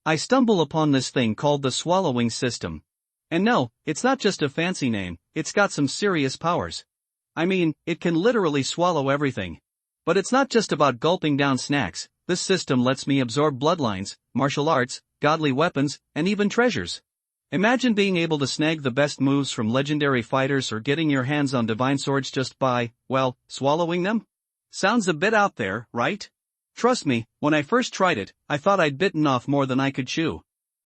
I stumble upon this thing called the swallowing system. And no, it's not just a fancy name, it's got some serious powers. I mean, it can literally swallow everything. But it's not just about gulping down snacks, this system lets me absorb bloodlines, martial arts, godly weapons, and even treasures. Imagine being able to snag the best moves from legendary fighters or getting your hands on divine swords just by, well, swallowing them? Sounds a bit out there, right? Trust me, when I first tried it, I thought I'd bitten off more than I could chew.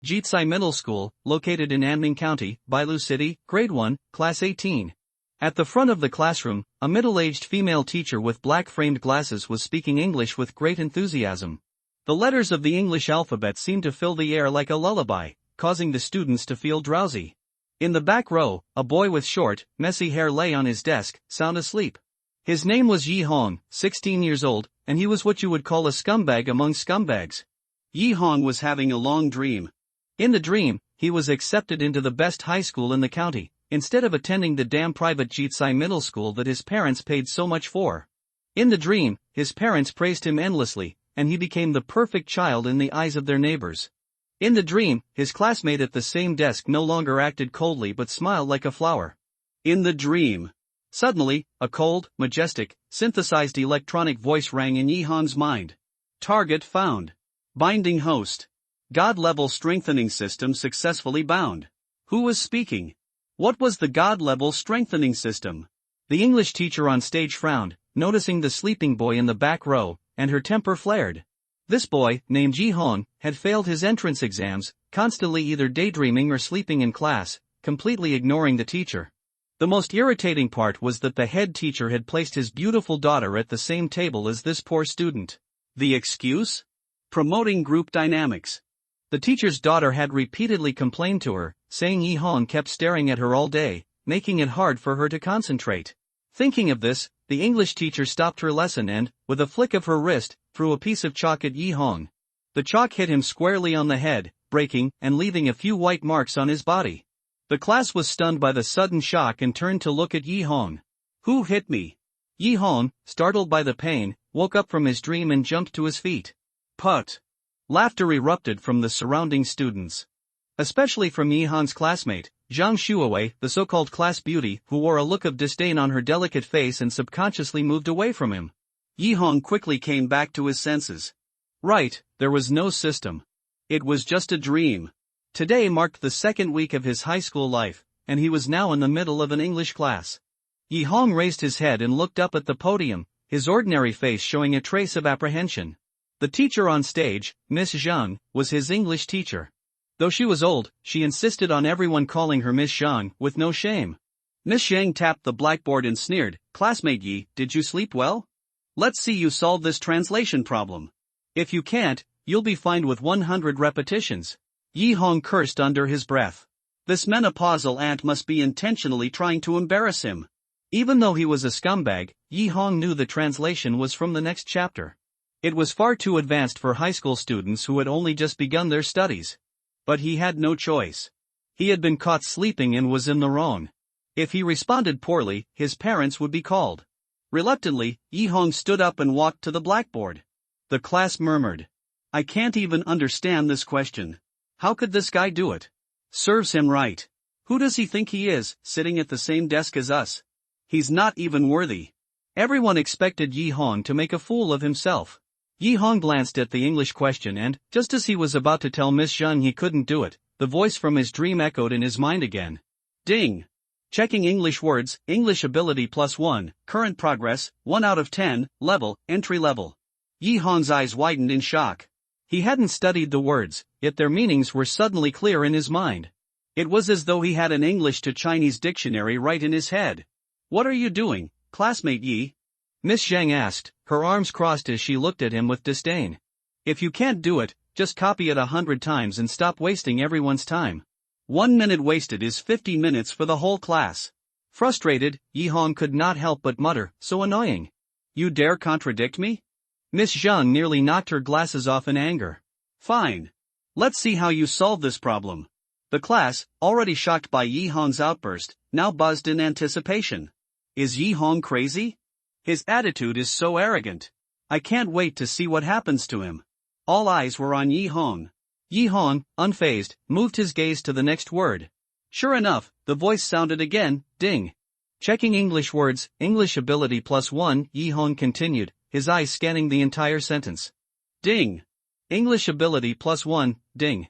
Jitsai Middle School, located in Anming County, Bailu City, Grade 1, Class 18. At the front of the classroom, a middle-aged female teacher with black-framed glasses was speaking English with great enthusiasm. The letters of the English alphabet seemed to fill the air like a lullaby, causing the students to feel drowsy. In the back row, a boy with short, messy hair lay on his desk, sound asleep. His name was Yi Hong, 16 years old, and he was what you would call a scumbag among scumbags. Yi Hong was having a long dream. In the dream, he was accepted into the best high school in the county, instead of attending the damn private Jitsai Middle School that his parents paid so much for. In the dream, his parents praised him endlessly, and he became the perfect child in the eyes of their neighbors. In the dream, his classmate at the same desk no longer acted coldly but smiled like a flower. In the dream, suddenly, a cold, majestic, synthesized electronic voice rang in Yi Hong's mind. Target found. Binding host. God-level strengthening system successfully bound. Who was speaking? What was the God-level strengthening system? The English teacher on stage frowned, noticing the sleeping boy in the back row, and her temper flared. This boy, named Yi Hong, had failed his entrance exams, constantly either daydreaming or sleeping in class, completely ignoring the teacher. The most irritating part was that the head teacher had placed his beautiful daughter at the same table as this poor student. The excuse? Promoting group dynamics. The teacher's daughter had repeatedly complained to her, saying Yi Hong kept staring at her all day, making it hard for her to concentrate. Thinking of this, the English teacher stopped her lesson and, with a flick of her wrist, threw a piece of chalk at Yi Hong. The chalk hit him squarely on the head, breaking and leaving a few white marks on his body. The class was stunned by the sudden shock and turned to look at Yi Hong. Who hit me? Yi Hong, startled by the pain, woke up from his dream and jumped to his feet. Put! Laughter erupted from the surrounding students. Especially from Yi Hong's classmate, Zhang Shuawei, the so-called class beauty, who wore a look of disdain on her delicate face and subconsciously moved away from him. Yi Hong quickly came back to his senses. Right, there was no system. It was just a dream. Today marked the second week of his high school life, and he was now in the middle of an English class. Yi Hong raised his head and looked up at the podium, his ordinary face showing a trace of apprehension. The teacher on stage, Miss Zhang, was his English teacher. Though she was old, she insisted on everyone calling her Miss Zhang, with no shame. Miss Zhang tapped the blackboard and sneered, "Classmate Yi, did you sleep well? Let's see you solve this translation problem. If you can't, you'll be fined with 100 repetitions." Yi Hong cursed under his breath. This menopausal ant must be intentionally trying to embarrass him. Even though he was a scumbag, Yi Hong knew the translation was from the next chapter. It was far too advanced for high school students who had only just begun their studies. But he had no choice. He had been caught sleeping and was in the wrong. If he responded poorly, his parents would be called. Reluctantly, Yi Hong stood up and walked to the blackboard. The class murmured. "I can't even understand this question. How could this guy do it? Serves him right. Who does he think he is, sitting at the same desk as us? He's not even worthy." Everyone expected Yi Hong to make a fool of himself. Yi Hong glanced at the English question and, just as he was about to tell Miss Zhang he couldn't do it, the voice from his dream echoed in his mind again. Ding! Checking English words, English ability +1, current progress, 1 out of 10, level, entry level. Yi Hong's eyes widened in shock. He hadn't studied the words, yet their meanings were suddenly clear in his mind. It was as though he had an English to Chinese dictionary right in his head. "What are you doing, classmate Yi?" Miss Zhang asked, her arms crossed as she looked at him with disdain. "If you can't do it, just copy it 100 times and stop wasting everyone's time. 1 minute wasted is 50 minutes for the whole class." Frustrated, Yi Hong could not help but mutter, "So annoying. You dare contradict me?" Miss Zhang nearly knocked her glasses off in anger. "Fine. Let's see how you solve this problem." The class, already shocked by Yi Hong's outburst, now buzzed in anticipation. Is Yi Hong crazy? His attitude is so arrogant. I can't wait to see what happens to him. All eyes were on Yi Hong. Yi Hong, unfazed, moved his gaze to the next word. Sure enough, the voice sounded again, ding. Checking English words, English ability +1, Yi Hong continued, his eyes scanning the entire sentence. Ding. English ability +1, ding.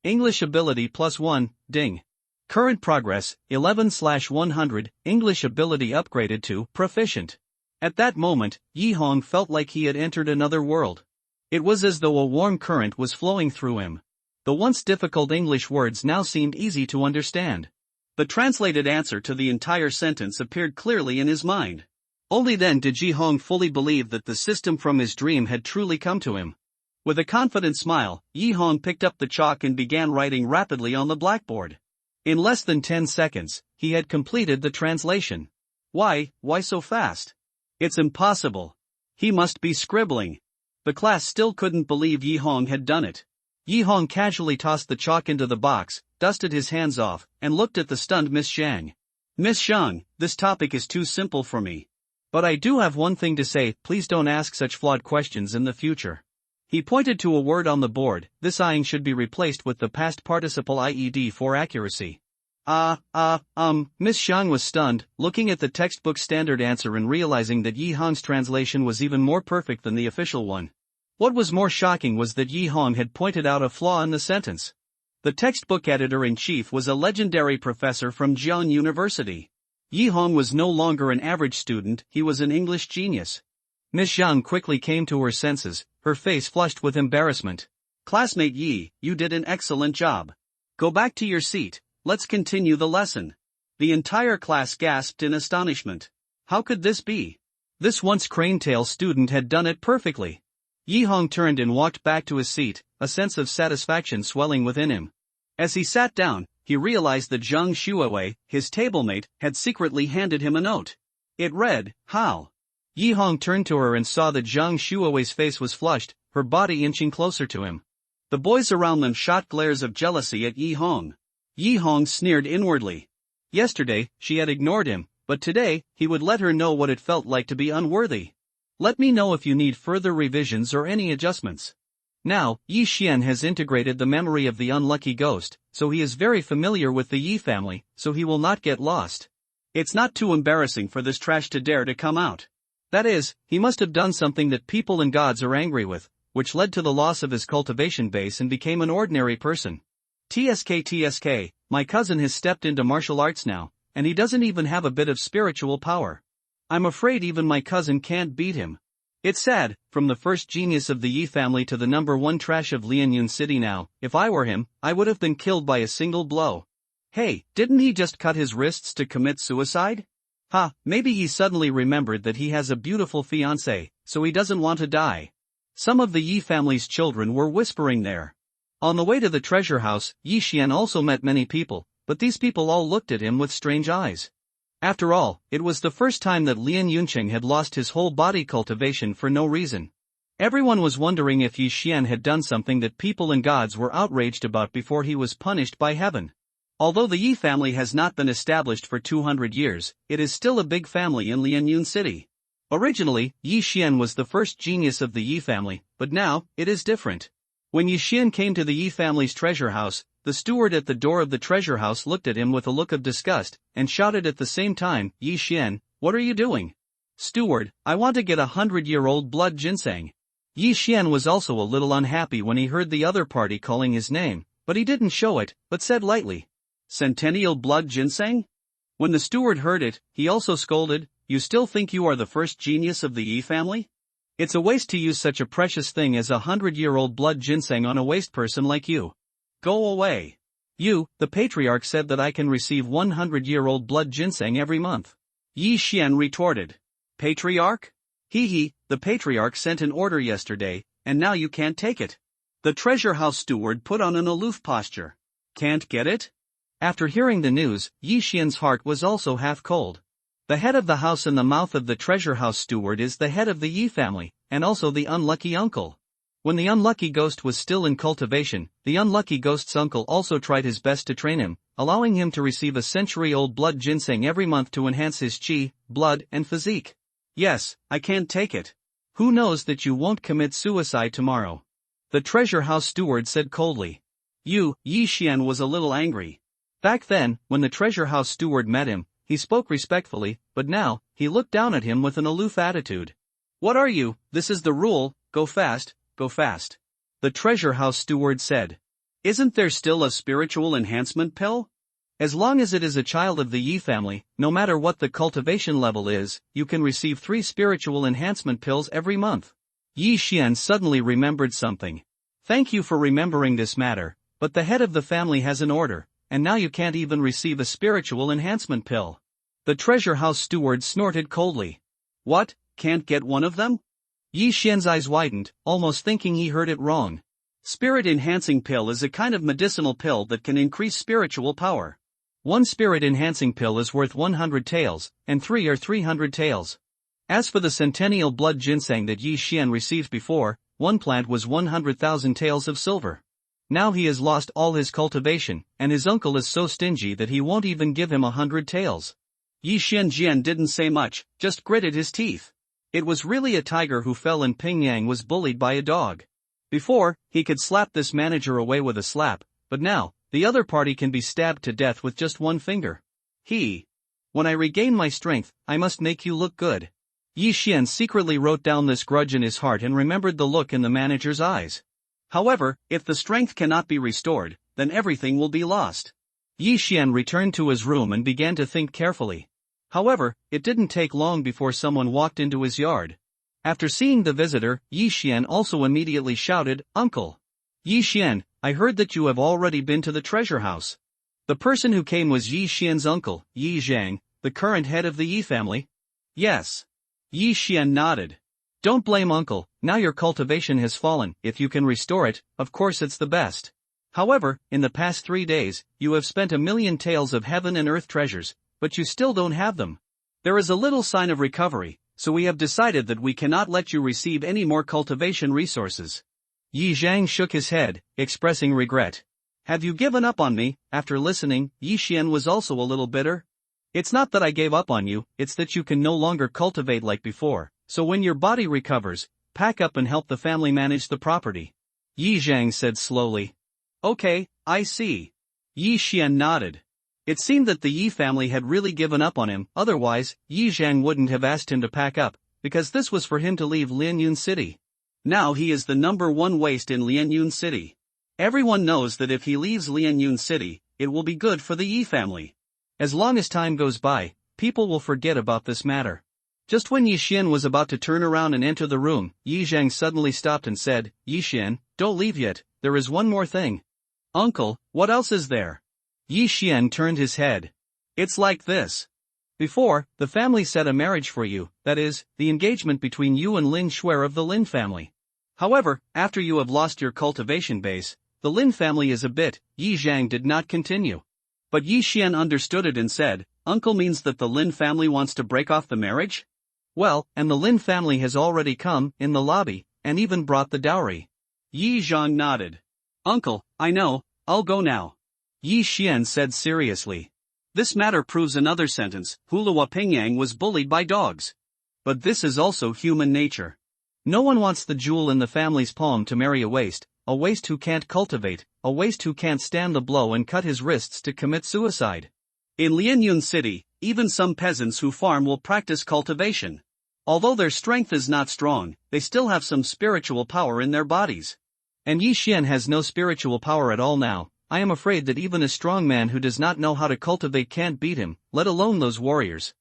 English ability +1, ding. Current progress, 11/100, English ability upgraded to proficient. At that moment, Yi Hong felt like he had entered another world. It was as though a warm current was flowing through him. The once difficult English words now seemed easy to understand. The translated answer to the entire sentence appeared clearly in his mind. Only then did Yi Hong fully believe that the system from his dream had truly come to him. With a confident smile, Yi Hong picked up the chalk and began writing rapidly on the blackboard. In less than 10 seconds, he had completed the translation. Why so fast? It's impossible. He must be scribbling. The class still couldn't believe Yi Hong had done it. Yi Hong casually tossed the chalk into the box, dusted his hands off, and looked at the stunned Miss Xiang. Miss Xiang, this topic is too simple for me. But I do have one thing to say, please don't ask such flawed questions in the future. He pointed to a word on the board, this ing should be replaced with the past participle ied for accuracy. Miss Xiang was stunned, looking at the textbook standard answer and realizing that Yi Hong's translation was even more perfect than the official one. What was more shocking was that Yi Hong had pointed out a flaw in the sentence. The textbook editor-in-chief was a legendary professor from Jian University. Yi Hong was no longer an average student, he was an English genius. Miss Xiang quickly came to her senses, her face flushed with embarrassment. Classmate Yi, you did an excellent job. Go back to your seat, let's continue the lesson. The entire class gasped in astonishment. How could this be? This once crane-tail student had done it perfectly. Yi Hong turned and walked back to his seat, a sense of satisfaction swelling within him. As he sat down, he realized that Zhang Xuewei, his tablemate, had secretly handed him a note. It read, How? Yi Hong turned to her and saw that Zhang Xuewei's face was flushed, her body inching closer to him. The boys around them shot glares of jealousy at Yi Hong. Yi Hong sneered inwardly. Yesterday, she had ignored him, but today, he would let her know what it felt like to be unworthy. Let me know if you need further revisions or any adjustments. Now, Yi Xian has integrated the memory of the unlucky ghost, so he is very familiar with the Yi family, so he will not get lost. It's not too embarrassing for this trash to dare to come out. That is, he must have done something that people and gods are angry with, which led to the loss of his cultivation base and became an ordinary person. TSK, my cousin has stepped into martial arts now, and he doesn't even have a bit of spiritual power. I'm afraid even my cousin can't beat him. It's sad, from the first genius of the Yi family to the #1 trash of Lianyun City now, if I were him, I would have been killed by a single blow. Hey, didn't he just cut his wrists to commit suicide? Maybe he suddenly remembered that he has a beautiful fiancée, so he doesn't want to die. Some of the Yi family's children were whispering there. On the way to the treasure house, Yi Xian also met many people, but these people all looked at him with strange eyes. After all, it was the first time that Lian Yuncheng had lost his whole body cultivation for no reason. Everyone was wondering if Yi Xian had done something that people and gods were outraged about before he was punished by heaven. Although the Yi family has not been established for 200 years, it is still a big family in Lianyun City. Originally, Yi Xian was the first genius of the Yi family, but now, it is different. When Yi Xian came to the Yi family's treasure house, the steward at the door of the treasure house looked at him with a look of disgust, and shouted at the same time, Yi Xian, what are you doing? Steward, I want to get 100-year-old blood ginseng. Yi Xian was also a little unhappy when he heard the other party calling his name, but he didn't show it, but said lightly, Centennial blood ginseng? When the steward heard it, he also scolded, you still think you are the first genius of the Yi family? It's a waste to use such a precious thing as 100-year-old blood ginseng on a waste person like you. Go away. You, the patriarch said that I can receive 100-year-old blood ginseng every month. Yi Xian retorted. Patriarch? The patriarch sent an order yesterday, and now you can't take it. The treasure house steward put on an aloof posture. Can't get it? After hearing the news, Yi Xian's heart was also half cold. The head of the house and the mouth of the treasure house steward is the head of the Yi family, and also the unlucky uncle. When the unlucky ghost was still in cultivation, the unlucky ghost's uncle also tried his best to train him, allowing him to receive a century-old blood ginseng every month to enhance his qi, blood, and physique. Yes, I can't take it. Who knows that you won't commit suicide tomorrow? The treasure house steward said coldly. Yi Xian was a little angry. Back then, when the treasure house steward met him, he spoke respectfully, but now, he looked down at him with an aloof attitude. What are you? This is the rule, go fast, go fast. The treasure house steward said. Isn't there still a spiritual enhancement pill? As long as it is a child of the Yi family, no matter what the cultivation level is, you can receive 3 spiritual enhancement pills every month. Yi Xian suddenly remembered something. Thank you for remembering this matter, but the head of the family has an order, and now you can't even receive a spiritual enhancement pill. The treasure house steward snorted coldly. What, can't get one of them? Yi Xian's eyes widened, almost thinking he heard it wrong. Spirit enhancing pill is a kind of medicinal pill that can increase spiritual power. 1 spirit enhancing pill is worth 100 taels, and 3 are 300 taels. As for the centennial blood ginseng that Yi Xian received before, 1 plant was 100,000 taels of silver. Now he has lost all his cultivation, and his uncle is so stingy that he won't even give him 100 taels. Yi Xian didn't say much, just gritted his teeth. It was really a tiger who fell and Pingyang was bullied by a dog. Before, he could slap this manager away with a slap, but now, the other party can be stabbed to death with just 1 finger. When I regain my strength, I must make you look good. Yi Xian secretly wrote down this grudge in his heart and remembered the look in the manager's eyes. However, if the strength cannot be restored, then everything will be lost. Yi Xian returned to his room and began to think carefully. However, it didn't take long before someone walked into his yard. After seeing the visitor, Yi Xian also immediately shouted, Uncle! Yi Xian, I heard that you have already been to the treasure house. The person who came was Yi Xian's uncle, Yi Zhang, the current head of the Yi family. Yes. Yi Xian nodded. Don't blame uncle, now your cultivation has fallen, if you can restore it, of course it's the best. However, in the past 3 days, you have spent 1,000,000 taels of heaven and earth treasures, but you still don't have them. There is a little sign of recovery, so we have decided that we cannot let you receive any more cultivation resources. Yi Zhang shook his head, expressing regret. Have you given up on me? After listening, Yi Xian was also a little bitter. It's not that I gave up on you, it's that you can no longer cultivate like before, so when your body recovers, pack up and help the family manage the property. Yi Zhang said slowly. Okay, I see. Yi Xian nodded. It seemed that the Yi family had really given up on him, otherwise, Yi Zhang wouldn't have asked him to pack up, because this was for him to leave Lianyun City. Now he is the #1 waste in Lianyun City. Everyone knows that if he leaves Lianyun City, it will be good for the Yi family. As long as time goes by, people will forget about this matter. Just when Yi Xian was about to turn around and enter the room, Yi Zhang suddenly stopped and said, Yi Xian, don't leave yet, there is one more thing. Uncle, what else is there? Yi Xian turned his head. It's like this. Before, the family set a marriage for you, that is, the engagement between you and Lin Shuer of the Lin family. However, after you have lost your cultivation base, the Lin family is a bit. Yi Zhang did not continue. But Yi Xian understood it and said, Uncle means that the Lin family wants to break off the marriage? Well, and the Lin family has already come, in the lobby, and even brought the dowry. Yi Zhang nodded. Uncle, I know, I'll go now. Yi Xian said seriously. This matter proves another sentence, Hulawa Pingyang was bullied by dogs. But this is also human nature. No one wants the jewel in the family's palm to marry a waste who can't cultivate, a waste who can't stand the blow and cut his wrists to commit suicide. In Lianyun City, even some peasants who farm will practice cultivation. Although their strength is not strong, they still have some spiritual power in their bodies. And Yi Xian has no spiritual power at all now. I am afraid that even a strong man who does not know how to cultivate can't beat him, let alone those warriors.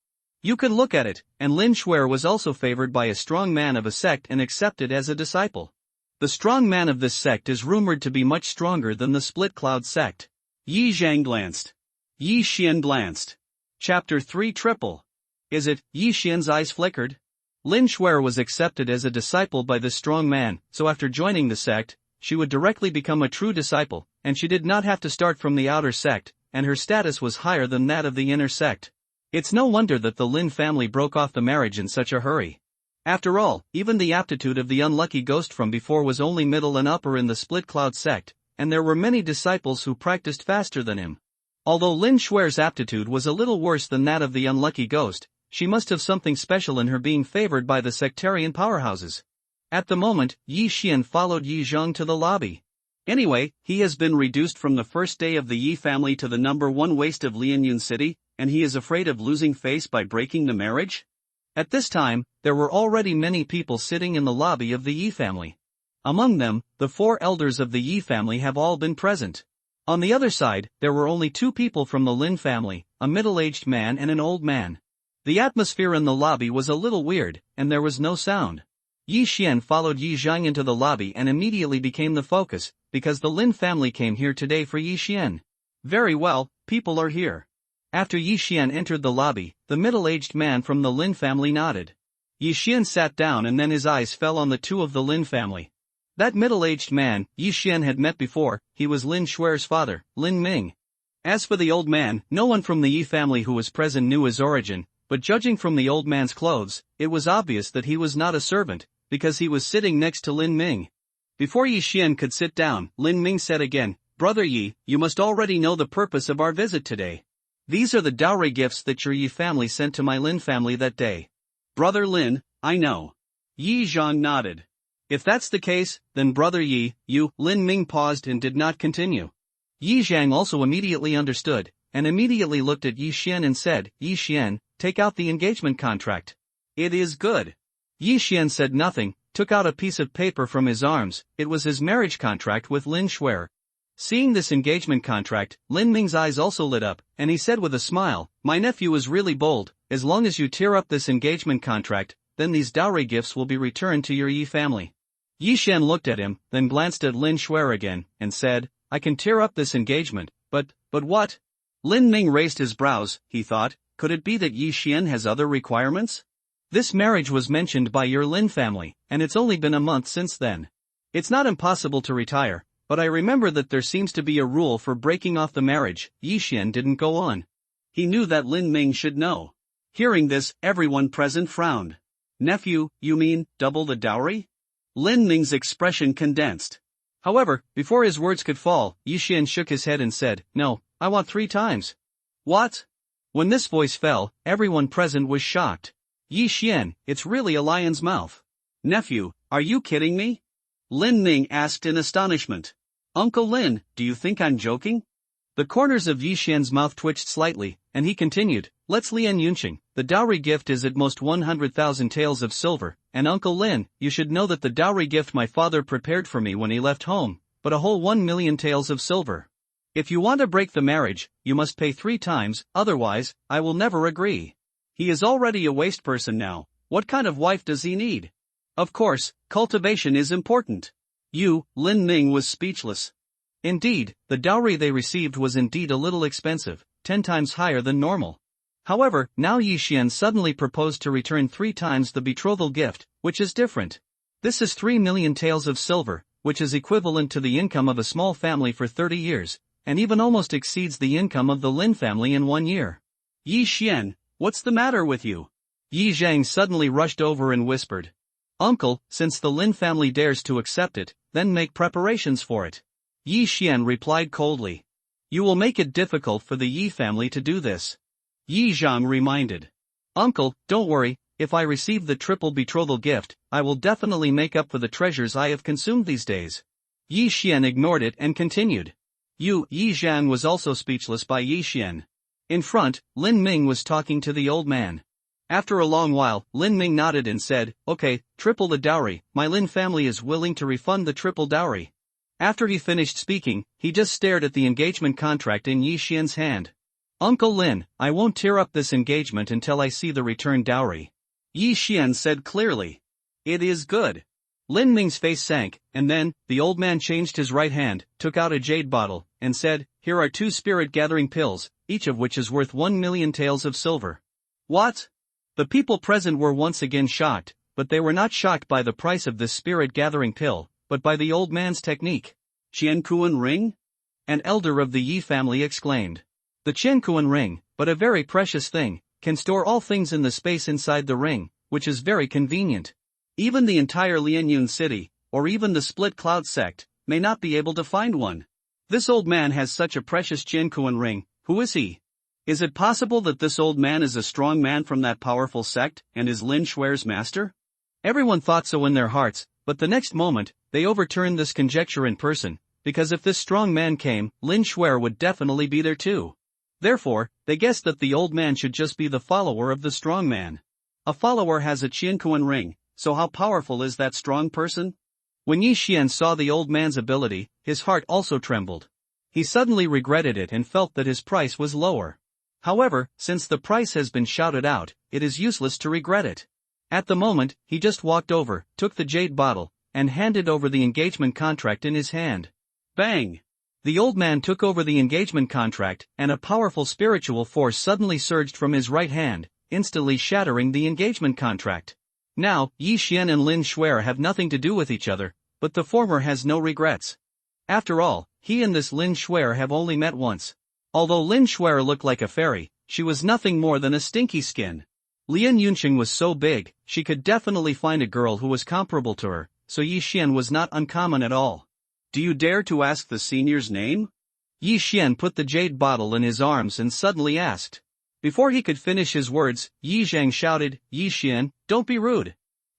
You could look at it, and Lin Shuer was also favored by a strong man of a sect and accepted as a disciple. The strong man of this sect is rumored to be much stronger than the Split Cloud sect. Yi Zhang glanced. Yi Xian glanced. Chapter 3 Triple. Is it? Yi Xian's eyes flickered. Lin Shuer was accepted as a disciple by this strong man, so after joining the sect, she would directly become a true disciple, and she did not have to start from the outer sect, and her status was higher than that of the inner sect. It's no wonder that the Lin family broke off the marriage in such a hurry. After all, even the aptitude of the unlucky ghost from before was only middle and upper in the Split Cloud sect, and there were many disciples who practiced faster than him. Although Lin Shuer's aptitude was a little worse than that of the unlucky ghost, she must have something special in her being favored by the sectarian powerhouses. At the moment, Yi Xian followed Yi Zhang to the lobby. Anyway, he has been reduced from the first day of the Yi family to the number 1 waste of Lianyun City, and he is afraid of losing face by breaking the marriage? At this time, there were already many people sitting in the lobby of the Yi family. Among them, the 4 elders of the Yi family have all been present. On the other side, there were only 2 people from the Lin family, a middle-aged man and an old man. The atmosphere in the lobby was a little weird, and there was no sound. Yi Xian followed Yi Zhang into the lobby and immediately became the focus, because the Lin family came here today for Yi Xian. Very well, people are here. After Yi Xian entered the lobby, the middle-aged man from the Lin family nodded. Yi Xian sat down and then his eyes fell on the 2 of the Lin family. That middle-aged man, Yi Xian had met before. He was Lin Shuer's father, Lin Ming. As for the old man, no one from the Yi family who was present knew his origin, but judging from the old man's clothes, it was obvious that he was not a servant, because he was sitting next to Lin Ming. Before Yi Xian could sit down, Lin Ming said again, "Brother Yi, you must already know the purpose of our visit today. These are the dowry gifts that your Yi family sent to my Lin family that day." "Brother Lin, I know." Yi Zhang nodded. "If that's the case, then Brother Yi, you..." Lin Ming paused and did not continue. Yi Zhang also immediately understood, and immediately looked at Yi Xian and said, "Yi Xian, take out the engagement contract." "It is good." Yi Xian said nothing, took out a piece of paper from his arms. It was his marriage contract with Lin Shuer. Seeing this engagement contract, Lin Ming's eyes also lit up, and he said with a smile, "My nephew is really bold. As long as you tear up this engagement contract, then these dowry gifts will be returned to your Yi family." Yi Xian looked at him, then glanced at Lin Shuer again, and said, "I can tear up this engagement, but what?" Lin Ming raised his brows. He thought, could it be that Yi Xian has other requirements? This marriage was mentioned by your Lin family, and it's only been a month since then. It's not impossible to retire, but I remember that there seems to be a rule for breaking off the marriage. Yi Xian didn't go on. He knew that Lin Ming should know. Hearing this, everyone present frowned. "Nephew, you mean, double the dowry?" Lin Ming's expression condensed. However, before his words could fall, Yi Xian shook his head and said, "No, I want 3 times. "What?" When this voice fell, everyone present was shocked. "Yi Xian, it's really a lion's mouth." "Nephew, are you kidding me?" Lin Ming asked in astonishment. "Uncle Lin, do you think I'm joking?" The corners of Yi Xian's mouth twitched slightly, and he continued, "Let's Lian Yunqing, the dowry gift is at most 100,000 taels of silver, and Uncle Lin, you should know that the dowry gift my father prepared for me when he left home, but a whole 1 million taels of silver. If you want to break the marriage, you must pay 3 times, otherwise, I will never agree. He is already a waste person now. What kind of wife does he need? Of course, cultivation is important." Lin Ming was speechless. Indeed, the dowry they received was indeed a little expensive, 10 times higher than normal. However, now Yi Xian suddenly proposed to return 3 times the betrothal gift, which is different. This is 3 million taels of silver, which is equivalent to the income of a small family for 30 years, and even almost exceeds the income of the Lin family in 1 year. "Yi Xian, what's the matter with you?" Yi Zhang suddenly rushed over and whispered. "Uncle, since the Lin family dares to accept it, then make preparations for it." Yi Xian replied coldly. "You will make it difficult for the Yi family to do this." Yi Zhang reminded. "Uncle, don't worry, if I receive the triple betrothal gift, I will definitely make up for the treasures I have consumed these days." Yi Xian ignored it and continued. Yi Zhang was also speechless by Yi Xian. In front, Lin Ming was talking to the old man. After a long while, Lin Ming nodded and said, "Okay, triple the dowry, my Lin family is willing to refund the triple dowry." After he finished speaking, he just stared at the engagement contract in Yi Xian's hand. "Uncle Lin, I won't tear up this engagement until I see the return dowry," Yi Xian said clearly. "It is good." Lin Ming's face sank, and then, the old man changed his right hand, took out a jade bottle, and said, "Here are 2 spirit-gathering pills, each of which is worth 1 million taels of silver." "What?" The people present were once again shocked, but they were not shocked by the price of this spirit-gathering pill, but by the old man's technique. "Qiankuan ring?" An elder of the Yi family exclaimed. "The Qiankuan ring, but a very precious thing, can store all things in the space inside the ring, which is very convenient. Even the entire Lianyun city, or even the Split Cloud sect, may not be able to find one. This old man has such a precious Qiankuan ring. Who is he? Is it possible that this old man is a strong man from that powerful sect, and is Lin Shuer's master?" Everyone thought so in their hearts, but the next moment, they overturned this conjecture in person, because if this strong man came, Lin Shuer would definitely be there too. Therefore, they guessed that the old man should just be the follower of the strong man. A follower has a Qiankuan ring, so how powerful is that strong person? When Yi Xian saw the old man's ability, his heart also trembled. He suddenly regretted it and felt that his price was lower. However, since the price has been shouted out, it is useless to regret it. At the moment, he just walked over, took the jade bottle, and handed over the engagement contract in his hand. Bang! The old man took over the engagement contract, and a powerful spiritual force suddenly surged from his right hand, instantly shattering the engagement contract. Now, Yi Xian and Lin Shuer have nothing to do with each other, but the former has no regrets. After all, he and this Lin Shuer have only met once. Although Lin Shuer looked like a fairy, she was nothing more than a stinky skin. Lian Yunqing was so big, she could definitely find a girl who was comparable to her, so Yi Xian was not uncommon at all. Do you dare to ask the senior's name? Yi Xian put the jade bottle in his arms and suddenly asked. Before he could finish his words, Yi Zhang shouted, Yi Xian, don't be rude.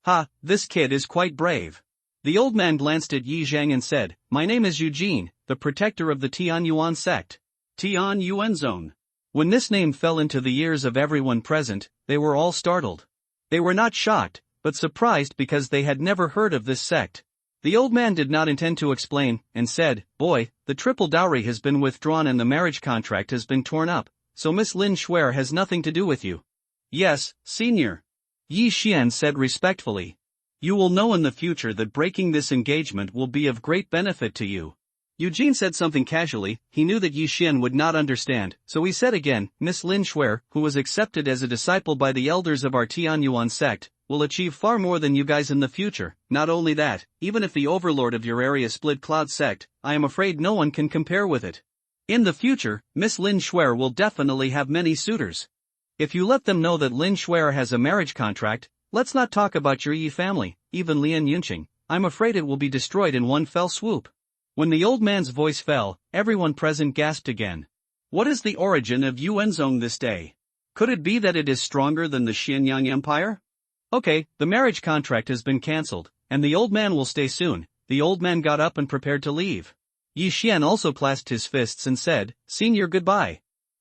Ha, this kid is quite brave. The old man glanced at Yi Zhang and said, my name is Eugene, the protector of the Tianyuan sect. Tian Yuan Zone. When this name fell into the ears of everyone present, they were all startled. They were not shocked, but surprised because they had never heard of this sect. The old man did not intend to explain, and said, boy, the triple dowry has been withdrawn and the marriage contract has been torn up, so Miss Lin Shuer has nothing to do with you. Yes, senior. Yi Xian said respectfully. You will know in the future that breaking this engagement will be of great benefit to you. Eugene said something casually. He knew that Yi Xian would not understand, so he said again, Miss Lin Shuer, who was accepted as a disciple by the elders of our Tianyuan sect, will achieve far more than you guys in the future. Not only that, even if the overlord of your area split cloud sect, I am afraid no one can compare with it. In the future, Miss Lin Shuer will definitely have many suitors. If you let them know that Lin Shuer has a marriage contract, let's not talk about your Yi family, even Lian Yunqing, I'm afraid it will be destroyed in one fell swoop. When the old man's voice fell, everyone present gasped again. What is the origin of Yuanzong this day? Could it be that it is stronger than the Xianyang Empire? Okay, the marriage contract has been cancelled, and the old man will stay soon. The old man got up and prepared to leave. Yi Xian also clasped his fists and said, Senior, goodbye.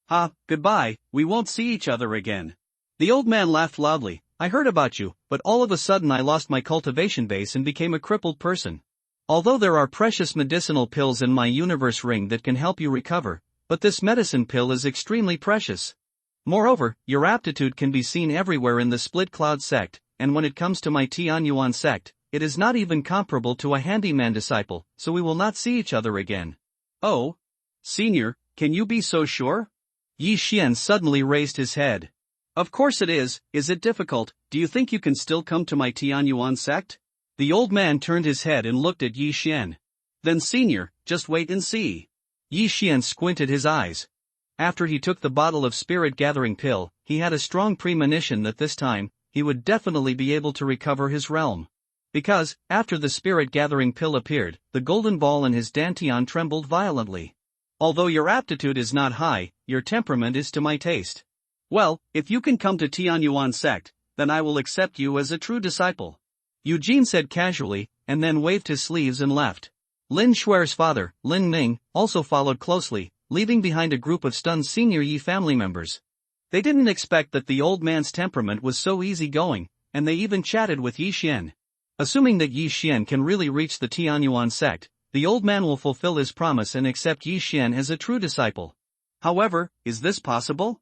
Ha, goodbye, we won't see each other again. The old man laughed loudly. I heard about you, but all of a sudden I lost my cultivation base and became a crippled person. Although there are precious medicinal pills in my universe ring that can help you recover, but this medicine pill is extremely precious. Moreover, your aptitude can be seen everywhere in the Split Cloud sect, and when it comes to my Tianyuan sect, it is not even comparable to a handyman disciple, so we will not see each other again. Oh? Senior, can you be so sure? Yi Xian suddenly raised his head. Of course it is it difficult? Do you think you can still come to my Tianyuan sect? The old man turned his head and looked at Yi Xian. Then senior, just wait and see. Yi Xian squinted his eyes. After he took the bottle of spirit-gathering pill, he had a strong premonition that this time, he would definitely be able to recover his realm. Because, after the spirit-gathering pill appeared, the golden ball in his dantian trembled violently. Although your aptitude is not high, your temperament is to my taste. Well, if you can come to Tianyuan sect, then I will accept you as a true disciple. Eugene said casually, and then waved his sleeves and left. Lin Shuer's father, Lin Ming, also followed closely, leaving behind a group of stunned senior Yi family members. They didn't expect that the old man's temperament was so easygoing, and they even chatted with Yi Xian. Assuming that Yi Xian can really reach the Tianyuan sect, the old man will fulfill his promise and accept Yi Xian as a true disciple. However, is this possible?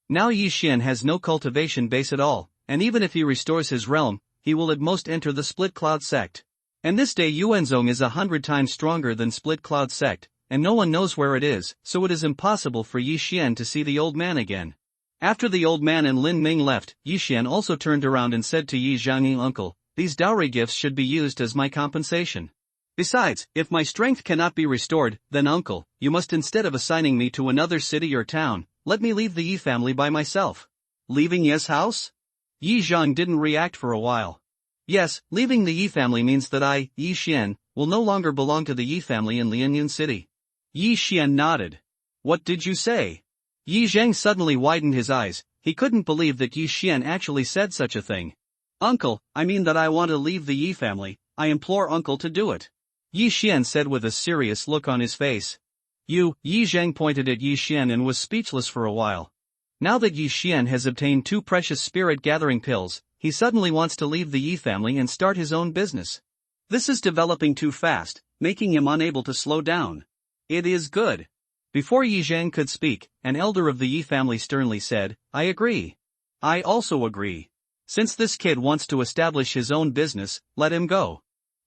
Now Yi Xian has no cultivation base at all, and even if he restores his realm, he will at most enter the Split Cloud sect. And this day Yuanzong is 100 times stronger than Split Cloud sect, and no one knows where it is, so it is impossible for Yi Xian to see the old man again. After the old man and Lin Ming left, Yi Xian also turned around and said to Yi Zhangyi, Uncle, these dowry gifts should be used as my compensation. Besides, if my strength cannot be restored, then uncle, you must instead of assigning me to another city or town, let me leave the Yi family by myself. Leaving Yi's house? Yi Zhang didn't react for a while. Yes, leaving the Yi family means that I, Yi Xian, will no longer belong to the Yi family in Lianyun City. Yi Xian nodded. What did you say? Yi Zhang suddenly widened his eyes. He couldn't believe that Yi Xian actually said such a thing. Uncle, I mean that I want to leave the Yi family. I implore uncle to do it. Yi Xian said with a serious look on his face. Yi Zhang pointed at Yi Xian and was speechless for a while. Now that Yi Xian has obtained 2 precious spirit-gathering pills, he suddenly wants to leave the Yi family and start his own business. This is developing too fast, making him unable to slow down. It is good. Before Yi Zhang could speak, an elder of the Yi family sternly said, I agree. I also agree. Since this kid wants to establish his own business, let him go.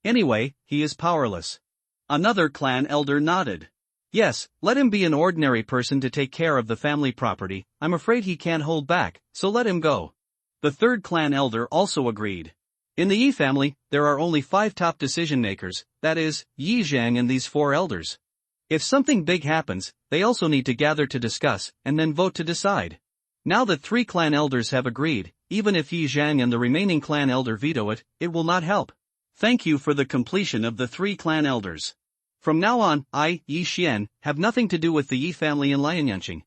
Anyway, he is powerless. Another clan elder nodded. Yes, let him be an ordinary person to take care of the family property. I'm afraid he can't hold back, so let him go. The third clan elder also agreed. In the Yi family, there are only 5 top decision makers, that is, Yi Zhang and these 4 elders. If something big happens, they also need to gather to discuss, and then vote to decide. Now that 3 clan elders have agreed, even if Yi Zhang and the remaining clan elder veto it, it will not help. Thank you for the completion of the 3 clan elders. From now on, I, Yi Xian, have nothing to do with the Yi family in Lianyanqing.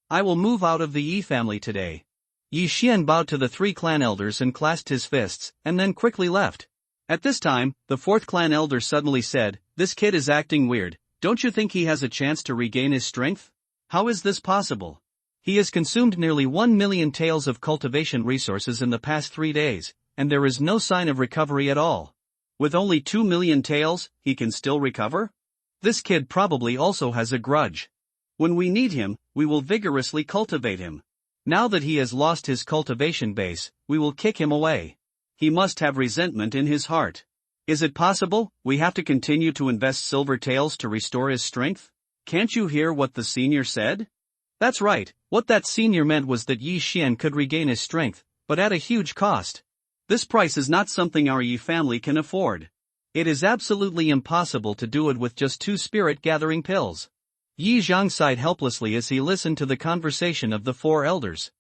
I will move out of the Yi family today. Yi Xian bowed to the 3 clan elders and clasped his fists, and then quickly left. At this time, the 4th clan elder suddenly said, This kid is acting weird, don't you think he has a chance to regain his strength? How is this possible? He has consumed nearly 1 million taels of cultivation resources in the past 3 days, and there is no sign of recovery at all. With only 2 million taels, he can still recover? This kid probably also has a grudge. When we need him, we will vigorously cultivate him. Now that he has lost his cultivation base, we will kick him away. He must have resentment in his heart. Is it possible we have to continue to invest silver taels to restore his strength? Can't you hear what the senior said? That's right, what that senior meant was that Yi Xian could regain his strength, but at a huge cost. This price is not something our Yi family can afford. It is absolutely impossible to do it with just 2 spirit-gathering pills. Yi Zhang sighed helplessly as he listened to the conversation of the 4 elders.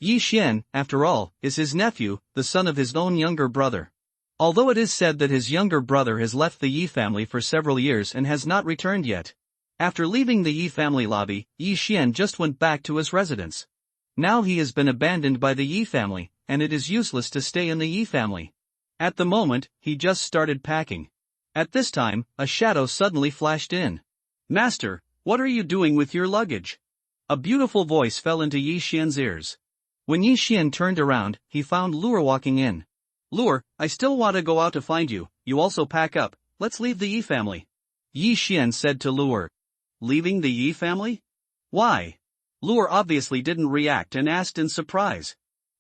Yi Xian, after all, is his nephew, the son of his own younger brother. Although it is said that his younger brother has left the Yi family for several years and has not returned yet. After leaving the Yi family lobby, Yi Xian just went back to his residence. Now he has been abandoned by the Yi family, and it is useless to stay in the Yi family. At the moment, he just started packing. At this time, a shadow suddenly flashed in. Master, what are you doing with your luggage? A beautiful voice fell into Yi Xian's ears. When Yi Xian turned around, he found Luer walking in. Luer, I still want to go out to find you, you also pack up, let's leave the Yi family. Yi Xian said to Luer. Leaving the Yi family? Why? Luer obviously didn't react and asked in surprise.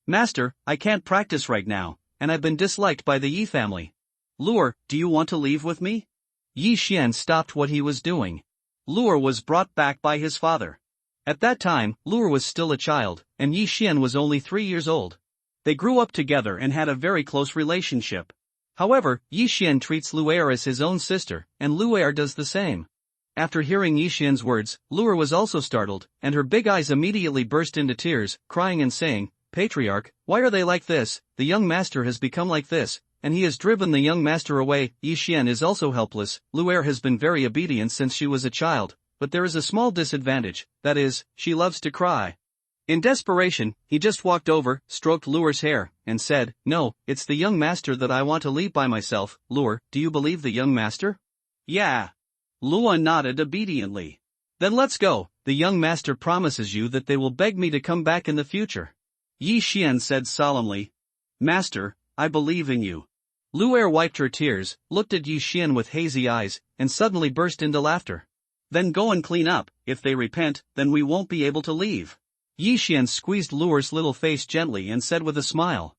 Master, I can't practice right now, and I've been disliked by the Yi family. Luer, do you want to leave with me? Yi Xian stopped what he was doing. Luer was brought back by his father. At that time, Luer was still a child, and Yi Xian was only 3 years old. They grew up together and had a very close relationship. However, Yi Xian treats Luer as his own sister, and Luer does the same. After hearing Yi Xian's words, Luer was also startled, and her big eyes immediately burst into tears, crying and saying, Patriarch, why are they like this? The young master has become like this, and he has driven the young master away. Yi Xian is also helpless. Luer has been very obedient since she was a child, but there is a small disadvantage, that is, she loves to cry. In desperation, he just walked over, stroked Luer's hair, and said, No, it's the young master that I want to leave by myself. Luer, do you believe the young master? Yeah. Luer nodded obediently. Then let's go, the young master promises you that they will beg me to come back in the future. Yi Xian said solemnly. Master, I believe in you. Luer wiped her tears, looked at Yi Xian with hazy eyes, and suddenly burst into laughter. Then go and clean up, if they repent, then we won't be able to leave. Yi Xian squeezed Luer's little face gently and said with a smile.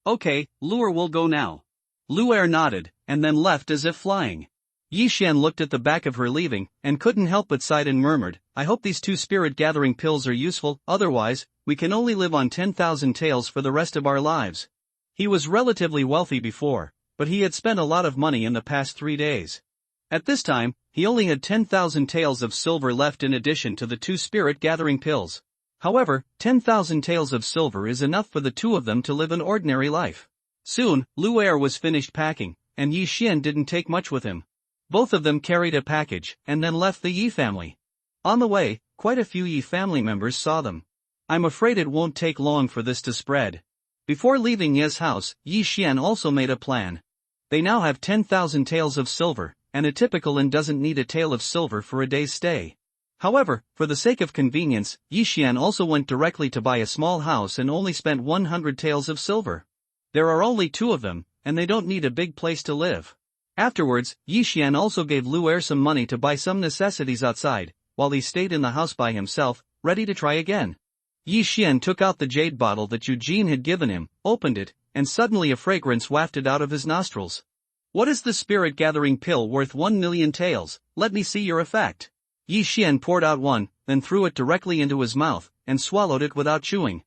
Okay, Luer will go now. Luer nodded, and then left as if flying. Yi Xian looked at the back of her leaving, and couldn't help but sigh and murmured, I hope these 2 spirit-gathering pills are useful, otherwise, we can only live on 10,000 taels for the rest of our lives. He was relatively wealthy before, but he had spent a lot of money in the past 3 days. At this time, he only had 10,000 taels of silver left in addition to the 2 spirit-gathering pills. However, 10,000 taels of silver is enough for the 2 of them to live an ordinary life. Soon, Luer was finished packing, and Yi Xian didn't take much with him. Both of them carried a package, and then left the Yi family. On the way, quite a few Yi family members saw them. I'm afraid it won't take long for this to spread. Before leaving Yi's house, Yi Xian also made a plan. They now have 10,000 taels of silver, and a typical inn doesn't need a tael of silver for a day's stay. However, for the sake of convenience, Yi Xian also went directly to buy a small house and only spent 100 taels of silver. There are only 2 of them, and they don't need a big place to live. Afterwards, Yi Xian also gave Lu Er some money to buy some necessities outside, while he stayed in the house by himself, ready to try again. Yi Xian took out the jade bottle that Eugene had given him, opened it, and suddenly a fragrance wafted out of his nostrils. What is the spirit-gathering pill worth 1,000,000 taels? Let me see your effect. Yi Xian poured out one, then threw it directly into his mouth, and swallowed it without chewing.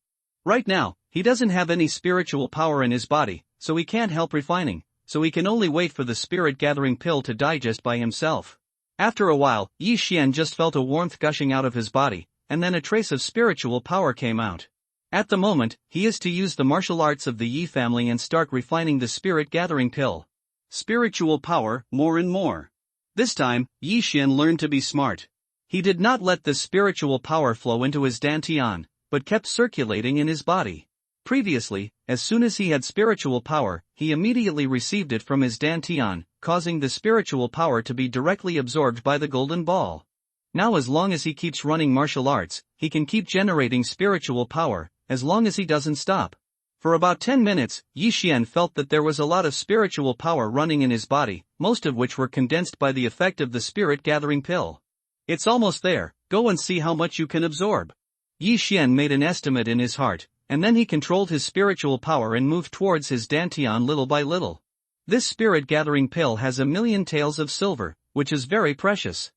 Right now, he doesn't have any spiritual power in his body, so he can't help refining, so he can only wait for the spirit-gathering pill to digest by himself. After a while, Yi Xian just felt a warmth gushing out of his body, and then a trace of spiritual power came out. At the moment, he is to use the martial arts of the Yi family and start refining the spirit-gathering pill. Spiritual power, more and more. This time, Yi Xian learned to be smart. He did not let the spiritual power flow into his dantian, but kept circulating in his body. Previously, as soon as he had spiritual power, he immediately received it from his dantian, causing the spiritual power to be directly absorbed by the golden ball. Now as long as he keeps running martial arts, he can keep generating spiritual power, as long as he doesn't stop. For about 10 minutes, Yi Xian felt that there was a lot of spiritual power running in his body, most of which were condensed by the effect of the spirit-gathering pill. It's almost there, go and see how much you can absorb. Yi Xian made an estimate in his heart, and then he controlled his spiritual power and moved towards his dantian little by little. This spirit-gathering pill has 1,000,000 taels of silver, which is very precious.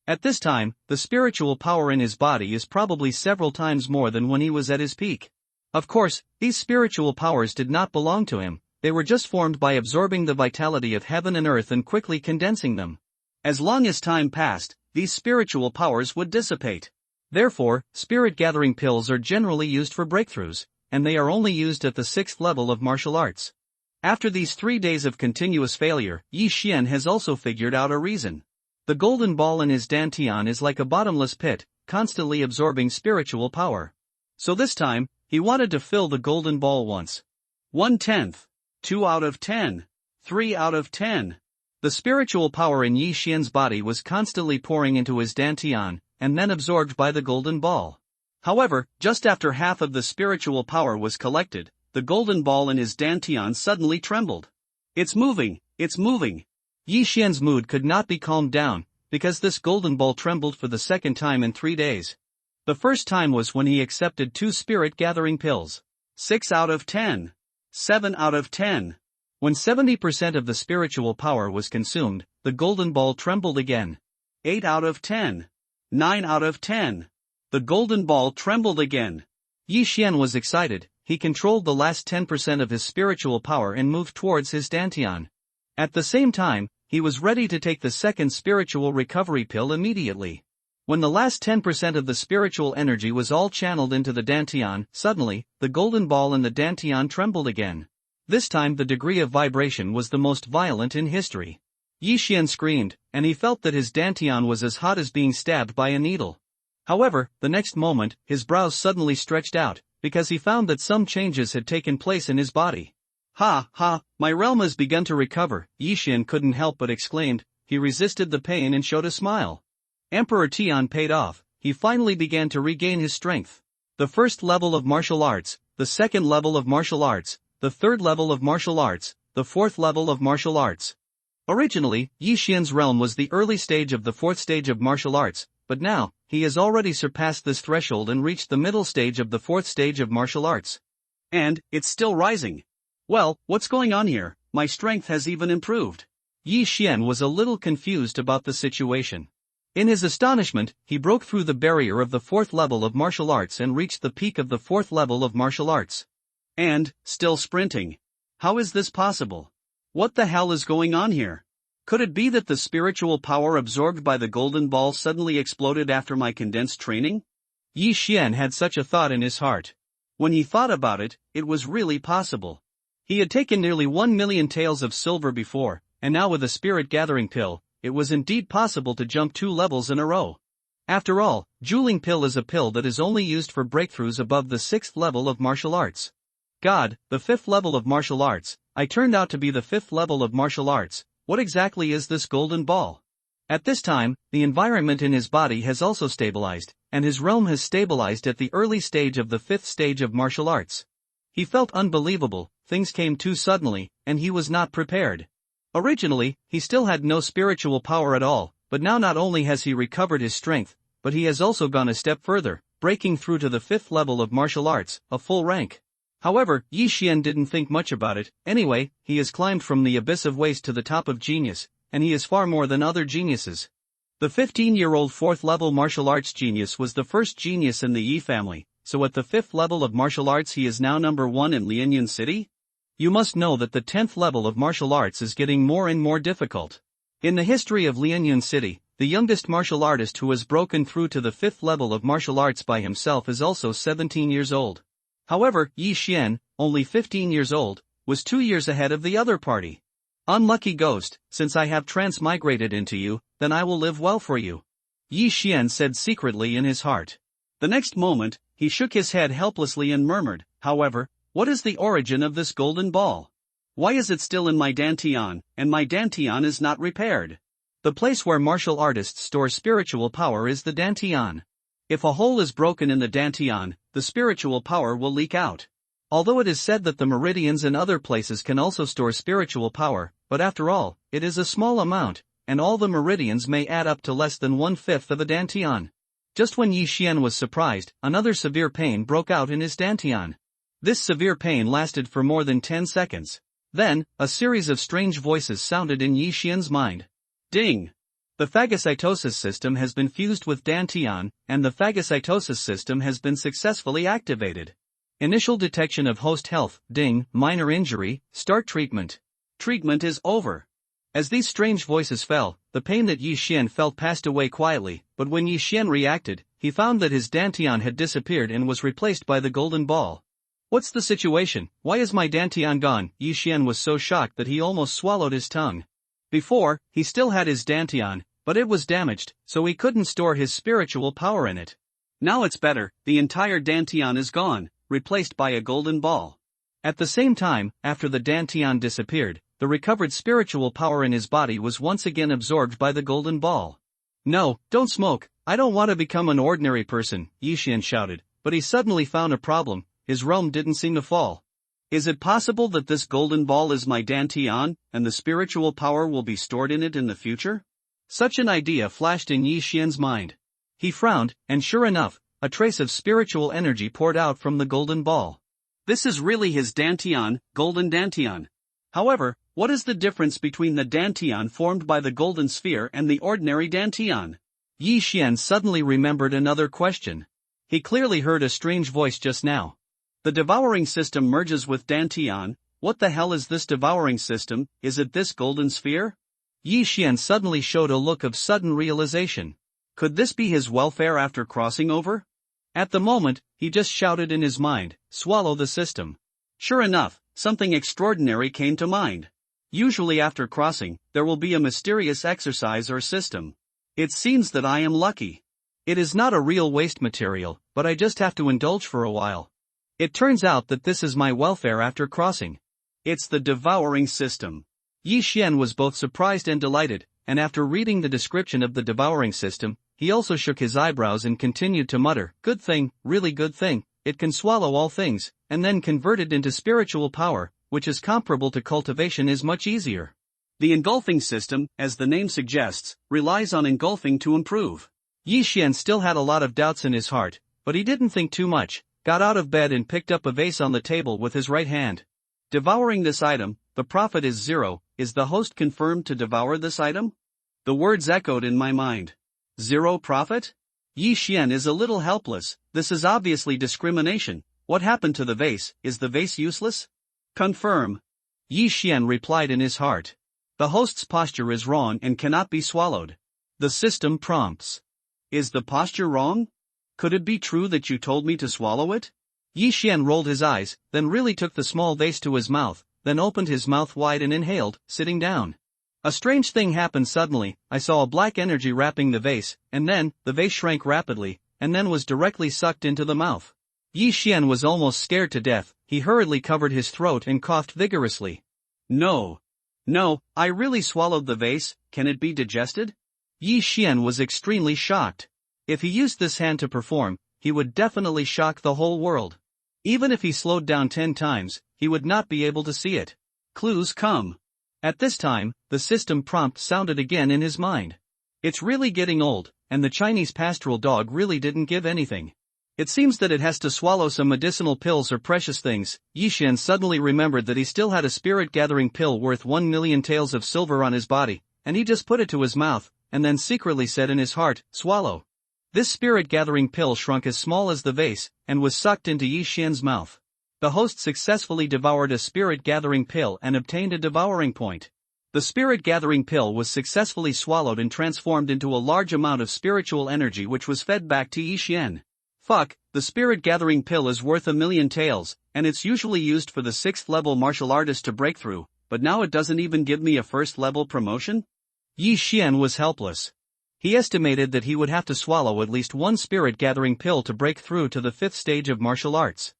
At this time, the spiritual power in his body is probably several times more than when he was at his peak. Of course, these spiritual powers did not belong to him, they were just formed by absorbing the vitality of heaven and earth and quickly condensing them. As long as time passed, these spiritual powers would dissipate. Therefore, spirit-gathering pills are generally used for breakthroughs, and they are only used at the 6th level of martial arts. After these 3 days of continuous failure, Yi Xian has also figured out a reason. The golden ball in his dantian is like a bottomless pit, constantly absorbing spiritual power. So this time, he wanted to fill the golden ball once. 1/10. 2 out of 10. 3 out of 10. The spiritual power in Yi Xian's body was constantly pouring into his dantian, and then absorbed by the golden ball. However, just after half of the spiritual power was collected, the golden ball in his dantian suddenly trembled. It's moving, it's moving. Yi Xian's mood could not be calmed down, because this golden ball trembled for the second time in 3 days. The first time was when he accepted 2 spirit-gathering pills. 6 out of 10. 7 out of 10. When 70% of the spiritual power was consumed, the golden ball trembled again. 8 out of 10. 9 out of 10. The golden ball trembled again. Yi Xian was excited, he controlled the last 10% of his spiritual power and moved towards his dantian. At the same time, he was ready to take the second spiritual recovery pill immediately. When the last 10% of the spiritual energy was all channeled into the dantian, suddenly, the golden ball in the dantian trembled again. This time the degree of vibration was the most violent in history. Yi Xian screamed, and he felt that his dantian was as hot as being stabbed by a needle. However, the next moment, his brows suddenly stretched out, because he found that some changes had taken place in his body. Ha, ha, my realm has begun to recover, Yi Xian couldn't help but exclaimed. He resisted the pain and showed a smile. Emperor Tian paid off, he finally began to regain his strength. The first level of martial arts, the second level of martial arts, the third level of martial arts, the fourth level of martial arts. Originally, Yi Xian's realm was the early stage of the 4th stage of martial arts, but now, he has already surpassed this threshold and reached the middle stage of the 4th stage of martial arts. And, it's still rising. Well, what's going on here? My strength has even improved. Yi Xian was a little confused about the situation. In his astonishment, he broke through the barrier of the 4th level of martial arts and reached the peak of the 4th level of martial arts. And, still sprinting. How is this possible? What the hell is going on here? Could it be that the spiritual power absorbed by the golden ball suddenly exploded after my condensed training? Yi Xian had such a thought in his heart. When he thought about it, it was really possible. He had taken nearly 1,000,000 taels of silver before, and now with a spirit-gathering pill, it was indeed possible to jump 2 levels in a row. After all, Jeweling Pill is a pill that is only used for breakthroughs above the 6th level of martial arts. God, the 5th level of martial arts, I turned out to be the 5th level of martial arts, What exactly is this golden ball? At this time, the environment in his body has also stabilized, and his realm has stabilized at the early stage of the 5th stage of martial arts. He felt unbelievable, things came too suddenly, and he was not prepared. Originally, he still had no spiritual power at all, but now not only has he recovered his strength, but he has also gone a step further, breaking through to the 5th level of martial arts, a full rank. However, Yi Xian didn't think much about it. Anyway, he has climbed from the abyss of waste to the top of genius, and he is far more than other geniuses. The 15-year-old 4th level martial arts genius was the first genius in the Yi family, so at the 5th level of martial arts he is now number 1 in Lianyan City? You must know that the 10th level of martial arts is getting more and more difficult. In the history of Lianyan City, the youngest martial artist who has broken through to the 5th level of martial arts by himself is also 17 years old. However, Yi Xian, only 15 years old, was 2 years ahead of the other party. Unlucky ghost, since I have transmigrated into you, then I will live well for you. Yi Xian said secretly in his heart. The next moment, he shook his head helplessly and murmured, however, what is the origin of this golden ball? Why is it still in my dantian, and my dantian is not repaired? The place where martial artists store spiritual power is the dantian. If a hole is broken in the dantian, the spiritual power will leak out. Although it is said that the meridians and other places can also store spiritual power, but after all, it is a small amount, and all the meridians may add up to less than 1/5 of a dantian. Just when Yi Xian was surprised, another severe pain broke out in his dantian. This severe pain lasted for more than 10 seconds. Then, a series of strange voices sounded in Yi Xian's mind. Ding! The phagocytosis system has been fused with dantian, and the phagocytosis system has been successfully activated. Initial detection of host health, ding, minor injury, start treatment. Treatment is over. As these strange voices fell, the pain that Yi Xian felt passed away quietly, but when Yi Xian reacted, he found that his dantian had disappeared and was replaced by the golden ball. What's the situation? Why is my dantian gone? Yi Xian was so shocked that he almost swallowed his tongue. Before, he still had his dantian, but it was damaged, so he couldn't store his spiritual power in it. Now it's better, the entire dantian is gone, replaced by a golden ball. At the same time, after the dantian disappeared, the recovered spiritual power in his body was once again absorbed by the golden ball. No, don't smoke, I don't want to become an ordinary person, Yi Xian shouted, but he suddenly found a problem, his realm didn't seem to fall. Is it possible that this golden ball is my dantian, and the spiritual power will be stored in it in the future? Such an idea flashed in Yi Xian's mind. He frowned, and sure enough, a trace of spiritual energy poured out from the golden ball. This is really his dantian, golden dantian. However, what is the difference between the dantian formed by the golden sphere and the ordinary dantian? Yi Xian suddenly remembered another question. He clearly heard a strange voice just now. The devouring system merges with dantian. What the hell is this devouring system? Is it this golden sphere? Yi Xian suddenly showed a look of sudden realization. Could this be his welfare after crossing over? At the moment, he just shouted in his mind, swallow the system. Sure enough, something extraordinary came to mind. Usually after crossing, there will be a mysterious exercise or system. It seems that I am lucky. It is not a real waste material, but I just have to indulge for a while. It turns out that this is my welfare after crossing. It's the devouring system. Yi Xian was both surprised and delighted, and after reading the description of the devouring system, he also shook his eyebrows and continued to mutter, good thing, really good thing, it can swallow all things, and then convert it into spiritual power, which is comparable to cultivation is much easier. The engulfing system, as the name suggests, relies on engulfing to improve. Yi Xian still had a lot of doubts in his heart, but he didn't think too much, got out of bed and picked up a vase on the table with his right hand. Devouring this item, the profit is 0, is the host confirmed to devour this item? The words echoed in my mind. 0 profit? Yi Xian is a little helpless, this is obviously discrimination, what happened to the vase, is the vase useless? Confirm. Yi Xian replied in his heart. The host's posture is wrong and cannot be swallowed. The system prompts. Is the posture wrong? Could it be true that you told me to swallow it? Yi Xian rolled his eyes, then really took the small vase to his mouth, then opened his mouth wide and inhaled, sitting down. A strange thing happened suddenly, I saw a black energy wrapping the vase, and then, the vase shrank rapidly, and then was directly sucked into the mouth. Yi Xian was almost scared to death, he hurriedly covered his throat and coughed vigorously. No. No, I really swallowed the vase, can it be digested? Yi Xian was extremely shocked. If he used this hand to perform, he would definitely shock the whole world. Even if he slowed down 10 times, he would not be able to see it. Clues come. At this time, the system prompt sounded again in his mind. It's really getting old, and the Chinese pastoral dog really didn't give anything. It seems that it has to swallow some medicinal pills or precious things. Yi Xian suddenly remembered that he still had a spirit-gathering pill worth 1,000,000 taels of silver on his body, and he just put it to his mouth, and then secretly said in his heart, "Swallow." This spirit-gathering pill shrunk as small as the vase, and was sucked into Yi Xian's mouth. The host successfully devoured a spirit-gathering pill and obtained a devouring point. The spirit-gathering pill was successfully swallowed and transformed into a large amount of spiritual energy which was fed back to Yi Xian. Fuck, the spirit-gathering pill is worth 1,000,000 taels, and it's usually used for the 6th level martial artist to break through, but now it doesn't even give me a 1st level promotion? Yi Xian was helpless. He estimated that he would have to swallow at least one spirit-gathering pill to break through to the 5th stage of martial arts.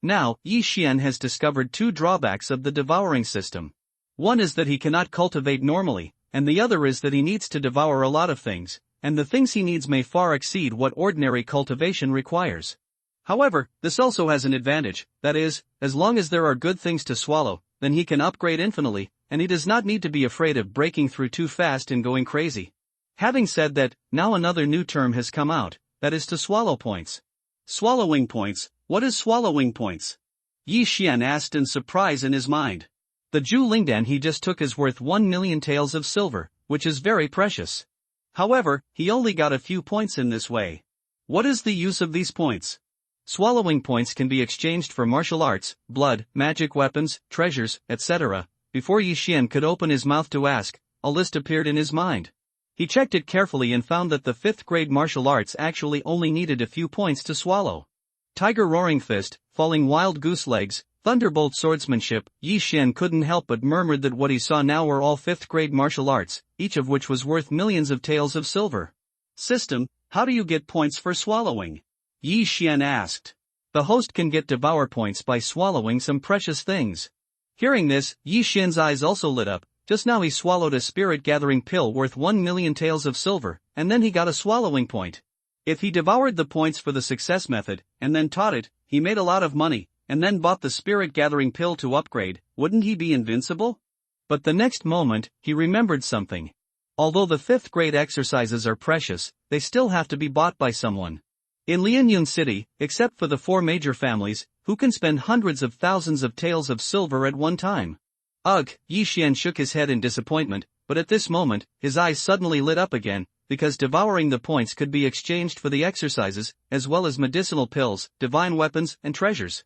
Now, Yi Xian has discovered 2 drawbacks of the devouring system. One is that he cannot cultivate normally, and the other is that he needs to devour a lot of things, and the things he needs may far exceed what ordinary cultivation requires. However, this also has an advantage, that is, as long as there are good things to swallow, then he can upgrade infinitely, and he does not need to be afraid of breaking through too fast and going crazy. Having said that, now another new term has come out, that is to swallow points. Swallowing points, what is swallowing points? Yi Xian asked in surprise in his mind. The Zhu Lingdan he just took is worth 1,000,000 taels of silver, which is very precious. However, he only got a few points in this way. What is the use of these points? Swallowing points can be exchanged for martial arts, blood, magic weapons, treasures, etc. Before Yi Xian could open his mouth to ask, a list appeared in his mind. He checked it carefully and found that the 5th grade martial arts actually only needed a few points to swallow. Tiger Roaring Fist, Falling Wild Goose Legs, Thunderbolt Swordsmanship. Yi Xian couldn't help but murmur that what he saw now were all 5th grade martial arts, each of which was worth millions of taels of silver. System, how do you get points for swallowing? Yi Xian asked. The host can get devour points by swallowing some precious things. Hearing this, Yi Xian's eyes also lit up. Just now he swallowed a spirit-gathering pill worth 1,000,000 taels of silver, and then he got a swallowing point. If he devoured the points for the success method, and then taught it, he made a lot of money, and then bought the spirit-gathering pill to upgrade, wouldn't he be invincible? But the next moment, he remembered something. Although the 5th grade exercises are precious, they still have to be bought by someone. In Lianyun City, except for the 4 major families, who can spend hundreds of thousands of taels of silver at one time? Ugh, Yi Xian shook his head in disappointment, but at this moment, his eyes suddenly lit up again, because devouring the points could be exchanged for the exercises, as well as medicinal pills, divine weapons, and treasures.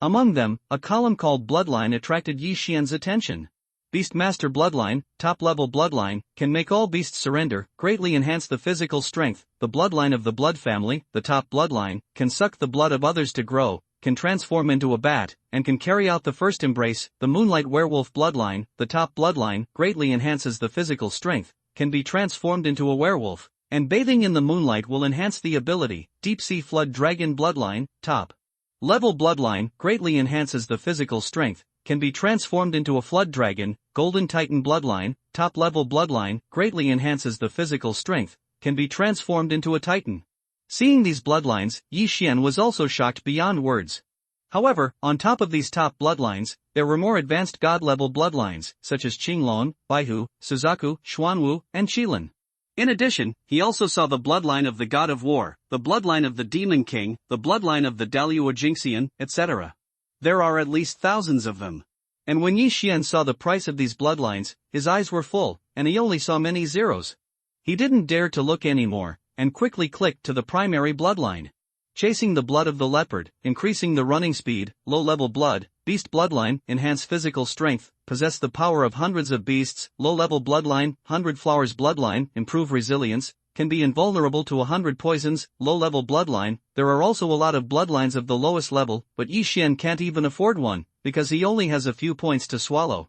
Among them, a column called Bloodline attracted Yi Xian's attention. Beastmaster Bloodline, top-level bloodline, can make all beasts surrender, greatly enhance the physical strength. The bloodline of the blood family, the top bloodline, can suck the blood of others to grow, can transform into a bat, and can carry out the first embrace. The Moonlight Werewolf bloodline, the top bloodline, greatly enhances the physical strength, can be transformed into a werewolf, and bathing in the moonlight will enhance the ability. Deep Sea Flood Dragon bloodline, top level bloodline, greatly enhances the physical strength, can be transformed into a flood dragon. Golden Titan bloodline, top level bloodline, greatly enhances the physical strength, can be transformed into a titan. Seeing these bloodlines, Yi Xian was also shocked beyond words. However, on top of these top bloodlines, there were more advanced god-level bloodlines, such as Qinglong, Baihu, Suzaku, Xuanwu, and Qilin. In addition, he also saw the bloodline of the god of war, the bloodline of the demon king, the bloodline of the Daluo Jingxian, etc. There are at least thousands of them. And when Yi Xian saw the price of these bloodlines, his eyes were full, and he only saw many zeros. He didn't dare to look anymore, and quickly clicked to the primary bloodline. Chasing the blood of the leopard, increasing the running speed. Low-level blood, beast bloodline, enhance physical strength, possess the power of hundreds of beasts. Low-level bloodline, 100 flowers bloodline, improve resilience, can be invulnerable to 100 poisons. Low-level bloodline, there are also a lot of bloodlines of the lowest level, but Yi Xian can't even afford one, because he only has a few points to swallow.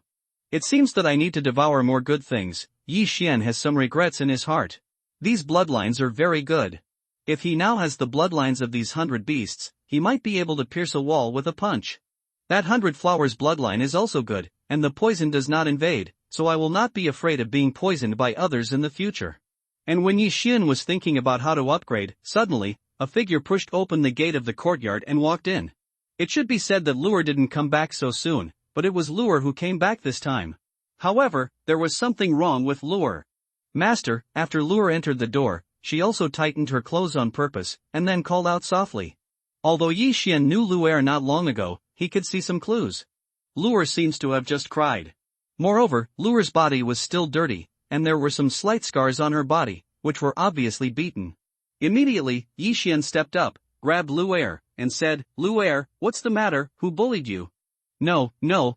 It seems that I need to devour more good things. Yi Xian has some regrets in his heart. These bloodlines are very good. If he now has the bloodlines of these 100 beasts, he might be able to pierce a wall with a punch. That 100 flowers bloodline is also good, and the poison does not invade, so I will not be afraid of being poisoned by others in the future. And when Yi Xian was thinking about how to upgrade, suddenly, a figure pushed open the gate of the courtyard and walked in. It should be said that Luer didn't come back so soon, but it was Luer who came back this time. However, there was something wrong with Luer. Master, after Luer entered the door, she also tightened her clothes on purpose, and then called out softly. Although Yi Xian knew Luer not long ago, he could see some clues. Luer seems to have just cried. Moreover, Luer's body was still dirty, and there were some slight scars on her body, which were obviously beaten. Immediately, Yi Xian stepped up, grabbed Luer, and said, Luer, what's the matter, who bullied you? No,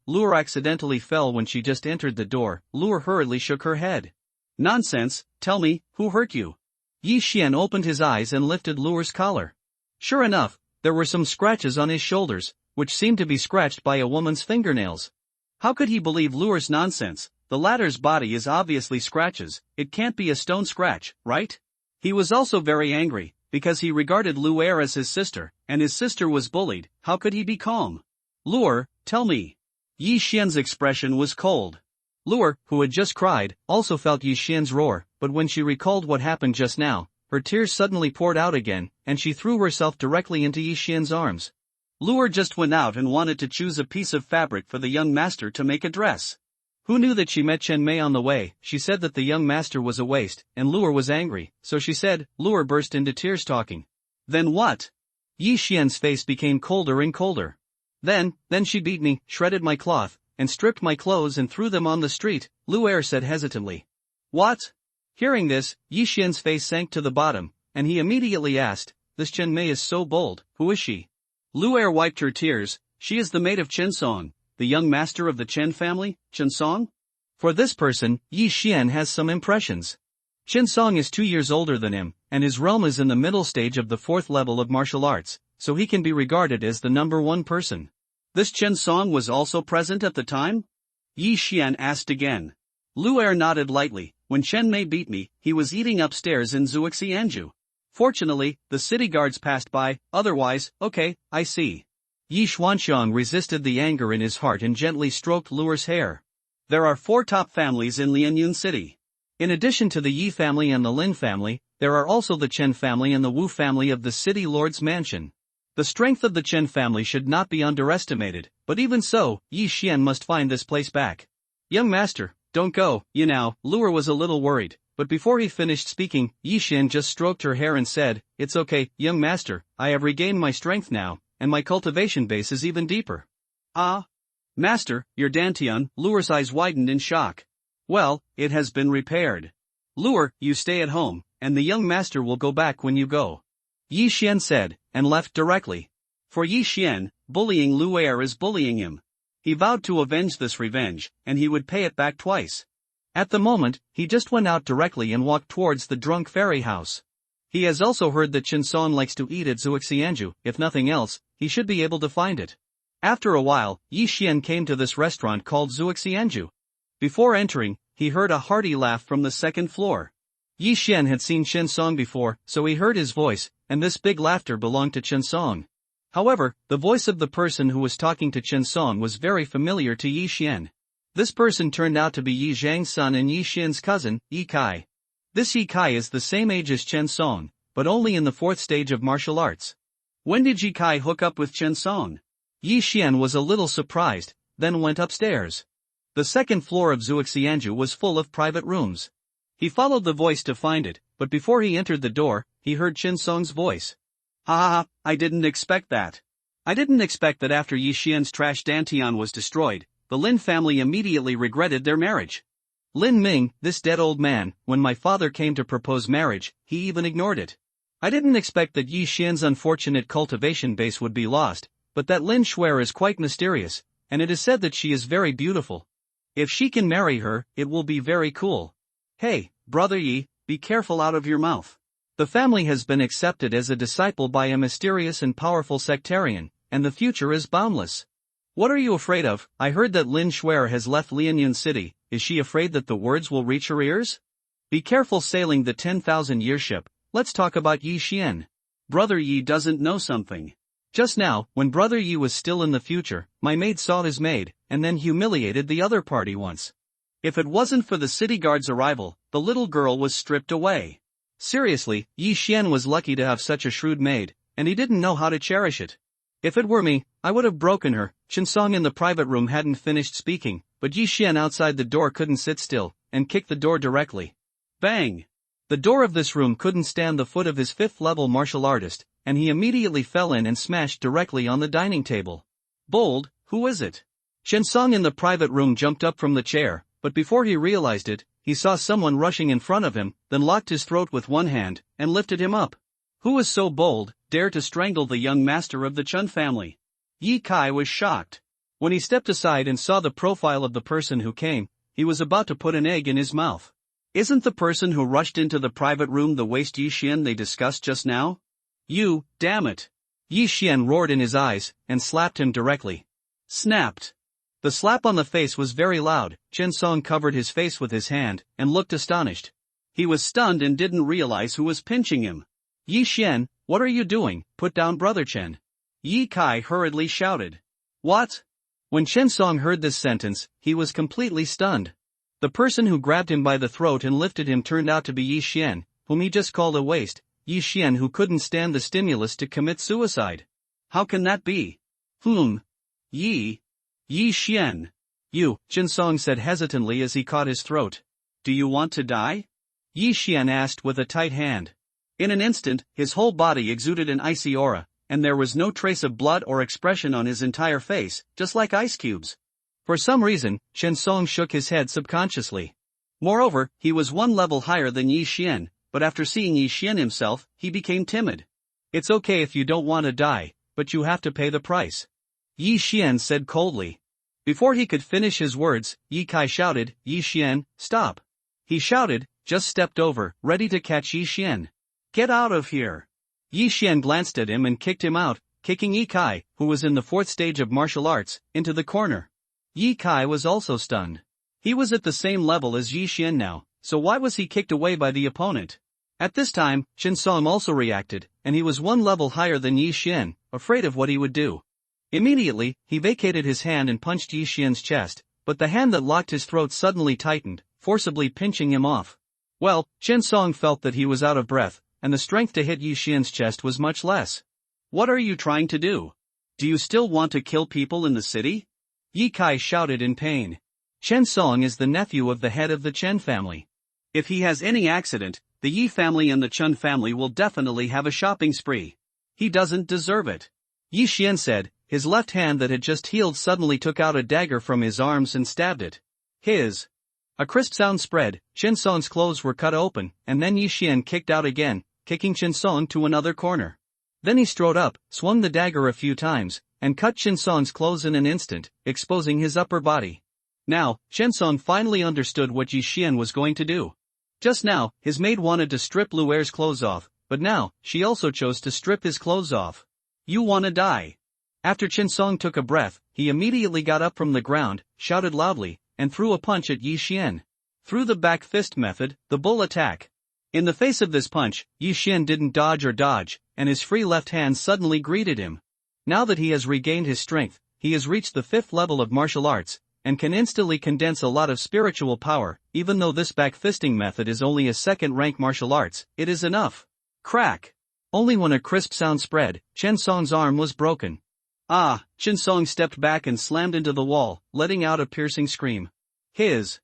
Luer accidentally fell when she just entered the door. Luer hurriedly shook her head. Nonsense, tell me, who hurt you? Yi Xian opened his eyes and lifted Luer's collar. Sure enough, there were some scratches on his shoulders, which seemed to be scratched by a woman's fingernails. How could he believe Luer's nonsense? The latter's body is obviously scratches, it can't be a stone scratch, right? He was also very angry, because he regarded Luer as his sister, and his sister was bullied. How could he be calm? Luer, tell me. Yi Xian's expression was cold. Luer, who had just cried, also felt Yi Xian's roar, but when she recalled what happened just now, her tears suddenly poured out again, and she threw herself directly into Yi Xian's arms. Luer just went out and wanted to choose a piece of fabric for the young master to make a dress. Who knew that she met Chen Mei on the way? She said that the young master was a waste, and Luer was angry, so she said. Luer burst into tears talking. Then what? Yi Xian's face became colder and colder. Then she beat me, shredded my cloth, and stripped my clothes and threw them on the street, Luer said hesitantly. What? Hearing this, Yi Xian's face sank to the bottom, and he immediately asked, this Chen Mei is so bold, who is she? Luer wiped her tears. She is the maid of Chen Song, the young master of the Chen family, Chen Song? For this person, Yi Xian has some impressions. Chen Song is 2 years older than him, and his realm is in the middle stage of the 4th level of martial arts, so he can be regarded as the number 1 person. This Chen Song was also present at the time? Yi Xian asked again. Luer nodded lightly. When Chen Mei beat me, he was eating upstairs in Zuoxianju. Fortunately, the city guards passed by, otherwise, okay, I see. Yi Xuanxiang resisted the anger in his heart and gently stroked Luer's hair. There are 4 top families in Lianyun City. In addition to the Yi family and the Lin family, there are also the Chen family and the Wu family of the city lord's mansion. The strength of the Chen family should not be underestimated, but even so, Yi Xian must find this place back. Young master, don't go, Luer was a little worried, but before he finished speaking, Yi Xian just stroked her hair and said, it's okay, young master, I have regained my strength now, and my cultivation base is even deeper. Ah? Master, your dantian, Luer's eyes widened in shock. Well, it has been repaired. Luer, you stay at home, and the young master will go back when you go. Yi Xian said, and left directly. For Yi Xian, bullying Luer is bullying him. He vowed to avenge this revenge, and he would pay it back twice. At the moment, he just went out directly and walked towards the drunk fairy house. He has also heard that Chen Song likes to eat at Zuoxianju. If nothing else, he should be able to find it. After a while, Yi Xian came to this restaurant called Zuoxianju. Before entering, he heard a hearty laugh from the 2nd floor. Yi Xian had seen Chen Song before, so he heard his voice, and this big laughter belonged to Chen Song. However, the voice of the person who was talking to Chen Song was very familiar to Yi Xian. This person turned out to be Yi Zhang's son and Yi Xian's cousin, Yi Kai. This Yi Kai is the same age as Chen Song, but only in the 4th stage of martial arts. When did Yi Kai hook up with Chen Song? Yi Xian was a little surprised, then went upstairs. The 2nd floor of Zuoxianju was full of private rooms. He followed the voice to find it, but before he entered the door, he heard Chen Song's voice. Ha, I didn't expect that. I didn't expect that after Yi Xian's trash dantian was destroyed, the Lin family immediately regretted their marriage. Lin Ming, this dead old man, when my father came to propose marriage, he even ignored it. I didn't expect that Yi Xian's unfortunate cultivation base would be lost, but that Lin Shuer is quite mysterious, and it is said that she is very beautiful. If she can marry her, it will be very cool. Hey, brother Yi, be careful out of your mouth. The family has been accepted as a disciple by a mysterious and powerful sectarian, and the future is boundless. What are you afraid of? I heard that Lin Shuer has left Lianyun City. Is she afraid that the words will reach her ears? Be careful sailing the 10,000-year ship. Let's talk about Yi Xian. Brother Yi doesn't know something. Just now, when Brother Yi was still in the future, my maid saw his maid, and then humiliated the other party once. If it wasn't for the city guard's arrival, the little girl was stripped away. Seriously, Yi Xian was lucky to have such a shrewd maid, and he didn't know how to cherish it. If it were me, I would have broken her. Qinsong in the private room hadn't finished speaking, but Yi Xian outside the door couldn't sit still, and kicked the door directly. Bang! The door of this room couldn't stand the foot of his 5th-level martial artist, and he immediately fell in and smashed directly on the dining table. Bold, who is it? Qinsong in the private room jumped up from the chair, but before he realized it, he saw someone rushing in front of him, then locked his throat with one hand, and lifted him up. Who was so bold, dare to strangle the young master of the Chun family? Yi Kai was shocked. When he stepped aside and saw the profile of the person who came, he was about to put an egg in his mouth. Isn't the person who rushed into the private room the waste Yi Xian they discussed just now? You, damn it! Yi Xian roared in his eyes, and slapped him directly. Snapped. The slap on the face was very loud. Qinsong covered his face with his hand, and looked astonished. He was stunned and didn't realize who was pinching him. Yi Xian, what are you doing? Put down Brother Chen. Yi Kai hurriedly shouted. What? When Qinsong heard this sentence, he was completely stunned. The person who grabbed him by the throat and lifted him turned out to be Yi Xian, whom he just called a waste, Yi Xian who couldn't stand the stimulus to commit suicide. How can that be? Yi Xian. You, Qinsong said hesitantly as he caught his throat. Do you want to die? Yi Xian asked with a tight hand. In an instant, his whole body exuded an icy aura, and there was no trace of blood or expression on his entire face, just like ice cubes. For some reason, Qinsong shook his head subconsciously. Moreover, he was one level higher than Yi Xian, but after seeing Yi Xian himself, he became timid. It's okay if you don't want to die, but you have to pay the price. Yi Xian said coldly. Before he could finish his words, Yi Kai shouted, Yi Xian, stop. He shouted, just stepped over, ready to catch Yi Xian. Get out of here. Yi Xian glanced at him and kicked him out, kicking Yi Kai, who was in the 4th stage of martial arts, into the corner. Yi Kai was also stunned. He was at the same level as Yi Xian now, so why was he kicked away by the opponent? At this time, Qinsong also reacted, and he was one level higher than Yi Xian, afraid of what he would do. Immediately, he vacated his hand and punched Yi Xian's chest, but the hand that locked his throat suddenly tightened, forcibly pinching him off. Well, Qinsong felt that he was out of breath, and the strength to hit Yi Xian's chest was much less. What are you trying to do? Do you still want to kill people in the city? Yi Kai shouted in pain. Qinsong is the nephew of the head of the Chen family. If he has any accident, the Yi family and the Chun family will definitely have a shopping spree. He doesn't deserve it. Yi Xian said, his left hand that had just healed suddenly took out a dagger from his arms and stabbed it. A crisp sound spread, Qinsong's clothes were cut open, and then Yi Xian kicked out again, kicking Qinsong to another corner. Then he strode up, swung the dagger a few times, and cut Qinsong's clothes in an instant, exposing his upper body. Now, Qinsong finally understood what Yi Xian was going to do. Just now, his maid wanted to strip Luer's clothes off, but now, she also chose to strip his clothes off. You wanna die? After Qinsong took a breath, he immediately got up from the ground, shouted loudly, and threw a punch at Yi Xian. Through the back fist method, the bull attack. In the face of this punch, Yi Xian didn't dodge, and his free left hand suddenly greeted him. Now that he has regained his strength, he has reached the 5th level of martial arts, and can instantly condense a lot of spiritual power. Even though this back fisting method is only a 2nd rank martial arts, it is enough. Crack! Only when a crisp sound spread, Qinsong's arm was broken. Qinsong stepped back and slammed into the wall, letting out a piercing scream. Yi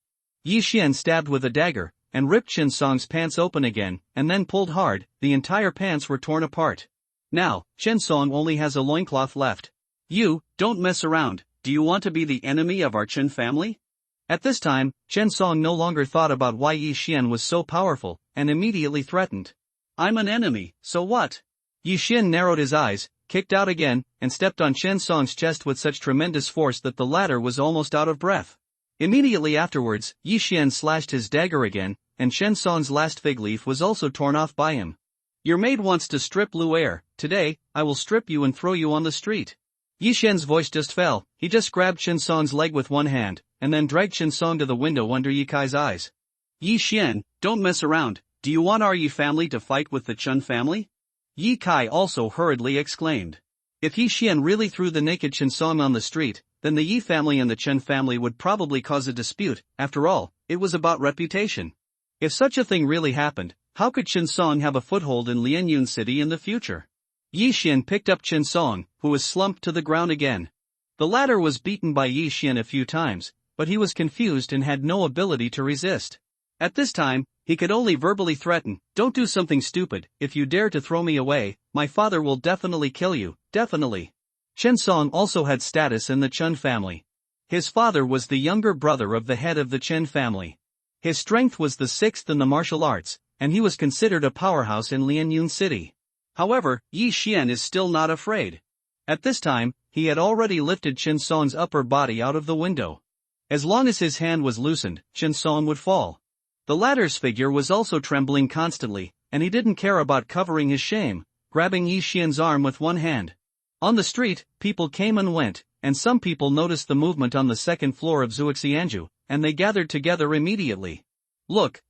Xian stabbed with a dagger, and ripped Qinsong's pants open again, and then pulled hard. The entire pants were torn apart. Now, Qinsong only has a loincloth left. You, don't mess around. Do you want to be the enemy of our Chen family? At this time, Qinsong no longer thought about why Yi Xian was so powerful, and immediately threatened. I'm an enemy, so what? Yi Xian narrowed his eyes, kicked out again, and stepped on Qinsong's chest with such tremendous force that the latter was almost out of breath. Immediately afterwards, Yi Xian slashed his dagger again, and Qinsong's last fig leaf was also torn off by him. Your maid wants to strip Luer. Today, I will strip you and throw you on the street. Yi Xian's voice just fell. He just grabbed Qinsong's leg with one hand, and then dragged Qinsong to the window under Yi Kai's eyes. Yi Xian, don't mess around. Do you want our Yi family to fight with the Chun family? Yi Kai also hurriedly exclaimed. If Yi Xian really threw the naked Qinsong on the street, then the Yi family and the Chen family would probably cause a dispute. After all, it was about reputation. If such a thing really happened, how could Chen Song have a foothold in Lianyun City in the future? Yi Xian picked up Chen Song, who was slumped to the ground again. The latter was beaten by Yi Xian a few times, but he was confused and had no ability to resist. At this time, he could only verbally threaten, "Don't do something stupid. If you dare to throw me away, my father will definitely kill you, definitely." Chen Song also had status in the Chen family. His father was the younger brother of the head of the Chen family. His strength was the 6th in the martial arts, and he was considered a powerhouse in Lianyun City. However, Yi Xian is still not afraid. At this time, he had already lifted Chen Song's upper body out of the window. As long as his hand was loosened, Chen Song would fall. The latter's figure was also trembling constantly, and he didn't care about covering his shame, grabbing Yi Xian's arm with one hand. On the street, people came and went, and some people noticed the movement on the second floor of Zhuoxianju, and they gathered together immediately. Look,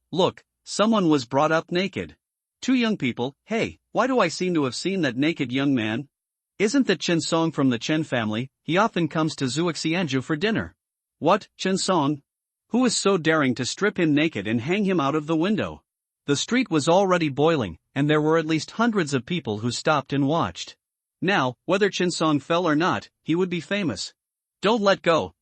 someone was brought up naked. Two young people. Hey, why do I seem to have seen that naked young man? Isn't that Chen Song from the Chen family? He often comes to Zhuoxianju for dinner. What, Chen Song? Who is so daring to strip him naked and hang him out of the window? The street was already boiling, and there were at least hundreds of people who stopped and watched. Now, whether Chen Song fell or not, he would be famous. Don't let go,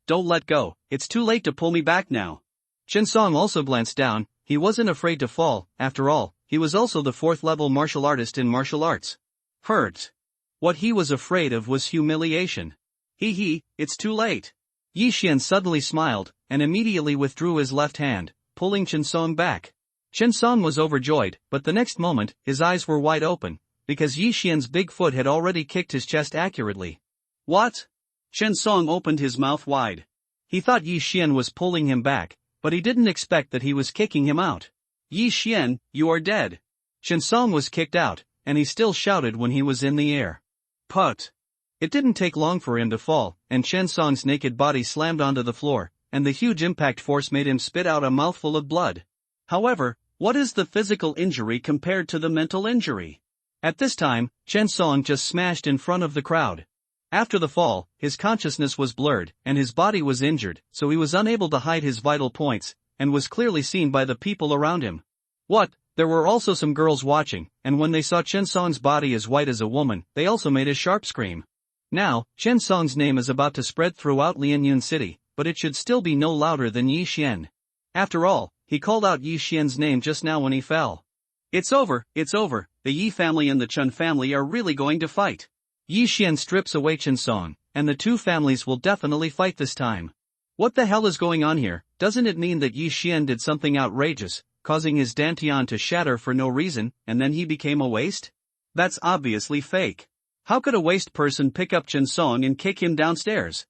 it's too late to pull me back now. Chen Song also glanced down. He wasn't afraid to fall. After all, he was also the 4th-level martial artist in martial arts. Hurt. What he was afraid of was humiliation. It's too late. Yi Xian suddenly smiled, and immediately withdrew his left hand, pulling Chen Song back. Chen Song was overjoyed, but the next moment, his eyes were wide open, because Yi Xian's big foot had already kicked his chest accurately. What? Chen Song opened his mouth wide. He thought Yi Xian was pulling him back, but he didn't expect that he was kicking him out. Yi Xian, you are dead. Chen Song was kicked out, and he still shouted when he was in the air. Put. It didn't take long for him to fall, and Chen Song's naked body slammed onto the floor, and the huge impact force made him spit out a mouthful of blood. However, what is the physical injury compared to the mental injury? At this time, Chen Song just smashed in front of the crowd. After the fall, his consciousness was blurred, and his body was injured, so he was unable to hide his vital points, and was clearly seen by the people around him. What? There were also some girls watching, and when they saw Chen Song's body as white as a woman, they also made a sharp scream. Now, Chen Song's name is about to spread throughout Lianyun City, but it should still be no louder than Yi Xian. After all, he called out Yi Xian's name just now when he fell. It's over, the Yi family and the Chen family are really going to fight. Yi Xian strips away Chen Song, and the two families will definitely fight this time. What the hell is going on here? Doesn't it mean that Yi Xian did something outrageous, causing his dantian to shatter for no reason, and then he became a waste? That's obviously fake. How could a waste person pick up Chen Song and kick him downstairs?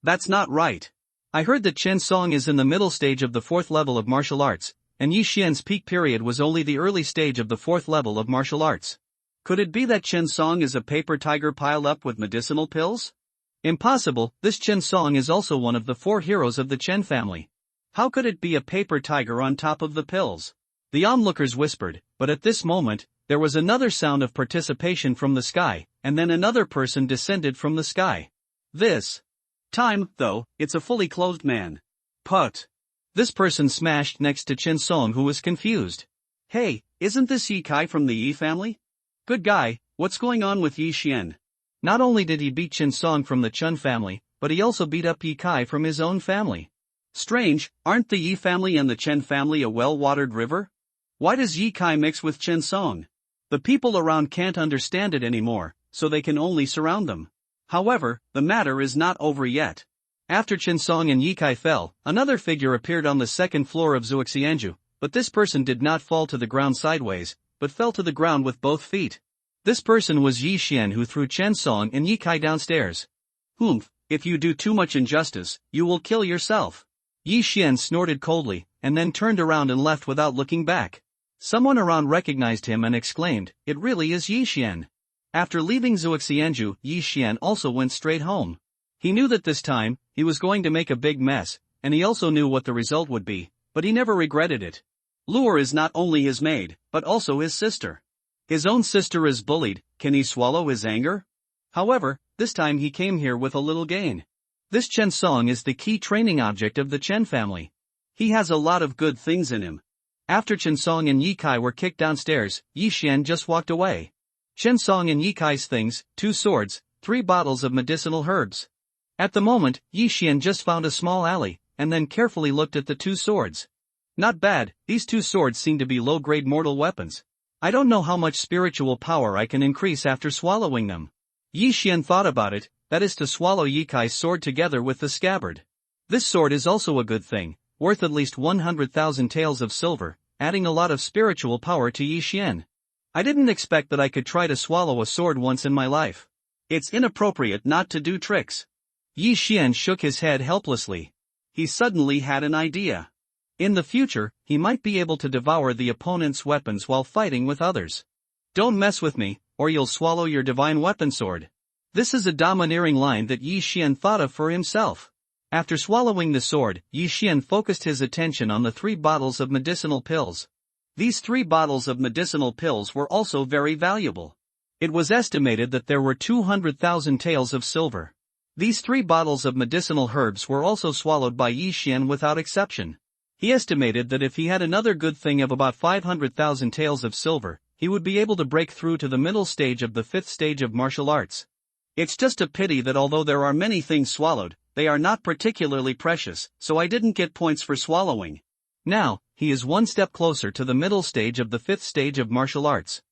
That's not right. I heard that Chen Song is in the middle stage of the 4th level of martial arts, and Yi Xian's peak period was only the early stage of the 4th level of martial arts. Could it be that Chen Song is a paper tiger piled up with medicinal pills? Impossible. This Chen Song is also one of the 4 heroes of the Chen family. How could it be a paper tiger on top of the pills? The onlookers whispered, but at this moment, there was another sound of participation from the sky, and then another person descended from the sky. This time, though, it's a fully clothed man. Put. This person smashed next to Chen Song, who was confused. Hey, isn't this Yi Kai from the Yi family? Good guy, what's going on with Yi Xian? Not only did he beat Chen Song from the Chen family, but he also beat up Yi Kai from his own family. Strange, aren't the Yi family and the Chen family a well-watered river? Why does Yi Kai mix with Chen Song? The people around can't understand it anymore, so they can only surround them. However, the matter is not over yet. After Chen Song and Yi Kai fell, another figure appeared on the second floor of Zhuoxianju, but this person did not fall to the ground sideways, but fell to the ground with both feet. This person was Yi Xian, who threw Chen Song and Yi Kai downstairs. Humph, if you do too much injustice, you will kill yourself. Yi Xian snorted coldly, and then turned around and left without looking back. Someone around recognized him and exclaimed, "It really is Yi Xian." After leaving Zhuoxianju, Yi Xian also went straight home. He knew that this time, he was going to make a big mess, and he also knew what the result would be, but he never regretted it. Lure is not only his maid, but also his sister. His own sister is bullied, can he swallow his anger? However, this time he came here with a little gain. This Chen Song is the key training object of the Chen family. He has a lot of good things in him. After Chen Song and Yi Kai were kicked downstairs, Yi Xian just walked away. Chen Song and Yi Kai's things: 2 swords, 3 bottles of medicinal herbs. At the moment, Yi Xian just found a small alley, and then carefully looked at the 2 swords. Not bad, these 2 swords seem to be low-grade mortal weapons. I don't know how much spiritual power I can increase after swallowing them. Yi Xian thought about it, that is to swallow Yi Kai's sword together with the scabbard. This sword is also a good thing, worth at least 100,000 taels of silver, adding a lot of spiritual power to Yi Xian. I didn't expect that I could try to swallow a sword once in my life. It's inappropriate not to do tricks. Yi Xian shook his head helplessly. He suddenly had an idea. In the future, he might be able to devour the opponent's weapons while fighting with others. Don't mess with me, or you'll swallow your divine weapon sword. This is a domineering line that Yi Xian thought of for himself. After swallowing the sword, Yi Xian focused his attention on the 3 bottles of medicinal pills. These 3 bottles of medicinal pills were also very valuable. It was estimated that there were 200,000 taels of silver. These 3 bottles of medicinal herbs were also swallowed by Yi Xian without exception. He estimated that if he had another good thing of about 500,000 taels of silver, he would be able to break through to the middle stage of the 5th stage of martial arts. It's just a pity that although there are many things swallowed, they are not particularly precious, so I didn't get points for swallowing. Now, he is 1 step closer to the middle stage of the 5th stage of martial arts.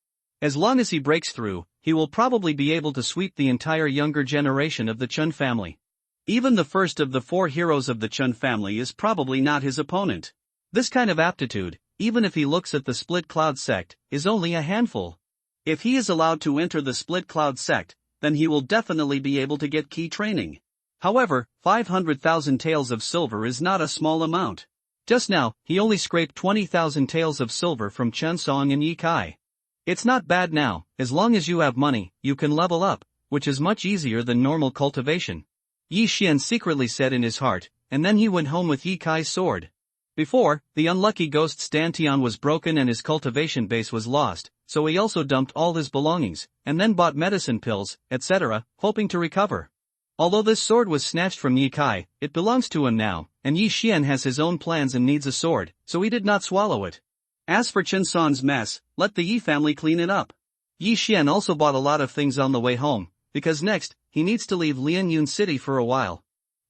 As long as he breaks through, he will probably be able to sweep the entire younger generation of the Chun family. Even the first of the 4 heroes of the Chun family is probably not his opponent. This kind of aptitude, even if he looks at the Split Cloud sect, is only a handful. If he is allowed to enter the Split Cloud sect, then he will definitely be able to get key training. However, 500,000 taels of silver is not a small amount. Just now, he only scraped 20,000 taels of silver from Chen Song and Yi Kai. It's not bad now, as long as you have money, you can level up, which is much easier than normal cultivation. Yi Xian secretly said in his heart, and then he went home with Yi Kai's sword. Before, the unlucky ghost's Dantian was broken and his cultivation base was lost, so he also dumped all his belongings, and then bought medicine pills, etc., hoping to recover. Although this sword was snatched from Yi Kai, it belongs to him now, and Yi Xian has his own plans and needs a sword, so he did not swallow it. As for Chen Song's mess, let the Yi family clean it up. Yi Xian also bought a lot of things on the way home, because next, he needs to leave Lianyun City for a while.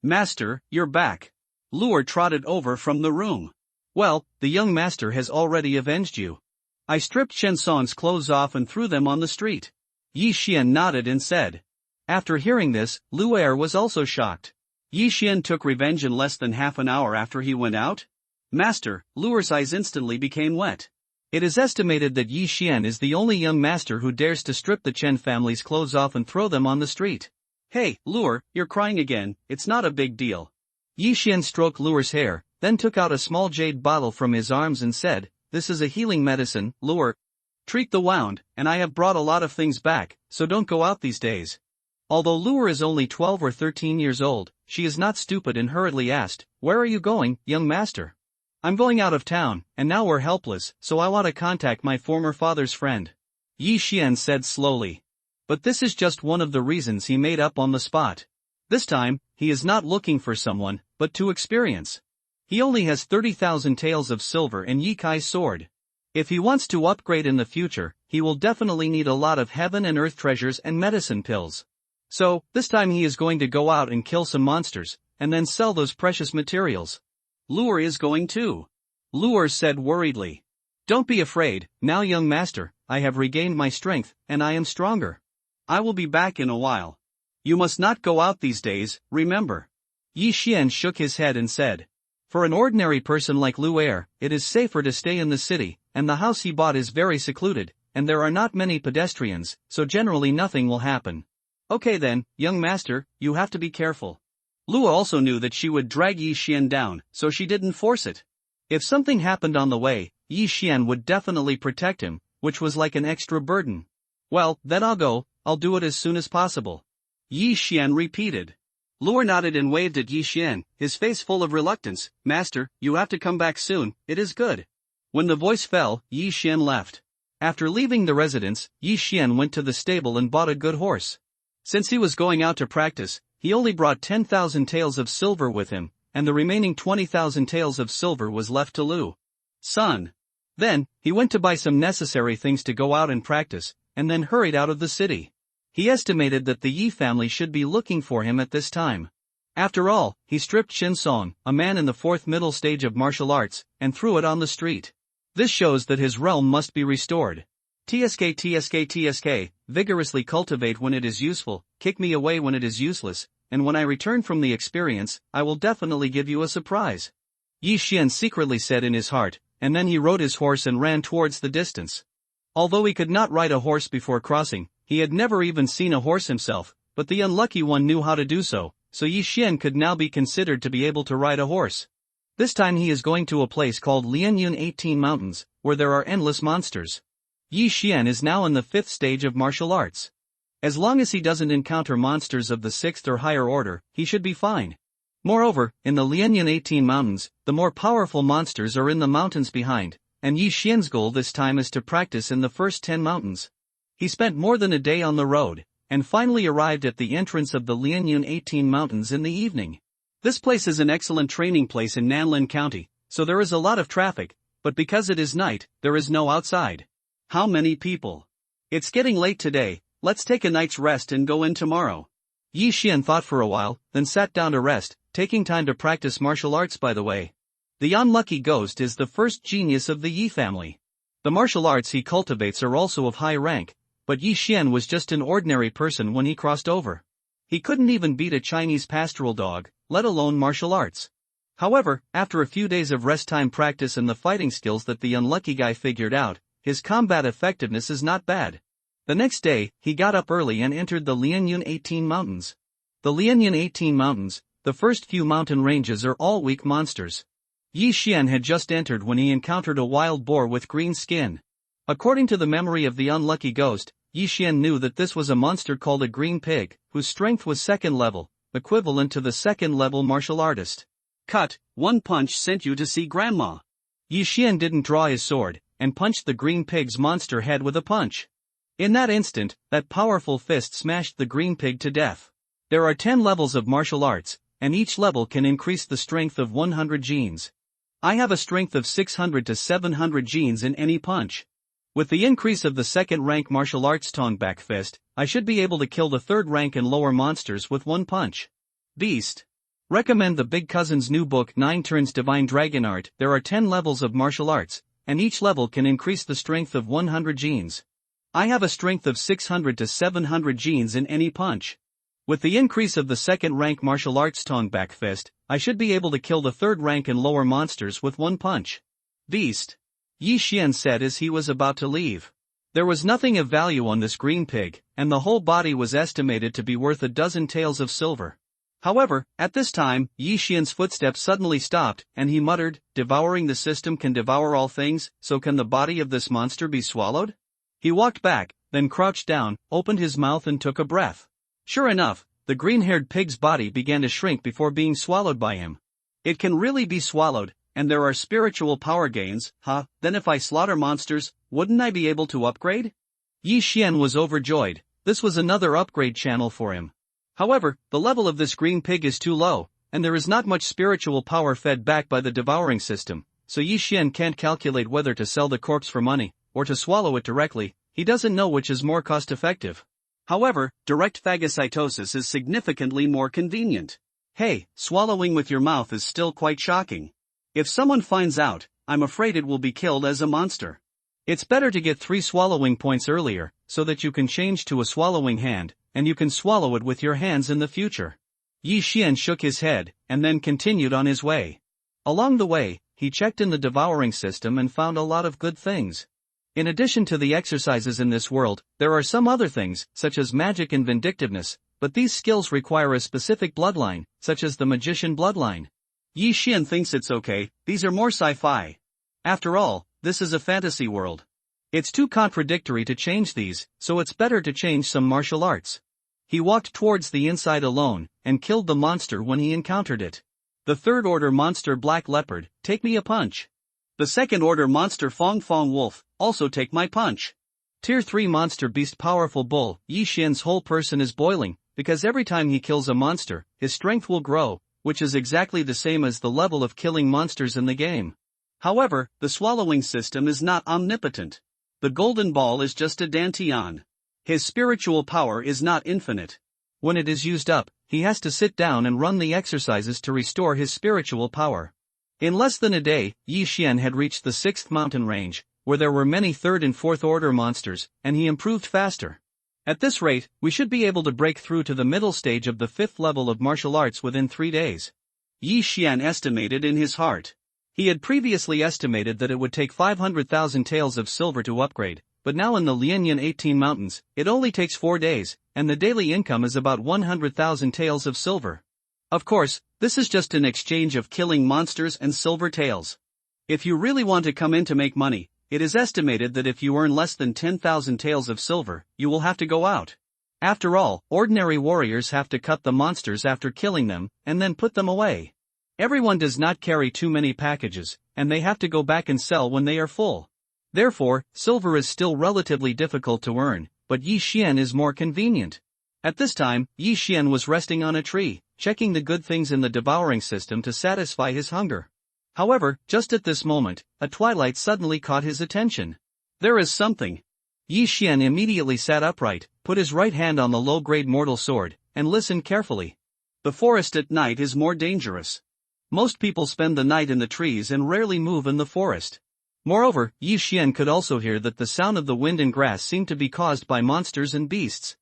Master, you're back. Luer trotted over from the room. Well, the young master has already avenged you. I stripped Chen Song's clothes off and threw them on the street. Yi Xian nodded and said. After hearing this, Luer was also shocked. Yi Xian took revenge in less than half an hour after he went out? Master, Luer's eyes instantly became wet. It is estimated that Yi Xian is the only young master who dares to strip the Chen family's clothes off and throw them on the street. Hey, Luer, you're crying again, it's not a big deal. Yi Xian stroked Luer's hair, then took out a small jade bottle from his arms and said, This is a healing medicine, Luer. Treat the wound, and I have brought a lot of things back, so don't go out these days. Although Luer is only 12 or 13 years old, she is not stupid and hurriedly asked, Where are you going, young master? I'm going out of town, and now we're helpless, so I want to contact my former father's friend. Yi Xian said slowly. But this is just one of the reasons he made up on the spot. This time, he is not looking for someone, but to experience. He only has 30,000 taels of silver and Yi Kai's sword. If he wants to upgrade in the future, he will definitely need a lot of heaven and earth treasures and medicine pills. So, this time he is going to go out and kill some monsters, and then sell those precious materials. Luer is going too. Luer said worriedly. Don't be afraid, now young master, I have regained my strength, and I am stronger. I will be back in a while. You must not go out these days, remember. Yi Xian shook his head and said. For an ordinary person like Luer, it is safer to stay in the city, and the house he bought is very secluded, and there are not many pedestrians, so generally nothing will happen. Okay then, young master, you have to be careful. Luer also knew that she would drag Yi Xian down, so she didn't force it. If something happened on the way, Yi Xian would definitely protect him, which was like an extra burden. Well, then I'll go, I'll do it as soon as possible. Yi Xian repeated. Luer nodded and waved at Yi Xian, his face full of reluctance. Master, you have to come back soon, it is good. When the voice fell, Yi Xian left. After leaving the residence, Yi Xian went to the stable and bought a good horse. Since he was going out to practice, He only brought 10,000 taels of silver with him, and the remaining 20,000 taels of silver was left to Lu Sun. Then, he went to buy some necessary things to go out and practice, and then hurried out of the city. He estimated that the Yi family should be looking for him at this time. After all, he stripped Shin Song, a man in the fourth middle stage of martial arts, and threw it on the street. This shows that his realm must be restored. TSK, vigorously cultivate when it is useful, kick me away when it is useless, and when I return from the experience, I will definitely give you a surprise. Yi Xian secretly said in his heart, and then he rode his horse and ran towards the distance. Although he could not ride a horse before crossing, he had never even seen a horse himself, but the unlucky one knew how to do so, so Yi Xian could now be considered to be able to ride a horse. This time he is going to a place called Lianyun 18 Mountains, where there are endless monsters. Yi Xian is now in the 5th stage of martial arts. As long as he doesn't encounter monsters of the 6th or higher order, he should be fine. Moreover, in the Lianyun 18 Mountains, the more powerful monsters are in the mountains behind, and Yi Xian's goal this time is to practice in the first 10 mountains. He spent more than a day on the road, and finally arrived at the entrance of the Lianyun 18 Mountains in the evening. This place is an excellent training place in Nanlin County, so there is a lot of traffic, but because it is night, there is no outside. How many people? It's getting late today, let's take a night's rest and go in tomorrow. Yi Xian thought for a while, then sat down to rest, taking time to practice martial arts by the way. The unlucky ghost is the first genius of the Yi family. The martial arts he cultivates are also of high rank, but Yi Xian was just an ordinary person when he crossed over. He couldn't even beat a Chinese pastoral dog, let alone martial arts. However, after a few days of rest time practice and the fighting skills that the unlucky guy figured out, his combat effectiveness is not bad. The next day, he got up early and entered the Lianyun 18 Mountains. The Lianyun 18 Mountains, the first few mountain ranges are all weak monsters. Yi Xian had just entered when he encountered a wild boar with green skin. According to the memory of the unlucky ghost, Yi Xian knew that this was a monster called a green pig, whose strength was 2nd level, equivalent to the 2nd level martial artist. Cut, one punch sent you to see grandma. Yi Xian didn't draw his sword, and punched the green pig's monster head with a punch. In that instant, that powerful fist smashed the green pig to death. There are 10 levels of martial arts, and each level can increase the strength of 100 genes. I have a strength of 600 to 700 genes in any punch. With the increase of the 2nd rank martial arts tongue back fist, I should be able to kill the 3rd rank and lower monsters with one punch. Beast. Recommend the Big Cousin's new book 9 Turns Divine Dragon Art. There are 10 levels of martial arts, and each level can increase the strength of 100 genes. I have a strength of 600 to 700 genes in any punch. With the increase of the 2nd rank martial arts tongue back fist, I should be able to kill the 3rd rank and lower monsters with one punch. Beast. Yi Xian said as he was about to leave. There was nothing of value on this green pig, and the whole body was estimated to be worth a dozen taels of silver. However, at this time, Yi Xian's footsteps suddenly stopped, and he muttered, "Devouring the system can devour all things, so can the body of this monster be swallowed?" He walked back, then crouched down, opened his mouth and took a breath. Sure enough, the green-haired pig's body began to shrink before being swallowed by him. It can really be swallowed, and there are spiritual power gains, huh? Then if I slaughter monsters, wouldn't I be able to upgrade? Yi Xian was overjoyed. This was another upgrade channel for him. However, the level of this green pig is too low, and there is not much spiritual power fed back by the devouring system, so Yi Xian can't calculate whether to sell the corpse for money, or to swallow it directly. He doesn't know which is more cost-effective. However, direct phagocytosis is significantly more convenient. Hey, swallowing with your mouth is still quite shocking. If someone finds out, I'm afraid it will be killed as a monster. It's better to get 3 swallowing points earlier, so that you can change to a swallowing hand, and you can swallow it with your hands in the future. Yi Xian shook his head, and then continued on his way. Along the way, he checked in the devouring system and found a lot of good things. In addition to the exercises in this world, there are some other things, such as magic and vindictiveness, but these skills require a specific bloodline, such as the magician bloodline. Yi Xian thinks it's okay, these are more sci-fi. After all, this is a fantasy world. It's too contradictory to change these, so it's better to change some martial arts. He walked towards the inside alone, and killed the monster when he encountered it. The 3rd order monster Black Leopard, take me a punch. The 2nd order monster Fong Fong Wolf, also take my punch. Tier 3 monster Beast Powerful Bull, Yi Xian's whole person is boiling, because every time he kills a monster, his strength will grow, which is exactly the same as the level of killing monsters in the game. However, the swallowing system is not omnipotent. The golden ball is just a dantian. His spiritual power is not infinite. When it is used up, he has to sit down and run the exercises to restore his spiritual power. In less than a day, Yi Xian had reached the 6th mountain range, where there were many 3rd and 4th order monsters, and he improved faster. At this rate, we should be able to break through to the middle stage of the 5th level of martial arts within 3 days. Yi Xian estimated in his heart. He had previously estimated that it would take 500,000 taels of silver to upgrade, but now in the Lianyan 18 mountains, it only takes 4 days, and the daily income is about 100,000 taels of silver. Of course, this is just an exchange of killing monsters and silver taels. If you really want to come in to make money, it is estimated that if you earn less than 10,000 taels of silver, you will have to go out. After all, ordinary warriors have to cut the monsters after killing them, and then put them away. Everyone does not carry too many packages, and they have to go back and sell when they are full. Therefore, silver is still relatively difficult to earn, but Yi Xian is more convenient. At this time, Yi Xian was resting on a tree, checking the good things in the devouring system to satisfy his hunger. However, just at this moment, a twilight suddenly caught his attention. There is something. Yi Xian immediately sat upright, put his right hand on the low-grade mortal sword, and listened carefully. The forest at night is more dangerous. Most people spend the night in the trees and rarely move in the forest. Moreover, Yi Xian could also hear that the sound of the wind and grass seemed to be caused by monsters and beasts.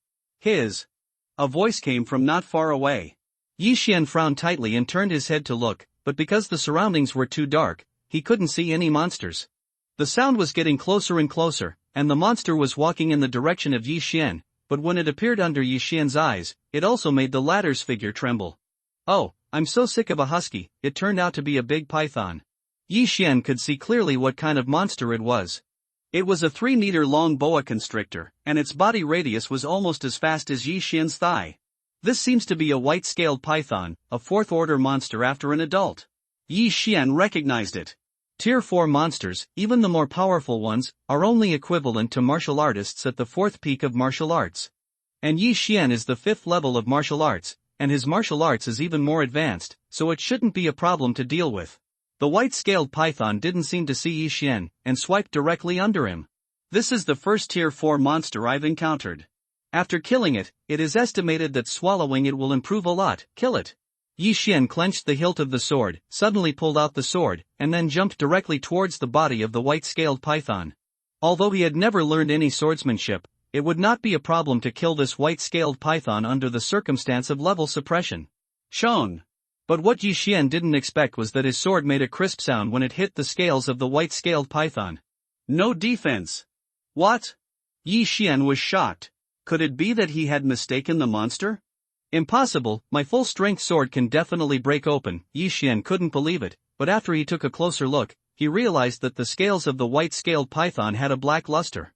A voice came from not far away. Yi Xian frowned tightly and turned his head to look, but because the surroundings were too dark, he couldn't see any monsters. The sound was getting closer and closer, and the monster was walking in the direction of Yi Xian, but when it appeared under Yi Xian's eyes, it also made the latter's figure tremble. Oh, I'm so sick of a husky, it turned out to be a big python. Yi Xian could see clearly what kind of monster it was. It was a 3-meter-long boa constrictor, and its body radius was almost as fast as Yi Xian's thigh. This seems to be a white-scaled python, a 4th-order monster after an adult. Yi Xian recognized it. Tier 4 monsters, even the more powerful ones, are only equivalent to martial artists at the 4th peak of martial arts. And Yi Xian is the 5th level of martial arts, and his martial arts is even more advanced, so it shouldn't be a problem to deal with. The white-scaled python didn't seem to see Yi Xian, and swiped directly under him. This is the first tier 4 monster I've encountered. After killing it, it is estimated that swallowing it will improve a lot. Kill it. Yi Xian clenched the hilt of the sword, suddenly pulled out the sword, and then jumped directly towards the body of the white-scaled python. Although he had never learned any swordsmanship, it would not be a problem to kill this white-scaled python under the circumstance of level suppression. Shown. But what Yi Xian didn't expect was that his sword made a crisp sound when it hit the scales of the white-scaled python. No defense. What? Yi Xian was shocked. Could it be that he had mistaken the monster? Impossible, my full-strength sword can definitely break open. Yi Xian couldn't believe it, but after he took a closer look, he realized that the scales of the white-scaled python had a black luster.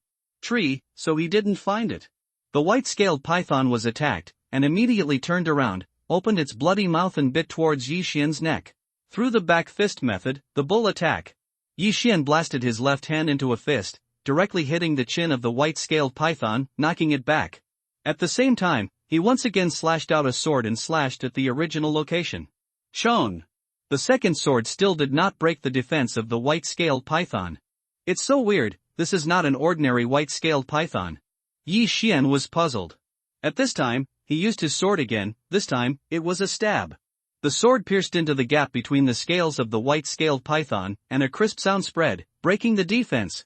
So he didn't find it. The white-scaled python was attacked, and immediately turned around, opened its bloody mouth and bit towards Yi Xian's neck. Through the back fist method, the bull attack. Yi Xian blasted his left hand into a fist, directly hitting the chin of the white-scaled python, knocking it back. At the same time, he once again slashed out a sword and slashed at the original location. Shown. The second sword still did not break the defense of the white-scaled python. It's so weird, this is not an ordinary white-scaled python. Yi Xian was puzzled. At this time, he used his sword again. This time, it was a stab. The sword pierced into the gap between the scales of the white-scaled python, and a crisp sound spread, breaking the defense.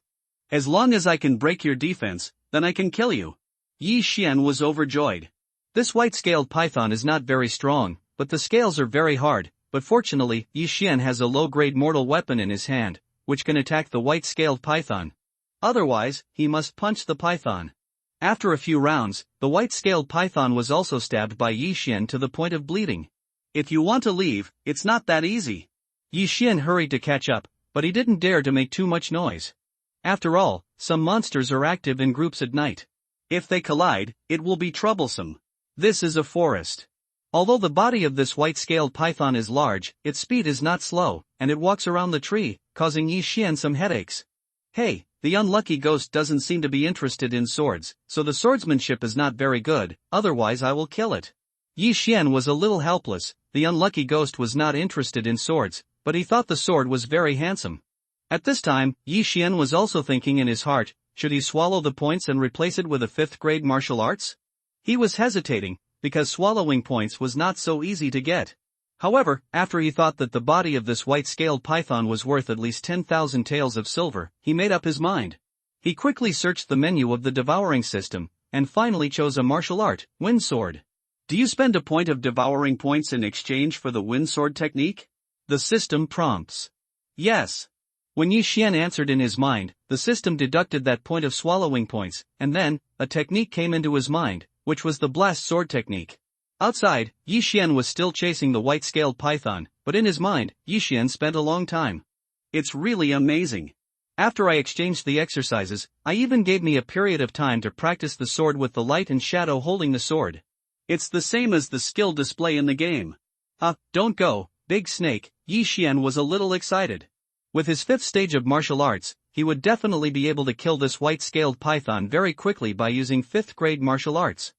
As long as I can break your defense, then I can kill you. Yi Xian was overjoyed. This white-scaled python is not very strong, but the scales are very hard, but fortunately, Yi Xian has a low-grade mortal weapon in his hand, which can attack the white-scaled python. Otherwise, he must punch the python. After a few rounds, the white-scaled python was also stabbed by Yi Xian to the point of bleeding. If you want to leave, it's not that easy. Yi Xian hurried to catch up, but he didn't dare to make too much noise. After all, some monsters are active in groups at night. If they collide, it will be troublesome. This is a forest. Although the body of this white-scaled python is large, its speed is not slow, and it walks around the tree, causing Yi Xian some headaches. Hey, the unlucky ghost doesn't seem to be interested in swords, so the swordsmanship is not very good, otherwise I will kill it. Yi Xian was a little helpless. The unlucky ghost was not interested in swords, but he thought the sword was very handsome. At this time, Yi Xian was also thinking in his heart, should he swallow the points and replace it with a 5th grade martial arts? He was hesitating, because swallowing points was not so easy to get. However, after he thought that the body of this white-scaled python was worth at least 10,000 taels of silver, he made up his mind. He quickly searched the menu of the devouring system, and finally chose a martial art, wind sword. Do you spend a point of devouring points in exchange for the wind sword technique? The system prompts. Yes. When Yi Xian answered in his mind, the system deducted that point of swallowing points, and then, a technique came into his mind, which was the blast sword technique. Outside, Yi Xian was still chasing the white-scaled python, but in his mind, Yi Xian spent a long time. It's really amazing. After I exchanged the exercises, I even gave me a period of time to practice the sword with the light and shadow holding the sword. It's the same as the skill display in the game. Don't go, big snake. Yi Xian was a little excited. With his 5th stage of martial arts, he would definitely be able to kill this white-scaled python very quickly by using 5th grade martial arts.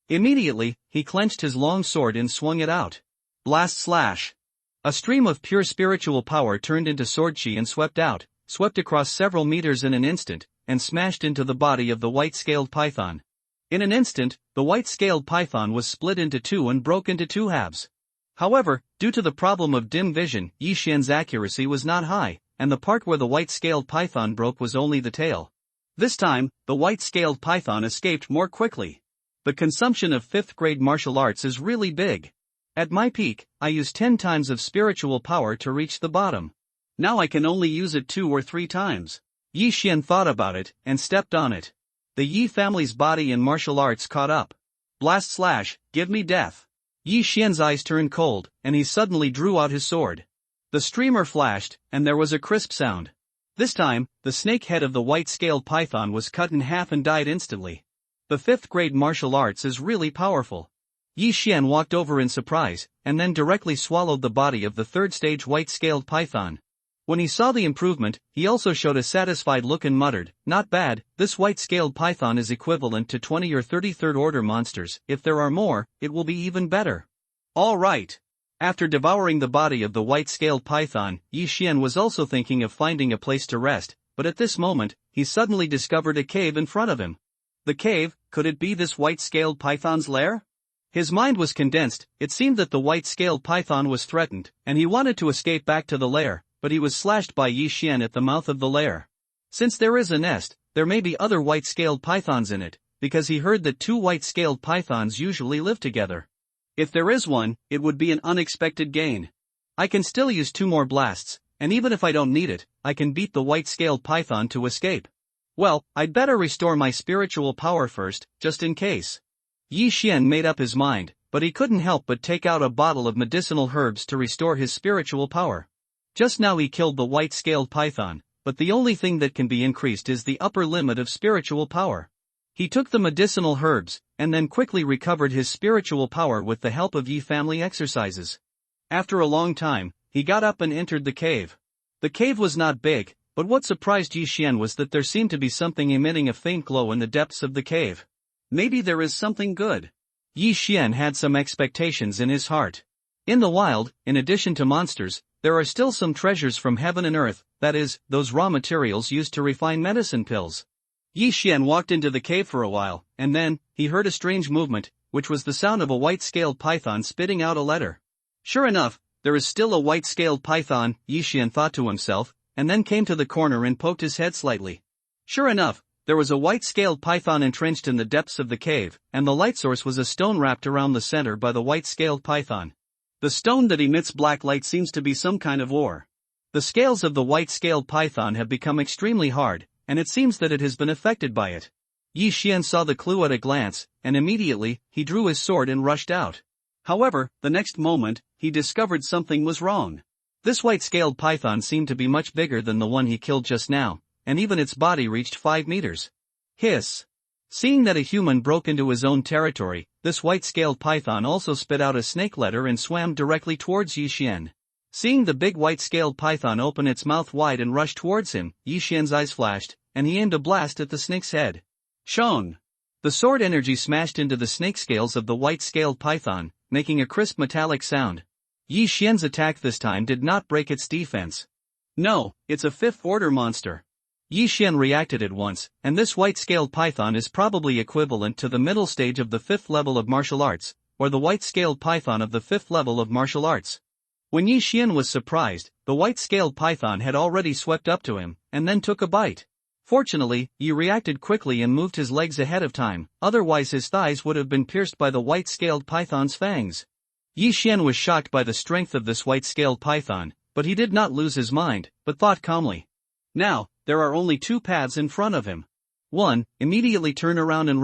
Immediately, he clenched his long sword and swung it out. Blast slash. A stream of pure spiritual power turned into sword chi and swept across several meters in an instant, and smashed into the body of the white-scaled python. In an instant, the white-scaled python was split into two and broke into 2 halves. However, due to the problem of dim vision, Yi Xian's accuracy was not high, and the part where the white-scaled python broke was only the tail. This time, the white-scaled python escaped more quickly. The consumption of 5th grade martial arts is really big. At my peak, I use 10 times of spiritual power to reach the bottom. Now I can only use it 2 or 3 times. Yi Xian thought about it, and stepped on it. The Yi family's body in martial arts caught up. Blast slash, give me death. Yi Xian's eyes turned cold, and he suddenly drew out his sword. The streamer flashed, and there was a crisp sound. This time, the snake head of the white-scaled python was cut in half and died instantly. The 5th grade martial arts is really powerful. Yi Xian walked over in surprise, and then directly swallowed the body of the 3rd stage white-scaled python. When he saw the improvement, he also showed a satisfied look and muttered, "Not bad, this white-scaled python is equivalent to 20 or 33rd order monsters. If there are more, it will be even better." All right. After devouring the body of the white-scaled python, Yi Xian was also thinking of finding a place to rest, but at this moment, he suddenly discovered a cave in front of him. The cave, could it be this white-scaled python's lair? His mind was condensed. It seemed that the white-scaled python was threatened, and he wanted to escape back to the lair, but he was slashed by Yi Xian at the mouth of the lair. Since there is a nest, there may be other white-scaled pythons in it, because he heard that 2 white-scaled pythons usually live together. If there is one, it would be an unexpected gain. I can still use 2 more blasts, and even if I don't need it, I can beat the white-scaled python to escape. Well, I'd better restore my spiritual power first, just in case. Yi Xian made up his mind, but he couldn't help but take out a bottle of medicinal herbs to restore his spiritual power. Just now he killed the white-scaled python, but the only thing that can be increased is the upper limit of spiritual power. He took the medicinal herbs, and then quickly recovered his spiritual power with the help of Yi family exercises. After a long time, he got up and entered the cave. The cave was not big, but what surprised Yi Xian was that there seemed to be something emitting a faint glow in the depths of the cave. Maybe there is something good. Yi Xian had some expectations in his heart. In the wild, in addition to monsters, there are still some treasures from heaven and earth, that is, those raw materials used to refine medicine pills. Yi Xian walked into the cave for a while, and then, he heard a strange movement, which was the sound of a white-scaled python spitting out a letter. Sure enough, there is still a white-scaled python, Yi Xian thought to himself, and then came to the corner and poked his head slightly. Sure enough, there was a white-scaled python entrenched in the depths of the cave, and the light source was a stone wrapped around the center by the white-scaled python. The stone that emits black light seems to be some kind of ore. The scales of the white-scaled python have become extremely hard, and it seems that it has been affected by it. Yi Xian saw the clue at a glance, and immediately, he drew his sword and rushed out. However, the next moment, he discovered something was wrong. This white-scaled python seemed to be much bigger than the one he killed just now, and even its body reached 5 meters. Hiss! Seeing that a human broke into his own territory, this white-scaled python also spit out a snake letter and swam directly towards Yi Xian. Seeing the big white-scaled python open its mouth wide and rush towards him, Yi Xian's eyes flashed, and he aimed a blast at the snake's head. Shone! The sword energy smashed into the snake scales of the white-scaled python, making a crisp metallic sound. Yi Xian's attack this time did not break its defense. No, it's a fifth-order monster. Yi Xian reacted at once, and this white-scaled python is probably equivalent to the middle stage of the fifth level of martial arts, or the white-scaled python of the fifth level of martial arts. When Yi Xian was surprised, the white-scaled python had already swept up to him, and then took a bite. Fortunately, Yi reacted quickly and moved his legs ahead of time, otherwise his thighs would have been pierced by the white-scaled python's fangs. Yi Xian was shocked by the strength of this white-scaled python, but he did not lose his mind, but thought calmly. Now, there are only two paths in front of him. 1. Immediately turn around and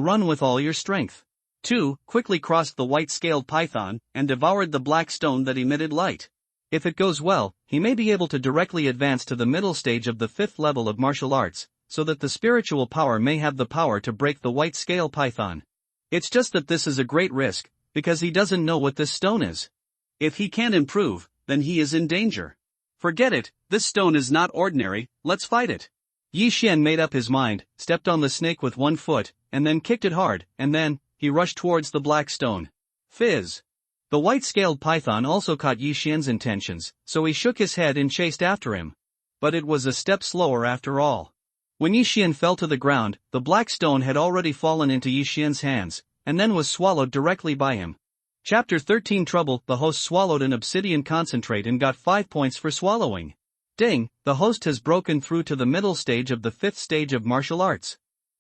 run with all your strength. 2. Quickly crossed the white-scaled python, and devoured the black stone that emitted light. If it goes well, he may be able to directly advance to the middle stage of the fifth level of martial arts, so that the spiritual power may have the power to break the white-scaled python. It's just that this is a great risk, because he doesn't know what this stone is. If he can't improve, then he is in danger. Forget it, this stone is not ordinary, let's fight it. Yi Xian made up his mind, stepped on the snake with one foot, and then kicked it hard, and then, he rushed towards the black stone. Fizz! The white-scaled python also caught Yi Xian's intentions, so he shook his head and chased after him. But it was a step slower after all. When Yi Xian fell to the ground, the black stone had already fallen into Yi Xian's hands, and then was swallowed directly by him. Chapter 13 Trouble. The host swallowed an obsidian concentrate and got 5 points for swallowing. Ding, the host has broken through to the middle stage of the fifth stage of martial arts.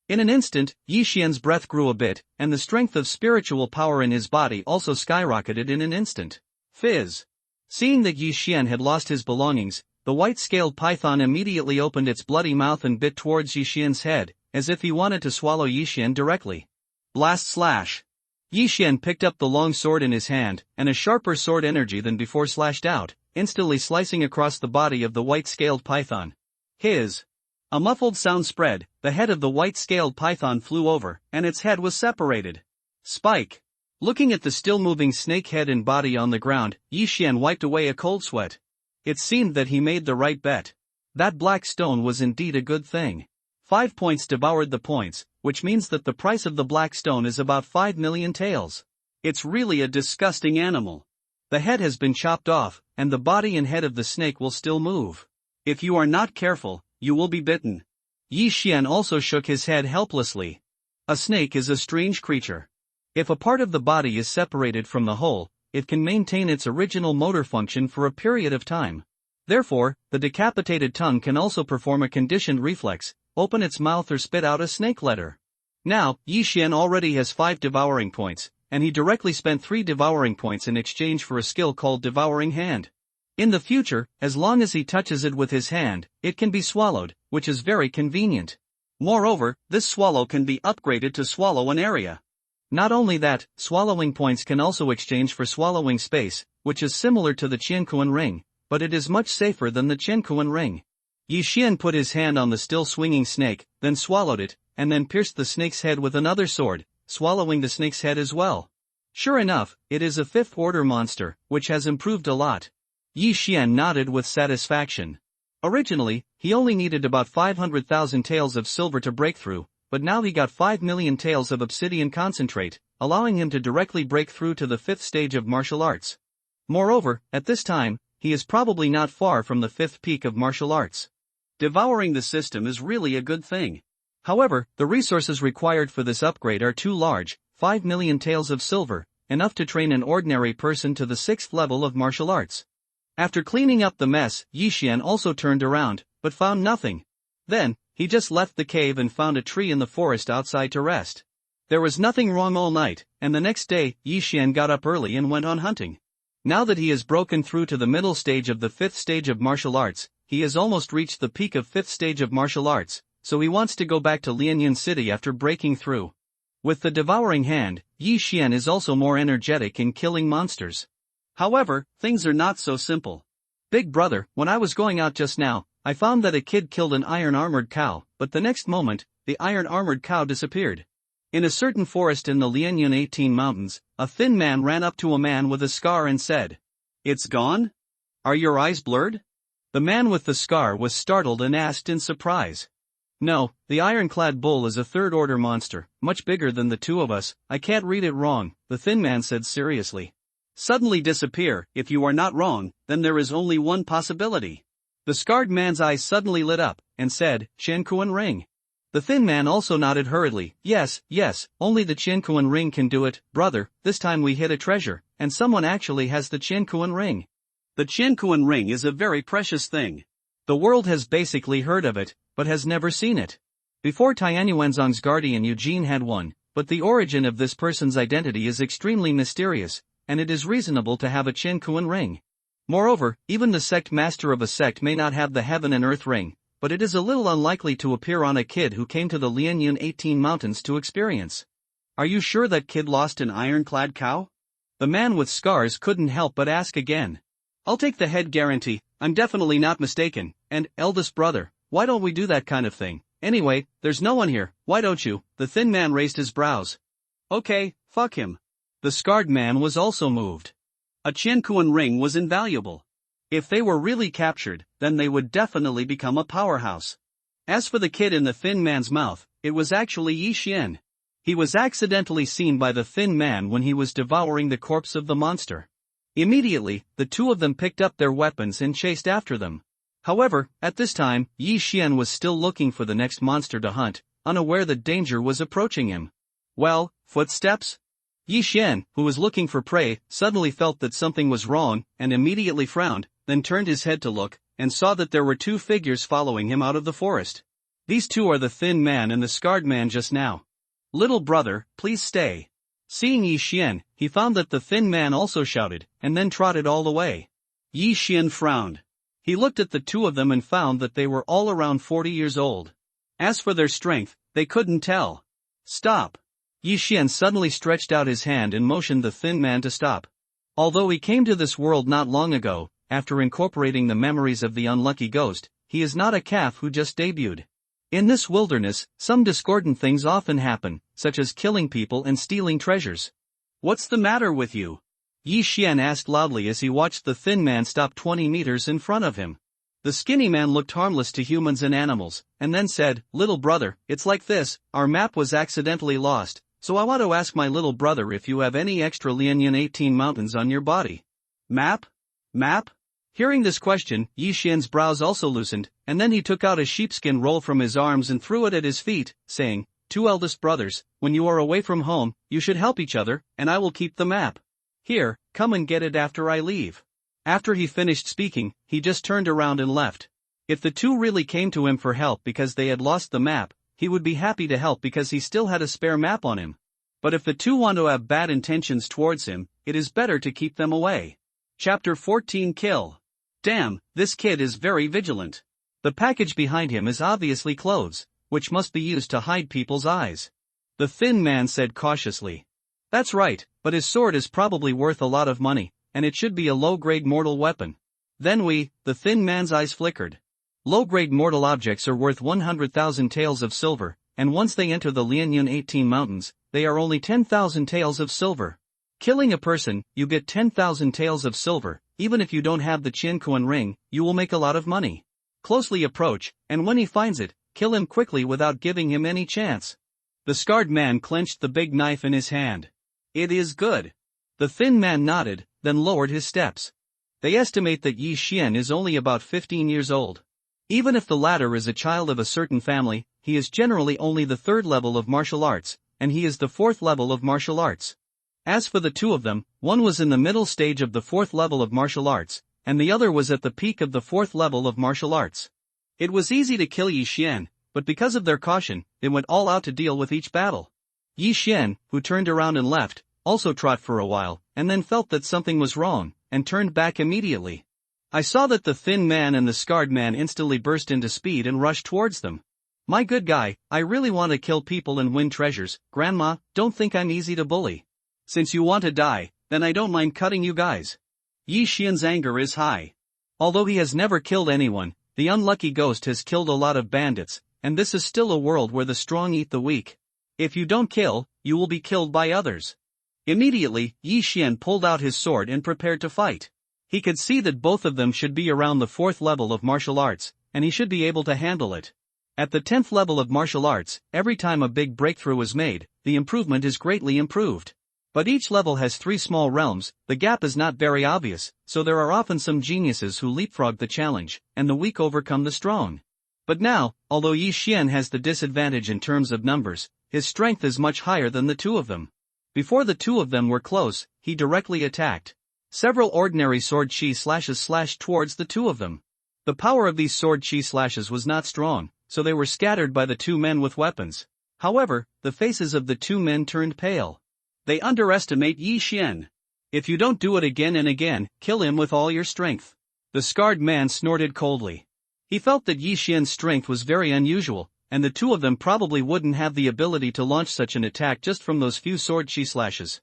In an instant, Yi Xian's breath grew a bit, and the strength of spiritual power in his body also skyrocketed in an instant. Fizz! Seeing that Yi Xian had lost his belongings, the white-scaled python immediately opened its bloody mouth and bit towards Yi Xian's head, as if he wanted to swallow Yi Xian directly. Blast slash! Yi Xian picked up the long sword in his hand, and a sharper sword energy than before slashed out, instantly slicing across the body of the white-scaled python. His! A muffled sound spread, the head of the white-scaled python flew over, and its head was separated. Spike! Looking at the still-moving snake head and body on the ground, Yi Xian wiped away a cold sweat. It seemed that he made the right bet. That black stone was indeed a good thing. 5 points devoured the points, which means that the price of the black stone is about 5 million taels. It's really a disgusting animal. The head has been chopped off, and the body and head of the snake will still move. If you are not careful, you will be bitten. Yi Xian also shook his head helplessly. A snake is a strange creature. If a part of the body is separated from the whole, it can maintain its original motor function for a period of time. Therefore, the decapitated tongue can also perform a conditioned reflex, open its mouth or spit out a snake letter. Now, Yi Xian already has 5 devouring points, and he directly spent 3 devouring points in exchange for a skill called Devouring Hand. In the future, as long as he touches it with his hand, it can be swallowed, which is very convenient. Moreover, this swallow can be upgraded to swallow an area. Not only that, swallowing points can also exchange for swallowing space, which is similar to the Qiankuan ring, but it is much safer than the Qiankuan ring. Yi Xian put his hand on the still swinging snake, then swallowed it, and then pierced the snake's head with another sword, swallowing the snake's head as well. Sure enough, it is a fifth-order monster, which has improved a lot. Yi Xian nodded with satisfaction. Originally, he only needed about 500,000 taels of silver to break through, but now he got 5 million taels of obsidian concentrate, allowing him to directly break through to the fifth stage of martial arts. Moreover, at this time, he is probably not far from the fifth peak of martial arts. Devouring the system is really a good thing. However, the resources required for this upgrade are too large, 5 million taels of silver, enough to train an ordinary person to the 6th level of martial arts. After cleaning up the mess, Yi Xian also turned around, but found nothing. Then, he just left the cave and found a tree in the forest outside to rest. There was nothing wrong all night, and the next day, Yi Xian got up early and went on hunting. Now that he has broken through to the middle stage of the 5th stage of martial arts, he has almost reached the peak of 5th stage of martial arts, so he wants to go back to Lianyan City after breaking through. With the devouring hand, Yi Xian is also more energetic in killing monsters. However, things are not so simple. Big brother, when I was going out just now, I found that a kid killed an iron-armored cow, but the next moment, the iron-armored cow disappeared. In a certain forest in the Lianyan 18 mountains, a thin man ran up to a man with a scar and said, "It's gone? Are your eyes blurred?" The man with the scar was startled and asked in surprise, No, the ironclad bull is a third-order monster, much bigger than the two of us. I can't read it wrong, the thin man said seriously. Suddenly disappear. If you are not wrong, then there is only one possibility. The scarred man's eyes suddenly lit up, and said, Qianquan ring. The thin man also nodded hurriedly. Yes, only the Qianquan ring can do it, brother. This time we hit a treasure, and someone actually has the Qianquan ring. The Qianquan ring is a very precious thing. The world has basically heard of it, but has never seen it. Before Tianyuanzong's guardian Eugene had one, but the origin of this person's identity is extremely mysterious, and it is reasonable to have a Qianquan ring. Moreover, even the sect master of a sect may not have the heaven and earth ring, but it is a little unlikely to appear on a kid who came to the Lianyun 18 mountains to experience. Are you sure that kid lost an ironclad cow? The man with scars couldn't help but ask again. I'll take the head guarantee, I'm definitely not mistaken, and, eldest brother, why don't we do that kind of thing? Anyway, there's no one here, why don't you? The thin man raised his brows. Okay, fuck him. The scarred man was also moved. A Qianquan ring was invaluable. If they were really captured, then they would definitely become a powerhouse. As for the kid in the thin man's mouth, it was actually Yi Xian. He was accidentally seen by the thin man when he was devouring the corpse of the monster. Immediately, the two of them picked up their weapons and chased after them. However, at this time, Yi Xian was still looking for the next monster to hunt, unaware that danger was approaching him. Well, footsteps? Yi Xian, who was looking for prey, suddenly felt that something was wrong, and immediately frowned, then turned his head to look, and saw that there were two figures following him out of the forest. These two are the thin man and the scarred man just now. Little brother, please stay. Seeing Yi Xian, he found that the thin man also shouted, and then trotted all the way. Yi Xian frowned. He looked at the two of them and found that they were all around 40 years old. As for their strength, they couldn't tell. Stop. Yi Xian suddenly stretched out his hand and motioned the thin man to stop. Although he came to this world not long ago, after incorporating the memories of the unlucky ghost, he is not a calf who just debuted. In this wilderness, some discordant things often happen, such as killing people and stealing treasures. What's the matter with you? Yi Xian asked loudly as he watched the thin man stop 20 meters in front of him. The skinny man looked harmless to humans and animals, and then said, Little brother, it's like this, our map was accidentally lost, so I want to ask my little brother if you have any extra Lianyun 18 mountains on your body. Map? Map? Hearing this question, Yi Xian's brows also loosened, and then he took out a sheepskin roll from his arms and threw it at his feet, saying, Two eldest brothers, when you are away from home, you should help each other, and I will keep the map. Here, come and get it after I leave. After he finished speaking, he just turned around and left. If the two really came to him for help because they had lost the map, he would be happy to help because he still had a spare map on him. But if the two want to have bad intentions towards him, it is better to keep them away. Chapter 14 Kill. Damn, this kid is very vigilant. The package behind him is obviously clothes, which must be used to hide people's eyes. The thin man said cautiously. That's right, but his sword is probably worth a lot of money, and it should be a low-grade mortal weapon. Then the thin man's eyes flickered. Low-grade mortal objects are worth 100,000 taels of silver, and once they enter the Lianyun 18 mountains, they are only 10,000 taels of silver. Killing a person, you get 10,000 taels of silver. Even if you don't have the Qianquan ring, you will make a lot of money. Closely approach, and when he finds it, kill him quickly without giving him any chance. The scarred man clenched the big knife in his hand. It is good. The thin man nodded, then lowered his steps. They estimate that Yi Xian is only about 15 years old. Even if the latter is a child of a certain family, he is generally only the third level of martial arts, and he is the fourth level of martial arts. As for the two of them, one was in the middle stage of the fourth level of martial arts, and the other was at the peak of the fourth level of martial arts. It was easy to kill Yi Xian, but because of their caution, they went all out to deal with each battle. Yi Xian, who turned around and left, also trot for a while, and then felt that something was wrong, and turned back immediately. I saw that the thin man and the scarred man instantly burst into speed and rushed towards them. My good guy, I really want to kill people and win treasures, Grandma, don't think I'm easy to bully. Since you want to die, then I don't mind cutting you guys. Yi Xian's anger is high. Although he has never killed anyone, the unlucky ghost has killed a lot of bandits, and this is still a world where the strong eat the weak. If you don't kill, you will be killed by others. Immediately, Yi Xian pulled out his sword and prepared to fight. He could see that both of them should be around the fourth level of martial arts, and he should be able to handle it. At the 10th level of martial arts, every time a big breakthrough is made, the improvement is greatly improved. But each level has 3 small realms, the gap is not very obvious, so there are often some geniuses who leapfrog the challenge, and the weak overcome the strong. But now, although Yi Xian has the disadvantage in terms of numbers, his strength is much higher than the two of them. Before the two of them were close, he directly attacked. Several ordinary sword chi slashes slashed towards the two of them. The power of these sword chi slashes was not strong, so they were scattered by the two men with weapons. However, the faces of the two men turned pale. They underestimate Yi Xian. If you don't do it again and again, kill him with all your strength. The scarred man snorted coldly. He felt that Yi Xian's strength was very unusual, and the two of them probably wouldn't have the ability to launch such an attack just from those few sword chi slashes.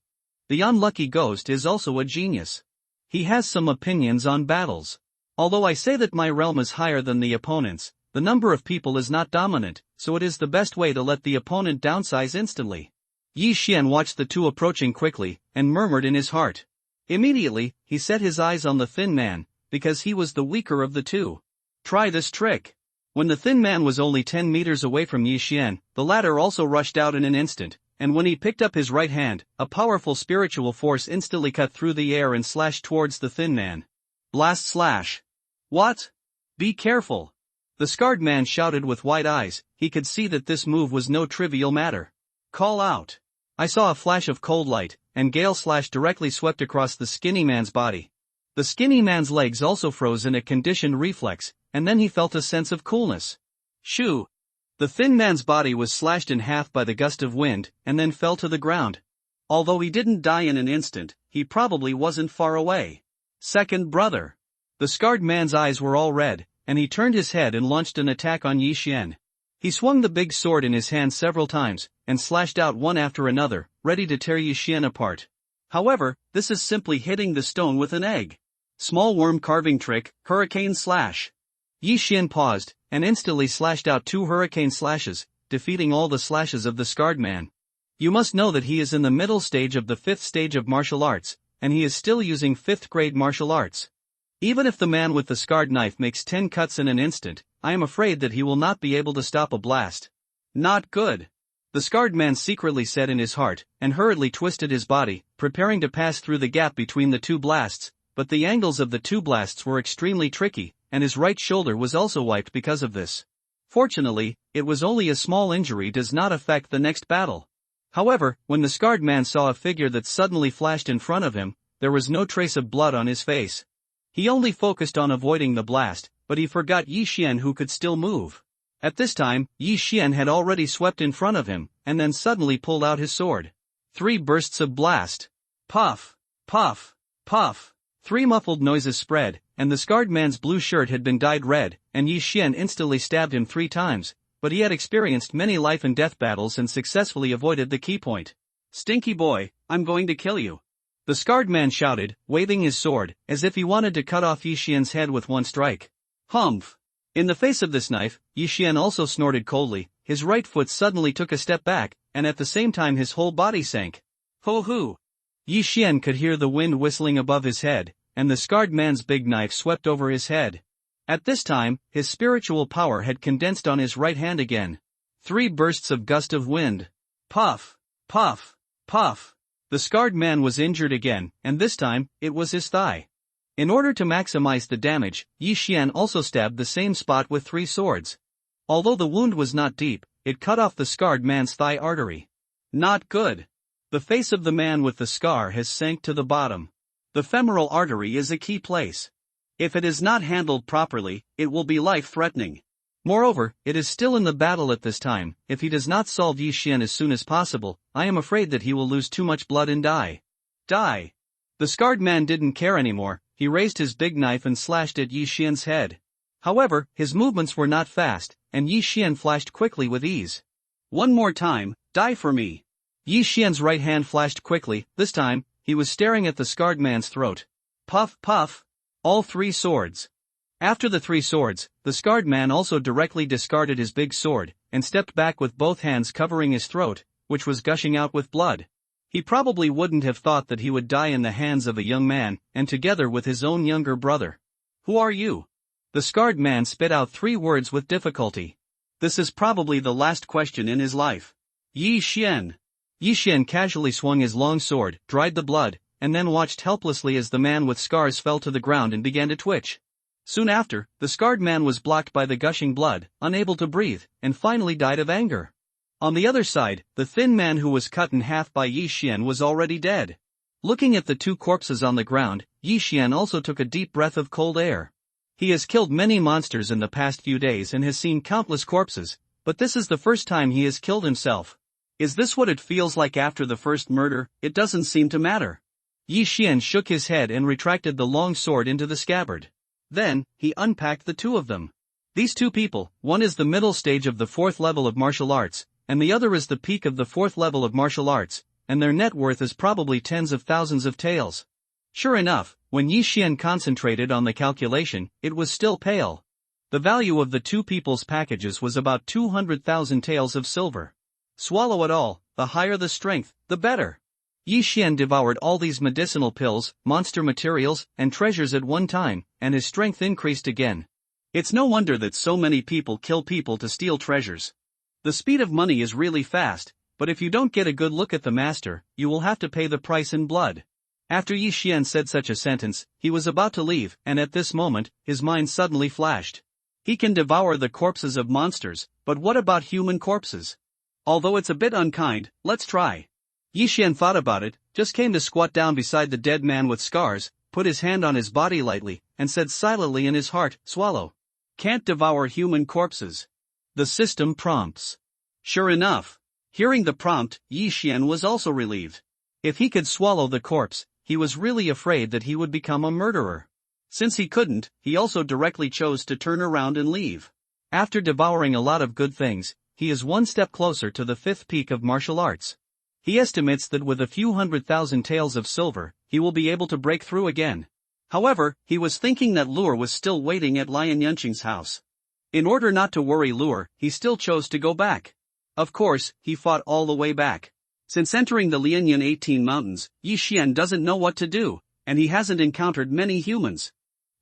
The unlucky ghost is also a genius. He has some opinions on battles. Although I say that my realm is higher than the opponent's, the number of people is not dominant, so it is the best way to let the opponent downsize instantly. Yi Xian watched the two approaching quickly, and murmured in his heart. Immediately, he set his eyes on the thin man, because he was the weaker of the two. Try this trick. When the thin man was only 10 meters away from Yi Xian, the latter also rushed out in an instant, and when he picked up his right hand, a powerful spiritual force instantly cut through the air and slashed towards the thin man. Blast slash. What? Be careful. The scarred man shouted with wide eyes. He could see that this move was no trivial matter. Call out. I saw a flash of cold light, and gale slash directly swept across the skinny man's body. The skinny man's legs also froze in a conditioned reflex, and then he felt a sense of coolness. Shoo! The thin man's body was slashed in half by the gust of wind, and then fell to the ground. Although he didn't die in an instant, he probably wasn't far away. Second brother. The scarred man's eyes were all red, and he turned his head and launched an attack on Yi Xian. He swung the big sword in his hand several times, and slashed out one after another, ready to tear Yi Xian apart. However, this is simply hitting the stone with an egg. Small worm carving trick, hurricane slash. Yi Xian paused, and instantly slashed out 2 hurricane slashes, defeating all the slashes of the scarred man. You must know that he is in the middle stage of the 5th stage of martial arts, and he is still using 5th grade martial arts. Even if the man with the scarred knife makes 10 cuts in an instant, I am afraid that he will not be able to stop a blast. Not good. The scarred man secretly said in his heart, and hurriedly twisted his body, preparing to pass through the gap between the 2 blasts, but the angles of the 2 blasts were extremely tricky, and his right shoulder was also wiped because of this. Fortunately, it was only a small injury, does not affect the next battle. However, when the scarred man saw a figure that suddenly flashed in front of him, there was no trace of blood on his face. He only focused on avoiding the blast, but he forgot Yi Xian, who could still move. At this time, Yi Xian had already swept in front of him, and then suddenly pulled out his sword. 3 bursts of blast. Puff, puff, puff. 3 muffled noises spread, and the scarred man's blue shirt had been dyed red, and Yi Xian instantly stabbed him 3 times, but he had experienced many life and death battles and successfully avoided the key point. Stinky boy, I'm going to kill you. The scarred man shouted, waving his sword, as if he wanted to cut off Yi Xian's head with one strike. Humph! In the face of this knife, Yi Xian also snorted coldly. His right foot suddenly took a step back, and at the same time his whole body sank. Ho-hoo! Yi Xian could hear the wind whistling above his head, and the scarred man's big knife swept over his head. At this time, his spiritual power had condensed on his right hand again. 3 bursts of gust of wind. Puff, puff, puff. The scarred man was injured again, and this time, it was his thigh. In order to maximize the damage, Yi Xian also stabbed the same spot with 3 swords. Although the wound was not deep, it cut off the scarred man's thigh artery. Not good. The face of the man with the scar has sank to the bottom. The femoral artery is a key place. If it is not handled properly, it will be life-threatening. Moreover, it is still in the battle at this time. If he does not solve Yi Xian as soon as possible, I am afraid that he will lose too much blood and die. Die! The scarred man didn't care anymore. He raised his big knife and slashed at Yi Xian's head. However, his movements were not fast, and Yi Xian flashed quickly with ease. One more time, die for me. Yi Xian's right hand flashed quickly. This time, he was staring at the scarred man's throat. Puff, puff. All 3 swords. After the 3 swords, the scarred man also directly discarded his big sword, and stepped back with both hands covering his throat, which was gushing out with blood. He probably wouldn't have thought that he would die in the hands of a young man, and together with his own younger brother. Who are you? The scarred man spit out 3 words with difficulty. This is probably the last question in his life. Yi Xian. Yi Xian casually swung his long sword, dried the blood, and then watched helplessly as the man with scars fell to the ground and began to twitch. Soon after, the scarred man was blocked by the gushing blood, unable to breathe, and finally died of anger. On the other side, the thin man who was cut in half by Yi Xian was already dead. Looking at the two corpses on the ground, Yi Xian also took a deep breath of cold air. He has killed many monsters in the past few days and has seen countless corpses, but this is the first time he has killed himself. Is this what it feels like after the first murder? It doesn't seem to matter. Yi Xian shook his head and retracted the long sword into the scabbard. Then, he unpacked the two of them. These two people, one is the middle stage of the fourth level of martial arts, and the other is the peak of the fourth level of martial arts, and their net worth is probably tens of thousands of taels. Sure enough, when Yi Xian concentrated on the calculation, it was still pale. The value of the two people's packages was about 200,000 taels of silver. Swallow it all, the higher the strength, the better. Yi Xian devoured all these medicinal pills, monster materials, and treasures at one time, and his strength increased again. It's no wonder that so many people kill people to steal treasures. The speed of money is really fast, but if you don't get a good look at the master, you will have to pay the price in blood. After Yi Xian said such a sentence, he was about to leave, and at this moment, his mind suddenly flashed. He can devour the corpses of monsters, but what about human corpses? Although it's a bit unkind, let's try. Yi Xian thought about it, just came to squat down beside the dead man with scars, put his hand on his body lightly, and said silently in his heart, swallow. Can't devour human corpses. The system prompts. Sure enough. Hearing the prompt, Yi Xian was also relieved. If he could swallow the corpse, he was really afraid that he would become a murderer. Since he couldn't, he also directly chose to turn around and leave. After devouring a lot of good things, he is one step closer to the fifth peak of martial arts. He estimates that with a few 100,000 taels of silver, he will be able to break through again. However, he was thinking that Lure was still waiting at Lian Yunqing's house. In order not to worry Lure, he still chose to go back. Of course, he fought all the way back. Since entering the Lianyan 18 mountains, Yi Xian doesn't know what to do, and he hasn't encountered many humans.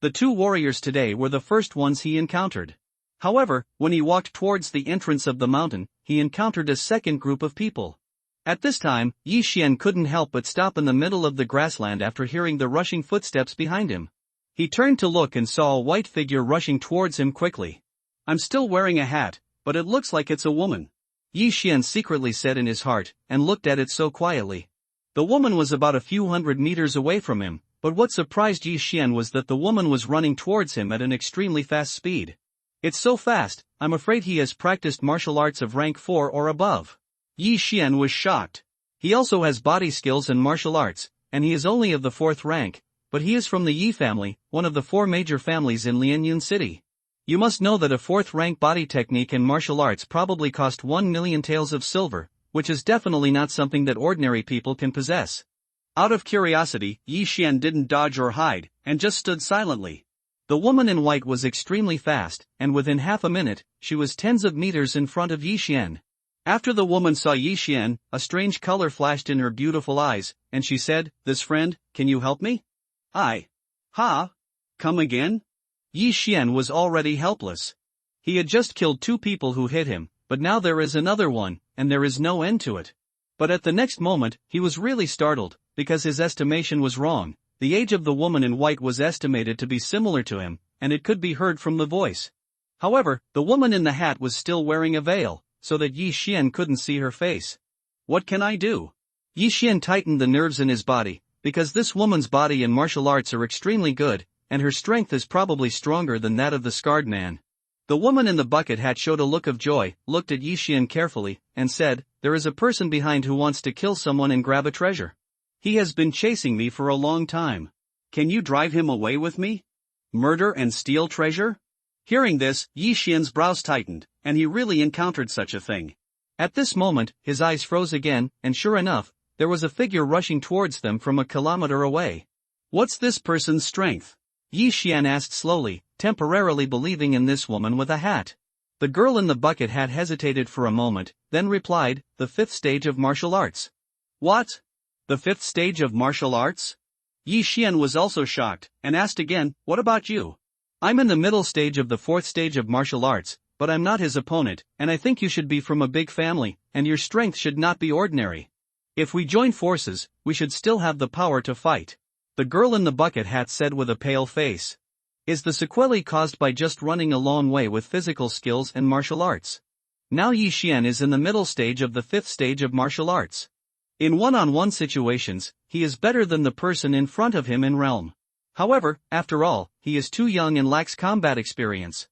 The two warriors today were the first ones he encountered. However, when he walked towards the entrance of the mountain, he encountered a second group of people. At this time, Yi Xian couldn't help but stop in the middle of the grassland after hearing the rushing footsteps behind him. He turned to look and saw a white figure rushing towards him quickly. I'm still wearing a hat, but it looks like it's a woman. Yi Xian secretly said in his heart, and looked at it so quietly. The woman was about a few hundred meters away from him, but what surprised Yi Xian was that the woman was running towards him at an extremely fast speed. It's so fast, I'm afraid he has practiced martial arts of rank 4 or above. Yi Xian was shocked. He also has body skills and martial arts, and he is only of the 4th rank, but he is from the Yi family, one of the 4 major families in Lianyun City. You must know that a 4th rank body technique in martial arts probably cost 1 million taels of silver, which is definitely not something that ordinary people can possess. Out of curiosity, Yi Xian didn't dodge or hide, and just stood silently. The woman in white was extremely fast, and within half a minute, she was tens of meters in front of Yi Xian. After the woman saw Yi Xian, a strange color flashed in her beautiful eyes, and she said, "This friend, can you help me?" Ha? Come again? Yi Xian was already helpless. He had just killed 2 people who hit him, but now there is another one, and there is no end to it. But at the next moment, he was really startled, because his estimation was wrong. The age of the woman in white was estimated to be similar to him, and it could be heard from the voice. However, the woman in the hat was still wearing a veil, so that Yi Xian couldn't see her face. What can I do? Yi Xian tightened the nerves in his body, because this woman's body and martial arts are extremely good, and her strength is probably stronger than that of the scarred man. The woman in the bucket hat showed a look of joy, looked at Yi Xian carefully, and said, "There is a person behind who wants to kill someone and grab a treasure. He has been chasing me for a long time. Can you drive him away with me? Murder and steal treasure?" Hearing this, Yi Xian's brows tightened, and he really encountered such a thing. At this moment, his eyes froze again, and sure enough, there was a figure rushing towards them from a kilometer away. What's this person's strength? Yi Xian asked slowly, temporarily believing in this woman with a hat. The girl in the bucket hat hesitated for a moment, then replied, "The 5th stage of martial arts." What? The 5th stage of martial arts? Yi Xian was also shocked, and asked again, "What about you?" "I'm in the middle stage of the 4th stage of martial arts, but I'm not his opponent, and I think you should be from a big family, and your strength should not be ordinary. If we join forces, we should still have the power to fight. The girl in the bucket hat said with a pale face. Is the sequelae caused by just running a long way with physical skills and martial arts? Now Yi Xian is in the middle stage of the 5th stage of martial arts. In one-on-one situations, he is better than the person in front of him in realm. However, after all, he is too young and lacks combat experience.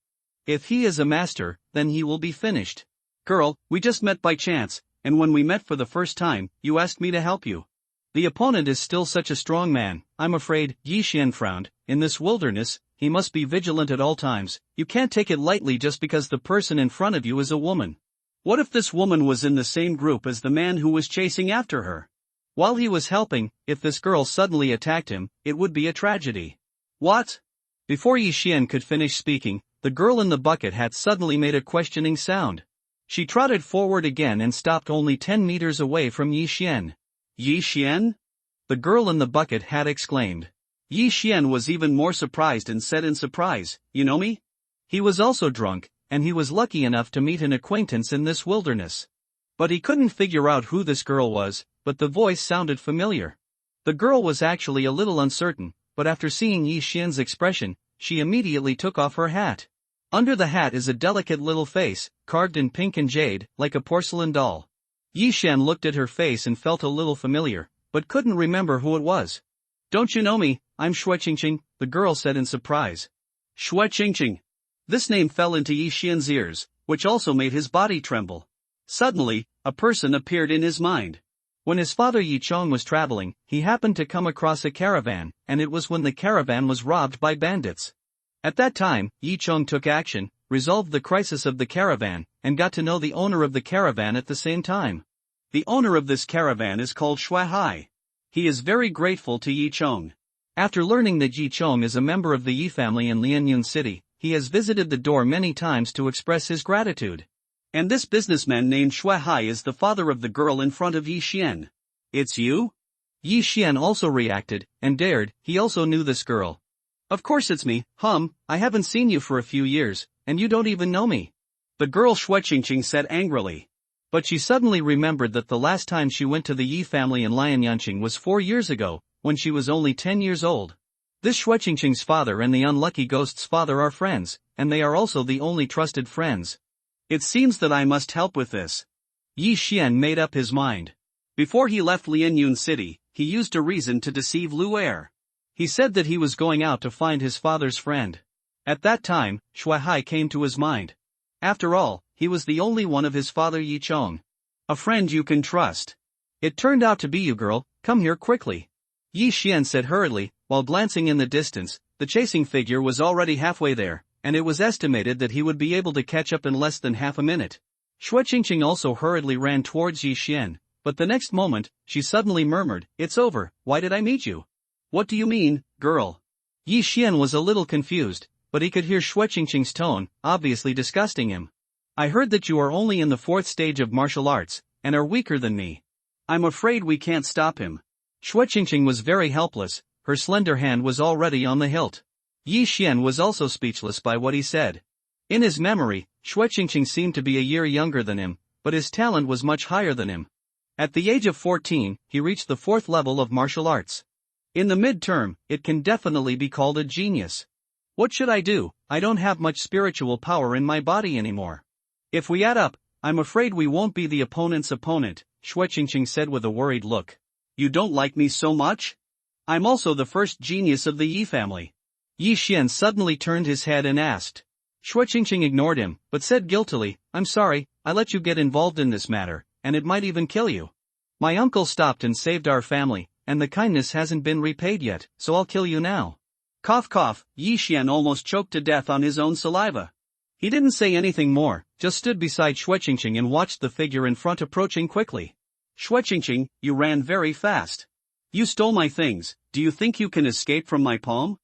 If he is a master, then he will be finished. Girl, we just met by chance, and when we met for the first time, you asked me to help you. The opponent is still such a strong man, I'm afraid. Yi Xian frowned. In this wilderness, he must be vigilant at all times. You can't take it lightly just because the person in front of you is a woman. What if this woman was in the same group as the man who was chasing after her? While he was helping, if this girl suddenly attacked him, it would be a tragedy. What? Before Yi Xian could finish speaking, the girl in the bucket hat suddenly made a questioning sound. She trotted forward again and stopped only 10 meters away from Yi Xian. Yi Xian? The girl in the bucket hat exclaimed. Yi Xian was even more surprised and said in surprise, you know me? He was also drunk, and he was lucky enough to meet an acquaintance in this wilderness. But he couldn't figure out who this girl was, but the voice sounded familiar. The girl was actually a little uncertain, but after seeing Yi Xian's expression, she immediately took off her hat. Under the hat is a delicate little face, carved in pink and jade, like a porcelain doll. Yi Xian looked at her face and felt a little familiar, but couldn't remember who it was. Don't you know me? I'm Shueqingqing, the girl said in surprise. Shueqingqing. This name fell into Yi Xian's ears, which also made his body tremble. Suddenly, a person appeared in his mind. When his father Yi Chong was traveling, he happened to come across a caravan, and it was when the caravan was robbed by bandits. At that time, Yi Chong took action, resolved the crisis of the caravan, and got to know the owner of the caravan at the same time. The owner of this caravan is called Shui Hai. He is very grateful to Yi Chong. After learning that Yi Chong is a member of the Yi family in Lianyun City, he has visited the door many times to express his gratitude. And this businessman named Shui Hai is the father of the girl in front of Yi Xian. It's you? Yi Xian also reacted, and dared. He also knew this girl. Of course it's me. I haven't seen you for a few years, and you don't even know me. The girl Shueqingqing said angrily. But she suddenly remembered that the last time she went to the Yi family in Lianyunqing was 4 years ago, when she was only 10 years old. This Shueqingqing's father and the unlucky ghost's father are friends, and they are also the only trusted friends. It seems that I must help with this. Yi Xian made up his mind. Before he left Lianyun City, he used a reason to deceive Lu Er. He said that he was going out to find his father's friend. At that time, Shui Hai came to his mind. After all, he was the only one of his father Yi Chong. A friend you can trust. It turned out to be you, girl. Come here quickly. Yi Xian said hurriedly, while glancing in the distance. The chasing figure was already halfway there, and it was estimated that he would be able to catch up in less than half a minute. Shueqingqing also hurriedly ran towards Yi Xian, but the next moment, she suddenly murmured, "It's over. Why did I meet you?" "What do you mean, girl?" Yi Xian was a little confused, but he could hear Shueqingqing's tone, obviously disgusting him. "I heard that you are only in the 4th stage of martial arts, and are weaker than me. I'm afraid we can't stop him." Shueqingqing was very helpless, her slender hand was already on the hilt. Yi Xian was also speechless by what he said. In his memory, Shueqingqing seemed to be a year younger than him, but his talent was much higher than him. At the age of 14, he reached the 4th level of martial arts. In the mid-term, it can definitely be called a genius. What should I do? I don't have much spiritual power in my body anymore. If we add up, I'm afraid we won't be the opponent's opponent, Shueqingqing said with a worried look. You don't like me so much? I'm also the first genius of the Yi family. Yi Xian suddenly turned his head and asked. Shueqingqing ignored him, but said guiltily, I'm sorry, I let you get involved in this matter, and it might even kill you. My uncle stopped and saved our family, and the kindness hasn't been repaid yet, so I'll kill you now. Cough cough, Yi Xian almost choked to death on his own saliva. He didn't say anything more, just stood beside Shueqingqing and watched the figure in front approaching quickly. Shueqingqing, you ran very fast. You stole my things, do you think you can escape from my palm?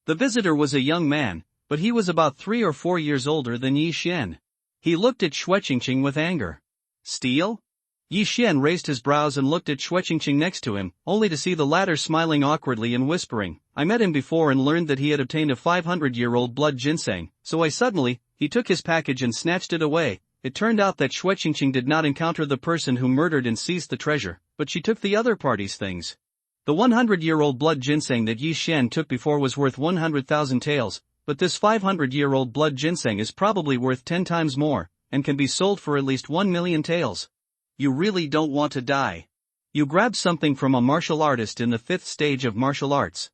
The visitor was a young man, but he was about 3 or 4 years older than Yi Xian. He looked at Shueqingqing with anger. Steal? Yi Xian raised his brows and looked at Shueqingqing next to him, only to see the latter smiling awkwardly and whispering, I met him before and learned that he had obtained a 500-year-old blood ginseng, so I suddenly, He took his package and snatched it away. It turned out that Xue Qingqing did not encounter the person who murdered and seized the treasure, but she took the other party's things. The 100-year-old blood ginseng that Yi Xian took before was worth 100,000 taels, but this 500-year-old blood ginseng is probably worth 10 times more, and can be sold for at least 1 million taels. You really don't want to die. You grab something from a martial artist in the 5th stage of martial arts.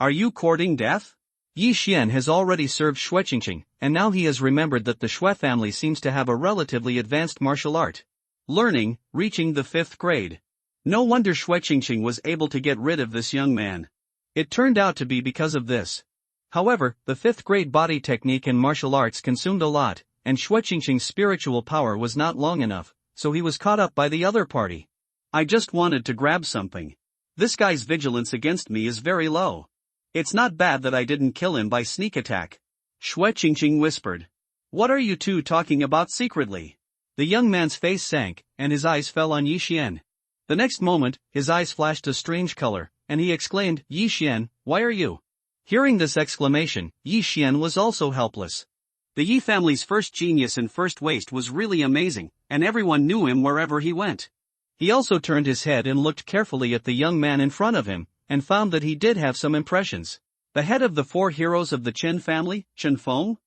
Are you courting death? Yi Xian has already served Xue Qingqing, and now he has remembered that the Xue family seems to have a relatively advanced martial art. Learning, reaching the 5th grade. No wonder Xue Qingqing was able to get rid of this young man. It turned out to be because of this. However, the 5th grade body technique and martial arts consumed a lot, and Xue Qingqing's spiritual power was not long enough, so he was caught up by the other party. I just wanted to grab something. This guy's vigilance against me is very low. It's not bad that I didn't kill him by sneak attack. Xue Qingqing whispered. What are you two talking about secretly? The young man's face sank, and his eyes fell on Yi Xian. The next moment, his eyes flashed a strange color, and he exclaimed, Yi Xian, why are you? Hearing this exclamation, Yi Xian was also helpless. The Yi family's first genius and first waste was really amazing, and everyone knew him wherever he went. He also turned his head and looked carefully at the young man in front of him, and found that he did have some impressions. The head of the 4 heroes of the Chen family, Chen Feng?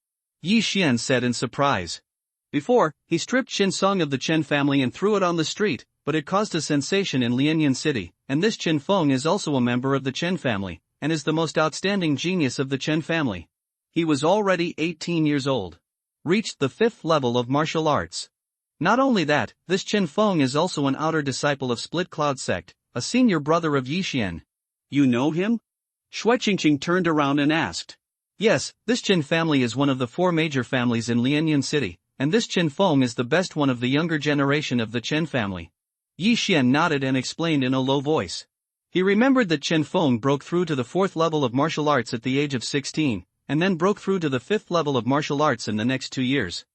Yi Xian said in surprise. Before, he stripped Chen Song of the Chen family and threw it on the street, but it caused a sensation in Lianyan City, and this Chen Feng is also a member of the Chen family, and is the most outstanding genius of the Chen family. He was already 18 years old. Reached the 5th level of martial arts. Not only that, this Chen Feng is also an outer disciple of Split Cloud sect, a senior brother of Yi Xian. You know him? Xue Qingqing turned around and asked. Yes, this Chen family is one of the 4 major families in Lianyan City, and this Chen Feng is the best one of the younger generation of the Chen family. Yi Xian nodded and explained in a low voice. He remembered that Chen Feng broke through to the 4th level of martial arts at the age of 16, and then broke through to the 5th level of martial arts in the next 2 years.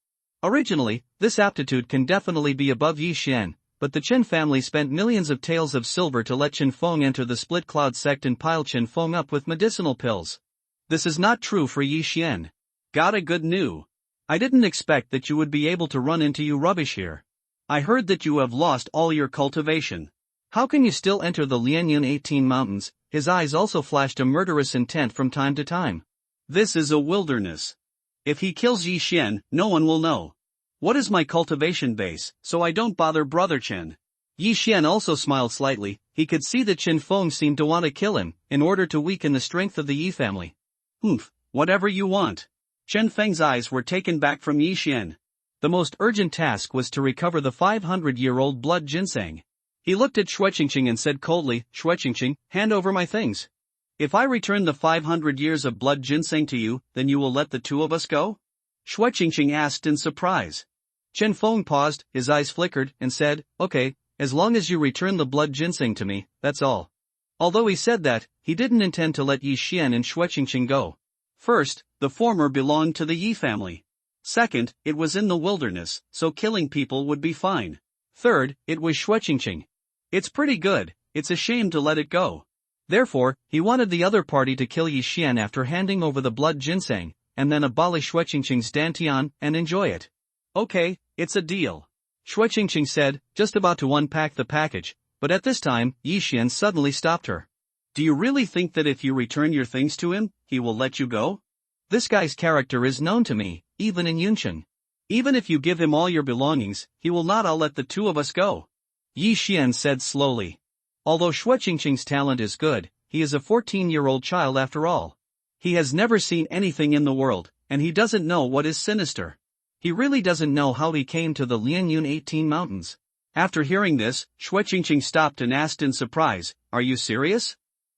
Originally, this aptitude can definitely be above Yi Xian, but the Chen family spent millions of taels of silver to let Chen Feng enter the Split Cloud sect and pile Chen Feng up with medicinal pills. This is not true for Yi Xian. Got a good news. I didn't expect that you would be able to run into you rubbish here. I heard that you have lost all your cultivation. How can you still enter the Lianyan 18 mountains? His eyes also flashed a murderous intent from time to time. This is a wilderness. If he kills Yi Xian, no one will know. What is my cultivation base, so I don't bother Brother Chen? Yi Xian also smiled slightly. He could see that Chen Feng seemed to want to kill him, in order to weaken the strength of the Yi family. Whatever you want. Chen Feng's eyes were taken back from Yi Xian. The most urgent task was to recover the 500-year-old blood ginseng. He looked at Xue Qingqing and said coldly, Xue Qingqing, hand over my things. If I return the 500 years of blood ginseng to you, then you will let the 2 of us go? Xue Qingqing asked in surprise. Chen Feng paused, his eyes flickered, and said, okay, as long as you return the blood ginseng to me, that's all. Although he said that, he didn't intend to let Yi Xian and Xue Qingqing go. First, the former belonged to the Yi family. Second, it was in the wilderness, so killing people would be fine. Third, it was Xue Qingqing. It's pretty good, it's a shame to let it go. Therefore, he wanted the other party to kill Yi Xian after handing over the blood ginseng, and then abolish Xue Qingqing's dantian and enjoy it. Okay, it's a deal. Xue Qingqing said, just about to unpack the package, but at this time, Yi Xian suddenly stopped her. Do you really think that if you return your things to him, he will let you go? This guy's character is known to me, even in Yuncheng. Even if you give him all your belongings, he will not let the 2 of us go. Yi Xian said slowly. Although Xue Qingqing's talent is good, he is a 14-year-old child after all. He has never seen anything in the world, and he doesn't know what is sinister. He really doesn't know how he came to the Lianyan 18 mountains. After hearing this, Xue Qingqing stopped and asked in surprise, are you serious?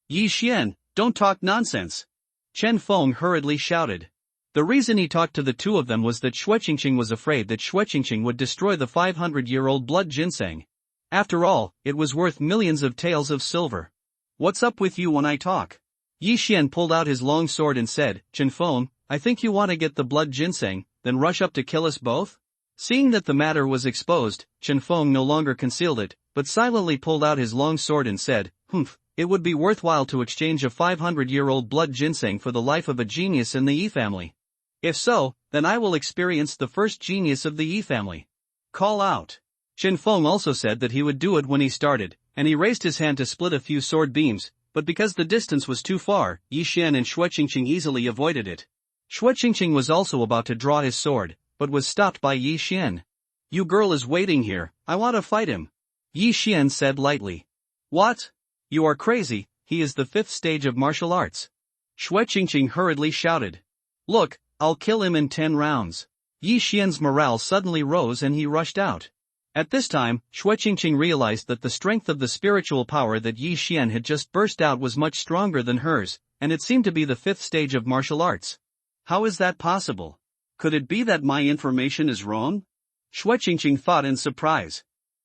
Yi Xian, don't talk nonsense. Chen Feng hurriedly shouted. The reason he talked to the 2 of them was that Xue Qingqing was afraid that Xue Qingqing would destroy the 500-year-old blood ginseng. After all, it was worth millions of taels of silver. What's up with you when I talk? Yi Xian pulled out his long sword and said, Chen Feng, I think you want to get the blood ginseng, then rush up to kill us both? Seeing that the matter was exposed, Chen Feng no longer concealed it, but silently pulled out his long sword and said, it would be worthwhile to exchange a 500-year-old blood ginseng for the life of a genius in the Yi family. If so, then I will experience the first genius of the Yi family. Call out. Chen Feng also said that he would do it when he started, and he raised his hand to split a few sword beams, but because the distance was too far, Yi Xian and Xue Qingqing easily avoided it. Xue Qingqing was also about to draw his sword, but was stopped by Yi Xian. You girl is waiting here, I want to fight him. Yi Xian said lightly. What? You are crazy, he is the 5th stage of martial arts. Xue Qingqing hurriedly shouted. Look, I'll kill him in 10 rounds. Yi Xian's morale suddenly rose and he rushed out. At this time, Xue Qingqing realized that the strength of the spiritual power that Yi Xian had just burst out was much stronger than hers, and it seemed to be the 5th stage of martial arts. How is that possible? Could it be that my information is wrong? Xue Qingqing thought in surprise.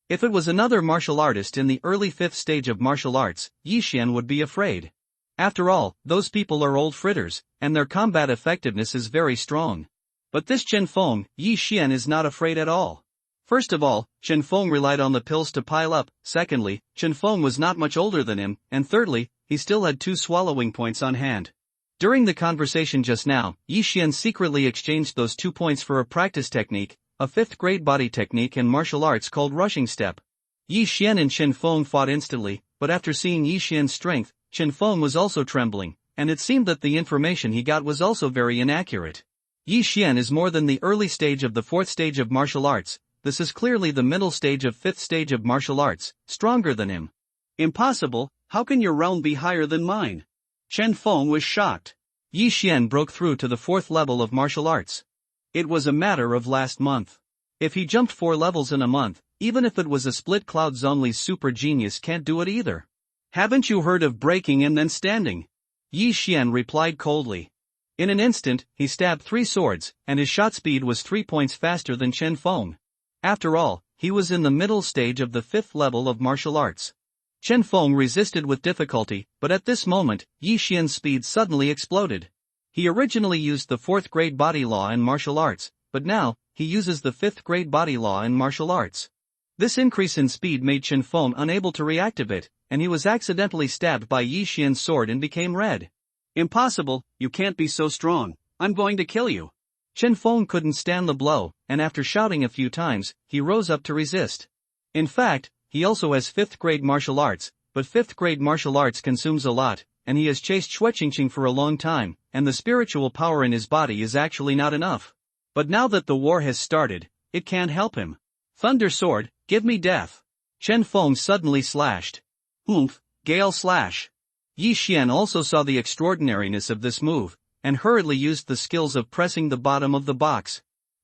If it was another martial artist in the early 5th stage of martial arts, Yi Xian would be afraid. After all, those people are old fritters, and their combat effectiveness is very strong. But this Chen Feng, Yi Xian is not afraid at all. First of all, Chen Feng relied on the pills to pile up, secondly, Chen Feng was not much older than him, and thirdly, he still had 2 swallowing points on hand. During the conversation just now, Yi Xian secretly exchanged those 2 points for a practice technique, a 5th grade body technique in martial arts called rushing step. Yi Xian and Chen Feng fought instantly, but after seeing Yi Xian's strength, Chen Feng was also trembling, and it seemed that the information he got was also very inaccurate. Yi Xian is more than the early stage of the 4th stage of martial arts. This is clearly the middle stage of 5th stage of martial arts, stronger than him. Impossible, how can your realm be higher than mine? Chen Feng was shocked. Yi Xian broke through to the 4th level of martial arts. It was a matter of last month. If he jumped 4 levels in a month, even if it was a split cloud Zhongli's super genius can't do it either. Haven't you heard of breaking and then standing? Yi Xian replied coldly. In an instant, he stabbed 3 swords, and his shot speed was 3 points faster than Chen Feng. After all, he was in the middle stage of the 5th level of martial arts. Chen Feng resisted with difficulty, but at this moment, Yi Xian's speed suddenly exploded. He originally used the 4th grade body law in martial arts, but now, he uses the 5th grade body law in martial arts. This increase in speed made Chen Feng unable to react a bit, and he was accidentally stabbed by Yi Xian's sword and became red. Impossible, you can't be so strong, I'm going to kill you. Chen Feng couldn't stand the blow, and after shouting a few times, he rose up to resist. In fact, he also has 5th grade martial arts, but 5th grade martial arts consumes a lot, and he has chased Xue Qingqing for a long time, and the spiritual power in his body is actually not enough. But now that the war has started, it can't help him. Thunder Sword, give me death. Chen Feng suddenly slashed. Oomph, Gale Slash. Yi Xian also saw the extraordinariness of this move, and hurriedly used the skills of pressing the bottom of the box.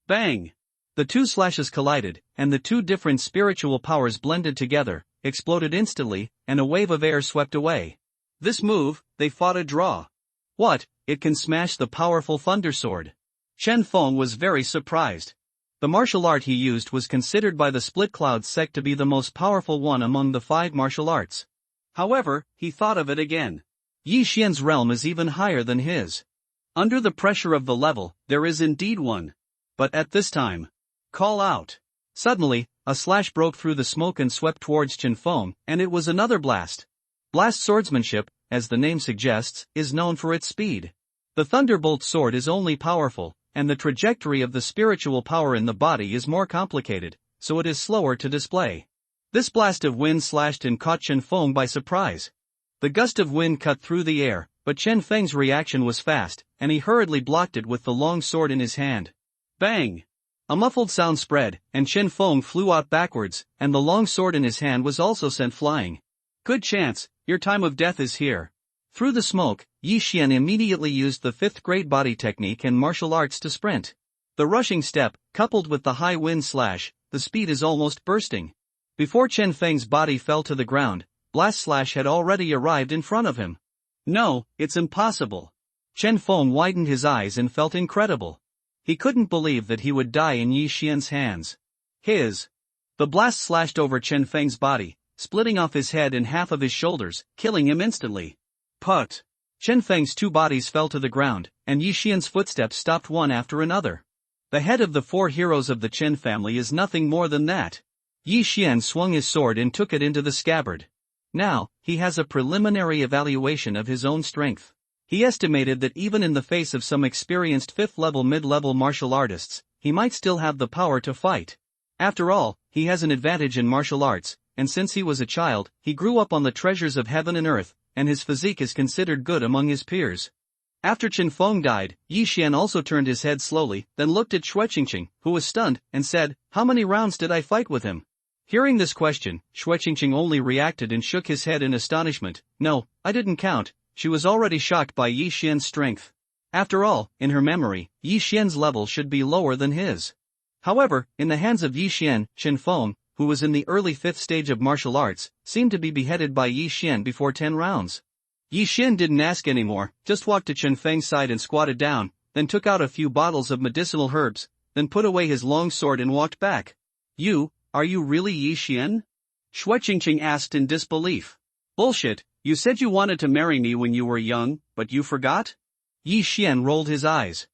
Bang! The 2 slashes collided, and the 2 different spiritual powers blended together, exploded instantly, and a wave of air swept away. This move, they fought a draw. What, it can smash the powerful Thunder Sword? Chen Feng was very surprised. The martial art he used was considered by the Split Cloud sect to be the most powerful one among the 5 martial arts. However, he thought of it again. Yi Xian's realm is even higher than his. Under the pressure of the level, there is indeed one. But at this time, call out. Suddenly, a slash broke through the smoke and swept towards Chen Feng, and it was another blast. Blast swordsmanship, as the name suggests, is known for its speed. The Thunderbolt sword is only powerful, and the trajectory of the spiritual power in the body is more complicated, so it is slower to display. This blast of wind slashed and caught Chen Feng by surprise. The gust of wind cut through the air, but Chen Feng's reaction was fast, and he hurriedly blocked it with the long sword in his hand. Bang! A muffled sound spread, and Chen Feng flew out backwards, and the long sword in his hand was also sent flying. Good chance, your time of death is here. Through the smoke, Yi Xian immediately used the 5th grade body technique and martial arts to sprint. The rushing step, coupled with the high wind slash, the speed is almost bursting. Before Chen Feng's body fell to the ground, Blast Slash had already arrived in front of him. No, it's impossible. Chen Feng widened his eyes and felt incredible. He couldn't believe that he would die in Yi Xian's hands. The blast slashed over Chen Feng's body, splitting off his head and half of his shoulders, killing him instantly. Put! Chen Feng's 2 bodies fell to the ground, and Yi Xian's footsteps stopped one after another. The head of the 4 heroes of the Chen family is nothing more than that. Yi Xian swung his sword and took it into the scabbard. Now, he has a preliminary evaluation of his own strength. He estimated that even in the face of some experienced 5th-level mid-level martial artists, he might still have the power to fight. After all, he has an advantage in martial arts, and since he was a child, he grew up on the treasures of heaven and earth, and his physique is considered good among his peers. After Chen Feng died, Yi Xian also turned his head slowly, then looked at Xue Qingqing, who was stunned, and said, "How many rounds did I fight with him?" Hearing this question, Xue Qingqing only reacted and shook his head in astonishment. "No, I didn't count." She was already shocked by Yi Xian's strength. After all, in her memory, Yi Xian's level should be lower than his. However, in the hands of Yi Xian, Chen Feng, who was in the early 5th stage of martial arts, seemed to be beheaded by Yi Xian before 10 rounds. Yi Xian didn't ask anymore, just walked to Chen Feng's side and squatted down, then took out a few bottles of medicinal herbs, then put away his long sword and walked back. Are you really Yi Xian?" Xue Qingqing asked in disbelief. "Bullshit, you said you wanted to marry me when you were young, but you forgot?" Yi Xian rolled his eyes.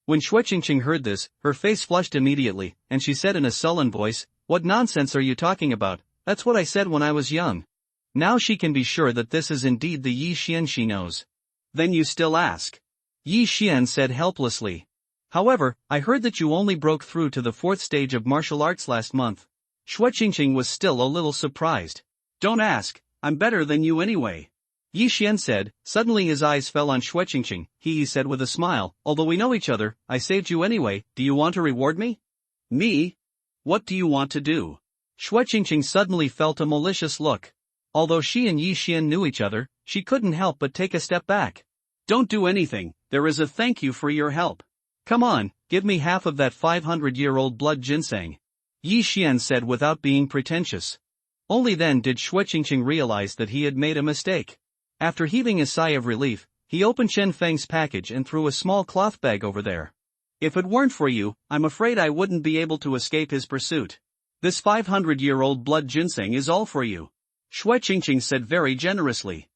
When Xue Qingqing heard this, her face flushed immediately, and she said in a sullen voice, "What nonsense are you talking about? That's what I said when I was young." Now she can be sure that this is indeed the Yi Xian she knows. "Then you still ask?" Yi Xian said helplessly. "However, I heard that you only broke through to the 4th stage of martial arts last month." Xue Qingqing was still a little surprised. "Don't ask, I'm better than you anyway," Yi Xian said. Suddenly his eyes fell on Xue Qingqing. He said with a smile, "Although we know each other, I saved you anyway. Do you want to reward me?" "Me? What do you want to do?" Xue Qingqing suddenly felt a malicious look. Although she and Yi Xian knew each other, she couldn't help but take a step back. "Don't do anything, there is a thank you for your help. Come on, give me half of that 500-year-old blood ginseng," Yi Xian said without being pretentious. Only then did Xue Qingqing realize that he had made a mistake. After heaving a sigh of relief, he opened Chen Feng's package and threw a small cloth bag over there. "If it weren't for you, I'm afraid I wouldn't be able to escape his pursuit. This 500-year-old blood ginseng is all for you," Xue Qingqing said very generously.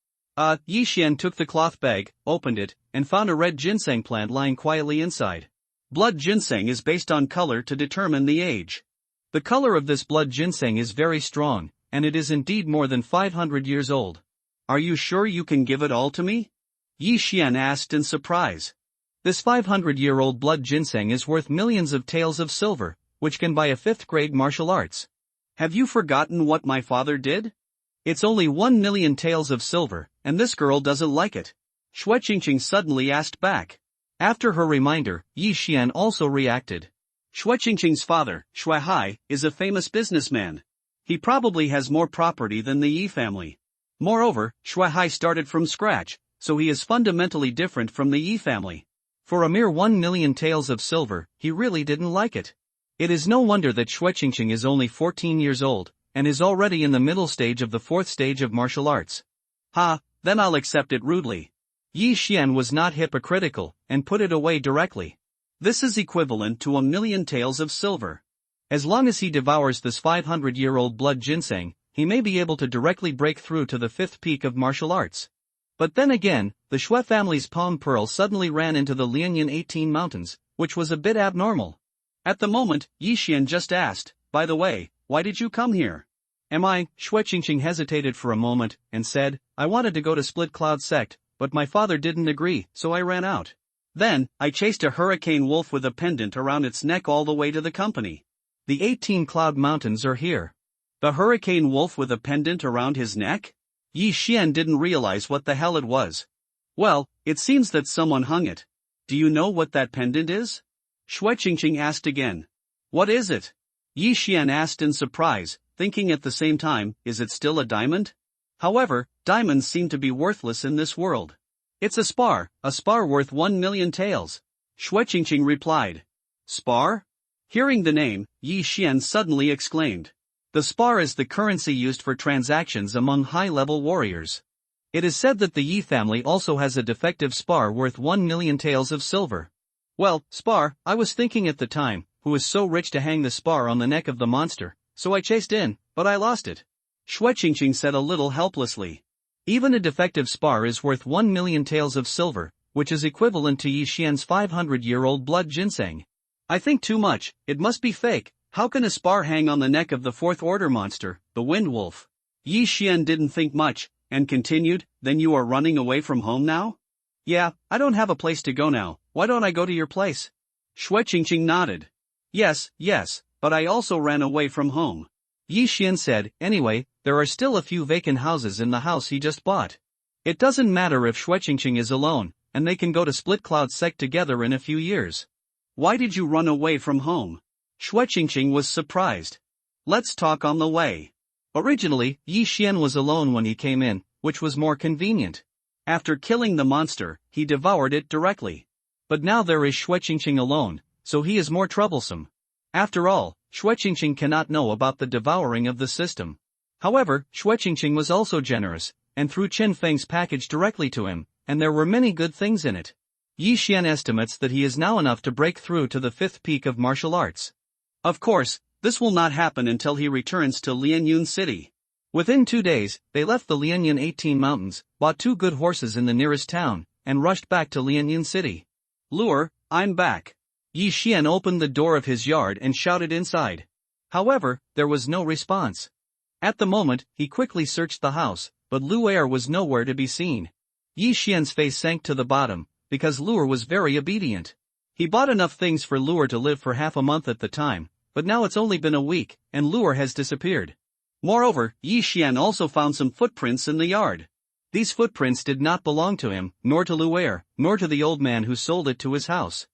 Yi Xian took the cloth bag, opened it, and found a red ginseng plant lying quietly inside. Blood ginseng is based on color to determine the age. The color of this blood ginseng is very strong, and it is indeed more than 500 years old. "Are you sure you can give it all to me?" Yi Xian asked in surprise. This 500-year-old blood ginseng is worth millions of taels of silver, which can buy a 5th-grade martial arts. "Have you forgotten what my father did? It's only 1 million taels of silver, and this girl doesn't like it," Xue Qingqing suddenly asked back. After her reminder, Yi Xian also reacted. Xue Qingqing's father, Xue Hai, is a famous businessman. He probably has more property than the Yi family. Moreover, Xue Hai started from scratch, so he is fundamentally different from the Yi family. For a mere 1 million taels of silver, he really didn't like it. It is no wonder that Xue Qingqing is only 14 years old, and is already in the middle stage of the 4th stage of martial arts. Then I'll accept it rudely. Yi Xian was not hypocritical, and put it away directly. This is equivalent to 1 million taels of silver. As long as he devours this 500-year-old blood ginseng, he may be able to directly break through to the 5th peak of martial arts. But then again, the Xue family's palm pearl suddenly ran into the Lianyan 18 mountains, which was a bit abnormal. At the moment, Yi Xian just asked, "By the way, why did you come here?" Xue Qingqing hesitated for a moment, and said, "I wanted to go to Split Cloud Sect, but my father didn't agree, so I ran out. Then, I chased a hurricane wolf with a pendant around its neck all the way to the company. The 18 Cloud Mountains are here." The hurricane wolf with a pendant around his neck? Yi Xian didn't realize what the hell it was. "Well, it seems that someone hung it. Do you know what that pendant is?" Xue Qingqing asked again. "What is it?" Yi Xian asked in surprise, thinking at the same time, is it still a diamond? However, diamonds seem to be worthless in this world. "It's a spar worth 1 million taels," Xue Qingqing replied. "Spar?" Hearing the name, Yi Xian suddenly exclaimed. The spar is the currency used for transactions among high-level warriors. It is said that the Yi family also has a defective spar worth 1 million taels of silver. "Well, spar, I was thinking at the time, who is so rich to hang the spar on the neck of the monster, so I chased in, but I lost it," Xue Qingqing said a little helplessly. Even a defective spar is worth 1 million taels of silver, which is equivalent to Yi Xian's 500-year-old blood ginseng. "I think too much, it must be fake. How can a spar hang on the neck of the 4th order monster, the Wind Wolf?" Yi Xian didn't think much, and continued, "Then you are running away from home now?" Yeah, I don't have a place to go now, why don't I go to your place? Shui Qingqing nodded. Yes, but I also ran away from home. Yi Xian said, anyway, there are still a few vacant houses in the house he just bought. It doesn't matter if Shui Qingqing is alone, and they can go to Split Cloud Sect together in a few years. Why did you run away from home? Shui Qingqing was surprised. Let's talk on the way. Originally, Yi Xian was alone when he came in, which was more convenient. After killing the monster, he devoured it directly. But now there is Shui Qingqing alone, so he is more troublesome. After all, Shui Qingqing cannot know about the devouring of the system. However, Shui Qingqing was also generous, and threw Chen Feng's package directly to him, and there were many good things in it. Yi Xian estimates that he is now enough to break through to the 5th peak of martial arts. Of course, this will not happen until he returns to Lianyun City. Within 2 days, they left the Lianyun 18 mountains, bought 2 good horses in the nearest town, and rushed back to Lianyun City. Lure, I'm back. Yi Xian opened the door of his yard and shouted inside. However, there was no response. At the moment, he quickly searched the house, but Lu'er was nowhere to be seen. Yi Xian's face sank to the bottom, because Lure was very obedient. He bought enough things for Lure to live for half a month at the time, but now it's only been a week, and Lure has disappeared. Moreover, Yi Xian also found some footprints in the yard. These footprints did not belong to him, nor to Lu'er, nor to the old man who sold it to his house.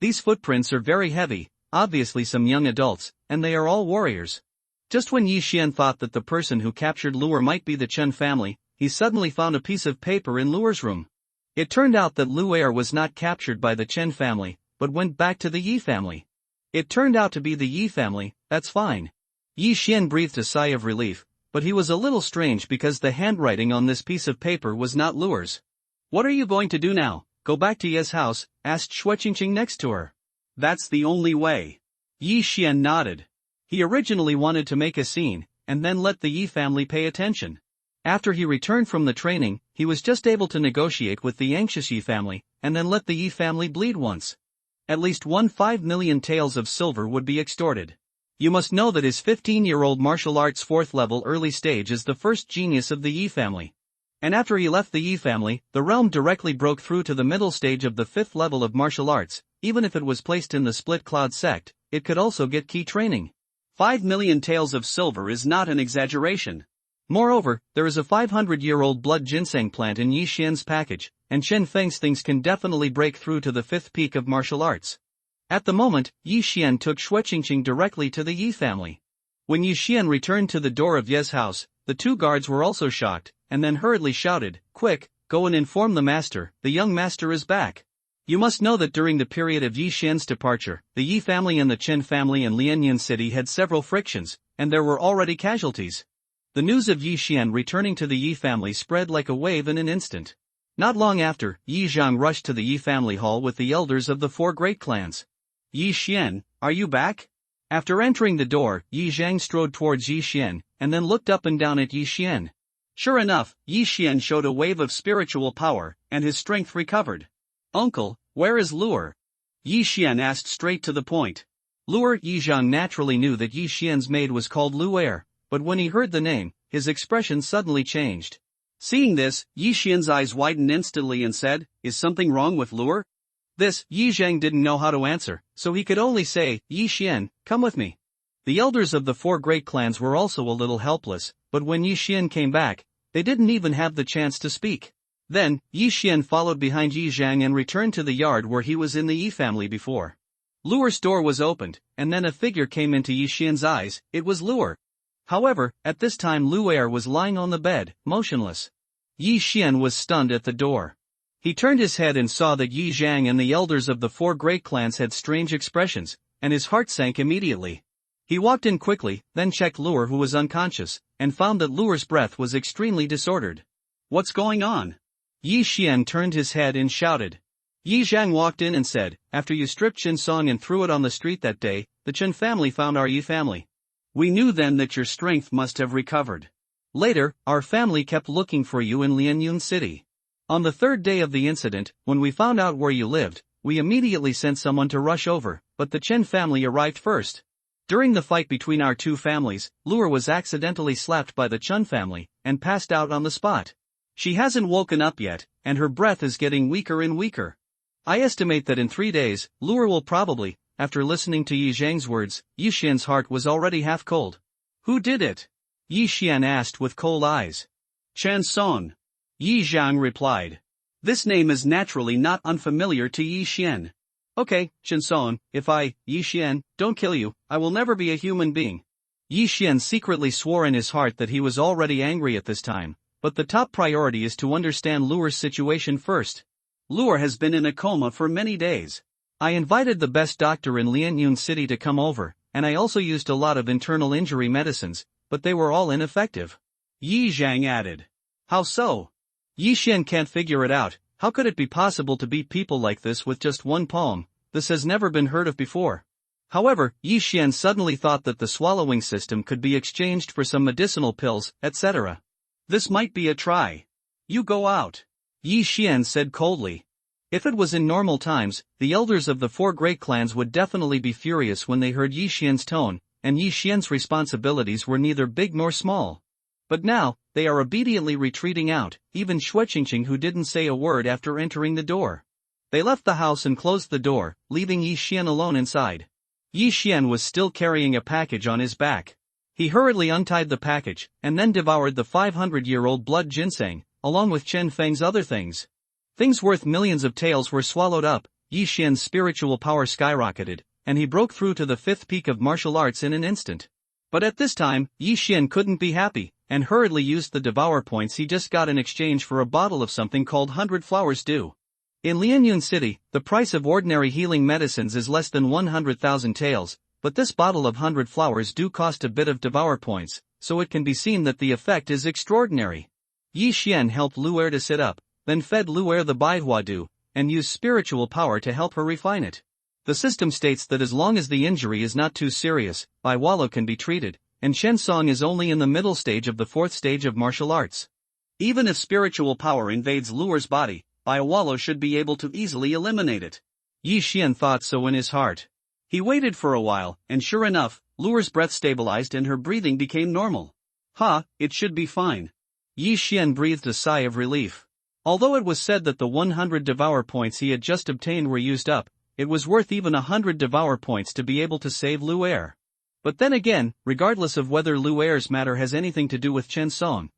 These footprints are very heavy, obviously some young adults, and they are all warriors. Just when Yi Xian thought that the person who captured Lure might be the Chen family, he suddenly found a piece of paper in Lure's room. It turned out that Lu'er was not captured by the Chen family, but went back to the Yi family. It turned out to be the Yi family, that's fine. Yi Xian breathed a sigh of relief, but he was a little strange because the handwriting on this piece of paper was not Lure's. What are you going to do now, go back to Ye's house? Asked Shui Qingqing next to her. That's the only way. Yi Xian nodded. He originally wanted to make a scene, and then let the Yi family pay attention. After he returned from the training, he was just able to negotiate with the anxious Yi family, and then let the Yi family bleed once. At least 5 million taels of silver would be extorted. You must know that his 15-year-old martial arts 4th level early stage is the first genius of the Yi family. And after he left the Yi family, the realm directly broke through to the middle stage of the 5th level of martial arts. Even if it was placed in the Split Cloud Sect, it could also get key training. 5 million taels of silver is not an exaggeration. Moreover, there is a 500-year-old blood ginseng plant in Yi Xian's package, and Chen Feng's things can definitely break through to the 5th peak of martial arts. At the moment, Yi Xian took Shui Qingqing directly to the Yi family. When Yi Xian returned to the door of Ye's house, the 2 guards were also shocked, and then hurriedly shouted, "Quick, go and inform the master, the young master is back." You must know that during the period of Yi Xian's departure, the Yi family and the Chen family in Lianyun City had several frictions, and there were already casualties. The news of Yi Xian returning to the Yi family spread like a wave in an instant. Not long after, Yi Zhang rushed to the Yi family hall with the elders of the 4 great clans. "Yi Xian, are you back?" After entering the door, Yi Zhang strode towards Yi Xian, and then looked up and down at Yi Xian. Sure enough, Yi Xian showed a wave of spiritual power, and his strength recovered. "Uncle, where is Lure?" Yi Xian asked straight to the point. Lure. Yi Zhang naturally knew that Yi Xian's maid was called Lu'er, but when he heard the name, his expression suddenly changed. Seeing this, Yi Xian's eyes widened instantly and said, "Is something wrong with Lure?" This, Yi Zhang didn't know how to answer, so he could only say, "Yi Xian, come with me." The elders of the 4 great clans were also a little helpless, but when Yi Xian came back, they didn't even have the chance to speak. Then, Yi Xian followed behind Yi Zhang and returned to the yard where he was in the Yi family before. Lure's door was opened, and then a figure came into Yi Xian's eyes. It was Lure. However, at this time Lu'er was lying on the bed, motionless. Yi Xian was stunned at the door. He turned his head and saw that Yi Zhang and the elders of the 4 great clans had strange expressions, and his heart sank immediately. He walked in quickly, then checked Lure, who was unconscious, and found that Lure's breath was extremely disordered. "What's going on?" Yi Xian turned his head and shouted. Yi Zhang walked in and said, "After you stripped Chen Song and threw it on the street that day, the Chen family found our Yi family. We knew then that your strength must have recovered. Later, our family kept looking for you in Lianyun City. On the 3rd day of the incident, when we found out where you lived, we immediately sent someone to rush over, but the Chen family arrived first. During the fight between our 2 families, Lure was accidentally slapped by the Chen family, and passed out on the spot. She hasn't woken up yet, and her breath is getting weaker and weaker. I estimate that in 3 days, Luer will probably, after listening to Yi Zhang's words, Yi Xian's heart was already half cold. Who did it? Yi Xian asked with cold eyes. Chen Song. Yi Zhang replied. This name is naturally not unfamiliar to Yi Xian. Okay, Chen Song, if I, Yi Xian, don't kill you, I will never be a human being. Yi Xian secretly swore in his heart that he was already angry at this time, but the top priority is to understand Luer's situation first. Luer has been in a coma for many days. I invited the best doctor in Lianyun City to come over, and I also used a lot of internal injury medicines, but they were all ineffective. Yi Zhang added. How so? Yi Xian can't figure it out. How could it be possible to beat people like this with just one palm? This has never been heard of before. However, Yi Xian suddenly thought that the swallowing system could be exchanged for some medicinal pills, etc. This might be a try. You go out. Yi Xian said coldly. If it was in normal times, the elders of the 4 great clans would definitely be furious when they heard Yi Xian's tone, and Yi Xian's responsibilities were neither big nor small. But now, they are obediently retreating out, even Xueqingqing, who didn't say a word after entering the door. They left the house and closed the door, leaving Yi Xian alone inside. Yi Xian was still carrying a package on his back. He hurriedly untied the package, and then devoured the 500-year-old blood ginseng, along with Chen Feng's other things. Things worth millions of taels were swallowed up. Yi Xian's spiritual power skyrocketed, and he broke through to the 5th peak of martial arts in an instant. But at this time, Yi Xian couldn't be happy, and hurriedly used the devour points he just got in exchange for a bottle of something called 100 Flowers Dew. In Lianyun City, the price of ordinary healing medicines is less than 100,000 taels, but this bottle of 100 Flowers Dew cost a bit of devour points, so it can be seen that the effect is extraordinary. Yi Xian helped Luer to sit up, then fed Luer the Baihua Dew, and used spiritual power to help her refine it. The system states that as long as the injury is not too serious, Baiwalo can be treated, and Chen Song is only in the middle stage of the 4th stage of martial arts. Even if spiritual power invades Luer's body, Baiwalo should be able to easily eliminate it. Yi Xian thought so in his heart. He waited for a while, and sure enough, Luer's breath stabilized and her breathing became normal. It should be fine. Yi Xian breathed a sigh of relief. Although it was said that the 100 devour points he had just obtained were used up, it was worth even 100 devour points to be able to save Luer. But then again, regardless of whether Luer's matter has anything to do with Chen Song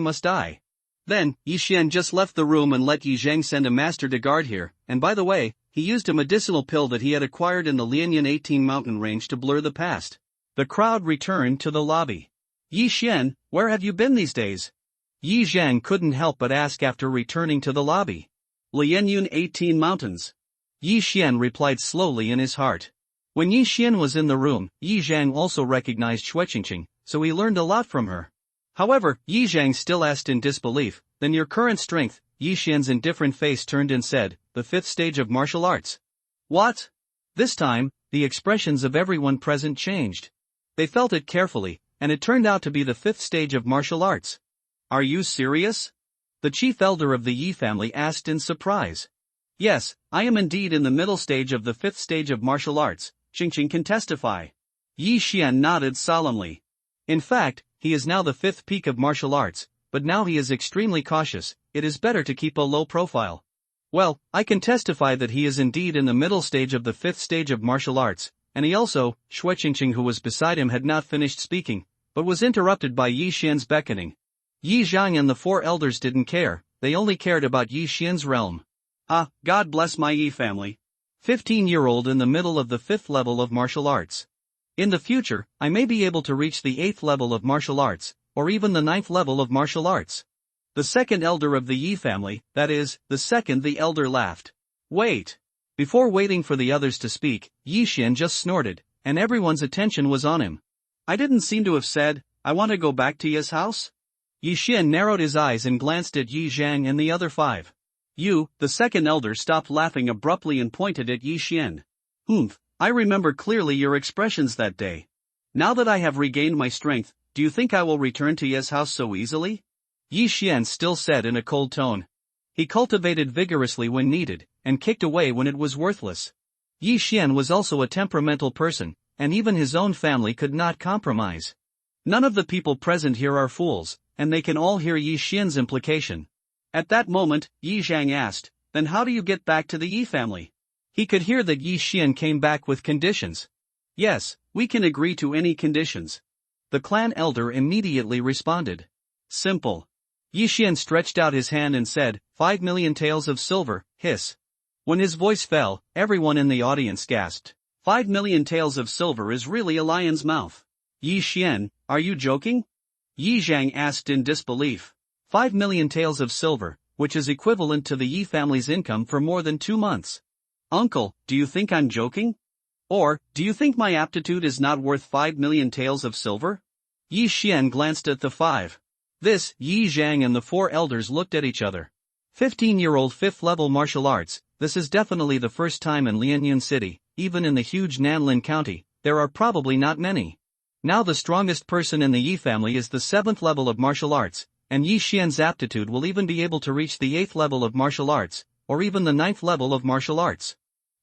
must die. Then, Yi Xian just left the room and let Yi Zhang send a master to guard here, and by the way, he used a medicinal pill that he had acquired in the Lianyun 18 mountain range to blur the past. The crowd returned to the lobby. Yi Xian, where have you been these days? Yi Zhang couldn't help but ask after returning to the lobby. Lianyun 18 mountains. Yi Xian replied slowly in his heart. When Yi Xian was in the room, Yi Zhang also recognized Xueqingqing, so he learned a lot from her. However, Yi Zhang still asked in disbelief, then your current strength? Yi Xian's indifferent face turned and said, the 5th stage of martial arts. What? This time, the expressions of everyone present changed. They felt it carefully, and it turned out to be the 5th stage of martial arts. Are you serious? The chief elder of the Yi family asked in surprise. Yes, I am indeed in the middle stage of the 5th stage of martial arts, Qingqing can testify. Yi Xian nodded solemnly. In fact, he is now the 5th peak of martial arts, but now he is extremely cautious. It is better to keep a low profile. Well, I can testify that he is indeed in the middle stage of the 5th stage of martial arts, and he also, Xueqingqing who was beside him had not finished speaking, but was interrupted by Yi Xian's beckoning. Yi Zhang and the 4 elders didn't care, they only cared about Yi Xian's realm. God bless my Yi family. 15-year-old in the middle of the 5th level of martial arts. In the future, I may be able to reach the 8th level of martial arts, or even the 9th level of martial arts. The 2nd elder of the Yi family, that is, the elder laughed. Wait. Before waiting for the others to speak, Yi Xian just snorted, and everyone's attention was on him. I didn't seem to have said, I want to go back to Yi's house? Yi Xian narrowed his eyes and glanced at Yi Zhang and the other 5. You, the 2nd elder, stopped laughing abruptly and pointed at Yi Xian. I remember clearly your expressions that day. Now that I have regained my strength, do you think I will return to Yi's house so easily? Yi Xian still said in a cold tone. He cultivated vigorously when needed, and kicked away when it was worthless. Yi Xian was also a temperamental person, and even his own family could not compromise. None of the people present here are fools, and they can all hear Yi Xian's implication. At that moment, Yi Zhang asked, "Then how do you get back to the Yi family?" He could hear that Yi Xian came back with conditions. "Yes, we can agree to any conditions." The clan elder immediately responded. "Simple." Yi Xian stretched out his hand and said, 5,000,000 taels of silver, hiss. When his voice fell, everyone in the audience gasped. 5,000,000 taels of silver is really a lion's mouth. Yi Xian, are you joking? Yi Zhang asked in disbelief. 5,000,000 taels of silver, which is equivalent to the Yi family's income for more than 2 months. Uncle, do you think I'm joking? Or, do you think my aptitude is not worth 5,000,000 taels of silver? Yi Xian glanced at the 5. This, Yi Zhang and the 4 elders looked at each other. 15-year-old 5th level martial arts, this is definitely the first time in Lianyun City, even in the huge Nanlin County, there are probably not many. Now the strongest person in the Yi family is the 7th level of martial arts, and Yi Xian's aptitude will even be able to reach the 8th level of martial arts, or even the 9th level of martial arts.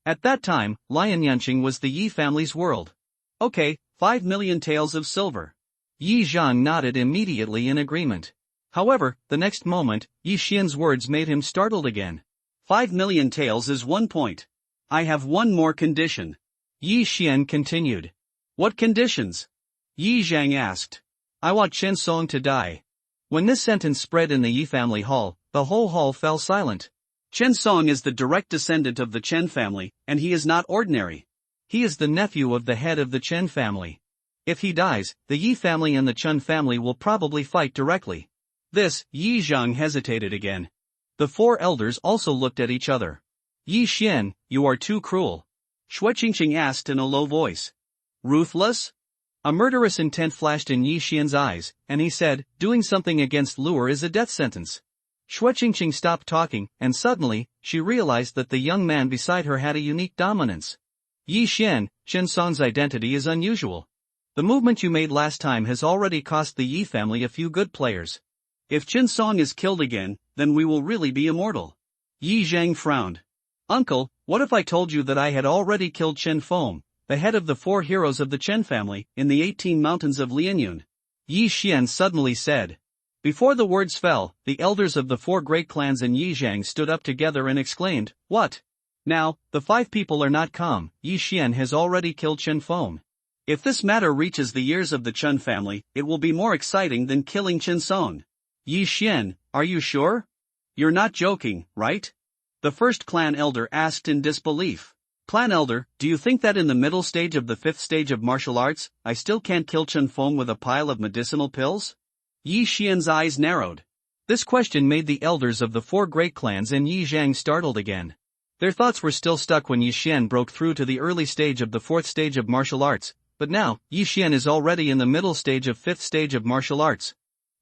At that time, Lianyanqing was the Yi family's world. Okay, 5,000,000 taels of silver. Yi Zhang nodded immediately in agreement. However, the next moment, Yi Xian's words made him startled again. 5,000,000 taels is 1 point. I have one more condition. Yi Xian continued. What conditions? Yi Zhang asked. I want Chen Song to die. When this sentence spread in the Yi family hall, the whole hall fell silent. Chen Song is the direct descendant of the Chen family, and he is not ordinary. He is the nephew of the head of the Chen family. If he dies, the Yi family and the Chen family will probably fight directly. This, Yi Zhang hesitated again. The 4 elders also looked at each other. Yi Xian, you are too cruel. Shui Qingqing asked in a low voice. Ruthless? A murderous intent flashed in Yi Xian's eyes, and he said, doing something against Lure is a death sentence. Shui Qingqing stopped talking, and suddenly, she realized that the young man beside her had a unique dominance. Yi Xian, Chen Song's identity is unusual. The movement you made last time has already cost the Yi family a few good players. If Chen Song is killed again, then we will really be immortal. Yi Zhang frowned. Uncle, what if I told you that I had already killed Chen Feng, the head of the 4 heroes of the Chen family, in the 18 mountains of Lianyun? Yi Xian suddenly said. Before the words fell, the elders of the 4 great clans in Yi Zhang stood up together and exclaimed, What? Now, the 5 people are not calm. Yi Xian has already killed Chen Feng. If this matter reaches the ears of the Chen family, it will be more exciting than killing Chen Song. Yi Xian, are you sure? You're not joking, right? The first clan elder asked in disbelief. Clan elder, do you think that in the middle stage of the 5th stage of martial arts, I still can't kill Chen Feng with a pile of medicinal pills? Yi Xian's eyes narrowed. This question made the elders of the 4 great clans in Yi Zhang startled again. Their thoughts were still stuck when Yi Xian broke through to the early stage of the 4th stage of martial arts, but now, Yi Xian is already in the middle stage of 5th stage of martial arts.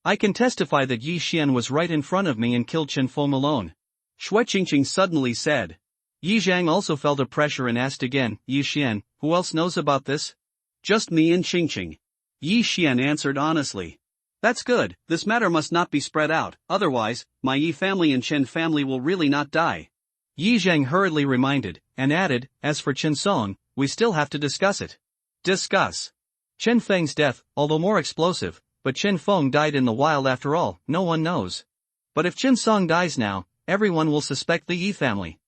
I can testify that Yi Xian was right in front of me and killed Chen Feng alone. Shui Qingqing suddenly said. Yi Zhang also felt a pressure and asked again, Yi Xian, who else knows about this? Just me and Qingqing. Yi Xian answered honestly. That's good, this matter must not be spread out, otherwise, my Yi family and Chen family will really not die. Yi Zhang hurriedly reminded, and added, as for Chen Song, we still have to discuss it. Discuss. Chen Feng's death, although more explosive, but Chen Feng died in the wild after all, no one knows. But if Chen Song dies now, everyone will suspect the Yi family.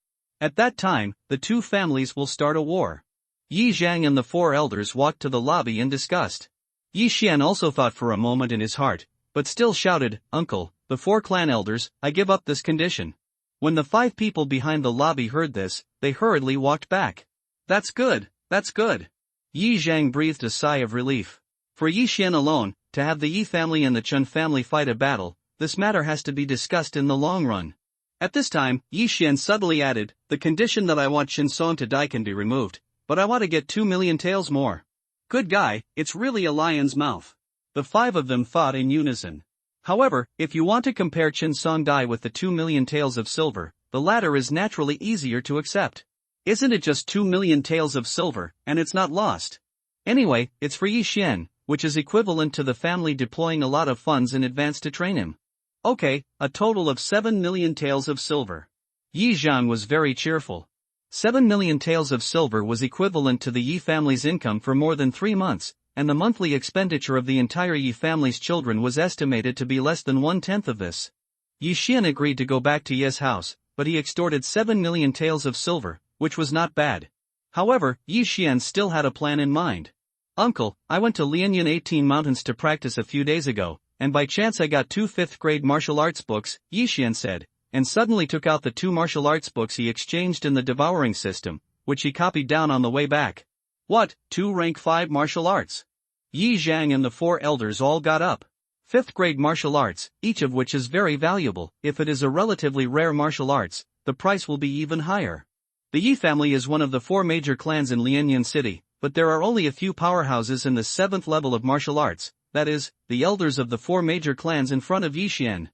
At that time, the 2 families will start a war. Yi Zhang and the 4 elders walked to the lobby in disgust. Yi Xian also thought for a moment in his heart, but still shouted, Uncle, the 4 clan elders, I give up this condition. When the 5 people behind the lobby heard this, they hurriedly walked back. That's good, that's good. Yi Zhang breathed a sigh of relief. For Yi Xian alone, to have the Yi family and the Chen family fight a battle, this matter has to be discussed in the long run. At this time, Yi Xian suddenly added, the condition that I want Chen Song to die can be removed, but I want to get 2,000,000 taels more. Good guy, it's really a lion's mouth. The 5 of them thought in unison. However, if you want to compare Chen Song die with the 2,000,000 taels of silver, the latter is naturally easier to accept. Isn't it just 2,000,000 taels of silver, and it's not lost? Anyway, it's for Yi Xian, which is equivalent to the family deploying a lot of funds in advance to train him. Okay, a total of 7,000,000 taels of silver. Yi Zhang was very cheerful. 7,000,000 taels of silver was equivalent to the Yi family's income for more than 3 months, and the monthly expenditure of the entire Yi family's children was estimated to be less than 1/10 of this. Yi Xian agreed to go back to Yi's house, but he extorted 7 million taels of silver, which was not bad. However, Yi Xian still had a plan in mind. "Uncle, I went to Lianyan 18 Mountains to practice a few days ago, and by chance I got 2 fifth-grade martial arts books," Yi Xian said, and suddenly took out the 2 martial arts books he exchanged in the devouring system, which he copied down on the way back. "What, 2 rank 5 martial arts?" Yi Zhang and the 4 elders all got up. 5th-grade martial arts, each of which is very valuable. If it is a relatively rare martial arts, the price will be even higher. The Yi family is one of the 4 major clans in Lianyan City, but there are only a few powerhouses in the 7th level of martial arts, that is, the elders of the 4 major clans in front of Yi Xian.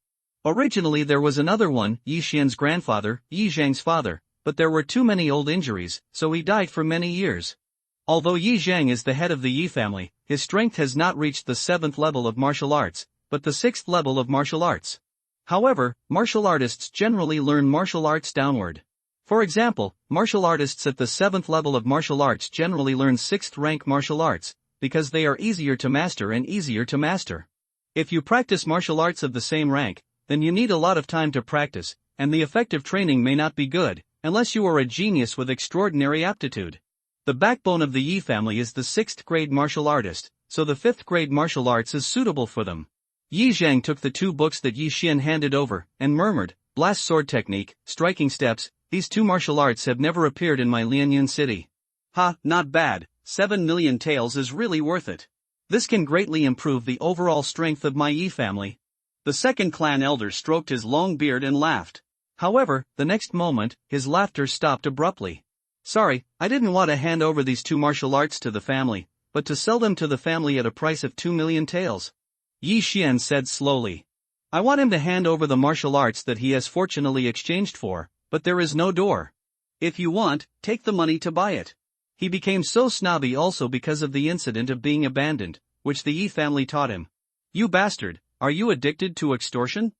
Originally there was another one, Yi Xian's grandfather, Yi Zhang's father, but there were too many old injuries, so he died for many years. Although Yi Zhang is the head of the Yi family, his strength has not reached the 7th level of martial arts, but the 6th level of martial arts. However, martial artists generally learn martial arts downward. For example, martial artists at the 7th level of martial arts generally learn 6th rank martial arts, because they are easier to master and easier to master. If you practice martial arts of the same rank, then you need a lot of time to practice, and the effective training may not be good, unless you are a genius with extraordinary aptitude. The backbone of the Yi family is the 6th grade martial artist, so the 5th grade martial arts is suitable for them. Yi Zhang took the 2 books that Yi Xian handed over, and murmured, "Blast sword technique, striking steps, these 2 martial arts have never appeared in my Lianyan city. Ha, not bad, 7 million taels is really worth it. This can greatly improve the overall strength of my Yi family." The second clan elder stroked his long beard and laughed. However, the next moment, his laughter stopped abruptly. "Sorry, I didn't want to hand over these 2 martial arts to the family, but to sell them to the family at a price of 2 million taels. Yi Xian said slowly. "I want him to hand over the martial arts that he has fortunately exchanged for, but there is no door. If you want, take the money to buy it." He became so snobby also because of the incident of being abandoned, which the Yi family taught him. "You bastard, are you addicted to extortion?"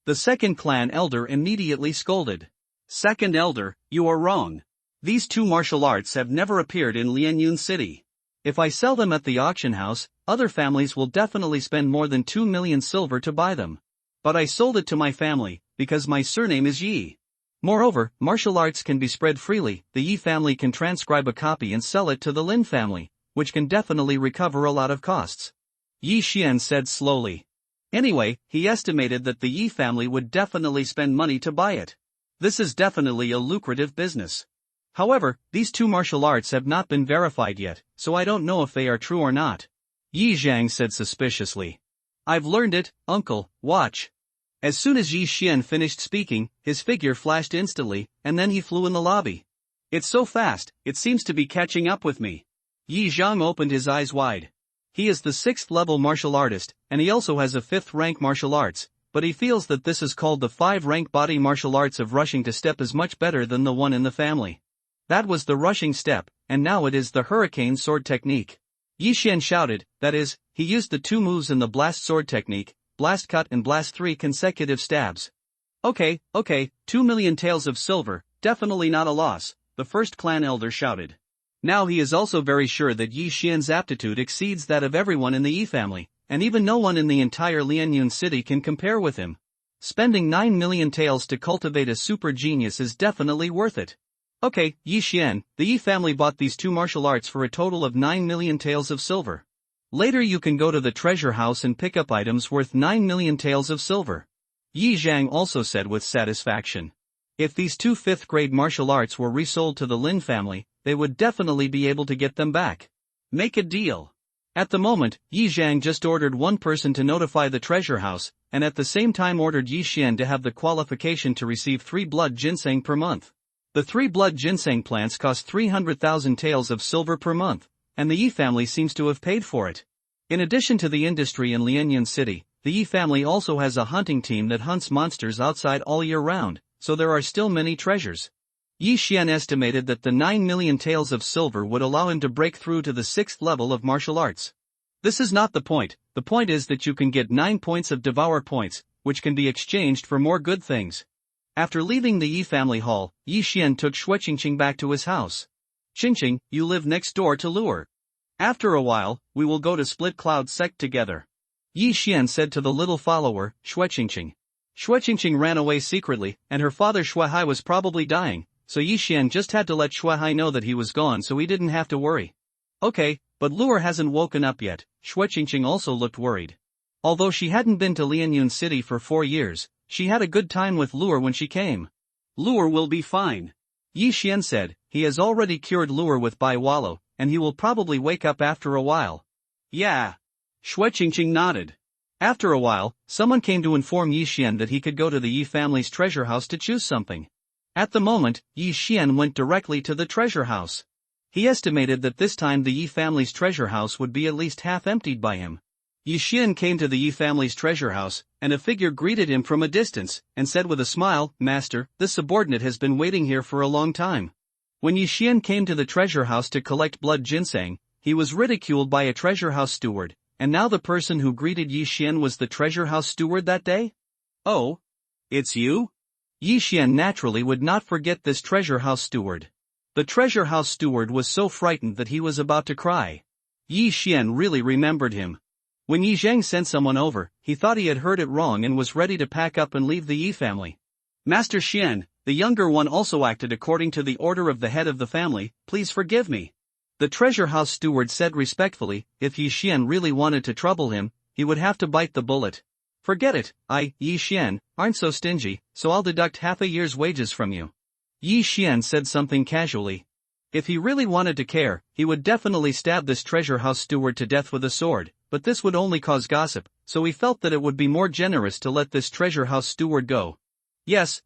The second clan elder immediately scolded. "Second elder, you are wrong. These 2 martial arts have never appeared in Lianyun City. If I sell them at the auction house, other families will definitely spend more than 2 million silver to buy them. But I sold it to my family, because my surname is Yi. Moreover, martial arts can be spread freely. The Yi family can transcribe a copy and sell it to the Lin family, which can definitely recover a lot of costs." Yi Xian said slowly. Anyway, he estimated that the Yi family would definitely spend money to buy it. This is definitely a lucrative business. However, these 2 martial arts have not been verified yet, so I don't know if they are true or not. Yi Zhang said suspiciously. "I've learned it, uncle, watch." As soon as Yi Xian finished speaking, his figure flashed instantly, and then he flew in the lobby. "It's so fast, it seems to be catching up with me." Yi Zhang opened his eyes wide. He is the 6th level martial artist, and he also has a 5th rank martial arts, but he feels that this is called the 5 rank body martial arts of rushing to step is much better than the one in the family. That was the rushing step, and now it is the hurricane sword technique. Yi Xian shouted, that is, he used the 2 moves in the blast sword technique, blast cut and blast 3 consecutive stabs. Okay, 2 million taels of silver, definitely not a loss, the first clan elder shouted. Now he is also very sure that Yi Xian's aptitude exceeds that of everyone in the Yi family, and even no one in the entire Lianyun city can compare with him. Spending 9 million taels to cultivate a super genius is definitely worth it. Okay, Yi Xian, the Yi family bought these 2 martial arts for a total of 9 million taels of silver. Later you can go to the treasure house and pick up items worth 9 million taels of silver. Yi Zhang also said with satisfaction. If these 2 5th-grade martial arts were resold to the Lin family, they would definitely be able to get them back. Make a deal. At the moment, Yi Zhang just ordered one person to notify the treasure house, and at the same time ordered Yi Xian to have the qualification to receive 3 blood ginseng per month. The 3 blood ginseng plants cost 300,000 taels of silver per month, and the Yi family seems to have paid for it. In addition to the industry in Lianyun City, the Yi family also has a hunting team that hunts monsters outside all year round, so there are still many treasures. Yi Xian estimated that the 9 million taels of silver would allow him to break through to the 6th level of martial arts. This is not the point is that you can get 9 points of devour points, which can be exchanged for more good things. After leaving the Yi family hall, Yi Xian took Shui Qingqing back to his house. "Qingqing, you live next door to Luer. After a while, we will go to Split Cloud sect together. Yi Xian said to the little follower, Xueqingqing. Xueqingqing ran away secretly, and her father Xuehai was probably dying, so Yi Xian just had to let Xuehai know that he was gone so he didn't have to worry. Okay, but Luer hasn't woken up yet. Xueqingqing also looked worried. Although she hadn't been to Lianyun City for 4 years, she had a good time with Luer when she came. Luer will be fine. Yi Xian said, he has already cured Luer with Bai Wallow, and he will probably wake up after a while. Yeah. Xueqingqing nodded. After a while, someone came to inform Yi Xian that he could go to the Yi family's treasure house to choose something. At the moment, Yi Xian went directly to the treasure house. He estimated that this time the Yi family's treasure house would be at least half emptied by him. Yi Xian came to the Yi family's treasure house, and a figure greeted him from a distance, and said with a smile, Master, this subordinate has been waiting here for a long time. When Yi Xian came to the treasure house to collect blood ginseng, he was ridiculed by a treasure house steward, and now the person who greeted Yi Xian was the treasure house steward that day? Oh? It's you? Yi Xian naturally would not forget this treasure house steward. The treasure house steward was so frightened that he was about to cry. Yi Xian really remembered him. When Yi Zheng sent someone over, he thought he had heard it wrong and was ready to pack up and leave the Yi family. Master Xian, the younger one also acted according to the order of the head of the family, please forgive me. The treasure house steward said respectfully, if Yi Xian really wanted to trouble him, he would have to bite the bullet. Forget it, Yi Xian, aren't so stingy, so I'll deduct half a year's wages from you. Yi Xian said something casually. If he really wanted to care, he would definitely stab this treasure house steward to death with a sword, but this would only cause gossip, so he felt that it would be more generous to let this treasure house steward go. Yes,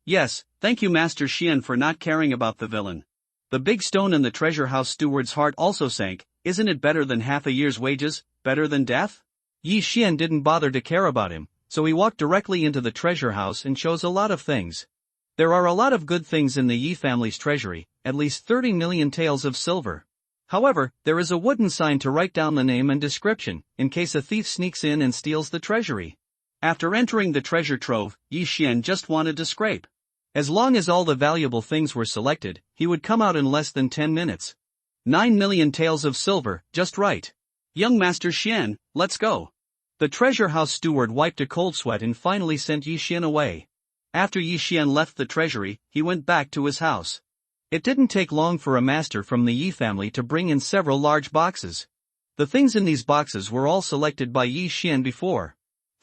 thank you Master Xian for not caring about the villain. The big stone in the treasure house steward's heart also sank. Isn't it better than half a year's wages, better than death? Yi Xian didn't bother to care about him, so he walked directly into the treasure house and chose a lot of things. There are a lot of good things in the Yi family's treasury, at least 30 million taels of silver. However, there is a wooden sign to write down the name and description, in case a thief sneaks in and steals the treasury. After entering the treasure trove, Yi Xian just wanted to scrape. As long as all the valuable things were selected, he would come out in less than 10 minutes. 9 million taels of silver, just right. Young Master Xian, let's go. The treasure house steward wiped a cold sweat and finally sent Yi Xian away. After Yi Xian left the treasury, he went back to his house. It didn't take long for a master from the Yi family to bring in several large boxes. The things in these boxes were all selected by Yi Xian before.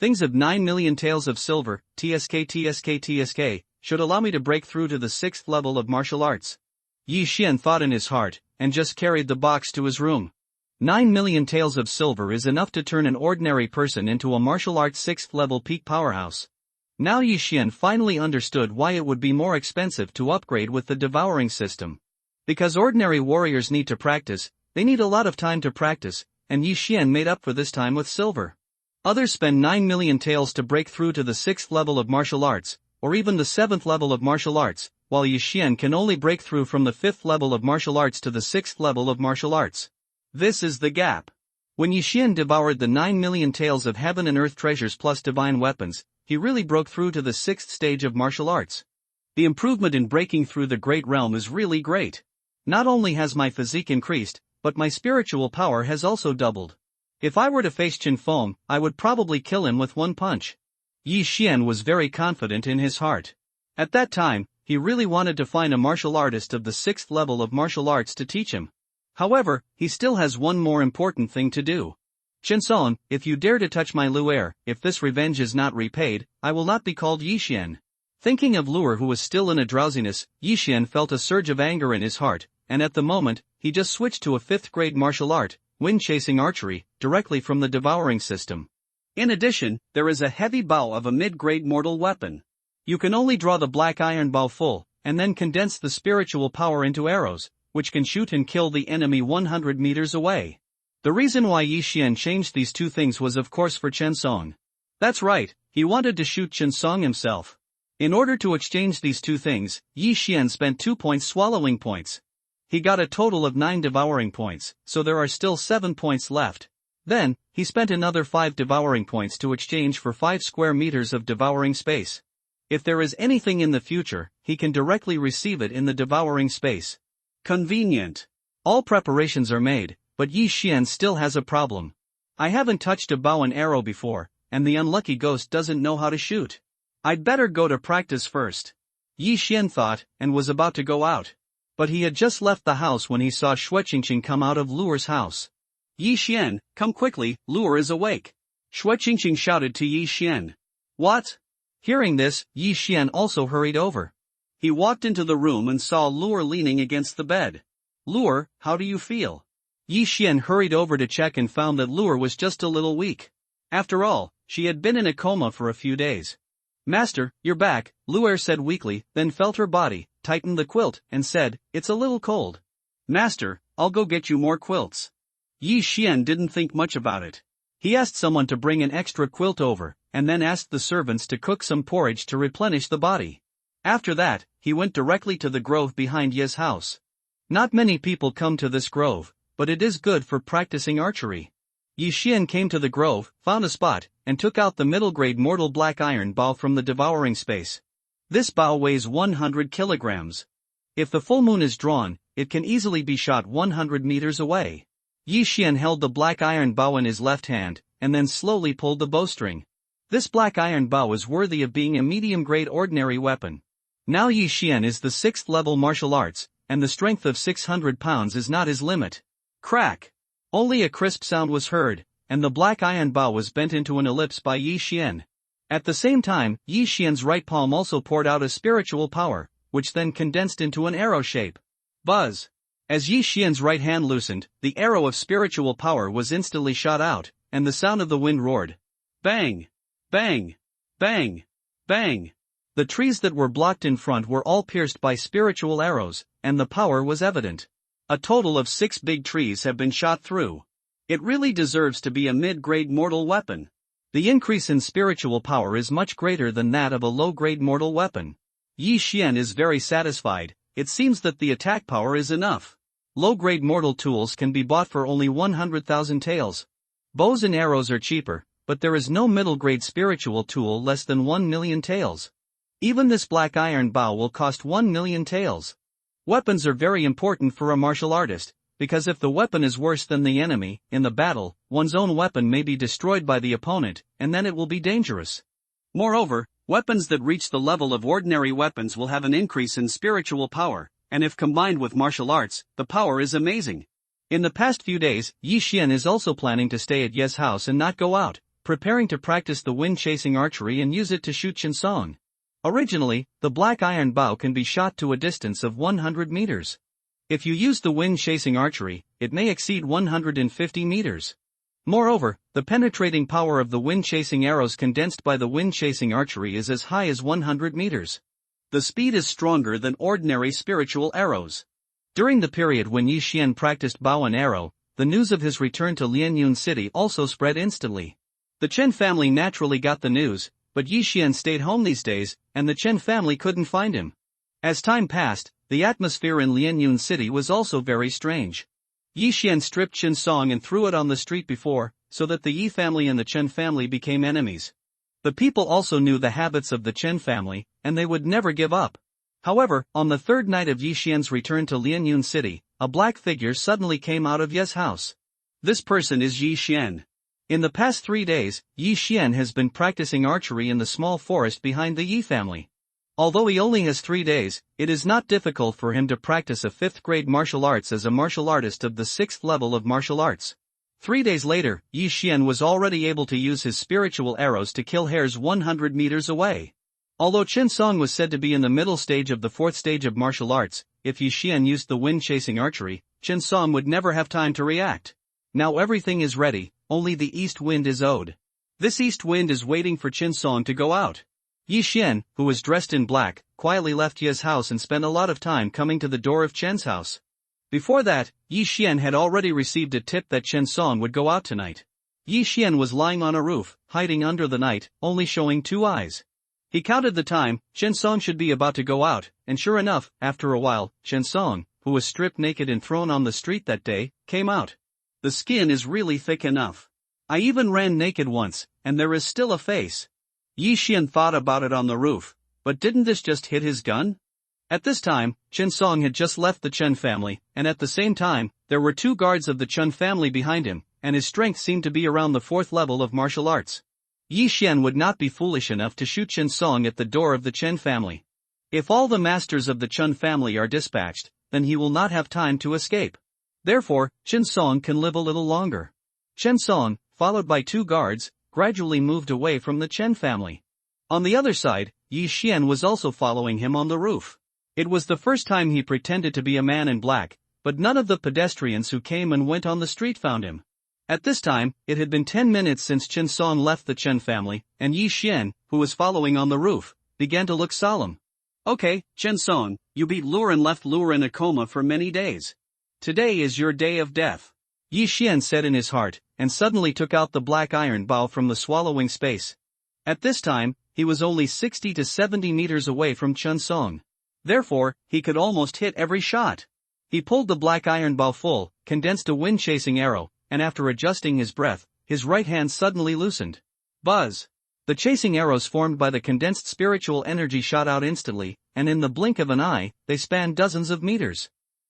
Things of 9 million taels of silver, TSK, should allow me to break through to the 6th level of martial arts. Yi Xian thought in his heart, and just carried the box to his room. 9 million taels of silver is enough to turn an ordinary person into a martial arts 6th level peak powerhouse. Now Yi Xian finally understood why it would be more expensive to upgrade with the devouring system. Because ordinary warriors need to practice, they need a lot of time to practice, and Yi Xian made up for this time with silver. Others spend 9 million taels to break through to the 6th level of martial arts, or even the 7th level of martial arts, while Yi Xian can only break through from the 5th level of martial arts to the 6th level of martial arts. This is the gap. When Yi Xian devoured the 9 million taels of heaven and earth treasures plus divine weapons, he really broke through to the 6th stage of martial arts. The improvement in breaking through the great realm is really great. Not only has my physique increased, but my spiritual power has also doubled. If I were to face Qin Feng, I would probably kill him with one punch. Yi Xian was very confident in his heart. At that time, he really wanted to find a martial artist of the 6th level of martial arts to teach him. However, he still has one more important thing to do. Chen Song, if you dare to touch my Luer, if this revenge is not repaid, I will not be called Yi Xian. Thinking of Luer who was still in a drowsiness, Yi Xian felt a surge of anger in his heart, and at the moment, he just switched to a 5th grade martial art, wind-chasing archery, directly from the devouring system. In addition, there is a heavy bow of a mid-grade mortal weapon. You can only draw the black iron bow full, and then condense the spiritual power into arrows, which can shoot and kill the enemy 100 meters away. The reason why Yi Xian changed these two things was of course for Chen Song. That's right, he wanted to shoot Chen Song himself. In order to exchange these two things, Yi Xian spent 2 points swallowing points. He got a total of 9 devouring points, so there are still 7 points left. Then, he spent another 5 devouring points to exchange for 5 square meters of devouring space. If there is anything in the future, he can directly receive it in the devouring space. Convenient. All preparations are made, but Yi Xian still has a problem. I haven't touched a bow and arrow before, and the unlucky ghost doesn't know how to shoot. I'd better go to practice first. Yi Xian thought, and was about to go out. But he had just left the house when he saw Shueqingqing come out of Luer's house. Yi Xian, come quickly, Luer is awake. Shueqingqing shouted to Yi Xian. What? Hearing this, Yi Xian also hurried over. He walked into the room and saw Luer leaning against the bed. Luer, how do you feel? Yi Xian hurried over to check and found that Luer was just a little weak. After all, she had been in a coma for a few days. Master, you're back, Luer said weakly, then felt her body, tightened the quilt, and said, it's a little cold. Master, I'll go get you more quilts. Yi Xian didn't think much about it. He asked someone to bring an extra quilt over, and then asked the servants to cook some porridge to replenish the body. After that, he went directly to the grove behind Ye's house. Not many people come to this grove, but it is good for practicing archery. Yi Xian came to the grove, found a spot, and took out the middle-grade mortal black iron bow from the devouring space. This bow weighs 100 kilograms. If the full moon is drawn, it can easily be shot 100 meters away. Yi Xian held the black iron bow in his left hand, and then slowly pulled the bowstring. This black iron bow is worthy of being a medium-grade ordinary weapon. Now Yi Xian is the 6th level martial arts, and the strength of 600 pounds is not his limit. Crack! Only a crisp sound was heard, and the black iron bow was bent into an ellipse by Yi Xian. At the same time, Yi Xian's right palm also poured out a spiritual power, which then condensed into an arrow shape. Buzz! As Yi Xian's right hand loosened, the arrow of spiritual power was instantly shot out, and the sound of the wind roared. Bang! Bang! Bang! Bang! The trees that were blocked in front were all pierced by spiritual arrows, and the power was evident. A total of 6 big trees have been shot through. It really deserves to be a mid-grade mortal weapon. The increase in spiritual power is much greater than that of a low-grade mortal weapon. Yi Xian is very satisfied. It seems that the attack power is enough. Low-grade mortal tools can be bought for only 100,000 taels. Bows and arrows are cheaper, but there is no middle-grade spiritual tool less than 1 million taels. Even this black iron bow will cost 1 million taels. Weapons are very important for a martial artist, because if the weapon is worse than the enemy, in the battle, one's own weapon may be destroyed by the opponent, and then it will be dangerous. Moreover, weapons that reach the level of ordinary weapons will have an increase in spiritual power, and if combined with martial arts, the power is amazing. In the past few days, Yi Xian is also planning to stay at Ye's house and not go out, preparing to practice the wind-chasing archery and use it to shoot Qinsong. Originally, the black iron bow can be shot to a distance of 100 meters. If you use the wind-chasing archery, it may exceed 150 meters. Moreover, the penetrating power of the wind-chasing arrows condensed by the wind-chasing archery is as high as 100 meters. The speed is stronger than ordinary spiritual arrows. During the period when Yi Xian practiced bow and arrow, the news of his return to Lianyun City also spread instantly. The Chen family naturally got the news, but Yi Xian stayed home these days, and the Chen family couldn't find him. As time passed, the atmosphere in Lianyun City was also very strange. Yi Xian stripped Qinsong and threw it on the street so that the Yi family and the Chen family became enemies. The people also knew the habits of the Chen family, and they would never give up. However, on the 3rd night of Yi Xian's return to Lianyun City, a black figure suddenly came out of Ye's house. This person is Yi Xian. In the past 3 days, Yi Xian has been practicing archery in the small forest behind the Yi family. Although he only has 3 days, it is not difficult for him to practice a 5th-grade martial arts as a martial artist of the 6th level of martial arts. 3 days later, Yi Xian was already able to use his spiritual arrows to kill hares 100 meters away. Although Qinsong was said to be in the middle stage of the 4th stage of martial arts, if Yi Xian used the wind-chasing archery, Qinsong would never have time to react. Now everything is ready, only the east wind is owed. This east wind is waiting for Qinsong to go out. Yi Xian, who was dressed in black, quietly left Ye's house and spent a lot of time coming to the door of Chen's house. Before that, Yi Xian had already received a tip that Qinsong would go out tonight. Yi Xian was lying on a roof, hiding under the night, only showing 2 eyes. He counted the time, Qinsong should be about to go out, and sure enough, after a while, Qinsong, who was stripped naked and thrown on the street that day, came out. The skin is really thick enough. I even ran naked once, and there is still a face. Yi Xian thought about it on the roof, but didn't this just hit his gun? At this time, Chen Song had just left the Chen family, and at the same time, there were 2 guards of the Chen family behind him, and his strength seemed to be around the 4th level of martial arts. Yi Xian would not be foolish enough to shoot Chen Song at the door of the Chen family. If all the masters of the Chen family are dispatched, then he will not have time to escape. Therefore, Chen Song can live a little longer. Chen Song, followed by 2 guards, gradually moved away from the Chen family. On the other side, Yi Xian was also following him on the roof. It was the first time he pretended to be a man in black, but none of the pedestrians who came and went on the street found him. At this time, it had been 10 minutes since Chen Song left the Chen family, and Yi Xian, who was following on the roof, began to look solemn. Okay, Chen Song, you beat Lure and left Lure in a coma for many days. Today is your day of death. Yi Xian said in his heart, and suddenly took out the black iron bow from the swallowing space. At this time, he was only 60 to 70 meters away from Chen Song. Therefore, he could almost hit every shot. He pulled the black iron bow full, condensed a wind-chasing arrow, and after adjusting his breath, his right hand suddenly loosened. Buzz! The chasing arrows formed by the condensed spiritual energy shot out instantly, and in the blink of an eye, they spanned dozens of meters.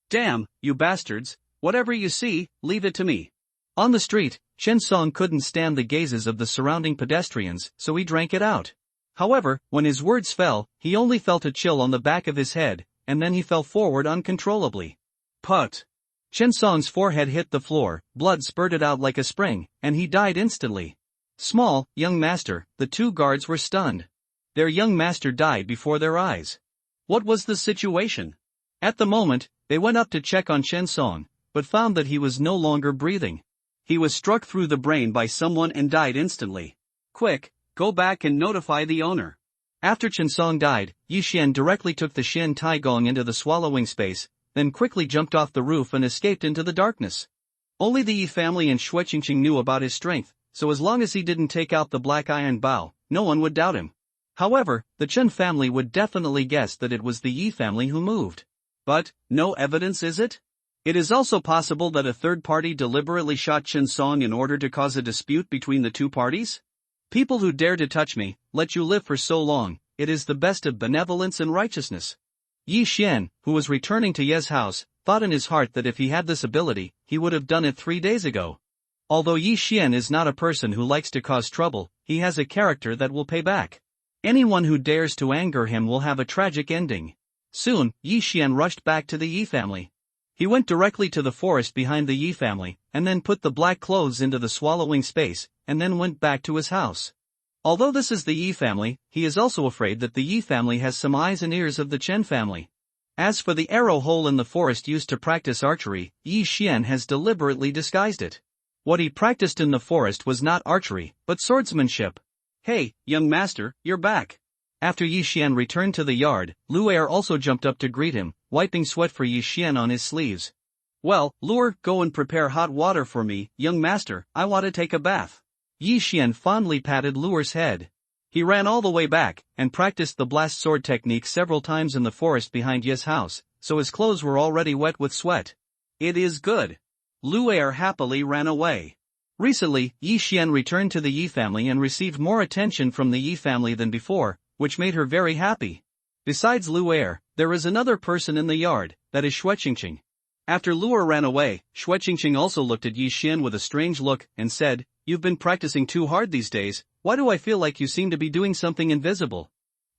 Damn, you bastards, whatever you see, leave it to me. On the street, Chen Song couldn't stand the gazes of the surrounding pedestrians, so he drank it out. However, when his words fell, he only felt a chill on the back of his head, and then he fell forward uncontrollably. Put! Chen Song's forehead hit the floor, blood spurted out like a spring, and he died instantly. Small, young master, the 2 guards were stunned. Their young master died before their eyes. What was the situation? At the moment, they went up to check on Chen Song, but found that he was no longer breathing. He was struck through the brain by someone and died instantly. Quick, go back and notify the owner. After Chen Song died, Yi Xian directly took the Shin Taigong into the swallowing space, then quickly jumped off the roof and escaped into the darkness. Only the Yi family and Xue Qingqing knew about his strength, so as long as he didn't take out the black iron bow, no one would doubt him. However, the Chen family would definitely guess that it was the Yi family who moved. But, no evidence, is it? It is also possible that a third party deliberately shot Chen Song in order to cause a dispute between the 2 parties? People who dare to touch me, let you live for so long, it is the best of benevolence and righteousness. Yi Xian, who was returning to Ye's house, thought in his heart that if he had this ability, he would have done it 3 days ago. Although Yi Xian is not a person who likes to cause trouble, he has a character that will pay back. Anyone who dares to anger him will have a tragic ending. Soon, Yi Xian rushed back to the Yi family. He went directly to the forest behind the Yi family, and then put the black clothes into the swallowing space, and then went back to his house. Although this is the Yi family, he is also afraid that the Yi family has some eyes and ears of the Chen family. As for the arrow hole in the forest used to practice archery, Yi Xian has deliberately disguised it. What he practiced in the forest was not archery, but swordsmanship. Hey, young master, you're back. After Yi Xian returned to the yard, Lu'er also jumped up to greet him, wiping sweat for Yi Xian on his sleeves. Well, Lure, go and prepare hot water for me, young master, I want to take a bath. Yi Xian fondly patted Lure's head. He ran all the way back, and practiced the blast sword technique several times in the forest behind Ye's house, so his clothes were already wet with sweat. It is good. Lu'er happily ran away. Recently, Yi Xian returned to the Yi family and received more attention from the Yi family than before, which made her very happy. Besides Lu'er, there is another person in the yard, that is Xue Qingqing. After Lu'er ran away, Xue Qingqing also looked at Yi Xian with a strange look, and said, "You've been practicing too hard these days, why do I feel like you seem to be doing something invisible?"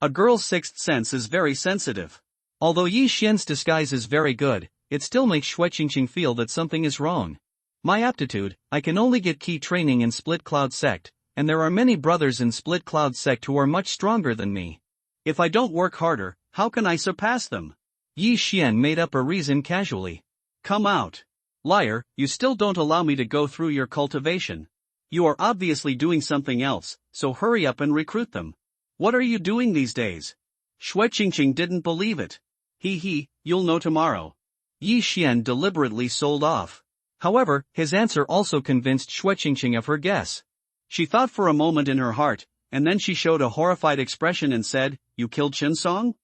A girl's sixth sense is very sensitive. Although Yi Xian's disguise is very good, it still makes Xue Qingqing feel that something is wrong. My aptitude, I can only get key training in Split Cloud Sect, and there are many brothers in Split Cloud Sect who are much stronger than me. If I don't work harder, how can I surpass them? Yi Xian made up a reason casually. Come out. Liar, you still don't allow me to go through your cultivation. You are obviously doing something else, so hurry up and recruit them. What are you doing these days? Xue Qingqing didn't believe it. You'll know tomorrow. Yi Xian deliberately sold off. However, his answer also convinced Xue Qingqing of her guess. She thought for a moment in her heart, and then she showed a horrified expression and said, "You killed Chen Song?"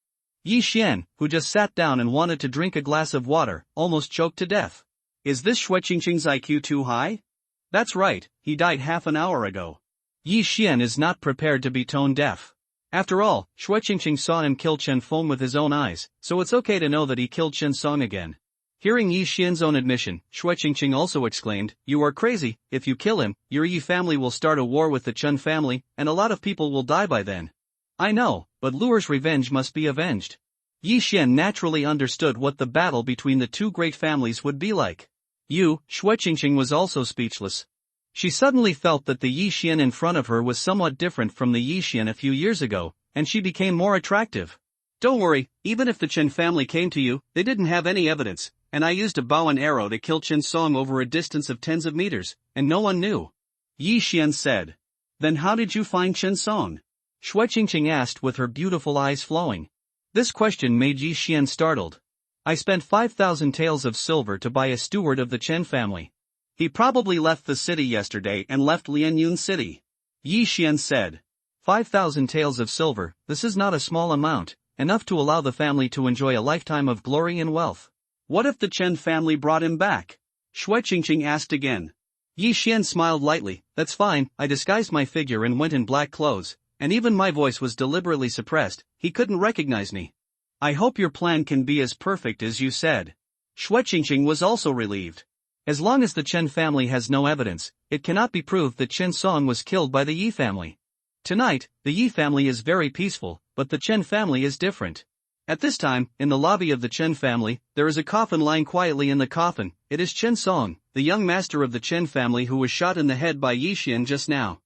Yi Xian, who just sat down and wanted to drink a glass of water, almost choked to death. Is this Xue Qingqing's IQ too high? That's right, he died half an hour ago. Yi Xian is not prepared to be tone deaf. After all, Shui Qingqing saw him kill Chen Feng with his own eyes, so it's okay to know that he killed Chen Song again. Hearing Yi Xian's own admission, Shui Qingqing also exclaimed, "You are crazy. If you kill him, your Yi family will start a war with the Chen family, and a lot of people will die by then." "I know, but Luer's revenge must be avenged." Yi Xian naturally understood what the battle between the two great families would be like. Shui Qingqing was also speechless. She suddenly felt that the Yi Xian in front of her was somewhat different from the Yi Xian a few years ago, and she became more attractive. "Don't worry, even if the Chen family came to you, they didn't have any evidence, and I used a bow and arrow to kill Chen Song over a distance of tens of meters, and no one knew," Yi Xian said. "Then how did you find Chen Song?" Shui Qingqing asked with her beautiful eyes flowing. This question made Yi Xian startled. "I spent 5,000 taels of silver to buy a steward of the Chen family. He probably left the city yesterday and left Lianyun City," Yi Xian said. 5,000 taels of silver, this is not a small amount, enough to allow the family to enjoy a lifetime of glory and wealth. "What if the Chen family brought him back?" Shui Qingqing asked again. Yi Xian smiled lightly. "That's fine, I disguised my figure and went in black clothes, and even my voice was deliberately suppressed, he couldn't recognize me. I hope your plan can be as perfect as you said." Shui Qingqing was also relieved. As long as the Chen family has no evidence, it cannot be proved that Chen Song was killed by the Yi family. Tonight, the Yi family is very peaceful, but the Chen family is different. At this time, in the lobby of the Chen family, there is a coffin lying quietly in the coffin. It is Chen Song, the young master of the Chen family who was shot in the head by Yi Xian just now.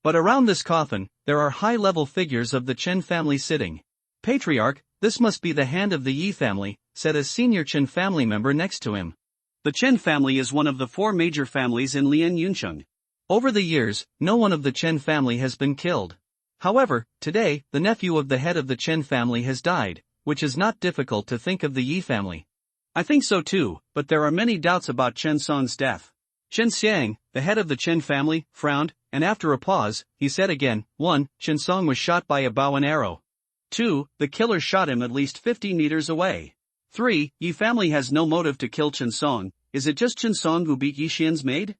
But around this coffin, there are high-level figures of the Chen family sitting. "Patriarch, this must be the hand of the Yi family," said a senior Chen family member next to him. The Chen family is one of the four major families in Lian Yuncheng. Over the years, no one of the Chen family has been killed. However, today, the nephew of the head of the Chen family has died, which is not difficult to think of the Yi family. "I think so too, but there are many doubts about Chen Song's death." Chen Xiang, the head of the Chen family, frowned, and after a pause, he said again, 1. Chen Song was shot by a bow and arrow. 2. The killer shot him at least 50 meters away. 3. Yi family has no motive to kill Chen Song. Is it just Chen Song who beat Yi Xian's maid?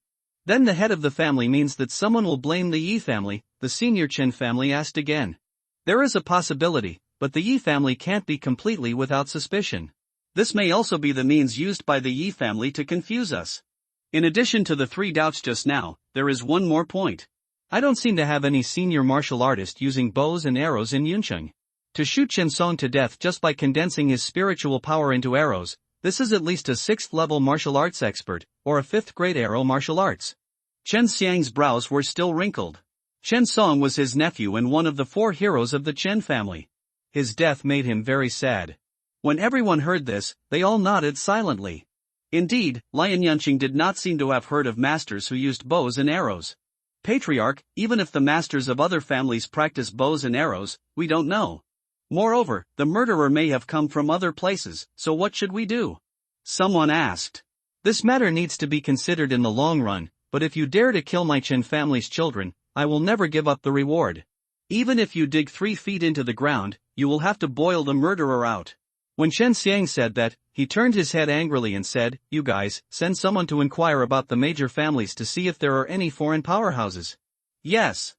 Then the head of the family means that someone will blame the Yi family, the senior Chen family asked again. There is a possibility, but the Yi family can't be completely without suspicion. This may also be the means used by the Yi family to confuse us. In addition to the three doubts just now, there is one more point. I don't seem to have any senior martial artist using bows and arrows in Yuncheng. To shoot Chen Song to death just by condensing his spiritual power into arrows, this is at least a 6th level martial arts expert, or a 5th grade arrow martial arts. Chen Xiang's brows were still wrinkled. Chen Song was his nephew and one of the 4 heroes of the Chen family. His death made him very sad. When everyone heard this, they all nodded silently. Indeed, Lian Yunqing did not seem to have heard of masters who used bows and arrows. "Patriarch, even if the masters of other families practice bows and arrows, we don't know. Moreover, the murderer may have come from other places, so what should we do?" someone asked. "This matter needs to be considered in the long run, but if you dare to kill my Chen family's children, I will never give up the reward. Even if you dig 3 feet into the ground, you will have to boil the murderer out." When Chen Xiang said that, he turned his head angrily and said, "You guys, send someone to inquire about the major families to see if there are any foreign powerhouses." Yes.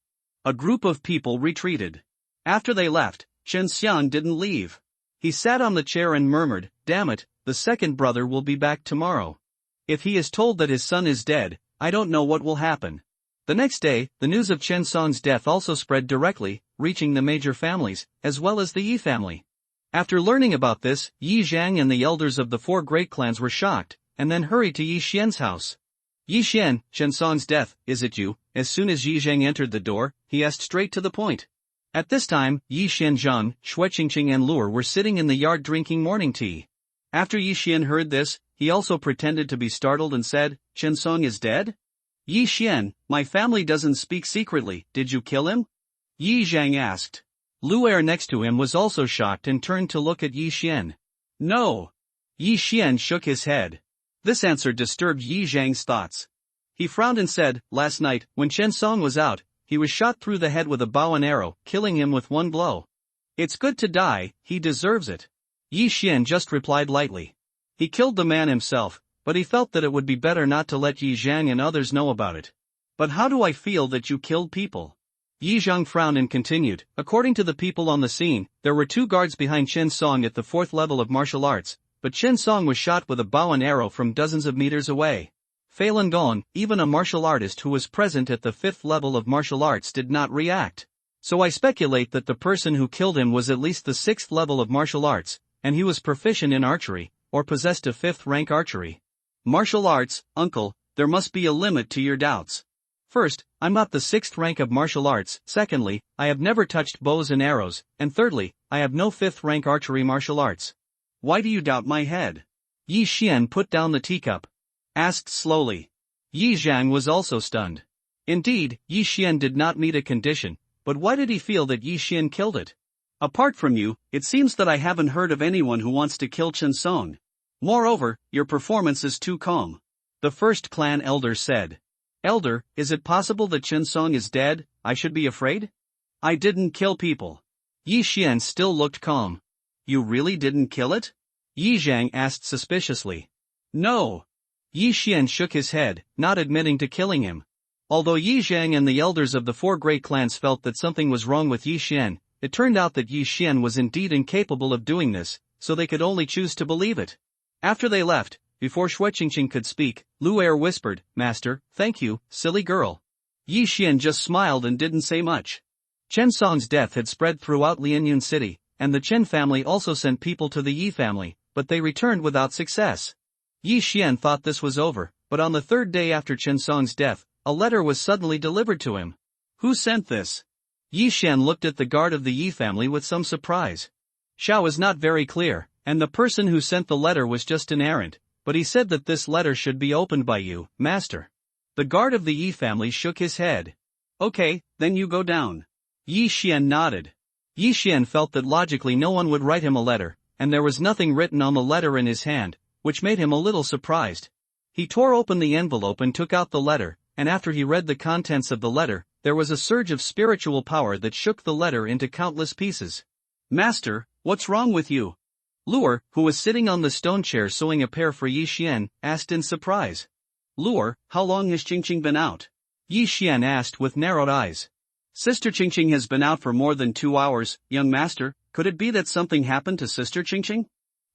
A group of people retreated. After they left, Chen Xiang didn't leave. He sat on the chair and murmured, "Damn it, the second brother will be back tomorrow. If he is told that his son is dead, I don't know what will happen." The next day, the news of Chen Song's death also spread directly, reaching the major families, as well as the Yi family. After learning about this, Yi Zhang and the elders of the 4 great clans were shocked, and then hurried to Yi Xian's house. "Yi Xian, Chen Song's death, is it you?" As soon as Yi Zhang entered the door, he asked straight to the point. At this time, Yi Xianzhang, Shui Qingqing and Luer were sitting in the yard drinking morning tea. After Yi Xian heard this, he also pretended to be startled and said, "Chen Song is dead? Yi Xian, my family doesn't speak secretly, did you kill him?" Yi Zhang asked. Luer next to him was also shocked and turned to look at Yi Xian. "No." Yi Xian shook his head. This answer disturbed Yi Zhang's thoughts. He frowned and said, "Last night, when Chen Song was out, he was shot through the head with a bow and arrow, killing him with one blow. It's good to die, he deserves it." Yi Xian just replied lightly. He killed the man himself, but he felt that it would be better not to let Yi Zhang and others know about it. "But how do I feel that you killed people? Yi Zhang frowned and continued, according to the people on the scene, there were 2 guards behind Chen Song at the 4th level of martial arts, but Chen Song was shot with a bow and arrow from dozens of meters away. Falun Gong, even a martial artist who was present at the 5th level of martial arts, did not react. So I speculate that the person who killed him was at least the 6th level of martial arts, and he was proficient in archery, or possessed a 5th rank archery. Martial arts, uncle, there must be a limit to your doubts. First, I'm not the 6th rank of martial arts, secondly, I have never touched bows and arrows, and thirdly, I have no 5th rank archery martial arts. Why do you doubt my head? Yi Xian put down the teacup. Asked slowly. Yi Zhang was also stunned. Indeed, Yi Xian did not meet a condition, but why did he feel that Yi Xian killed it? Apart from you, it seems that I haven't heard of anyone who wants to kill Chen Song. Moreover, your performance is too calm. The first clan elder said. Elder, is it possible that Chen Song is dead? I should be afraid? I didn't kill people. Yi Xian still looked calm. You really didn't kill it? Yi Zhang asked suspiciously. No. Yi Xian shook his head, not admitting to killing him. Although Yi Zhang and the elders of the 4 great clans felt that something was wrong with Yi Xian, it turned out that Yi Xian was indeed incapable of doing this, so they could only choose to believe it. After they left, before Xue Qingqing could speak, Lu Er whispered, Master, thank you, silly girl. Yi Xian just smiled and didn't say much. Chen Song's death had spread throughout Lianyun City, and the Chen family also sent people to the Yi family, but they returned without success. Yi Xian thought this was over, but on the 3rd day after Chen Song's death, a letter was suddenly delivered to him. Who sent this? Yi Xian looked at the guard of the Yi family with some surprise. Xiao was not very clear, and the person who sent the letter was just an errand, but he said that this letter should be opened by you, master. The guard of the Yi family shook his head. Okay, then you go down. Yi Xian nodded. Yi Xian felt that logically no one would write him a letter, and there was nothing written on the letter in his hand, which made him a little surprised. He tore open the envelope and took out the letter, and after he read the contents of the letter, there was a surge of spiritual power that shook the letter into countless pieces. Master, what's wrong with you? Luer, who was sitting on the stone chair sewing a pair for Yi Xian, asked in surprise. Luer, how long has Qingqing been out? Yi Xian asked with narrowed eyes. Sister Qingqing has been out for more than 2 hours, young master. Could it be that something happened to Sister Qingqing?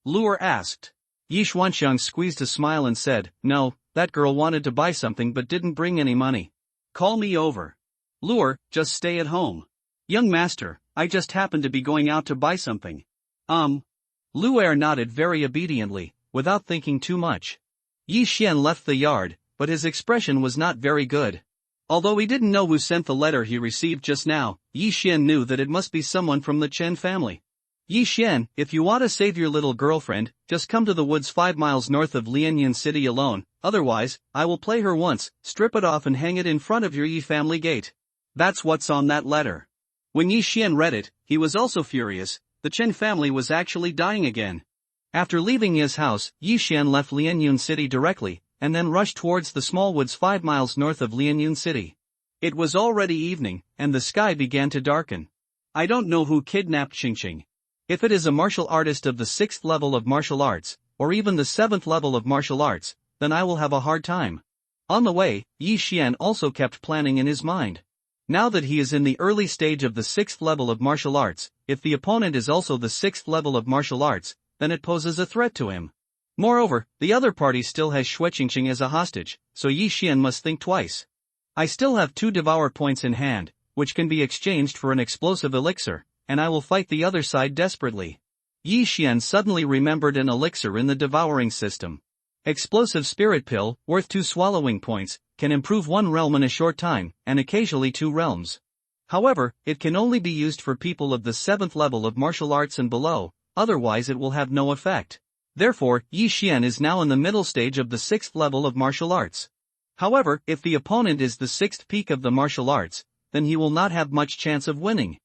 Luer asked. Yi Xuanxiang squeezed a smile and said, No, that girl wanted to buy something but didn't bring any money. Call me over. Luer, just stay at home. Young master, I just happened to be going out to buy something. Luer nodded very obediently, without thinking too much. Yi Xian left the yard, but his expression was not very good. Although he didn't know who sent the letter he received just now, Yi Xian knew that it must be someone from the Chen family. Yi Xian, if you want to save your little girlfriend, just come to the woods 5 miles north of Lianyun City alone, otherwise, I will play her once, strip it off and hang it in front of your Yi family gate. That's what's on that letter. When Yi Xian read it, he was also furious. The Chen family was actually dying again. After leaving his house, Yi Xian left Lianyun City directly, and then rushed towards the small woods 5 miles north of Lianyun City. It was already evening, and the sky began to darken. I don't know who kidnapped Qingqing. If it is a martial artist of the 6th level of martial arts, or even the 7th level of martial arts, then I will have a hard time. On the way, Yi Xian also kept planning in his mind. Now that he is in the early stage of the 6th level of martial arts, if the opponent is also the 6th level of martial arts, then it poses a threat to him. Moreover, the other party still has Xue Qingqing as a hostage, so Yi Xian must think twice. I still have 2 devour points in hand, which can be exchanged for an explosive elixir, and I will fight the other side desperately. Yi Xian suddenly remembered an elixir in the devouring system. Explosive spirit pill, worth 2 swallowing points, can improve 1 realm in a short time, and occasionally 2 realms. However, it can only be used for people of the 7th level of martial arts and below, otherwise it will have no effect. Therefore, Yi Xian is now in the middle stage of the 6th level of martial arts. However, if the opponent is the 6th peak of the martial arts, then he will not have much chance of winning.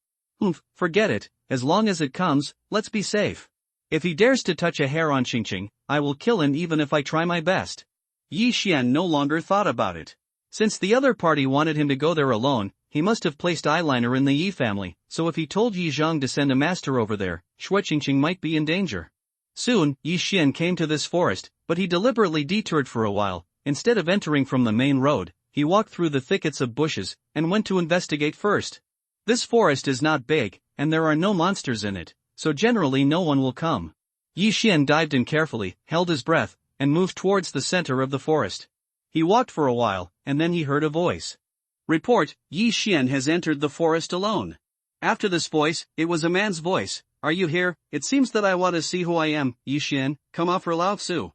Forget it, as long as it comes, let's be safe. If he dares to touch a hair on Qingqing, I will kill him even if I try my best. Yi Xian no longer thought about it. Since the other party wanted him to go there alone, he must have placed eyeliner in the Yi family, so if he told Yi Zhang to send a master over there, Xue Qingqing might be in danger. Soon, Yi Xian came to this forest, but he deliberately detoured for a while. Instead of entering from the main road, he walked through the thickets of bushes, and went to investigate first. This forest is not big, and there are no monsters in it, so generally no one will come. Yi Xian dived in carefully, held his breath, and moved towards the center of the forest. He walked for a while, and then he heard a voice. Report, Yi Xian has entered the forest alone. After this voice, it was a man's voice. Are you here? It seems that I want to see who I am, Yi Xian, come offer Lao Tzu.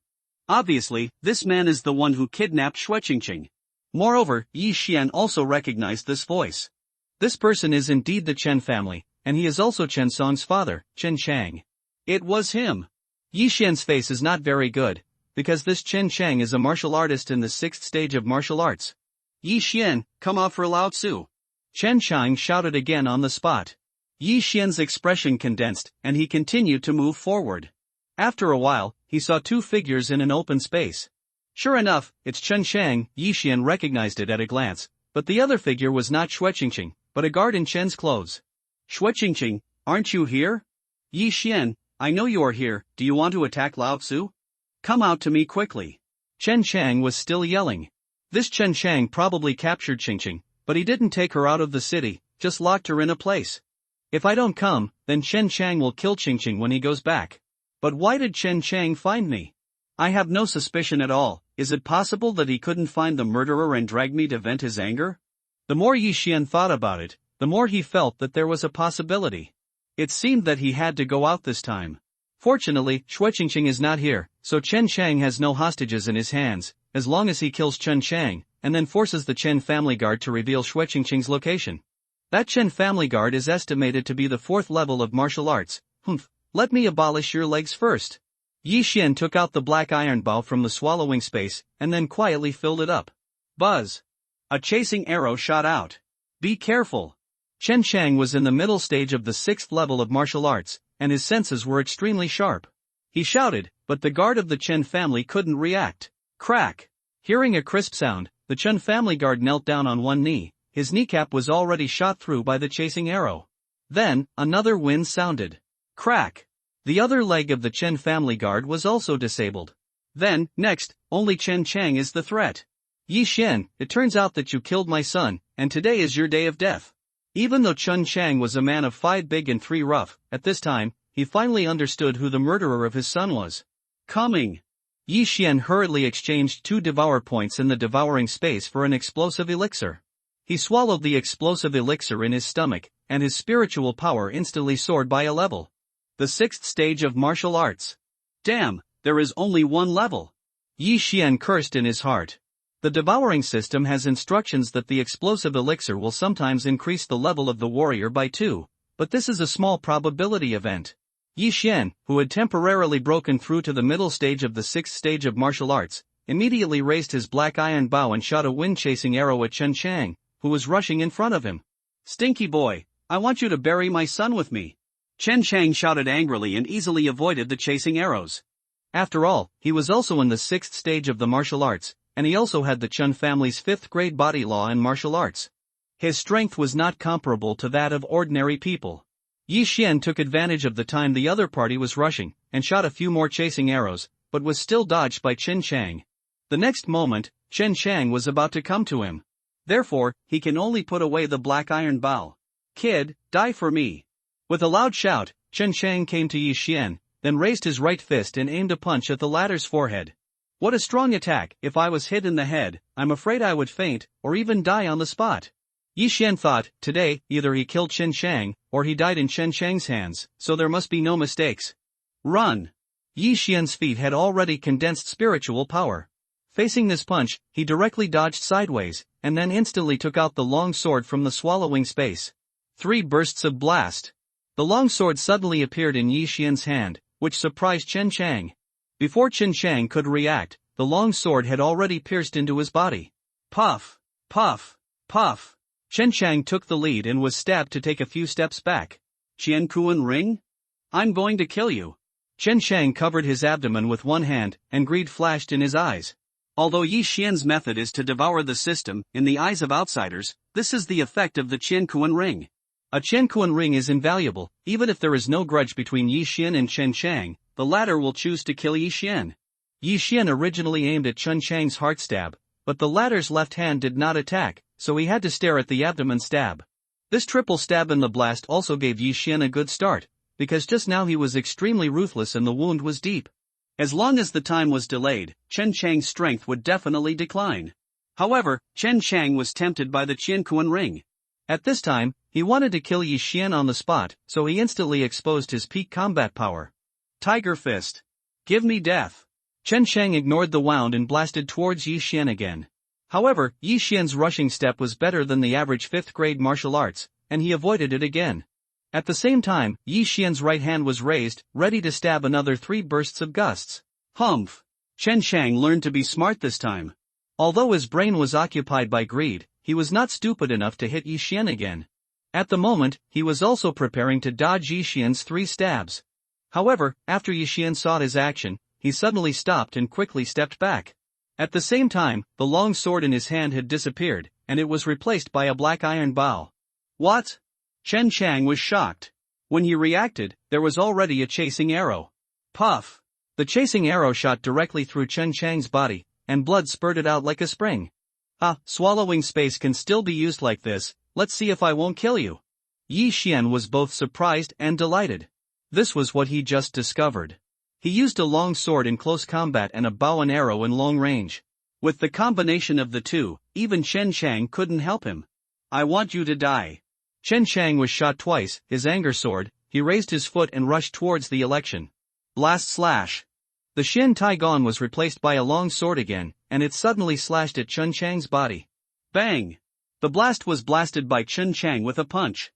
Obviously, this man is the one who kidnapped Shueqingqing. Moreover, Yi Xian also recognized this voice. This person is indeed the Chen family, and he is also Chen Song's father, Chen Chang. It was him. Yi Xian's face is not very good, because this Chen Chang is a martial artist in the 6th stage of martial arts. Yi Xian, come offer Lao Tzu. Chen Chang shouted again on the spot. Yi Xian's expression condensed, and he continued to move forward. After a while, he saw 2 figures in an open space. Sure enough, it's Chen Chang. Yi Xian recognized it at a glance, but the other figure was not Shueqingqing, but a guard in Chen's clothes. Shueqingqing, aren't you here? Yi Xian, I know you are here. Do you want to attack Lao Tzu? Come out to me quickly. Chen Chang was still yelling. This Chen Chang probably captured Qingqing, but he didn't take her out of the city, just locked her in a place. If I don't come, then Chen Chang will kill Qingqing when he goes back. But why did Chen Chang find me? I have no suspicion at all. Is it possible that he couldn't find the murderer and drag me to vent his anger? The more Yi Xian thought about it, the more he felt that there was a possibility. It seemed that he had to go out this time. Fortunately, Shueqingqing is not here, so Chen Chang has no hostages in his hands, as long as he kills Chen Chang, and then forces the Chen family guard to reveal Shueqingqing's location. That Chen family guard is estimated to be the 4th level of martial arts. Let me abolish your legs first. Yi Xian took out the black iron bow from the swallowing space, and then quietly filled it up. Buzz! A chasing arrow shot out. Be careful! Chen Chang was in the middle stage of the 6th level of martial arts, and his senses were extremely sharp. He shouted, but the guard of the Chen family couldn't react. Crack! Hearing a crisp sound, the Chen family guard knelt down on one knee. His kneecap was already shot through by the chasing arrow. Then, another wind sounded. Crack! The other leg of the Chen family guard was also disabled. Then, next, only Chen Chang is the threat. Yi Xian, it turns out that you killed my son, and today is your day of death. Even though Chen Chang was a man of 5 big and 3 rough, at this time, he finally understood who the murderer of his son was. Coming! Yi Xian hurriedly exchanged 2 devour points in the devouring space for an explosive elixir. He swallowed the explosive elixir in his stomach, and his spiritual power instantly soared by a level. The 6th stage of martial arts. Damn, there is only 1 level. Yi Xian cursed in his heart. The devouring system has instructions that the explosive elixir will sometimes increase the level of the warrior by 2, but this is a small probability event. Yi Xian, who had temporarily broken through to the middle stage of the 6th stage of martial arts, immediately raised his black iron bow and shot a wind-chasing arrow at Chen Chang, who was rushing in front of him. Stinky boy, I want you to bury my son with me. Chen Chang shouted angrily and easily avoided the chasing arrows. After all, he was also in the 6th stage of the martial arts, and he also had the Chen family's 5th grade body law in martial arts. His strength was not comparable to that of ordinary people. Yi Xian took advantage of the time the other party was rushing, and shot a few more chasing arrows, but was still dodged by Chen Chang. The next moment, Chen Chang was about to come to him. Therefore, he can only put away the black iron bow. Kid, die for me. With a loud shout, Chen Chang came to Yi Xian, then raised his right fist and aimed a punch at the latter's forehead. What a strong attack! If I was hit in the head, I'm afraid I would faint, or even die on the spot. Yi Xian thought, today, either he killed Chen Chang, or he died in Chen Chang's hands, so there must be no mistakes. Run! Yi Xian's feet had already condensed spiritual power. Facing this punch, he directly dodged sideways, and then instantly took out the long sword from the swallowing space. 3 bursts of blast. The long sword suddenly appeared in Yi Xian's hand, which surprised Chen Chang. Before Chen Chang could react, the long sword had already pierced into his body. Puff! Puff! Puff! Chen Chang took the lead and was stabbed to take a few steps back. Qian Kuan Ring? I'm going to kill you. Chen Chang covered his abdomen with one hand, and greed flashed in his eyes. Although Yi Xian's method is to devour the system, in the eyes of outsiders, this is the effect of the Qian Kuan Ring. A Qian Kuan Ring is invaluable, even if there is no grudge between Yi Xian and Chen Chang, the latter will choose to kill Yi Xian. Yi Xian originally aimed at Chen Chang's heart stab, but the latter's left hand did not attack, so he had to stare at the abdomen stab. This triple stab in the blast also gave Yi Xian a good start, because just now he was extremely ruthless and the wound was deep. As long as the time was delayed, Chen Chang's strength would definitely decline. However, Chen Chang was tempted by the Qianquan ring. At this time, he wanted to kill Yi Xian on the spot, so he instantly exposed his peak combat power. Tiger Fist. Give me death. Chen Chang ignored the wound and blasted towards Yi Xian again. However, Yi Xian's rushing step was better than the average 5th grade martial arts, and he avoided it again. At the same time, Yi Xian's right hand was raised, ready to stab another 3 bursts of gusts. Humph! Chen Chang learned to be smart this time. Although his brain was occupied by greed, he was not stupid enough to hit Yi Xian again. At the moment, he was also preparing to dodge Yi Xian's 3 stabs. However, after Yi Xian saw his action, he suddenly stopped and quickly stepped back. At the same time, the long sword in his hand had disappeared, and it was replaced by a black iron bow. What? Chen Chang was shocked. When he reacted, there was already a chasing arrow. Puff! The chasing arrow shot directly through Chen Chang's body, and blood spurted out like a spring. Ah, swallowing space can still be used like this, let's see if I won't kill you. Yi Xian was both surprised and delighted. This was what he just discovered. He used a long sword in close combat and a bow and arrow in long range. With the combination of the two, even Chen Chang couldn't help him. I want you to die. Chen Chang was shot twice, his anger soared, he raised his foot and rushed towards the election. Blast slash. The Shin Tai Gong was replaced by a long sword again, and it suddenly slashed at Chen Chang's body. Bang! The blast was blasted by Chen Chang with a punch.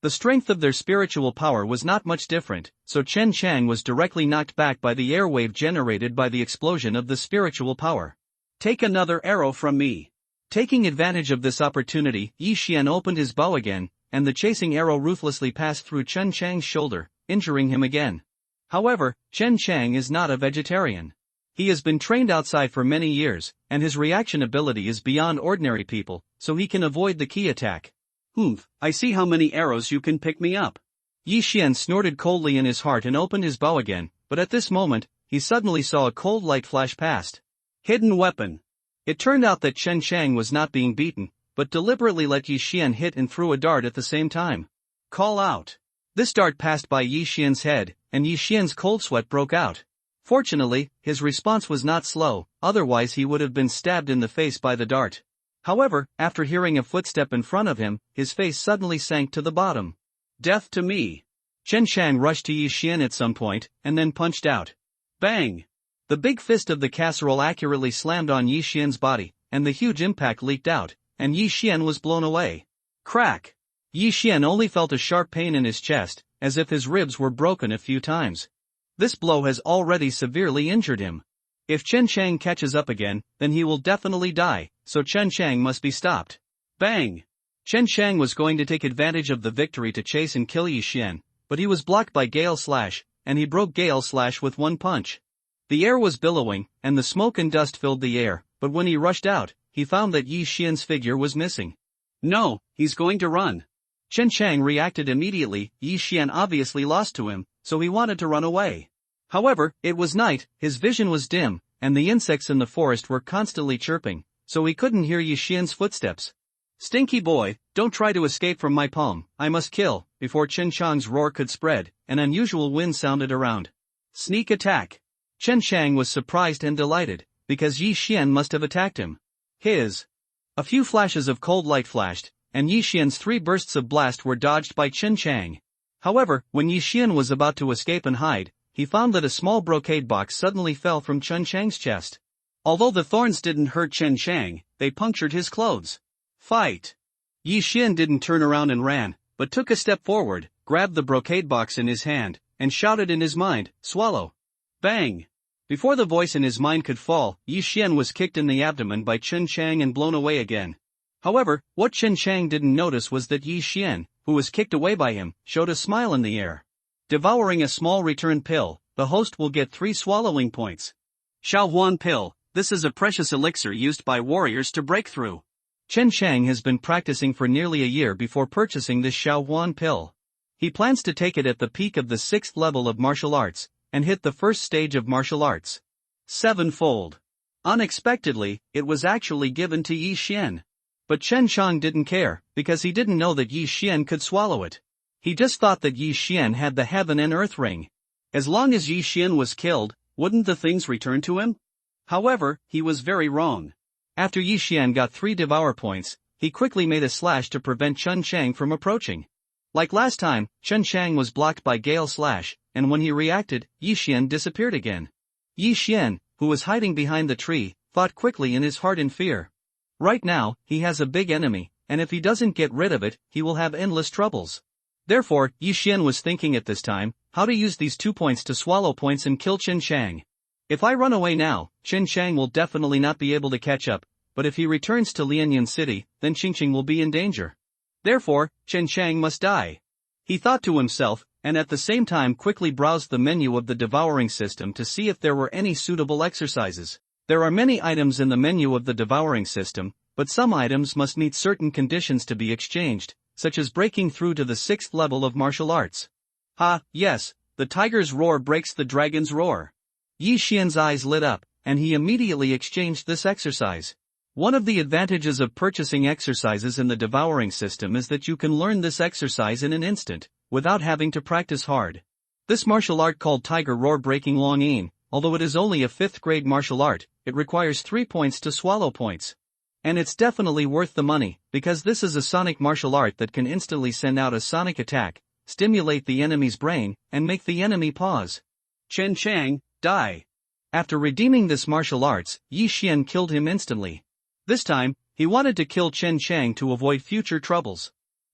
The strength of their spiritual power was not much different, so Chen Chang was directly knocked back by the air wave generated by the explosion of the spiritual power. Take another arrow from me. Taking advantage of this opportunity, Yi Xian opened his bow again, and the chasing arrow ruthlessly passed through Chen Chang's shoulder, injuring him again. However, Chen Chang is not a vegetarian. He has been trained outside for many years, and his reaction ability is beyond ordinary people, so he can avoid the key attack. I see how many arrows you can pick me up. Yi Xian snorted coldly in his heart and opened his bow again, but at this moment, he suddenly saw a cold light flash past. Hidden weapon. It turned out that Chen Chang was not being beaten, but deliberately let Yi Xian hit and threw a dart at the same time. Call out. This dart passed by Yi Xian's head, and Yi Xian's cold sweat broke out. Fortunately, his response was not slow, otherwise he would have been stabbed in the face by the dart. However, after hearing a footstep in front of him, his face suddenly sank to the bottom. Death to me. Chen Chang rushed to Yi Xian at some point, and then punched out. Bang! The big fist of the casserole accurately slammed on Yi Xian's body, and the huge impact leaked out, and Yi Xian was blown away. Crack! Yi Xian only felt a sharp pain in his chest, as if his ribs were broken a few times. This blow has already severely injured him. If Chen Chang catches up again, then he will definitely die, so Chen Chang must be stopped. Bang! Chen Chang was going to take advantage of the victory to chase and kill Yi Xian, but he was blocked by Gale Slash, and he broke Gale Slash with one punch. The air was billowing, and the smoke and dust filled the air, but when he rushed out, he found that Yi Xian's figure was missing. No, he's going to run. Chen Chang reacted immediately. Yi Xian obviously lost to him, so he wanted to run away. However, it was night, his vision was dim, and the insects in the forest were constantly chirping, so he couldn't hear Yi Xian's footsteps. Stinky boy, don't try to escape from my palm, I must kill. Before Chen Chang's roar could spread, an unusual wind sounded around. Sneak attack. Chen Chang was surprised and delighted, because Yi Xian must have attacked him. A few flashes of cold light flashed, and Yi Xian's 3 bursts of blast were dodged by Chen Chang. However, when Yi Xian was about to escape and hide, he found that a small brocade box suddenly fell from Chen Chang's chest. Although the thorns didn't hurt Chen Chang, they punctured his clothes. Fight! Yi Xian didn't turn around and ran, but took a step forward, grabbed the brocade box in his hand, and shouted in his mind, swallow. Bang! Before the voice in his mind could fall, Yi Xian was kicked in the abdomen by Chen Chang and blown away again. However, what Chen Chang didn't notice was that Yi Xian, who was kicked away by him, showed a smile in the air. Devouring a small return pill, the host will get 3 swallowing points. Xiaohuan pill, this is a precious elixir used by warriors to break through. Chen Chang has been practicing for nearly a year before purchasing this Xiaohuan pill. He plans to take it at the peak of the 6th level of martial arts, and hit the first stage of martial arts. 7-fold. Unexpectedly, it was actually given to Yi Xian. But Chen Chang didn't care, because he didn't know that Yi Xian could swallow it. He just thought that Yi Xian had the heaven and earth ring. As long as Yi Xian was killed, wouldn't the things return to him? However, he was very wrong. After Yi Xian got 3 devour points, he quickly made a slash to prevent Chen Chang from approaching. Like last time, Chen Chang was blocked by Gale Slash, and when he reacted, Yi Xian disappeared again. Yi Xian, who was hiding behind the tree, thought quickly in his heart in fear. Right now, he has a big enemy, and if he doesn't get rid of it, he will have endless troubles. Therefore, Yi Xian was thinking at this time, how to use these 2 points to swallow points and kill Chen Chang. If I run away now, Chen Chang will definitely not be able to catch up, but if he returns to Lianyun City, then Qingqing will be in danger. Therefore, Chen Chang must die. He thought to himself, and at the same time quickly browsed the menu of the devouring system to see if there were any suitable exercises. There are many items in the menu of the devouring system, but some items must meet certain conditions to be exchanged, such as breaking through to the 6th level of martial arts. Yes, the tiger's roar breaks the dragon's roar. Yi Xian's eyes lit up, and he immediately exchanged this exercise. One of the advantages of purchasing exercises in the devouring system is that you can learn this exercise in an instant, without having to practice hard. This martial art called Tiger Roar Breaking Long Yin, although it is only a 5th grade martial art, it requires 3 points to swallow points. And it's definitely worth the money, because this is a sonic martial art that can instantly send out a sonic attack, stimulate the enemy's brain, and make the enemy pause. Chen Chang, die. After redeeming this martial arts, Yi Xian killed him instantly. This time, he wanted to kill Chen Chang to avoid future troubles.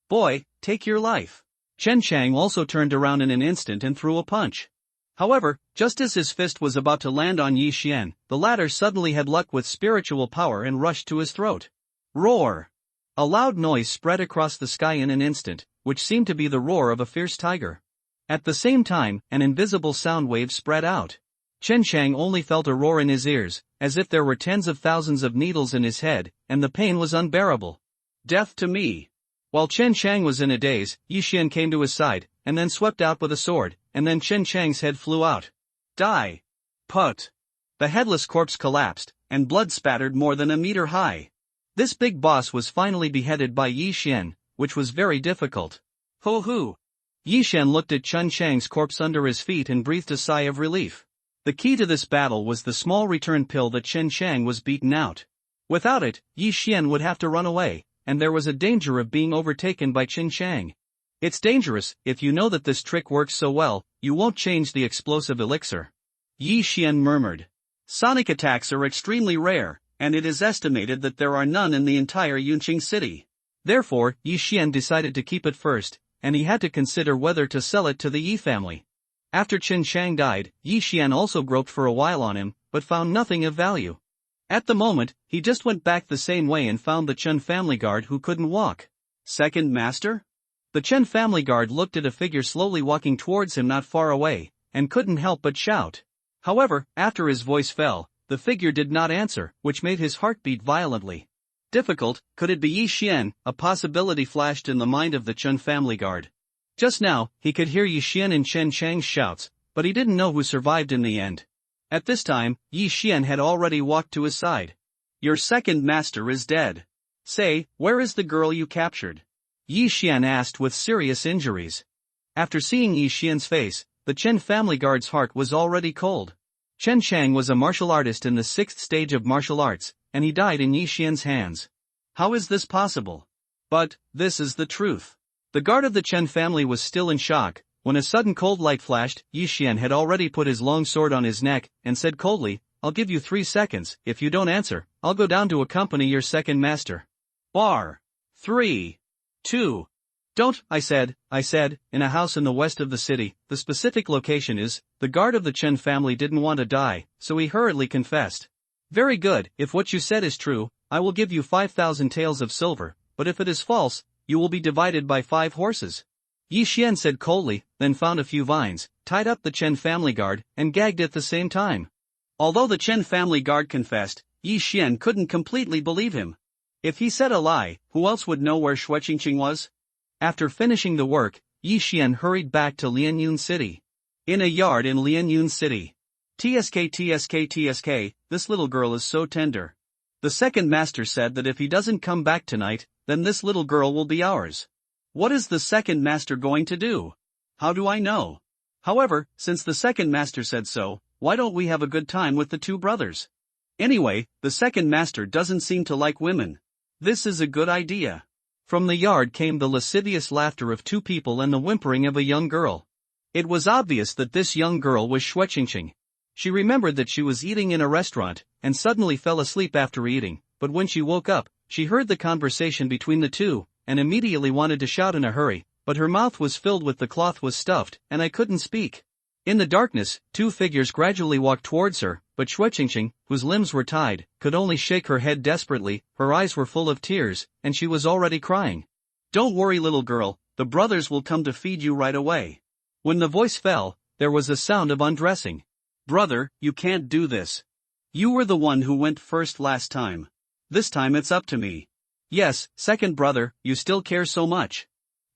Boy, take your life. Chen Chang also turned around in an instant and threw a punch. However, just as his fist was about to land on Yi Xian, the latter suddenly had luck with spiritual power and rushed to his throat. Roar! A loud noise spread across the sky in an instant, which seemed to be the roar of a fierce tiger. At the same time, an invisible sound wave spread out. Chen Chang only felt a roar in his ears, as if there were tens of thousands of needles in his head, and the pain was unbearable. Death to me! While Chen Chang was in a daze, Yi Xian came to his side, and then swept out with a sword, and then Chen Chang's head flew out. Die! Put! The headless corpse collapsed, and blood spattered more than a meter high. This big boss was finally beheaded by Yi Xian, which was very difficult. Ho-hoo! Yi Xian looked at Chen Chang's corpse under his feet and breathed a sigh of relief. The key to this battle was the small return pill that Chen Chang was beaten out. Without it, Yi Xian would have to run away, and there was a danger of being overtaken by Chen Chang. It's dangerous. If you know that this trick works so well, you won't change the explosive elixir. Yi Xian murmured. Sonic attacks are extremely rare, and it is estimated that there are none in the entire Yunqing city. Therefore, Yi Xian decided to keep it first, and he had to consider whether to sell it to the Yi family. After Chen Chang died, Yi Xian also groped for a while on him, but found nothing of value. At the moment, he just went back the same way and found the Chen family guard who couldn't walk. Second master? The Chen family guard looked at a figure slowly walking towards him not far away, and couldn't help but shout. However, after his voice fell, the figure did not answer, which made his heart beat violently. Difficult, could it be Yi Xian? A possibility flashed in the mind of the Chen family guard. Just now, he could hear Yi Xian and Chen Chang's shouts, but he didn't know who survived in the end. At this time, Yi Xian had already walked to his side. Your second master is dead. Say, where is the girl you captured? Yi Xian asked with serious injuries. After seeing Yi Xian's face, the Chen family guard's heart was already cold. Chen Chang was a martial artist in the 6th stage of martial arts, and he died in Yi Xian's hands. How is this possible? But, this is the truth. The guard of the Chen family was still in shock. When a sudden cold light flashed, Yi Xian had already put his long sword on his neck, and said coldly, I'll give you 3 seconds, if you don't answer, I'll go down to accompany your second master. Bar. 3. 2. Don't, I said, in a house in the west of the city. The specific location is, the guard of the Chen family didn't want to die, so he hurriedly confessed. Very good, if what you said is true, I will give you 5,000 taels of silver, but if it is false, you will be divided by 5 horses. Yi Xian said coldly, then found a few vines, tied up the Chen family guard, and gagged at the same time. Although the Chen family guard confessed, Yi Xian couldn't completely believe him. If he said a lie, who else would know where Shueqingqing was? After finishing the work, Yi Xian hurried back to Lianyun City. In a yard in Lianyun City. TSK, this little girl is so tender. The second master said that if he doesn't come back tonight, then this little girl will be ours. What is the second master going to do? How do I know? However, since the second master said so, why don't we have a good time with the two brothers? Anyway, the second master doesn't seem to like women. This is a good idea. From the yard came the lascivious laughter of two people and the whimpering of a young girl. It was obvious that this young girl was Xueqingqing. She remembered that she was eating in a restaurant, and suddenly fell asleep after eating, but when she woke up, she heard the conversation between the two, and immediately wanted to shout in a hurry, but her mouth was filled with the cloth was stuffed, and I couldn't speak. In the darkness, two figures gradually walked towards her, but Xueqingqing, whose limbs were tied, could only shake her head desperately, her eyes were full of tears, and she was already crying. Don't worry, little girl, the brothers will come to feed you right away. When the voice fell, there was a sound of undressing. Brother, you can't do this. You were the one who went first last time. This time it's up to me. Yes, second brother, you still care so much.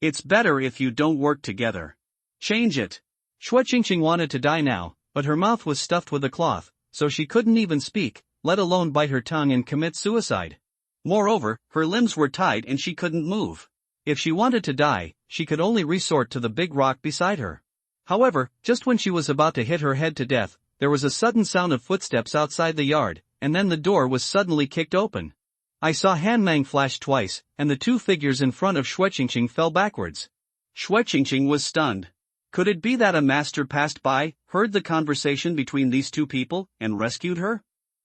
It's better if you don't work together. Change it. Xueqingqing wanted to die now, but her mouth was stuffed with a cloth, so she couldn't even speak, let alone bite her tongue and commit suicide. Moreover, her limbs were tied and she couldn't move. If she wanted to die, she could only resort to the big rock beside her. However, just when she was about to hit her head to death, there was a sudden sound of footsteps outside the yard, and then the door was suddenly kicked open. I saw Hanmang flash twice, and the two figures in front of Xueqingqing fell backwards. Xueqingqing was stunned. Could it be that a master passed by, heard the conversation between these two people, and rescued her?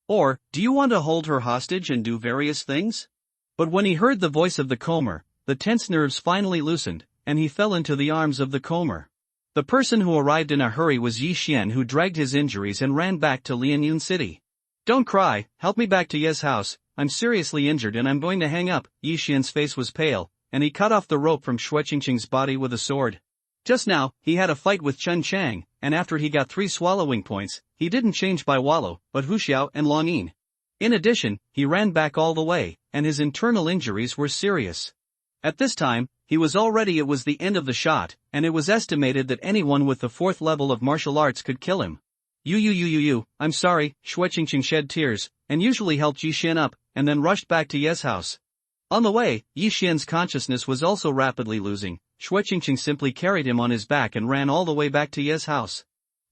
Or, do you want to hold her hostage and do various things? But when he heard the voice of the comber, the tense nerves finally loosened, and he fell into the arms of the comber. The person who arrived in a hurry was Yi Xian, who dragged his injuries and ran back to Lianyun City. Don't cry, help me back to Ye's house, I'm seriously injured and I'm going to hang up. Yi Xian's face was pale, and he cut off the rope from Xueqingqing's body with a sword. Just now, he had a fight with Chen Chang, and after he got 3 swallowing points, he didn't change Bai Wallo, but Hu Xiao and Long Yin. In addition, he ran back all the way, and his internal injuries were serious. At this time, it was the end of the shot, and it was estimated that anyone with the 4th level of martial arts could kill him. I'm sorry, Xueqingqing shed tears, and usually helped Yi Xian up, and then rushed back to Ye's house. On the way, Yi Xian's consciousness was also rapidly losing. Xueqingqing simply carried him on his back and ran all the way back to Ye's house.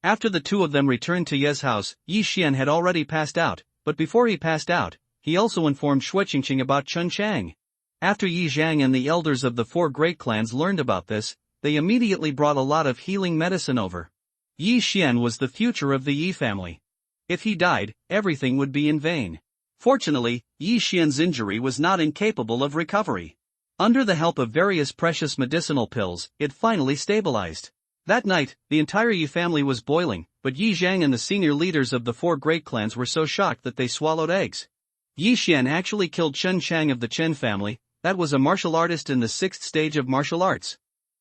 After the two of them returned to Ye's house, Yi Xian had already passed out, but before he passed out, he also informed Xueqingqing about Chen Chang. After Yi Zhang and the elders of the 4 great clans learned about this, they immediately brought a lot of healing medicine over. Yi Xian was the future of the Yi family. If he died, everything would be in vain. Fortunately, Yi Xian's injury was not incapable of recovery. Under the help of various precious medicinal pills, it finally stabilized. That night, the entire Yi family was boiling, but Yi Zhang and the senior leaders of the 4 great clans were so shocked that they swallowed eggs. Yi Xian actually killed Chen Chang of the Chen family. That was a martial artist in the 6th stage of martial arts.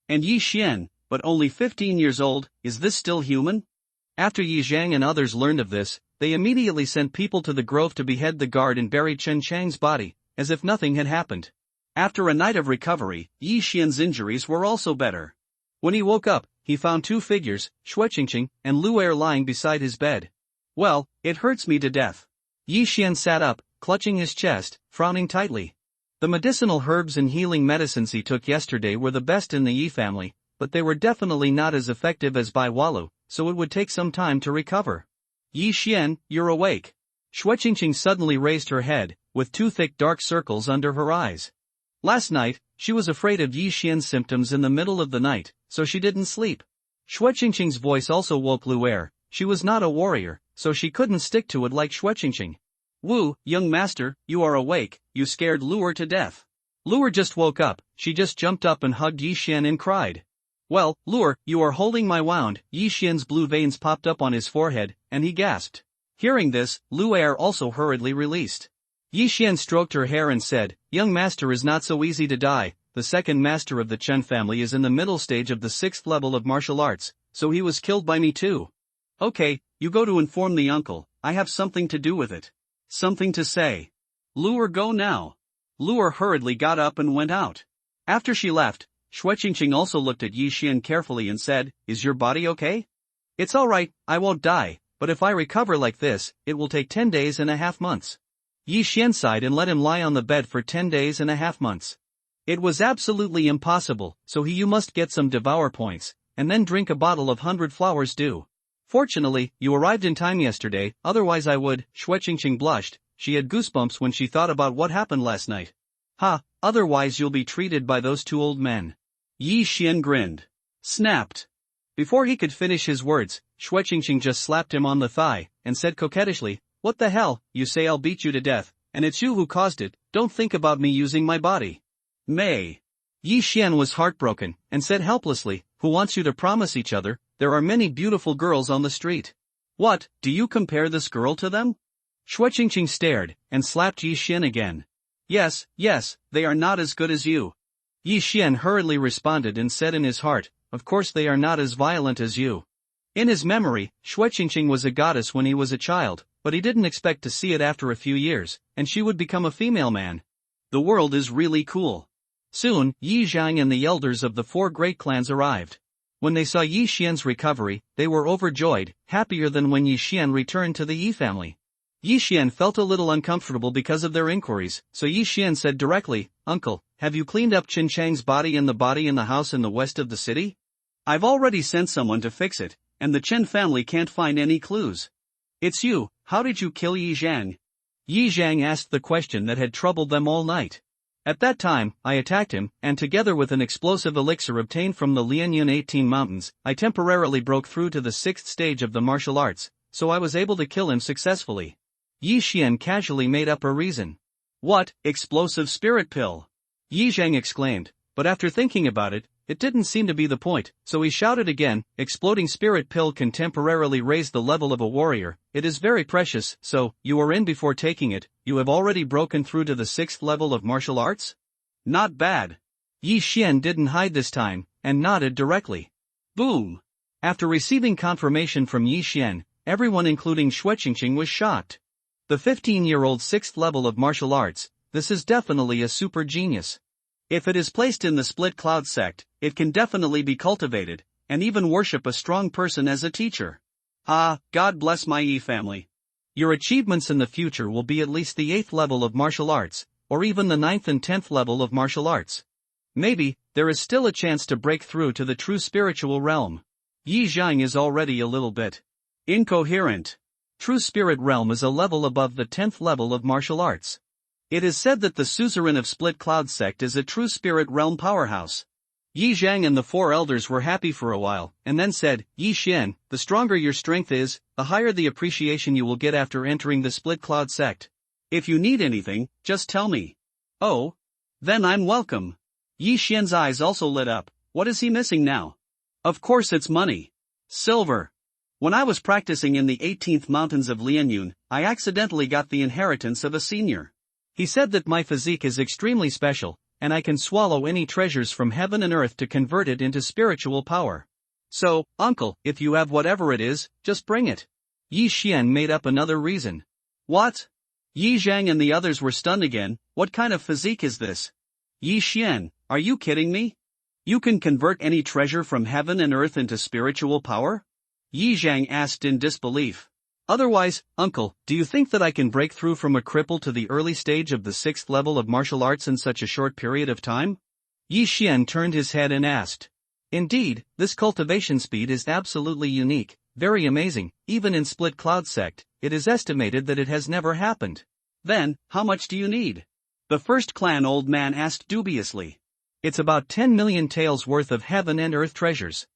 And Yi Xian, but only 15 years old, is this still human? After Yi Zhang and others learned of this, they immediately sent people to the grove to behead the guard and bury Chen Chang's body, as if nothing had happened. After a night of recovery, Yi Xian's injuries were also better. When he woke up, he found 2 figures, Xueqingqing and Lu Er, lying beside his bed. Well, it hurts me to death. Yi Xian sat up, clutching his chest, frowning tightly. The medicinal herbs and healing medicines he took yesterday were the best in the Yi family, but they were definitely not as effective as Bai Wallo, so it would take some time to recover. Yi Xian, you're awake. Xueqingqing suddenly raised her head, with 2 thick dark circles under her eyes. Last night, she was afraid of Yi Xian's symptoms in the middle of the night, so she didn't sleep. Xueqingqing's voice also woke Lu Er. She was not a warrior, so she couldn't stick to it like Xueqingqing. Wu, young master, you are awake, you scared Lu Er to death. Lu Er just woke up, she just jumped up and hugged Yi Xian and cried. Well, Lu Er, you are holding my wound. Yi Xian's blue veins popped up on his forehead, and he gasped. Hearing this, Lu Er also hurriedly released. Yi Xian stroked her hair and said, young master is not so easy to die, the second master of the Chen family is in the middle stage of the 6th level of martial arts, so he was killed by me too. Okay, you go to inform the uncle, I have something to do with it. Something to say. Lu Er, go now. Lu Er hurriedly got up and went out. After she left, Xueqingqing also looked at Yi Xian carefully and said, is your body okay? It's alright, I won't die, but if I recover like this, it will take 10 days and a half months. Yi Xian sighed and let him lie on the bed for 10 days and a half months. It was absolutely impossible, so you must get some devour points, and then drink a bottle of 100 flowers dew. Fortunately, you arrived in time yesterday, otherwise I would. Xue Qingqing blushed, she had goosebumps when she thought about what happened last night. Ha, otherwise you'll be treated by those two old men. Yi Xian grinned. Snapped. Before he could finish his words, Xue Qingqing just slapped him on the thigh, and said coquettishly, "What the hell, you say I'll beat you to death, and it's you who caused it, don't think about me using my body." May. Yi Xian was heartbroken, and said helplessly, "Who wants you to promise each other? There are many beautiful girls on the street." "What, do you compare this girl to them?" Xue Qingqing stared, and slapped Yi Xian again. Yes, they are not as good as you." Yi Xian hurriedly responded and said in his heart, "Of course they are not as violent as you." In his memory, Xue Qingqing was a goddess when he was a child, but he didn't expect to see it after a few years, and she would become a female man. The world is really cool. Soon, Yi Zhang and the elders of the 4 great clans arrived. When they saw Yi Xian's recovery, they were overjoyed, happier than when Yi Xian returned to the Yi family. Yi Xian felt a little uncomfortable because of their inquiries, so Yi Xian said directly, "Uncle, have you cleaned up Qin Chang's body in the house in the west of the city? I've already sent someone to fix it, and the Chen family can't find any clues." "It's you, how did you kill Yi Zhang?" Yi Zhang asked the question that had troubled them all night. "At that time, I attacked him, and together with an explosive elixir obtained from the Lianyun 18 mountains, I temporarily broke through to the 6th stage of the martial arts, so I was able to kill him successfully." Yi Xian casually made up a reason. "What, explosive spirit pill?" Yi Zhang exclaimed, but after thinking about it, it didn't seem to be the point, so he shouted again, "Exploding spirit pill can temporarily raise the level of a warrior, it is very precious, so, you are in before taking it, you have already broken through to the 6th level of martial arts? Not bad." Yi Xian didn't hide this time, and nodded directly. Boom! After receiving confirmation from Yi Xian, everyone including Xue Qingqing was shocked. The 15-year-old 6th level of martial arts, this is definitely a super genius. If it is placed in the Split Cloud sect, it can definitely be cultivated, and even worship a strong person as a teacher. Ah, God bless my Yi family. Your achievements in the future will be at least the 8th level of martial arts, or even the 9th and 10th level of martial arts. Maybe, there is still a chance to break through to the true spiritual realm. Yi Zhang is already a little bit incoherent. True spirit realm is a level above the 10th level of martial arts. It is said that the suzerain of Split Cloud sect is a true spirit realm powerhouse. Yi Zhang and the 4 elders were happy for a while, and then said, "Yi Xian, the stronger your strength is, the higher the appreciation you will get after entering the Split Cloud sect. If you need anything, just tell me." "Oh? Then I'm welcome." Yi Xian's eyes also lit up. What is he missing now? Of course it's money. Silver. When I was practicing in the 18th mountains of Lianyun, I accidentally got the inheritance of a senior. He said that my physique is extremely special, and I can swallow any treasures from heaven and earth to convert it into spiritual power. So, uncle, if you have whatever it is, just bring it. Yi Xian made up another reason. What? Yi Zhang and the others were stunned again. What kind of physique is this? Yi Xian, are you kidding me? You can convert any treasure from heaven and earth into spiritual power? Yi Zhang asked in disbelief. Otherwise, uncle, do you think that I can break through from a cripple to the early stage of the 6th level of martial arts in such a short period of time? Yi Xian turned his head and asked. Indeed, this cultivation speed is absolutely unique, very amazing, even in Split Cloud sect, it is estimated that it has never happened. Then, how much do you need? The first clan old man asked dubiously. It's about 10 million taels worth of heaven and earth treasures.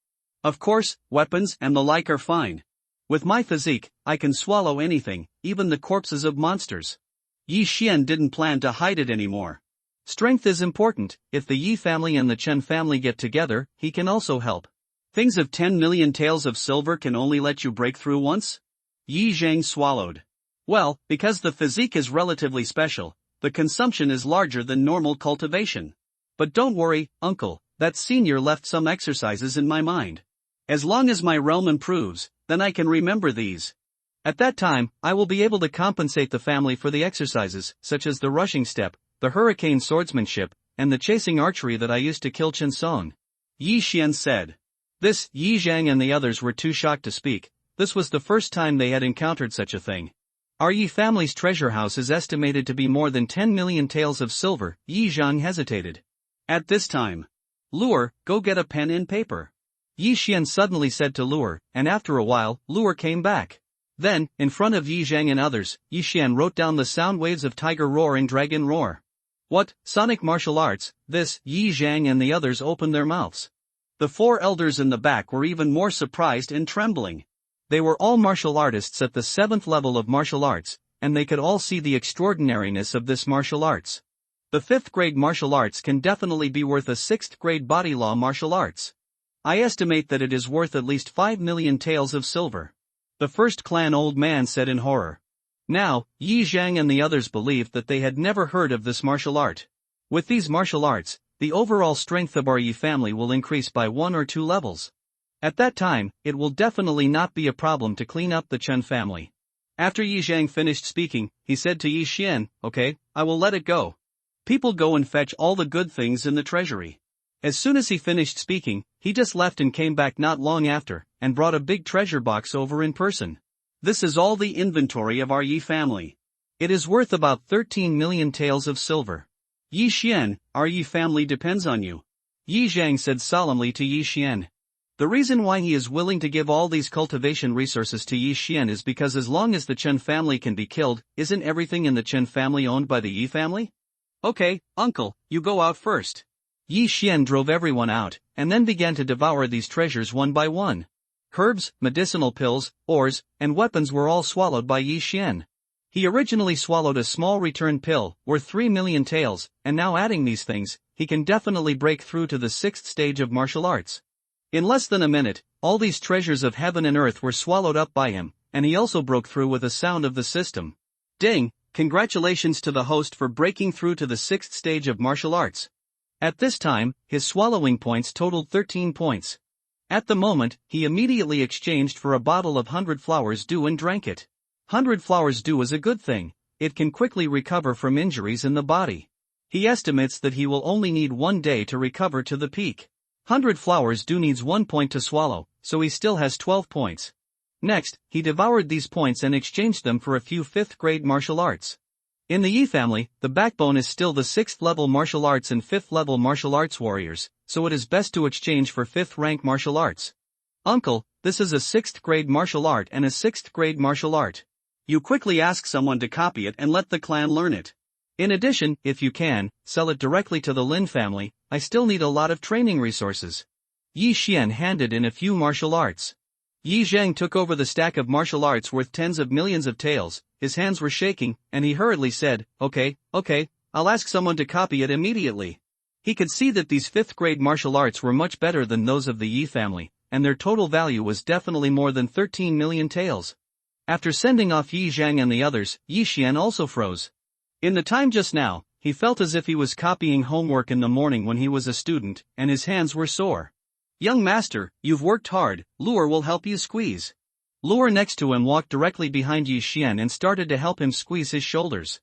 Of course, weapons and the like are fine. With my physique, I can swallow anything, even the corpses of monsters. Yi Xian didn't plan to hide it anymore. Strength is important, if the Yi family and the Chen family get together, he can also help. Things of 10 million taels of silver can only let you break through once? Yi Zhang swallowed. Well, because the physique is relatively special, the consumption is larger than normal cultivation. But don't worry, uncle, that senior left some exercises in my mind. As long as my realm improves, then I can remember these. At that time, I will be able to compensate the family for the exercises, such as the rushing step, the hurricane swordsmanship, and the chasing archery that I used to kill Chen Song. Yi Xian said. This, Yi Zhang and the others were too shocked to speak. This was the first time they had encountered such a thing. Our Yi family's treasure house is estimated to be more than 10 million taels of silver. Yi Zhang hesitated. At this time, Luer, go get a pen and paper. Yi Xian suddenly said to Luer, and after a while, Luer came back. Then, in front of Yi Zhang and others, Yi Xian wrote down the sound waves of Tiger Roar and Dragon Roar. What, Sonic martial arts, this? Yi Zhang and the others opened their mouths. The four elders in the back were even more surprised and trembling. They were all martial artists at the 7th level of martial arts, and they could all see the extraordinariness of this martial arts. The 5th grade martial arts can definitely be worth a 6th grade body law martial arts. I estimate that it is worth at least 5 million taels of silver. The first clan old man said in horror. Now, Yi Zhang and the others believed that they had never heard of this martial art. With these martial arts, the overall strength of our Yi family will increase by 1 or 2 levels. At that time, it will definitely not be a problem to clean up the Chen family. After Yi Zhang finished speaking, he said to Yi Xian, okay, I will let it go. People go and fetch all the good things in the treasury. As soon as he finished speaking, he just left and came back not long after, and brought a big treasure box over in person. This is all the inventory of our Yi family. It is worth about 13 million taels of silver. Yi Xian, our Yi family depends on you. Yi Zhang said solemnly to Yi Xian. The reason why he is willing to give all these cultivation resources to Yi Xian is because as long as the Chen family can be killed, isn't everything in the Chen family owned by the Yi family? Okay, uncle, you go out first. Yi Xian drove everyone out, and then began to devour these treasures one by one. Herbs, medicinal pills, ores, and weapons were all swallowed by Yi Xian. He originally swallowed a small return pill, worth 3 million taels, and now adding these things, he can definitely break through to the 6th stage of martial arts. In less than a minute, all these treasures of heaven and earth were swallowed up by him, and he also broke through with a sound of the system. Ding! Congratulations to the host for breaking through to the 6th stage of martial arts. At this time, his swallowing points totaled 13 points. At the moment, he immediately exchanged for a bottle of 100 flowers dew and drank it. 100 flowers dew is a good thing, it can quickly recover from injuries in the body. He estimates that he will only need 1 day to recover to the peak. 100 flowers dew needs 1 point to swallow, so he still has 12 points. Next, he devoured these points and exchanged them for a few 5th grade martial arts. In the Yi family, the backbone is still the 6th level martial arts and 5th level martial arts warriors, so it is best to exchange for 5th rank martial arts. Uncle, this is a 6th grade martial art and a 6th grade martial art. You quickly ask someone to copy it and let the clan learn it. In addition, if you can, sell it directly to the Lin family. I still need a lot of training resources. Yi Xian handed in a few martial arts. Yi Zhang took over the stack of martial arts worth tens of millions of taels, his hands were shaking, and he hurriedly said, okay, I'll ask someone to copy it immediately. He could see that these 5th grade martial arts were much better than those of the Yi family, and their total value was definitely more than 13 million taels. After sending off Yi Zhang and the others, Yi Xian also froze. In the time just now, he felt as if he was copying homework in the morning when he was a student, and his hands were sore. Young master, you've worked hard, Luer will help you squeeze. Luer next to him walked directly behind Yi Xian and started to help him squeeze his shoulders.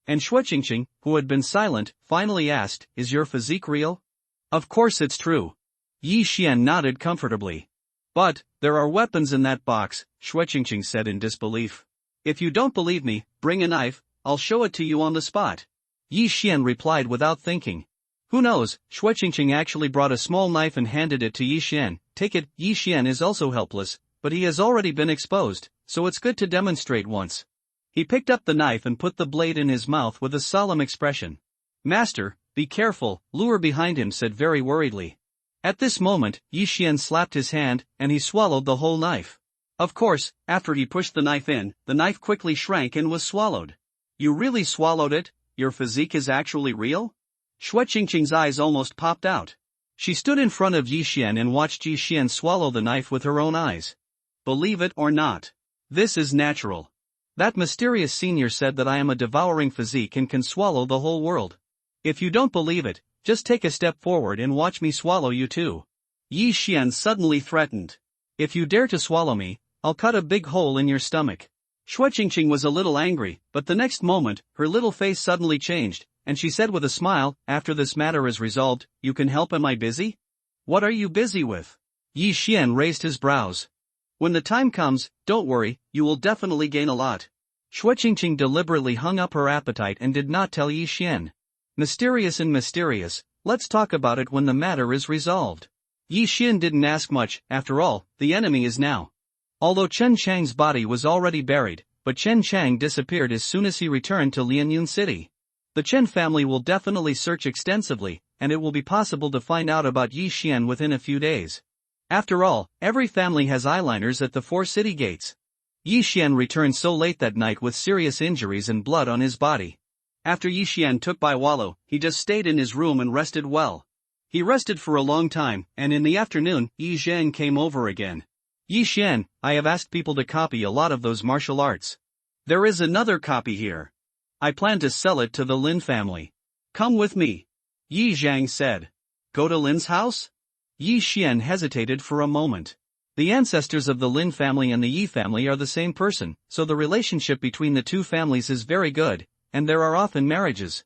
And Shuiqingqing, who had been silent, finally asked, is your physique real? Of course it's true. Yi Xian nodded comfortably. But, there are weapons in that box, Shuiqingqing said in disbelief. If you don't believe me, bring a knife, I'll show it to you on the spot. Yi Xian replied without thinking. Who knows, Shuiqingqing actually brought a small knife and handed it to Yi Xian. Take it. Yi Xian is also helpless, but he has already been exposed, so it's good to demonstrate once. He picked up the knife and put the blade in his mouth with a solemn expression. Master, be careful, Luer behind him said very worriedly. At this moment, Yi Xian slapped his hand, and he swallowed the whole knife. Of course, after he pushed the knife in, the knife quickly shrank and was swallowed. You really swallowed it? Your physique is actually real? Shuiqingqing's eyes almost popped out. She stood in front of Yi Xian and watched Yi Xian swallow the knife with her own eyes. Believe it or not, this is natural. That mysterious senior said that I am a devouring physique and can swallow the whole world. If you don't believe it, just take a step forward and watch me swallow you too. Yi Xian suddenly threatened. If you dare to swallow me, I'll cut a big hole in your stomach. Shuiqingqing was a little angry, but the next moment, her little face suddenly changed, and she said with a smile, after this matter is resolved, you can help. Am I busy? What are you busy with? Yi Xian raised his brows. When the time comes, don't worry, you will definitely gain a lot. Shui Qingqing deliberately hung up her appetite and did not tell Yi Xian. Mysterious and mysterious, let's talk about it when the matter is resolved. Yi Xian didn't ask much, after all, the enemy is now. Although Chen Chang's body was already buried, but Chen Chang disappeared as soon as he returned to Lianyun City. The Chen family will definitely search extensively, and it will be possible to find out about Yi Xian within a few days. After all, every family has eyeliners at the 4 city gates. Yi Xian returned so late that night with serious injuries and blood on his body. After Yi Xian took by wallow, he just stayed in his room and rested well. He rested for a long time, and in the afternoon, Yi Zhang came over again. Yi Xian, I have asked people to copy a lot of those martial arts. There is another copy here. I plan to sell it to the Lin family. Come with me. Yi Zhang said. Go to Lin's house? Yi Xian hesitated for a moment. The ancestors of the Lin family and the Yi family are the same person, so the relationship between the two families is very good, and there are often marriages.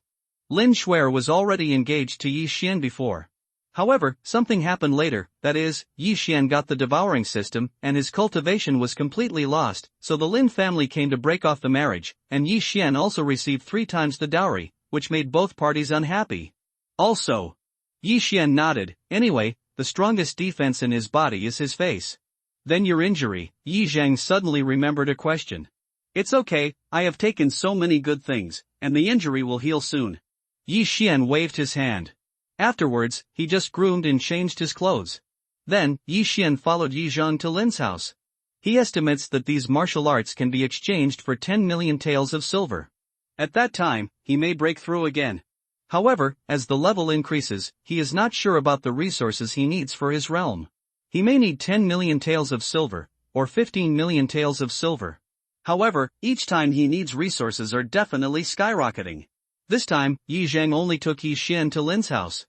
Lin Shuer was already engaged to Yi Xian before. However, something happened later, that is, Yi Xian got the devouring system, and his cultivation was completely lost, so the Lin family came to break off the marriage, and Yi Xian also received 3 times the dowry, which made both parties unhappy. Also, Yi Xian nodded, anyway, the strongest defense in his body is his face. Then your injury, Yi Zhang suddenly remembered a question. It's okay, I have taken so many good things, and the injury will heal soon. Yi Xian waved his hand. Afterwards, he just groomed and changed his clothes. Then, Yi Xian followed Yi Zhang to Lin's house. He estimates that these martial arts can be exchanged for 10 million taels of silver. At that time, he may break through again. However, as the level increases, he is not sure about the resources he needs for his realm. He may need 10 million taels of silver, or 15 million taels of silver. However, each time he needs resources are definitely skyrocketing. This time, Yi Zhang only took Yi Xian to Lin's house.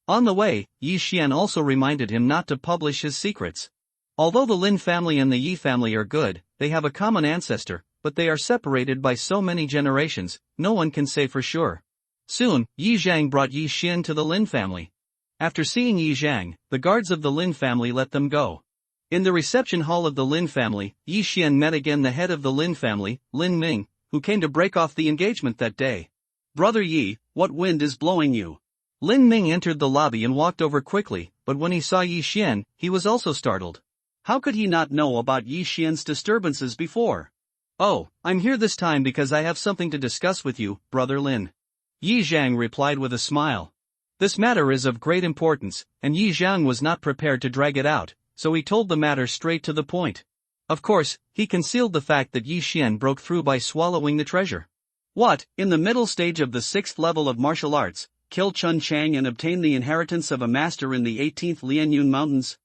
On the way, Yi Xian also reminded him not to publish his secrets. Although the Lin family and the Yi family are good, they have a common ancestor, but they are separated by so many generations, no one can say for sure. Soon, Yi Zhang brought Yi Xian to the Lin family. After seeing Yi Zhang, the guards of the Lin family let them go. In the reception hall of the Lin family, Yi Xian met again the head of the Lin family, Lin Ming, who came to break off the engagement that day. Brother Yi, what wind is blowing you? Lin Ming entered the lobby and walked over quickly, but when he saw Yi Xian, he was also startled. How could he not know about Yi Xian's disturbances before? Oh, I'm here this time because I have something to discuss with you, Brother Lin. Yi Zhang replied with a smile. This matter is of great importance, and Yi Zhang was not prepared to drag it out, so he told the matter straight to the point. Of course, he concealed the fact that Yi Xian broke through by swallowing the treasure. What, in the middle stage of the 6th level of martial arts, kill Chen Chang and obtain the inheritance of a master in the 18th Lianyun Mountains?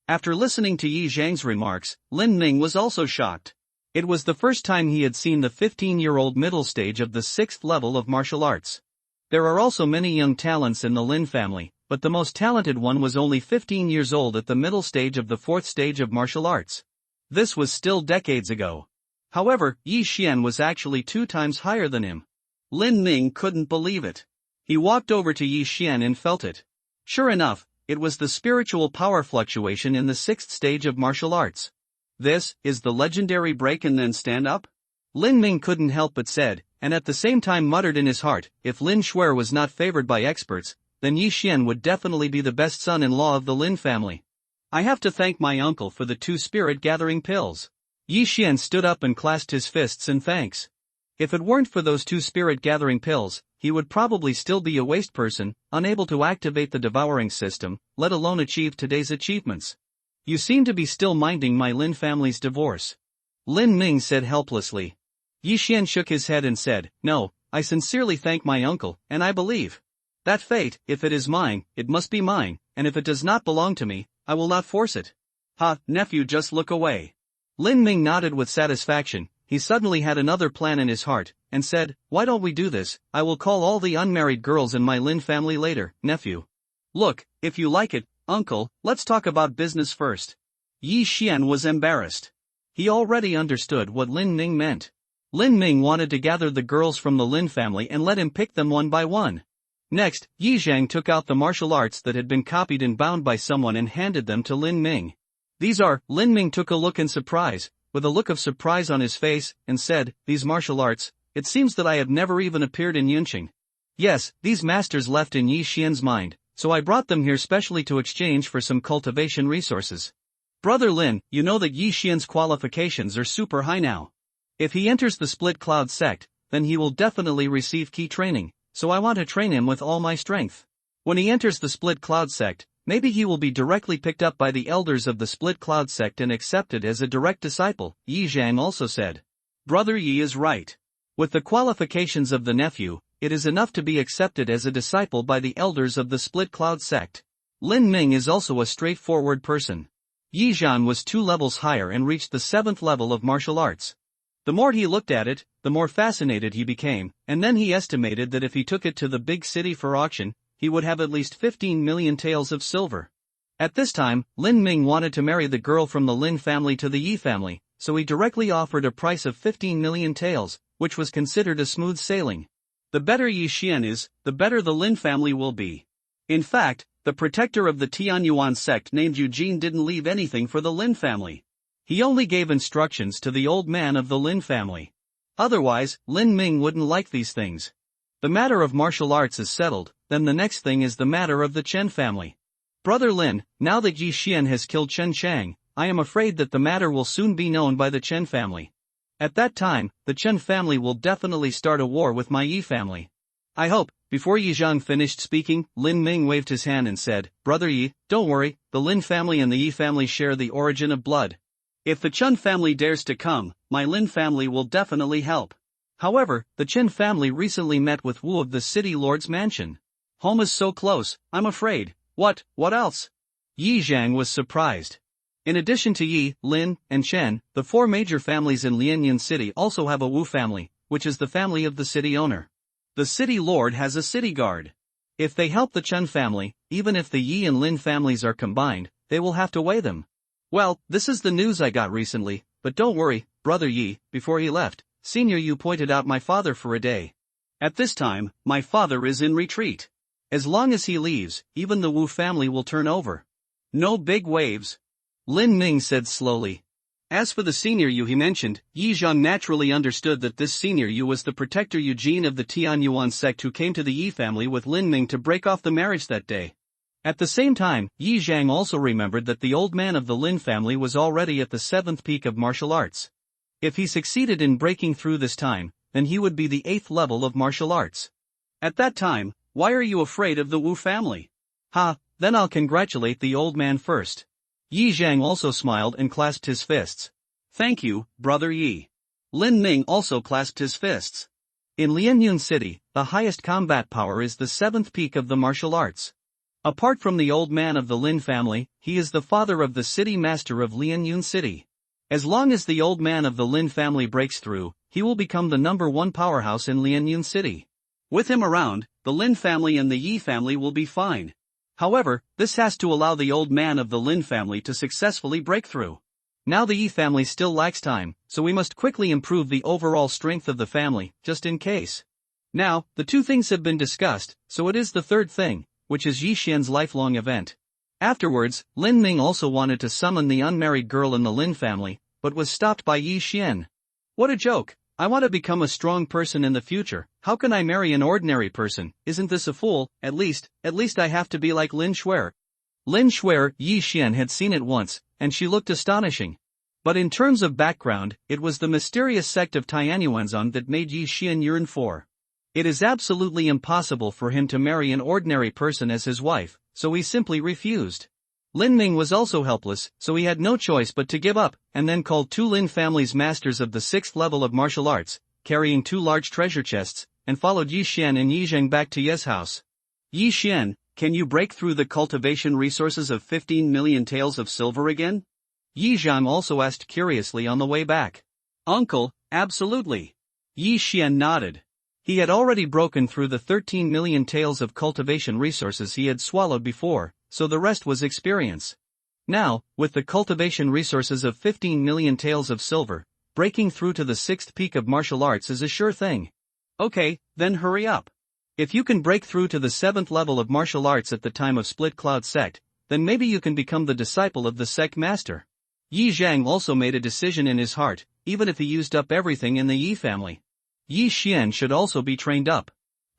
After listening to Yi Zhang's remarks, Lin Ming was also shocked. It was the first time he had seen the 15-year-old middle stage of the 6th level of martial arts. There are also many young talents in the Lin family, but the most talented one was only 15 years old at the middle stage of the 4th stage of martial arts. This was still decades ago. However, Yi Xian was actually 2 times higher than him. Lin Ming couldn't believe it. He walked over to Yi Xian and felt it. Sure enough, it was the spiritual power fluctuation in the 6th stage of martial arts. This is the legendary break and then stand up? Lin Ming couldn't help but said, and at the same time muttered in his heart, if Lin Shuer was not favored by experts, then Yi Xian would definitely be the best son-in-law of the Lin family. I have to thank my uncle for the 2 spirit-gathering pills. Yi Xian stood up and clasped his fists in thanks. If it weren't for those 2 spirit-gathering pills, he would probably still be a waste person, unable to activate the devouring system, let alone achieve today's achievements. You seem to be still minding my Lin family's divorce. Lin Ming said helplessly. Yi Xian shook his head and said, no, I sincerely thank my uncle, and I believe that fate, if it is mine, it must be mine, and if it does not belong to me, I will not force it. Ha, nephew, just look away. Lin Ming nodded with satisfaction. He suddenly had another plan in his heart, and said, why don't we do this? I will call all the unmarried girls in my Lin family later, nephew. Look, if you like it, uncle, let's talk about business first. Yi Xian was embarrassed. He already understood what Lin Ming meant. Lin Ming wanted to gather the girls from the Lin family and let him pick them one by one. Next, Yi Zhang took out the martial arts that had been copied and bound by someone and handed them to Lin Ming. These are, Lin Ming took a look in surprise, with a look of surprise on his face, and said, "These martial arts, it seems that I have never even appeared in Yunqing. Yes, these masters left in Yi Xian's mind, so I brought them here specially to exchange for some cultivation resources. Brother Lin, you know that Yi Xian's qualifications are super high now. If he enters the Split Cloud sect, then he will definitely receive key training, so I want to train him with all my strength. When he enters the Split Cloud sect, maybe he will be directly picked up by the elders of the Split Cloud sect and accepted as a direct disciple," Yi Zhang also said. Brother Yi is right. With the qualifications of the nephew, it is enough to be accepted as a disciple by the elders of the Split Cloud sect. Lin Ming is also a straightforward person. Yi Zhan was 2 levels higher and reached the 7th level of martial arts. The more he looked at it, the more fascinated he became, and then he estimated that if he took it to the big city for auction, he would have at least 15 million taels of silver. At this time, Lin Ming wanted to marry the girl from the Lin family to the Yi family, so he directly offered a price of 15 million taels, which was considered a smooth sailing. The better Yi Xian is, the better the Lin family will be. In fact, the protector of the Tianyuan sect named Eugene didn't leave anything for the Lin family. He only gave instructions to the old man of the Lin family. Otherwise, Lin Ming wouldn't like these things. The matter of martial arts is settled, then the next thing is the matter of the Chen family. Brother Lin, now that Yi Xian has killed Chen Chang, I am afraid that the matter will soon be known by the Chen family. At that time, the Chen family will definitely start a war with my Yi family. I hope." Before Yi Zhang finished speaking, Lin Ming waved his hand and said, "Brother Yi, don't worry, the Lin family and the Yi family share the origin of blood. If the Chen family dares to come, my Lin family will definitely help. However, the Chen family recently met with Wu of the city lord's mansion. Home is so close, I'm afraid." What else?" Yi Zhang was surprised. In addition to Yi, Lin, and Chen, the 4 major families in Lianyun City also have a Wu family, which is the family of the city owner. The city lord has a city guard. If they help the Chen family, even if the Yi and Lin families are combined, they will have to weigh them. Well, this is the news I got recently, but don't worry, Brother Yi. Before he left, Senior Yu pointed out my father for a day. At this time, my father is in retreat. As long as he leaves, even the Wu family will turn over. No big waves. Lin Ming said slowly. As for the Senior Yu he mentioned, Yi Zhang naturally understood that this Senior Yu was the protector Eugene of the Tianyuan sect who came to the Yi family with Lin Ming to break off the marriage that day. At the same time, Yi Zhang also remembered that the old man of the Lin family was already at the 7th peak of martial arts. If he succeeded in breaking through this time, then he would be the 8th level of martial arts. At that time, why are you afraid of the Wu family? Ha, then I'll congratulate the old man first. Yi Zhang also smiled and clasped his fists. Thank you, Brother Yi. Lin Ming also clasped his fists. In Lianyun City, the highest combat power is the 7th peak of the martial arts. Apart from the old man of the Lin family, he is the father of the city master of Lianyun City. As long as the old man of the Lin family breaks through, he will become the #1 powerhouse in Lianyun City. With him around, the Lin family and the Yi family will be fine. However, this has to allow the old man of the Lin family to successfully break through. Now the Yi family still lacks time, so we must quickly improve the overall strength of the family, just in case. Now, the 2 things have been discussed, so it is the 3rd thing, which is Yi Xian's lifelong event. Afterwards, Lin Ming also wanted to summon the unmarried girl in the Lin family, but was stopped by Yi Xian. What a joke! I want to become a strong person in the future. How can I marry an ordinary person? Isn't this a fool? At least I have to be like Lin Shuer. Lin Shuer, Yi Xian had seen it once, and she looked astonishing. But in terms of background, it was the mysterious sect of Tianyuanzong that made Yi Xian yearn for. It is absolutely impossible for him to marry an ordinary person as his wife, so he simply refused. Lin Ming was also helpless, so he had no choice but to give up, and then called 2 Lin family's masters of the 6th level of martial arts, carrying 2 large treasure chests, and followed Yi Xian and Yi Zheng back to Ye's house. Yi Xian, can you break through the cultivation resources of 15 million taels of silver again? Yi Zhang also asked curiously on the way back. Uncle, absolutely. Yi Xian nodded. He had already broken through the 13 million taels of cultivation resources he had swallowed before, so the rest was experience. Now, with the cultivation resources of 15 million taels of silver, breaking through to the 6th peak of martial arts is a sure thing. Okay, then hurry up. If you can break through to the 7th level of martial arts at the time of Split Cloud sect, then maybe you can become the disciple of the sect master. Yi Zhang also made a decision in his heart, even if he used up everything in the Yi family. Yi Xian should also be trained up.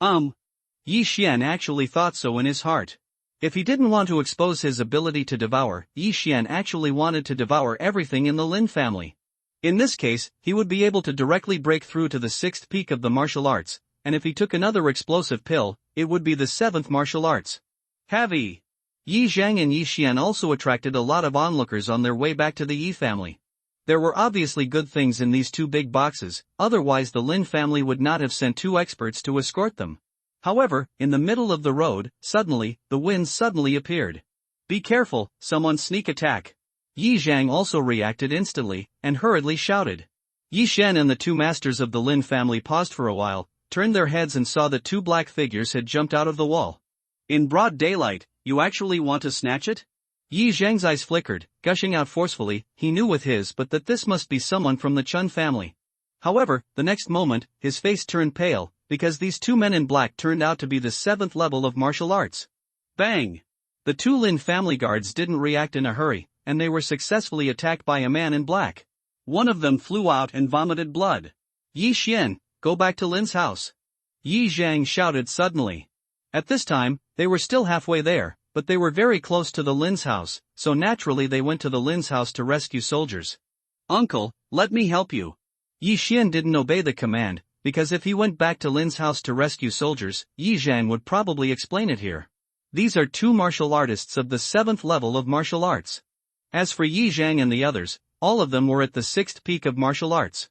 Yi Xian actually thought so in his heart. If he didn't want to expose his ability to devour, Yi Xian actually wanted to devour everything in the Lin family. In this case, he would be able to directly break through to the 6th peak of the martial arts, and if he took another explosive pill, it would be the 7th martial arts. Heavy. Yi Zhang and Yi Xian also attracted a lot of onlookers on their way back to the Yi family. There were obviously good things in these two big boxes, otherwise the Lin family would not have sent 2 experts to escort them. However, in the middle of the road, suddenly, the winds suddenly appeared. Be careful, someone sneak attack. Yi Zhang also reacted instantly, and hurriedly shouted. Yi Xian and the 2 masters of the Lin family paused for a while, turned their heads and saw that 2 black figures had jumped out of the wall. In broad daylight, you actually want to snatch it? Yi Zhang's eyes flickered, gushing out forcefully. He knew with his but that this must be someone from the Chun family. However, the next moment, his face turned pale, because these 2 men in black turned out to be the 7th level of martial arts. Bang! The 2 Lin family guards didn't react in a hurry, and they were successfully attacked by a man in black. One of them flew out and vomited blood. Yi Xian, go back to Lin's house. Yi Zhang shouted suddenly. At this time, they were still halfway there, but they were very close to the Lin's house, so naturally they went to the Lin's house to rescue soldiers. Uncle, let me help you. Yi Xian didn't obey the command, because if he went back to Lin's house to rescue soldiers, Yi Zhang would probably explain it here. These are 2 martial artists of the 7th level of martial arts. As for Yi Zhang and the others, all of them were at the 6th peak of martial arts.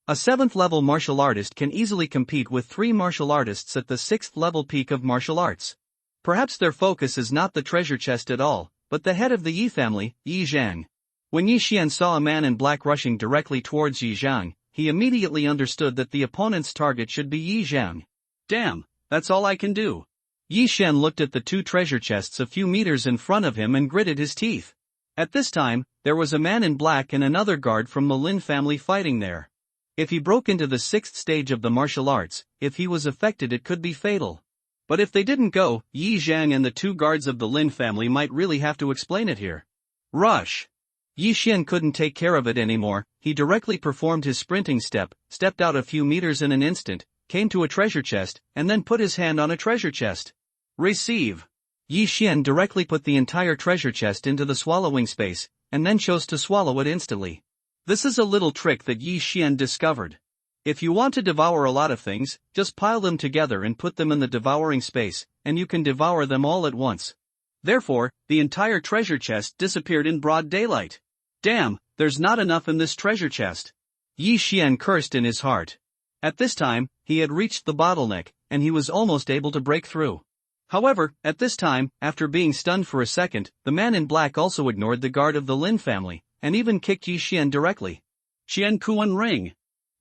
A 7th level martial artist can easily compete with 3 martial artists at the 6th level peak of martial arts. Perhaps their focus is not the treasure chest at all, but the head of the Yi family, Yi Zhang. When Yi Xian saw a man in black rushing directly towards Yi Zhang, he immediately understood that the opponent's target should be Yi Zhang. Damn, that's all I can do. Yi Xian looked at the 2 treasure chests a few meters in front of him and gritted his teeth. At this time, there was a man in black and another guard from the Lin family fighting there. If he broke into the 6th stage of the martial arts, if he was affected it could be fatal. But if they didn't go, Yi Zhang and the 2 guards of the Lin family might really have to explain it here. Rush! Yi Xian couldn't take care of it anymore. He directly performed his sprinting step, stepped out a few meters in an instant, came to a treasure chest, and then put his hand on a treasure chest. Receive! Yi Xian directly put the entire treasure chest into the swallowing space, and then chose to swallow it instantly. This is a little trick that Yi Xian discovered. If you want to devour a lot of things, just pile them together and put them in the devouring space, and you can devour them all at once. Therefore, the entire treasure chest disappeared in broad daylight. Damn, there's not enough in this treasure chest. Yi Xian cursed in his heart. At this time, he had reached the bottleneck, and he was almost able to break through. However, at this time, after being stunned for a second, the man in black also ignored the guard of the Lin family, and even kicked Yi Xian directly. Qian Kuan Ring.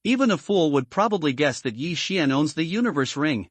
Even a fool would probably guess that Yi Xian owns the universe ring.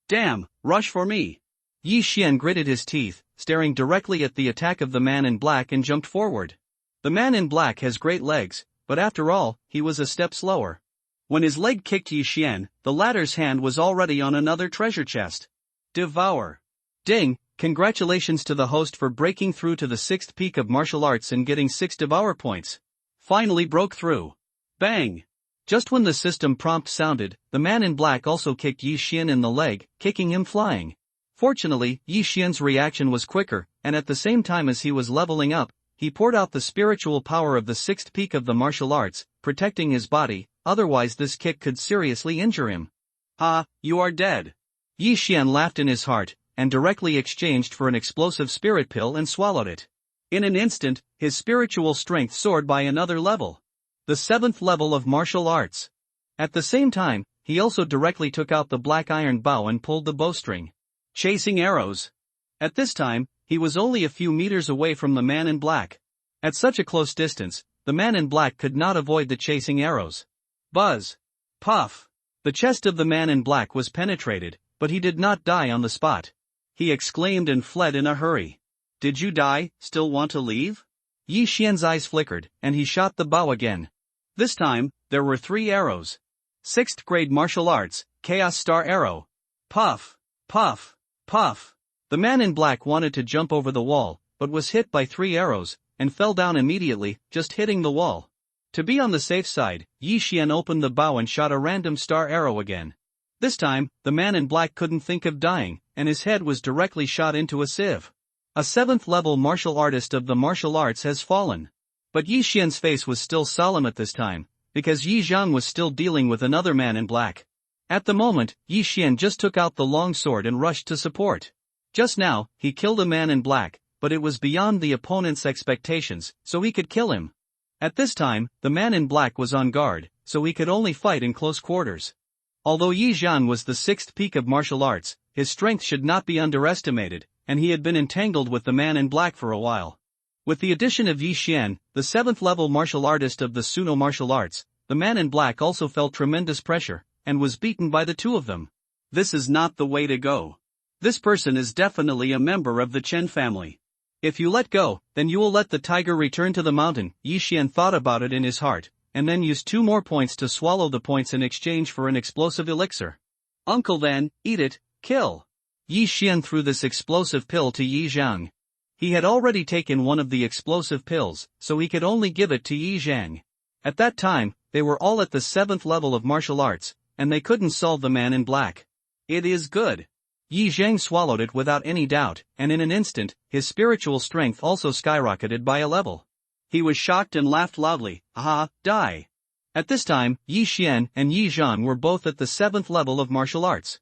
Damn, rush for me. Yi Xian gritted his teeth, staring directly at the attack of the man in black and jumped forward. The man in black has great legs, but after all, he was a step slower. When his leg kicked Yi Xian, the latter's hand was already on another treasure chest. Devour. Ding, congratulations to the host for breaking through to the 6th peak of martial arts and getting 6 devour points. Finally broke through. Bang! Just when the system prompt sounded, the man in black also kicked Yi Xian in the leg, kicking him flying. Fortunately, Yi Xian's reaction was quicker, and at the same time as he was leveling up, he poured out the spiritual power of the 6th peak of the martial arts, protecting his body, otherwise this kick could seriously injure him. Ha, you are dead. Yi Xian laughed in his heart, and directly exchanged for an explosive spirit pill and swallowed it. In an instant, his spiritual strength soared by another level. The 7th level of martial arts. At the same time, he also directly took out the black iron bow and pulled the bowstring. Chasing arrows. At this time, he was only a few meters away from the man in black. At such a close distance, the man in black could not avoid the chasing arrows. Buzz. Puff. The chest of the man in black was penetrated, but he did not die on the spot. He exclaimed and fled in a hurry. Did you die, still want to leave? Yi Xian's eyes flickered, and he shot the bow again. This time, there were 3 arrows. 6th grade martial arts, Chaos Star Arrow. Puff, puff, puff. The man in black wanted to jump over the wall, but was hit by 3 arrows, and fell down immediately, just hitting the wall. To be on the safe side, Yi Xian opened the bow and shot a random star arrow again. This time, the man in black couldn't think of dying, and his head was directly shot into a sieve. A 7th level martial artist of the martial arts has fallen. But Yi Xian's face was still solemn at this time, because Yi Zhang was still dealing with another man in black. At the moment, Yi Xian just took out the long sword and rushed to support. Just now, he killed a man in black, but it was beyond the opponent's expectations, so he could kill him. At this time, the man in black was on guard, so he could only fight in close quarters. Although Yi Zhang was the 6th peak of martial arts, his strength should not be underestimated, and he had been entangled with the man in black for a while. With the addition of Yi Xian, the 7th level martial artist of the Suno martial arts, the man in black also felt tremendous pressure, and was beaten by the two of them. This is not the way to go. This person is definitely a member of the Chen family. If you let go, then you will let the tiger return to the mountain. Yi Xian thought about it in his heart, and then used 2 more points to swallow the points in exchange for an explosive elixir. Uncle then, eat it, kill. Yi Xian threw this explosive pill to Yi Zhang. He had already taken one of the explosive pills, so he could only give it to Yi Zhang. At that time, they were all at the 7th level of martial arts, and they couldn't solve the man in black. It is good. Yi Zhang swallowed it without any doubt, and in an instant, his spiritual strength also skyrocketed by a level. He was shocked and laughed loudly, "Aha, die!" At this time, Yi Xian and Yi Zhang were both at the 7th level of martial arts.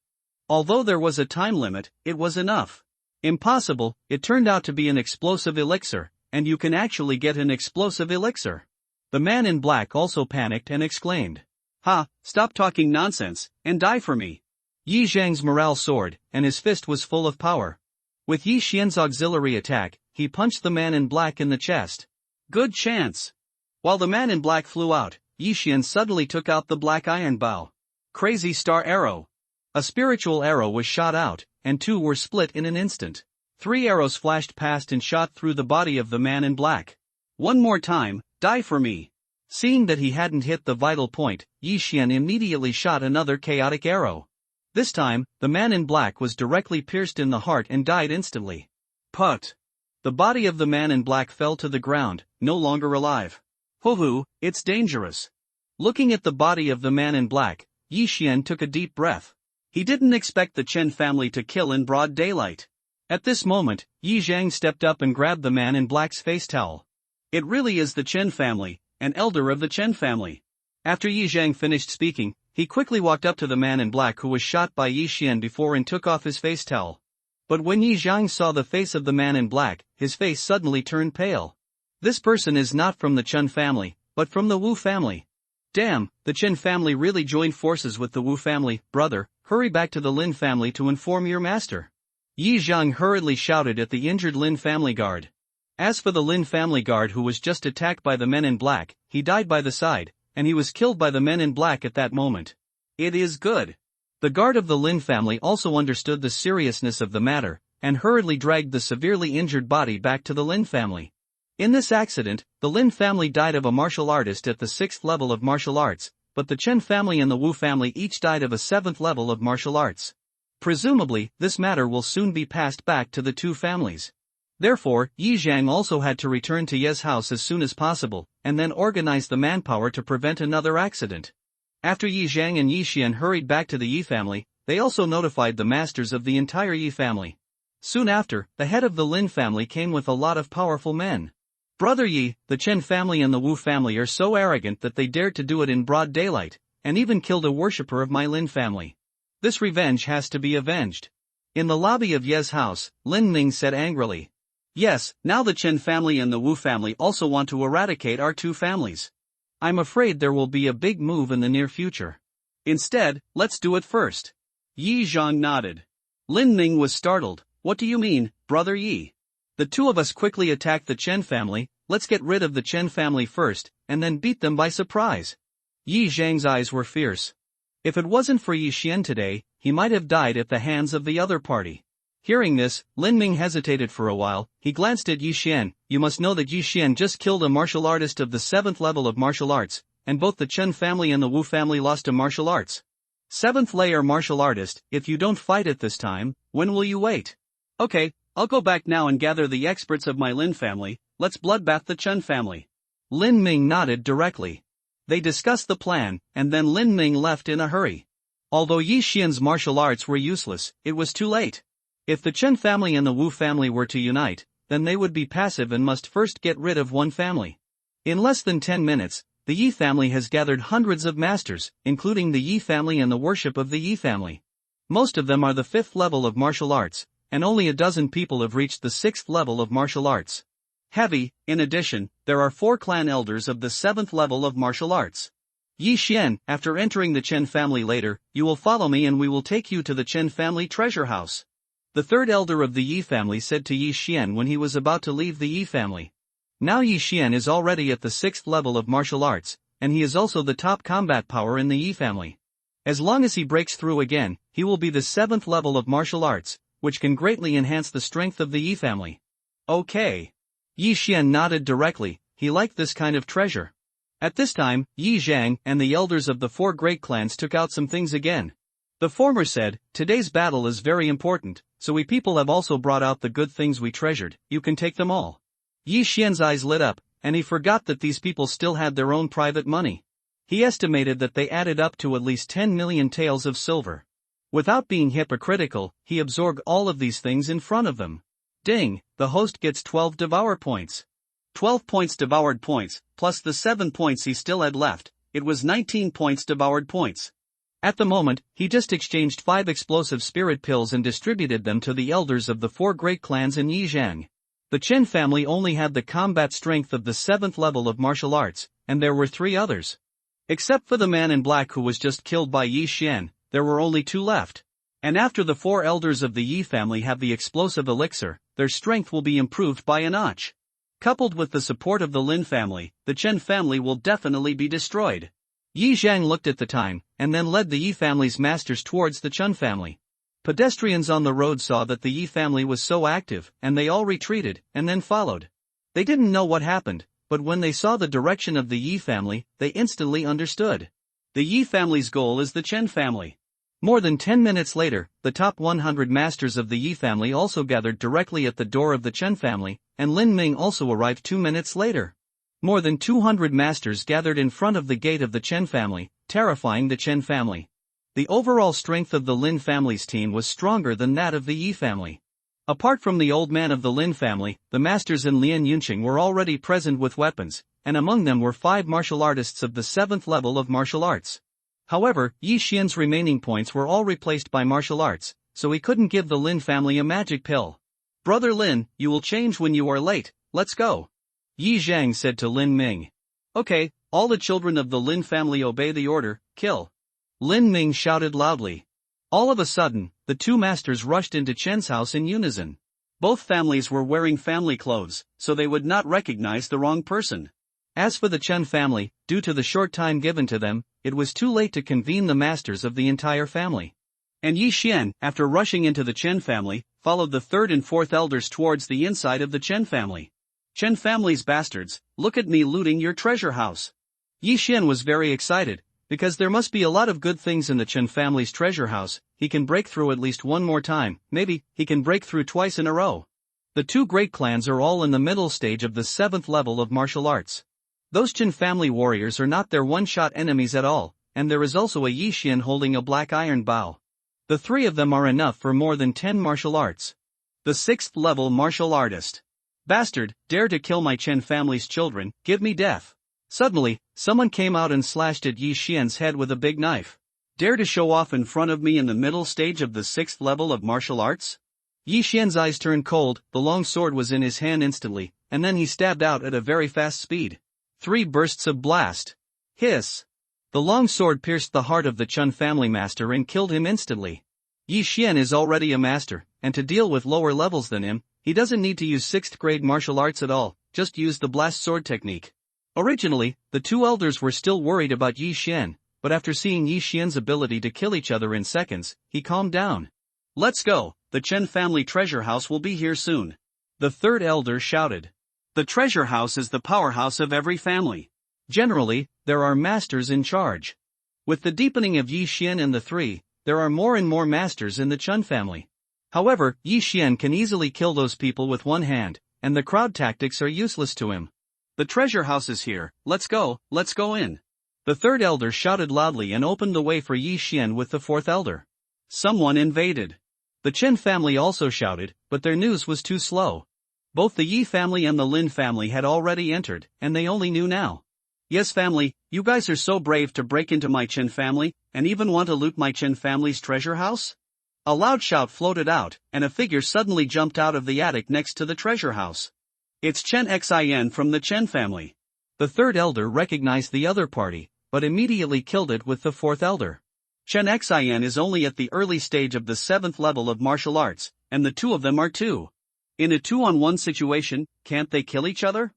Although there was a time limit, it was enough. Impossible, it turned out to be an explosive elixir, and you can actually get an explosive elixir. The man in black also panicked and exclaimed, "Ha, stop talking nonsense, and die for me." Yi Zhang's morale soared, and his fist was full of power. With Yi Xian's auxiliary attack, he punched the man in black in the chest. Good chance. While the man in black flew out, Yi Xian suddenly took out the black iron bow. Crazy star arrow. A spiritual arrow was shot out, and 2 were split in an instant. 3 arrows flashed past and shot through the body of the man in black. One more time, die for me. Seeing that he hadn't hit the vital point, Yi Xian immediately shot another chaotic arrow. This time, the man in black was directly pierced in the heart and died instantly. Put. The body of the man in black fell to the ground, no longer alive. Hoo-hoo, it's dangerous. Looking at the body of the man in black, Yi Xian took a deep breath. He didn't expect the Chen family to kill in broad daylight. At this moment, Yi Zhang stepped up and grabbed the man in black's face towel. It really is the Chen family, an elder of the Chen family. After Yi Zhang finished speaking, he quickly walked up to the man in black who was shot by Yi Xian before and took off his face towel. But when Yi Zhang saw the face of the man in black, his face suddenly turned pale. This person is not from the Chen family, but from the Wu family. Damn, the Chen family really joined forces with the Wu family. Brother, hurry back to the Lin family to inform your master. Yi Zhang hurriedly shouted at the injured Lin family guard. As for the Lin family guard who was just attacked by the men in black, he died by the side, and he was killed by the men in black at that moment. It is good. The guard of the Lin family also understood the seriousness of the matter, and hurriedly dragged the severely injured body back to the Lin family. In this accident, the Lin family died of a martial artist at the 6th level of martial arts, but the Chen family and the Wu family each died of a 7th level of martial arts. Presumably, this matter will soon be passed back to the 2 families. Therefore, Yi Zhang also had to return to Ye's house as soon as possible, and then organize the manpower to prevent another accident. After Yi Zhang and Yi Xian hurried back to the Yi family, they also notified the masters of the entire Yi family. Soon after, the head of the Lin family came with a lot of powerful men. Brother Yi, the Chen family and the Wu family are so arrogant that they dared to do it in broad daylight, and even killed a worshipper of my Lin family. This revenge has to be avenged. In the lobby of Ye's house, Lin Ning said angrily. Yes, now the Chen family and the Wu family also want to eradicate our 2 families. I'm afraid there will be a big move in the near future. Instead, let's do it first. Yi Zhang nodded. Lin Ning was startled. What do you mean, Brother Yi? The 2 of us quickly attacked the Chen family. Let's get rid of the Chen family first, and then beat them by surprise. Yi Zhang's eyes were fierce. If it wasn't for Yi Xian today, he might have died at the hands of the other party. Hearing this, Lin Ming hesitated for a while. He glanced at Yi Xian. You must know that Yi Xian just killed a martial artist of the 7th level of martial arts, and both the Chen family and the Wu family lost to martial arts. 7th layer martial artist, if you don't fight it this time, when will you wait? Okay, I'll go back now and gather the experts of my Lin family, let's bloodbath the Chen family. Lin Ming nodded directly. They discussed the plan, and then Lin Ming left in a hurry. Although Yi Xian's martial arts were useless, it was too late. If the Chen family and the Wu family were to unite, then they would be passive and must first get rid of one family. In less than 10 minutes, the Yi family has gathered hundreds of masters, including the Yi family and the worship of the Yi family. Most of them are the 5th level of martial arts, and only a dozen people have reached the 6th level of martial arts. In addition, there are 4 clan elders of the 7th level of martial arts. Yi Xian, after entering the Chen family later, you will follow me and we will take you to the Chen family treasure house. The 3rd elder of the Yi family said to Yi Xian when he was about to leave the Yi family. Now Yi Xian is already at the 6th level of martial arts, and he is also the top combat power in the Yi family. As long as he breaks through again, he will be the 7th level of martial arts, which can greatly enhance the strength of the Yi family. Okay. Yi Xian nodded directly, he liked this kind of treasure. At this time, Yi Zhang and the elders of the 4 great clans took out some things again. The former said, today's battle is very important, so we people have also brought out the good things we treasured, you can take them all. Yi Xian's eyes lit up, and he forgot that these people still had their own private money. He estimated that they added up to at least 10 million taels of silver. Without being hypocritical, he absorbed all of these things in front of them. Ding, the host gets 12 devour points. 12 points devoured points, plus the 7 points he still had left, it was 19 points devoured points. At the moment, he just exchanged 5 explosive spirit pills and distributed them to the elders of the 4 great clans in Yizhang. The Chen family only had the combat strength of the 7th level of martial arts, and there were 3 others. Except for the man in black who was just killed by Yi Xian, there were only 2 left. And after the 4 elders of the Yi family have the explosive elixir, their strength will be improved by a notch. Coupled with the support of the Lin family, the Chen family will definitely be destroyed. Yi Zhang looked at the time, and then led the Yi family's masters towards the Chen family. Pedestrians on the road saw that the Yi family was so active, and they all retreated, and then followed. They didn't know what happened, but when they saw the direction of the Yi family, they instantly understood. The Yi family's goal is the Chen family. More than 10 minutes later, the top 100 masters of the Yi family also gathered directly at the door of the Chen family, and Lin Ming also arrived 2 minutes later. More than 200 masters gathered in front of the gate of the Chen family, terrifying the Chen family. The overall strength of the Lin family's team was stronger than that of the Yi family. Apart from the old man of the Lin family, the masters in Lian Yunqing were already present with weapons, and among them were 5 martial artists of the 7th level of martial arts. However, Yi Xian's remaining points were all replaced by martial arts, so he couldn't give the Lin family a magic pill. Brother Lin, you will change when you are late, let's go. Yi Zhang said to Lin Ming. Okay, all the children of the Lin family obey the order, kill. Lin Ming shouted loudly. All of a sudden, the 2 masters rushed into Chen's house in unison. Both families were wearing family clothes, so they would not recognize the wrong person. As for the Chen family, due to the short time given to them, it was too late to convene the masters of the entire family. And Yi Xian, after rushing into the Chen family, followed the 3rd and 4th elders towards the inside of the Chen family. Chen family's bastards, look at me looting your treasure house. Yi Xian was very excited, because there must be a lot of good things in the Chen family's treasure house. He can break through at least one more time, maybe he can break through twice in a row. The 2 great clans are all in the middle stage of the 7th level of martial arts. Those Chen family warriors are not their one-shot enemies at all, and there is also a Yi Xian holding a black iron bow. The 3 of them are enough for more than 10 martial arts. The 6th level martial artist. Bastard, dare to kill my Chen family's children, give me death. Suddenly, someone came out and slashed at Yi Xian's head with a big knife. Dare to show off in front of me in the middle stage of the 6th level of martial arts? Yi Xian's eyes turned cold, the long sword was in his hand instantly, and then he stabbed out at a very fast speed. 3 bursts of blast. Hiss. The long sword pierced the heart of the Chen family master and killed him instantly. Yi Xian is already a master, and to deal with lower levels than him, he doesn't need to use 6th grade martial arts at all, just use the blast sword technique. Originally, the 2 elders were still worried about Yi Xian, but after seeing Yi Xian's ability to kill each other in seconds, he calmed down. Let's go, the Chen family treasure house will be here soon. The 3rd elder shouted. The treasure house is the powerhouse of every family. Generally, there are masters in charge. With the deepening of Yi Xian and the 3, there are more and more masters in the Chen family. However, Yi Xian can easily kill those people with one hand, and the crowd tactics are useless to him. The treasure house is here, let's go in. The third elder shouted loudly and opened the way for Yi Xian with the fourth elder. Someone invaded. The Chen family also shouted, but their news was too slow. Both the Yi family and the Lin family had already entered, and they only knew now. Yes family, you guys are so brave to break into my Chen family, and even want to loot my Chen family's treasure house? A loud shout floated out, and a figure suddenly jumped out of the attic next to the treasure house. It's Chen Xin from the Chen family. The third elder recognized the other party, but immediately killed it with the fourth elder. Chen Xin is only at the early stage of the 7th level of martial arts, and the two of them are two. In a 2-on-1 situation, can't they kill each other?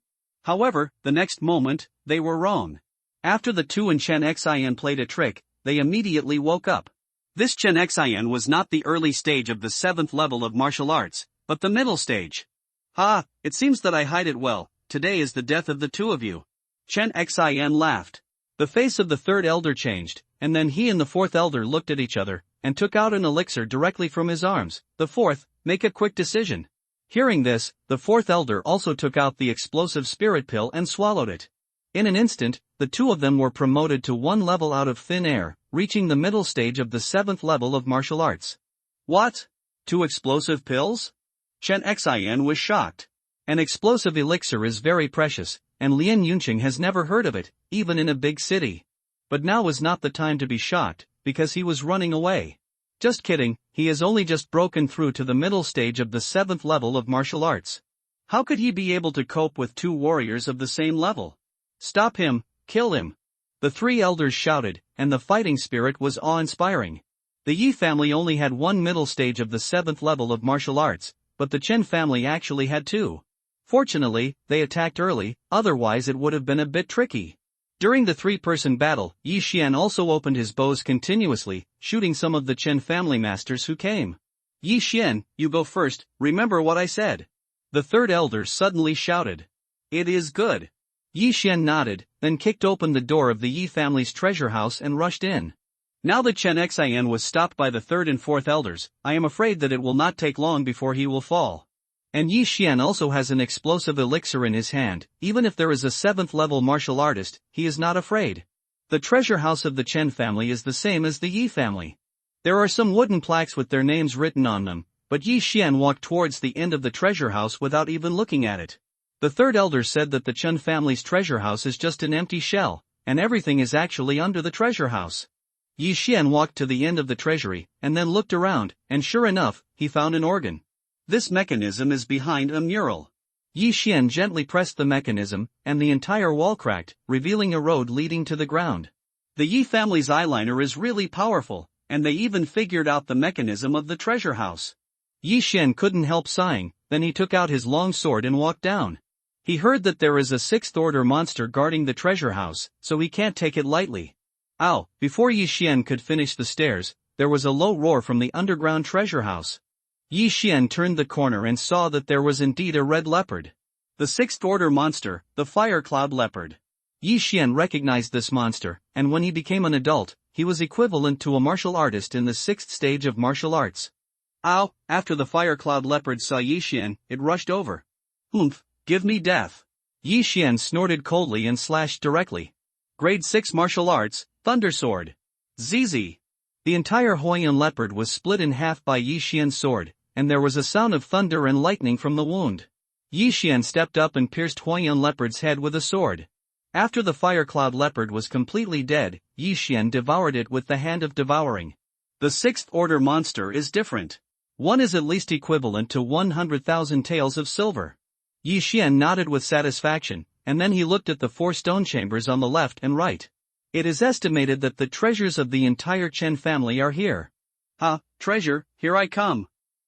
However, the next moment, they were wrong. After the two and Chen Xin played a trick, they immediately woke up. This Chen Xin was not the early stage of the 7th level of martial arts, but the middle stage. Ha, it seems that I hide it well, today is the death of the two of you. Chen Xin laughed. The face of the third elder changed, and then he and the fourth elder looked at each other, and took out an elixir directly from his arms. The fourth, make a quick decision. Hearing this, the fourth elder also took out the explosive spirit pill and swallowed it. In an instant, the two of them were promoted to one level out of thin air, reaching the middle stage of the 7th level of martial arts. What? 2 explosive pills? Chen Xin was shocked. An explosive elixir is very precious, and Lien Yunqing has never heard of it, even in a big city. But now was not the time to be shocked, because he was running away. Just kidding, he has only just broken through to the middle stage of the 7th level of martial arts. How could he be able to cope with 2 warriors of the same level? Stop him, kill him. The 3 elders shouted, and the fighting spirit was awe-inspiring. The Yi family only had 1 middle stage of the 7th level of martial arts, but the Chen family actually had 2. Fortunately, they attacked early, otherwise it would have been a bit tricky. During the 3-person battle, Yi Xian also opened his bows continuously, shooting some of the Chen family masters who came. Yi Xian, you go first, remember what I said. The third elder suddenly shouted. It is good. Yi Xian nodded, then kicked open the door of the Yi family's treasure house and rushed in. Now that Chen Xin was stopped by the third and fourth elders, I am afraid that it will not take long before he will fall. And Yi Xian also has an explosive elixir in his hand. Even if there is a 7th level martial artist, he is not afraid. The treasure house of the Chen family is the same as the Yi family. There are some wooden plaques with their names written on them, but Yi Xian walked towards the end of the treasure house without even looking at it. The third elder said that the Chen family's treasure house is just an empty shell, and everything is actually under the treasure house. Yi Xian walked to the end of the treasury, and then looked around, and sure enough, he found an organ. This mechanism is behind a mural. Yi Xian gently pressed the mechanism, and the entire wall cracked, revealing a road leading to the ground. The Yi family's eyeliner is really powerful, and they even figured out the mechanism of the treasure house. Yi Xian couldn't help sighing, then he took out his long sword and walked down. He heard that there is a 6th-order monster guarding the treasure house, so he can't take it lightly. Ow! Before Yi Xian could finish the stairs, there was a low roar from the underground treasure house. Yi Xian turned the corner and saw that there was indeed a red leopard. The 6th-order monster, the fire cloud leopard. Yi Xian recognized this monster, and when he became an adult, he was equivalent to a martial artist in the 6th stage of martial arts. Ow! After the fire cloud leopard saw Yi Xian, it rushed over. Oomph! Give me death! Yi Xian snorted coldly and slashed directly. Grade 6 martial arts, Thunder Sword. ZZ. The entire Huayan leopard was split in half by Yi Xian's sword, and there was a sound of thunder and lightning from the wound. Yi Xian stepped up and pierced Huayan leopard's head with a sword. After the fire cloud leopard was completely dead, Yi Xian devoured it with the hand of devouring. The 6th-order monster is different. One is at least equivalent to 100,000 taels of silver. Yi Xian nodded with satisfaction, and then he looked at the 4 stone chambers on the left and right. It is estimated that the treasures of the entire Chen family are here. Ha, treasure, here I come.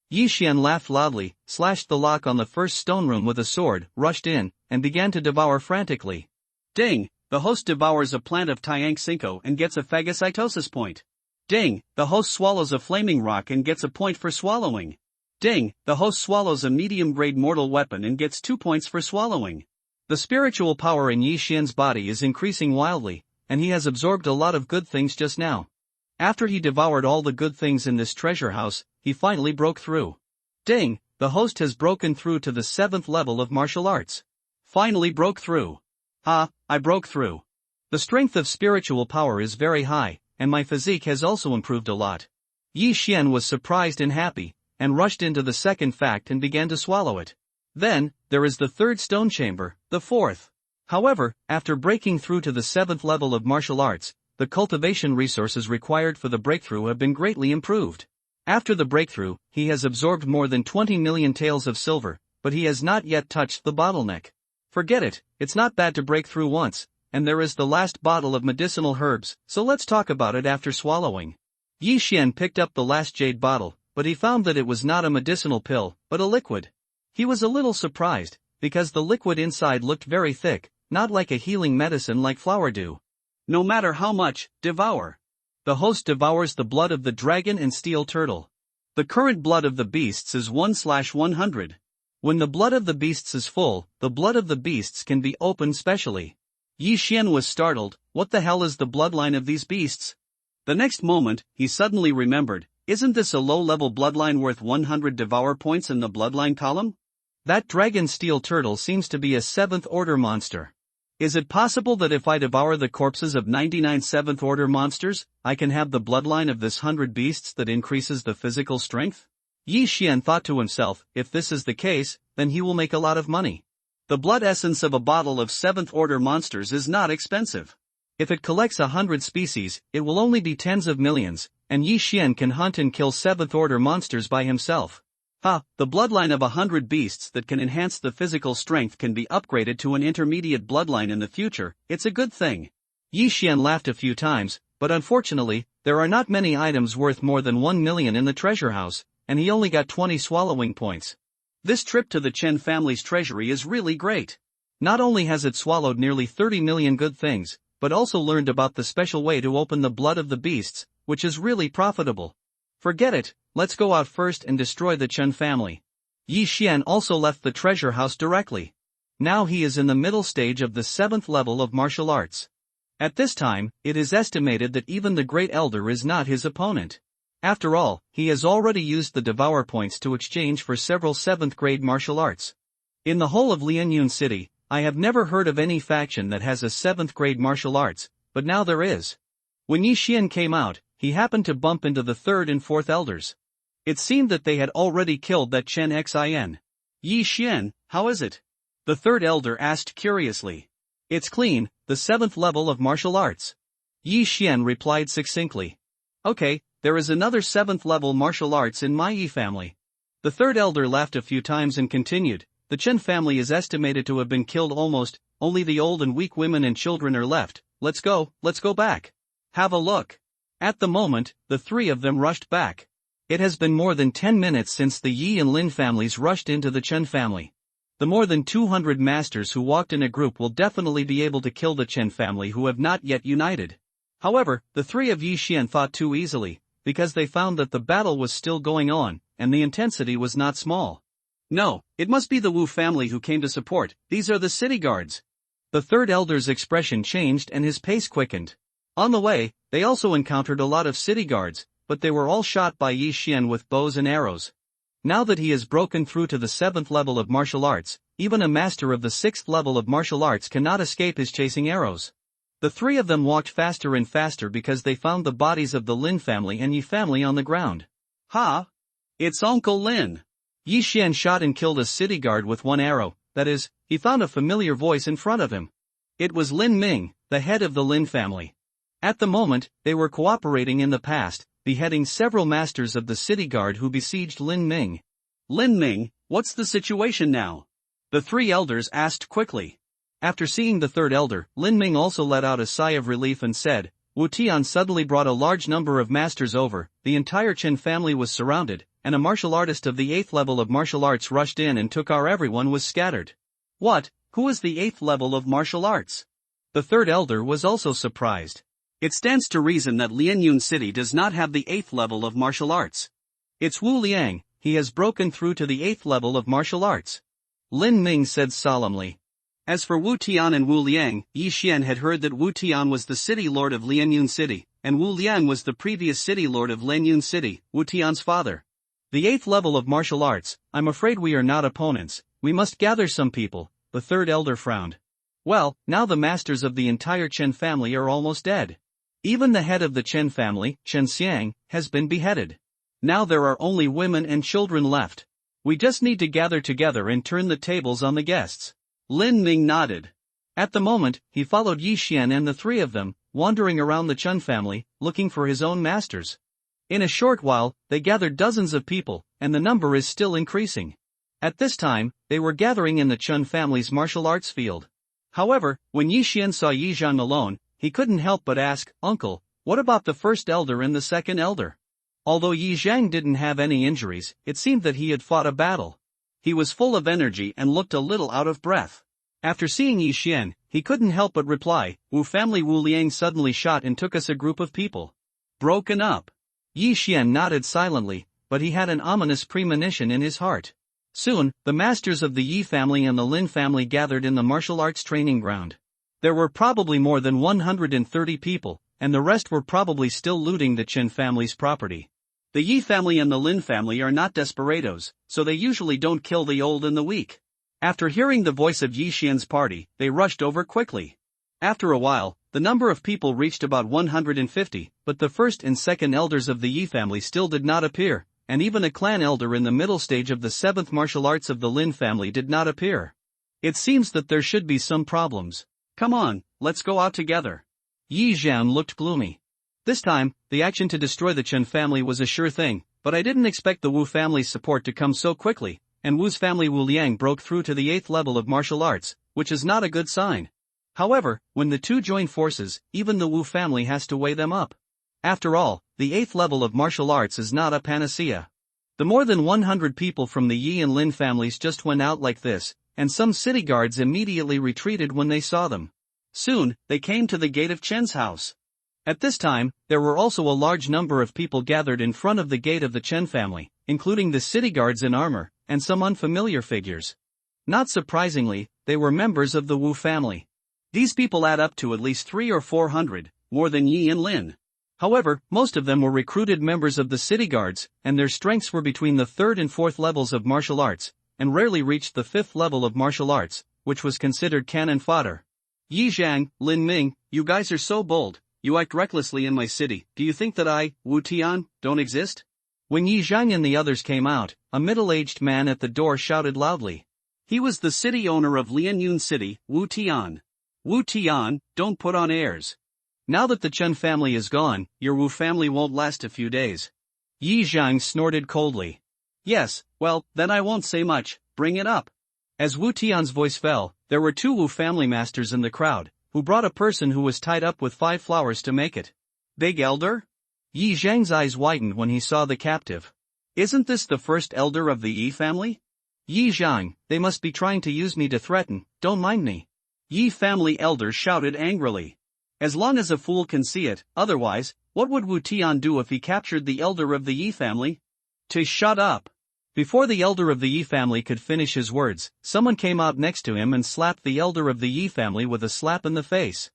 Yi Xian laughed loudly, slashed the lock on the first stone room with a sword, rushed in, and began to devour frantically. Ding! The host devours a plant of Tianq Cinco and gets a phagocytosis point. Ding! The host swallows a flaming rock and gets a point for swallowing. Ding! The host swallows a medium-grade mortal weapon and gets 2 points for swallowing. The spiritual power in Yi Xian's body is increasing wildly, and he has absorbed a lot of good things just now. After he devoured all the good things in this treasure house, he finally broke through. Ding, the host has broken through to the 7th level of martial arts. Finally broke through. Ah, I broke through. The strength of spiritual power is very high, and my physique has also improved a lot. Yi Xian was surprised and happy, and rushed into the second fact and began to swallow it. Then, there is the third stone chamber, the fourth. However, after breaking through to the 7th level of martial arts, the cultivation resources required for the breakthrough have been greatly improved. After the breakthrough, he has absorbed more than 20 million taels of silver, but he has not yet touched the bottleneck. Forget it, it's not bad to break through once, and there is the last bottle of medicinal herbs, so let's talk about it after swallowing. Yi Xian picked up the last jade bottle, but he found that it was not a medicinal pill, but a liquid. He was a little surprised, because the liquid inside looked very thick, not like a healing medicine like flower dew. No matter how much, devour. The host devours the blood of the dragon and steel turtle. The current blood of the beasts is 1/100. When the blood of the beasts is full, the blood of the beasts can be opened specially. Yi Xian was startled. What the hell is the bloodline of these beasts? The next moment, he suddenly remembered, isn't this a low-level bloodline worth 100 devour points in the bloodline column? That dragon steel turtle seems to be a 7th order monster. Is it possible that if I devour the corpses of 99 7th order monsters, I can have the bloodline of this 100 beasts that increases the physical strength? Yi Xian thought to himself, if this is the case, then he will make a lot of money. The blood essence of a bottle of 7th order monsters is not expensive. If it collects 100 species, it will only be tens of millions, and Yi Xian can hunt and kill 7th order monsters by himself. The bloodline of 100 beasts that can enhance the physical strength can be upgraded to an intermediate bloodline in the future, it's a good thing. Yi Xian laughed a few times, but unfortunately, there are not many items worth more than 1 million in the treasure house, and he only got 20 swallowing points. This trip to the Chen family's treasury is really great. Not only has it swallowed nearly 30 million good things, but also learned about the special way to open the blood of the beasts, which is really profitable. Forget it, let's go out first and destroy the Chen family. Yi Xian also left the treasure house directly. Now he is in the middle stage of the 7th level of martial arts. At this time, it is estimated that even the Great Elder is not his opponent. After all, he has already used the devour points to exchange for several 7th grade martial arts. In the whole of Lianyun City, I have never heard of any faction that has a 7th grade martial arts, but now there is. When Yi Xian came out, he happened to bump into the 3rd and 4th elders. It seemed that they had already killed that Chen Xin. Yi Xian, how is it? The 3rd elder asked curiously. It's clean, the 7th level of martial arts. Yi Xian replied succinctly. Okay, there is another 7th level martial arts in my Yi family. The 3rd elder laughed a few times and continued, the Chen family is estimated to have been killed almost, only the old and weak women and children are left, let's go back. Have a look. At the moment, the 3 of them rushed back. It has been more than 10 minutes since the Yi and Lin families rushed into the Chen family. The more than 200 masters who walked in a group will definitely be able to kill the Chen family who have not yet united. However, the 3 of Yi Xian thought too easily, because they found that the battle was still going on, and the intensity was not small. No, it must be the Wu family who came to support, these are the city guards. The 3rd elder's expression changed and his pace quickened. On the way, they also encountered a lot of city guards, but they were all shot by Yi Xian with bows and arrows. Now that he has broken through to the 7th level of martial arts, even a master of the 6th level of martial arts cannot escape his chasing arrows. The 3 of them walked faster and faster because they found the bodies of the Lin family and Yi family on the ground. It's Uncle Lin. Yi Xian shot and killed a city guard with 1 arrow, that is, he found a familiar voice in front of him. It was Lin Ming, the head of the Lin family. At the moment, they were cooperating in the past, beheading several masters of the city guard who besieged Lin Ming. Lin Ming, what's the situation now? The 3 elders asked quickly. After seeing the 3rd elder, Lin Ming also let out a sigh of relief and said, Wu Tian suddenly brought a large number of masters over, the entire Chen family was surrounded, and a martial artist of the 8th level of martial arts rushed in and took our everyone was scattered. What? Who is the 8th level of martial arts? The 3rd elder was also surprised. It stands to reason that Lianyun City does not have the 8th level of martial arts. It's Wu Liang, he has broken through to the 8th level of martial arts. Lin Ming said solemnly. As for Wu Tian and Wu Liang, Yi Xian had heard that Wu Tian was the city lord of Lianyun City, and Wu Liang was the previous city lord of Lianyun City, Wu Tian's father. The 8th level of martial arts. I'm afraid we are not opponents, we must gather some people, the third elder frowned. Well, now the masters of the entire Chen family are almost dead. Even the head of the Chen family, Chen Xiang, has been beheaded. Now there are only women and children left. We just need to gather together and turn the tables on the guests. Lin Ming nodded. At the moment, he followed Yi Xian and the three of them, wandering around the Chen family, looking for his own masters. In a short while, they gathered dozens of people, and the number is still increasing. At this time, they were gathering in the Chen family's martial arts field. However, when Yi Xian saw Yi Zhang alone, he couldn't help but ask, "Uncle, what about the first elder and the second elder?" Although Yi Zhang didn't have any injuries, it seemed that he had fought a battle. He was full of energy and looked a little out of breath. After seeing Yi Xian, he couldn't help but reply, "Wu family Wu Liang suddenly shot and took us a group of people. Broken up." Yi Xian nodded silently, but he had an ominous premonition in his heart. Soon, the masters of the Yi family and the Lin family gathered in the martial arts training ground. There were probably more than 130 people, and the rest were probably still looting the Chen family's property. The Yi family and the Lin family are not desperados, so they usually don't kill the old and the weak. After hearing the voice of Yi Xian's party, they rushed over quickly. After a while, the number of people reached about 150, but the first and second elders of the Yi family still did not appear, and even a clan elder in the middle stage of the 7th martial arts of the Lin family did not appear. It seems that there should be some problems. Come on, let's go out together. Yi Zhang looked gloomy. This time, the action to destroy the Chen family was a sure thing, but I didn't expect the Wu family's support to come so quickly, and Wu's family Wu Liang broke through to the 8th level of martial arts, which is not a good sign. However, when the two join forces, even the Wu family has to weigh them up. After all, the 8th level of martial arts is not a panacea. The more than 100 people from the Yi and Lin families just went out like this, and some city guards immediately retreated when they saw them. Soon, they came to the gate of Chen's house. At this time, there were also a large number of people gathered in front of the gate of the Chen family, including the city guards in armor, and some unfamiliar figures. Not surprisingly, they were members of the Wu family. These people add up to at least 300 or 400, more than Yi and Lin. However, most of them were recruited members of the city guards, and their strengths were between the 3rd and 4th levels of martial arts, and rarely reached the 5th level of martial arts, which was considered cannon fodder. Yi Zhang, Lin Ming, you guys are so bold. You act recklessly in my city. Do you think that I, Wu Tian, don't exist? When Yi Zhang and the others came out, a middle-aged man at the door shouted loudly. He was the city owner of Lianyun City, Wu Tian. Wu Tian, don't put on airs. Now that the Chen family is gone, your Wu family won't last a few days. Yi Zhang snorted coldly. Yes, well, then I won't say much, bring it up. As Wu Tian's voice fell, there were 2 Wu family masters in the crowd, who brought a person who was tied up with 5 flowers to make it. Big elder? Yi Zhang's eyes widened when he saw the captive. Isn't this the first elder of the Yi family? Yi Zhang, they must be trying to use me to threaten, don't mind me. Yi family elder shouted angrily. As long as a fool can see it, otherwise, what would Wu Tian do if he captured the elder of the Yi family? To shut up. Before the elder of the Yi family could finish his words, someone came out next to him and slapped the elder of the Yi family with a slap in the face.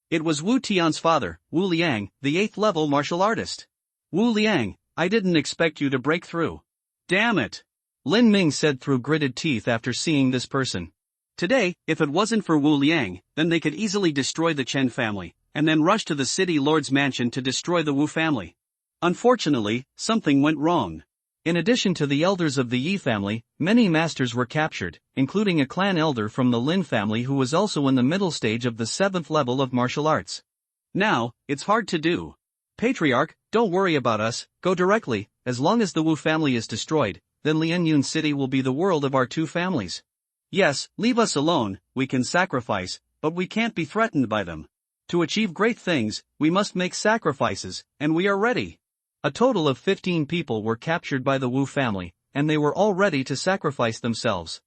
It was Wu Tian's father, Wu Liang, the 8th level martial artist. Wu Liang, I didn't expect you to break through. Damn it! Lin Ming said through gritted teeth after seeing this person. Today, if it wasn't for Wu Liang, then they could easily destroy the Chen family, and then rush to the city lord's mansion to destroy the Wu family. Unfortunately, something went wrong. In addition to the elders of the Yi family, many masters were captured, including a clan elder from the Lin family who was also in the middle stage of the 7th level of martial arts. Now, it's hard to do. Patriarch, don't worry about us, go directly, as long as the Wu family is destroyed, then Lianyun City will be the world of our 2 families. Yes, leave us alone, we can sacrifice, but we can't be threatened by them. To achieve great things, we must make sacrifices, and we are ready. A total of 15 people were captured by the Wu family, and they were all ready to sacrifice themselves.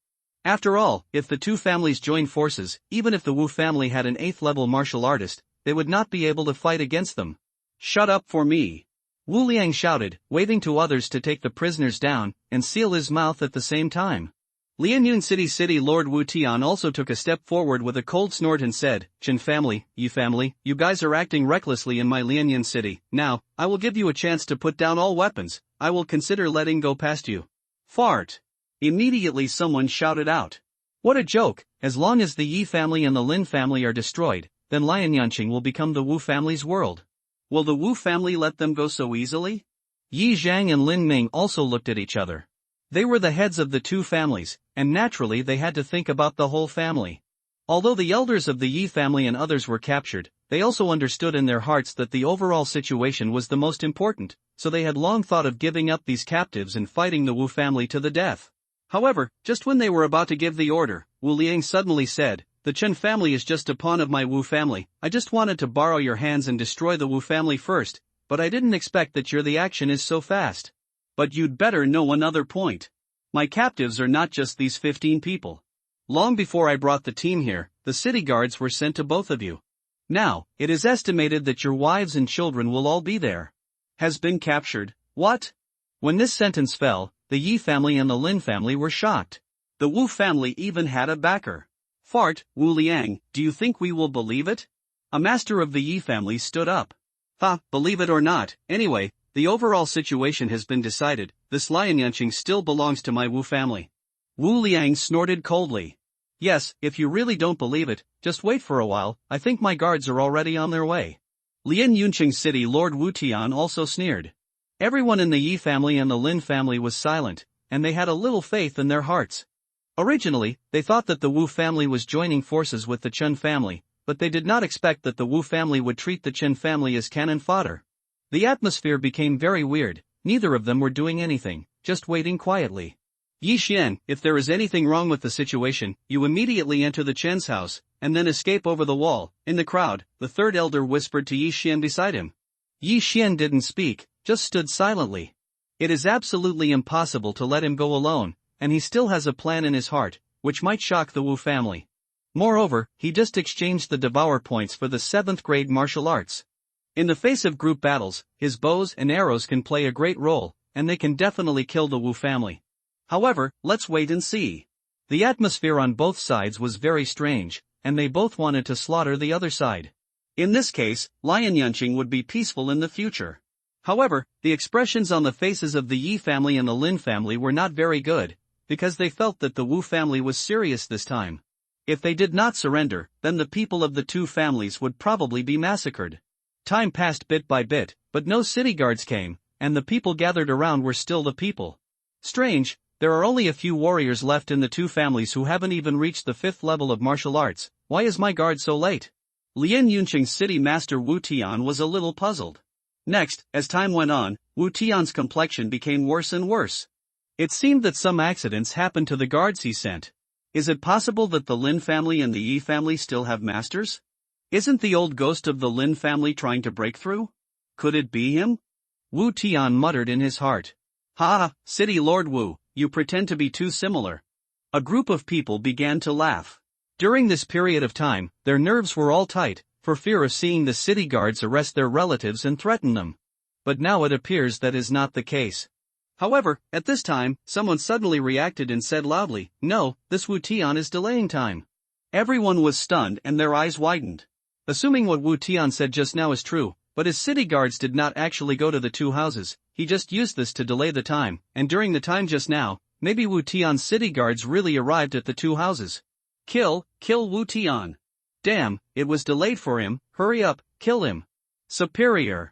After all, if the 2 families joined forces, even if the Wu family had an 8th level martial artist, they would not be able to fight against them. Shut up for me! Wu Liang shouted, waving to others to take the prisoners down, and seal his mouth at the same time. Lianyun City Lord Wu Tian also took a step forward with a cold snort and said, Chen family, you guys are acting recklessly in my Lianyun City. Now, I will give you a chance to put down all weapons. I will consider letting go past you. Fart. Immediately someone shouted out. What a joke, as long as the Yi family and the Lin family are destroyed, then Lianyanqing will become the Wu family's world. Will the Wu family let them go so easily? Yi Zhang and Lin Ming also looked at each other. They were the heads of the two families, and naturally they had to think about the whole family. Although the elders of the Yi family and others were captured, they also understood in their hearts that the overall situation was the most important, so they had long thought of giving up these captives and fighting the Wu family to the death. However, just when they were about to give the order, Wu Liang suddenly said, The Chen family is just a pawn of my Wu family. I just wanted to borrow your hands and destroy the Wu family first, but I didn't expect that your action is so fast. But you'd better know another point. My captives are not just these 15 people. Long before I brought the team here, the city guards were sent to both of you. Now, it is estimated that your wives and children will all be there. Has been captured, what? When this sentence fell, the Yi family and the Lin family were shocked. The Wu family even had a backer. Fart, Wu Liang, do you think we will believe it? A master of the Yi family stood up. Believe it or not, anyway, the overall situation has been decided. This Lianyanqing still belongs to my Wu family. Wu Liang snorted coldly. Yes, if you really don't believe it, just wait for a while, I think my guards are already on their way. Lianyunqing City Lord Wu Tian also sneered. Everyone in the Yi family and the Lin family was silent, and they had a little faith in their hearts. Originally, they thought that the Wu family was joining forces with the Chen family, but they did not expect that the Wu family would treat the Chen family as cannon fodder. The atmosphere became very weird, neither of them were doing anything, just waiting quietly. Yi Xian, if there is anything wrong with the situation, you immediately enter the Chen's house, and then escape over the wall. In the crowd, the third elder whispered to Yi Xian beside him. Yi Xian didn't speak, just stood silently. It is absolutely impossible to let him go alone, and he still has a plan in his heart, which might shock the Wu family. Moreover, he just exchanged the devour points for the 7th grade martial arts. In the face of group battles, his bows and arrows can play a great role, and they can definitely kill the Wu family. However, let's wait and see. The atmosphere on both sides was very strange, and they both wanted to slaughter the other side. In this case, Lianyanqing would be peaceful in the future. However, the expressions on the faces of the Yi family and the Lin family were not very good, because they felt that the Wu family was serious this time. If they did not surrender, then the people of the two families would probably be massacred. Time passed bit by bit, but no city guards came, and the people gathered around were still the people. Strange, there are only a few warriors left in the two families who haven't even reached the 5th level of martial arts. Why is my guard so late? Lianyunqing City Master Wu Tian was a little puzzled. Next, as time went on, Wu Tian's complexion became worse and worse. It seemed that some accidents happened to the guards he sent. Is it possible that the Lin family and the Yi family still have masters? Isn't the old ghost of the Lin family trying to break through? Could it be him? Wu Tian muttered in his heart. City Lord Wu, you pretend to be too similar. A group of people began to laugh. During this period of time, their nerves were all tight, for fear of seeing the city guards arrest their relatives and threaten them. But now it appears that is not the case. However, at this time, someone suddenly reacted and said loudly, No, this Wu Tian is delaying time. Everyone was stunned and their eyes widened. Assuming what Wu Tian said just now is true, but his city guards did not actually go to the two houses, he just used this to delay the time, and during the time just now, maybe Wu Tian's city guards really arrived at the two houses. Kill Wu Tian. Damn, it was delayed for him, hurry up, kill him. Superior.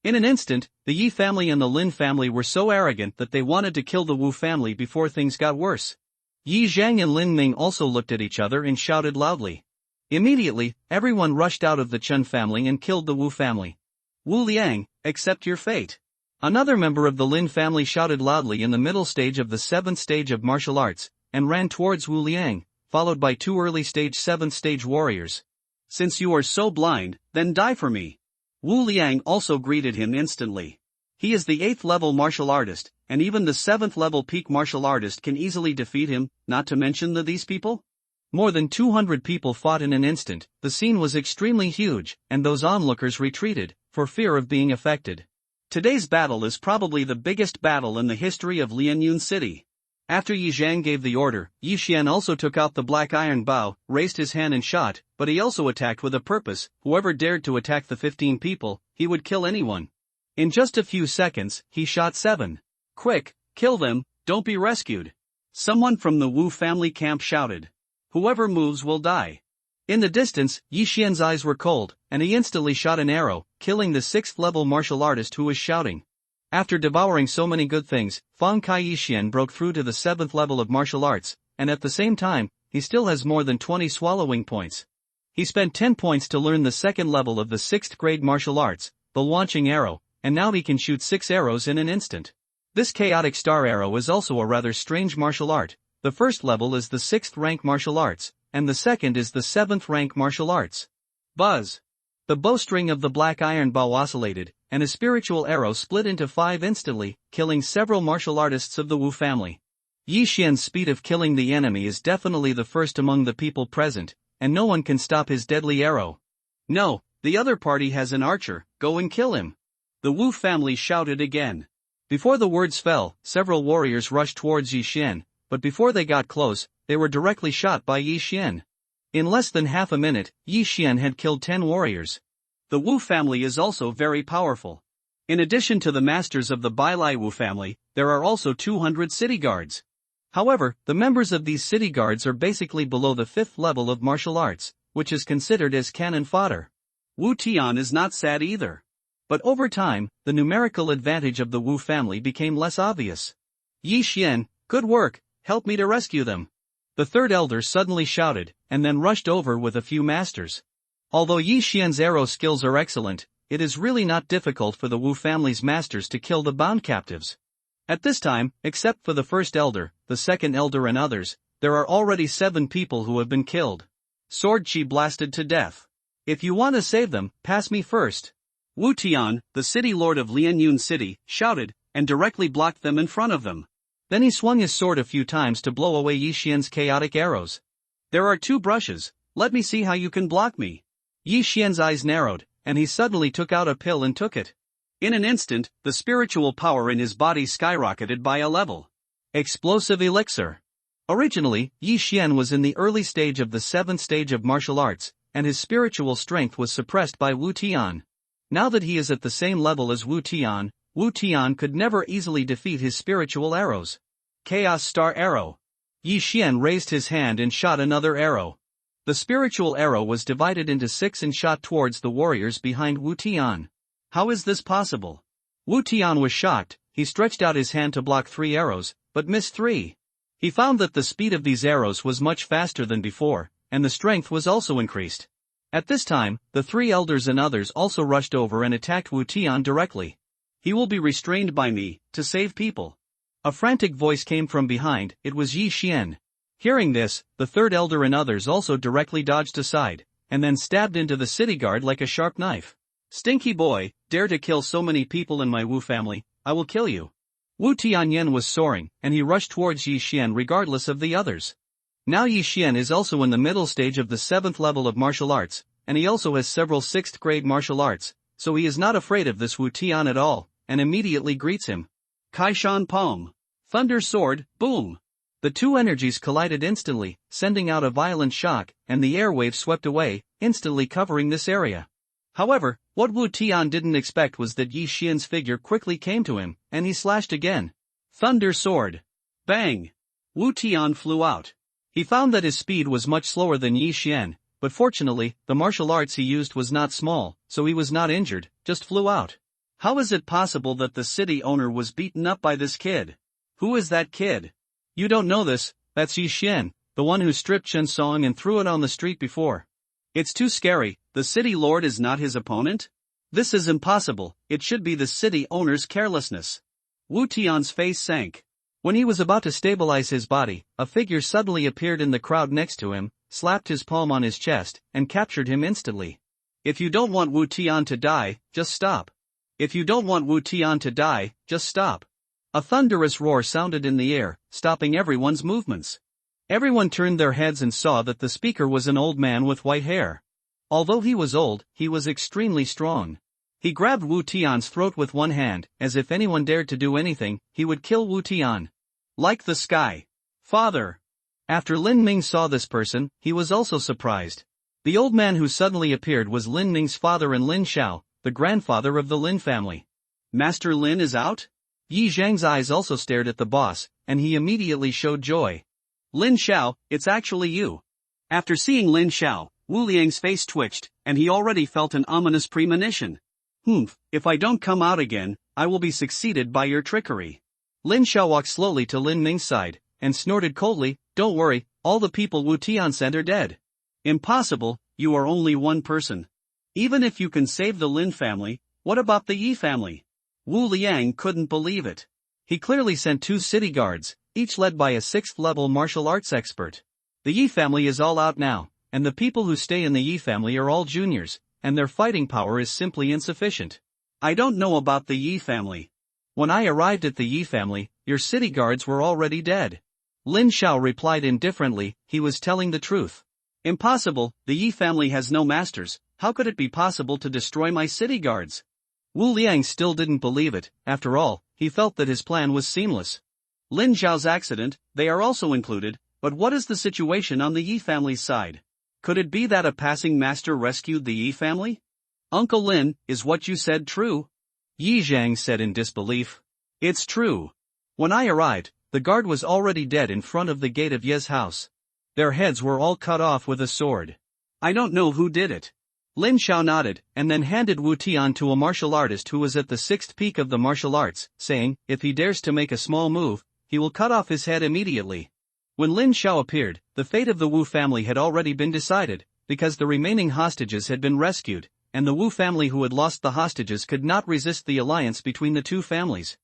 In an instant, the Yi family and the Lin family were so arrogant that they wanted to kill the Wu family before things got worse. Yi Zhang and Lin Ming also looked at each other and shouted loudly. Immediately, everyone rushed out of the Chen family and killed the Wu family. Wu Liang, accept your fate. Another member of the Lin family shouted loudly in the middle stage of the 7th stage of martial arts, and ran towards Wu Liang, followed by two early stage 7th stage warriors. Since you are so blind, then die for me. Wu Liang also greeted him instantly. He is the 8th level martial artist, and even the 7th level peak martial artist can easily defeat him, not to mention these people. More than 200 people fought in an instant. The scene was extremely huge, and those onlookers retreated, for fear of being affected. Today's battle is probably the biggest battle in the history of Lianyun City. After Yi Zhang gave the order, Yi Xian also took out the black iron bow, raised his hand and shot, but he also attacked with a purpose. Whoever dared to attack the 15 people, he would kill anyone. In just a few seconds, he shot 7. Quick, kill them, don't be rescued. Someone from the Wu family camp shouted. Whoever moves will die. In the distance, Yi Xian's eyes were cold, and he instantly shot an arrow, killing the 6th level martial artist who was shouting. After devouring so many good things, Fang Kai Yi Xian broke through to the 7th level of martial arts, and at the same time, he still has more than 20 swallowing points. He spent 10 points to learn the 2nd level of the 6th grade martial arts, the launching arrow, and now he can shoot 6 arrows in an instant. This chaotic star arrow is also a rather strange martial art. The 1st level is the 6th rank martial arts, and the 2nd is the 7th rank martial arts. Buzz! The bowstring of the black iron bow oscillated, and a spiritual arrow split into 5 instantly, killing several martial artists of the Wu family. Yi Xian's speed of killing the enemy is definitely the first among the people present, and no one can stop his deadly arrow. No, the other party has an archer, go and kill him. The Wu family shouted again. Before the words fell, several warriors rushed towards Yi Xian, but before they got close, they were directly shot by Yi Xian. In less than half a minute, Yi Xian had killed 10 warriors. The Wu family is also very powerful. In addition to the masters of the Bailai Wu family, there are also 200 city guards. However, the members of these city guards are basically below the 5th level of martial arts, which is considered as cannon fodder. Wu Tian is not sad either. But over time, the numerical advantage of the Wu family became less obvious. Yi Xian, good work, help me to rescue them. The 3rd elder suddenly shouted, and then rushed over with a few masters. Although Yi Xian's arrow skills are excellent, it is really not difficult for the Wu family's masters to kill the bound captives. At this time, except for the 1st elder, the 2nd elder and others, there are already 7 people who have been killed. Sword Chi blasted to death. If you want to save them, pass me first. Wu Tian, the city lord of Lianyun City, shouted, and directly blocked them in front of them. Then he swung his sword a few times to blow away Yi Xian's chaotic arrows. There are 2 brushes, let me see how you can block me. Yi Xian's eyes narrowed, and he suddenly took out a pill and took it. In an instant, the spiritual power in his body skyrocketed by a level. Explosive elixir. Originally, Yi Xian was in the early stage of the 7th stage of martial arts, and his spiritual strength was suppressed by Wu Tian. Now that he is at the same level as Wu Tian could never easily defeat his spiritual arrows. Chaos Star Arrow. Yi Xian raised his hand and shot another arrow. The spiritual arrow was divided into 6 and shot towards the warriors behind Wu Tian. How is this possible? Wu Tian was shocked. He stretched out his hand to block 3 arrows, but missed 3. He found that the speed of these arrows was much faster than before, and the strength was also increased. At this time, the 3 elders and others also rushed over and attacked Wu Tian directly. He will be restrained by me, to save people. A frantic voice came from behind, it was Yi Xian. Hearing this, the 3rd elder and others also directly dodged aside, and then stabbed into the city guard like a sharp knife. Stinky boy, dare to kill so many people in my Wu family, I will kill you. Wu Tianyan was soaring, and he rushed towards Yi Xian regardless of the others. Now Yi Xian is also in the middle stage of the 7th level of martial arts, and he also has several 6th grade martial arts, so he is not afraid of this Wu Tian at all, and immediately greets him. Kaishan Palm. Thunder Sword, boom! The 2 energies collided instantly, sending out a violent shock, and the airwave swept away, instantly covering this area. However, what Wu Tian didn't expect was that Yi Xian's figure quickly came to him, and he slashed again. Thunder Sword. Bang! Wu Tian flew out. He found that his speed was much slower than Yi Xian, but fortunately, the martial arts he used was not small, so he was not injured, just flew out. How is it possible that the city owner was beaten up by this kid? Who is that kid? You don't know this, that's Yi Xian, the one who stripped Chen Song and threw it on the street before. It's too scary, the city lord is not his opponent? This is impossible, it should be the city owner's carelessness. Wu Tian's face sank. When he was about to stabilize his body, a figure suddenly appeared in the crowd next to him, slapped his palm on his chest, and captured him instantly. If you don't want Wu Tian to die, just stop. If you don't want Wu Tian to die, just stop. A thunderous roar sounded in the air, stopping everyone's movements. Everyone turned their heads and saw that the speaker was an old man with white hair. Although he was old, he was extremely strong. He grabbed Wu Tian's throat with one hand, as if anyone dared to do anything, he would kill Wu Tian. Like the sky. Father. After Lin Ming saw this person, he was also surprised. The old man who suddenly appeared was Lin Ming's father and Lin Xiao, the grandfather of the Lin family. Master Lin is out? Yi Zhang's eyes also stared at the boss, and he immediately showed joy. Lin Xiao, it's actually you. After seeing Lin Xiao, Wu Liang's face twitched, and he already felt an ominous premonition. If I don't come out again, I will be succeeded by your trickery. Lin Xiao walked slowly to Lin Ming's side, and snorted coldly, don't worry, all the people Wu Tian sent are dead. Impossible, you are only one person. Even if you can save the Lin family, what about the Yi family? Wu Liang couldn't believe it. He clearly sent 2 city guards, each led by a 6th-level martial arts expert. The Yi family is all out now, and the people who stay in the Yi family are all juniors, and their fighting power is simply insufficient. I don't know about the Yi family. When I arrived at the Yi family, your city guards were already dead. Lin Xiao replied indifferently, he was telling the truth. Impossible, the Yi family has no masters, how could it be possible to destroy my city guards? Wu Liang still didn't believe it, after all, he felt that his plan was seamless. Lin Xiao's accident, they are also included, but what is the situation on the Yi family's side? Could it be that a passing master rescued the Yi family? Uncle Lin, is what you said true? Yi Zhang said in disbelief. It's true. When I arrived, the guard was already dead in front of the gate of Ye's house. Their heads were all cut off with a sword. I don't know who did it. Lin Xiao nodded, and then handed Wu Tian to a martial artist who was at the 6th peak of the martial arts, saying, if he dares to make a small move, he will cut off his head immediately. When Lin Xiao appeared, the fate of the Wu family had already been decided, because the remaining hostages had been rescued, and the Wu family who had lost the hostages could not resist the alliance between the 2 families.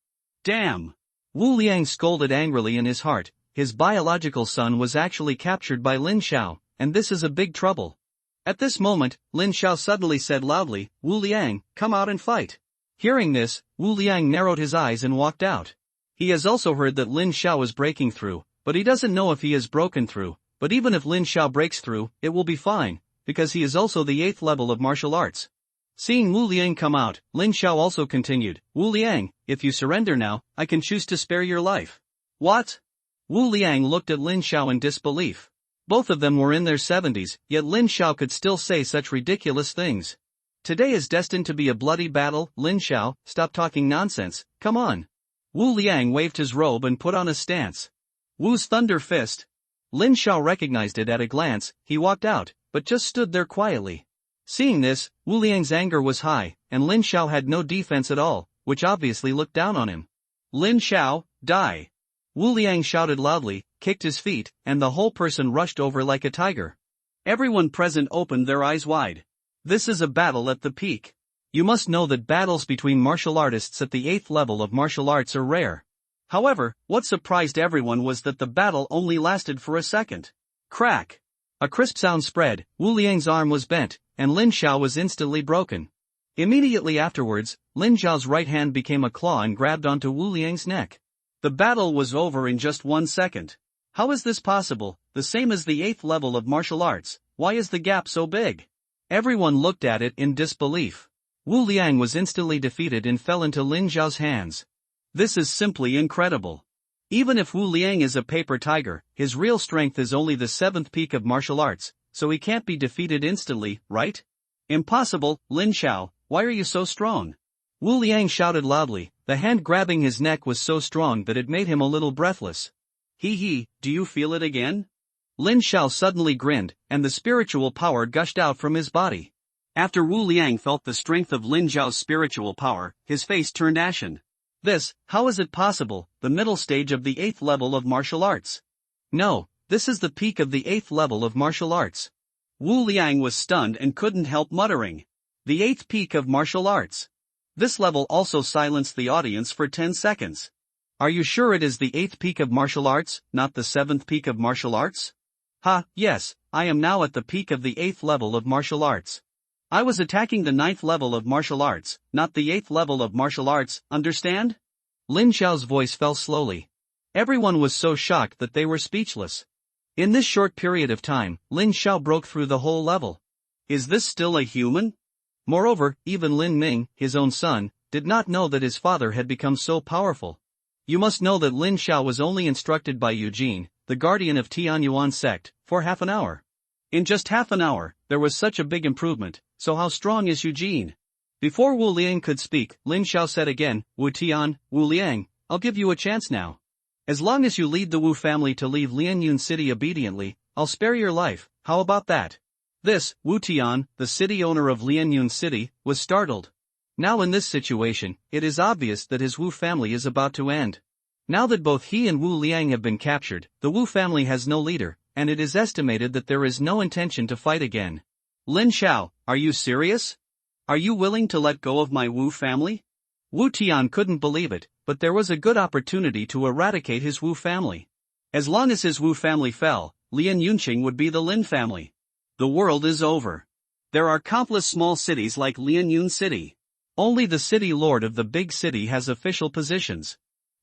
Damn! Wu Liang scolded angrily in his heart, his biological son was actually captured by Lin Xiao, and this is a big trouble. At this moment, Lin Xiao suddenly said loudly, Wu Liang, come out and fight. Hearing this, Wu Liang narrowed his eyes and walked out. He has also heard that Lin Xiao is breaking through, but he doesn't know if he has broken through, but even if Lin Xiao breaks through, it will be fine, because he is also the 8th level of martial arts. Seeing Wu Liang come out, Lin Xiao also continued, Wu Liang, if you surrender now, I can choose to spare your life. What? Wu Liang looked at Lin Xiao in disbelief. Both of them were in their 70s, yet Lin Xiao could still say such ridiculous things. Today is destined to be a bloody battle. Lin Xiao, stop talking nonsense, come on. Wu Liang waved his robe and put on a stance. Wu's thunder fist. Lin Xiao recognized it at a glance, he walked out, but just stood there quietly. Seeing this, Wu Liang's anger was high, and Lin Xiao had no defense at all, which obviously looked down on him. Lin Xiao, die! Wu Liang shouted loudly, kicked his feet, and the whole person rushed over like a tiger. Everyone present opened their eyes wide. This is a battle at the peak. You must know that battles between martial artists at the 8th level of martial arts are rare. However, what surprised everyone was that the battle only lasted for a second. Crack! A crisp sound spread, Wu Liang's arm was bent, and Lin Xiao was instantly broken. Immediately afterwards, Lin Xiao's right hand became a claw and grabbed onto Wu Liang's neck. The battle was over in just 1 second. How is this possible? The same as the 8th level of martial arts, why is the gap so big? Everyone looked at it in disbelief. Wu Liang was instantly defeated and fell into Lin Xiao's hands. This is simply incredible. Even if Wu Liang is a paper tiger, his real strength is only the 7th peak of martial arts, so he can't be defeated instantly, right? Impossible, Lin Xiao, why are you so strong? Wu Liang shouted loudly, the hand grabbing his neck was so strong that it made him a little breathless. Hee, do you feel it again? Lin Xiao suddenly grinned, and the spiritual power gushed out from his body. After Wu Liang felt the strength of Lin Xiao's spiritual power, his face turned ashen. How is it possible, the middle stage of the 8th level of martial arts? No, this is the peak of the 8th level of martial arts. Wu Liang was stunned and couldn't help muttering. The 8th peak of martial arts. This level also silenced the audience for 10 seconds. Are you sure it is the 8th peak of martial arts, not the 7th peak of martial arts? Yes, I am now at the peak of the 8th level of martial arts. I was attacking the 9th level of martial arts, not the 8th level of martial arts, understand? Lin Xiao's voice fell slowly. Everyone was so shocked that they were speechless. In this short period of time, Lin Xiao broke through the whole level. Is this still a human? Moreover, even Lin Ming, his own son, did not know that his father had become so powerful. You must know that Lin Xiao was only instructed by Eugene, the guardian of Tianyuan sect, for half an hour. In just half an hour, there was such a big improvement, so how strong is Eugene? Before Wu Liang could speak, Lin Xiao said again, Wu Tian, Wu Liang, I'll give you a chance now. As long as you lead the Wu family to leave Lianyun City obediently, I'll spare your life, how about that? This, Wu Tian, the city owner of Lianyun City, was startled. Now in this situation, it is obvious that his Wu family is about to end. Now that both he and Wu Liang have been captured, the Wu family has no leader, and it is estimated that there is no intention to fight again. Lin Xiao, are you serious? Are you willing to let go of my Wu family? Wu Tian couldn't believe it, but there was a good opportunity to eradicate his Wu family. As long as his Wu family fell, Lian Yunqing would be the Lin family. The world is over. There are countless small cities like Lianyun City. Only the city lord of the big city has official positions.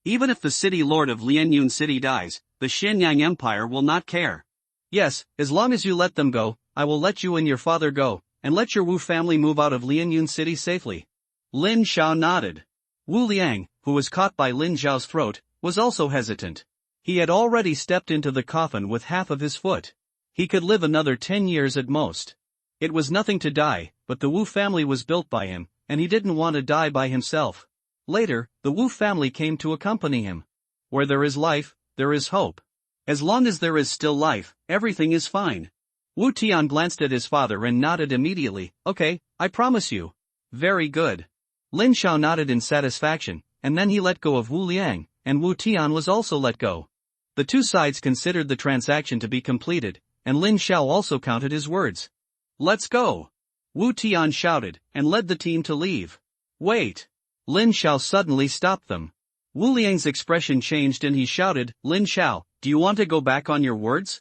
Even if the city lord of Lianyun City dies, the Xianyang Empire will not care. Yes, as long as you let them go, I will let you and your father go, and let your Wu family move out of Lianyun City safely. Lin Xiao nodded. Wu Liang, who was caught by Lin Xiao's throat, was also hesitant. He had already stepped into the coffin with half of his foot. He could live another 10 years at most. It was nothing to die, but the Wu family was built by him, and he didn't want to die by himself. Later, the Wu family came to accompany him. Where there is life, there is hope. As long as there is still life, everything is fine. Wu Tian glanced at his father and nodded immediately. Okay, I promise you. Very good. Lin Xiao nodded in satisfaction, and then he let go of Wu Liang, and Wu Tian was also let go. The two sides considered the transaction to be completed, and Lin Xiao also counted his words. Let's go! Wu Tian shouted, and led the team to leave. Wait! Lin Xiao suddenly stopped them. Wu Liang's expression changed and he shouted, Lin Xiao, do you want to go back on your words?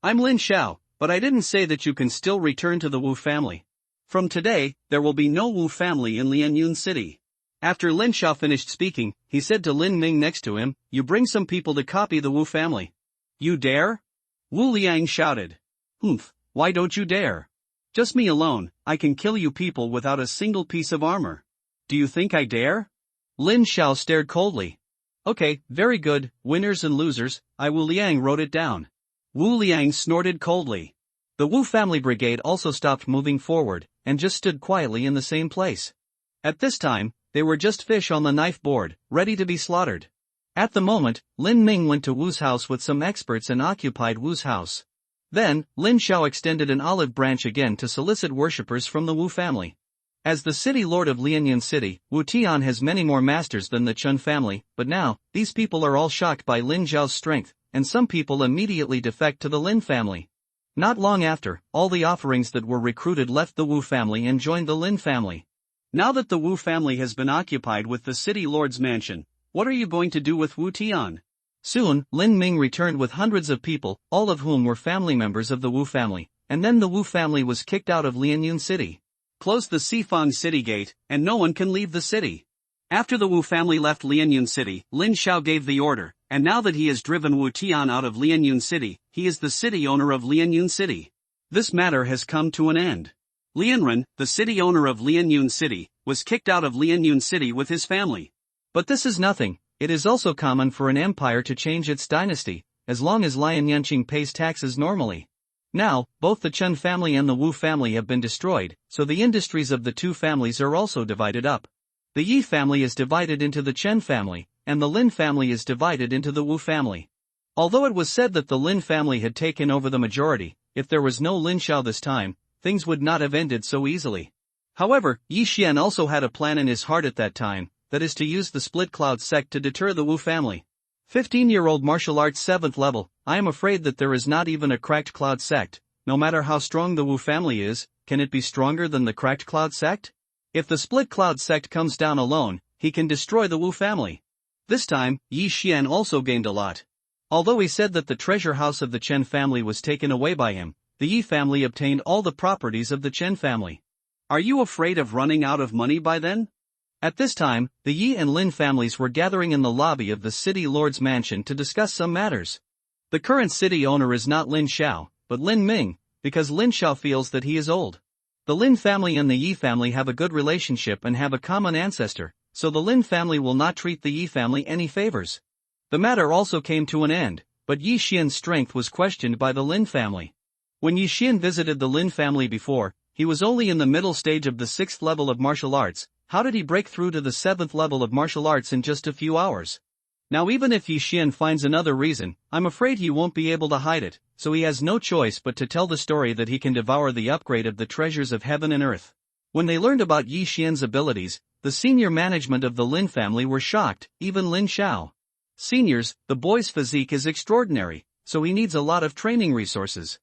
I'm Lin Xiao, but I didn't say that you can still return to the Wu family. From today, there will be no Wu family in Lianyun City. After Lin Xiao finished speaking, he said to Lin Ming next to him, you bring some people to copy the Wu family. You dare? Wu Liang shouted. Humph, why don't you dare? Just me alone, I can kill you people without a single piece of armor. Do you think I dare? Lin Xiao stared coldly. Okay, very good, winners and losers, Wu Liang wrote it down. Wu Liang snorted coldly. The Wu family brigade also stopped moving forward, and just stood quietly in the same place. At this time, they were just fish on the knife board, ready to be slaughtered. At the moment, Lin Ming went to Wu's house with some experts and occupied Wu's house. Then, Lin Xiao extended an olive branch again to solicit worshippers from the Wu family. As the city lord of Lianyun City, Wu Tian has many more masters than the Chun family, but now, these people are all shocked by Lin Xiao's strength, and some people immediately defect to the Lin family. Not long after, all the offerings that were recruited left the Wu family and joined the Lin family. Now that the Wu family has been occupied with the city lord's mansion, what are you going to do with Wu Tian? Soon, Lin Ming returned with hundreds of people, all of whom were family members of the Wu family, and then the Wu family was kicked out of Lianyun City. Close the Sifang city gate, and no one can leave the city. After the Wu family left Lianyun City, Lin Xiao gave the order, and now that he has driven Wu Tian out of Lianyun City, he is the city owner of Lianyun City. This matter has come to an end. Lianren, the city owner of Lianyun City, was kicked out of Lianyun City with his family. But this is nothing. It is also common for an empire to change its dynasty, as long as Lian Yanqing pays taxes normally. Now, both the Chun family and the Wu family have been destroyed, so the industries of the two families are also divided up. The Yi family is divided into the Chen family, and the Lin family is divided into the Wu family. Although it was said that the Lin family had taken over the majority, if there was no Lin Xiao this time, things would not have ended so easily. However, Yi Xian also had a plan in his heart at that time, that is to use the Split Cloud sect to deter the Wu family. 15-year-old martial arts 7th level, I am afraid that there is not even a cracked cloud sect. No matter how strong the Wu family is, can it be stronger than the cracked cloud sect? If the Split Cloud sect comes down alone, he can destroy the Wu family. This time, Yi Xian also gained a lot. Although he said that the treasure house of the Chen family was taken away by him, the Yi family obtained all the properties of the Chen family. Are you afraid of running out of money by then? At this time, the Yi and Lin families were gathering in the lobby of the city lord's mansion to discuss some matters. The current city owner is not Lin Xiao, but Lin Ming, because Lin Xiao feels that he is old. The Lin family and the Yi family have a good relationship and have a common ancestor, so the Lin family will not treat the Yi family any favors. The matter also came to an end, but Yi Xian's strength was questioned by the Lin family. When Yi Xian visited the Lin family before, he was only in the middle stage of the 6th level of martial arts. How did he break through to the 7th level of martial arts in just a few hours? Now even if Yi Xian finds another reason, I'm afraid he won't be able to hide it, so he has no choice but to tell the story that he can devour the upgrade of the treasures of heaven and earth. When they learned about Yi Xian's abilities, the senior management of the Lin family were shocked, even Lin Xiao. Seniors, the boy's physique is extraordinary, so he needs a lot of training resources.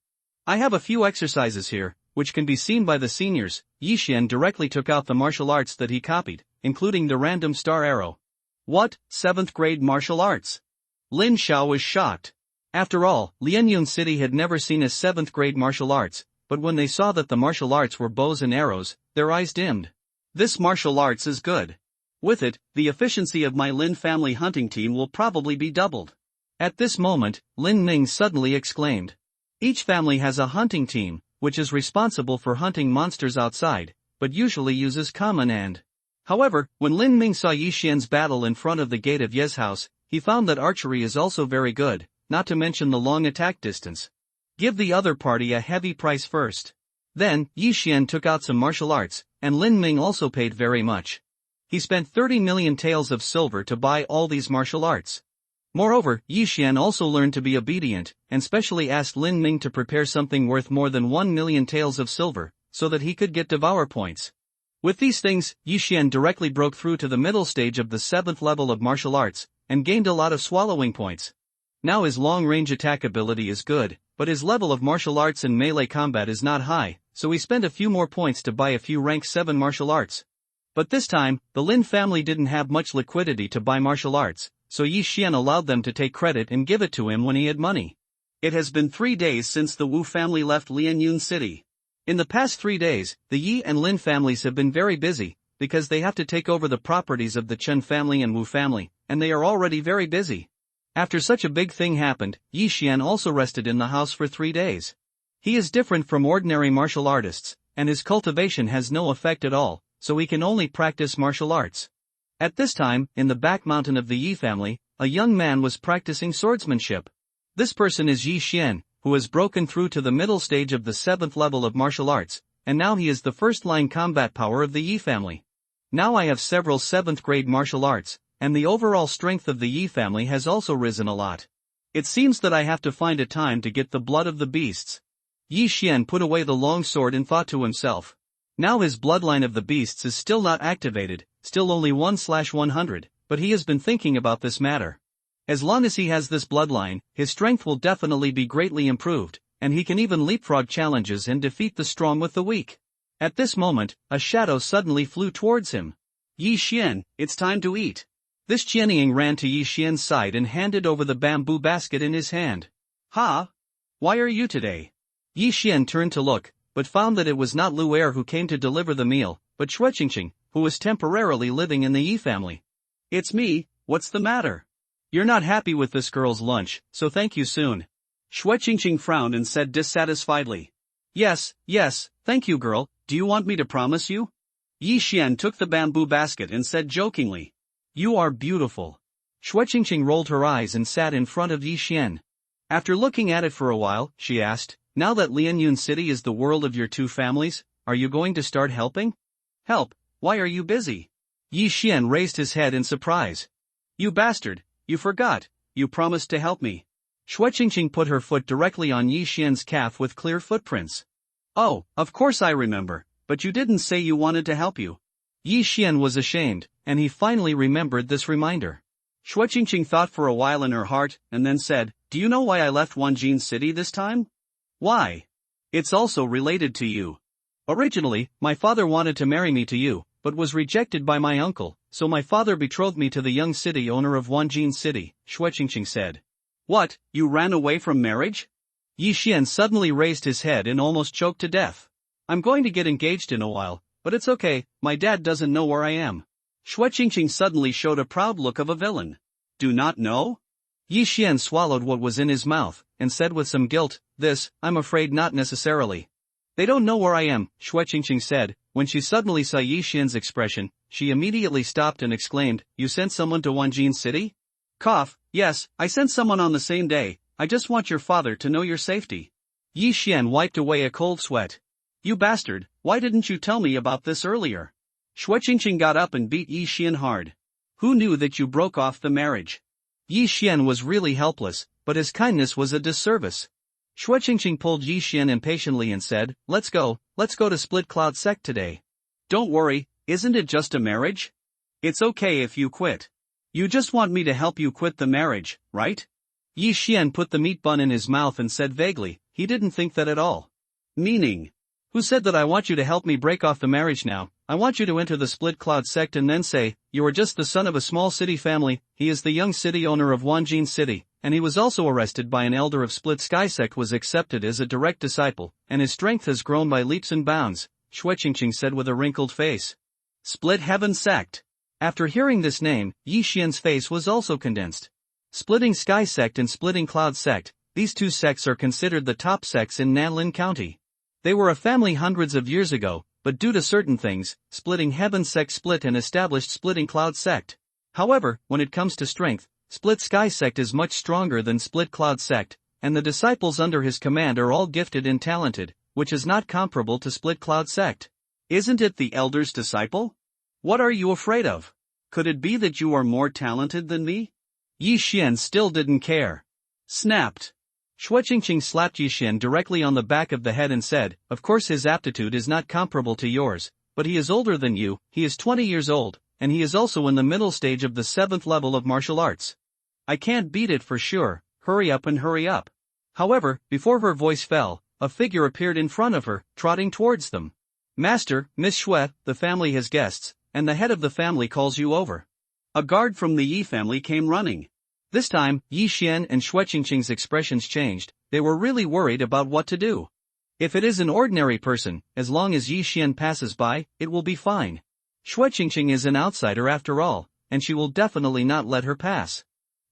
I have a few exercises here, which can be seen by the seniors. Yi Xian directly took out the martial arts that he copied, including the random star arrow. What, 7th grade martial arts? Lin Xiao was shocked. After all, Lianyun City had never seen a 7th grade martial arts, but when they saw that the martial arts were bows and arrows, their eyes dimmed. This martial arts is good. With it, the efficiency of my Lin family hunting team will probably be doubled. At this moment, Lin Ming suddenly exclaimed. Each family has a hunting team, which is responsible for hunting monsters outside, but usually uses common and. However, when Lin Ming saw Yi Xian's battle in front of the gate of Ye's house, he found that archery is also very good, not to mention the long attack distance. Give the other party a heavy price first. Then, Yi Xian took out some martial arts, and Lin Ming also paid very much. He spent 30 million taels of silver to buy all these martial arts. Moreover, Yi Xian also learned to be obedient, and specially asked Lin Ming to prepare something worth more than 1 million taels of silver, so that he could get devour points. With these things, Yi Xian directly broke through to the middle stage of the 7th level of martial arts, and gained a lot of swallowing points. Now his long-range attack ability is good, but his level of martial arts and melee combat is not high, so he spent a few more points to buy a few rank 7 martial arts. But this time, the Lin family didn't have much liquidity to buy martial arts, so Yi Xian allowed them to take credit and give it to him when he had money. It has been 3 days since the Wu family left Lianyun City. In the past 3 days, the Yi and Lin families have been very busy, because they have to take over the properties of the Chen family and Wu family, and they are already very busy. After such a big thing happened, Yi Xian also rested in the house for 3 days. He is different from ordinary martial artists, and his cultivation has no effect at all, so he can only practice martial arts. At this time, in the back mountain of the Yi family, a young man was practicing swordsmanship. This person is Yi Xian, who has broken through to the middle stage of the 7th level of martial arts, and now he is the first-line combat power of the Yi family. Now I have several 7th grade martial arts, and the overall strength of the Yi family has also risen a lot. It seems that I have to find a time to get the blood of the beasts. Yi Xian put away the long sword and thought to himself. Now his bloodline of the beasts is still not activated, still only 1/100, but he has been thinking about this matter. As long as he has this bloodline, his strength will definitely be greatly improved, and he can even leapfrog challenges and defeat the strong with the weak. At this moment, a shadow suddenly flew towards him. Yi Xian, it's time to eat. This Qianying ran to Yi Xian's side and handed over the bamboo basket in his hand. Ha! Why are you today? Yi Xian turned to look, but found that it was not Lu Er who came to deliver the meal, but Shuiqingqing, who was temporarily living in the Yi family. It's me, what's the matter? You're not happy with this girl's lunch, so thank you soon. Shuiqingqing frowned and said dissatisfiedly. Yes, thank you girl, do you want me to promise you? Yi Xian took the bamboo basket and said jokingly. You are beautiful. Shuiqingqing rolled her eyes and sat in front of Yi Xian. After looking at it for a while, she asked, now that Lianyun City is the world of your two families, are you going to start helping? Help, why are you busy? Yi Xian raised his head in surprise. You bastard, you forgot, you promised to help me. Shuiqingqing put her foot directly on Yi Xian's calf with clear footprints. Oh, of course I remember, but you didn't say you wanted to help you. Yi Xian was ashamed, and he finally remembered this reminder. Shuiqingqing thought for a while in her heart, and then said, do you know why I left Wanjin City this time? Why? It's also related to you. Originally, my father wanted to marry me to you, but was rejected by my uncle, so my father betrothed me to the young city owner of Wanjin City, Shuiqingqing said. What, you ran away from marriage? Yi Xian suddenly raised his head and almost choked to death. I'm going to get engaged in a while, but it's okay, my dad doesn't know where I am. Shuiqingqing suddenly showed a proud look of a villain. Do not know? Yi Xian swallowed what was in his mouth, and said with some guilt, this, I'm afraid not necessarily. They don't know where I am, Xue Qingqing said. When she suddenly saw Yi Xian's expression, she immediately stopped and exclaimed, "You sent someone to Wanjin City?" Cough, yes, I sent someone on the same day. I just want your father to know your safety. Yi Xian wiped away a cold sweat. You bastard, why didn't you tell me about this earlier? Xue Qingqing got up and beat Yi Xian hard. Who knew that you broke off the marriage? Yi Xian was really helpless, but his kindness was a disservice. Xue Qingqing pulled Yi Xian impatiently and said, let's go to Split Cloud Sect today. Don't worry, isn't it just a marriage? It's okay if you quit. You just want me to help you quit the marriage, right? Yi Xian put the meat bun in his mouth and said vaguely, he didn't think that at all. Meaning? Who said that I want you to help me break off the marriage now? I want you to enter the Split Cloud Sect and then say, you are just the son of a small city family. He is the young city owner of Wanjin City, and he was also arrested by an elder of Split Sky Sect, was accepted as a direct disciple, and his strength has grown by leaps and bounds, Xue Qingqing said with a wrinkled face. Split Heaven Sect. After hearing this name, Yi Xian's face was also condensed. Splitting Sky Sect and Splitting Cloud Sect, these two sects are considered the top sects in Nanlin County. They were a family hundreds of years ago, but due to certain things, Splitting Heaven Sect split and established Splitting Cloud Sect. However, when it comes to strength, Split Sky Sect is much stronger than Split Cloud Sect, and the disciples under his command are all gifted and talented, which is not comparable to Split Cloud Sect. Isn't it the elder's disciple? What are you afraid of? Could it be that you are more talented than me? Yi Xian still didn't care. Snapped. Xue Qingqing slapped Yi Xian directly on the back of the head and said, of course his aptitude is not comparable to yours, but he is older than you, he is 20 years old, and he is also in the middle stage of the 7th level of martial arts. I can't beat it for sure, hurry up and hurry up. However, before her voice fell, a figure appeared in front of her, trotting towards them. Master, Miss Xue, the family has guests, and the head of the family calls you over. A guard from the Yi family came running. This time, Yi Xian and Xue Qingqing's expressions changed. They were really worried about what to do. If it is an ordinary person, as long as Yi Xian passes by, it will be fine. Xue Qingqing is an outsider after all, and she will definitely not let her pass.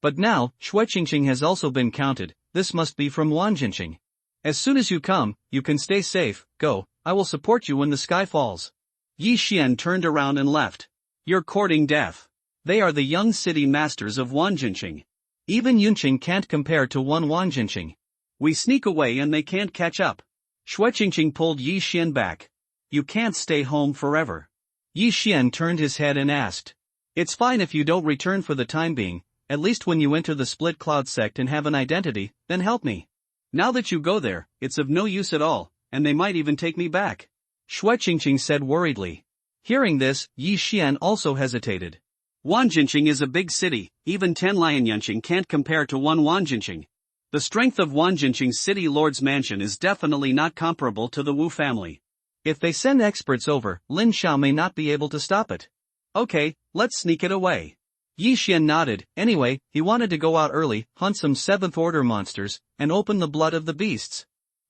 But now, Xue Qingqing has also been counted. This must be from Wanjinqing. As soon as you come, you can stay safe. Go, I will support you when the sky falls. Yi Xian turned around and left. You're courting death. They are the young city masters of Wanjinqing. Even Yunqing can't compare to one Wanjinqing. We sneak away and they can't catch up. Xue Qingqing pulled Yi Xian back. You can't stay home forever. Yi Xian turned his head and asked. It's fine if you don't return for the time being, at least when you enter the Split Cloud Sect and have an identity, then help me. Now that you go there, it's of no use at all, and they might even take me back. Xue Qingqing said worriedly. Hearing this, Yi Xian also hesitated. Wanjinqing is a big city, even 10 Lianyunqing can't compare to one Wanjinqing. The strength of Wanjinqing's city lord's mansion is definitely not comparable to the Wu family. If they send experts over, Lin Xiao may not be able to stop it. Okay, let's sneak it away. Yi Xian nodded. Anyway, he wanted to go out early, hunt some 7th order monsters, and open the blood of the beasts.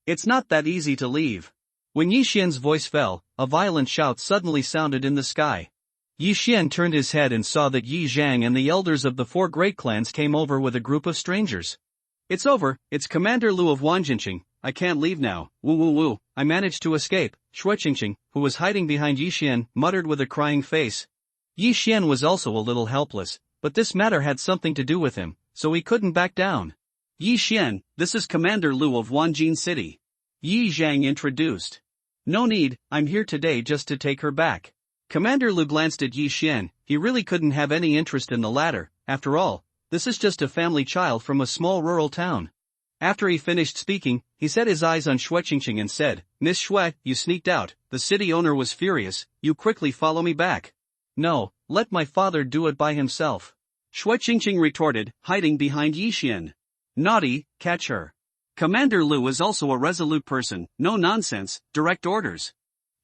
It's not that easy to leave. When Yi Xian's voice fell, a violent shout suddenly sounded in the sky. Yi Xian turned his head and saw that Yi Zhang and the elders of the 4 great clans came over with a group of strangers. It's over, it's Commander Lu of Wanjinqing. I can't leave now. Woo. I managed to escape. Xue Qingqing, who was hiding behind Yi Xian, muttered with a crying face. Yi Xian was also a little helpless, but this matter had something to do with him, so he couldn't back down. Yi Xian, this is Commander Lu of Wanjin City. Yi Zhang introduced. No need, I'm here today just to take her back. Commander Lu glanced at Yi Xian. He really couldn't have any interest in the latter. After all, this is just a family child from a small rural town. After he finished speaking, he set his eyes on Xue Qingqing and said, Miss Xue, you sneaked out. The city owner was furious. You quickly follow me back. No, let my father do it by himself. Xue Qingqing retorted, hiding behind Yi Xian. Naughty, catch her. Commander Lu is also a resolute person. No nonsense, direct orders.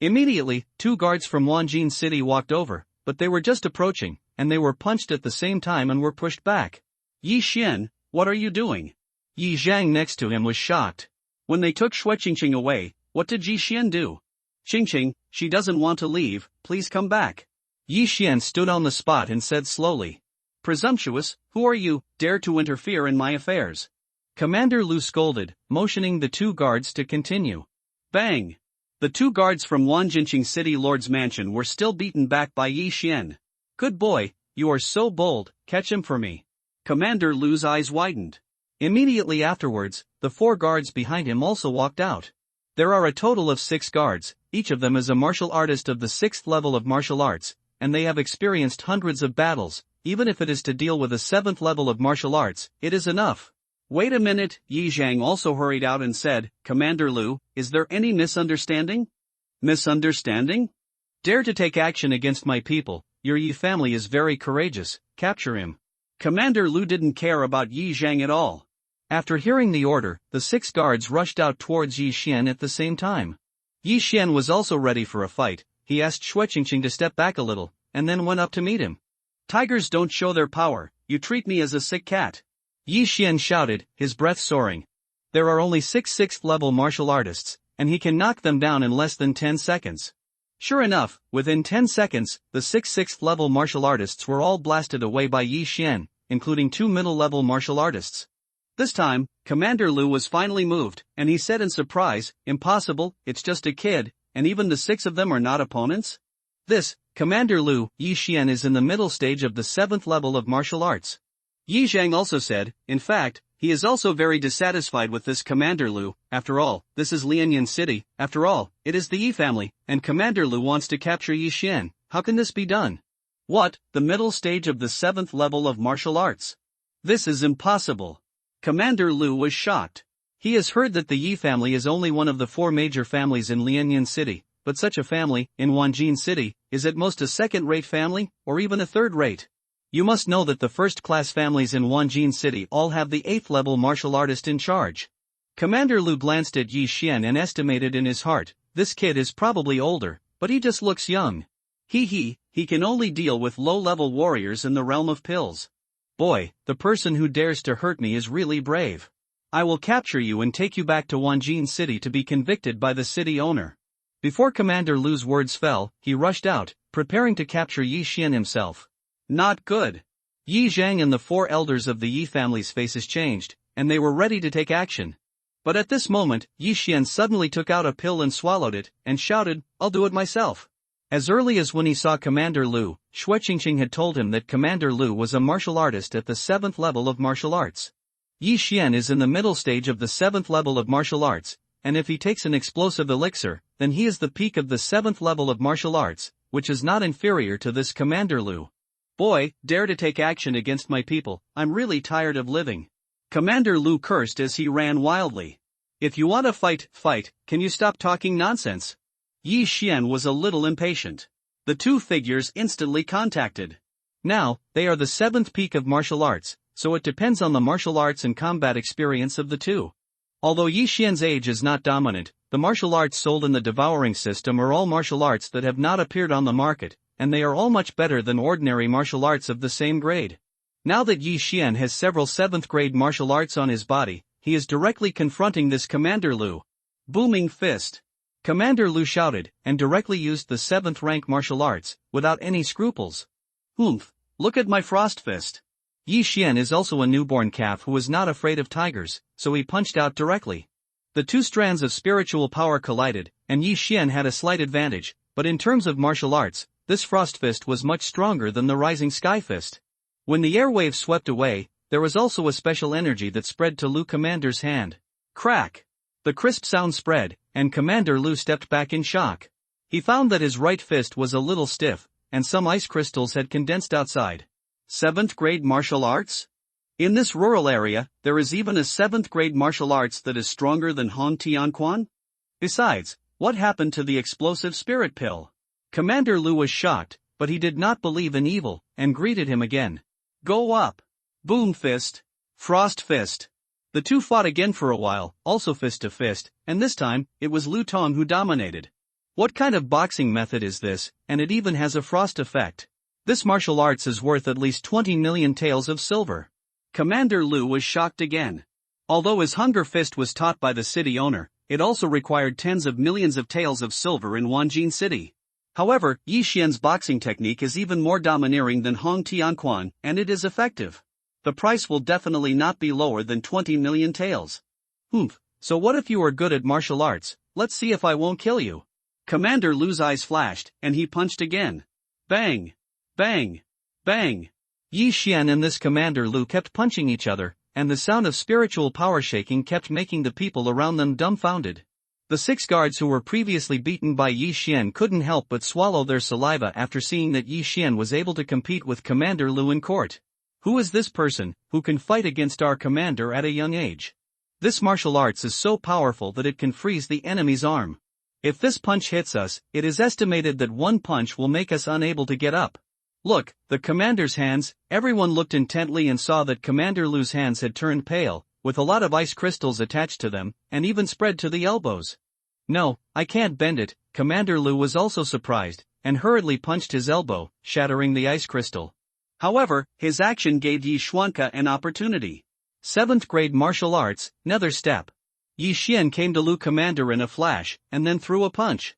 Immediately, 2 guards from Wanjin City walked over, but they were just approaching, and they were punched at the same time and were pushed back. Yi Xian, what are you doing? Yi Zhang next to him was shocked. When they took Xue Qingqing away, what did Yi Xian do? Qingqing, she doesn't want to leave, please come back. Yi Xian stood on the spot and said slowly. Presumptuous, who are you, dare to interfere in my affairs? Commander Lu scolded, motioning the 2 guards to continue. Bang! The two guards from Wanjinqing City Lord's mansion were still beaten back by Yi Xian. Good boy, you are so bold, catch him for me. Commander Lu's eyes widened. Immediately afterwards, the four guards behind him also walked out. There are a total of 6 guards, each of them is a martial artist of the 6th level of martial arts, and they have experienced hundreds of battles. Even if it is to deal with a 7th level of martial arts, it is enough. Wait a minute, Yi Zhang also hurried out and said, Commander Lu, is there any misunderstanding? Misunderstanding? Dare to take action against my people, your Yi family is very courageous, capture him. Commander Lu didn't care about Yi Zhang at all. After hearing the order, the 6 guards rushed out towards Yi Xian at the same time. Yi Xian was also ready for a fight. He asked Xue Qingqing to step back a little, and then went up to meet him. Tigers don't show their power, you treat me as a sick cat. Yi Xian shouted, his breath soaring. There are only 6 6th level martial artists, and he can knock them down in less than 10 seconds. Sure enough, within 10 seconds, the 6 6th level martial artists were all blasted away by Yi Xian, including 2 middle level martial artists. This time, Commander Lu was finally moved, and he said in surprise, impossible, it's just a kid, and even the 6 of them are not opponents? This, Commander Lu, Yi Xian is in the middle stage of the 7th level of martial arts. Yi Zhang also said, in fact, he is also very dissatisfied with this Commander Lu. After all, this is Lianyan City, after all, it is the Yi family, and Commander Lu wants to capture Yi Xian. How can this be done? What, the middle stage of the 7th level of martial arts? This is impossible. Commander Lu was shocked. He has heard that the Yi family is only one of the 4 major families in Lianyan City, but such a family, in Wanjin City, is at most a second-rate family, or even a third-rate. You must know that the first-class families in Wanjin City all have the 8th level martial artist in charge. Commander Lu glanced at Yi Xian and estimated in his heart, this kid is probably older, but he just looks young. He can only deal with low-level warriors in the realm of pills. Boy, the person who dares to hurt me is really brave. I will capture you and take you back to Wanjin City to be convicted by the city owner. Before Commander Lu's words fell, he rushed out, preparing to capture Yi Xian himself. Not good. Yi Zhang and the 4 elders of the Yi family's faces changed, and they were ready to take action. But at this moment, Yi Xian suddenly took out a pill and swallowed it, and shouted, I'll do it myself. As early as when he saw Commander Lu, Xue Qingqing had told him that Commander Lu was a martial artist at the 7th level of martial arts. Yi Xian is in the middle stage of the 7th level of martial arts, and if he takes an explosive elixir, then he is the peak of the 7th level of martial arts, which is not inferior to this Commander Lu. Boy, dare to take action against my people, I'm really tired of living. Commander Lu cursed as he ran wildly. If you want to fight, can you stop talking nonsense? Yi Xian was a little impatient. The 2 figures instantly contacted. Now, they are the 7th peak of martial arts, so it depends on the martial arts and combat experience of the 2. Although Yi Xian's age is not dominant, the martial arts sold in the devouring system are all martial arts that have not appeared on the market, and they are all much better than ordinary martial arts of the same grade. Now that Yi Xian has several 7th grade martial arts on his body, he is directly confronting this Commander Lu. Booming fist. Commander Lu shouted, and directly used the 7th rank martial arts, without any scruples. Oomph, look at my frost fist. Yi Xian is also a newborn calf who is not afraid of tigers, so he punched out directly. The 2 strands of spiritual power collided, and Yi Xian had a slight advantage, but in terms of martial arts, this frost fist was much stronger than the rising sky fist. When the airwave swept away, there was also a special energy that spread to Lu Commander's hand. Crack! The crisp sound spread, and Commander Lu stepped back in shock. He found that his right fist was a little stiff, and some ice crystals had condensed outside. 7th grade martial arts? In this rural area, there is even a 7th grade martial arts that is stronger than Hong Tianquan? Besides, what happened to the explosive spirit pill? Commander Lu was shocked, but he did not believe in evil, and greeted him again. Go up! Boom fist! Frost fist! The 2 fought again for a while, also fist to fist, and this time, it was Lu Tong who dominated. What kind of boxing method is this, and it even has a frost effect? This martial arts is worth at least 20 million taels of silver. Commander Lu was shocked again. Although his hunger fist was taught by the city owner, it also required tens of millions of taels of silver in Wanjin City. However, Yi Xian's boxing technique is even more domineering than Hong Tianquan, and it is effective. The price will definitely not be lower than 20 million taels. So what if you are good at martial arts? Let's see if I won't kill you. Commander Lu's eyes flashed, and he punched again. Bang! Bang! Bang! Yi Xian and this Commander Lu kept punching each other, and the sound of spiritual power shaking kept making the people around them dumbfounded. The 6 guards who were previously beaten by Yi Xian couldn't help but swallow their saliva after seeing that Yi Xian was able to compete with Commander Lu in court. Who is this person, who can fight against our commander at a young age? This martial arts is so powerful that it can freeze the enemy's arm. If this punch hits us, it is estimated that one punch will make us unable to get up. Look, the commander's hands. Everyone looked intently and saw that Commander Lu's hands had turned pale, with a lot of ice crystals attached to them, and even spread to the elbows. No, I can't bend it. Commander Lu was also surprised, and hurriedly punched his elbow, shattering the ice crystal. However, his action gave Yi Xuanke an opportunity. 7th grade martial arts, nether step. Yi Xian came to Lu Commander in a flash, and then threw a punch.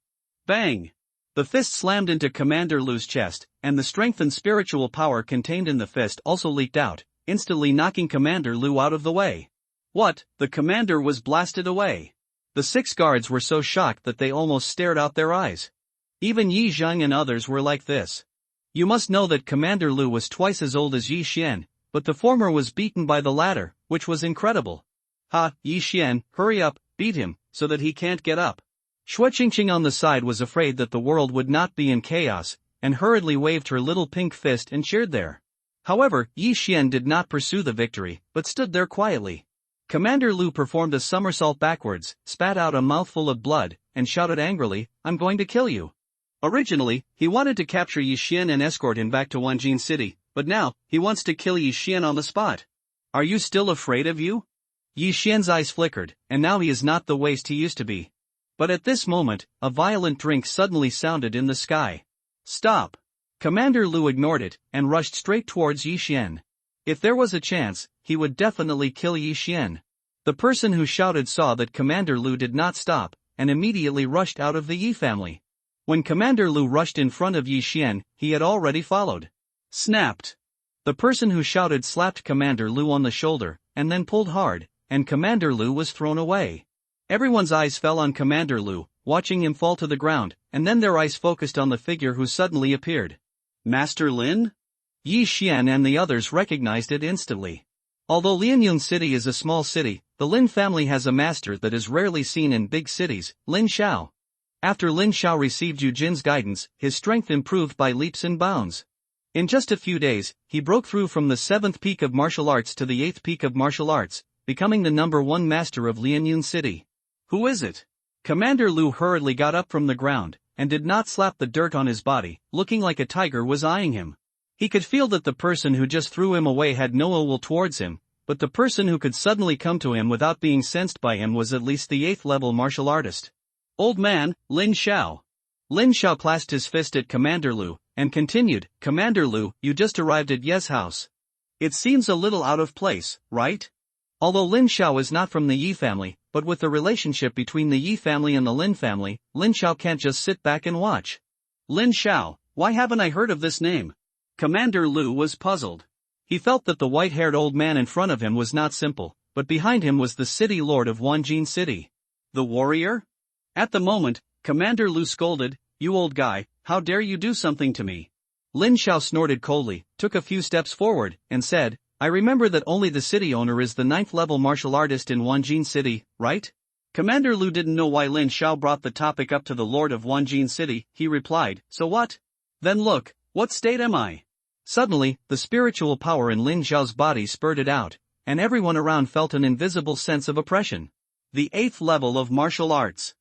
Bang! The fist slammed into Commander Lu's chest, and the strength and spiritual power contained in the fist also leaked out, instantly knocking Commander Lu out of the way. What? The commander was blasted away. The 6 guards were so shocked that they almost stared out their eyes. Even Yi Zhang and others were like this. You must know that Commander Lu was twice as old as Yi Xian, but the former was beaten by the latter, which was incredible. Ha, Yi Xian, hurry up, beat him, so that he can't get up. Xue Qingqing on the side was afraid that the world would not be in chaos, and hurriedly waved her little pink fist and cheered there. However, Yi Xian did not pursue the victory, but stood there quietly. Commander Lu performed a somersault backwards, spat out a mouthful of blood, and shouted angrily, I'm going to kill you. Originally, he wanted to capture Yi Xian and escort him back to Wanjin City, but now, he wants to kill Yi Xian on the spot. Are you still afraid of you? Yi Xian's eyes flickered, and now he is not the waste he used to be. But at this moment, a violent drink suddenly sounded in the sky. Stop! Commander Lu ignored it, and rushed straight towards Yi Xian. If there was a chance, he would definitely kill Yi Xian. The person who shouted saw that Commander Lu did not stop, and immediately rushed out of the Yi family. When Commander Lu rushed in front of Yi Xian, he had already followed. Snapped! The person who shouted slapped Commander Lu on the shoulder, and then pulled hard, and Commander Lu was thrown away. Everyone's eyes fell on Commander Lu, watching him fall to the ground, and then their eyes focused on the figure who suddenly appeared. Master Lin? Yi Xian and the others recognized it instantly. Although Lianyun City is a small city, the Lin family has a master that is rarely seen in big cities, Lin Xiao. After Lin Xiao received Yu Jin's guidance, his strength improved by leaps and bounds. In just a few days, he broke through from the 7th peak of martial arts to the 8th peak of martial arts, becoming the #1 master of Lianyun City. Who is it? Commander Lu hurriedly got up from the ground, and did not slap the dirt on his body, looking like a tiger was eyeing him. He could feel that the person who just threw him away had no ill will towards him, but the person who could suddenly come to him without being sensed by him was at least the 8th level martial artist. Old man, Lin Xiao. Lin Xiao clasped his fist at Commander Lu, and continued, Commander Lu, you just arrived at Ye's house. It seems a little out of place, right? Although Lin Xiao is not from the Yi family, but with the relationship between the Yi family and the Lin family, Lin Xiao can't just sit back and watch. Lin Xiao, why haven't I heard of this name? Commander Lu was puzzled. He felt that the white-haired old man in front of him was not simple, but behind him was the city lord of Wanjin City. The warrior? At the moment, Commander Lu scolded, You old guy, how dare you do something to me? Lin Xiao snorted coldly, took a few steps forward, and said, I remember that only the city owner is the 9th level martial artist in Wanjin City, right? Commander Lu didn't know why Lin Xiao brought the topic up to the lord of Wanjin City. He replied, So what? Then look, what state am I? Suddenly, the spiritual power in Lin Xiao's body spurted out, and everyone around felt an invisible sense of oppression. The 8th level of martial arts.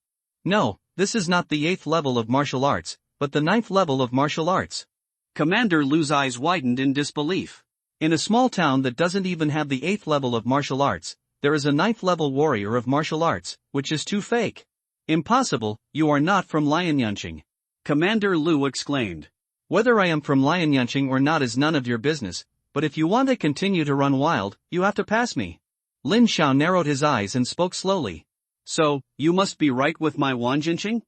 No, this is not the 8th level of martial arts, but the 9th level of martial arts. Commander Lu's eyes widened in disbelief. In a small town that doesn't even have the 8th level of martial arts, there is a 9th level warrior of martial arts, which is too fake. Impossible, you are not from Lianyunqing. Commander Lu exclaimed. Whether I am from Lianyunqing or not is none of your business, but if you want to continue to run wild, you have to pass me. Lin Xiao narrowed his eyes and spoke slowly. So, you must be right with my Wanjinqing?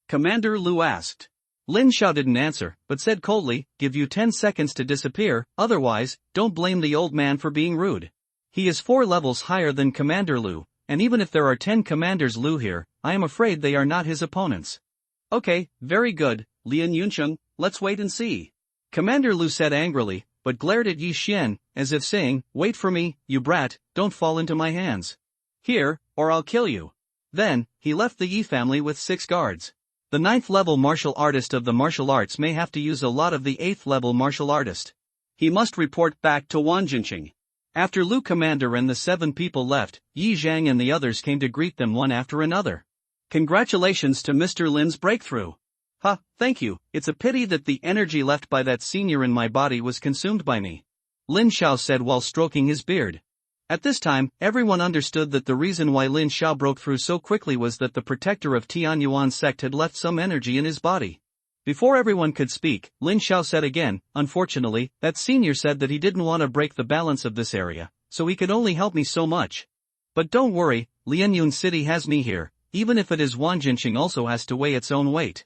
Commander Lu asked. Lin Xiao didn't answer, but said coldly, Give you 10 seconds to disappear, otherwise, don't blame the old man for being rude. He is 4 levels higher than Commander Lu, and even if there are 10 Commanders Lu here, I am afraid they are not his opponents. Okay, very good, Lian Yuncheng, let's wait and see. Commander Lu said angrily, but glared at Yi Xian, as if saying, wait for me, you brat, don't fall into my hands. Here, or I'll kill you. Then, he left the Yi family with 6 guards. The 9th level martial artist of the martial arts may have to use a lot of the 8th level martial artist. He must report back to Wan Jinqing. After Lu Commander and the 7 people left, Yi Zhang and the others came to greet them one after another. Congratulations to Mr. Lin's breakthrough. Thank you, it's a pity that the energy left by that senior in my body was consumed by me. Lin Xiao said while stroking his beard. At this time, everyone understood that the reason why Lin Xiao broke through so quickly was that the protector of Tianyuan sect had left some energy in his body. Before everyone could speak, Lin Xiao said again, unfortunately, that senior said that he didn't want to break the balance of this area, so he could only help me so much. But don't worry, Lianyun City has me here, even if it is Wanjinqing also has to weigh its own weight.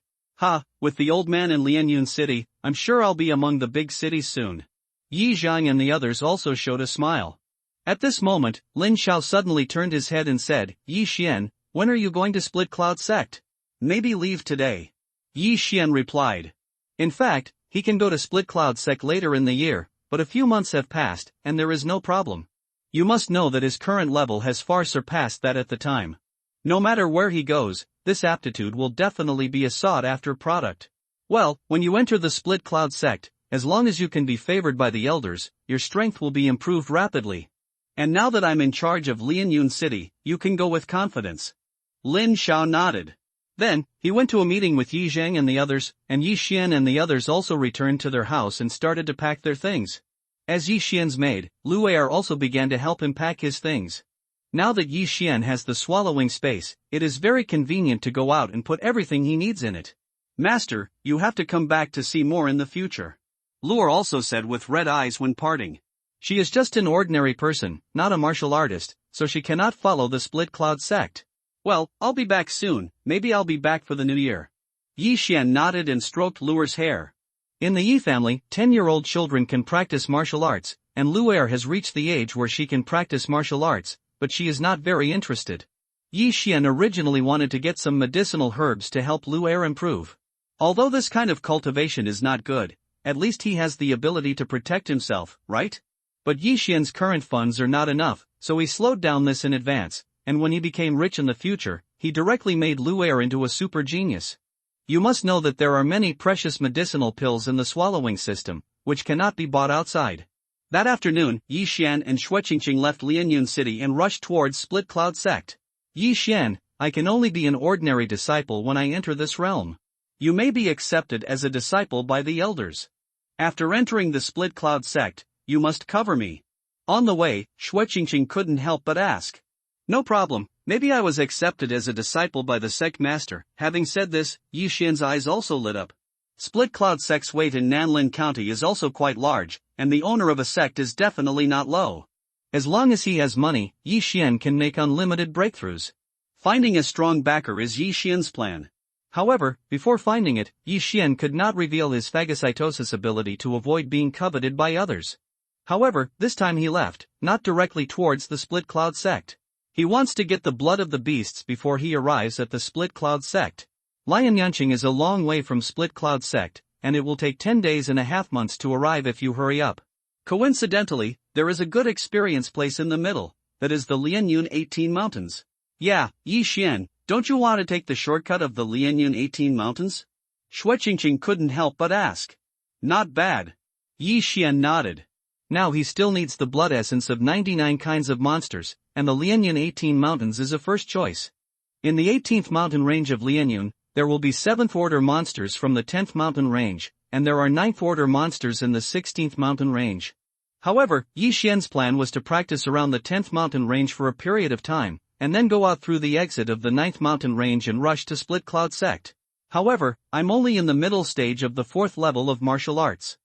With the old man in Lianyun City, I'm sure I'll be among the big cities soon. Yi Zhang and the others also showed a smile. At this moment, Lin Xiao suddenly turned his head and said, Yi Xian, when are you going to split Cloud Sect? Maybe leave today. Yi Xian replied. In fact, he can go to split Cloud Sect later in the year, but a few months have passed, and there is no problem. You must know that his current level has far surpassed that at the time. No matter where he goes, this aptitude will definitely be a sought-after product. Well, when you enter the split Cloud Sect, as long as you can be favored by the elders, your strength will be improved rapidly. And now that I'm in charge of Lianyun City, you can go with confidence. Lin Xiao nodded. Then, he went to a meeting with Yi Zhang and the others, and Yi Xian and the others also returned to their house and started to pack their things. As Yi Xian's maid, Lu Er also began to help him pack his things. Now that Yi Xian has the swallowing space, it is very convenient to go out and put everything he needs in it. Master, you have to come back to see more in the future. Lu Er also said with red eyes when parting. She is just an ordinary person, not a martial artist, so she cannot follow the split Cloud Sect. Well, I'll be back soon, maybe I'll be back for the new year. Yi Xian nodded and stroked Lu Er's hair. In the Yi family, 10-year-old children can practice martial arts, and Lu Er has reached the age where she can practice martial arts, but she is not very interested. Yi Xian originally wanted to get some medicinal herbs to help Lu Er improve. Although this kind of cultivation is not good, at least he has the ability to protect himself, right? But Yi Xian's current funds are not enough, so he slowed down this in advance, and when he became rich in the future, he directly made Lu Er into a super genius. You must know that there are many precious medicinal pills in the swallowing system, which cannot be bought outside. That afternoon, Yi Xian and Shueqingqing left Lianyun City and rushed towards Split Cloud Sect. Yi Xian, I can only be an ordinary disciple when I enter this realm. You may be accepted as a disciple by the elders. After entering the Split Cloud Sect, you must cover me. On the way, Shueqingqing couldn't help but ask. No problem, maybe I was accepted as a disciple by the sect master. Having said this, Yi Xian's eyes also lit up. Split Cloud Sect's weight in Nanlin County is also quite large, and the owner of a sect is definitely not low. As long as he has money, Yi Xian can make unlimited breakthroughs. Finding a strong backer is Yi Xian's plan. However, before finding it, Yi Xian could not reveal his phagocytosis ability to avoid being coveted by others. However, this time he left, not directly towards the Split Cloud Sect. He wants to get the blood of the beasts before he arrives at the Split Cloud Sect. Lianyunqing is a long way from Split Cloud Sect, and it will take 10 days and a half months to arrive if you hurry up. Coincidentally, there is a good experience place in the middle, that is the Lianyun 18 Mountains. Yeah, Yi Xian, don't you want to take the shortcut of the Lianyun 18 Mountains? Shueqingqing couldn't help but ask. Not bad. Yi Xian nodded. Now he still needs the blood essence of 99 kinds of monsters, and the Lianyun 18 Mountains is a first choice. In the 18th mountain range of Lianyun, there will be 7th order monsters from the 10th mountain range, and there are 9th order monsters in the 16th mountain range. However, Yi Xian's plan was to practice around the 10th mountain range for a period of time, and then go out through the exit of the 9th mountain range and rush to Split Cloud Sect. However, I'm only in the middle stage of the 4th level of martial arts.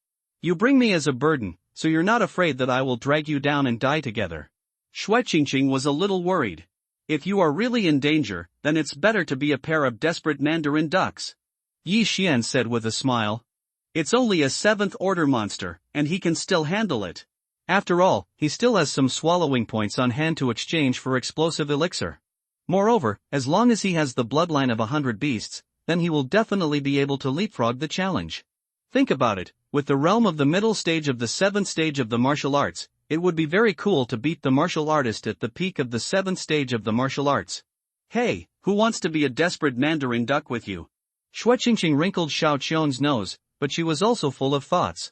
You bring me as a burden, so you're not afraid that I will drag you down and die together. Shueqingqing was a little worried. If you are really in danger, then it's better to be a pair of desperate mandarin ducks. Yi Xian said with a smile. It's only a 7th order monster, and he can still handle it. After all, he still has some swallowing points on hand to exchange for explosive elixir. Moreover, as long as he has the bloodline of 100 beasts, then he will definitely be able to leapfrog the challenge. Think about it, with the realm of the middle stage of the 7th stage of the martial arts, it would be very cool to beat the martial artist at the peak of the 7th stage of the martial arts. Hey, who wants to be a desperate Mandarin duck with you? Xueqingqing wrinkled Xiao Qian's nose, but she was also full of thoughts.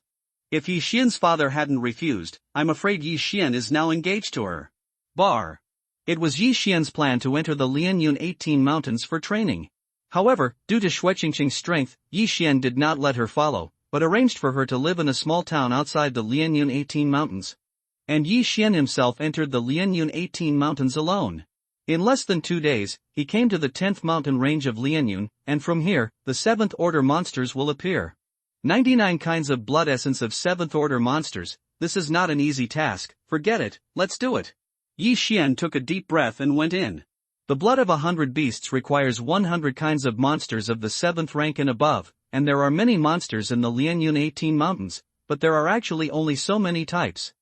If Yi Xian's father hadn't refused, I'm afraid Yi Xian is now engaged to her. Bar. It was Yi Xian's plan to enter the Lianyun 18 mountains for training. However, due to Xueqingqing's strength, Yi Xian did not let her follow, but arranged for her to live in a small town outside the Lianyun 18 mountains. And Yi Xian himself entered the Lianyun 18 mountains alone. In less than 2 days, he came to the 10th mountain range of Lianyun, and from here, the 7th order monsters will appear. 99 kinds of blood essence of 7th order monsters. This is not an easy task, forget it, let's do it. Yi Xian took a deep breath and went in. The blood of 100 beasts requires 100 kinds of monsters of the 7th rank and above, and there are many monsters in the Lianyun 18 mountains, but there are actually only so many types.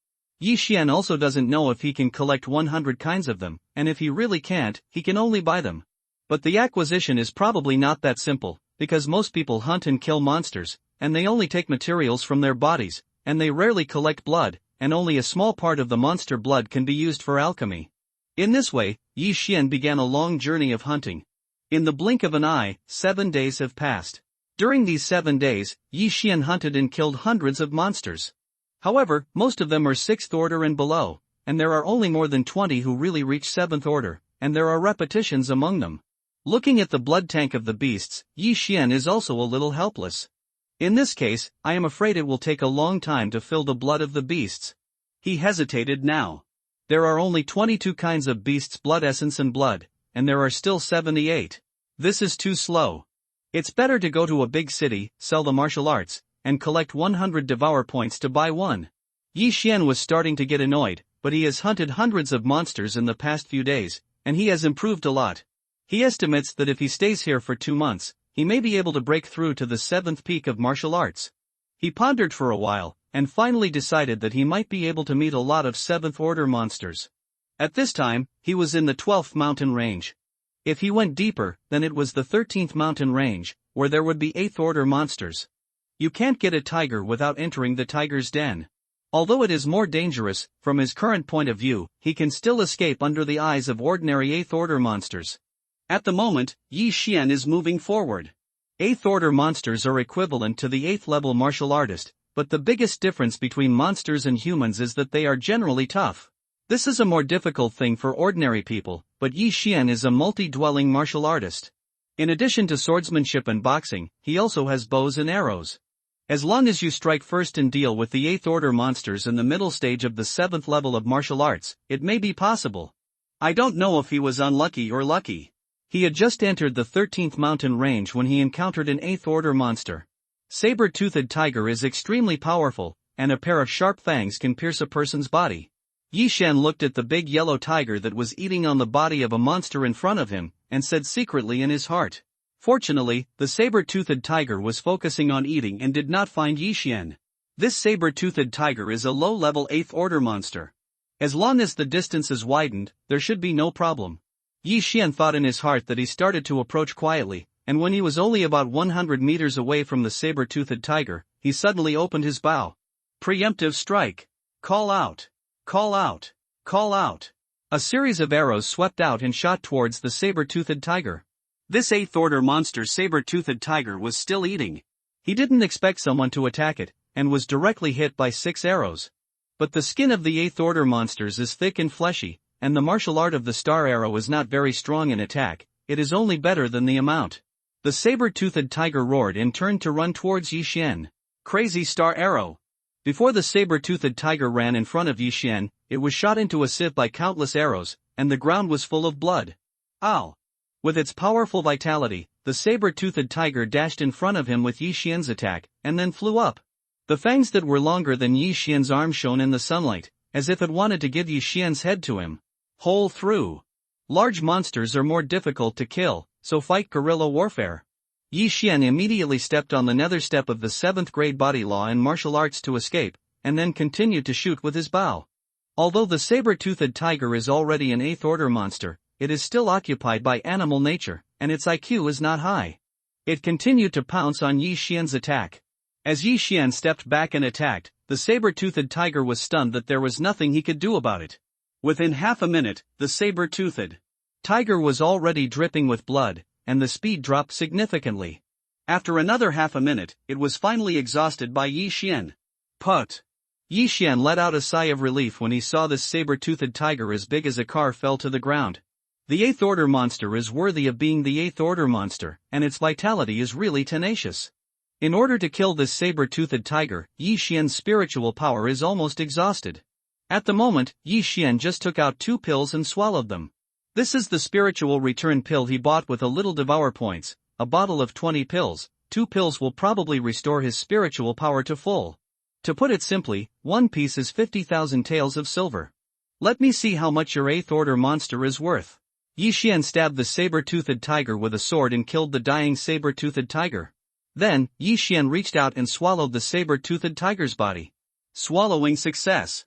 Yi Xian also doesn't know if he can collect 100 kinds of them, and if he really can't, he can only buy them. But the acquisition is probably not that simple, because most people hunt and kill monsters, and they only take materials from their bodies, and they rarely collect blood, and only a small part of the monster blood can be used for alchemy. In this way, Yi Xian began a long journey of hunting. In the blink of an eye, 7 days have passed. During these 7 days, Yi Xian hunted and killed hundreds of monsters. However, most of them are 6th order and below, and there are only more than 20 who really reach 7th order, and there are repetitions among them. Looking at the blood tank of the beasts, Yi Xian is also a little helpless. In this case, I am afraid it will take a long time to fill the blood of the beasts. He hesitated now. There are only 22 kinds of beasts' blood essence and blood, and there are still 78. This is too slow. It's better to go to a big city, sell the martial arts, and collect 100 devour points to buy one. Yi Xian was starting to get annoyed, but he has hunted hundreds of monsters in the past few days, and he has improved a lot. He estimates that if he stays here for 2 months, he may be able to break through to the 7th peak of martial arts. He pondered for a while, and finally decided that he might be able to meet a lot of 7th order monsters. At this time, he was in the 12th mountain range. If he went deeper, then it was the 13th mountain range, where there would be 8th order monsters. You can't get a tiger without entering the tiger's den. Although it is more dangerous, from his current point of view, he can still escape under the eyes of ordinary 8th order monsters. At the moment, Yi Xian is moving forward. 8th order monsters are equivalent to the 8th level martial artist, but the biggest difference between monsters and humans is that they are generally tough. This is a more difficult thing for ordinary people, but Yi Xian is a multi-dwelling martial artist. In addition to swordsmanship and boxing, he also has bows and arrows. As long as you strike first and deal with the 8th order monsters in the middle stage of the 7th level of martial arts, it may be possible. I don't know if he was unlucky or lucky. He had just entered the 13th mountain range when he encountered an 8th order monster. Saber-toothed tiger is extremely powerful, and a pair of sharp fangs can pierce a person's body. Yi Xian looked at the big yellow tiger that was eating on the body of a monster in front of him, and said secretly in his heart. Fortunately, the saber-toothed tiger was focusing on eating and did not find Yi Xian. This saber-toothed tiger is a low-level 8th order monster. As long as the distance is widened, there should be no problem. Yi Xian thought in his heart that he started to approach quietly, and when he was only about 100 meters away from the saber-toothed tiger, he suddenly opened his bow. Preemptive strike. Call out. Call out. Call out. A series of arrows swept out and shot towards the saber-toothed tiger. This 8th order monster saber-toothed tiger was still eating. He didn't expect someone to attack it, and was directly hit by 6 arrows. But the skin of the 8th order monsters is thick and fleshy, and the martial art of the star arrow is not very strong in attack, it is only better than the amount. The saber-toothed tiger roared and turned to run towards Yi Xian. Crazy star arrow. Before the saber-toothed tiger ran in front of Yi Xian, it was shot into a sieve by countless arrows, and the ground was full of blood. Ow! With its powerful vitality, the saber-toothed tiger dashed in front of him with Yi Xian's attack, and then flew up. The fangs that were longer than Yi Xian's arm shone in the sunlight, as if it wanted to give Yi Xian's head to him. Hole through. Large monsters are more difficult to kill, so fight guerrilla warfare. Yi Xian immediately stepped on the nether step of the 7th grade body law and martial arts to escape, and then continued to shoot with his bow. Although the saber-toothed tiger is already an 8th order monster, it is still occupied by animal nature, and its IQ is not high. It continued to pounce on Yi Xian's attack. As Yi Xian stepped back and attacked, the saber-toothed tiger was stunned that there was nothing he could do about it. Within half a minute, the saber-toothed tiger was already dripping with blood, and the speed dropped significantly. After another half a minute, it was finally exhausted by Yi Xian. Put! Yi Xian let out a sigh of relief when he saw this saber-toothed tiger as big as a car fell to the ground. The 8th order monster is worthy of being the 8th order monster, and its vitality is really tenacious. In order to kill this saber-toothed tiger, Yi Xian's spiritual power is almost exhausted. At the moment, Yi Xian just took out 2 pills and swallowed them. This is the spiritual return pill he bought with a little devour points, a bottle of 20 pills. 2 pills will probably restore his spiritual power to full. To put it simply, 1 piece is 50,000 taels of silver. Let me see how much your 8th order monster is worth. Yi Xian stabbed the saber-toothed tiger with a sword and killed the dying saber-toothed tiger. Then, Yi Xian reached out and swallowed the saber-toothed tiger's body. Swallowing success.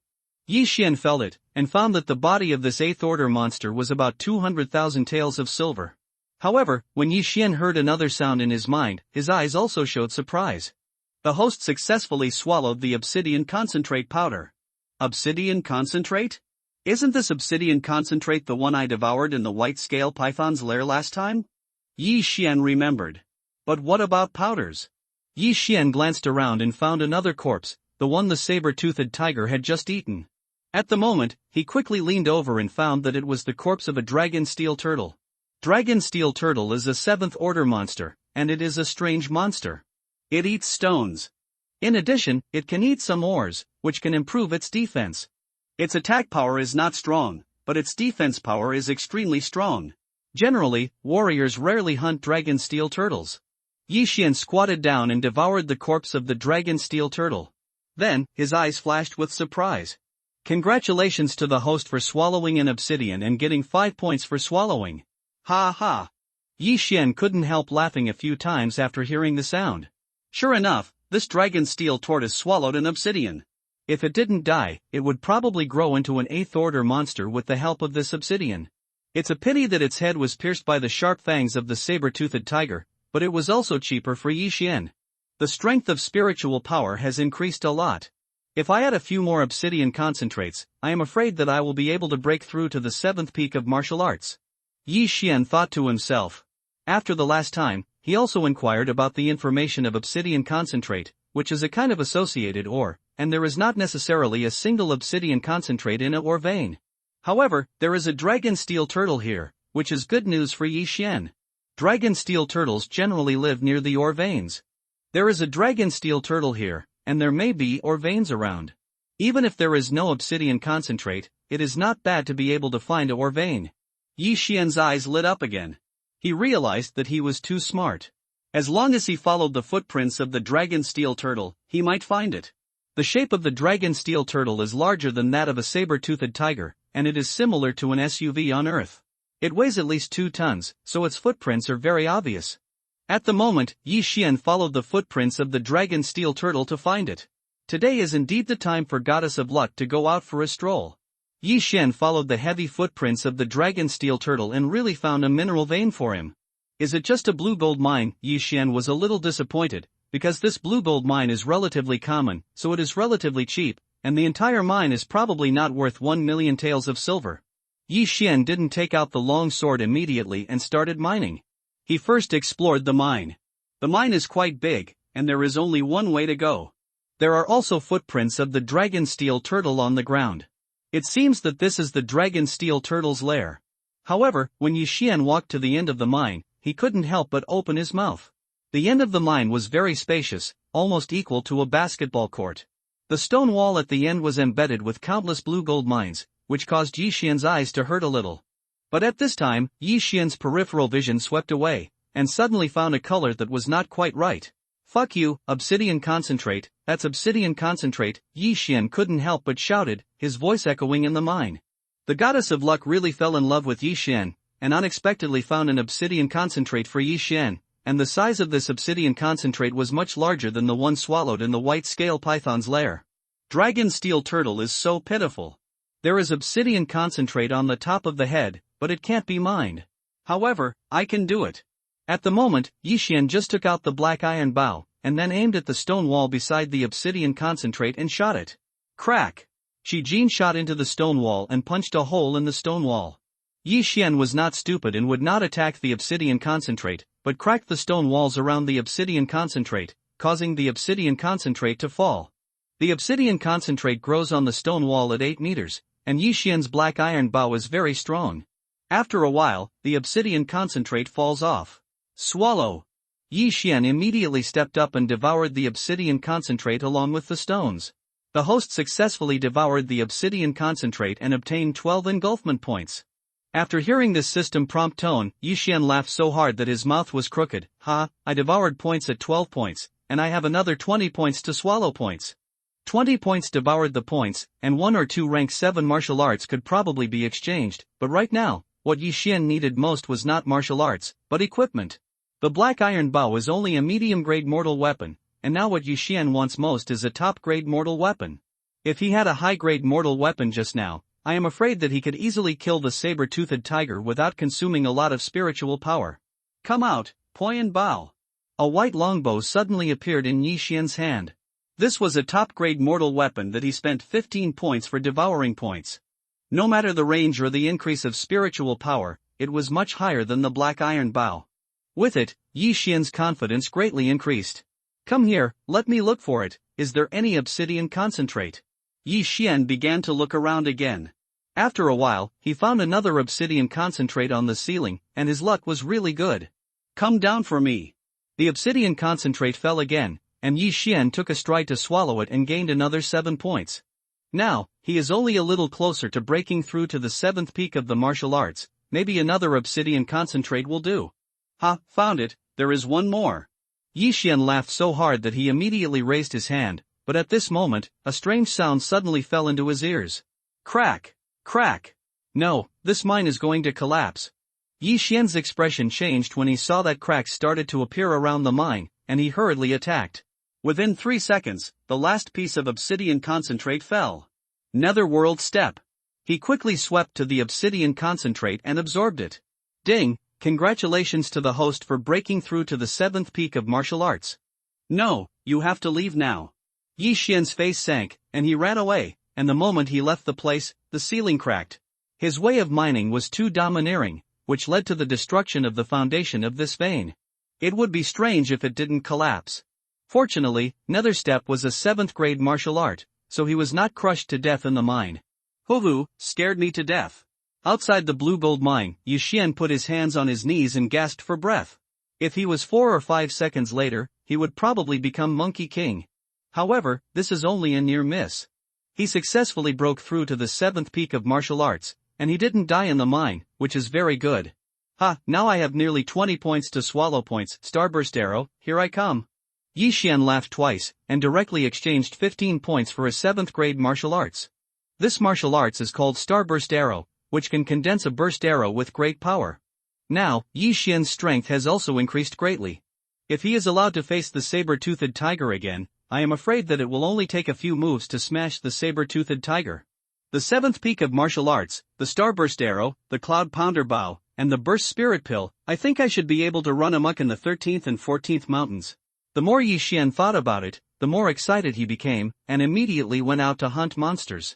Yi Xian felt it, and found that the body of this 8th order monster was about 200,000 taels of silver. However, when Yi Xian heard another sound in his mind, his eyes also showed surprise. The host successfully swallowed the obsidian concentrate powder. Obsidian concentrate? Isn't this obsidian concentrate the one I devoured in the white scale python's lair last time? Yi Xian remembered. But what about powders? Yi Xian glanced around and found another corpse, the one the saber-toothed tiger had just eaten. At the moment, he quickly leaned over and found that it was the corpse of a dragon steel turtle. Dragon steel turtle is a 7th order monster, and it is a strange monster. It eats stones. In addition, it can eat some ores, which can improve its defense. Its attack power is not strong, but its defense power is extremely strong. Generally, warriors rarely hunt dragon steel turtles. Yi Xian squatted down and devoured the corpse of the dragon steel turtle. Then, his eyes flashed with surprise. Congratulations to the host for swallowing an obsidian and getting 5 points for swallowing. Ha ha! Yi Xian couldn't help laughing a few times after hearing the sound. Sure enough, this dragon steel tortoise swallowed an obsidian. If it didn't die, it would probably grow into an 8th order monster with the help of this obsidian. It's a pity that its head was pierced by the sharp fangs of the saber-toothed tiger, but it was also cheaper for Yi Xian. The strength of spiritual power has increased a lot. If I add a few more obsidian concentrates, I am afraid that I will be able to break through to the 7th peak of martial arts. Yi Xian thought to himself. After the last time, he also inquired about the information of obsidian concentrate, which is a kind of associated ore, and there is not necessarily a single obsidian concentrate in a ore vein. However, there is a dragon steel turtle here, which is good news for Yi Xian. Dragon steel turtles generally live near the ore veins. There is a dragon steel turtle here, and there may be ore veins around. Even if there is no obsidian concentrate, it is not bad to be able to find a ore vein. Yi Xian's eyes lit up again. He realized that he was too smart. As long as he followed the footprints of the dragon steel turtle, he might find it. The shape of the dragon steel turtle is larger than that of a saber-toothed tiger, and it is similar to an SUV on Earth. It weighs at least 2 tons, so its footprints are very obvious. At the moment, Yi Xian followed the footprints of the dragon steel turtle to find it. Today is indeed the time for Goddess of Luck to go out for a stroll. Yi Xian followed the heavy footprints of the dragon steel turtle and really found a mineral vein for him. Is it just a blue gold mine? Yi Xian was a little disappointed, because this blue gold mine is relatively common, so it is relatively cheap, and the entire mine is probably not worth 1 million taels of silver. Yi Xian didn't take out the long sword immediately and started mining. He first explored the mine. The mine is quite big, and there is only one way to go. There are also footprints of the dragon steel turtle on the ground. It seems that this is the dragon steel turtle's lair. However, when Yi Xian walked to the end of the mine, he couldn't help but open his mouth. The end of the mine was very spacious, almost equal to a basketball court. The stone wall at the end was embedded with countless blue gold mines, which caused Yi Xian's eyes to hurt a little. But at this time, Yi Xian's peripheral vision swept away, and suddenly found a color that was not quite right. Fuck you, obsidian concentrate, that's obsidian concentrate, Yi Xian couldn't help but shouted, his voice echoing in the mine. The Goddess of Luck really fell in love with Yi Xian, and unexpectedly found an obsidian concentrate for Yi Xian, and the size of this obsidian concentrate was much larger than the one swallowed in the white scale python's lair. Dragon steel turtle is so pitiful. There is obsidian concentrate on the top of the head, but it can't be mined. However, I can do it. At the moment, Yi Xian just took out the black iron bow, and then aimed at the stone wall beside the obsidian concentrate and shot it. Crack! Shi Jin shot into the stone wall and punched a hole in the stone wall. Yi Xian was not stupid and would not attack the obsidian concentrate, but cracked the stone walls around the obsidian concentrate, causing the obsidian concentrate to fall. The obsidian concentrate grows on the stone wall at 8 meters, and Yi Xian's black iron bow is very strong. After a while, the obsidian concentrate falls off. Swallow! Yi Xian immediately stepped up and devoured the obsidian concentrate along with the stones. The host successfully devoured the obsidian concentrate and obtained 12 engulfment points. After hearing this system prompt tone, Yi Xian laughed so hard that his mouth was crooked. Ha, I devoured points at 12 points, and I have another 20 points to swallow points. 20 points devoured the points, and 1 or 2 rank 7 martial arts could probably be exchanged, but right now, what Yi Xian needed most was not martial arts, but equipment. The black iron bow is only a medium-grade mortal weapon, and now what Yi Xian wants most is a top-grade mortal weapon. If he had a high-grade mortal weapon just now, I am afraid that he could easily kill the saber-toothed tiger without consuming a lot of spiritual power. Come out, Poyan Bao. A white longbow suddenly appeared in Yi Xian's hand. This was a top-grade mortal weapon that he spent 15 points for devouring points. No matter the range or the increase of spiritual power, it was much higher than the black iron bow. With it, Yi Xian's confidence greatly increased. Come here, let me look for it. Is there any obsidian concentrate? Yi Xian began to look around again. After a while, he found another obsidian concentrate on the ceiling, and his luck was really good. Come down for me. The obsidian concentrate fell again, and Yi Xian took a stride to swallow it and gained another 7 points. Now, he is only a little closer to breaking through to the 7th peak of the martial arts. Maybe another obsidian concentrate will do. Ha, found it, there is one more. Yi Xian laughed so hard that he immediately raised his hand, but at this moment, a strange sound suddenly fell into his ears. Crack! Crack! No, this mine is going to collapse. Yi Xian's expression changed when he saw that cracks started to appear around the mine, and he hurriedly attacked. Within 3 seconds, the last piece of obsidian concentrate fell. Netherworld step. He quickly swept to the obsidian concentrate and absorbed it. Ding! Congratulations to the host for breaking through to the 7th peak of martial arts. No, you have to leave now. Yi Xian's face sank, and he ran away, and the moment he left the place, the ceiling cracked. His way of mining was too domineering, which led to the destruction of the foundation of this vein. It would be strange if it didn't collapse. Fortunately, Nether Step was a 7th-grade martial art, so he was not crushed to death in the mine. Hoo-hoo, scared me to death. Outside the blue gold mine, Yi Xian put his hands on his knees and gasped for breath. If he was 4 or 5 seconds later, he would probably become Monkey King. However, this is only a near miss. He successfully broke through to the 7th peak of martial arts, and he didn't die in the mine, which is very good. Ha, now I have nearly 20 points to swallow points. Starburst arrow, here I come. Yi Xian laughed twice, and directly exchanged 15 points for a 7th-grade martial arts. This martial arts is called Starburst arrow, which can condense a burst arrow with great power. Now, Yi Xian's strength has also increased greatly. If he is allowed to face the saber-toothed tiger again, I am afraid that it will only take a few moves to smash the saber-toothed tiger. The 7th peak of martial arts, the Starburst arrow, the Cloud Pounder bow, and the Burst Spirit pill. I think I should be able to run amok in the 13th and 14th mountains. The more Yi Xian thought about it, the more excited he became, and immediately went out to hunt monsters.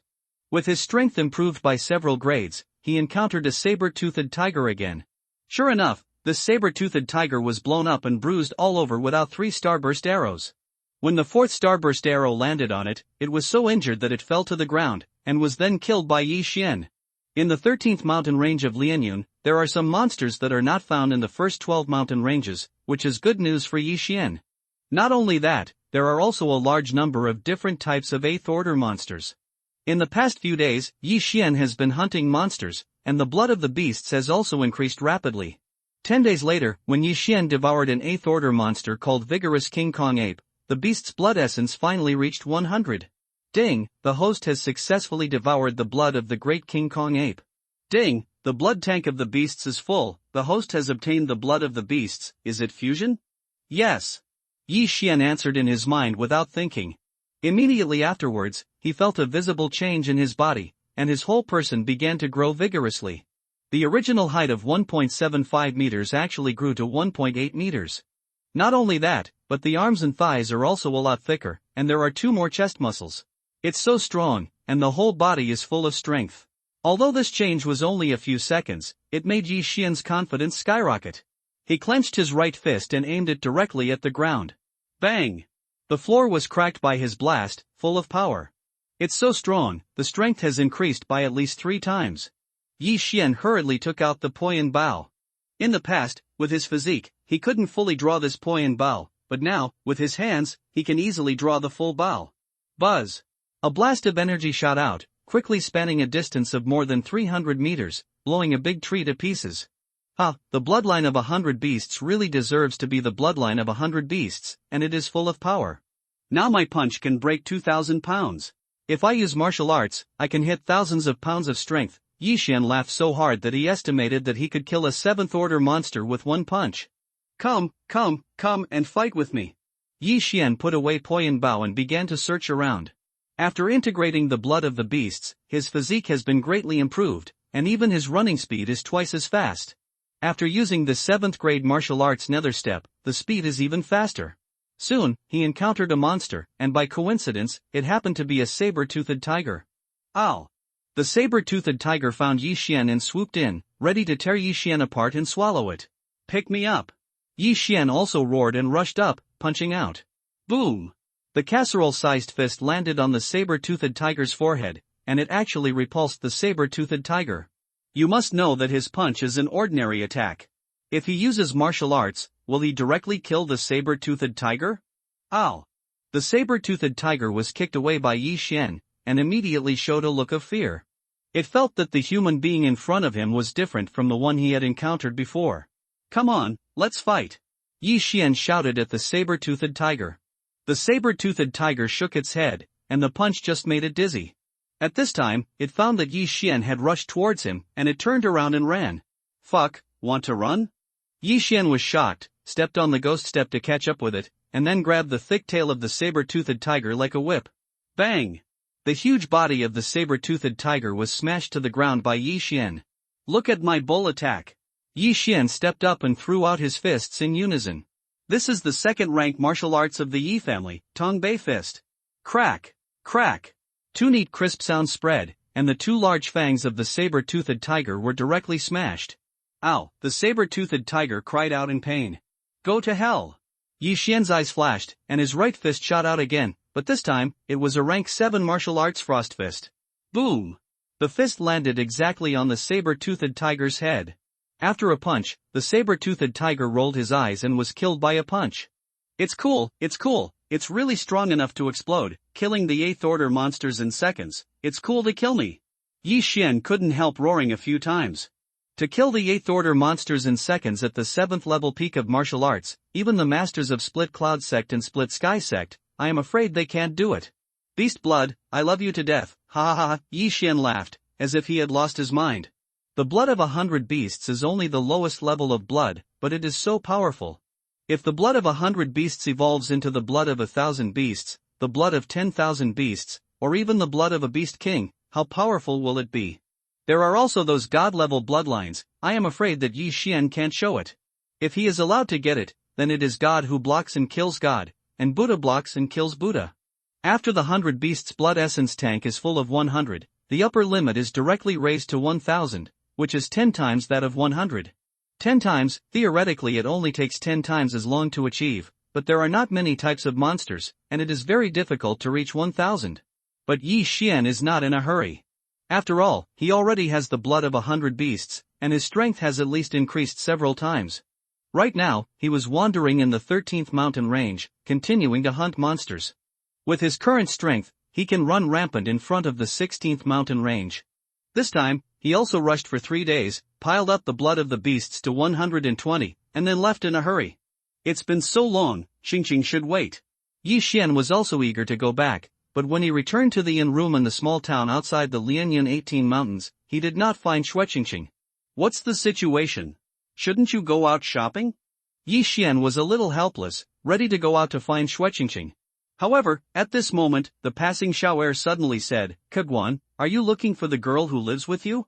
With his strength improved by several grades, he encountered a saber-toothed tiger again. Sure enough, this saber-toothed tiger was blown up and bruised all over without 3 starburst arrows. When the 4th starburst arrow landed on it, it was so injured that it fell to the ground, and was then killed by Yi Xian. In the 13th mountain range of Lianyun, there are some monsters that are not found in the first 12 mountain ranges, which is good news for Yi Xian. Not only that, there are also a large number of different types of 8th order monsters. In the past few days, Yi Xian has been hunting monsters, and the blood of the beasts has also increased rapidly. 10 days later, when Yi Xian devoured an 8th order monster called Vigorous King Kong Ape, the beast's blood essence finally reached 100. Ding, the host has successfully devoured the blood of the great King Kong Ape. Ding, the blood tank of the beasts is full. The host has obtained the blood of the beasts. Is it fusion? Yes. Yi Xian answered in his mind without thinking. Immediately afterwards, he felt a visible change in his body, and his whole person began to grow vigorously. The original height of 1.75 meters actually grew to 1.8 meters. Not only that, but the arms and thighs are also a lot thicker, and there are 2 more chest muscles. It's so strong, and the whole body is full of strength. Although this change was only a few seconds, it made Yi Xian's confidence skyrocket. He clenched his right fist and aimed it directly at the ground. Bang! The floor was cracked by his blast, full of power. It's so strong, the strength has increased by at least 3 times. Yi Xian hurriedly took out the Poyan Bao. In the past, with his physique, he couldn't fully draw this Poyan Bao, but now, with his hands, he can easily draw the full Bao. Buzz! A blast of energy shot out, quickly spanning a distance of more than 300 meters, blowing a big tree to pieces. The bloodline of 100 beasts really deserves to be the bloodline of 100 beasts, and it is full of power. Now my punch can break 2,000 pounds. If I use martial arts, I can hit thousands of pounds of strength. Yi Xian laughed so hard that he estimated that he could kill a 7th-order monster with one punch. Come and fight with me. Yi Xian put away Poyan Bao and began to search around. After integrating the blood of the beasts, his physique has been greatly improved, and even his running speed is twice as fast. After using the 7th-grade martial arts nether step, the speed is even faster. Soon, he encountered a monster, and by coincidence, it happened to be a saber-toothed tiger. Ow! The saber-toothed tiger found Yi Xian and swooped in, ready to tear Yi Xian apart and swallow it. Pick me up! Yi Xian also roared and rushed up, punching out. Boom! The casserole-sized fist landed on the saber-toothed tiger's forehead, and it actually repulsed the saber-toothed tiger. You must know that his punch is an ordinary attack. If he uses martial arts, will he directly kill the saber-toothed tiger? Ow! The saber-toothed tiger was kicked away by Yi Xian, and immediately showed a look of fear. It felt that the human being in front of him was different from the one he had encountered before. Come on, let's fight! Yi Xian shouted at the saber-toothed tiger. The saber-toothed tiger shook its head, and the punch just made it dizzy. At this time, it found that Yi Xian had rushed towards him, and it turned around and ran. Fuck, want to run? Yi Xian was shocked, stepped on the ghost step to catch up with it, and then grabbed the thick tail of the saber-toothed tiger like a whip. Bang! The huge body of the saber-toothed tiger was smashed to the ground by Yi Xian. Look at my bull attack! Yi Xian stepped up and threw out his fists in unison. This is the second-rank martial arts of the Yi family, Tong Bei Fist. Crack! Crack! 2 neat crisp sounds spread, and the 2 large fangs of the saber-toothed tiger were directly smashed. Ow! The saber-toothed tiger cried out in pain. Go to hell! Yi Xian's eyes flashed, and his right fist shot out again, but this time, it was a rank 7 martial arts frost fist. Boom! The fist landed exactly on the saber-toothed tiger's head. After a punch, the saber-toothed tiger rolled his eyes and was killed by a punch. It's cool, it's really strong enough to explode, killing the 8th-order monsters in seconds. It's cool to kill me. Yi Xian couldn't help roaring a few times. To kill the 8th-order monsters in seconds at the 7th-level peak of martial arts, even the masters of Split Cloud Sect and Split Sky Sect, I am afraid they can't do it. Beast blood, I love you to death, ha ha ha, Yi Xian laughed, as if he had lost his mind. The blood of 100 beasts is only the lowest level of blood, but it is so powerful. If the blood of 100 beasts evolves into the blood of 1,000 beasts, the blood of 10,000 beasts, or even the blood of a beast king, how powerful will it be? There are also those god-level bloodlines. I am afraid that Yi Xian can't show it. If he is allowed to get it, then it is God who blocks and kills God, and Buddha blocks and kills Buddha. After the 100 beasts blood essence tank is full of 100, the upper limit is directly raised to 1,000, which is 10 times that of 100. 10 times, theoretically it only takes 10 times as long to achieve, but there are not many types of monsters, and it is very difficult to reach 1,000. But Yi Xian is not in a hurry. After all, he already has the blood of 100 beasts, and his strength has at least increased several times. Right now, he was wandering in the 13th mountain range, continuing to hunt monsters. With his current strength, he can run rampant in front of the 16th mountain range. This time, he also rushed for 3 days, piled up the blood of the beasts to 120, and then left in a hurry. It's been so long, Xingxing should wait. Yi Xian was also eager to go back, but when he returned to the inn room in the small town outside the Lianyan 18 mountains, he did not find Xingxing. What's the situation? Shouldn't you go out shopping? Yi Xian was a little helpless, ready to go out to find Xingxing. However, at this moment, the passing Xiao'er suddenly said, Keguan, are you looking for the girl who lives with you?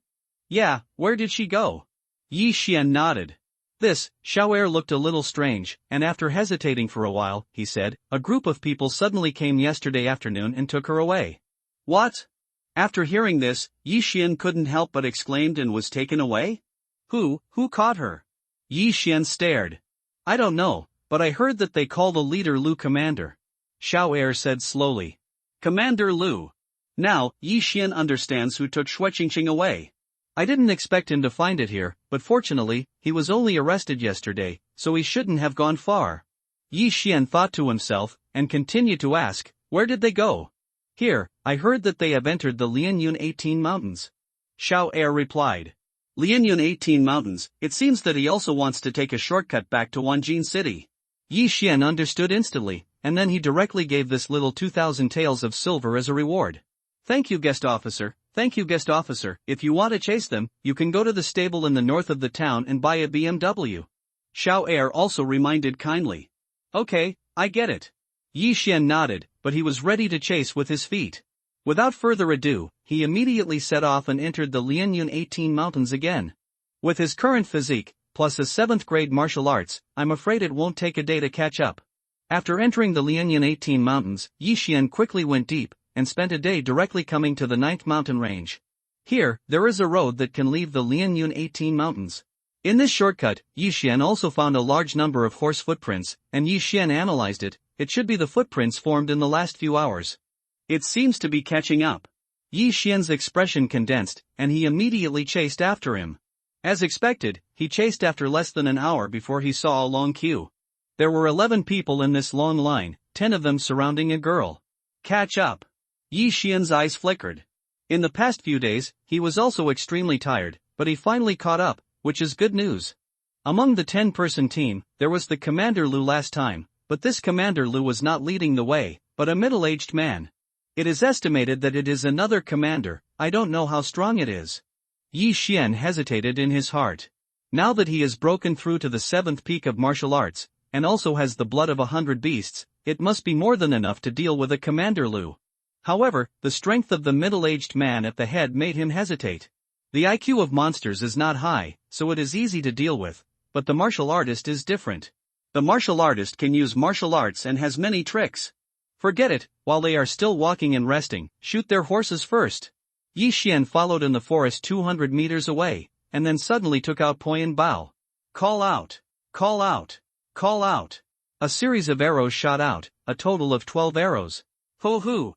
Yeah, where did she go? Yi Xian nodded. This, Xiao looked a little strange, and after hesitating for a while, he said, a group of people suddenly came yesterday afternoon and took her away. What? After hearing this, Yi Xian couldn't help but exclaimed and was taken away? Who caught her? Yi Xian stared. I don't know, but I heard that they call the leader Lu Commander. Xiao said slowly. Commander Lu. Now, Yi Xian understands who took Xueqingqing away. I didn't expect him to find it here, but fortunately, he was only arrested yesterday, so he shouldn't have gone far. Yi Xian thought to himself, and continued to ask, where did they go? Here, I heard that they have entered the Lianyun 18 Mountains. Xiao replied. Lianyun 18 Mountains, it seems that he also wants to take a shortcut back to Wanjin City. Yi Xian understood instantly, and then he directly gave this little 2,000 taels of silver as a reward. Thank you, guest officer. Thank you, guest officer. If you want to chase them, you can go to the stable in the north of the town and buy a BMW. Xiao also reminded kindly. Okay, I get it. Yi Xian nodded, but he was ready to chase with his feet. Without further ado, he immediately set off and entered the Lianyun 18 Mountains again. With his current physique, plus his 7th grade martial arts, I'm afraid it won't take a day to catch up. After entering the Lianyun 18 Mountains, Yi Xian quickly went deep, and spent a day directly coming to the 9th mountain range. Here, there is a road that can leave the Lianyun 18 Mountains. In this shortcut, Yi Xian also found a large number of horse footprints, and Yi Xian analyzed it. It should be the footprints formed in the last few hours. It seems to be catching up. Yi Xian's expression condensed, and he immediately chased after him. As expected, he chased after less than an hour before he saw a long queue. There were 11 people in this long line, 10 of them surrounding a girl. Catch up. Yi Xian's eyes flickered. In the past few days, he was also extremely tired, but he finally caught up, which is good news. Among the 10-person team, there was the Commander Lu last time, but this Commander Lu was not leading the way, but a middle-aged man. It is estimated that it is another commander. I don't know how strong it is. Yi Xian hesitated in his heart. Now that he has broken through to the 7th peak of martial arts, and also has the blood of 100 beasts, it must be more than enough to deal with a Commander Lu. However, the strength of the middle-aged man at the head made him hesitate. The IQ of monsters is not high, so it is easy to deal with, but the martial artist is different. The martial artist can use martial arts and has many tricks. Forget it, while they are still walking and resting, shoot their horses first. Yi Xian followed in the forest 200 meters away, and then suddenly took out Poyan Bao. Call out! Call out! Call out! A series of arrows shot out, a total of 12 arrows. Ho-hoo!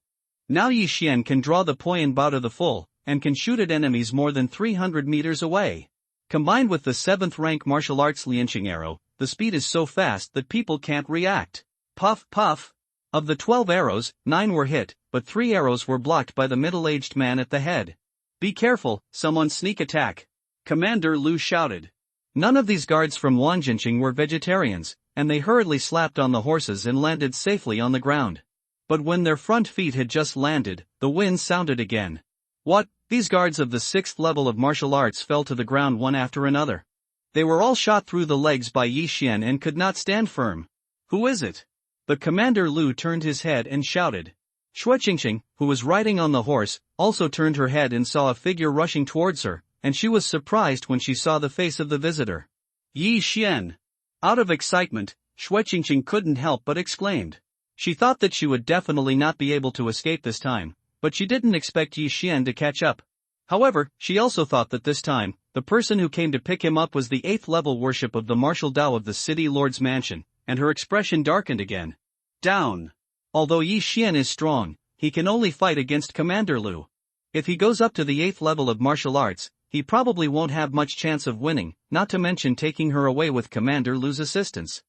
Now Yi Xian can draw the Poyan Bao to the full, and can shoot at enemies more than 300 meters away. Combined with the 7th rank martial arts Lianqing arrow, the speed is so fast that people can't react. Puff puff! Of the 12 arrows, 9 were hit, but 3 arrows were blocked by the middle-aged man at the head. Be careful, someone sneak attack! Commander Lu shouted. None of these guards from Wanjinqing were vegetarians, and they hurriedly slapped on the horses and landed safely on the ground. But when their front feet had just landed, the wind sounded again. What? These guards of the 6th level of martial arts fell to the ground one after another. They were all shot through the legs by Yi Xian and could not stand firm. Who is it? The Commander Lu turned his head and shouted. Xueqingqing, who was riding on the horse, also turned her head and saw a figure rushing towards her, and she was surprised when she saw the face of the visitor. Yi Xian. Out of excitement, Xueqingqing couldn't help but exclaimed. She thought that she would definitely not be able to escape this time, but she didn't expect Yi Xian to catch up. However, she also thought that this time, the person who came to pick him up was the 8th level worship of the martial Dao of the city lord's mansion, and her expression darkened again. Down. Although Yi Xian is strong, he can only fight against Commander Lu. If he goes up to the 8th level of martial arts, he probably won't have much chance of winning, not to mention taking her away with Commander Lu's assistance.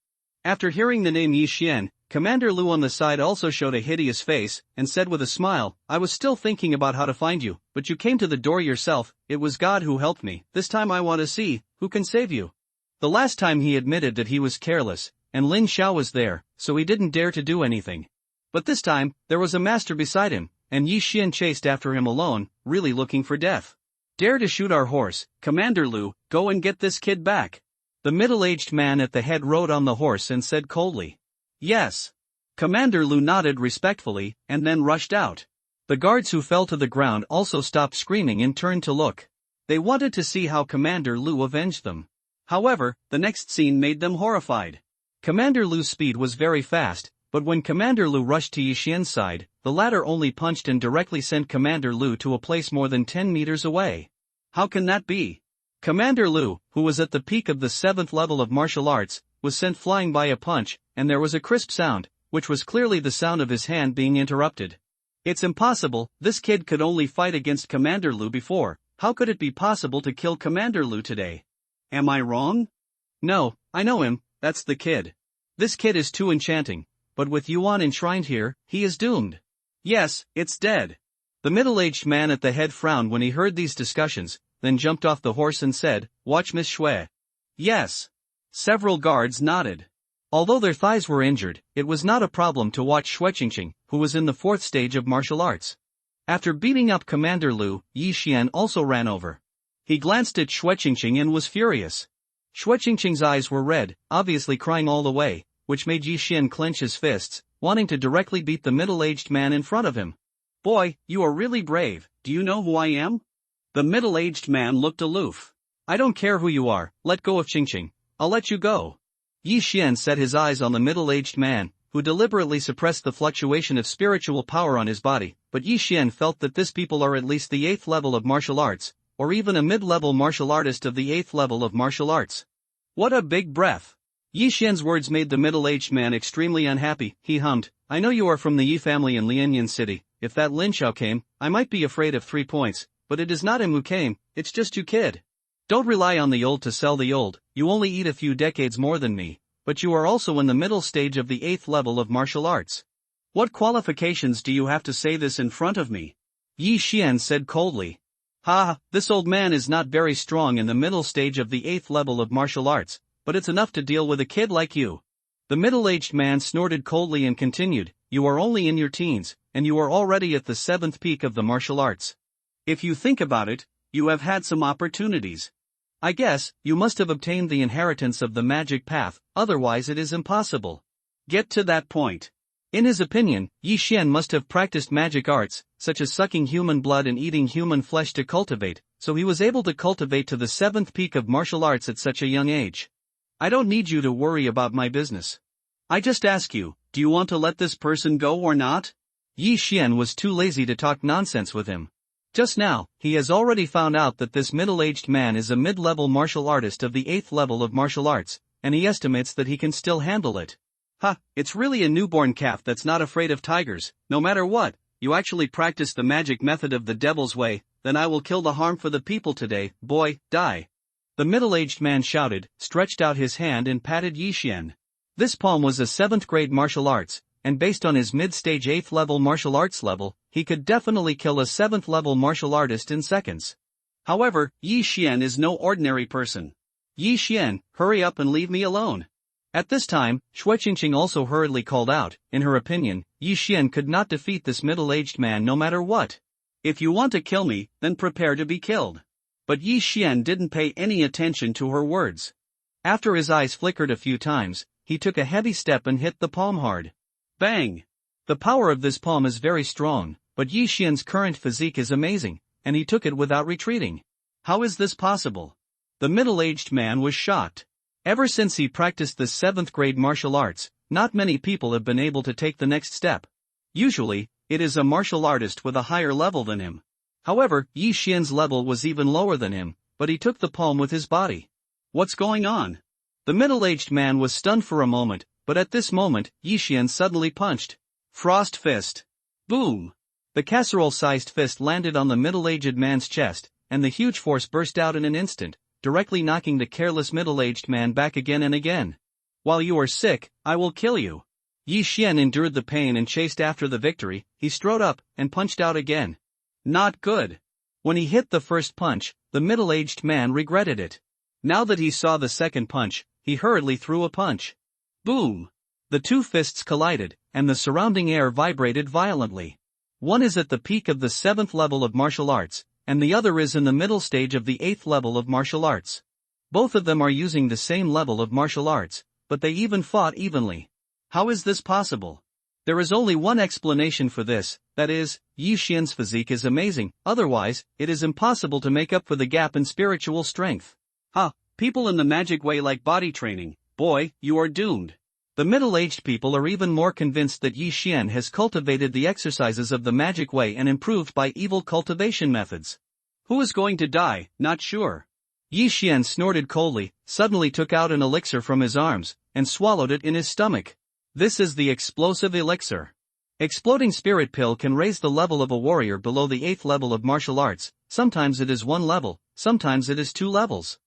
After hearing the name Yi Xian, Commander Lu on the side also showed a hideous face, and said with a smile, I was still thinking about how to find you, but you came to the door yourself. It was God who helped me. This time I want to see, who can save you. The last time he admitted that he was careless, and Lin Xiao was there, so he didn't dare to do anything. But this time, there was a master beside him, and Yi Xian chased after him alone, really looking for death. Dare to shoot our horse, Commander Lu, go and get this kid back. The middle-aged man at the head rode on the horse and said coldly. Yes. Commander Lu nodded respectfully, and then rushed out. The guards who fell to the ground also stopped screaming and turned to look. They wanted to see how Commander Lu avenged them. However, the next scene made them horrified. Commander Lu's speed was very fast, but when Commander Lu rushed to Yi Xian's side, the latter only punched and directly sent Commander Lu to a place more than 10 meters away. How can that be? Commander Lu, who was at the peak of the 7th level of martial arts, was sent flying by a punch, and there was a crisp sound, which was clearly the sound of his hand being interrupted. It's impossible, this kid could only fight against Commander Lu before, how could it be possible to kill Commander Lu today? Am I wrong? No, I know him, that's the kid. This kid is too enchanting, but with Yuan enshrined here, he is doomed. Yes, it's dead. The middle-aged man at the head frowned when he heard these discussions, then jumped off the horse and said, "Watch Miss Shui." Yes. Several guards nodded. Although their thighs were injured, it was not a problem to watch Shui Qingqing, who was in the 4th stage of martial arts. After beating up Commander Lu, Yi Xian also ran over. He glanced at Shui Qingqing and was furious. Shui Qingqing's eyes were red, obviously crying all the way, which made Yi Xian clench his fists, wanting to directly beat the middle-aged man in front of him. "Boy, you are really brave, do you know who I am?" The middle-aged man looked aloof. "I don't care who you are, let go of Qingqing, I'll let you go." Yi Xian set his eyes on the middle-aged man, who deliberately suppressed the fluctuation of spiritual power on his body, but Yi Xian felt that these people are at least the 8th level of martial arts, or even a mid-level martial artist of the 8th level of martial arts. What a big breath! Yi Xian's words made the middle-aged man extremely unhappy. He hummed, "I know you are from the Yi family in Lianyan City. If that Lin Xiao came, I might be afraid of 3 points, but it is not him who came, it's just you kid. Don't rely on the old to sell the old, you only eat a few decades more than me, but you are also in the middle stage of the 8th level of martial arts. What qualifications do you have to say this in front of me?" Yi Xian said coldly. "Ha, this old man is not very strong in the middle stage of the 8th level of martial arts, but it's enough to deal with a kid like you." The middle-aged man snorted coldly and continued, "You are only in your teens, and you are already at the 7th peak of the martial arts. If you think about it, you have had some opportunities. I guess, you must have obtained the inheritance of the magic path, otherwise it is impossible. Get to that point." In his opinion, Yi Xian must have practiced magic arts, such as sucking human blood and eating human flesh to cultivate, so he was able to cultivate to the 7th peak of martial arts at such a young age. "I don't need you to worry about my business. I just ask you, do you want to let this person go or not?" Yi Xian was too lazy to talk nonsense with him. Just now, he has already found out that this middle-aged man is a mid-level martial artist of the 8th level of martial arts, and he estimates that he can still handle it. "Ha, it's really a newborn calf that's not afraid of tigers, no matter what, you actually practice the magic method of the devil's way, then I will kill the harm for the people today, boy, die." The middle-aged man shouted, stretched out his hand and patted Yi Xian. This palm was a 7th grade martial arts, and based on his mid-stage 8th level martial arts level, he could definitely kill a 7th level martial artist in seconds. However, Yi Xian is no ordinary person. "Yi Xian, hurry up and leave me alone." At this time, Shui Qingqing also hurriedly called out, in her opinion, Yi Xian could not defeat this middle-aged man no matter what. "If you want to kill me, then prepare to be killed." But Yi Xian didn't pay any attention to her words. After his eyes flickered a few times, he took a heavy step and hit the palm hard. Bang! The power of this palm is very strong, but Yi Xian's current physique is amazing, and he took it without retreating. How is this possible? The middle-aged man was shocked. Ever since he practiced the 7th grade martial arts, not many people have been able to take the next step. Usually, it is a martial artist with a higher level than him. However, Yi Xian's level was even lower than him, but he took the palm with his body. What's going on? The middle-aged man was stunned for a moment, but at this moment, Yi Xian suddenly punched. Frost fist. Boom! The casserole-sized fist landed on the middle-aged man's chest, and the huge force burst out in an instant, directly knocking the careless middle-aged man back again and again. "While you are sick, I will kill you." Yi Xian endured the pain and chased after the victory. He strode up and punched out again. Not good. When he hit the first punch, the middle-aged man regretted it. Now that he saw the second punch, he hurriedly threw a punch. Boom! The two fists collided, and the surrounding air vibrated violently. One is at the peak of the 7th level of martial arts, and the other is in the middle stage of the 8th level of martial arts. Both of them are using the same level of martial arts, but they even fought evenly. How is this possible? There is only one explanation for this, that is, Yi Xian's physique is amazing, otherwise, it is impossible to make up for the gap in spiritual strength. People in the magic way like body training, boy, you are doomed. The middle-aged people are even more convinced that Yi Xian has cultivated the exercises of the magic way and improved by evil cultivation methods. Who is going to die, not sure. Yi Xian snorted coldly, suddenly took out an elixir from his arms, and swallowed it in his stomach. This is the explosive elixir. Exploding spirit pill can raise the level of a warrior below the 8th level of martial arts, sometimes it is 1 level, sometimes it is 2 levels.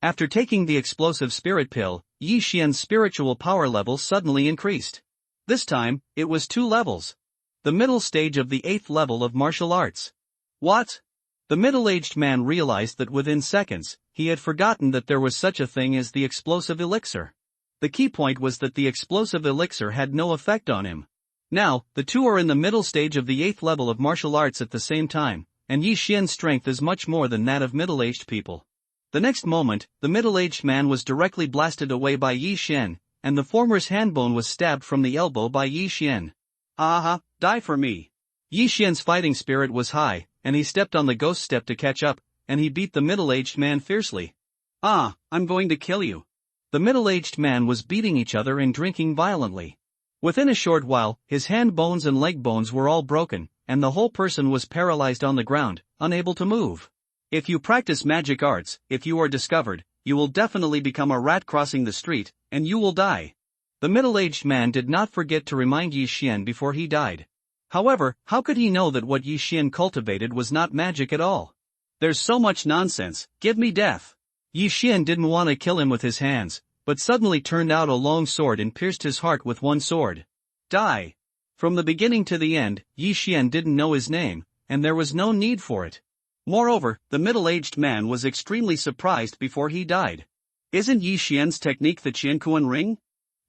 After taking the explosive spirit pill, Yi Xian's spiritual power level suddenly increased. This time, it was 2 levels. The middle stage of the 8th level of martial arts. What? The middle-aged man realized that within seconds, he had forgotten that there was such a thing as the explosive elixir. The key point was that the explosive elixir had no effect on him. Now, the two are in the middle stage of the 8th level of martial arts at the same time, and Yi Xian's strength is much more than that of middle-aged people. The next moment, the middle-aged man was directly blasted away by Yi Xian, and the former's handbone was stabbed from the elbow by Yi Xian. Die for me. Yi Xian's fighting spirit was high, and he stepped on the ghost step to catch up, and he beat the middle-aged man fiercely. I'm going to kill you. The middle-aged man was beating each other and drinking violently. Within a short while, his hand bones and leg bones were all broken, and the whole person was paralyzed on the ground, unable to move. If you practice magic arts, if you are discovered, you will definitely become a rat crossing the street, and you will die. The middle-aged man did not forget to remind Yi Xian before he died. However, how could he know that what Yi Xian cultivated was not magic at all? There's so much nonsense, give me death. Yi Xian didn't want to kill him with his hands, but suddenly turned out a long sword and pierced his heart with one sword. Die. From the beginning to the end, Yi Xian didn't know his name, and there was no need for it. Moreover, the middle-aged man was extremely surprised before he died. Isn't Yi Xian's technique the Qiankuan ring?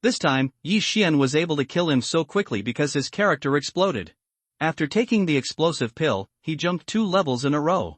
This time, Yi Xian was able to kill him so quickly because his character exploded. After taking the explosive pill, he jumped 2 levels in a row.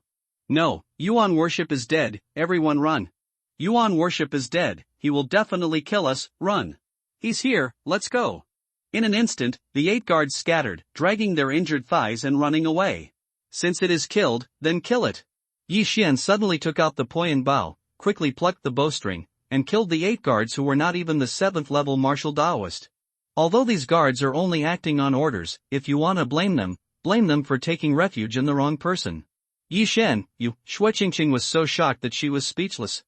No, Yuan worship is dead, everyone run. Yuan worship is dead, he will definitely kill us, run. He's here, let's go. In an instant, the 8 guards scattered, dragging their injured thighs and running away. Since it is killed, then kill it. Yi Xian suddenly took out the Poyan Bao, quickly plucked the bowstring, and killed the 8 guards who were not even the 7th level martial Daoist. Although these guards are only acting on orders, if you wanna blame them for taking refuge in the wrong person. Yi Xian, you, Shueqingqing was so shocked that she was speechless.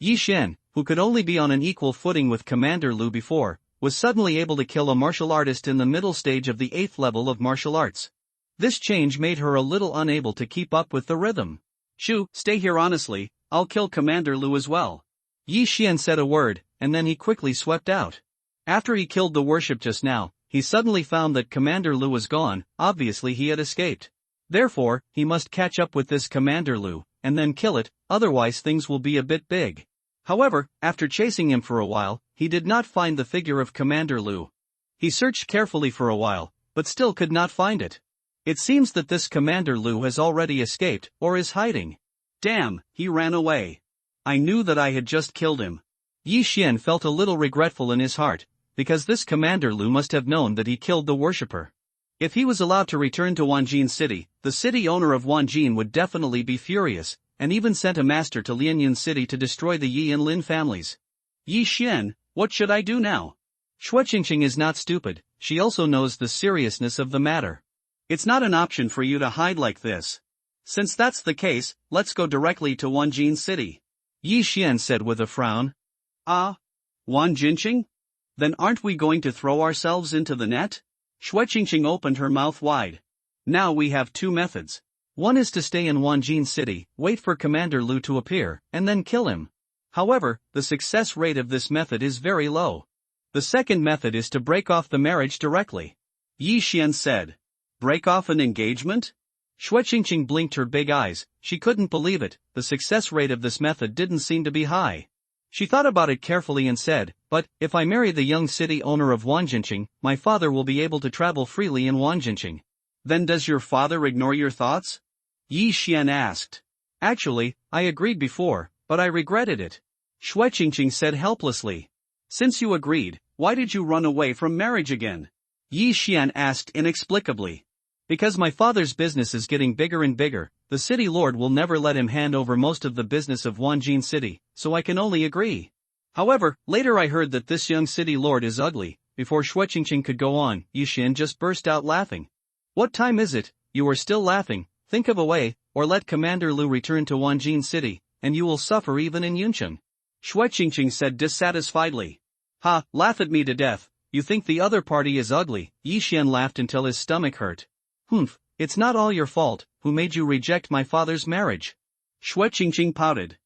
Yi Xian, who could only be on an equal footing with Commander Lu before, was suddenly able to kill a martial artist in the middle stage of the 8th level of martial arts. This change made her a little unable to keep up with the rhythm. Shu, stay here honestly, I'll kill Commander Lu as well. Yi Xian said a word, and then he quickly swept out. After he killed the worship just now, he suddenly found that Commander Lu was gone, obviously he had escaped. Therefore, he must catch up with this Commander Lu, and then kill it, otherwise things will be a bit big. However, after chasing him for a while, he did not find the figure of Commander Lu. He searched carefully for a while, but still could not find it. It seems that this Commander Lu has already escaped, or is hiding. Damn, he ran away. I knew that I had just killed him. Yi Xian felt a little regretful in his heart, because this Commander Lu must have known that he killed the worshipper. If he was allowed to return to Wanjin City, the city owner of Wanjin would definitely be furious, and even sent a master to Lianyan City to destroy the Yi and Lin families. Yi Xian, what should I do now? Shueqingqing is not stupid, she also knows the seriousness of the matter. It's not an option for you to hide like this. Since that's the case, let's go directly to Wanjin City. Yi Xian said with a frown. Wanjinqing? Then aren't we going to throw ourselves into the net? Shueqingqing opened her mouth wide. Now we have 2 methods. One is to stay in Wanjin City, wait for Commander Lu to appear, and then kill him. However, the success rate of this method is very low. The second method is to break off the marriage directly. Yi Xian said. Break off an engagement? Shueqingqing blinked her big eyes, she couldn't believe it, the success rate of this method didn't seem to be high. She thought about it carefully and said, but, if I marry the young city owner of Wanjinqing, my father will be able to travel freely in Wanjinqing. Then does your father ignore your thoughts? Yi Xian asked. Actually, I agreed before, but I regretted it. Shueqingqing said helplessly. Since you agreed, why did you run away from marriage again? Yi Xian asked inexplicably. Because my father's business is getting bigger and bigger, the city lord will never let him hand over most of the business of Wanjin City, so I can only agree. However, later I heard that this young city lord is ugly. Before Shueqingqing could go on, Yi Xian just burst out laughing. What time is it? You are still laughing. Think of a way, or let Commander Lu return to Wanjin City, and you will suffer even in Yuncheng. Shueqingqing said dissatisfiedly. Ha, laugh at me to death. You think the other party is ugly? Yi Xian laughed until his stomach hurt. Humph, it's not all your fault. Who made you reject my father's marriage? Shueqingqing pouted.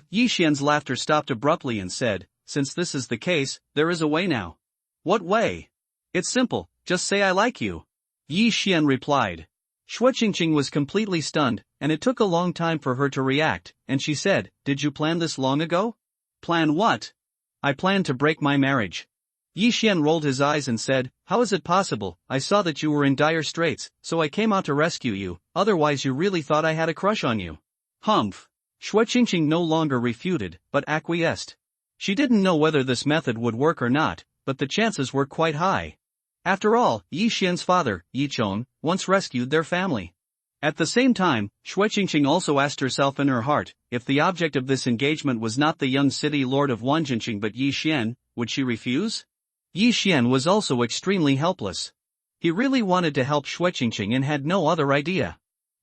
Yi Xian's laughter stopped abruptly and said, since this is the case, there is a way now. What way? It's simple, just say I like you. Yi Xian replied. Shueqingqing was completely stunned, and it took a long time for her to react, and she said, did you plan this long ago? Plan what? I planned to break my marriage. Yi Xian rolled his eyes and said, how is it possible? I saw that you were in dire straits, so I came out to rescue you, otherwise you really thought I had a crush on you. Humph. Shueqingqing no longer refuted, but acquiesced. She didn't know whether this method would work or not, but the chances were quite high. After all, Yi Xian's father, Yi Chong, once rescued their family. At the same time, Shueqingqing also asked herself in her heart, if the object of this engagement was not the young city lord of Wanjinqing but Yi Xian, would she refuse? Yi Xian was also extremely helpless. He really wanted to help Shueqingqing and had no other idea.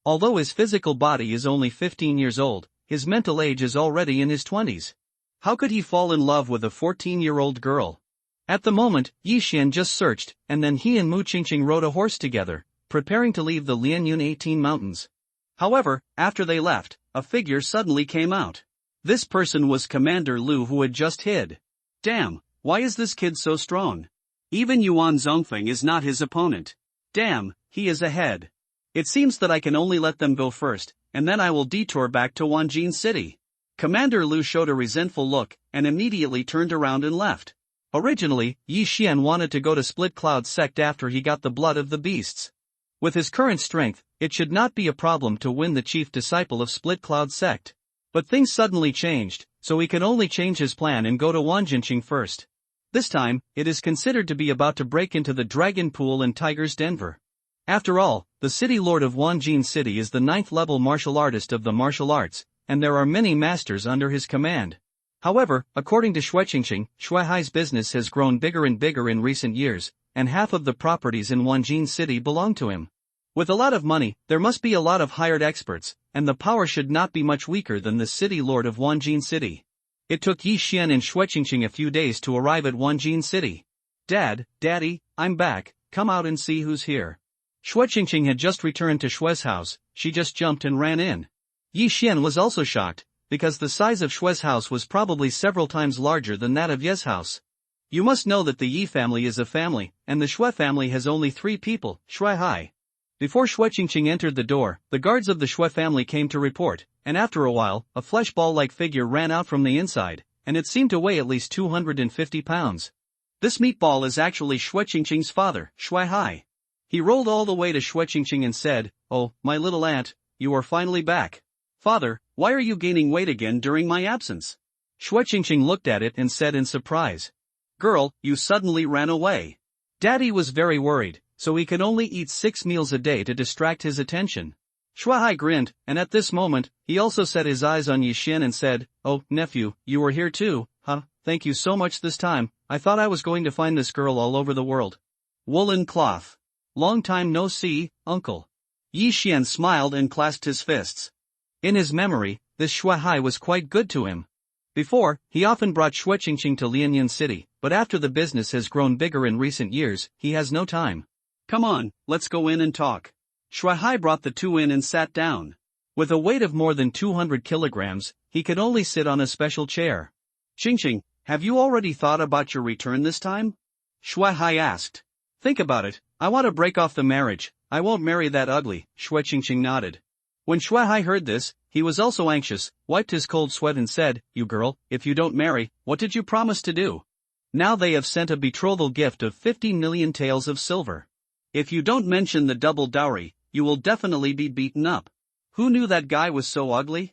Although his physical body is only 15 years old, his mental age is already in his 20s. How could he fall in love with a 14-year-old girl? At the moment, Yi Xian just searched, and then he and Mu Qingqing rode a horse together, preparing to leave the Lianyun 18 mountains. However, after they left, a figure suddenly came out. This person was Commander Lu, who had just hid. Damn, why is this kid so strong? Even Yuan Zongfeng is not his opponent. Damn, he is ahead. It seems that I can only let them go first, and then I will detour back to Wanjin City. Commander Lu showed a resentful look, and immediately turned around and left. Originally, Yi Xian wanted to go to Split Cloud Sect after he got the blood of the beasts. With his current strength, it should not be a problem to win the chief disciple of Split Cloud Sect. But things suddenly changed, so he can only change his plan and go to Wanjinqing first. This time, it is considered to be about to break into the Dragon Pool and Tiger's Denver. After all, the city lord of Wanjin City is the 9th level martial artist of the martial arts, and there are many masters under his command. However, according to Shueqingqing, Shuaihai's business has grown bigger and bigger in recent years, and half of the properties in Wanjin City belong to him. With a lot of money, there must be a lot of hired experts, and the power should not be much weaker than the city lord of Wanjin City. It took Yi Xian and Shueqingqing a few days to arrive at Wanjin City. Daddy, I'm back, come out and see who's here. Shueqingqing had just returned to Shue's house, she just jumped and ran in. Yi Xian was also shocked, because the size of Shue's house was probably several times larger than that of Ye's house. You must know that the Yi family is a family, and the Shui family has only 3 people, Shuaihai. Before Shueqingqing entered the door, the guards of the Shui family came to report, and after a while, a flesh ball-like figure ran out from the inside, and it seemed to weigh at least 250 pounds. This meatball is actually Shueqingqing's father, Shuaihai. He rolled all the way to Shueqingqing and said, "Oh, my little aunt, you are finally back. Father, why are you gaining weight again during my absence?" Shueqingqing looked at it and said in surprise, "Girl, you suddenly ran away." Daddy was very worried, so he could only eat 6 meals a day to distract his attention. Shuaihai grinned, and at this moment, he also set his eyes on Yi Xian and said, "Oh, nephew, you were here too, huh? Thank you so much this time. I thought I was going to find this girl all over the world." Woolen cloth. Long time no see, uncle. Yi Xian smiled and clasped his fists. In his memory, this Shuaihai was quite good to him. Before, he often brought Shueqingqing to Lianyun City, but after the business has grown bigger in recent years, he has no time. Come on, let's go in and talk. Shuaihai brought the 2 in and sat down. With a weight of more than 200 kilograms, he could only sit on a special chair. Qingqing, have you already thought about your return this time? Shuaihai asked. Think about it, I want to break off the marriage, I won't marry that ugly, Shueqingqing nodded. When Shuaihai heard this, he was also anxious, wiped his cold sweat and said, "You girl, if you don't marry, what did you promise to do? Now they have sent a betrothal gift of 50 million taels of silver. If you don't mention the double dowry, you will definitely be beaten up. Who knew that guy was so ugly?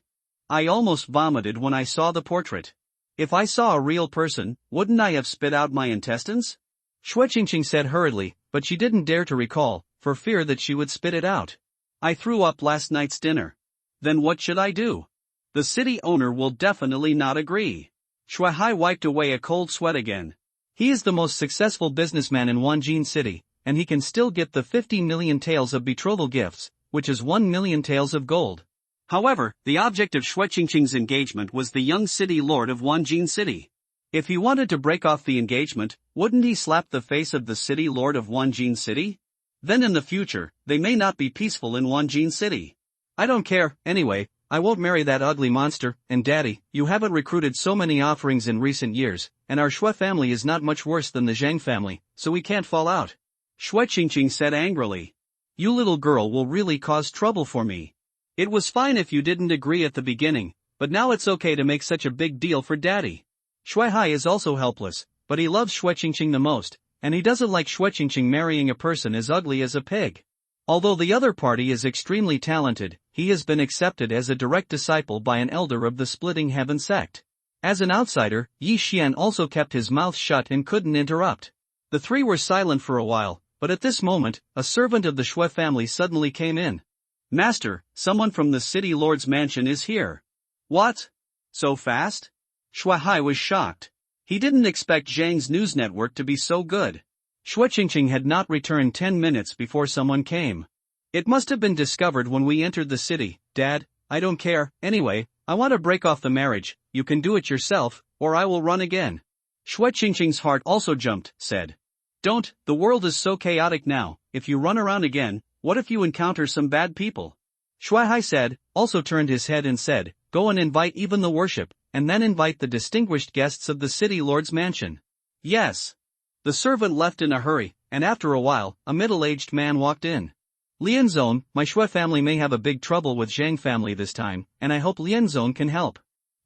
I almost vomited when I saw the portrait. If I saw a real person, wouldn't I have spit out my intestines?" Shueqingqing said hurriedly, but she didn't dare to recall, for fear that she would spit it out. I threw up last night's dinner. Then what should I do? The city owner will definitely not agree. Shuai wiped away a cold sweat again. He is the most successful businessman in Wanjin City, and he can still get the 50 million taels of betrothal gifts, which is 1 million taels of gold. However, the object of Shui Qingqing's engagement was the young city lord of Wanjin City. If he wanted to break off the engagement, wouldn't he slap the face of the city lord of Wanjin City? Then in the future, they may not be peaceful in Wanjin City. I don't care, anyway, I won't marry that ugly monster, and Daddy, you haven't recruited so many offerings in recent years, and our Shui family is not much worse than the Zhang family, so we can't fall out. Shui Qingqing said angrily. You little girl will really cause trouble for me. It was fine if you didn't agree at the beginning, but now it's okay to make such a big deal for Daddy. Shuai is also helpless, but he loves Shui Qingqing the most, and he doesn't like Shui Qingqing marrying a person as ugly as a pig. Although the other party is extremely talented, he has been accepted as a direct disciple by an elder of the Splitting Heaven sect. As an outsider, Yi Xian also kept his mouth shut and couldn't interrupt. The three were silent for a while, but at this moment, a servant of the Shui family suddenly came in. Master, someone from the city lord's mansion is here. What? So fast? Shuai was shocked. He didn't expect Zhang's news network to be so good. Shui Qingqing had not returned 10 minutes before someone came. It must have been discovered when we entered the city. Dad, I don't care, anyway, I want to break off the marriage, you can do it yourself, or I will run again. Shui Qingqing's heart also jumped, said. Don't, the world is so chaotic now, if you run around again, what if you encounter some bad people? Shuai said, also turned his head and said, go and invite even the worship, and then invite the distinguished guests of the city lord's mansion. Yes. The servant left in a hurry, and after a while, a middle-aged man walked in. Lianzong, my Shui family may have a big trouble with Zhang family this time, and I hope Lianzong can help.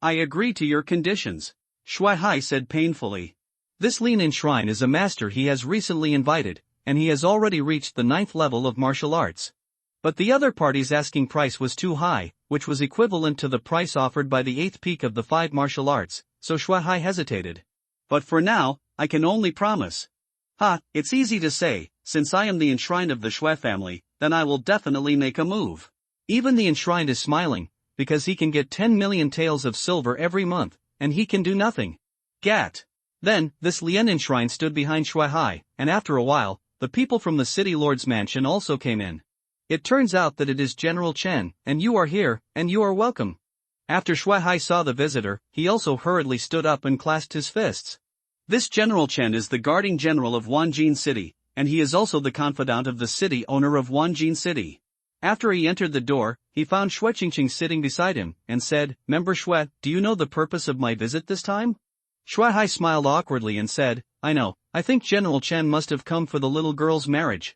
I agree to your conditions, Shuai said painfully. This Lianin shrine is a master he has recently invited, and he has already reached the 9th level of martial arts. But the other party's asking price was too high, which was equivalent to the price offered by the 8th peak of the 5 martial arts, so Shuai hesitated. But for now, I can only promise. It's easy to say, since I am the enshrined of the Shui family, then I will definitely make a move. Even the enshrined is smiling, because he can get 10 million taels of silver every month, and he can do nothing. Gat. Then, this Lian enshrined stood behind Shuai, and after a while, the people from the city lord's mansion also came in. It turns out that it is General Chen, and you are here, and you are welcome. After Shuai saw the visitor, he also hurriedly stood up and clasped his fists. This General Chen is the guarding general of Wanjin City, and he is also the confidant of the city owner of Wanjin City. After he entered the door, he found Shui Qingqing sitting beside him, and said, Member Shui, do you know the purpose of my visit this time? Shuai smiled awkwardly and said, I know, I think General Chen must have come for the little girl's marriage.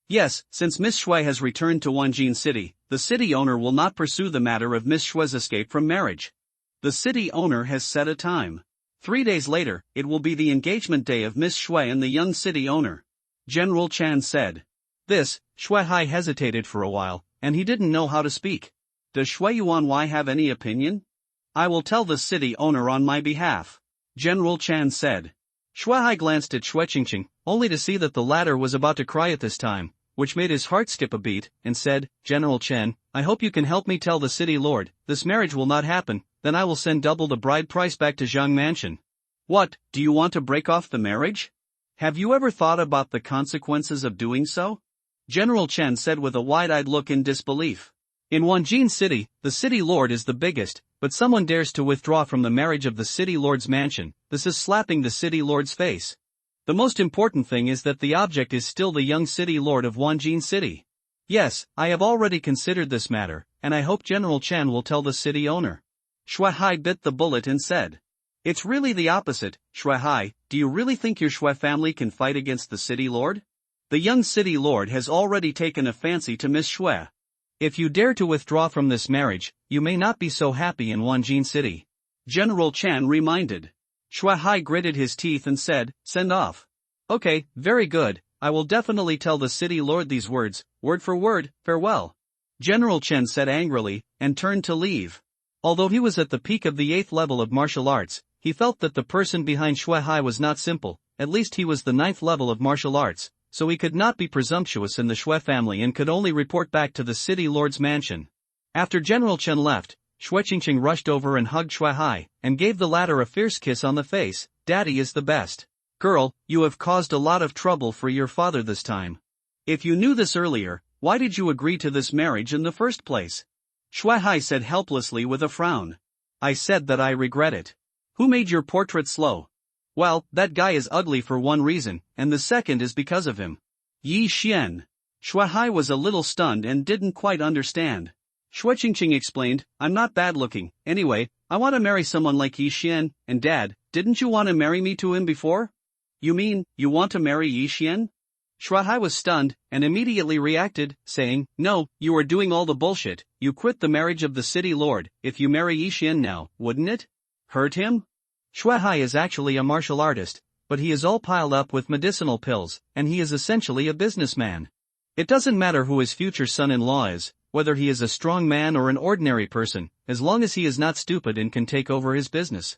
Yes, since Miss Shui has returned to Wanjin City, the city owner will not pursue the matter of Miss Shui's escape from marriage. The city owner has set a time. 3 days later, it will be the engagement day of Miss Shui and the young city owner. General Chan said. This, Shuai hesitated for a while, and he didn't know how to speak. Does Shui Yuanwei have any opinion? I will tell the city owner on my behalf. General Chan said. Shuai glanced at Shui Qingqing, only to see that the latter was about to cry at this time, which made his heart skip a beat, and said, General Chen, I hope you can help me tell the city lord, this marriage will not happen, then I will send double the bride price back to Zhang Mansion. What, do you want to break off the marriage? Have you ever thought about the consequences of doing so? General Chen said with a wide-eyed look in disbelief. In Wanjin City, the city lord is the biggest, but someone dares to withdraw from the marriage of the city lord's mansion, this is slapping the city lord's face. The most important thing is that the object is still the young city lord of Wanjin City. Yes, I have already considered this matter, and I hope General Chen will tell the city owner. Shuai bit the bullet and said. It's really the opposite, Shuai, do you really think your Shui family can fight against the city lord? The young city lord has already taken a fancy to Miss Shui. If you dare to withdraw from this marriage, you may not be so happy in Wanjin City. General Chan reminded. Shuai gritted his teeth and said, send off. Okay, very good, I will definitely tell the city lord these words, word for word, farewell. General Chen said angrily, and turned to leave. Although he was at the peak of the 8th level of martial arts, he felt that the person behind Shuai was not simple, at least he was the 9th level of martial arts, so he could not be presumptuous in the Shui family and could only report back to the city lord's mansion. After General Chen left, Shui Qingqing rushed over and hugged Shui Hai, and gave the latter a fierce kiss on the face. "Daddy is the best. Girl, you have caused a lot of trouble for your father this time. If you knew this earlier, why did you agree to this marriage in the first place?" Shui Hai said helplessly with a frown. "I said that I regret it." "Who made your portrait slow?" "Well, that guy is ugly for one reason, and the second is because of him." "Yi Xian." Shui Hai was a little stunned and didn't quite understand. Shui Qingqing explained, "I'm not bad looking, anyway, I want to marry someone like Yi Xian, and Dad, didn't you want to marry me to him before?" "You mean, you want to marry Yi Xian?" Shui Hai was stunned, and immediately reacted, saying, "No, you are doing all the bullshit. You quit the marriage of the city lord. If you marry Yi Xian now, wouldn't it hurt him?" Shui Hai is actually a martial artist, but he is all piled up with medicinal pills, and he is essentially a businessman. It doesn't matter who his future son-in-law is, whether he is a strong man or an ordinary person, as long as he is not stupid and can take over his business.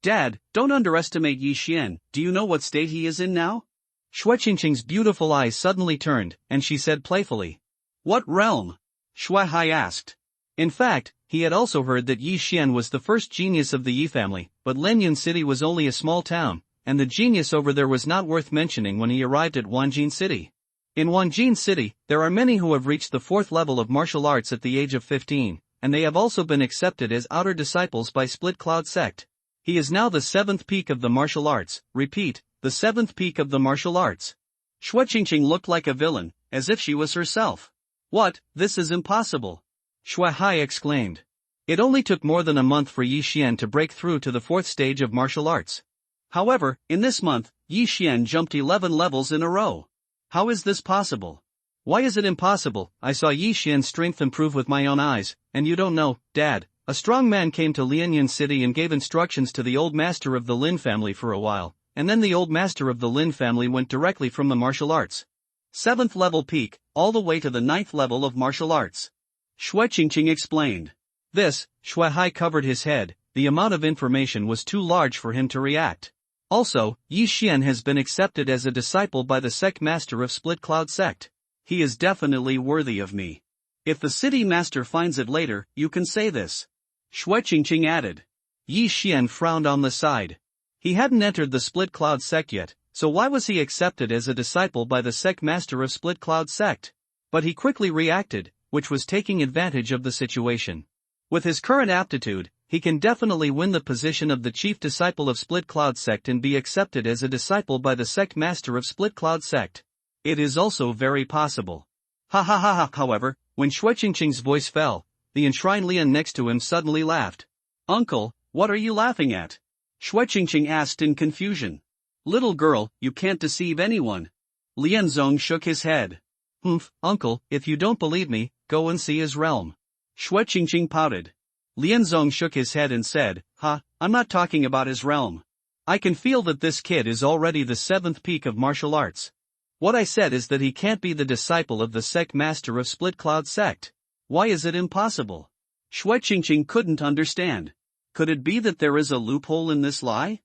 "Dad, don't underestimate Yi Xian. Do you know what state he is in now?" Shui Qingqing's beautiful eyes suddenly turned, and she said playfully. "What realm?" Shui Hai asked. In fact, he had also heard that Yi Xian was the first genius of the Yi family, but Linyun City was only a small town, and the genius over there was not worth mentioning when he arrived at Wanjin City. In Wanjin City, there are many who have reached the 4th level of martial arts at the age of 15, and they have also been accepted as outer disciples by Split Cloud Sect. He is now the 7th peak of the martial arts, repeat, the 7th peak of the martial arts. Shui Qingqing looked like a villain, as if she was herself. "What, this is impossible!" Shui Hai exclaimed. It only took more than a month for Yi Xian to break through to the 4th stage of martial arts. However, in this month, Yi Xian jumped 11 levels in a row. How is this possible? Why is it impossible? I saw Yi Xian's strength improve with my own eyes, and you don't know, Dad. A strong man came to Lianyun City and gave instructions to the old master of the Lin family for a while, and then the old master of the Lin family went directly from the martial arts 7th level peak, all the way to the 9th level of martial arts. Shui Qingqing explained. Shui Hai covered his head. The amount of information was too large for him to react. Also, Yi Xian has been accepted as a disciple by the sect master of Split Cloud Sect. He is definitely worthy of me. If the city master finds it later, you can say this. Shui Qingqing added. Yi Xian frowned on the side. He hadn't entered the Split Cloud Sect yet, so why was he accepted as a disciple by the sect master of Split Cloud Sect? But he quickly reacted, which was taking advantage of the situation. With his current aptitude, he can definitely win the position of the chief disciple of Split Cloud Sect and be accepted as a disciple by the sect master of Split Cloud Sect. It is also very possible. Ha ha ha ha. However, when Shui Qingqing's voice fell, the enshrined Lian next to him suddenly laughed. "Uncle, what are you laughing at?" Shui Qingqing asked in confusion. "Little girl, you can't deceive anyone." Lianzong shook his head. Uncle, if you don't believe me, go and see his realm." Shui Qingqing pouted. Lianzong shook his head and said, I'm not talking about his realm. I can feel that this kid is already the 7th peak of martial arts. What I said is that he can't be the disciple of the sect master of Split Cloud Sect. Why is it impossible?" Shui Qingqing couldn't understand. Could it be that there is a loophole in this lie?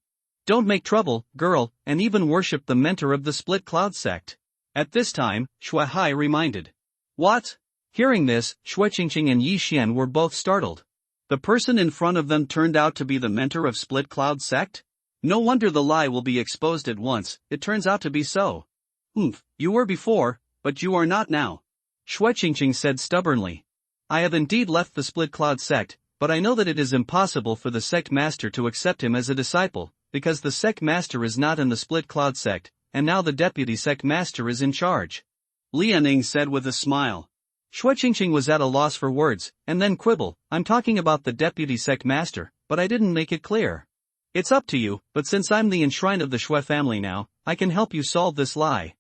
Don't make trouble, girl, and even worship the mentor of the Split Cloud Sect. At this time, Shui Hai reminded. What? Hearing this, Shui Qingqing and Yi Xian were both startled. The person in front of them turned out to be the mentor of Split Cloud Sect? No wonder the lie will be exposed at once. It turns out to be so. You were before, but you are not now. Shui Qingqing said stubbornly. I have indeed left the Split Cloud Sect, but I know that it is impossible for the sect master to accept him as a disciple, because the sect master is not in the Split Cloud Sect, and now the deputy sect master is in charge. Lianing said with a smile. Shui Qingqing was at a loss for words, and then quibble, I'm talking about the deputy sect master, but I didn't make it clear. It's up to you, but since I'm the enshrine of the Shui family now, I can help you solve this lie.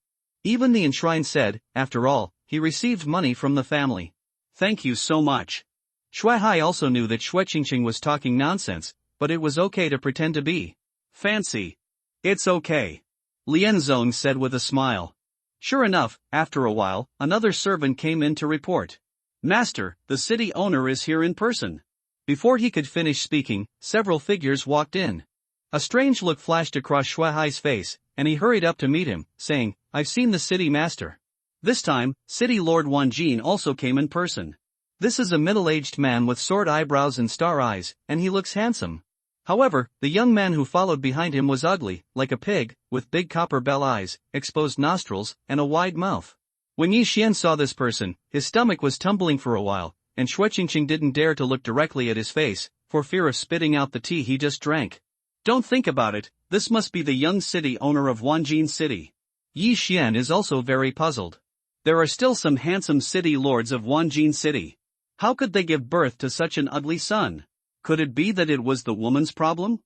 Even the enshrine said, after all, he received money from the family. Thank you so much. Shui Hai also knew that Shui Qingqing was talking nonsense, but it was okay to pretend to be fancy. It's okay. Lianzong said with a smile. Sure enough, after a while, another servant came in to report. Master, the city owner is here in person. Before he could finish speaking, several figures walked in. A strange look flashed across Shui Hai's face, and he hurried up to meet him, saying, I've seen the city master. This time, City Lord Wanjin also came in person. This is a middle-aged man with sword eyebrows and star eyes, and he looks handsome. However, the young man who followed behind him was ugly, like a pig, with big copper bell eyes, exposed nostrils, and a wide mouth. When Yi Xian saw this person, his stomach was tumbling for a while, and Shuiqingqing didn't dare to look directly at his face, for fear of spitting out the tea he just drank. Don't think about it, this must be the young city owner of Wanjin City. Yi Xian is also very puzzled. There are still some handsome city lords of Wanjin City. How could they give birth to such an ugly son? Could it be that it was the woman's problem?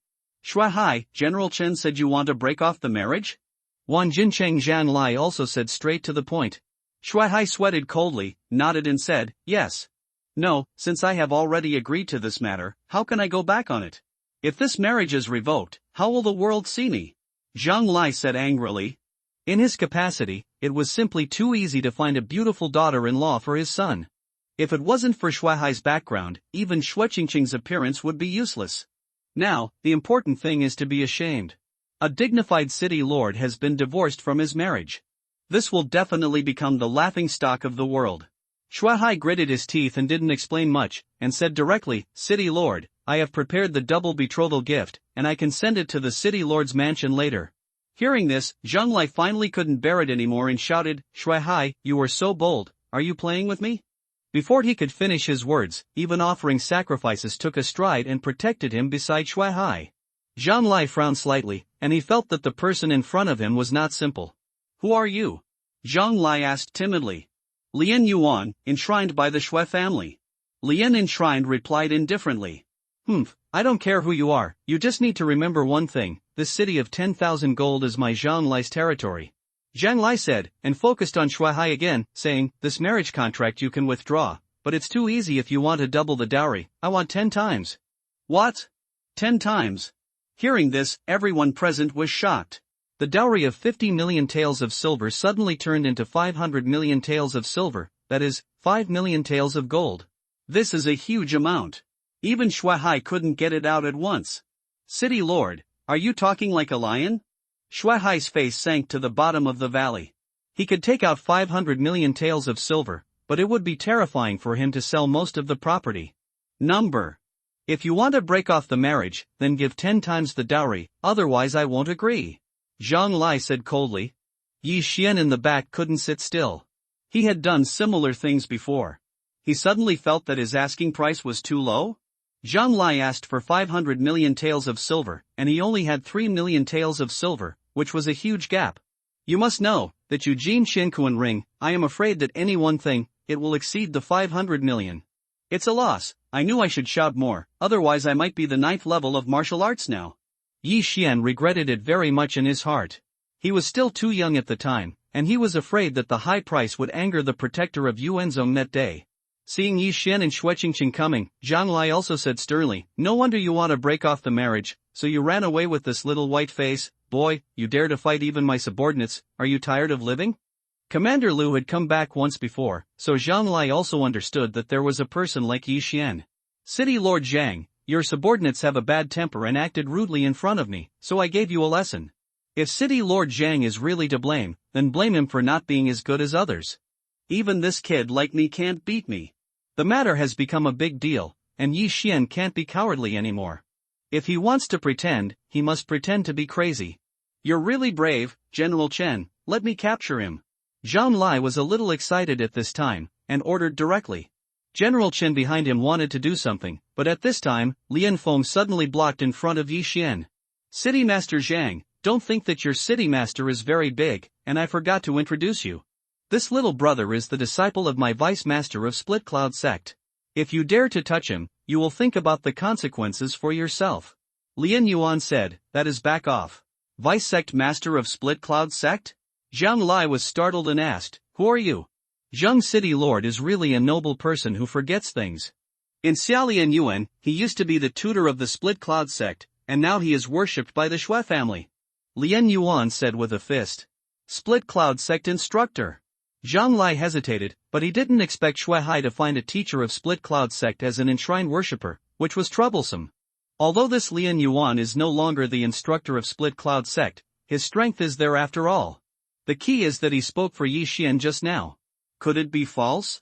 Shuai, General Chen said you want to break off the marriage? Wan Jincheng Zhan Lai also said straight to the point. Shuai sweated coldly, nodded and said, yes. No, since I have already agreed to this matter, how can I go back on it? If this marriage is revoked, how will the world see me? Zhang Lai said angrily. In his capacity, it was simply too easy to find a beautiful daughter-in-law for his son. If it wasn't for Shuai's background, even Shuiqingqing's appearance would be useless. Now, the important thing is to be ashamed. A dignified city lord has been divorced from his marriage. This will definitely become the laughingstock of the world. Shuai gritted his teeth and didn't explain much, and said directly, City Lord, I have prepared the double betrothal gift, and I can send it to the city lord's mansion later. Hearing this, Zhang Lai finally couldn't bear it anymore and shouted, Shuai, you are so bold, are you playing with me? Before he could finish his words, even offering sacrifices took a stride and protected him beside Shuai. Zhang Lai frowned slightly, and he felt that the person in front of him was not simple. Who are you? Zhang Lai asked timidly. Lian Yuan, enshrined by the Shui family. Lian enshrined replied indifferently. I don't care who you are, you just need to remember one thing, this city of 10,000 gold is my Zhang Lai's territory. Zhang Lai said, and focused on Shuai again, saying, this marriage contract you can withdraw, but it's too easy if you want to double the dowry, I want 10 times. What? 10 times? Hearing this, everyone present was shocked. The dowry of 50 million taels of silver suddenly turned into 500 million taels of silver, that is, 5 million taels of gold. This is a huge amount. Even Shuai couldn't get it out at once. City Lord, are you talking like a lion? Shuai's face sank to the bottom of the valley. He could take out 500 million taels of silver, but it would be terrifying for him to sell most of the property. Number. If you want to break off the marriage, then give 10 times the dowry, otherwise I won't agree. Zhang Lai said coldly. Yi Xian in the back couldn't sit still. He had done similar things before. He suddenly felt that his asking price was too low. Zhang Lai asked for 500 million taels of silver, and he only had 3 million taels of silver, which was a huge gap. You must know, that Eugene Shinkuan ring, I am afraid that any one thing, it will exceed the 500 million. It's a loss, I knew I should shout more, otherwise I might be the 9th level of martial arts now. Yi Xian regretted it very much in his heart. He was still too young at the time, and he was afraid that the high price would anger the protector of Yuanzhong that day. Seeing Yi Xian and Shuiqingqing coming, Zhang Lai also said sternly, no wonder you want to break off the marriage, so you ran away with this little white face, boy, you dare to fight even my subordinates, are you tired of living? Commander Liu had come back once before, so Zhang Lai also understood that there was a person like Yi Xian. City Lord Zhang, your subordinates have a bad temper and acted rudely in front of me, so I gave you a lesson. If City Lord Zhang is really to blame, then blame him for not being as good as others. Even this kid like me can't beat me. The matter has become a big deal, and Yi Xian can't be cowardly anymore. If he wants to pretend, he must pretend to be crazy. You're really brave, General Chen, let me capture him. Zhang Lai was a little excited at this time, and ordered directly. General Chen behind him wanted to do something, but at this time, Lian Feng suddenly blocked in front of Yi Xian. City Master Zhang, don't think that your city master is very big, and I forgot to introduce you. This little brother is the disciple of my vice master of Split Cloud sect. If you dare to touch him, you will think about the consequences for yourself. Lian Yuan said, that is back off. Vice sect master of Split Cloud sect? Zhang Lai was startled and asked, who are you? Zhang City Lord is really a noble person who forgets things. In Xiaolian Yuan, he used to be the tutor of the Split Cloud sect, and now he is worshipped by the Shui family. Lian Yuan said with a fist. Split Cloud sect instructor. Zhang Lai hesitated, but he didn't expect Shuai to find a teacher of Split Cloud sect as an enshrined worshipper, which was troublesome. Although this Lian Yuan is no longer the instructor of Split Cloud sect, his strength is there after all. The key is that he spoke for Yi Xian just now. Could it be false?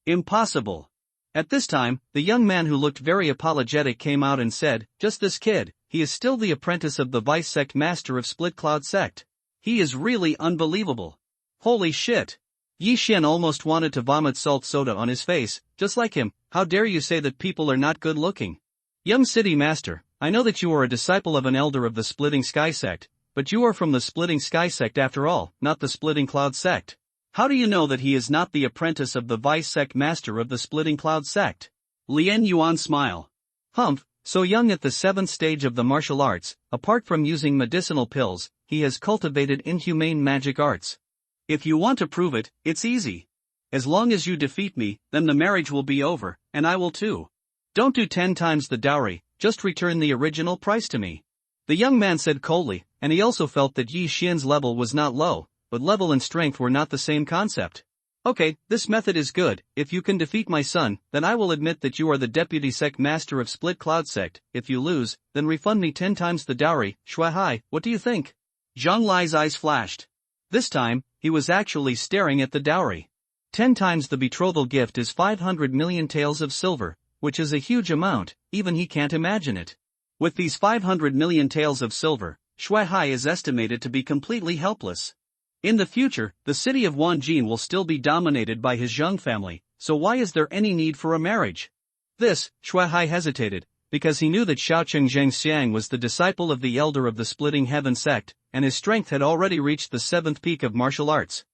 Impossible. At this time, the young man who looked very apologetic came out and said, "Just this kid, he is still the apprentice of the vice sect master of Split Cloud sect. He is really unbelievable. Holy shit." Yi Xian almost wanted to vomit salt soda on his face. Just like him, how dare you say that people are not good looking? Young city master, I know that you are a disciple of an elder of the Splitting Sky sect, but you are from the Splitting Sky sect after all, not the Splitting Cloud sect. How do you know that he is not the apprentice of the vice sect master of the Splitting Cloud sect? Lien Yuan smile. Humph, so young at the 7th stage of the martial arts, apart from using medicinal pills, he has cultivated inhumane magic arts. If you want to prove it, it's easy. As long as you defeat me, then the marriage will be over, and I will too. Don't do 10 times the dowry, just return the original price to me. The young man said coldly, and he also felt that Yi Xian's level was not low, but level and strength were not the same concept. Okay, this method is good. If you can defeat my son, then I will admit that you are the deputy sect master of Split Cloud sect. If you lose, then refund me 10 times the dowry. Shui Hai, what do you think? Zhang Lai's eyes flashed. This time, he was actually staring at the dowry. 10 times the betrothal gift is 500 million taels of silver, which is a huge amount, even he can't imagine it. With these 500 million taels of silver, Shui Hai is estimated to be completely helpless. In the future, the city of Wanjin will still be dominated by his Zhang family, so why is there any need for a marriage? This, Shui Hai hesitated, because he knew that Xiaoqing Zhengxiang was the disciple of the elder of the Splitting Heaven sect, and his strength had already reached the 7th peak of martial arts.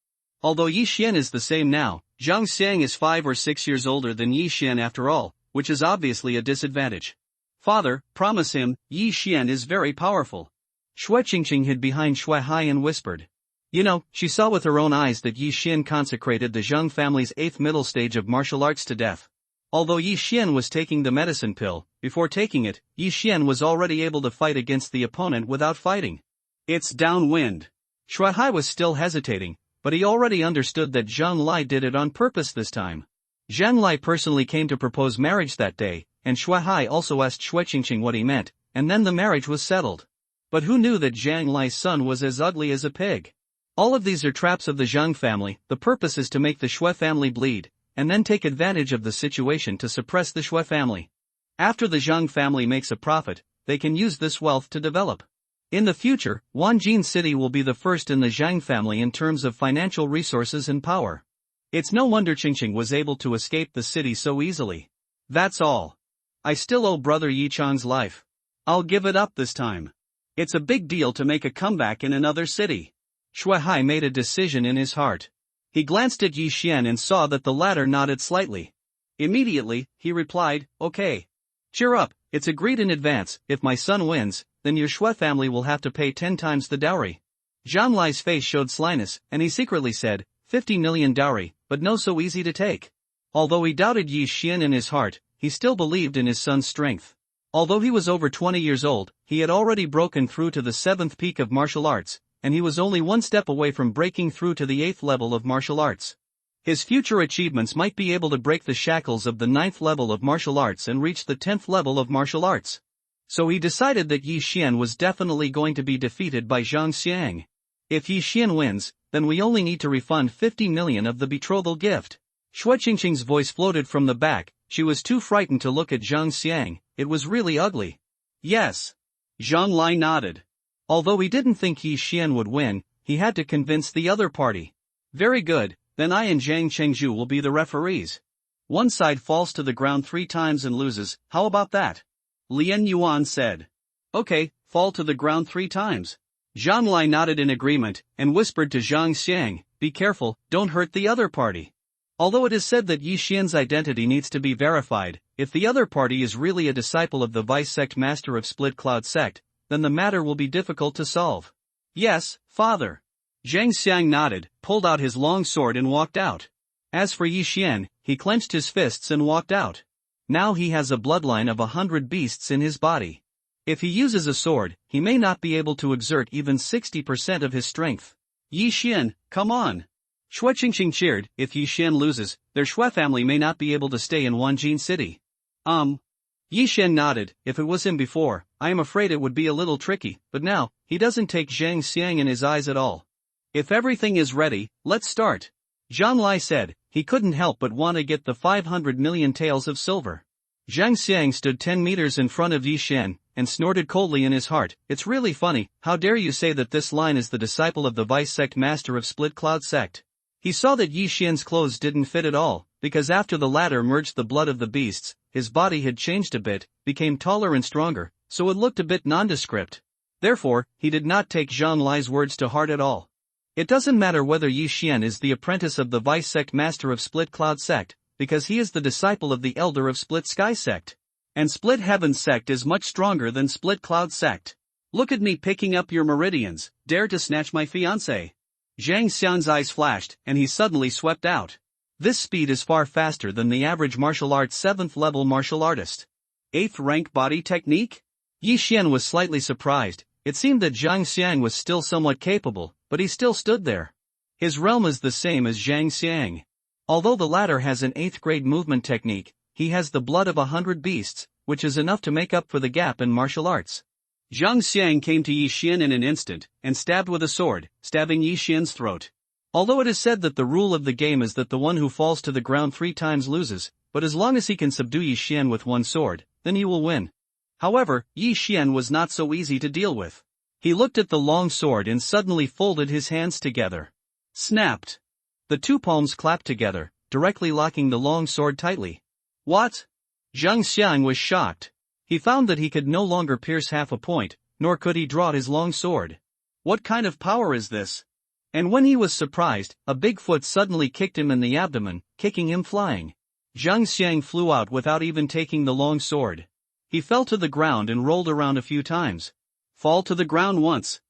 Although Yi Xian is the same now, Zhang Xiang is 5 or 6 years older than Yi Xian after all, which is obviously a disadvantage. Father, promise him, Yi Xian is very powerful. Shui Qingqing hid behind Shui Hai and whispered. You know, she saw with her own eyes that Yi Xian consecrated the Zhang family's 8th middle stage of martial arts to death. Although Yi Xian was taking the medicine pill, before taking it, Yi Xian was already able to fight against the opponent without fighting. It's downwind. Shui Hai was still hesitating, but he already understood that Zhang Lai did it on purpose this time. Zhang Lai personally came to propose marriage that day, and Shui Hai also asked Shui Qingqing what he meant, and then the marriage was settled. But who knew that Zhang Lai's son was as ugly as a pig? All of these are traps of the Zhang family. The purpose is to make the Shui family bleed, and then take advantage of the situation to suppress the Shui family. After the Zhang family makes a profit, they can use this wealth to develop. In the future, Wanjin City will be the first in the Zhang family in terms of financial resources and power. It's no wonder Qingqing was able to escape the city so easily. That's all. I still owe brother Yichang's life. I'll give it up this time. It's a big deal to make a comeback in another city. Shui Hai made a decision in his heart. He glanced at Yi Xian and saw that the latter nodded slightly. Immediately, he replied, okay. Cheer up, it's agreed in advance. If my son wins, then your Shui family will have to pay 10 times the dowry. Zhang Lai's face showed slyness, and he secretly said, 50 million dowry, but no so easy to take. Although he doubted Yi Xian in his heart, he still believed in his son's strength. Although he was over 20 years old, he had already broken through to the 7th peak of martial arts, and he was only one step away from breaking through to the 8th level of martial arts. His future achievements might be able to break the shackles of the 9th level of martial arts and reach the 10th level of martial arts. So he decided that Yi Xian was definitely going to be defeated by Zhang Xiang. If Yi Xian wins, then we only need to refund 50 million of the betrothal gift. Shui Qingqing's voice floated from the back. She was too frightened to look at Zhang Xiang. It was really ugly. Yes. Zhang Lai nodded. Although he didn't think Yi Xian would win, he had to convince the other party. Very good, then I and Zhang Chengzhu will be the referees. One side falls to the ground 3 times and loses, how about that? Lien Yuan said. Okay, fall to the ground 3 times. Zhang Lai nodded in agreement, and whispered to Zhang Xiang, be careful, don't hurt the other party. Although it is said that Yi Xian's identity needs to be verified, if the other party is really a disciple of the vice sect master of Split Cloud sect, then the matter will be difficult to solve. Yes, father. Zhang Xiang nodded, pulled out his long sword and walked out. As for Yi Xian, he clenched his fists and walked out. Now he has a bloodline of 100 beasts in his body. If he uses a sword, he may not be able to exert even 60% of his strength. Yi Xian, come on. Shui Qingqing cheered. If Yi Xian loses, their Shui family may not be able to stay in Wanjin City. Yi Xian nodded. If it was him before, I am afraid it would be a little tricky, but now, he doesn't take Zhang Xiang in his eyes at all. If everything is ready, let's start. Zhang Lai said. He couldn't help but want to get the 500 million taels of silver. Zhang Xiang stood 10 meters in front of Yi Xian, and snorted coldly in his heart. It's really funny, how dare you say that this line is the disciple of the vice sect master of Split Cloud sect. He saw that Yi Xian's clothes didn't fit at all, because after the latter merged the blood of the beasts, his body had changed a bit, became taller and stronger, so it looked a bit nondescript. Therefore, he did not take Zhang Lai's words to heart at all. It doesn't matter whether Yi Xian is the apprentice of the vice sect master of Split Cloud sect, because he is the disciple of the elder of Split Sky sect. And Split Heaven sect is much stronger than Split Cloud sect. Look at me picking up your meridians, dare to snatch my fiancé. Zhang Xian's eyes flashed, and he suddenly swept out. This speed is far faster than the average martial arts 7th level martial artist. 8th rank body technique? Yi Xian was slightly surprised. It seemed that Zhang Xiang was still somewhat capable, but he still stood there. His realm is the same as Zhang Xiang. Although the latter has an 8th grade movement technique, he has the blood of 100 beasts, which is enough to make up for the gap in martial arts. Zhang Xiang came to Yi Xian in an instant, and stabbed with a sword, stabbing Yi Xian's throat. Although it is said that the rule of the game is that the one who falls to the ground 3 times loses, but as long as he can subdue Yi Xian with one sword, then he will win. However, Yi Xian was not so easy to deal with. He looked at the long sword and suddenly folded his hands together. Snapped. The 2 palms clapped together, directly locking the long sword tightly. What? Zhang Xiang was shocked. He found that he could no longer pierce half a point, nor could he draw his long sword. What kind of power is this? And when he was surprised, a big foot suddenly kicked him in the abdomen, kicking him flying. Zhang Xiang flew out without even taking the long sword. He fell to the ground and rolled around a few times. Fall to the ground once.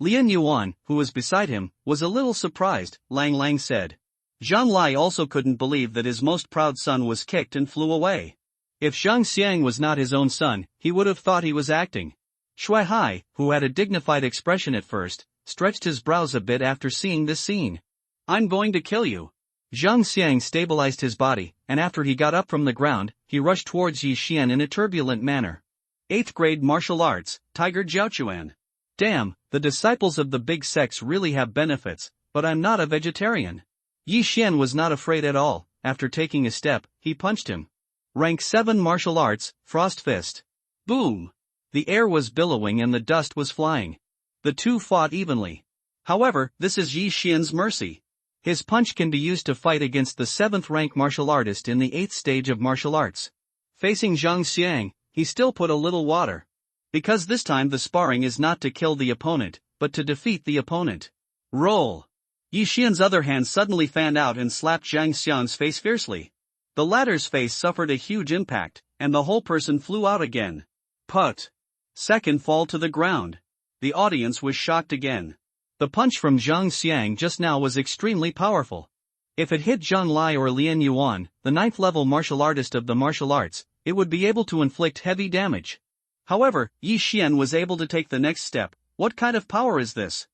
Lian Yuan, who was beside him, was a little surprised, Lang Lang said. Zhang Lai also couldn't believe that his most proud son was kicked and flew away. If Zhang Xiang was not his own son, he would have thought he was acting. Shui Hai, who had a dignified expression at first, stretched his brows a bit after seeing this scene. I'm going to kill you. Zhang Xiang stabilized his body, and after he got up from the ground, he rushed towards Yi Xian in a turbulent manner. 8th grade martial arts, Tiger Jiaochuan. Damn, the disciples of the big sects really have benefits, but I'm not a vegetarian. Yi Xian was not afraid at all. After taking a step, he punched him. Rank 7 martial arts, Frost Fist. Boom! The air was billowing and the dust was flying. The two fought evenly. However, this is Yi Xian's mercy. His punch can be used to fight against the 7th rank martial artist in the 8th stage of martial arts. Facing Zhang Xiang, he still put a little water. Because this time the sparring is not to kill the opponent, but to defeat the opponent. Roll! Yi Xian's other hand suddenly fanned out and slapped Zhang Xiang's face fiercely. The latter's face suffered a huge impact, and the whole person flew out again. Put! Second fall to the ground. The audience was shocked again. The punch from Zhang Xiang just now was extremely powerful. If it hit Zhang Lai or Lian Yuan, the 9th level martial artist of the martial arts, it would be able to inflict heavy damage. However, Yi Xian was able to take the next step. What kind of power is this?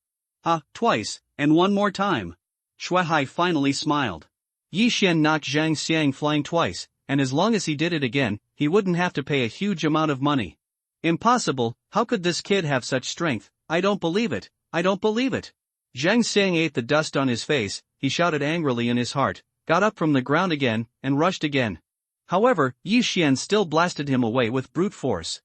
Twice, and one more time. Shui Hai finally smiled. Yi Xian knocked Zhang Xiang flying twice, and as long as he did it again, he wouldn't have to pay a huge amount of money. Impossible, how could this kid have such strength? I don't believe it, I don't believe it. Zhang Xiang ate the dust on his face, he shouted angrily in his heart, got up from the ground again, and rushed again. However, Yi Xian still blasted him away with brute force.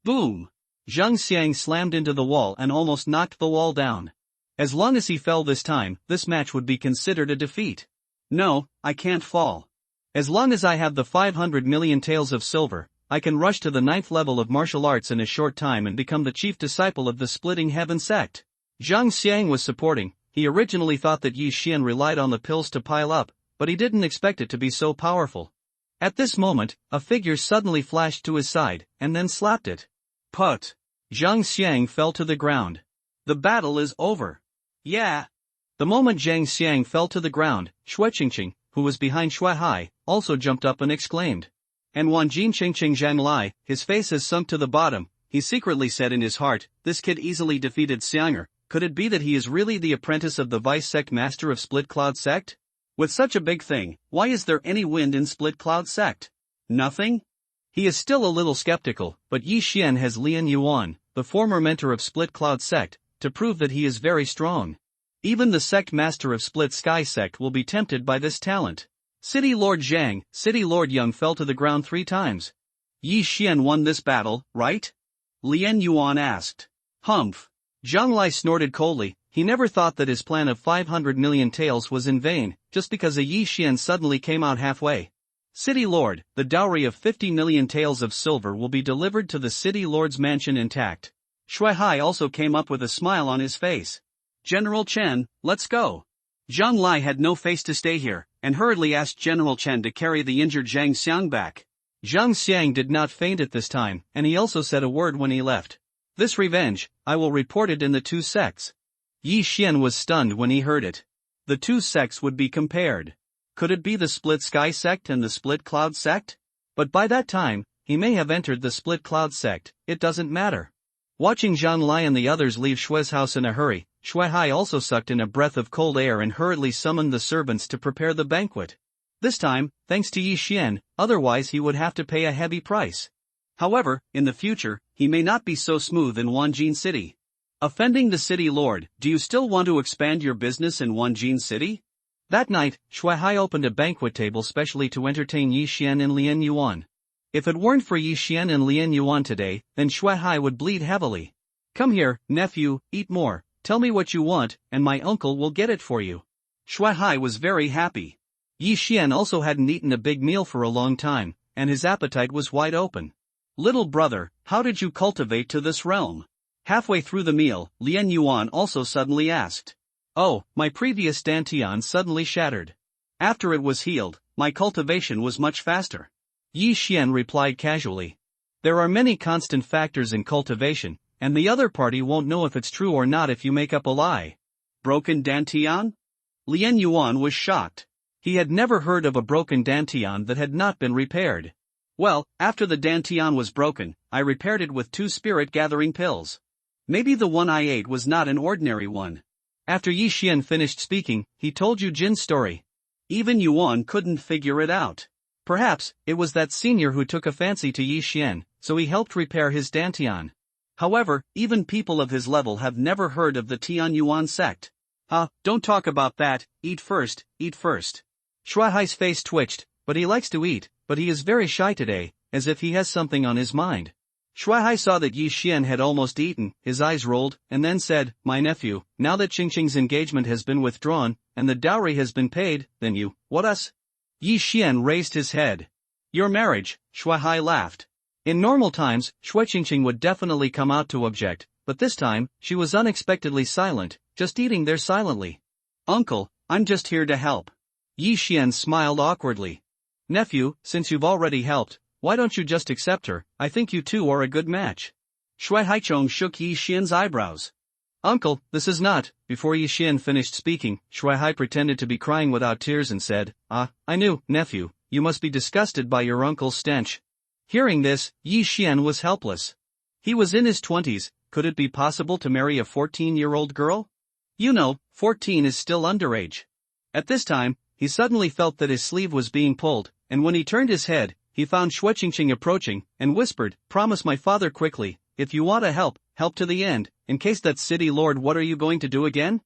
Boom! Zhang Xiang slammed into the wall and almost knocked the wall down. As long as he fell this time, this match would be considered a defeat. No, I can't fall. As long as I have the 500 million taels of silver, I can rush to the 9th level of martial arts in a short time and become the chief disciple of the Splitting Heaven sect. Zhang Xiang was supporting. He originally thought that Yi Xian relied on the pills to pile up, but he didn't expect it to be so powerful. At this moment, a figure suddenly flashed to his side, and then slapped it. Put! Zhang Xiang fell to the ground. The battle is over. Yeah. The moment Zhang Xiang fell to the ground, Shui Qingqing, who was behind Shui Hai, also jumped up and exclaimed. And Wan Jin Qingqing Zhang Lai, his face has sunk to the bottom, he secretly said in his heart, this kid easily defeated Xianger. Could it be that he is really the apprentice of the vice sect master of Split Cloud sect? With such a big thing, why is there any wind in Split Cloud sect? Nothing? He is still a little skeptical, but Yi Xian has Lian Yuan, the former mentor of Split Cloud sect, to prove that he is very strong. Even the sect master of Split Sky sect will be tempted by this talent. City Lord Zhang, City Lord Yang fell to the ground 3 times. Yi Xian won this battle, right? Lien Yuan asked. Humph. Zhang Lai snorted coldly. He never thought that his plan of 500 million taels was in vain, just because a Yi Xian suddenly came out halfway. City Lord, the dowry of 50 million taels of silver will be delivered to the City Lord's mansion intact. Shui Hai also came up with a smile on his face. General Chen, let's go. Zhang Lai had no face to stay here, and hurriedly asked General Chen to carry the injured Zhang Xiang back. Zhang Xiang did not faint at this time, and he also said a word when he left. This revenge, I will report it in the 2 sects. Yi Xian was stunned when he heard it. The 2 sects would be compared. Could it be the Split Sky sect and the Split Cloud sect? But by that time, he may have entered the Split Cloud sect, it doesn't matter. Watching Zhang Lai and the others leave Shui's house in a hurry, Shui Hai also sucked in a breath of cold air and hurriedly summoned the servants to prepare the banquet. This time, thanks to Yi Xian, otherwise he would have to pay a heavy price. However, in the future, he may not be so smooth in Wanjin City. Offending the city lord, do you still want to expand your business in Wanjin City? That night, Shui Hai opened a banquet table specially to entertain Yi Xian and Lien Yuan. If it weren't for Yi Xian and Lien Yuan today, then Shui Hai would bleed heavily. Come here, nephew, eat more, tell me what you want, and my uncle will get it for you. Shui Hai was very happy. Yi Xian also hadn't eaten a big meal for a long time, and his appetite was wide open. Little brother, how did you cultivate to this realm? Halfway through the meal, Lien Yuan also suddenly asked. Oh, my previous dantian suddenly shattered. After it was healed, my cultivation was much faster. Yi Xian replied casually. There are many constant factors in cultivation, and the other party won't know if it's true or not if you make up a lie. Broken dantian? Lien Yuan was shocked. He had never heard of a broken dantian that had not been repaired. Well, after the dantian was broken, I repaired it with 2 spirit-gathering pills. Maybe the one I ate was not an ordinary one. After Yi Xian finished speaking, he told Yu Jin's story. Even Yuan couldn't figure it out. Perhaps, it was that senior who took a fancy to Yi Xian, so he helped repair his dantian. However, even people of his level have never heard of the Tian Yuan sect. Don't talk about that, eat first, eat first. Shui Hai's face twitched, but he likes to eat, but he is very shy today, as if he has something on his mind. Shui Hai saw that Yi Xian had almost eaten, his eyes rolled, and then said, My nephew, now that Qingqing's engagement has been withdrawn, and the dowry has been paid, then you, what us? Yi Xian raised his head. Your marriage, Shui Hai laughed. In normal times, Shui Qingqing would definitely come out to object, but this time, she was unexpectedly silent, just eating there silently. Uncle, I'm just here to help. Yi Xian smiled awkwardly. Nephew, since you've already helped, why don't you just accept her? I think you two are a good match. Shui Haichong shook Yi Xian's eyebrows. Uncle, this is not. Before Yi Xian finished speaking, Shui Hai pretended to be crying without tears and said, I knew, nephew, you must be disgusted by your uncle's stench. Hearing this, Yi Xian was helpless. He was in his 20s, could it be possible to marry a 14-year-old girl? 14 is still underage. At this time, he suddenly felt that his sleeve was being pulled, and when he turned his head, he found Shui Qingqing approaching, and whispered, Promise my father quickly, if you want to help to the end, in case that city lord what are you going to do again?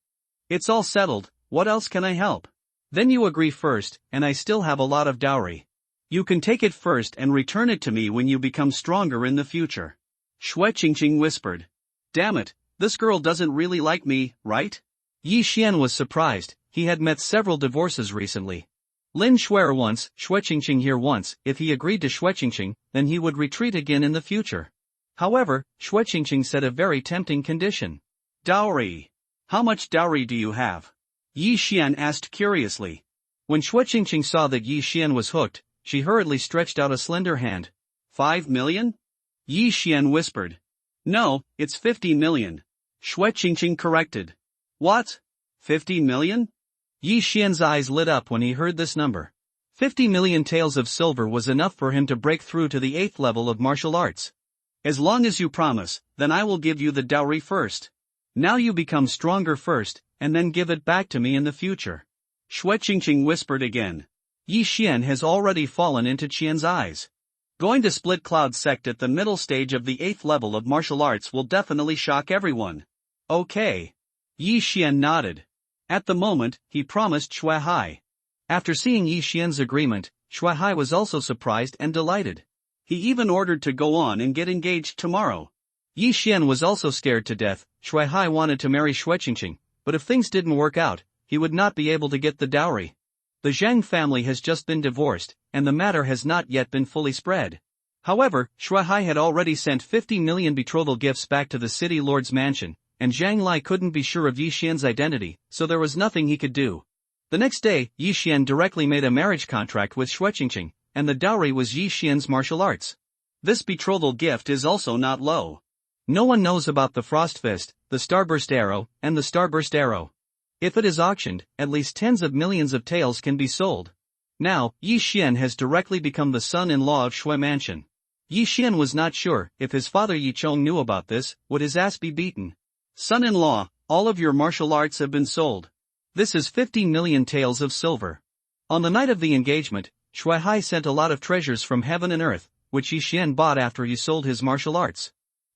It's all settled, what else can I help? Then you agree first, and I still have a lot of dowry. You can take it first and return it to me when you become stronger in the future. Shui Qingqing whispered. Damn it, this girl doesn't really like me, right? Yi Xian was surprised, he had met several divorces recently. Lin Shuer once, Shui Qingqing here once, if he agreed to Shui Qingqing, then he would retreat again in the future. However, Shui Qingqing set a very tempting condition. Dowry. How much dowry do you have? Yi Xian asked curiously. When Shui Qingqing saw that Yi Xian was hooked, she hurriedly stretched out a slender hand. 5 million? Yi Xian whispered. No, it's 50 million. Shui Qingqing corrected. What? 50 million? Yi Xian's eyes lit up when he heard this number. 50 million taels of silver was enough for him to break through to the 8th level of martial arts. As long as you promise, then I will give you the dowry first. Now you become stronger first, and then give it back to me in the future. Shui Qingqing whispered again. Yi Xian has already fallen into Qian's eyes. Going to Split Cloud sect at the middle stage of the 8th level of martial arts will definitely shock everyone. Okay. Yi Xian nodded. At the moment, he promised Shui Hai. After seeing Yi Xian's agreement, Shui Hai was also surprised and delighted. He even ordered to go on and get engaged tomorrow. Yi Xian was also scared to death. Shui Hai wanted to marry Shui Qingqing, but if things didn't work out, he would not be able to get the dowry. The Zhang family has just been divorced, and the matter has not yet been fully spread. However, Shui Hai had already sent 50 million betrothal gifts back to the city lord's mansion, and Zhang Lai couldn't be sure of Yi Xian's identity, so there was nothing he could do. The next day, Yi Xian directly made a marriage contract with Shui Qingqing, and the dowry was Yi Xian's martial arts. This betrothal gift is also not low. No one knows about the Frost Fist, the Starburst Arrow, and the Starburst Arrow. If it is auctioned, at least tens of millions of taels can be sold. Now, Yi Xian has directly become the son-in-law of Shui Mansion. Yi Xian was not sure if his father Yi Chong knew about this, would his ass be beaten. Son-in-law, all of your martial arts have been sold. This is 15 million taels of silver. On the night of the engagement, Shui Hai sent a lot of treasures from heaven and earth, which Yi Xian bought after he sold his martial arts.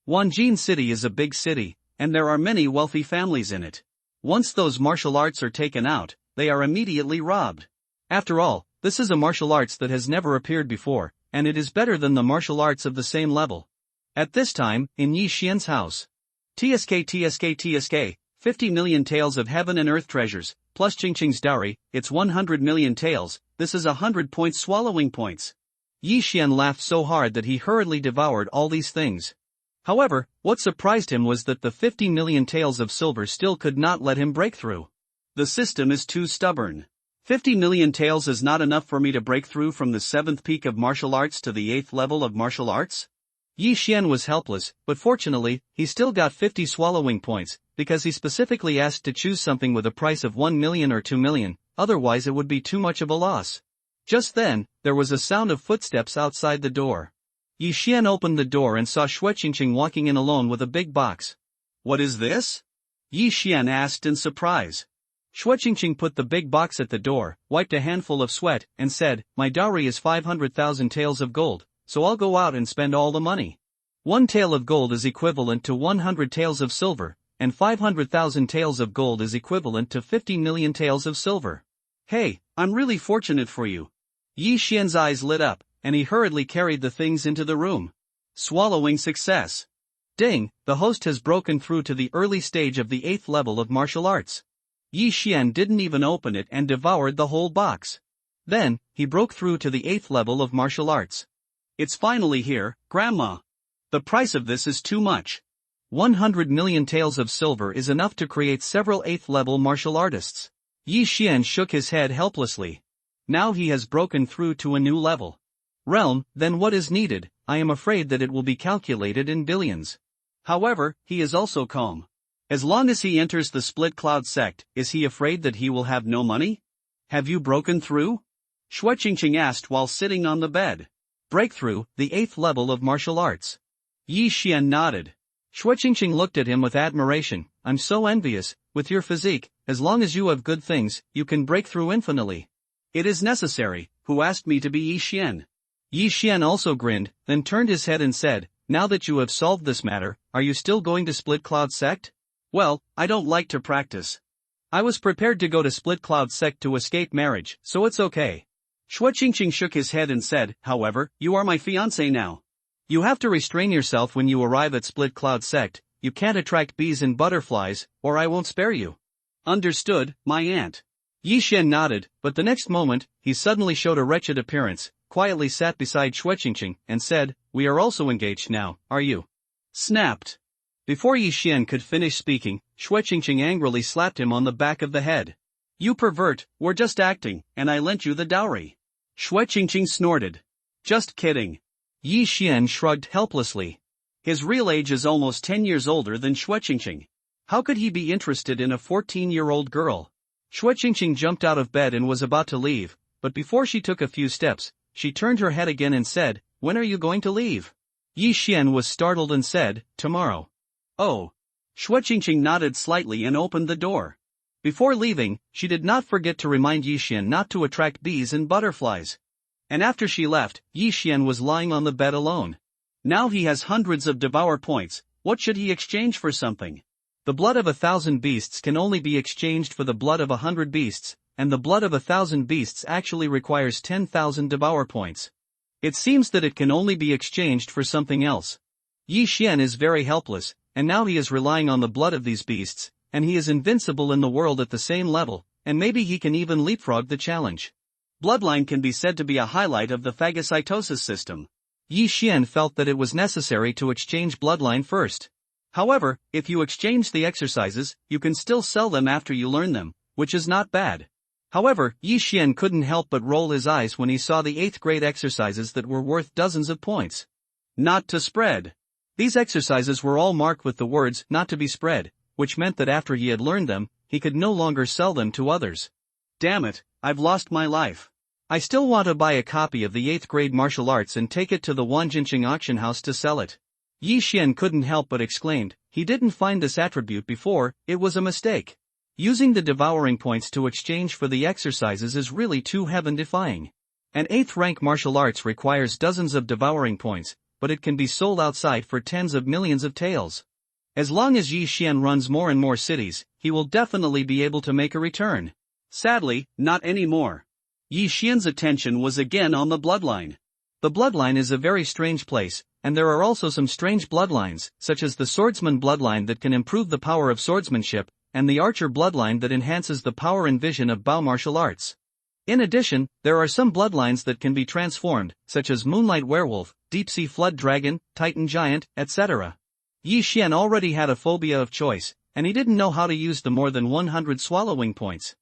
Wanjin City is a big city, and there are many wealthy families in it. Once those martial arts are taken out, they are immediately robbed. After all, this is a martial arts that has never appeared before, and it is better than the martial arts of the same level. At this time, in Yi Xian's house. TSK, 50 million taels of heaven and earth treasures, plus Qingqing's dowry, it's 100 million taels, this is 100 points swallowing points. Yi Xian laughed so hard that he hurriedly devoured all these things. However, what surprised him was that the 50 million taels of silver still could not let him break through. The system is too stubborn. 50 million taels is not enough for me to break through from the 7th peak of martial arts to the 8th level of martial arts? Yi Xian was helpless, but fortunately, he still got 50 swallowing points, because he specifically asked to choose something with a price of 1 million or 2 million, otherwise it would be too much of a loss. Just then, there was a sound of footsteps outside the door. Yi Xian opened the door and saw Shui Qingqing walking in alone with a big box. What is this? Yi Xian asked in surprise. Shui Qingqing put the big box at the door, wiped a handful of sweat, and said, my dowry is 500,000 taels of gold, so I'll go out and spend all the money. 1 tael of gold is equivalent to 100 taels of silver, and 500,000 taels of gold is equivalent to 50 million taels of silver. Hey, I'm really fortunate for you. Yi Xian's eyes lit up, and he hurriedly carried the things into the room. Swallowing success. Ding, the host has broken through to the early stage of the 8th level of martial arts. Yi Xian didn't even open it and devoured the whole box. Then, he broke through to the 8th level of martial arts. It's finally here, Grandma. The price of this is too much. 100 million taels of silver is enough to create several 8th level martial artists. Yi Xian shook his head helplessly. Now he has broken through to a new level. Realm, then what is needed? I am afraid that it will be calculated in billions. However, he is also calm. As long as he enters the Split Cloud sect, is he afraid that he will have no money? Have you broken through? Shui Qingqing asked while sitting on the bed. Breakthrough, the 8th level of martial arts. Yi Xian nodded. Shui Qingqing looked at him with admiration. I'm so envious, with your physique, as long as you have good things, you can break through infinitely. It is necessary, who asked me to be Yi Xian? Yi Xian also grinned, then turned his head and said, now that you have solved this matter, are you still going to Split Cloud sect? Well, I don't like to practice. I was prepared to go to Split Cloud sect to escape marriage, so it's okay. Shui Qingqing shook his head and said, however, you are my fiancé now. You have to restrain yourself when you arrive at Split Cloud sect, you can't attract bees and butterflies, or I won't spare you. Understood, my aunt. Yi Xian nodded, but the next moment, he suddenly showed a wretched appearance, quietly sat beside Shui Qingqing, and said, we are also engaged now, are you? Snapped. Before Yi Xian could finish speaking, Shui Qingqing angrily slapped him on the back of the head. You pervert, we're just acting, and I lent you the dowry. Shui Qingqing snorted. Just kidding. Yi Xian shrugged helplessly. His real age is almost 10 years older than Shui Qingqing. How could he be interested in a 14-year-old girl? Shui Qingqing jumped out of bed and was about to leave, but before she took a few steps, she turned her head again and said, when are you going to leave? Yi Xian was startled and said, tomorrow. Oh. Shui Qingqing nodded slightly and opened the door. Before leaving, she did not forget to remind Yi Xian not to attract bees and butterflies. And after she left, Yi Xian was lying on the bed alone. Now he has hundreds of devour points, what should he exchange for something? The blood of 1,000 beasts can only be exchanged for the blood of 100 beasts, and the blood of 1,000 beasts actually requires 10,000 devour points. It seems that it can only be exchanged for something else. Yi Xian is very helpless, and now he is relying on the blood of these beasts, and he is invincible in the world at the same level, and maybe he can even leapfrog the challenge. Bloodline can be said to be a highlight of the phagocytosis system. Yi Xian felt that it was necessary to exchange bloodline first. However, if you exchange the exercises, you can still sell them after you learn them, which is not bad. However, Yi Xian couldn't help but roll his eyes when he saw the 8th grade exercises that were worth dozens of points. Not to spread. These exercises were all marked with the words "not to be spread," which meant that after he had learned them, he could no longer sell them to others. Damn it, I've lost my life. I still want to buy a copy of the 8th grade martial arts and take it to the Wanjinqing auction house to sell it. Yi Xian couldn't help but exclaimed, he didn't find this attribute before, it was a mistake. Using the devouring points to exchange for the exercises is really too heaven-defying. An 8th rank martial arts requires dozens of devouring points, but it can be sold outside for tens of millions of taels. As long as Yi Xian runs more and more cities, he will definitely be able to make a return. Sadly, not anymore. Yi Xian's attention was again on the bloodline. The bloodline is a very strange place, and there are also some strange bloodlines, such as the swordsman bloodline that can improve the power of swordsmanship, and the archer bloodline that enhances the power and vision of Bao martial arts. In addition, there are some bloodlines that can be transformed, such as Moonlight Werewolf, Deep-Sea Flood Dragon, Titan Giant, etc. Yi Xian already had a phobia of choice, and he didn't know how to use the more than 100 swallowing points.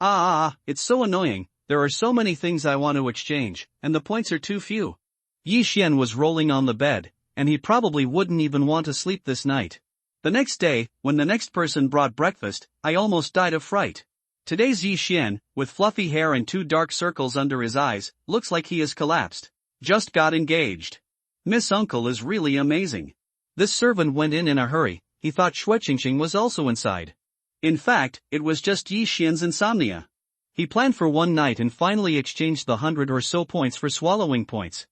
It's so annoying, there are so many things I want to exchange, and the points are too few. Yi Xian was rolling on the bed, and he probably wouldn't even want to sleep this night. The next day, when the next person brought breakfast, I almost died of fright. Today's Yi Xian, with fluffy hair and 2 dark circles under his eyes, looks like he has collapsed. Just got engaged. Miss Uncle is really amazing. This servant went in a hurry, he thought Shueqingqing was also inside. In fact, it was just Yi Xian's insomnia. He planned for one night and finally exchanged the 100 or so points for swallowing points.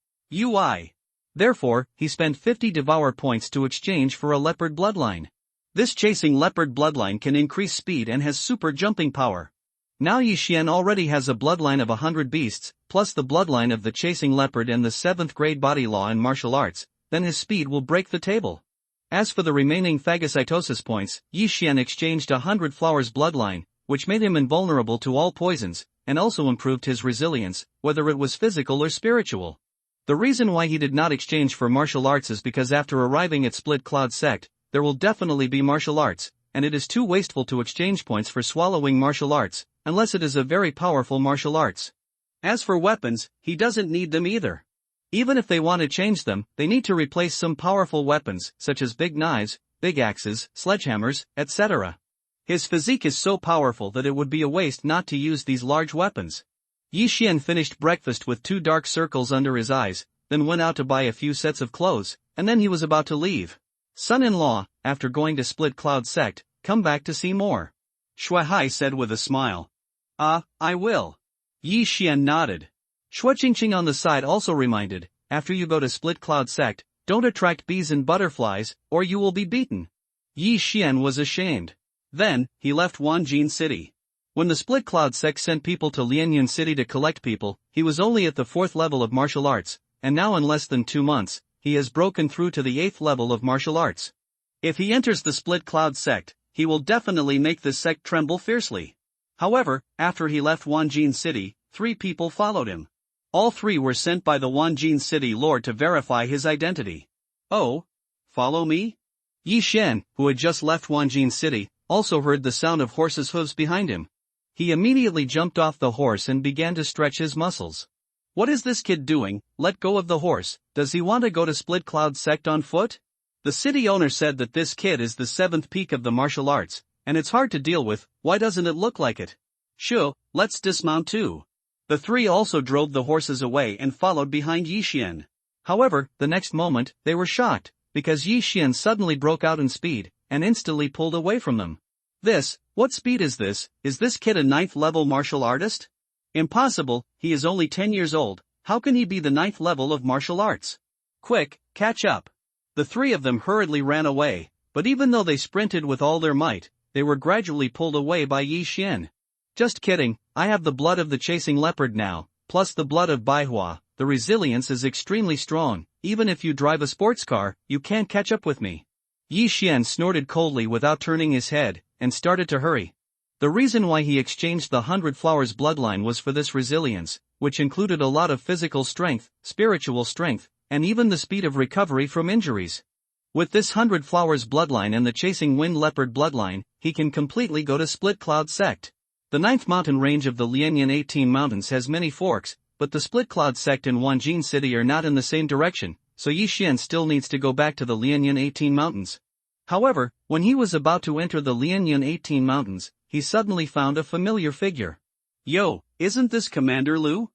Therefore, he spent 50 devour points to exchange for a leopard bloodline. This chasing leopard bloodline can increase speed and has super jumping power. Now Yi Xian already has a bloodline of 100 beasts, plus the bloodline of the chasing leopard and the 7th grade body law and martial arts, then his speed will break the table. As for the remaining phagocytosis points, Yi Xian exchanged 100 flowers bloodline, which made him invulnerable to all poisons, and also improved his resilience, whether it was physical or spiritual. The reason why he did not exchange for martial arts is because after arriving at Split Cloud Sect, there will definitely be martial arts, and it is too wasteful to exchange points for swallowing martial arts, unless it is a very powerful martial arts. As for weapons, he doesn't need them either. Even if they want to change them, they need to replace some powerful weapons, such as big knives, big axes, sledgehammers, etc. His physique is so powerful that it would be a waste not to use these large weapons. Yi Xian finished breakfast with 2 dark circles under his eyes, then went out to buy a few sets of clothes, and then he was about to leave. Son-in-law, after going to Split Cloud Sect, come back to see more. Shuai said with a smile. I will. Yi Xian nodded. Shueqingqing on the side also reminded, after you go to Split Cloud Sect, don't attract bees and butterflies, or you will be beaten. Yi Xian was ashamed. Then, he left Wanjin City. When the Split Cloud Sect sent people to Lianyun City to collect people, he was only at the 4th level of martial arts, and now in less than 2 months, he has broken through to the 8th level of martial arts. If he enters the Split Cloud Sect, he will definitely make the sect tremble fiercely. However, after he left Wanjin City, 3 people followed him. All 3 were sent by the Wanjin City Lord to verify his identity. Oh? Follow me? Yi Xian, who had just left Wanjin City, also heard the sound of horses' hooves behind him. He immediately jumped off the horse and began to stretch his muscles. What is this kid doing? Let go of the horse. Does he want to go to Split Cloud Sect on foot? The city owner said that this kid is the 7th peak of the martial arts, and it's hard to deal with. Why doesn't it look like it? Sure, let's dismount too. The 3 also drove the horses away and followed behind Yi Xian. However, the next moment, they were shocked, because Yi Xian suddenly broke out in speed, and instantly pulled away from them. What speed is this? Is this kid a 9th level martial artist? Impossible, he is only 10 years old, how can he be the 9th level of martial arts? Quick, catch up. The 3 of them hurriedly ran away, But even though they sprinted with all their might, they were gradually pulled away by Yi Xian. Just kidding, I have the blood of the chasing leopard now, plus the blood of Baihua. The resilience is extremely strong, even if you drive a sports car, you can't catch up with me. Yi Xian snorted coldly without turning his head, and started to hurry. The reason why he exchanged the 100 Flowers bloodline was for this resilience, which included a lot of physical strength, spiritual strength, and even the speed of recovery from injuries. With this 100 Flowers bloodline and the Chasing Wind Leopard bloodline, he can completely go to Split Cloud Sect. The 9th mountain range of the Lianyan 18 mountains has many forks, but the Split Cloud Sect and Wanjin City are not in the same direction, so Yi Xian still needs to go back to the Lianyan 18 mountains. However, when he was about to enter the Lianyan 18 mountains, he suddenly found a familiar figure. Yo, isn't this Commander Lu?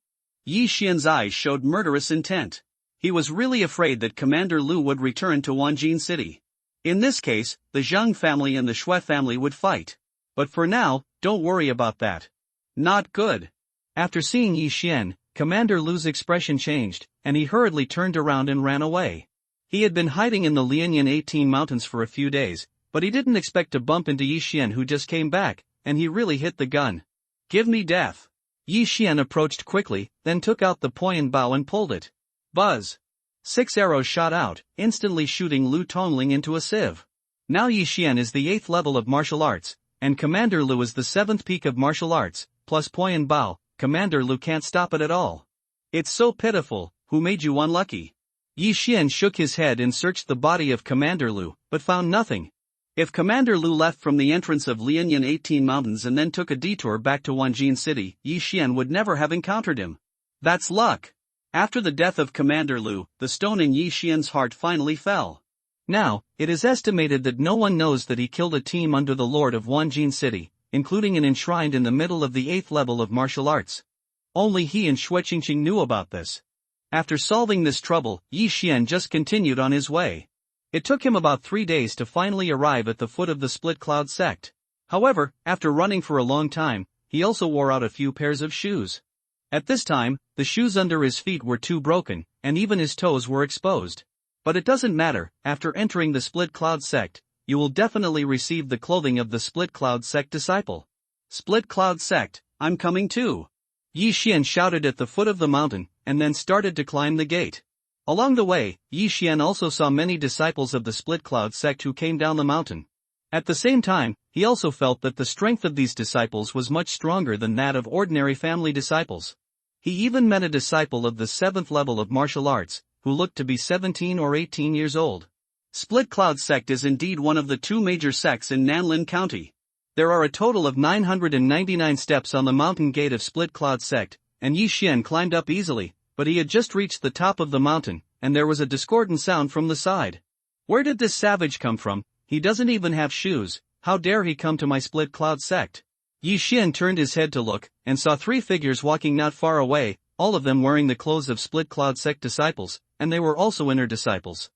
Yi Xian's eyes showed murderous intent. He was really afraid that Commander Lu would return to Wanjin City. In this case, the Zhang family and the Shui family would fight. But for now, don't worry about that. Not good. After seeing Yi Xian, Commander Lu's expression changed, and he hurriedly turned around and ran away. He had been hiding in the Lianyan 18 mountains for a few days, but he didn't expect to bump into Yi Xian, who just came back, and he really hit the gun. Give me death. Yi Xian approached quickly, then took out the poison bow and pulled it. Buzz! 6 arrows shot out, instantly shooting Lu Tongling into a sieve. Now Yi Xian is the 8th level of martial arts, and Commander Lu is the 7th peak of martial arts, plus poison bow. Commander Lu can't stop it at all. It's so pitiful. Who made you unlucky? Yi Xian shook his head and searched the body of Commander Lu, but found nothing. If Commander Lu left from the entrance of Lianyan 18 mountains and then took a detour back to Wanjin City, Yi Xian would never have encountered him. That's luck. After the death of Commander Lu, the stone in Yi Xian's heart finally fell. Now, it is estimated that no one knows that he killed a team under the Lord of Wanjin City, including an enshrined in the middle of the 8th level of martial arts. Only he and Shui Qingqing knew about this. After solving this trouble, Yi Xian just continued on his way. It took him about 3 days to finally arrive at the foot of the Split Cloud Sect. However, after running for a long time, he also wore out a few pairs of shoes. At this time, the shoes under his feet were too broken, and even his toes were exposed. But it doesn't matter, after entering the Split Cloud Sect, you will definitely receive the clothing of the Split Cloud Sect disciple. Split Cloud Sect, I'm coming too! Yi Xian shouted at the foot of the mountain, and then started to climb the gate. Along the way, Yi Xian also saw many disciples of the Split Cloud Sect who came down the mountain. At the same time, he also felt that the strength of these disciples was much stronger than that of ordinary family disciples. He even met a disciple of the 7th level of martial arts, who looked to be 17 or 18 years old. Split Cloud Sect is indeed one of the 2 major sects in Nanlin County. There are a total of 999 steps on the mountain gate of Split Cloud Sect, and Yi Xian climbed up easily, but he had just reached the top of the mountain, and there was a discordant sound from the side. Where did this savage come from? He doesn't even have shoes. How dare he come to my Split Cloud Sect? Yi Xian turned his head to look, and saw 3 figures walking not far away, all of them wearing the clothes of Split Cloud Sect disciples, and they were also inner disciples.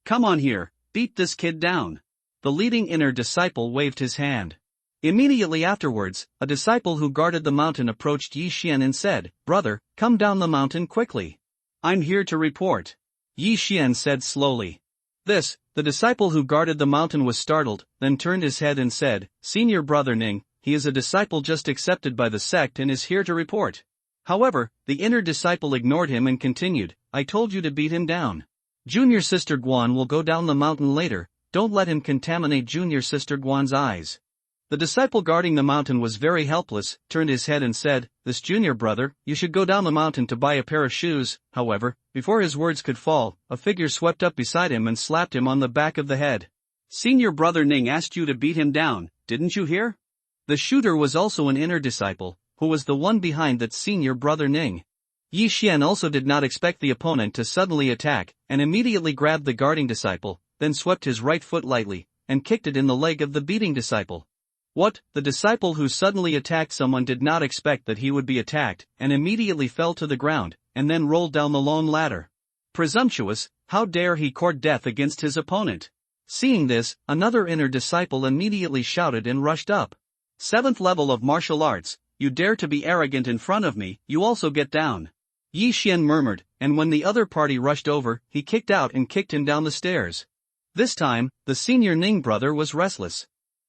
Come on here, beat this kid down. The leading inner disciple waved his hand. Immediately afterwards, a disciple who guarded the mountain approached Yi Xian and said, "Brother, come down the mountain quickly. I'm here to report." Yi Xian said slowly. The disciple who guarded the mountain was startled, then turned his head and said, "Senior Brother Ning, he is a disciple just accepted by the sect and is here to report." However, the inner disciple ignored him and continued, "I told you to beat him down. Junior Sister Guan will go down the mountain later, don't let him contaminate Junior Sister Guan's eyes." The disciple guarding the mountain was very helpless, turned his head and said, "This junior brother, you should go down the mountain to buy a pair of shoes." However, before his words could fall, a figure swept up beside him and slapped him on the back of the head. "Senior Brother Ning asked you to beat him down, didn't you hear?" The shooter was also an inner disciple, who was the one behind that Senior Brother Ning. Yi Xian also did not expect the opponent to suddenly attack, and immediately grabbed the guarding disciple, then swept his right foot lightly, and kicked it in the leg of the beating disciple. What? The disciple who suddenly attacked someone did not expect that he would be attacked, and immediately fell to the ground, and then rolled down the long ladder. Presumptuous, how dare he court death against his opponent? Seeing this, another inner disciple immediately shouted and rushed up. "7th level of martial arts, you dare to be arrogant in front of me, you also get down." Yi Xian murmured, and when the other party rushed over, he kicked out and kicked him down the stairs. This time, the senior Ning brother was restless.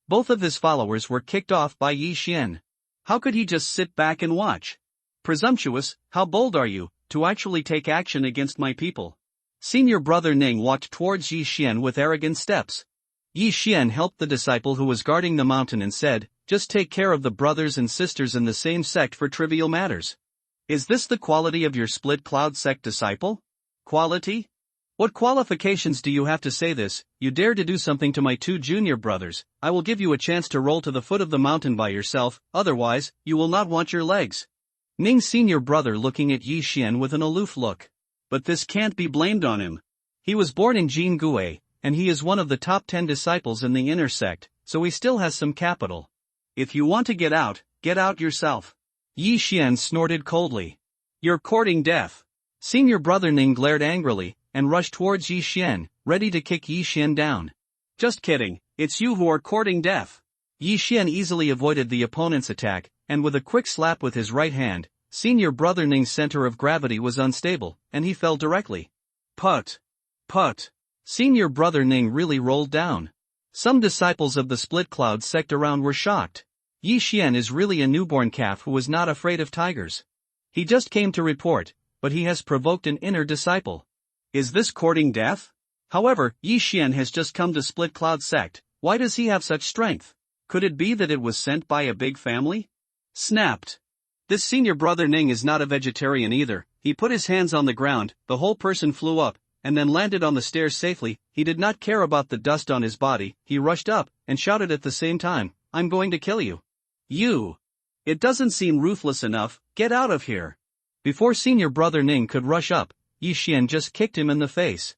Both of his followers were kicked off by Yi Xian. How could he just sit back and watch? Presumptuous, how bold are you, to actually take action against my people? Senior brother Ning walked towards Yi Xian with arrogant steps. Yi Xian helped the disciple who was guarding the mountain and said, "Just take care of the brothers and sisters in the same sect for trivial matters." Is this the quality of your split cloud sect disciple? Quality? What qualifications do you have to say this? You dare to do something to my two junior brothers, I will give you a chance to roll to the foot of the mountain by yourself, otherwise, you will not want your legs. Ning's senior brother looking at Yi Xian with an aloof look. But this can't be blamed on him. He was born in Jingui, and he is one of the top 10 disciples in the inner sect, so he still has some capital. If you want to get out yourself. Yi Xian snorted coldly. You're courting death. Senior brother Ning glared angrily, and rushed towards Yi Xian, ready to kick Yi Xian down. Just kidding, it's you who are courting death. Yi Xian easily avoided the opponent's attack, and with a quick slap with his right hand, senior brother Ning's center of gravity was unstable, and he fell directly. Put. Senior brother Ning really rolled down. Some disciples of the split cloud sect around were shocked. Yi Xian is really a newborn calf who is not afraid of tigers. He just came to report, but he has provoked an inner disciple. Is this courting death? However, Yi Xian has just come to split cloud sect, why does he have such strength? Could it be that it was sent by a big family? Snapped. This senior brother Ning is not a vegetarian either. He put his hands on the ground, the whole person flew up, and then landed on the stairs safely. He did not care about the dust on his body, he rushed up, and shouted at the same time, "I'm going to kill you. You! It doesn't seem ruthless enough, get out of here." Before senior brother Ning could rush up, Yi Xian just kicked him in the face.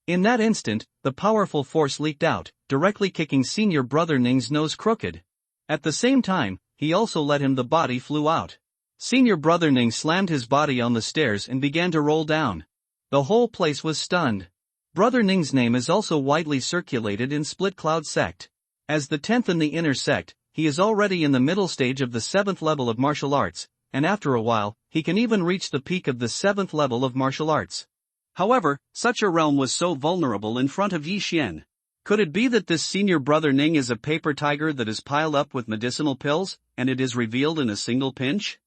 In that instant, the powerful force leaked out, directly kicking senior brother Ning's nose crooked. At the same time, he also let him the body flew out. Senior brother Ning slammed his body on the stairs and began to roll down. The whole place was stunned. Brother Ning's name is also widely circulated in Split Cloud sect. As the 10th in the inner sect, he is already in the middle stage of the 7th level of martial arts, and after a while, he can even reach the peak of the 7th level of martial arts. However, such a realm was so vulnerable in front of Yi Xian. Could it be that this senior brother Ning is a paper tiger that is piled up with medicinal pills, and it is revealed in a single pinch?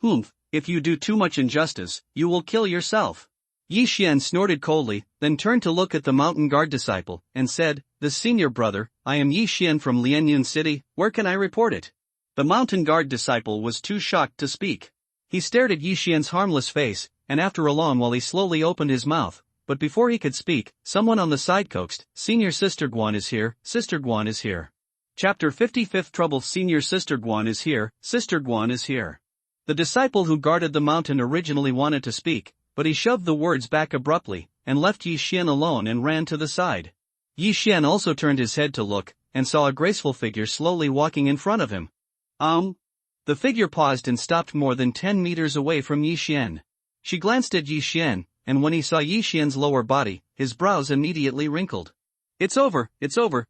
Humph, if you do too much injustice, you will kill yourself. Yi Xian snorted coldly, then turned to look at the mountain guard disciple, and said, "The senior brother, I am Yi Xian from Lianyun City, where can I report it?" The mountain guard disciple was too shocked to speak. He stared at Yi Xian's harmless face, and after a long while he slowly opened his mouth, but before he could speak, someone on the side coaxed, "Senior Sister Guan is here, Sister Guan is here." Chapter 55 Trouble. Senior Sister Guan is here, Sister Guan is here. The disciple who guarded the mountain originally wanted to speak, but he shoved the words back abruptly, and left Yi Xian alone and ran to the side. Yi Xian also turned his head to look, and saw a graceful figure slowly walking in front of him. The figure paused and stopped more than 10 meters away from Yi Xian. She glanced at Yi Xian, and when he saw Yi Xian's lower body, his brows immediately wrinkled. It's over,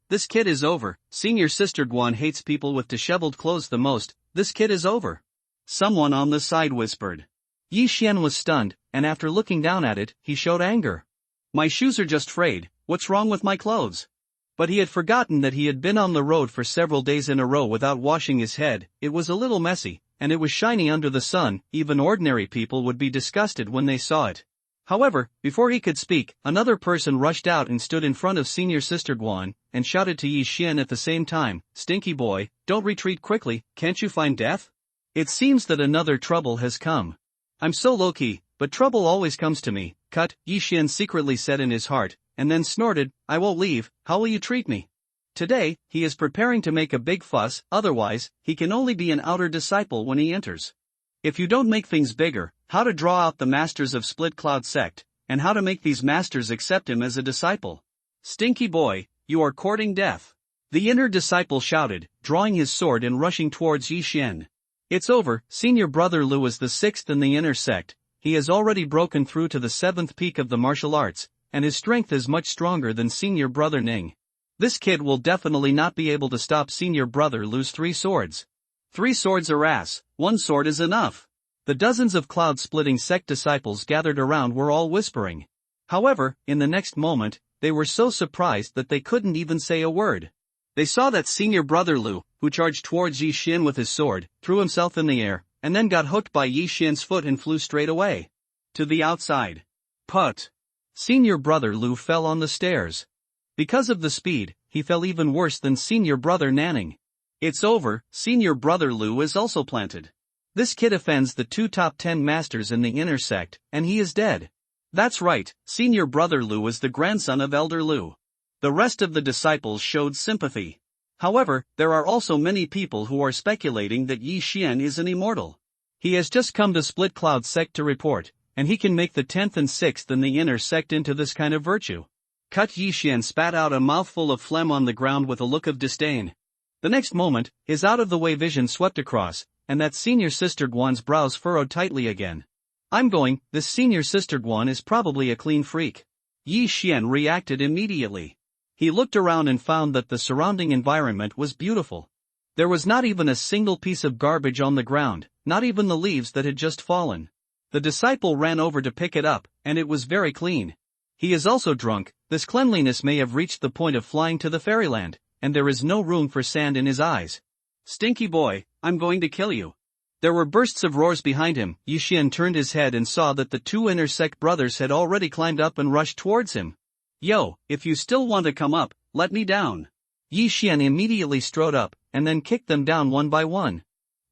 this kid is over. Senior Sister Guan hates people with disheveled clothes the most, this kid is over. Someone on the side whispered. Yi Xian was stunned, and after looking down at it, he showed anger. My shoes are just frayed, what's wrong with my clothes? But he had forgotten that he had been on the road for several days in a row without washing his head. It was a little messy, and it was shiny under the sun. Even ordinary people would be disgusted when they saw it. However, before he could speak, another person rushed out and stood in front of Senior Sister Guan, and shouted to Yi Xian at the same time, "Stinky boy, don't retreat quickly, can't you find death? It seems that another trouble has come. I'm so low-key, but trouble always comes to me." Cut, Yi Xian secretly said in his heart, and then snorted, "I won't leave, how will you treat me?" Today, he is preparing to make a big fuss, otherwise, he can only be an outer disciple when he enters. If you don't make things bigger, how to draw out the masters of Split Cloud sect, and how to make these masters accept him as a disciple. Stinky boy, you are courting death. The inner disciple shouted, drawing his sword and rushing towards Yi Xian. It's over, senior brother Lu is the 6th in the inner sect. He has already broken through to the 7th peak of the martial arts, and his strength is much stronger than senior brother Ning. This kid will definitely not be able to stop senior brother Lu's 3 swords. 3 swords are ass, 1 sword is enough. The dozens of cloud-splitting sect disciples gathered around were all whispering. However, in the next moment, they were so surprised that they couldn't even say a word. They saw that senior brother Lu, who charged towards Yi Xian with his sword, threw himself in the air, and then got hooked by Yi Xian's foot and flew straight away. To the outside. Put. Senior brother Lu fell on the stairs. Because of the speed, he fell even worse than senior brother Nanning. It's over, senior brother Lu is also planted. This kid offends the two top 10 masters in the inner sect, and he is dead. That's right, senior brother Lu is the grandson of elder Lu. The rest of the disciples showed sympathy. However, there are also many people who are speculating that Yi Xian is an immortal. He has just come to Split Cloud sect to report, and he can make the 10th and 6th in the inner sect into this kind of virtue. Cut Yi Xian spat out a mouthful of phlegm on the ground with a look of disdain. The next moment, his out-of-the-way vision swept across, and that senior sister Guan's brows furrowed tightly again. This senior sister Guan is probably a clean freak. Yi Xian reacted immediately. He looked around and found that the surrounding environment was beautiful. There was not even a single piece of garbage on the ground, not even the leaves that had just fallen. The disciple ran over to pick it up, and it was very clean. He is also drunk, this cleanliness may have reached the point of flying to the fairyland, and there is no room for sand in his eyes. Stinky boy, I'm going to kill you. There were bursts of roars behind him. Yi Xian turned his head and saw that the two inner sect brothers had already climbed up and rushed towards him. Yo, if you still want to come up, let me down. Yi Xian immediately strode up, and then kicked them down one by one.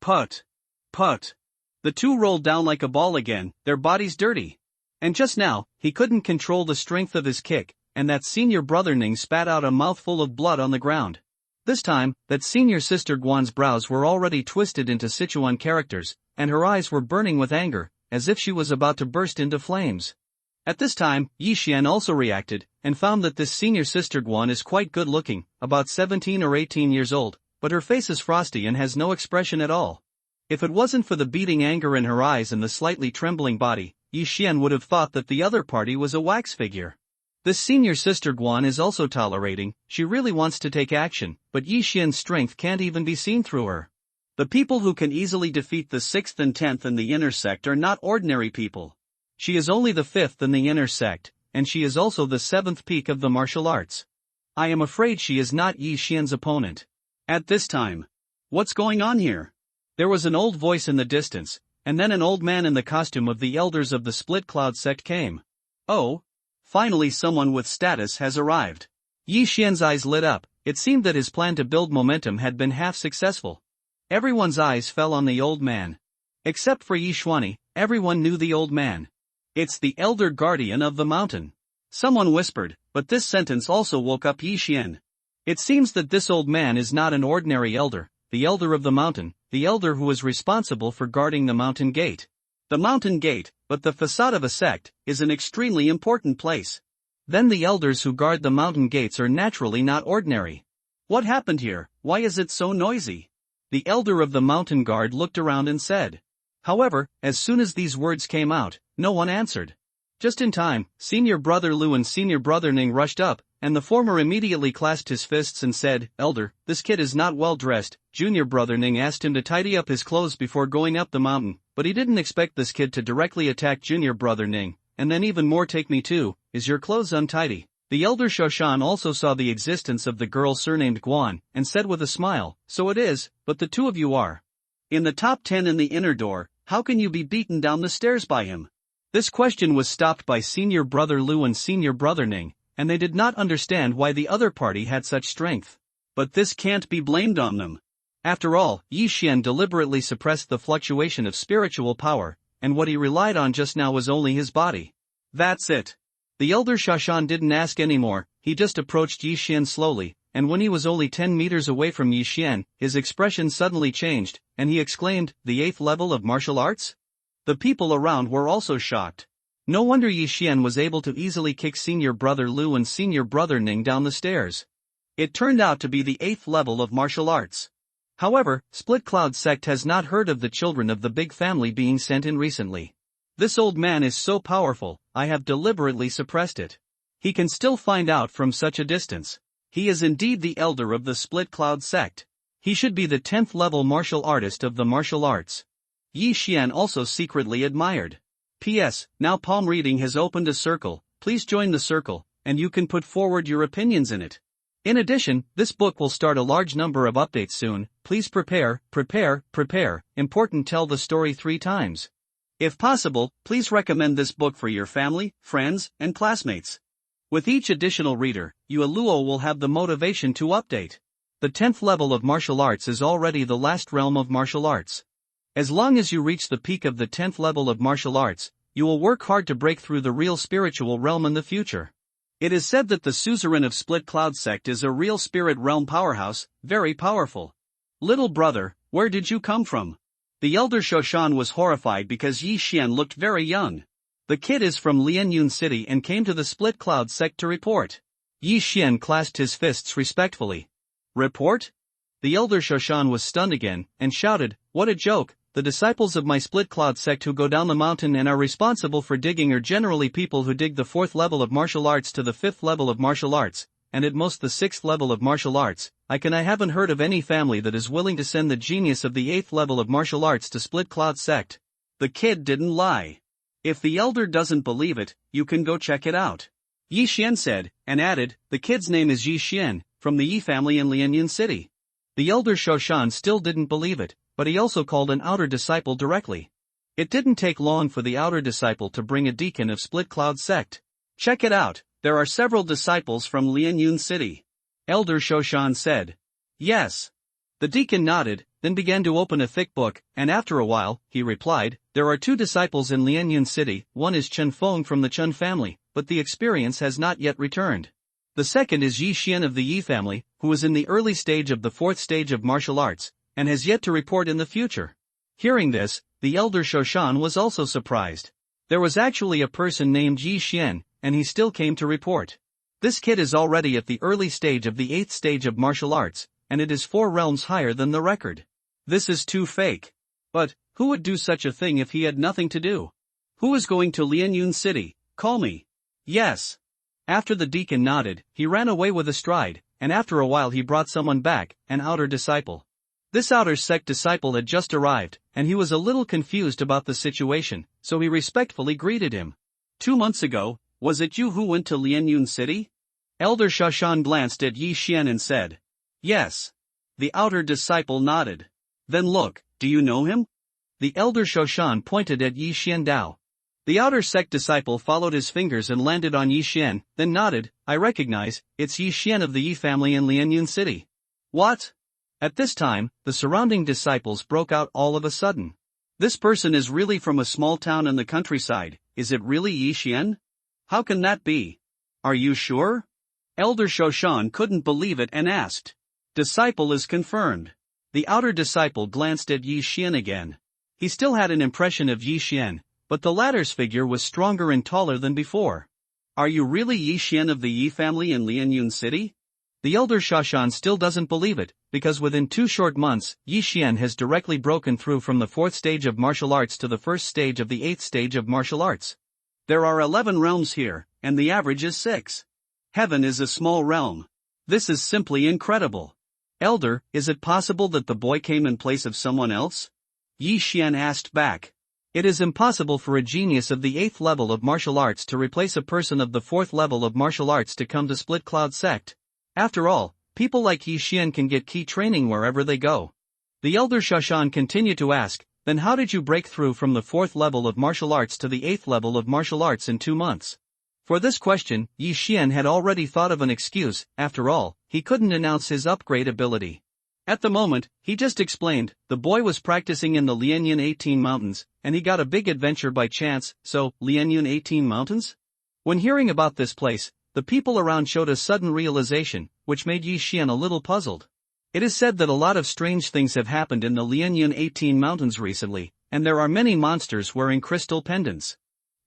Put. Put. The two rolled down like a ball again, their bodies dirty. And just now, he couldn't control the strength of his kick, and that senior brother Ning spat out a mouthful of blood on the ground. This time, that senior sister Guan's brows were already twisted into Sichuan characters, and her eyes were burning with anger, as if she was about to burst into flames. At this time, Yi Xian also reacted, and found that this senior sister Guan is quite good looking, about 17 or 18 years old, but her face is frosty and has no expression at all. If it wasn't for the beating anger in her eyes and the slightly trembling body, Yi Xian would have thought that the other party was a wax figure. This senior sister Guan is also tolerating, she really wants to take action, but Yi Xian's strength can't even be seen through her. The people who can easily defeat the 6th and 10th in the inner sect are not ordinary people. She is only the 5th in the inner sect, and she is also the 7th peak of the martial arts. I am afraid she is not Yi Xian's opponent. At this time. What's going on here? There was an old voice in the distance, and then an old man in the costume of the elders of the Split Cloud sect came. Oh. Finally someone with status has arrived. Yi Xian's eyes lit up, it seemed that his plan to build momentum had been half successful. Everyone's eyes fell on the old man. Except for Yi Xuanyi, everyone knew the old man. It's the elder guardian of the mountain. Someone whispered, but this sentence also woke up Yi Xian. It seems that this old man is not an ordinary elder, the elder of the mountain, the elder who is responsible for guarding the mountain gate. The mountain gate, but the facade of a sect, is an extremely important place. Then the elders who guard the mountain gates are naturally not ordinary. What happened here? Why is it so noisy? The elder of the mountain guard looked around and said. However, as soon as these words came out, no one answered. Just in time, senior brother Lu and senior brother Ning rushed up, and the former immediately clasped his fists and said, Elder, this kid is not well dressed. Junior brother Ning asked him to tidy up his clothes before going up the mountain, but he didn't expect this kid to directly attack junior brother Ning, and then even more take me too, is your clothes untidy? The elder Shoshan also saw the existence of the girl surnamed Guan, and said with a smile, so it is, but the two of you are in the top 10 in the inner door, how can you be beaten down the stairs by him? This question was stopped by senior brother Lu and senior brother Ning, and they did not understand why the other party had such strength. But this can't be blamed on them. After all, Yi Xian deliberately suppressed the fluctuation of spiritual power, and what he relied on just now was only his body. That's it. The elder Shashan didn't ask anymore, he just approached Yi Xian slowly, and when he was only 10 meters away from Yi Xian, his expression suddenly changed, and he exclaimed, the 8th level of martial arts? The people around were also shocked. No wonder Yi Xian was able to easily kick senior brother Lu and senior brother Ning down the stairs. It turned out to be the 8th level of martial arts. However, Split Cloud sect has not heard of the children of the big family being sent in recently. This old man is so powerful, I have deliberately suppressed it. He can still find out from such a distance. He is indeed the elder of the Split Cloud sect. He should be the 10th level martial artist of the martial arts. Yi Xian also secretly admired. P.S. Now palm reading has opened a circle, please join the circle, and you can put forward your opinions in it. In addition, this book will start a large number of updates soon. Please prepare. Important, tell the story 3 times. If possible, please recommend this book for your family, friends, and classmates. With each additional reader, you Aluo will have the motivation to update. The 10th level of martial arts is already the last realm of martial arts. As long as you reach the peak of the 10th level of martial arts, you will work hard to break through the real spiritual realm in the future. It is said that the suzerain of Split Cloud Sect is a real spirit realm powerhouse, very powerful. Little brother, where did you come from? The elder Shoshan was horrified because Yi Xian looked very young. The kid is from Lianyun City and came to the Split Cloud Sect to report. Yi Xian clasped his fists respectfully. Report? The elder Shoshan was stunned again, and shouted, what a joke, the disciples of my Split Cloud Sect who go down the mountain and are responsible for digging are generally people who dig the 4th level of martial arts to the 5th level of martial arts, and at most the 6th level of martial arts. I haven't heard of any family that is willing to send the genius of the 8th level of martial arts to Split Cloud Sect. The kid didn't lie. If the elder doesn't believe it, you can go check it out. Yi Xian said, and added, the kid's name is Yi Xian, from the Yi family in Lianyun City. The elder Shoshan still didn't believe it, but he also called an outer disciple directly. It didn't take long for the outer disciple to bring a deacon of Split Cloud Sect. Check it out, there are several disciples from Lianyun City. Elder Shoshan said. Yes. The deacon nodded, then began to open a thick book, and after a while, he replied, there are 2 disciples in Lianyun City, one is Chen Feng from the Chen family, but the experience has not yet returned. The second is Yi Xian of the Yi family, who is in the early stage of the 4th stage of martial arts, and has yet to report in the future. Hearing this, the elder Shoshan was also surprised. There was actually a person named Yi Xian, and he still came to report. This kid is already at the early stage of the 8th stage of martial arts, and it is 4 realms higher than the record. This is too fake. But, who would do such a thing if he had nothing to do? Who is going to Lianyun City? Call me. Yes. After the deacon nodded, he ran away with a stride, and after a while he brought someone back, an outer disciple. This outer sect disciple had just arrived, and he was a little confused about the situation, so he respectfully greeted him. 2 months ago, was it you who went to Lianyun City? Elder Shoshan glanced at Yi Xian and said. Yes. The outer disciple nodded. Then look, do you know him? The elder Shoshan pointed at Yi Xian Dao. The outer sect disciple followed his fingers and landed on Yi Xian, then nodded, I recognize, it's Yi Xian of the Yi family in Lianyun City. What? At this time, the surrounding disciples broke out all of a sudden. This person is really from a small town in the countryside, is it really Yi Xian? How can that be? Are you sure? Elder Shoshan couldn't believe it and asked. Disciple is confirmed. The outer disciple glanced at Yi Xian again. He still had an impression of Yi Xian, but the latter's figure was stronger and taller than before. Are you really Yi Xian of the Yi family in Lianyun City? The elder Shoshan still doesn't believe it, because within 2 short months, Yi Xian has directly broken through from the 4th stage of martial arts to the 1st stage of the 8th stage of martial arts. There are 11 realms here, and the average is 6. Heaven is a small realm. This is simply incredible. Elder, is it possible that the boy came in place of someone else? Yi Xian asked back. It is impossible for a genius of the 8th level of martial arts to replace a person of the 4th level of martial arts to come to Split Cloud Sect. After all, people like Yi Xian can get key training wherever they go. The elder Shoshan continued to ask, then how did you break through from the 4th level of martial arts to the 8th level of martial arts in 2 months? For this question, Yi Xian had already thought of an excuse. After all, he couldn't announce his upgrade ability. At the moment, he just explained, the boy was practicing in the Lianyun 18 Mountains, and he got a big adventure by chance. So, Lianyun 18 Mountains? When hearing about this place, the people around showed a sudden realization, which made Yi Xian a little puzzled. It is said that a lot of strange things have happened in the Lianyun 18 Mountains recently, and there are many monsters wearing crystal pendants.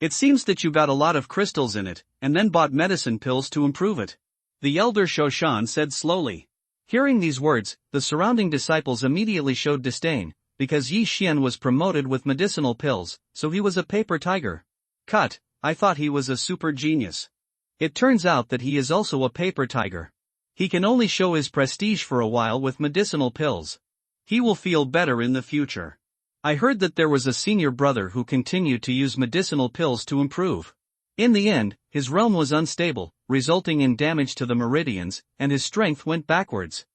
It seems that you got a lot of crystals in it, and then bought medicine pills to improve it. The elder Shoshan said slowly. Hearing these words, the surrounding disciples immediately showed disdain, because Yi Xian was promoted with medicinal pills, so he was a paper tiger. Cut, I thought he was a super genius. It turns out that he is also a paper tiger. He can only show his prestige for a while with medicinal pills. He will feel better in the future. I heard that there was a senior brother who continued to use medicinal pills to improve. In the end, His realm was unstable, resulting in damage to the meridians, and his strength went backwards.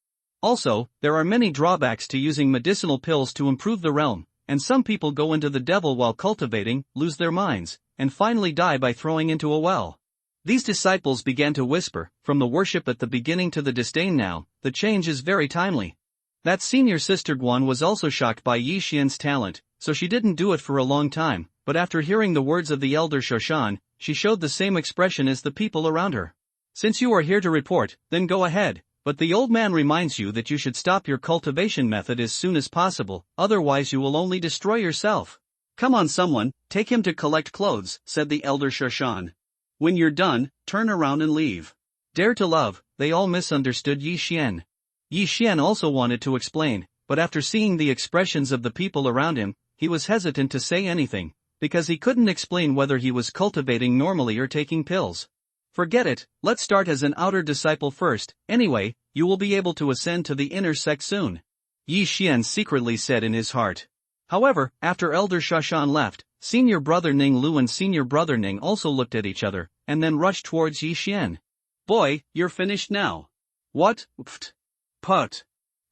Also, there are many drawbacks to using medicinal pills to improve the realm, and some people go into the devil while cultivating, lose their minds, and finally die by throwing into a well. These disciples began to whisper, from the worship at the beginning to the disdain now, the change is very timely. That senior sister Guan was also shocked by Yi Xian's talent, so she didn't do it for a long time, but after hearing the words of the elder Shoshan, she showed the same expression as the people around her. Since you are here to report, then go ahead, but the old man reminds you that you should stop your cultivation method as soon as possible, otherwise you will only destroy yourself. Come on someone, take him to collect clothes, said the elder Shoshan. When you're done, turn around and leave. Dare to love, they all misunderstood Yi Xian. Yi Xian also wanted to explain, but after seeing the expressions of the people around him, he was hesitant to say anything, because he couldn't explain whether he was cultivating normally or taking pills. Forget it, let's start as an outer disciple first, anyway, you will be able to ascend to the inner sect soon. Yi Xian secretly said in his heart. However, after Elder Shashan left, Senior Brother Ning Lu and Senior Brother Ning also looked at each other, and then rushed towards Yi Xian. Boy, you're finished now. What? Pft. Put.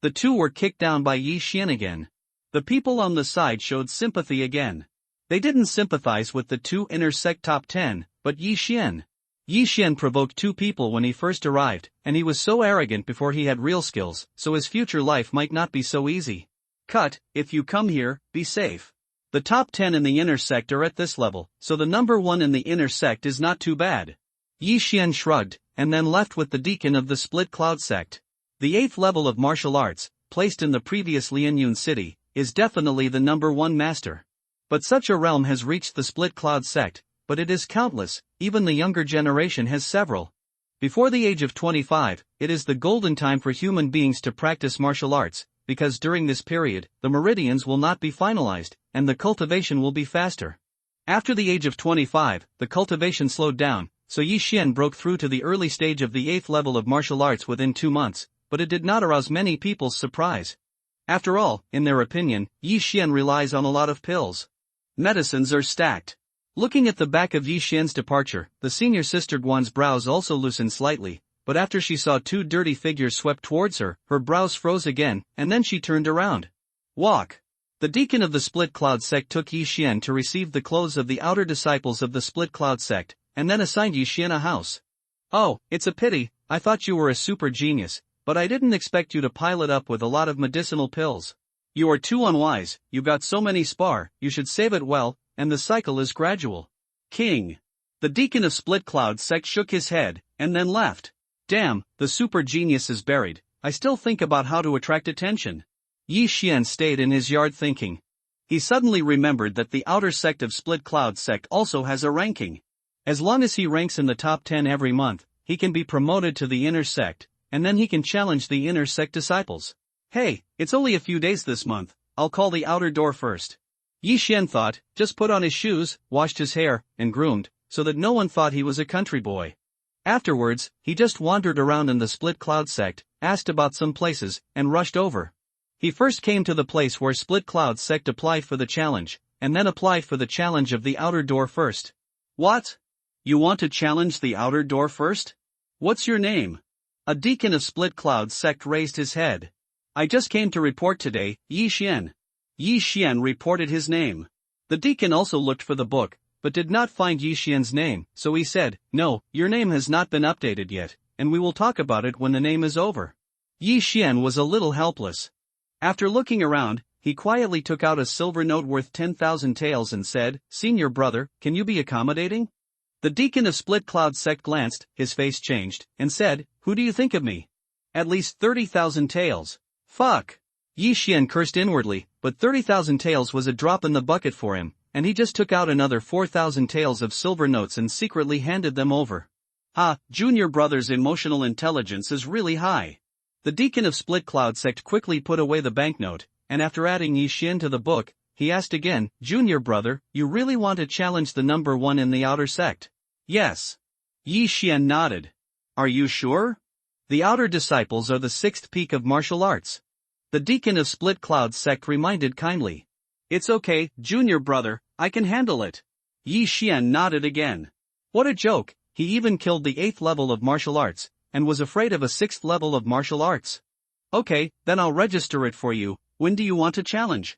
The two were kicked down by Yi Xian again. The people on the side showed sympathy again. They didn't sympathize with the two inner sect top 10, but Yi Xian. Yi Xian provoked two people when he first arrived, and he was so arrogant before he had real skills, so his future life might not be so easy. Cut, if you come here, be safe. The top 10 in the inner sect are at this level, so the number 1 in the inner sect is not too bad. Yi Xian shrugged, and then left with the deacon of the Split Cloud sect. The 8th level of martial arts, placed in the previous Lianyun city, is definitely the number 1 master. But such a realm has reached the Split Cloud sect, but it is countless, even the younger generation has several. Before the age of 25, it is the golden time for human beings to practice martial arts, because during this period, the meridians will not be finalized, and the cultivation will be faster. After the age of 25, the cultivation slowed down, so Yi Xian broke through to the early stage of the 8th level of martial arts within 2 months, but it did not arouse many people's surprise. After all, in their opinion, Yi Xian relies on a lot of pills. Medicines are stacked. Looking at the back of Yi Xian's departure, the senior sister Guan's brows also loosened slightly, but after she saw 2 dirty figures swept towards her, her brows froze again, and then she turned around. Walk. The deacon of the Split Cloud sect took Yi Xian to receive the clothes of the outer disciples of the Split Cloud sect, and then assigned Yi Xian a house. Oh, it's a pity, I thought you were a super genius, but I didn't expect you to pile it up with a lot of medicinal pills. You are too unwise, you got so many spar, you should save it well, and the cycle is gradual. King. The deacon of Split Cloud sect shook his head, and then left. Damn, the super genius is buried, I still think about how to attract attention. Yi Xian stayed in his yard thinking. He suddenly remembered that the outer sect of Split Cloud sect also has a ranking. As long as he ranks in the top 10 every month, he can be promoted to the inner sect, and then he can challenge the inner sect disciples. Hey, it's only a few days this month, I'll call the outer door first. Yi Xian thought, just put on his shoes, washed his hair, and groomed, so that no one thought he was a country boy. Afterwards, he just wandered around in the Split Cloud sect, asked about some places, and rushed over. He first came to the place where Split Cloud sect applied for the challenge, and then applied for the challenge of the outer door first. What? You want to challenge the outer door first? What's your name? A deacon of Split Cloud sect raised his head. I just came to report today, Yi Xian. Yi Xian reported his name. The deacon also looked for the book, but did not find Yi Xian's name, so he said, no, your name has not been updated yet, and we will talk about it when the name is over. Yi Xian was a little helpless. After looking around, he quietly took out a silver note worth 10,000 taels and said, Senior brother, can you be accommodating? The deacon of Split Cloud sect glanced, his face changed, and said, who do you think of me? At least 30,000 taels. Fuck. Yi Xian cursed inwardly, but 30,000 taels was a drop in the bucket for him, and he just took out another 4,000 taels of silver notes and secretly handed them over. Junior brother's emotional intelligence is really high. The deacon of Split Cloud sect quickly put away the banknote, and after adding Yi Xian to the book, he asked again, Junior brother, you really want to challenge the number 1 in the outer sect? Yes. Yi Xian nodded. Are you sure? The outer disciples are the 6th peak of martial arts. The deacon of Split Cloud sect reminded kindly. It's okay, junior brother, I can handle it. Yi Xian nodded again. What a joke, He even killed the 8th level of martial arts, and was afraid of a 6th level of martial arts. Okay, then I'll register it for you. When do you want to challenge?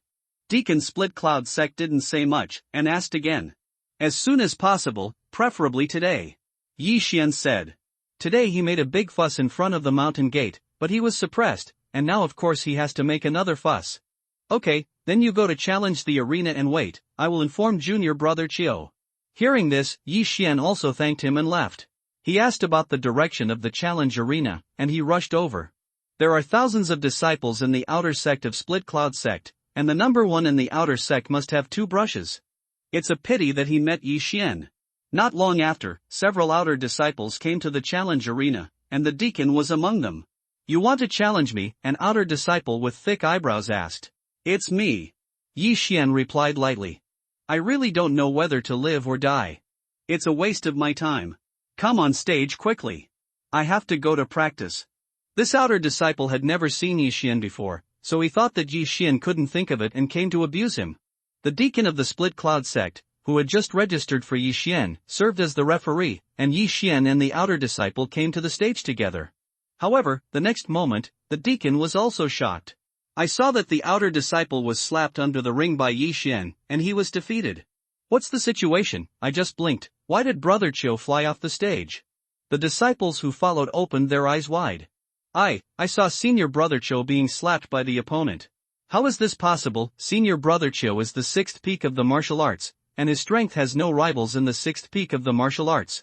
Deacon Split Cloud Sect didn't say much, and asked again. As soon as possible, preferably today. Yi Xian said. Today he made a big fuss in front of the mountain gate, but he was suppressed, and now of course he has to make another fuss. Okay, then you go to challenge the arena and wait, I will inform junior brother Chio. Hearing this, Yi Xian also thanked him and left. He asked about the direction of the challenge arena, and he rushed over. There are thousands of disciples in the outer sect of Split Cloud Sect, and the number one in the outer sect must have 2 brushes. It's a pity that he met Yi Xian. Not long after, several outer disciples came to the challenge arena, and the deacon was among them. You want to challenge me? An outer disciple with thick eyebrows asked. It's me. Yi Xian replied lightly. I really don't know whether to live or die. It's a waste of my time. Come on stage quickly. I have to go to practice. This outer disciple had never seen Yi Xian before, so he thought that Yi Xian couldn't think of it and came to abuse him. The deacon of the Split Cloud Sect, who had just registered for Yi Xian, served as the referee, and Yi Xian and the outer disciple came to the stage together. However, the next moment, the deacon was also shocked. I saw that the outer disciple was slapped under the ring by Yi Xian, and he was defeated. What's the situation? I just blinked. Why did Brother Chiu fly off the stage? The disciples who followed opened their eyes wide. I saw Senior Brother Chiu being slapped by the opponent. How is this possible? Senior Brother Chiu is the 6th peak of the martial arts, and his strength has no rivals in the 6th peak of the martial arts.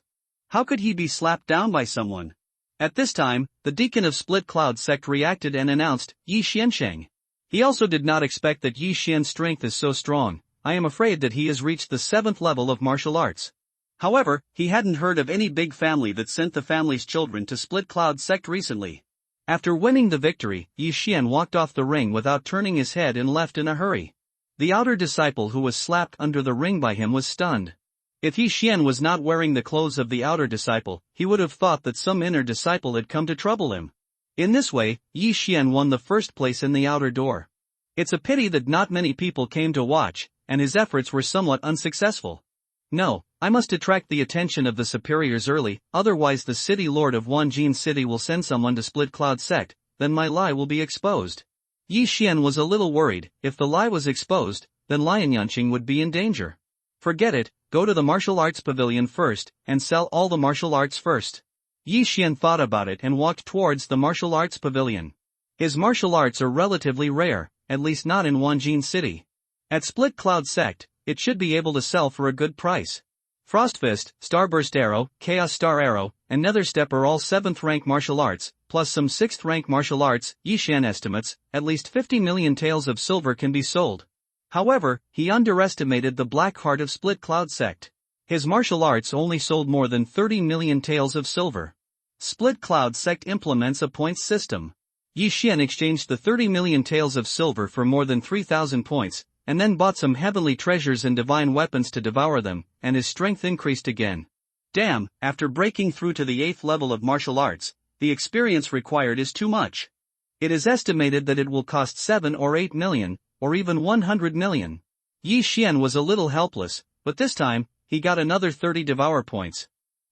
How could he be slapped down by someone? At this time, the deacon of Split Cloud Sect reacted and announced, Yi Xiansheng. He also did not expect that Yi Xian's strength is so strong. I am afraid that he has reached the 7th level of martial arts. However, he hadn't heard of any big family that sent the family's children to Split Cloud Sect recently. After winning the victory, Yi Xian walked off the ring without turning his head and left in a hurry. The outer disciple who was slapped under the ring by him was stunned. If Yi Xian was not wearing the clothes of the outer disciple, he would have thought that some inner disciple had come to trouble him. In this way, Yi Xian won the first place in the outer door. It's a pity that not many people came to watch, and his efforts were somewhat unsuccessful. No, I must attract the attention of the superiors early, otherwise the city lord of Wanjin City will send someone to Split Cloud Sect, then my lie will be exposed. Yi Xian was a little worried. If the lie was exposed, then Lian Yanqing would be in danger. Forget it, go to the martial arts pavilion first, and sell all the martial arts first. Yi Xian thought about it and walked towards the martial arts pavilion. His martial arts are relatively rare, at least not in Wanjin City. At Split Cloud Sect, it should be able to sell for a good price. Frostfist, Starburst Arrow, Chaos Star Arrow, and Netherstep are all 7th rank martial arts, plus some 6th rank martial arts. Yi Xian estimates, at least 50 million taels of silver can be sold. However, he underestimated the Black Heart of Split Cloud Sect. His martial arts only sold more than 30 million taels of silver. Split Cloud Sect implements a points system. Yi Xian exchanged the 30 million taels of silver for more than 3,000 points, and then bought some heavenly treasures and divine weapons to devour them, and his strength increased again. Damn, after breaking through to the 8th level of martial arts, the experience required is too much. It is estimated that it will cost 7 or 8 million, or even 100 million. Yi Xian was a little helpless, but this time, he got another 30 devour points.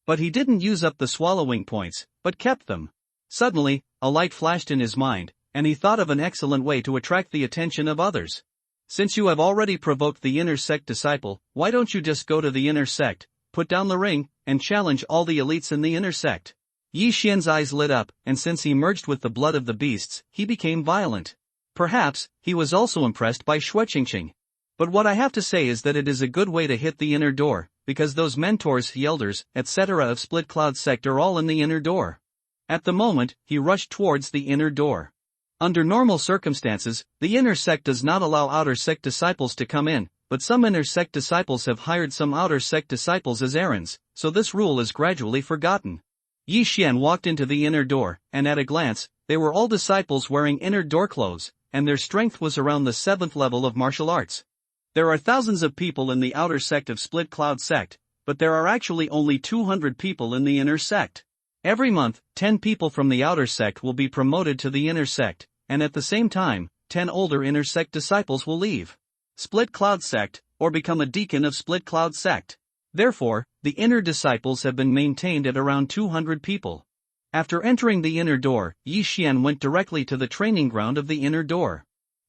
But he didn't use up the swallowing points, but kept them. Suddenly, a light flashed in his mind, and he thought of an excellent way to attract the attention of others. Since you have already provoked the inner sect disciple, why don't you just go to the inner sect, put down the ring, and challenge all the elites in the inner sect? Yi Xian's eyes lit up, and since he merged with the blood of the beasts, he became violent. Perhaps, he was also impressed by Shueqingqing. But what I have to say is that it is a good way to hit the inner door, because those mentors, elders, etc. of Split Cloud Sect are all in the inner door. At the moment, he rushed towards the inner door. Under normal circumstances, the inner sect does not allow outer sect disciples to come in, but some inner sect disciples have hired some outer sect disciples as errands, so this rule is gradually forgotten. Yi Xian walked into the inner door, and at a glance, they were all disciples wearing inner door clothes, and their strength was around the 7th level of martial arts. There are thousands of people in the outer sect of Split Cloud Sect, but there are actually only 200 people in the inner sect. Every month, 10 people from the outer sect will be promoted to the inner sect, and at the same time, 10 older inner sect disciples will leave Split Cloud Sect, or become a deacon of Split Cloud Sect. Therefore, the inner disciples have been maintained at around 200 people. After entering the inner door, Yi Xian went directly to the training ground of the inner door.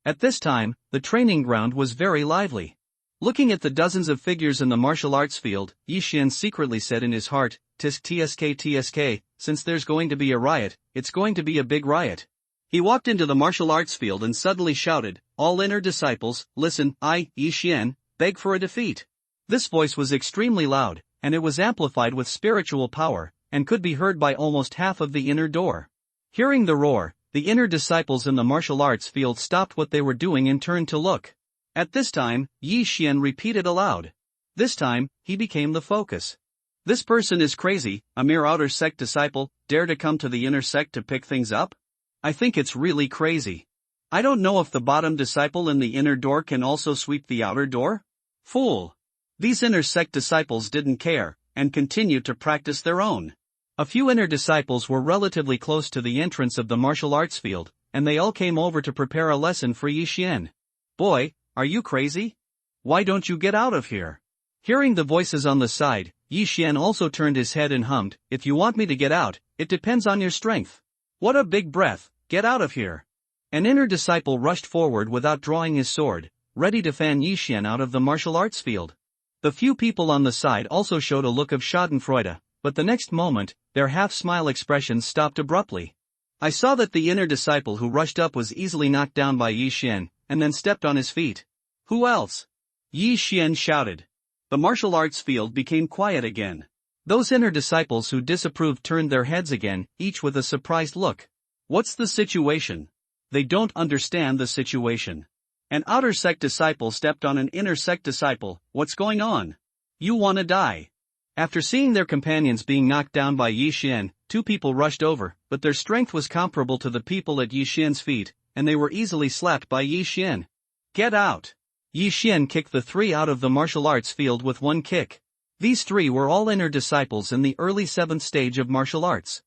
At this time, the training ground was very lively. Looking at the dozens of figures in the martial arts field, Yi Xian secretly said in his heart, "Tsk, since there's going to be a riot, it's going to be a big riot." He walked into the martial arts field and suddenly shouted, "All inner disciples, listen, I, Yi Xian, beg for a defeat." This voice was extremely loud, and it was amplified with spiritual power, and could be heard by almost half of the inner door. Hearing the roar, the inner disciples in the martial arts field stopped what they were doing and turned to look. At this time, Yi Xian repeated aloud. This time, he became the focus. "This person is crazy, a mere outer sect disciple, dare to come to the inner sect to pick things up? I think it's really crazy. I don't know if the bottom disciple in the inner door can also sweep the outer door? Fool!" These inner sect disciples didn't care, and continued to practice their own. A few inner disciples were relatively close to the entrance of the martial arts field, and they all came over to prepare a lesson for Yi Xian. "Boy, are you crazy? Why don't you get out of here?" Hearing the voices on the side, Yi Xian also turned his head and hummed, "If you want me to get out, it depends on your strength." What a big breath, "Get out of here." An inner disciple rushed forward without drawing his sword, ready to fan Yi Xian out of the martial arts field. The few people on the side also showed a look of schadenfreude, but the next moment, their half-smile expressions stopped abruptly. I saw that the inner disciple who rushed up was easily knocked down by Yi Xian, and then stepped on his feet. "Who else?" Yi Xian shouted. The martial arts field became quiet again. Those inner disciples who disapproved turned their heads again, each with a surprised look. What's the situation? They don't understand the situation. An outer sect disciple stepped on an inner sect disciple, what's going on? You wanna die? After seeing their companions being knocked down by Yi Xian, two people rushed over, but their strength was comparable to the people at Yi Xian's feet, and they were easily slapped by Yi Xian. "Get out!" Yi Xian kicked the three out of the martial arts field with one kick. These three were all inner disciples in the early 7th stage of martial arts.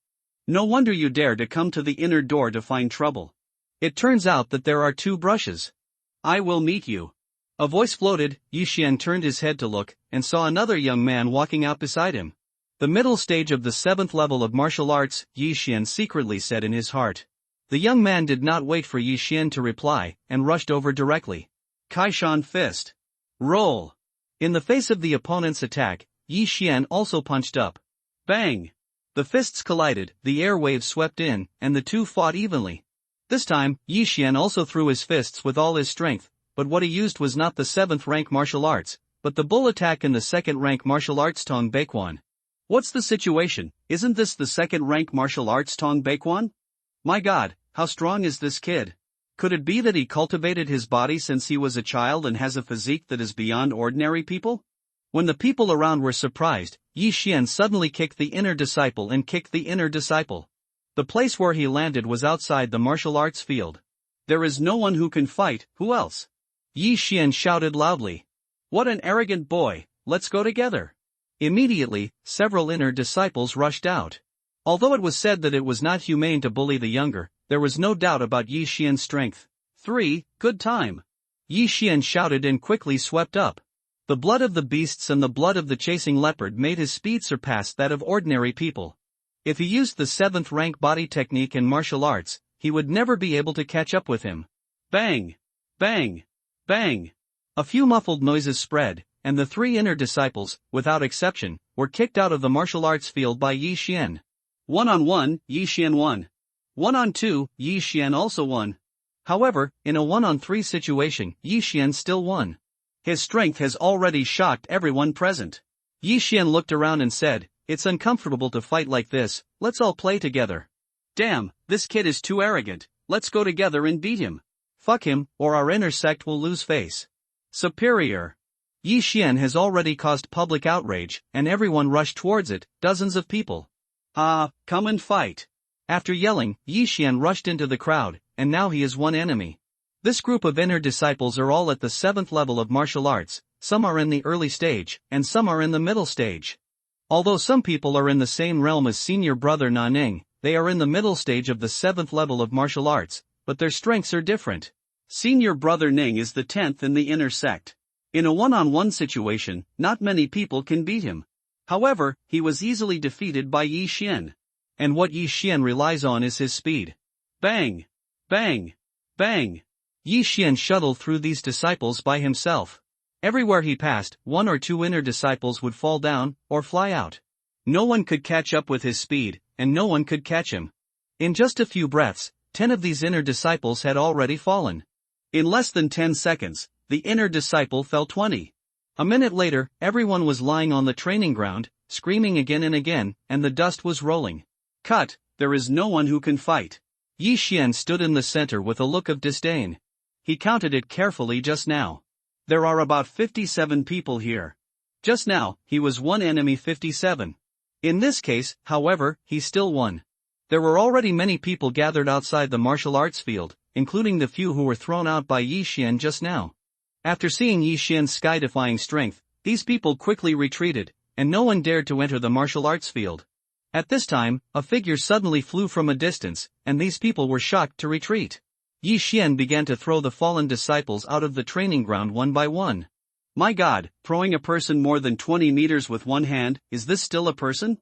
No wonder you dare to come to the inner door to find trouble. It turns out that there are two brushes. I will meet you. A voice floated. Yi Xian turned his head to look, and saw another young man walking out beside him. The middle stage of the 7th level of martial arts, Yi Xian secretly said in his heart. The young man did not wait for Yi Xian to reply, and rushed over directly. Kaishan fist. Roll. In the face of the opponent's attack, Yi Xian also punched up. Bang! The fists collided, the air waves swept in, and the two fought evenly. This time, Yi Xian also threw his fists with all his strength, but what he used was not the 7th rank martial arts, but the bull attack in the 2nd rank martial arts Tong Baekwon. What's the situation? Isn't this the 2nd rank martial arts Tong Baekwon? My god, how strong is this kid? Could it be that he cultivated his body since he was a child and has a physique that is beyond ordinary people? When the people around were surprised, Yi Xian suddenly kicked the inner disciple and kicked the inner disciple. The place where he landed was outside the martial arts field. There is no one who can fight, who else? Yi Xian shouted loudly. What an arrogant boy, let's go together. Immediately, several inner disciples rushed out. Although it was said that it was not humane to bully the younger, there was no doubt about Yi Xian's strength. 3, good time. Yi Xian shouted and quickly swept up. The blood of the beasts and the blood of the chasing leopard made his speed surpass that of ordinary people. If he used the 7th rank body technique in martial arts, he would never be able to catch up with him. Bang! Bang! Bang! A few muffled noises spread, and the three inner disciples, without exception, were kicked out of the martial arts field by Yi Xian. 1-on-1, Yi Xian won. 1-on-2, Yi Xian also won. However, in a 1-on-3 situation, Yi Xian still won. His strength has already shocked everyone present. Yi Xian looked around and said, "It's uncomfortable to fight like this, let's all play together." Damn, this kid is too arrogant, let's go together and beat him. Fuck him, or our inner sect will lose face. Superior. Yi Xian has already caused public outrage, and everyone rushed towards it, dozens of people. Come and fight. After yelling, Yi Xian rushed into the crowd, and now he is one enemy. This group of inner disciples are all at the 7th level of martial arts, some are in the early stage, and some are in the middle stage. Although some people are in the same realm as senior brother Nanning, they are in the middle stage of the 7th level of martial arts, but their strengths are different. Senior brother Ning is the 10th in the inner sect. In a one-on-one situation, not many people can beat him. However, he was easily defeated by Yi Xian. And what Yi Xian relies on is his speed. Bang! Bang! Bang! Yi Xian shuttled through these disciples by himself. Everywhere he passed, one or two inner disciples would fall down, or fly out. No one could catch up with his speed, and no one could catch him. In just a few breaths, 10 of these inner disciples had already fallen. In less than 10 seconds, the inner disciple fell 20. A minute later, everyone was lying on the training ground, screaming again and again, and the dust was rolling. Cut, there is no one who can fight. Yi Xian stood in the center with a look of disdain. He counted it carefully just now. There are about 57 people here. Just now, he was one enemy 57. In this case, however, he still won. There were already many people gathered outside the martial arts field, including the few who were thrown out by Yi Xian just now. After seeing Yi Xian's sky-defying strength, these people quickly retreated, and no one dared to enter the martial arts field. At this time, a figure suddenly flew from a distance, and these people were shocked to retreat. Yi Xian began to throw the fallen disciples out of the training ground one by one. My God, throwing a person more than 20 meters with one hand, is this still a person?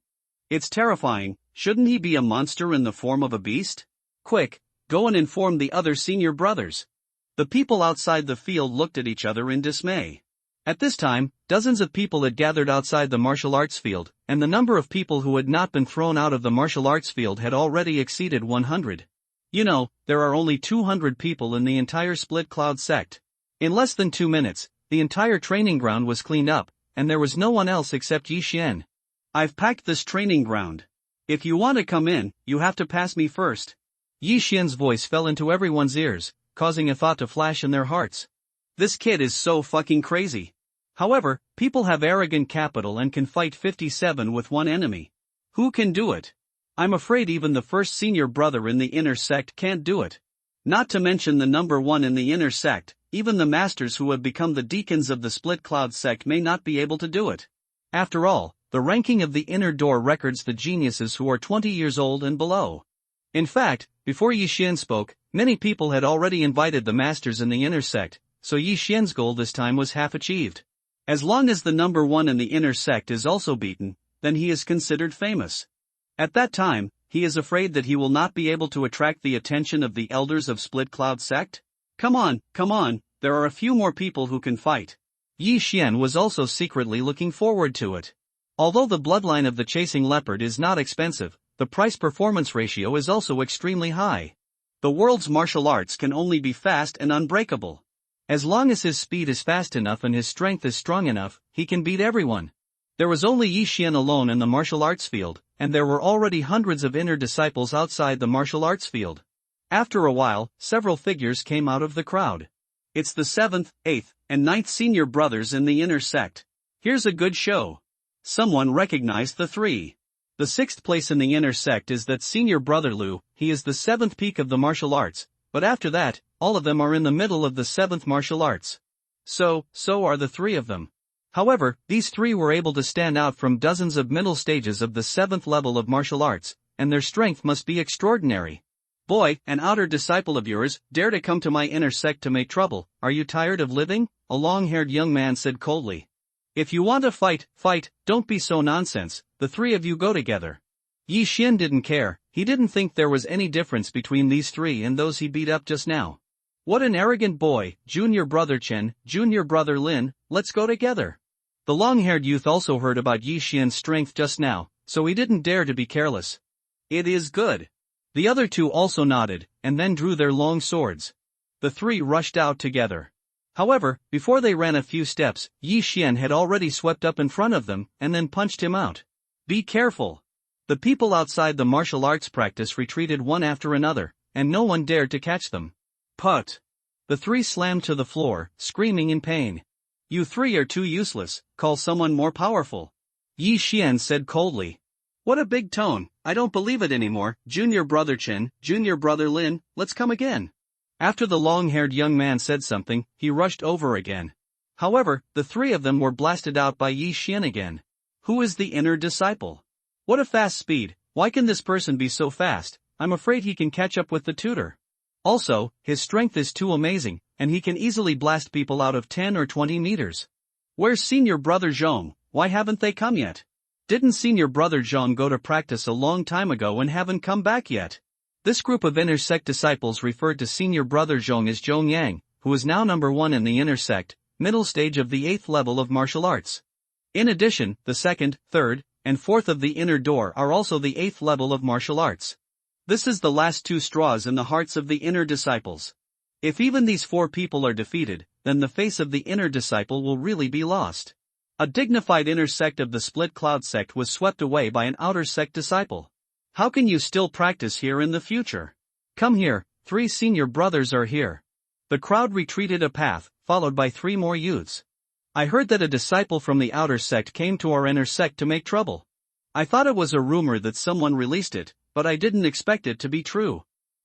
It's terrifying. Shouldn't he be a monster in the form of a beast? Quick, go and inform the other senior brothers. The people outside the field looked at each other in dismay. At this time, dozens of people had gathered outside the martial arts field, and the number of people who had not been thrown out of the martial arts field had already exceeded 100. You know, there are only 200 people in the entire Split Cloud sect. In less than 2 minutes, the entire training ground was cleaned up, and there was no one else except Yi Xian. I've packed this training ground. If you want to come in, you have to pass me first. Yi Xian's voice fell into everyone's ears, causing a thought to flash in their hearts. This kid is so fucking crazy. However, people have arrogant capital and can fight 57 with one enemy. Who can do it? I'm afraid even the first senior brother in the inner sect can't do it. Not to mention the number one in the inner sect, even the masters who have become the deacons of the Split Cloud sect may not be able to do it. After all, the ranking of the inner door records the geniuses who are 20 years old and below. In fact, before Yi Xian spoke, many people had already invited the masters in the inner sect, so Yi Xian's goal this time was half achieved. As long as the number one in the inner sect is also beaten, then he is considered famous. At that time, he is afraid that he will not be able to attract the attention of the elders of Split Cloud sect? Come on, there are a few more people who can fight. Yi Xian was also secretly looking forward to it. Although the bloodline of the chasing leopard is not expensive, the price-performance ratio is also extremely high. The world's martial arts can only be fast and unbreakable. As long as his speed is fast enough and his strength is strong enough, he can beat everyone. There was only Yi Xian alone in the martial arts field, and there were already hundreds of inner disciples outside the martial arts field. After a while, several figures came out of the crowd. It's the 7th, 8th, and 9th senior brothers in the inner sect. Here's a good show. Someone recognized the 3. The 6th place in the inner sect is that senior brother Lu. He is the 7th peak of the martial arts, but after that, all of them are in the middle of the 7th martial arts. So are the 3 of them. However, these 3 were able to stand out from dozens of middle stages of the 7th level of martial arts, and their strength must be extraordinary. Boy, an outer disciple of yours, dare to come to my inner sect to make trouble. Are you tired of living? A long-haired young man said coldly. If you want to fight, don't be so nonsense, the 3 of you go together. Yi Xian didn't care, he didn't think there was any difference between these 3 and those he beat up just now. What an arrogant boy, junior brother Chen, junior brother Lin, let's go together. The long-haired youth also heard about Yi Xian's strength just now, so he didn't dare to be careless. It is good. The other 2 also nodded, and then drew their long swords. The 3 rushed out together. However, before they ran a few steps, Yi Xian had already swept up in front of them, and then punched him out. Be careful. The people outside the martial arts practice retreated one after another, and no one dared to catch them. Put. The 3 slammed to the floor, screaming in pain. You 3 are too useless, call someone more powerful. Yi Xian said coldly. What a big tone, I don't believe it anymore, junior brother Chen, junior brother Lin, let's come again. After the long-haired young man said something, he rushed over again. However, the 3 of them were blasted out by Yi Xian again. Who is the inner disciple? What a fast speed, why can this person be so fast? I'm afraid he can catch up with the tutor. Also, his strength is too amazing, and he can easily blast people out of 10 or 20 meters. Where's senior brother Zhong? Why haven't they come yet? Didn't senior brother Zhong go to practice a long time ago and haven't come back yet? This group of inner sect disciples referred to senior brother Zhong as Zhong Yang, who is now number 1 in the inner sect, middle stage of the 8th level of martial arts. In addition, the 2nd, 3rd, and 4th of the inner door are also the 8th level of martial arts. This is the last 2 straws in the hearts of the inner disciples. If even these 4 people are defeated, then the face of the inner disciple will really be lost. A dignified inner sect of the split cloud sect was swept away by an outer sect disciple. How can you still practice here in the future? Come here, 3 senior brothers are here. The crowd retreated a path, followed by 3 more youths. I heard that a disciple from the outer sect came to our inner sect to make trouble. I thought it was a rumor that someone released it, but I didn't expect it to be true.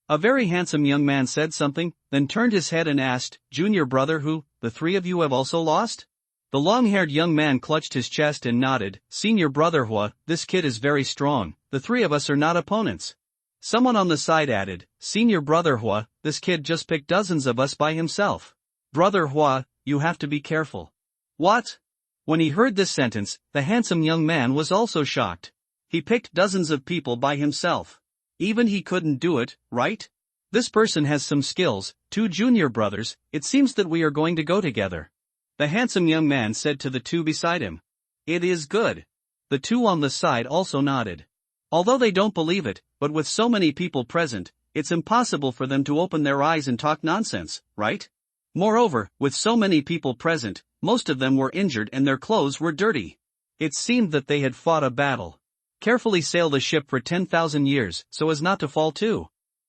A very handsome young man said something, then turned his head and asked, "Junior brother who, the 3 of you have also lost?" The long-haired young man clutched his chest and nodded, "Senior brother Hua, this kid is very strong, the 3 of us are not opponents." Someone on the side added, "Senior brother Hua, this kid just picked dozens of us by himself. Brother Hua, you have to be careful." What? When he heard this sentence, the handsome young man was also shocked. He picked dozens of people by himself. Even he couldn't do it, right? This person has some skills, 2 junior brothers, it seems that we are going to go together. The handsome young man said to the 2 beside him. It is good. The 2 on the side also nodded. Although they don't believe it, but with so many people present, it's impossible for them to open their eyes and talk nonsense, right? Moreover, with so many people present, most of them were injured and their clothes were dirty. It seemed that they had fought a battle. Carefully sail the ship for 10,000 years, so as not to fall too.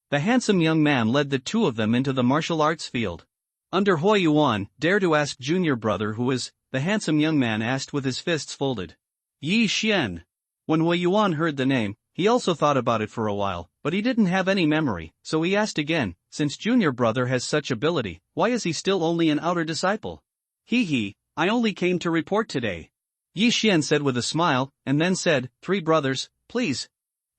The handsome young man led the 2 of them into the martial arts field. Under Hua Yuan, dare to ask junior brother who is, the handsome young man asked with his fists folded. Yi Xian. When Hua Yuan heard the name, he also thought about it for a while, but he didn't have any memory, so he asked again, since junior brother has such ability, why is he still only an outer disciple? He, I only came to report today. Yi Xian said with a smile, and then said, 3 brothers, please.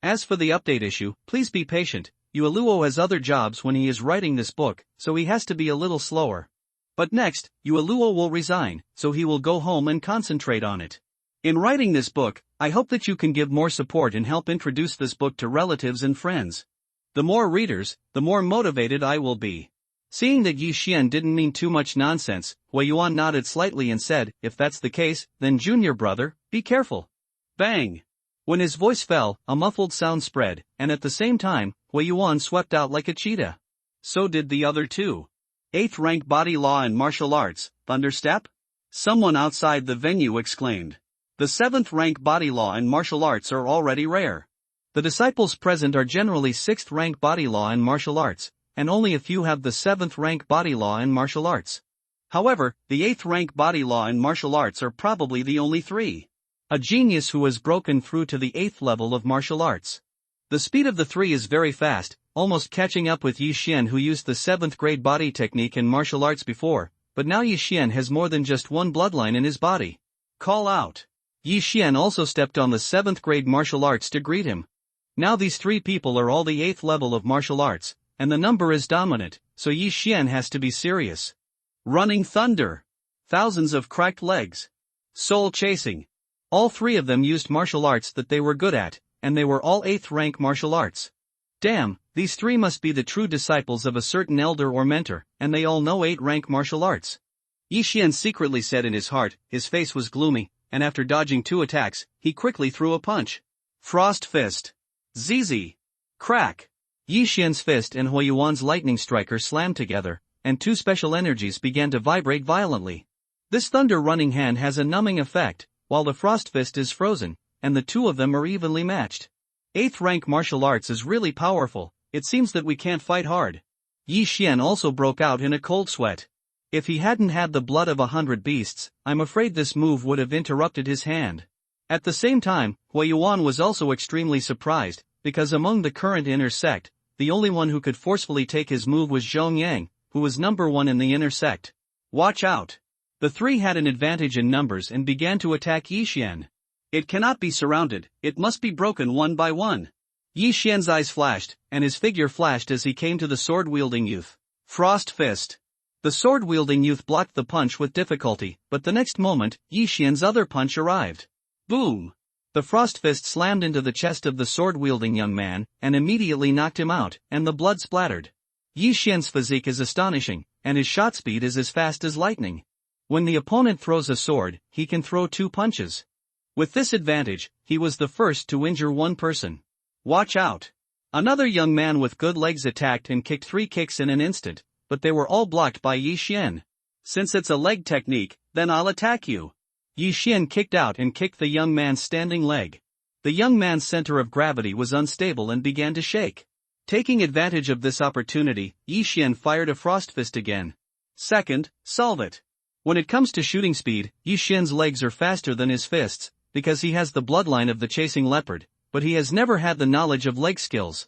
As for the update issue, please be patient. Yueluo has other jobs when he is writing this book, so he has to be a little slower. But next, Yueluo will resign, so he will go home and concentrate on it. In writing this book, I hope that you can give more support and help introduce this book to relatives and friends. The more readers, the more motivated I will be. Seeing that Yi Xian didn't mean too much nonsense, Hua Yuan nodded slightly and said, if that's the case, then junior brother, be careful. Bang! When his voice fell, a muffled sound spread, and at the same time, Hua Yuan swept out like a cheetah. So did the other 2. 8th rank body law and martial arts, thunderstep? Someone outside the venue exclaimed. The 7th rank body law and martial arts are already rare. The disciples present are generally 6th rank body law and martial arts, and only a few have the 7th rank body law and martial arts. However, the 8th rank body law and martial arts are probably the only 3. A genius who has broken through to the 8th level of martial arts. The speed of the 3 is very fast, almost catching up with Yi Xian who used the 7th grade body technique in martial arts before, but now Yi Xian has more than just one bloodline in his body. Call out. Yi Xian also stepped on the 7th grade martial arts to greet him. Now these 3 people are all the 8th level of martial arts, and the number is dominant, so Yi Xian has to be serious. Running thunder. Thousands of cracked legs. Soul chasing. All 3 of them used martial arts that they were good at, and they were all 8th rank martial arts. Damn, these 3 must be the true disciples of a certain elder or mentor, and they all know 8th rank martial arts. Yi Xian secretly said in his heart, his face was gloomy, and after dodging 2 attacks, he quickly threw a punch. Frost fist. ZZ. Crack. Yi Xian's fist and Hua Yuan's lightning striker slammed together, and 2 special energies began to vibrate violently. This thunder running hand has a numbing effect, while the frost fist is frozen, and the 2 of them are evenly matched. 8th rank martial arts is really powerful, it seems that we can't fight hard. Yi Xian also broke out in a cold sweat. If he hadn't had the blood of 100 beasts, I'm afraid this move would have interrupted his hand. At the same time, Hua Yuan was also extremely surprised, because among the current inner sect, the only one who could forcefully take his move was Zhong Yang, who was number 1 in the inner sect. Watch out! The 3 had an advantage in numbers and began to attack Yi Xian. It cannot be surrounded, it must be broken one by one. Yi Xian's eyes flashed, and his figure flashed as he came to the sword-wielding youth. Frost fist. The sword-wielding youth blocked the punch with difficulty, but the next moment, Yi Xian's other punch arrived. Boom! The frost fist slammed into the chest of the sword-wielding young man, and immediately knocked him out, and the blood splattered. Yi Xian's physique is astonishing, and his shot speed is as fast as lightning. When the opponent throws a sword, he can throw 2 punches. With this advantage, he was the first to injure one person. Watch out! Another young man with good legs attacked and kicked 3 kicks in an instant, but they were all blocked by Yi Xian. Since it's a leg technique, then I'll attack you. Yi Xian kicked out and kicked the young man's standing leg. The young man's center of gravity was unstable and began to shake. Taking advantage of this opportunity, Yi Xian fired a frost fist again. Second, solve it. When it comes to shooting speed, Yi Xian's legs are faster than his fists, because he has the bloodline of the chasing leopard, but he has never had the knowledge of leg skills.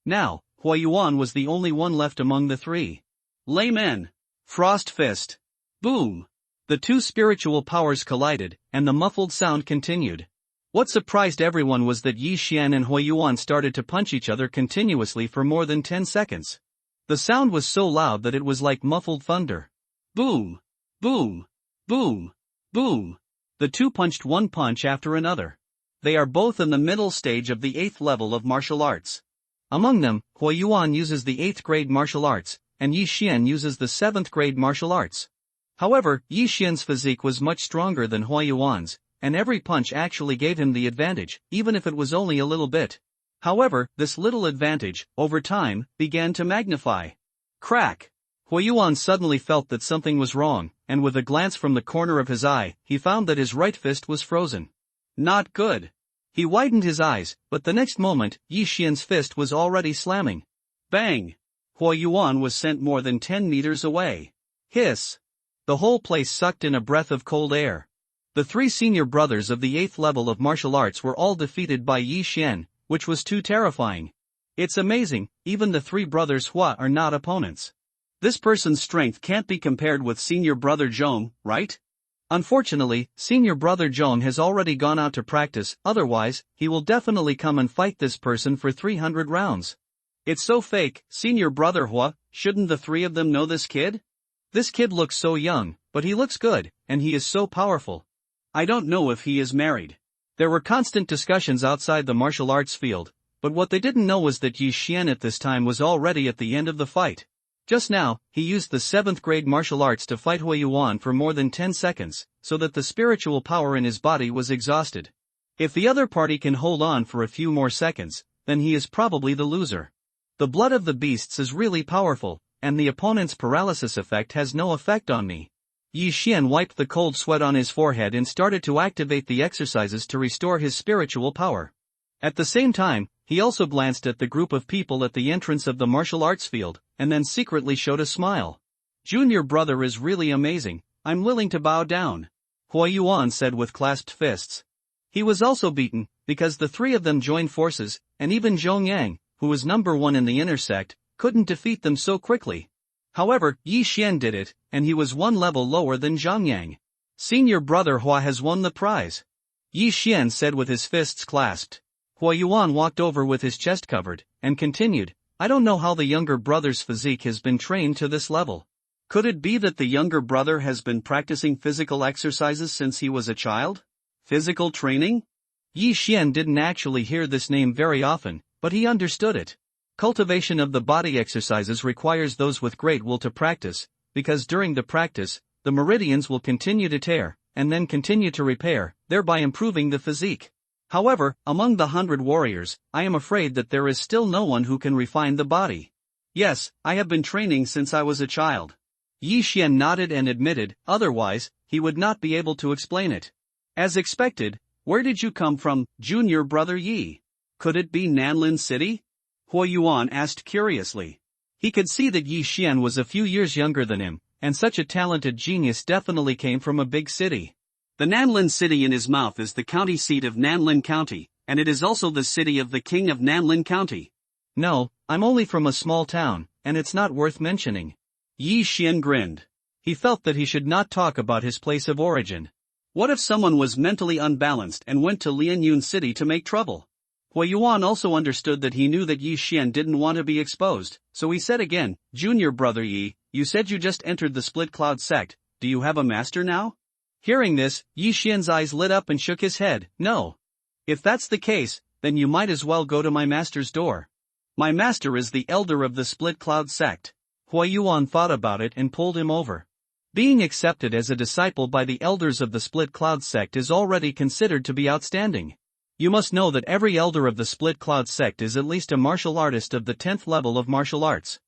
Now, Hua Yuan was the only one left among the 3. Laymen. Frost fist. Boom. The 2 spiritual powers collided, and the muffled sound continued. What surprised everyone was that Yi Xian and Hua Yuan started to punch each other continuously for more than 10 seconds. The sound was so loud that it was like muffled thunder. Boom! Boom! Boom! Boom! The 2 punched one punch after another. They are both in the middle stage of the 8th level of martial arts. Among them, Hua Yuan uses the 8th grade martial arts, and Yi Xian uses the 7th grade martial arts. However, Yi Xian's physique was much stronger than Hua Yuan's, and every punch actually gave him the advantage, even if it was only a little bit. However, this little advantage, over time, began to magnify. Crack! Hua Yuan suddenly felt that something was wrong, and with a glance from the corner of his eye, he found that his right fist was frozen. Not good. He widened his eyes, but the next moment, Yi Xian's fist was already slamming. Bang! Hua Yuan was sent more than 10 meters away. Hiss! The whole place sucked in a breath of cold air. The 3 senior brothers of the 8th level of martial arts were all defeated by Yi Xian, which was too terrifying. It's amazing, even the 3 brothers Hua are not opponents. This person's strength can't be compared with senior brother Zhong, right? Unfortunately, senior brother Zhong has already gone out to practice, otherwise, he will definitely come and fight this person for 300 rounds. It's so fake, senior brother Hua, shouldn't the 3 of them know this kid? This kid looks so young, but he looks good, and he is so powerful. I don't know if he is married. There were constant discussions outside the martial arts field, but what they didn't know was that Yi Xian at this time was already at the end of the fight. Just now, he used the 7th grade martial arts to fight Hua Yuan for more than 10 seconds, so that the spiritual power in his body was exhausted. If the other party can hold on for a few more seconds, then he is probably the loser. The blood of the beasts is really powerful, and the opponent's paralysis effect has no effect on me. Yi Xian wiped the cold sweat on his forehead and started to activate the exercises to restore his spiritual power. At the same time, he also glanced at the group of people at the entrance of the martial arts field, and then secretly showed a smile. Junior brother is really amazing, I'm willing to bow down. Hua Yuan said with clasped fists. He was also beaten, because the 3 of them joined forces, and even Zhong Yang, who was number 1 in the intersect, couldn't defeat them so quickly. However, Yi Xian did it, and he was 1 level lower than Zhong Yang. Senior brother Hua has won the prize. Yi Xian said with his fists clasped. Hua Yuan walked over with his chest covered, and continued, I don't know how the younger brother's physique has been trained to this level. Could it be that the younger brother has been practicing physical exercises since he was a child? Physical training? Yi Xian didn't actually hear this name very often, but he understood it. Cultivation of the body exercises requires those with great will to practice, because during the practice, the meridians will continue to tear, and then continue to repair, thereby improving the physique. However, among the 100 warriors, I am afraid that there is still no one who can refine the body. Yes, I have been training since I was a child. Yi Xian nodded and admitted, otherwise, he would not be able to explain it. As expected, where did you come from, junior brother Yi? Could it be Nanlin City? Hua Yuan asked curiously. He could see that Yi Xian was a few years younger than him, and such a talented genius definitely came from a big city. The Nanlin City in his mouth is the county seat of Nanlin County, and it is also the city of the king of Nanlin County. No, I'm only from a small town, and it's not worth mentioning. Yi Xian grinned. He felt that he should not talk about his place of origin. What if someone was mentally unbalanced and went to Lianyun City to make trouble? Hua Yuan also understood that he knew that Yi Xian didn't want to be exposed, so he said again, Junior brother Yi, you said you just entered the Split Cloud sect, do you have a master now? Hearing this, Yi Xian's eyes lit up and shook his head, no. If that's the case, then you might as well go to my master's door. My master is the elder of the Split Cloud sect. Huo Yuan thought about it and pulled him over. Being accepted as a disciple by the elders of the Split Cloud sect is already considered to be outstanding. You must know that every elder of the Split Cloud sect is at least a martial artist of the 10th level of martial arts.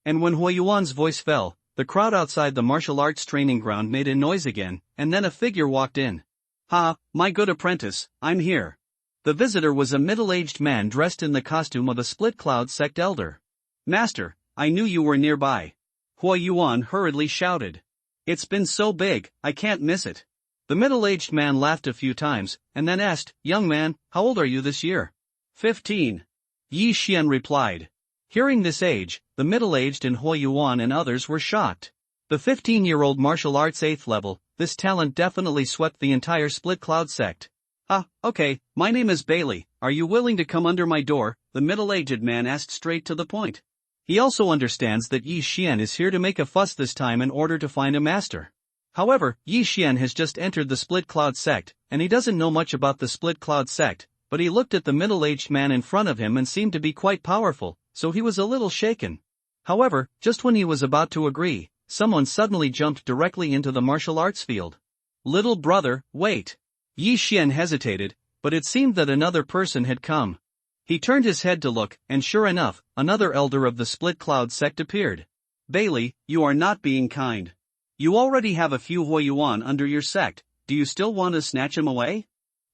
And when Huo Yuan's voice fell, the crowd outside the martial arts training ground made a noise again, and then a figure walked in. Ha, my good apprentice, I'm here. The visitor was a middle-aged man dressed in the costume of a Split Cloud sect elder. Master, I knew you were nearby. Huo Yuan hurriedly shouted. It's been so big, I can't miss it. The middle-aged man laughed a few times, and then asked, young man, how old are you this year? 15. Yi Xian replied. Hearing this age, the middle-aged and Huo Yuan and others were shocked. The 15-year-old martial arts 8th level, this talent definitely swept the entire Split Cloud sect. Ah, okay, my name is Bailey, are you willing to come under my door? The middle-aged man asked straight to the point. He also understands that Yi Xian is here to make a fuss this time in order to find a master. However, Yi Xian has just entered the Split Cloud sect, and he doesn't know much about the Split Cloud sect, but he looked at the middle-aged man in front of him and seemed to be quite powerful, so he was a little shaken. However, just when he was about to agree, someone suddenly jumped directly into the martial arts field. Little brother, wait. Yi Xian hesitated, but it seemed that another person had come. He turned his head to look, and sure enough, another elder of the Split Cloud sect appeared. Bailey, you are not being kind. You already have a few Huo Yuan under your sect, do you still want to snatch him away?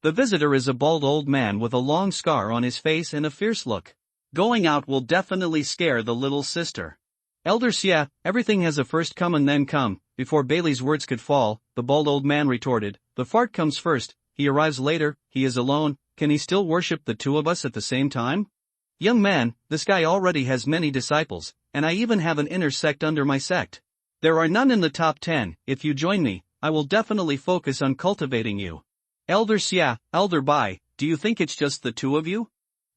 The visitor is a bald old man with a long scar on his face and a fierce look. Going out will definitely scare the little sister. Elder Xia, everything has a first come and then come. Before Bailey's words could fall, the bald old man retorted, the fart comes first, he arrives later, he is alone, can he still worship the two of us at the same time? Young man, this guy already has many disciples, and I even have an inner sect under my sect. There are none in the top 10, if you join me, I will definitely focus on cultivating you. Elder Xia, Elder Bai, do you think it's just the two of you?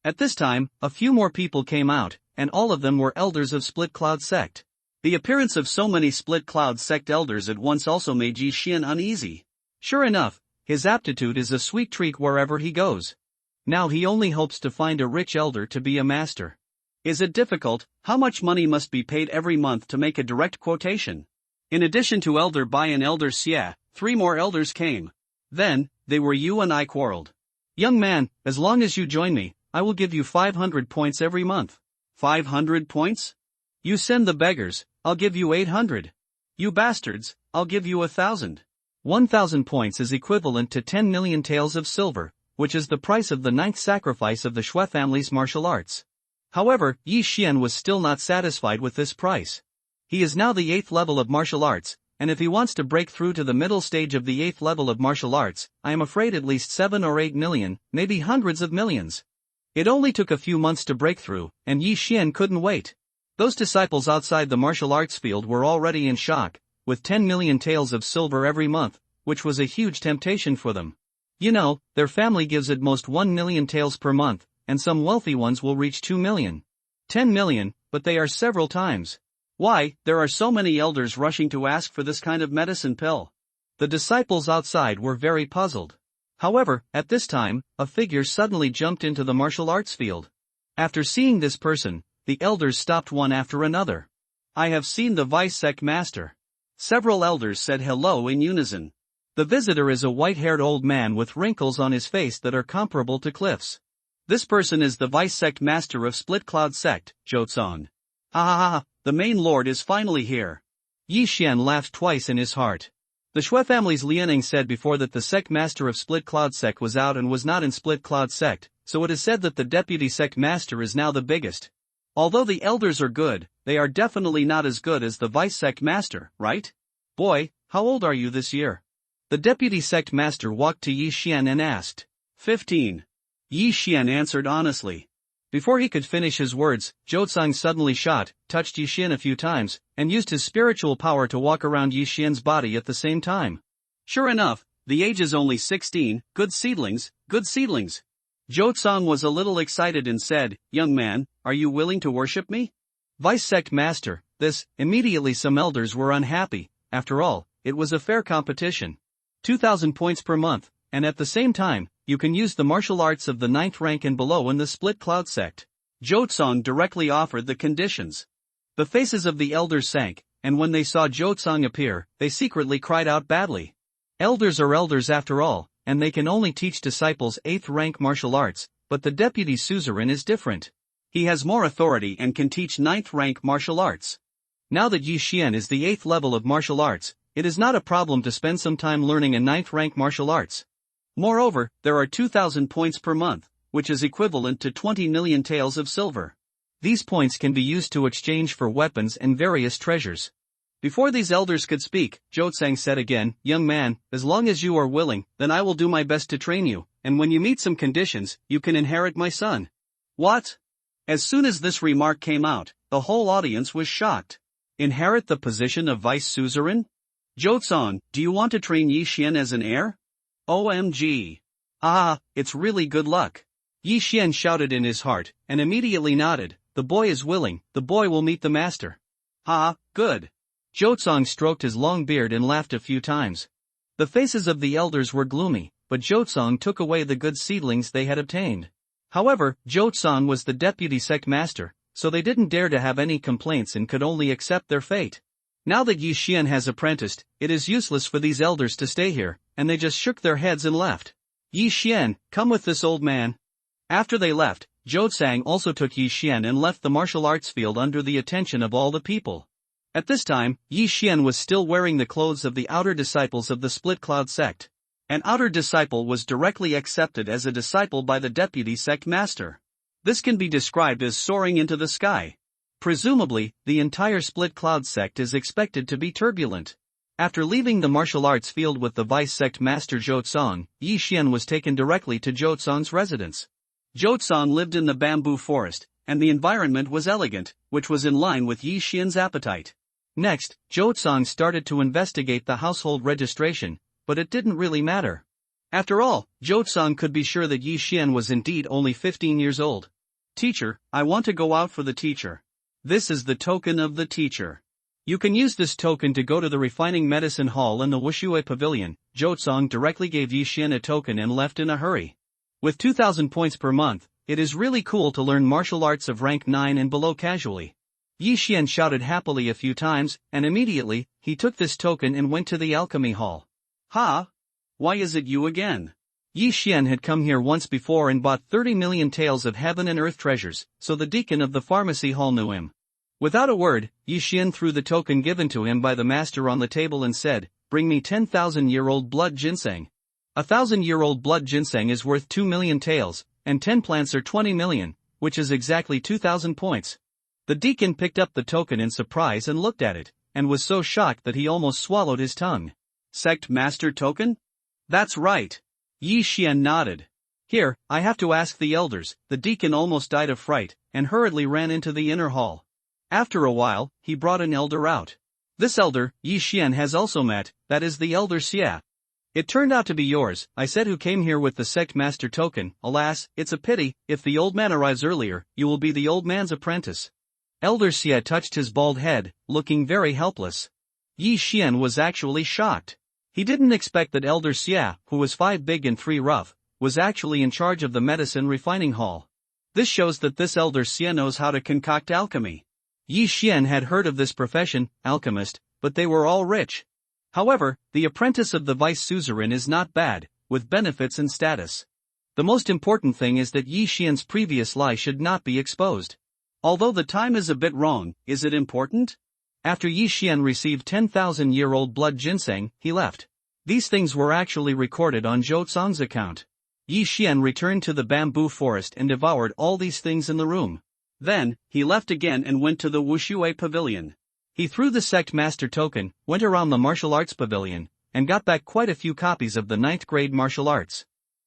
At this time, a few more people came out, and all of them were elders of Split Cloud sect. The appearance of so many Split Cloud sect elders at once also made Yi Xian uneasy. Sure enough, his aptitude is a sweet treat wherever he goes. Now he only hopes to find a rich elder to be a master. Is it difficult? How much money must be paid every month to make a direct quotation? In addition to Elder Bai and Elder Xia, 3 more elders came. Then, they were you and I quarreled. Young man, as long as you join me, I will give you 500 points every month. 500 points? You send the beggars, I'll give you 800. You bastards, I'll give you 1,000. 1,000 points is equivalent to 10 million taels of silver, which is the price of the 9th sacrifice of the Shui family's martial arts. However, Yi Xian was still not satisfied with this price. He is now the 8th level of martial arts, and if he wants to break through to the middle stage of the 8th level of martial arts, I am afraid at least 7 or 8 million, maybe hundreds of millions. It only took a few months to break through, and Yi Xian couldn't wait. Those disciples outside the martial arts field were already in shock, with 10 million taels of silver every month, which was a huge temptation for them. You know, their family gives at most 1 million taels per month, and some wealthy ones will reach 2 million. 10 million, but they are several times. Why, there are so many elders rushing to ask for this kind of medicine pill. The disciples outside were very puzzled. However, at this time, a figure suddenly jumped into the martial arts field. After seeing this person, the elders stopped one after another. I have seen the vice sect master. Several elders said hello in unison. The visitor is a white-haired old man with wrinkles on his face that are comparable to Cliff's. This person is the vice sect master of Split Cloud sect, Zhou. Ah, the main lord is finally here. Yi Xian laughed twice in his heart. The Shui family's Lianing said before that the sect master of Split Cloud sect was out and was not in Split Cloud sect, so it is said that the deputy sect master is now the biggest. Although the elders are good, they are definitely not as good as the vice sect master, right? Boy, how old are you this year? The deputy sect master walked to Yi Xian and asked. 15. Yi Xian answered honestly. Before he could finish his words, Zhou suddenly touched Yi Xian a few times, and used his spiritual power to walk around Yi Xian's body at the same time. Sure enough, the age is only 16, good seedlings, good seedlings. Zhou was a little excited and said, young man, are you willing to worship me? Vice sect master, this, immediately some elders were unhappy. After all, it was a fair competition. 2,000 points per month, and at the same time, you can use the martial arts of the 9th rank and below in the Split Cloud sect. Jotsong directly offered the conditions. The faces of the elders sank, and when they saw Jotsong appear, they secretly cried out badly. Elders are elders after all, and they can only teach disciples 8th rank martial arts, but the deputy suzerain is different. He has more authority and can teach 9th rank martial arts. Now that Yi Xian is the 8th level of martial arts, it is not a problem to spend some time learning a 9th rank martial arts. Moreover, there are 2,000 points per month, which is equivalent to 20 million taels of silver. These points can be used to exchange for weapons and various treasures. Before these elders could speak, Jotsang said again, "Young man, as long as you are willing, then I will do my best to train you, and when you meet some conditions, you can inherit my son." What? As soon as this remark came out, the whole audience was shocked. Inherit the position of vice suzerain? Jotsang, do you want to train Yi Xian as an heir? OMG. Ah, it's really good luck. Yi Xian shouted in his heart, and immediately nodded. The boy is willing, the boy will meet the master. Ah, good. Jotsang stroked his long beard and laughed a few times. The faces of the elders were gloomy, but Jotsang took away the good seedlings they had obtained. However, Jotsang was the deputy sect master, so they didn't dare to have any complaints and could only accept their fate. Now that Yi Xian has apprenticed, it is useless for these elders to stay here, and they just shook their heads and left. Yi Xian, come with this old man. After they left, Jotsang also took Yi Xian and left the martial arts field under the attention of all the people. At this time, Yi Xian was still wearing the clothes of the outer disciples of the Split Cloud sect. An outer disciple was directly accepted as a disciple by the deputy sect master. This can be described as soaring into the sky. Presumably, the entire Split Cloud sect is expected to be turbulent. After leaving the martial arts field with the vice sect master Jotsang, Yi Xian was taken directly to Jotsang's residence. Jotsang lived in the bamboo forest, and the environment was elegant, which was in line with Yi Xian's appetite. Next, Jotsang started to investigate the household registration, but it didn't really matter. After all, Jotsang could be sure that Yi Xian was indeed only 15 years old. Teacher, I want to go out for the teacher. This is the token of the teacher. You can use this token to go to the refining medicine hall in the Wuxue Pavilion. Jotsang directly gave Yi Xian a token and left in a hurry. With 2,000 points per month, it is really cool to learn martial arts of rank 9 and below casually. Yi Xian shouted happily a few times, and immediately, he took this token and went to the alchemy hall. Ha! Why is it you again? Yi Xian had come here once before and bought 30 million taels of heaven and earth treasures, so the deacon of the pharmacy hall knew him. Without a word, Yi Xian threw the token given to him by the master on the table and said, "Bring me 10,000-year-old blood ginseng. 1,000-year-old blood ginseng is worth 2 million taels, and 10 plants are 20 million, which is exactly 2,000 points." The deacon picked up the token in surprise and looked at it, and was so shocked that he almost swallowed his tongue. Sect master token? That's right. Yi Xian nodded. Here, I have to ask the elders. The deacon almost died of fright, and hurriedly ran into the inner hall. After a while, he brought an elder out. This elder, Yi Xian has also met, that is the elder Xia. It turned out to be yours, I said, who came here with the sect master token. Alas, it's a pity, if the old man arrives earlier, you will be the old man's apprentice. Elder Xia touched his bald head, looking very helpless. Yi Xian was actually shocked. He didn't expect that Elder Xia, who was 5 big and 3 rough, was actually in charge of the medicine refining hall. This shows that this Elder Xia knows how to concoct alchemy. Yi Xian had heard of this profession, alchemist, but they were all rich. However, the apprentice of the vice suzerain is not bad, with benefits and status. The most important thing is that Yi Xian's previous lie should not be exposed. Although the time is a bit wrong, is it important? After Yi Xian received 10,000-year-old blood ginseng, he left. These things were actually recorded on Jotsang's account. Yi Xian returned to the bamboo forest and devoured all these things in the room. Then, he left again and went to the Wuxue Pavilion. He threw the sect master token, went around the martial arts pavilion, and got back quite a few copies of the 9th grade martial arts.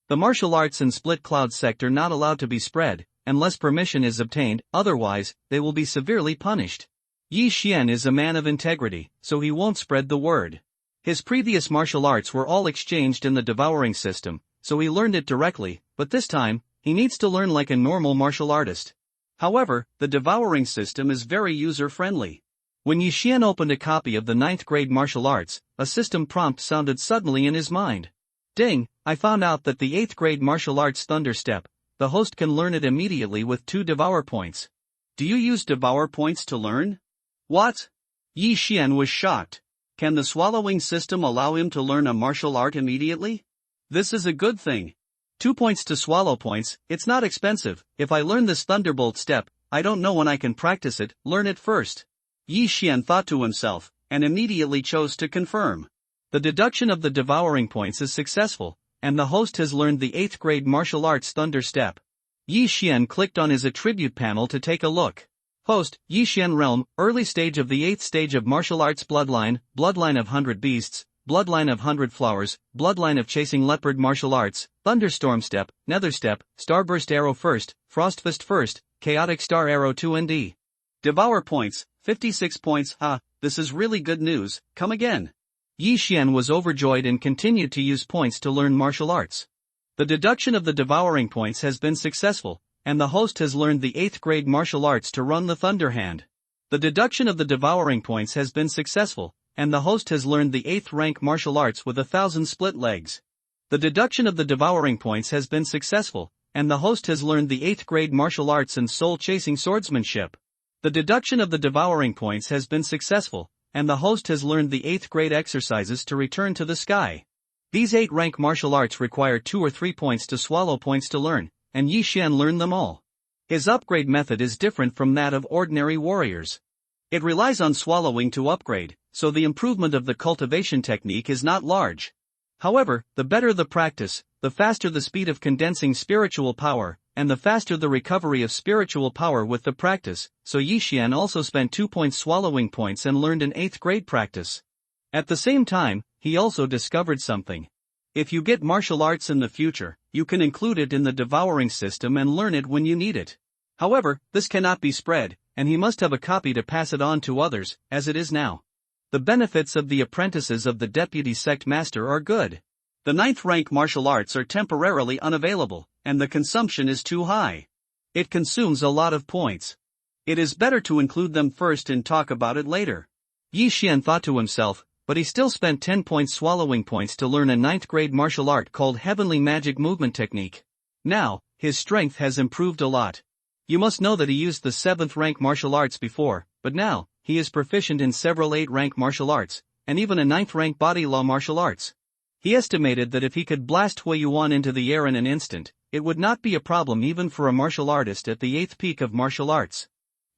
The martial arts in Split Cloud sect are not allowed to be spread, unless permission is obtained, otherwise, they will be severely punished. Yi Xian is a man of integrity, so he won't spread the word. His previous martial arts were all exchanged in the devouring system, so he learned it directly, but this time, he needs to learn like a normal martial artist. However, the devouring system is very user-friendly. When Yi Xian opened a copy of the 9th grade martial arts, a system prompt sounded suddenly in his mind. Ding, I found out that the 8th grade martial arts Thunder Step, the host can learn it immediately with 2 devour points. Do you use devour points to learn? What? Yi Xian was shocked. Can the swallowing system allow him to learn a martial art immediately? This is a good thing. 2 points to swallow points, it's not expensive. If I learn this Thunderbolt step, I don't know when I can practice it, learn it first. Yi Xian thought to himself, and immediately chose to confirm. The deduction of the devouring points is successful, and the host has learned the 8th grade martial arts Thunder Step. Yi Xian clicked on his attribute panel to take a look. Host, Yi Xian Realm, early stage of the 8th stage of martial arts bloodline, bloodline of 100 beasts, bloodline of 100 flowers, bloodline of chasing leopard martial arts, thunderstorm step, nether step, starburst arrow first, frostfist first, chaotic star arrow 2 and D. Devour points, 56 points, this is really good news, come again. Yi Xian was overjoyed and continued to use points to learn martial arts. The deduction of the devouring points has been successful, and the host has learned the 8th grade martial arts to run the Thunder Hand. The deduction of the devouring points has been successful, and the host has learned the 8th rank martial arts with 1,000 split legs. The deduction of the devouring points has been successful, and the host has learned the 8th grade martial arts and soul-chasing swordsmanship. The deduction of the devouring points has been successful, and the host has learned the 8th grade exercises to return to the sky. These 8 rank martial arts require 2 or 3 points to swallow points to learn, and Yi Xian learned them all. His upgrade method is different from that of ordinary warriors. It relies on swallowing to upgrade, so the improvement of the cultivation technique is not large. However, the better the practice, the faster the speed of condensing spiritual power, and the faster the recovery of spiritual power with the practice, so Yi Xian also spent 2 points swallowing points and learned an 8th grade practice. At the same time, he also discovered something. If you get martial arts in the future, you can include it in the devouring system and learn it when you need it. However, this cannot be spread, and he must have a copy to pass it on to others, as it is now. The benefits of the apprentices of the deputy sect master are good. The 9th rank martial arts are temporarily unavailable, and the consumption is too high. It consumes a lot of points. It is better to include them first and talk about it later. Yi Xian thought to himself, but he still spent 10 points swallowing points to learn a 9th grade martial art called Heavenly Magic Movement Technique. Now, his strength has improved a lot. You must know that he used the 7th rank martial arts before, but now, he is proficient in several 8 rank martial arts, and even a 9th rank body law martial arts. He estimated that if he could blast Hui Yuan into the air in an instant, it would not be a problem even for a martial artist at the 8th peak of martial arts.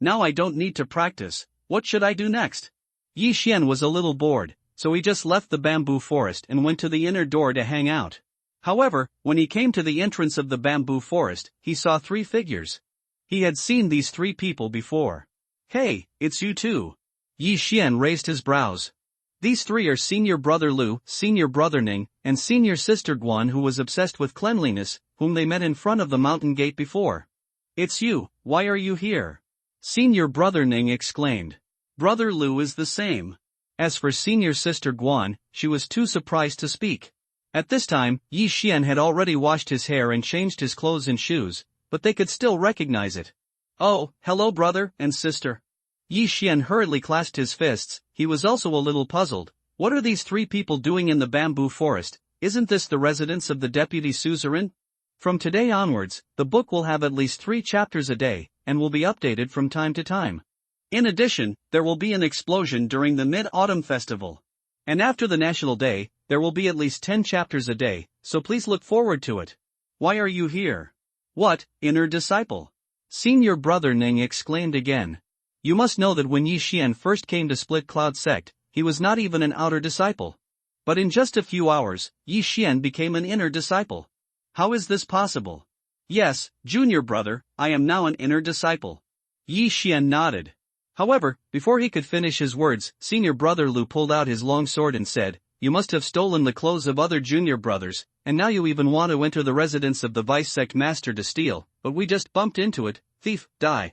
Now I don't need to practice, what should I do next? Yi Xian was a little bored, so he just left the bamboo forest and went to the inner door to hang out. However, when he came to the entrance of the bamboo forest, he saw 3 figures. He had seen these 3 people before. Hey, it's you too. Yi Xian raised his brows. These 3 are Senior Brother Lu, Senior Brother Ning, and Senior Sister Guan, who was obsessed with cleanliness, whom they met in front of the mountain gate before. It's you, why are you here? Senior Brother Ning exclaimed. Brother Lu is the same. As for Senior Sister Guan, she was too surprised to speak. At this time, Yi Xian had already washed his hair and changed his clothes and shoes, but they could still recognize it. Oh, hello brother and sister. Yi Xian hurriedly clasped his fists. He was also a little puzzled. What are these 3 people doing in the bamboo forest? Isn't this the residence of the deputy suzerain? From today onwards, the book will have at least 3 chapters a day, and will be updated from time to time. In addition, there will be an explosion during the Mid-Autumn Festival. And after the National Day, there will be at least 10 chapters a day, so please look forward to it. Why are you here? What, inner disciple? Senior Brother Ning exclaimed again. You must know that when Yi Xian first came to Split Cloud Sect, he was not even an outer disciple. But in just a few hours, Yi Xian became an inner disciple. How is this possible? Yes, Junior Brother, I am now an inner disciple. Yi Xian nodded. However, before he could finish his words, Senior Brother Lu pulled out his long sword and said, You must have stolen the clothes of other junior brothers, and now you even want to enter the residence of the Vice Sect Master to steal, but we just bumped into it, thief, die.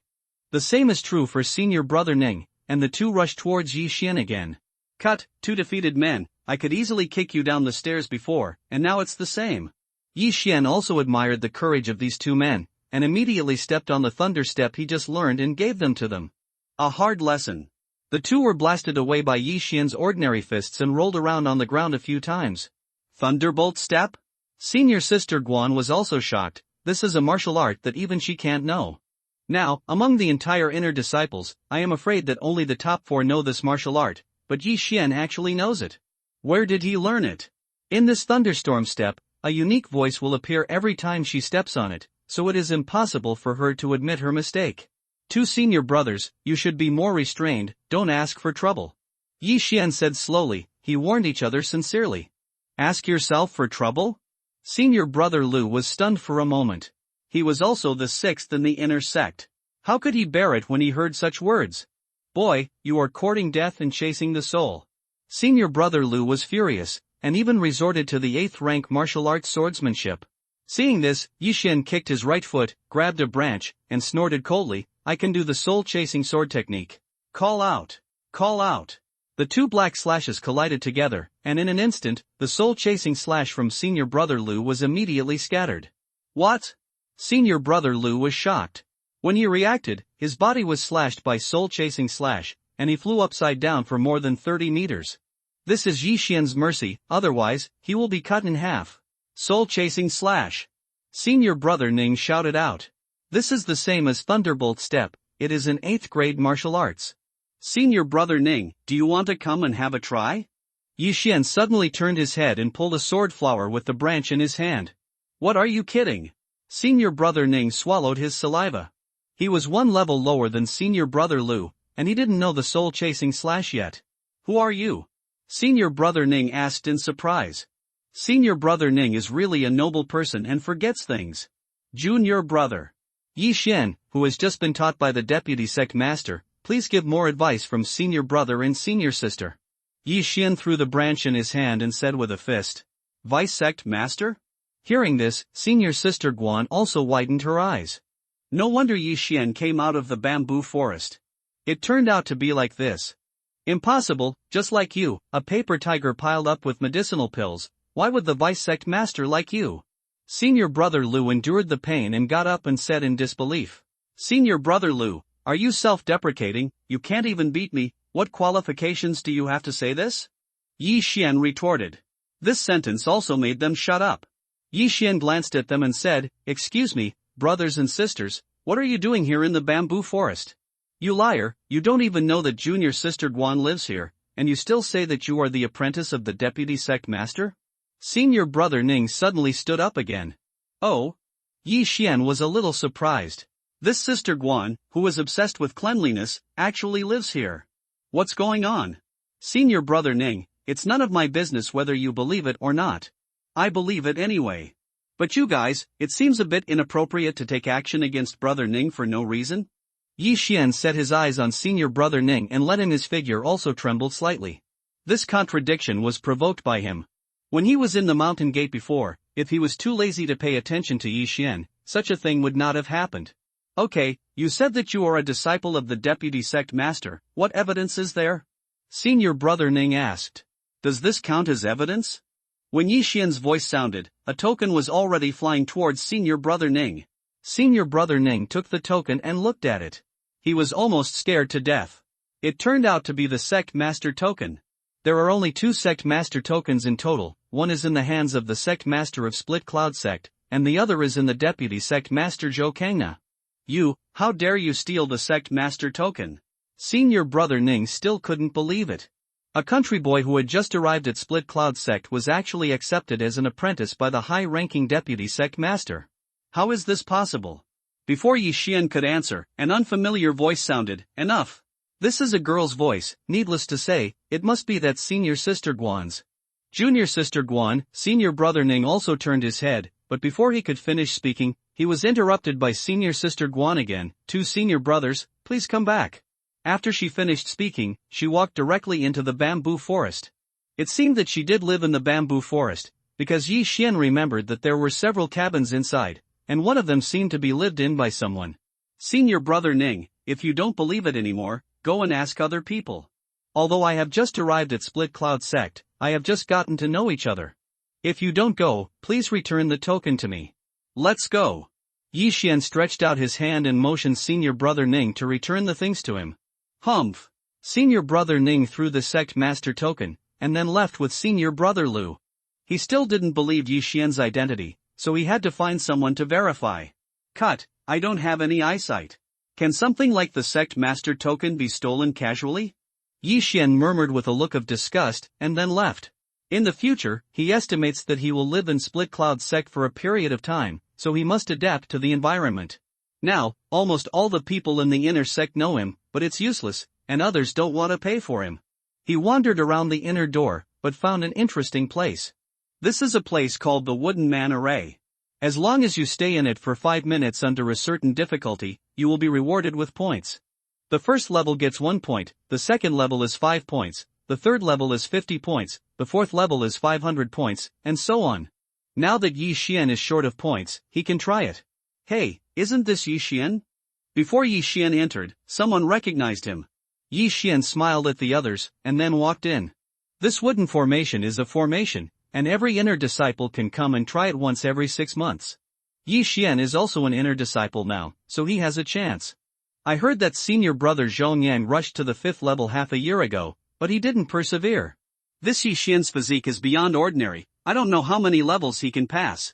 The same is true for Senior Brother Ning, and the 2 rushed towards Yi Xian again. Cut, 2 defeated men, I could easily kick you down the stairs before, and now it's the same. Yi Xian also admired the courage of these 2 men, and immediately stepped on the thunder step he just learned and gave them to them. A hard lesson. The two were blasted away by Yi Xian's ordinary fists and rolled around on the ground a few times. Thunderbolt step? Senior sister Guan was also shocked. This is a martial art that even she can't know. Now, among the entire inner disciples, I am afraid that only the top 4 know this martial art, but Yi Xian actually knows it. Where did he learn it? In this thunderstorm step, a unique voice will appear every time she steps on it, so it is impossible for her to admit her mistake. 2 senior brothers, you should be more restrained, don't ask for trouble. Yi Xian said slowly, he warned each other sincerely. Ask yourself for trouble? Senior brother Lu was stunned for a moment. He was also the 6th in the inner sect. How could he bear it when he heard such words? Boy, you are courting death and chasing the soul. Senior brother Lu was furious, and even resorted to the 8th rank martial arts swordsmanship. Seeing this, Yi Xian kicked his right foot, grabbed a branch, and snorted coldly, I can do the soul-chasing sword technique. Call out! Call out! The 2 black slashes collided together, and in an instant, the soul-chasing slash from senior brother Lu was immediately scattered. What? Senior brother Lu was shocked. When he reacted, his body was slashed by soul-chasing slash, and he flew upside down for more than 30 meters. This is Yi Xian's mercy, otherwise, he will be cut in half. Soul-chasing slash! Senior brother Ning shouted out. This is the same as Thunderbolt Step, it is in 8th grade martial arts. Senior brother Ning, do you want to come and have a try? Yi Xian suddenly turned his head and pulled a sword flower with the branch in his hand. What are you kidding? Senior brother Ning swallowed his saliva. He was 1 level lower than senior brother Lu, and he didn't know the soul-chasing slash yet. Who are you? Senior brother Ning asked in surprise. Senior brother Ning is really a noble person and forgets things. Junior brother. Yi Xian, who has just been taught by the deputy sect master, please give more advice from senior brother and senior sister. Yi Xian threw the branch in his hand and said with a fist. Vice sect master? Hearing this, senior sister Guan also widened her eyes. No wonder Yi Xian came out of the bamboo forest. It turned out to be like this. Impossible, just like you, a paper tiger piled up with medicinal pills, why would the vice sect master like you? Senior brother Lu endured the pain and got up and said in disbelief. Senior brother Lu, are you self-deprecating? You can't even beat me, what qualifications do you have to say this? Yi Xian retorted. This sentence also made them shut up. Yi Xian glanced at them and said, excuse me, brothers and sisters, what are you doing here in the bamboo forest? You liar, you don't even know that junior sister Guan lives here, and you still say that you are the apprentice of the deputy sect master? Senior brother Ning suddenly stood up again. Oh? Yi Xian was a little surprised. This sister Guan, who is obsessed with cleanliness, actually lives here. What's going on? Senior brother Ning, it's none of my business whether you believe it or not. I believe it anyway. But you guys, it seems a bit inappropriate to take action against brother Ning for no reason. Yi Xian set his eyes on senior brother Ning and let in his figure also trembled slightly. This contradiction was provoked by him. When he was in the mountain gate before, if he was too lazy to pay attention to Yi Xian, such a thing would not have happened. Okay, you said that you are a disciple of the deputy sect master, what evidence is there? Senior brother Ning asked. Does this count as evidence? When Yi Xian's voice sounded, a token was already flying towards senior brother Ning. Senior brother Ning took the token and looked at it. He was almost scared to death. It turned out to be the sect master token. There are only 2 sect master tokens in total, one is in the hands of the sect master of Split Cloud sect, and the other is in the deputy sect master Zhou Kangna. You, how dare you steal the sect master token? Senior brother Ning still couldn't believe it. A country boy who had just arrived at Split Cloud sect was actually accepted as an apprentice by the high-ranking deputy sect master. How is this possible? Before Yi Xian could answer, an unfamiliar voice sounded, enough. This is a girl's voice, needless to say, it must be that senior sister Guan's. Junior sister Guan, senior brother Ning also turned his head, but before he could finish speaking, he was interrupted by senior sister Guan again, 2 senior brothers, please come back. After she finished speaking, she walked directly into the bamboo forest. It seemed that she did live in the bamboo forest, because Yi Xian remembered that there were several cabins inside, and one of them seemed to be lived in by someone. Senior brother Ning, if you don't believe it anymore, go and ask other people. Although I have just arrived at Split Cloud sect, I have just gotten to know each other. If you don't go, please return the token to me. Let's go. Yi Xian stretched out his hand and motioned senior brother Ning to return the things to him. Humph. Senior Brother Ning threw the sect master token, and then left with Senior Brother Lu. He still didn't believe Yi Xian's identity, so he had to find someone to verify. Cut, I don't have any eyesight. Can something like the sect master token be stolen casually? Yi Xian murmured with a look of disgust, and then left. In the future, he estimates that he will live in Split Cloud sect for a period of time, so he must adapt to the environment. Now, almost all the people in the inner sect know him, but it's useless, and others don't want to pay for him. He wandered around the inner door, but found an interesting place. This is a place called the Wooden Man Array. As long as you stay in it for 5 minutes under a certain difficulty, you will be rewarded with points. The first level gets 1 point, the second level is 5 points, the third level is 50 points, the fourth level is 500 points, and so on. Now that Yi Xian is short of points, he can try it. Hey, isn't this Yi Xian? Before Yi Xian entered, someone recognized him. Yi Xian smiled at the others, and then walked in. This wooden formation is a formation, and every inner disciple can come and try it once every 6 months. Yi Xian is also an inner disciple now, so he has a chance. I heard that Senior Brother Zhongyang rushed to the 5th level half a year ago, but he didn't persevere. This Yi Xian's physique is beyond ordinary. I don't know how many levels he can pass.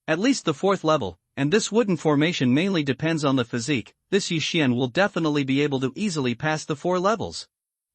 At least the 4th level, and this wooden formation mainly depends on the physique. This Yi Xian will definitely be able to easily pass the 4 levels.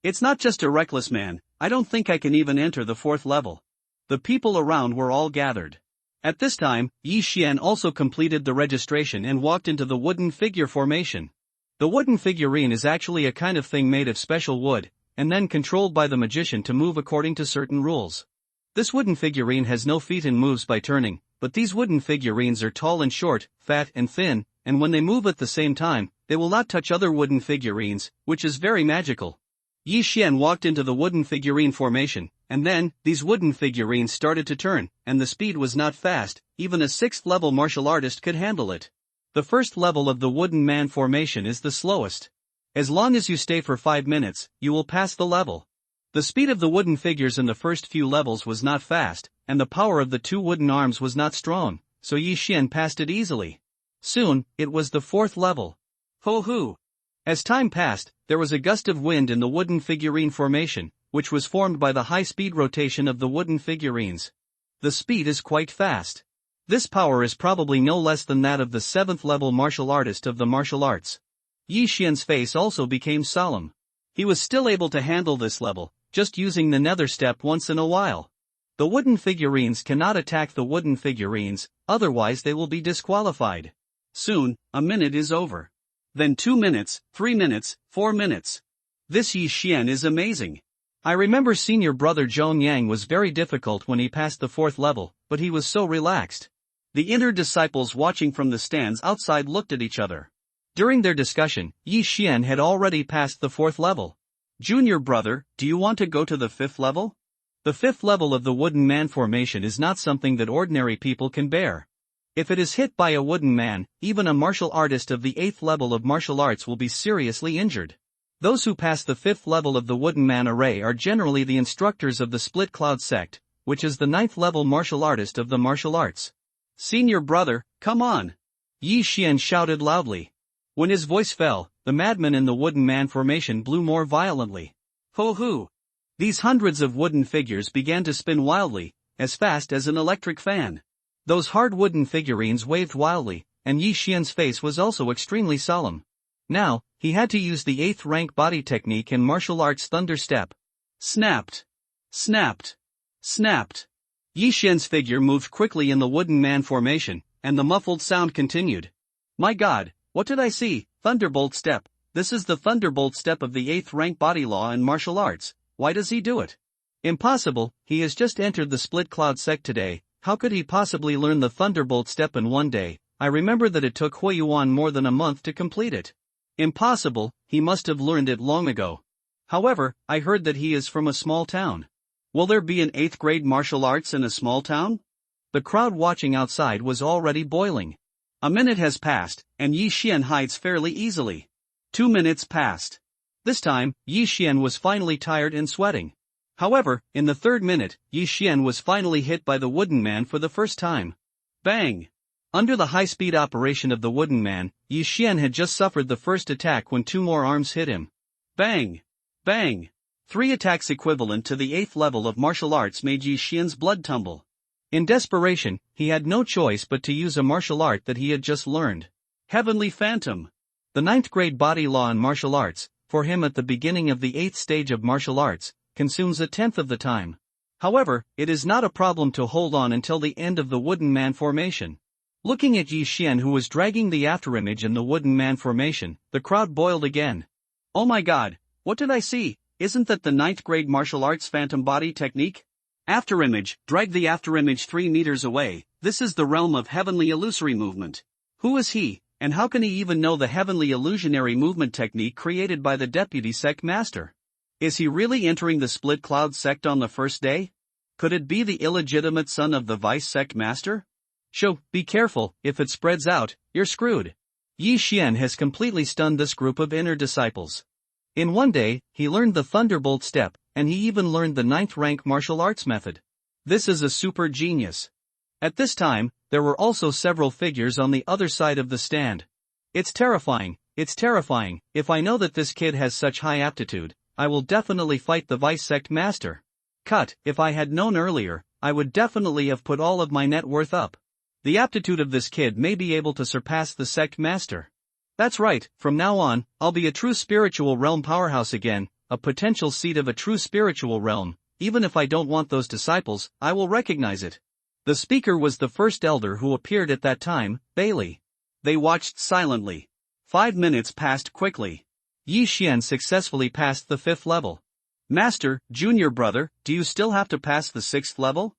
It's not just a reckless man, I don't think I can even enter the 4th level. The people around were all gathered. At this time, Yi Xian also completed the registration and walked into the wooden figure formation. The wooden figurine is actually a kind of thing made of special wood, and then controlled by the magician to move according to certain rules. This wooden figurine has no feet and moves by turning, but these wooden figurines are tall and short, fat and thin, and when they move at the same time, they will not touch other wooden figurines, which is very magical. Yi Xian walked into the wooden figurine formation, and then, these wooden figurines started to turn, and the speed was not fast, even a 6th level martial artist could handle it. The first level of the wooden man formation is the slowest. As long as you stay for 5 minutes, you will pass the level. The speed of the wooden figures in the first few levels was not fast, and the power of the 2 wooden arms was not strong, so Yi Xian passed it easily. Soon, it was the 4th level. Ho hoo! As time passed, there was a gust of wind in the wooden figurine formation, which was formed by the high-speed rotation of the wooden figurines. The speed is quite fast. This power is probably no less than that of the 7th level martial artist of the martial arts. Yi Xian's face also became solemn. He was still able to handle this level, just using the nether step once in a while. The wooden figurines cannot attack the wooden figurines, otherwise they will be disqualified. Soon, a minute is over. Then 2 minutes, 3 minutes, 4 minutes. This Yi Xian is amazing. I remember Senior Brother Zhongyang was very difficult when he passed the 4th level, but he was so relaxed. The inner disciples watching from the stands outside looked at each other. During their discussion, Yi Xian had already passed the 4th level. Junior brother, do you want to go to the 5th level? The 5th level of the wooden man formation is not something that ordinary people can bear. If it is hit by a wooden man, even a martial artist of the 8th level of martial arts will be seriously injured. Those who pass the 5th level of the wooden man array are generally the instructors of the Split Cloud sect, which is the 9th level martial artist of the martial arts. Senior brother, come on! Yi Xian shouted loudly. When his voice fell, the madman in the wooden man formation blew more violently. Ho hoo! These hundreds of wooden figures began to spin wildly, as fast as an electric fan. Those hard wooden figurines waved wildly, and Yi Xian's face was also extremely solemn. Now, he had to use the 8th rank body technique in martial arts thunder step. Snapped! Snapped! Snapped! Yi Xian's figure moved quickly in the wooden man formation, and the muffled sound continued. My god, what did I see? Thunderbolt step. This is the thunderbolt step of the 8th rank body law in martial arts. Why does he do it? Impossible, he has just entered the Split Cloud sect today. How could he possibly learn the thunderbolt step in one day? I remember that it took Huiyuan more than a month to complete it. Impossible, he must have learned it long ago. However, I heard that he is from a small town. Will there be an 8th grade martial arts in a small town? The crowd watching outside was already boiling. A minute has passed, and Yi Xian hides fairly easily. 2 minutes passed. This time, Yi Xian was finally tired and sweating. However, in the 3rd minute, Yi Xian was finally hit by the wooden man for the first time. Bang! Under the high-speed operation of the wooden man, Yi Xian had just suffered the first attack when 2 more arms hit him. Bang! Bang! 3 attacks equivalent to the 8th level of martial arts made Yi Xian's blood tumble. In desperation, he had no choice but to use a martial art that he had just learned. Heavenly Phantom. The 9th grade body law in martial arts, for him at the beginning of the 8th stage of martial arts, consumes a tenth of the time. However, it is not a problem to hold on until the end of the wooden man formation. Looking at Yi Xian, who was dragging the afterimage in the wooden man formation, the crowd boiled again. Oh my god, what did I see? Isn't that the 9th grade martial arts phantom body technique? Afterimage, drag the afterimage 3 meters away. This is the realm of heavenly illusory movement. Who is he, and how can he even know the heavenly illusionary movement technique created by the deputy sect master? Is he really entering the split cloud sect on the first day? Could it be the illegitimate son of the vice sect master? Shoo, be careful, if it spreads out, you're screwed. Yi Xian has completely stunned this group of inner disciples. In one day, he learned the Thunderbolt step, and he even learned the 9th rank martial arts method. This is a super genius. At this time, there were also several figures on the other side of the stand. It's terrifying, if I know that this kid has such high aptitude, I will definitely fight the vice sect master. Cut, if I had known earlier, I would definitely have put all of my net worth up. The aptitude of this kid may be able to surpass the sect master. That's right, from now on, I'll be a true spiritual realm powerhouse again, a potential seed of a true spiritual realm. Even if I don't want those disciples, I will recognize it. The speaker was the first elder who appeared at that time, Bailey. They watched silently. 5 minutes passed quickly. Yi Xian successfully passed the 5th level. Master, junior brother, do you still have to pass the 6th level?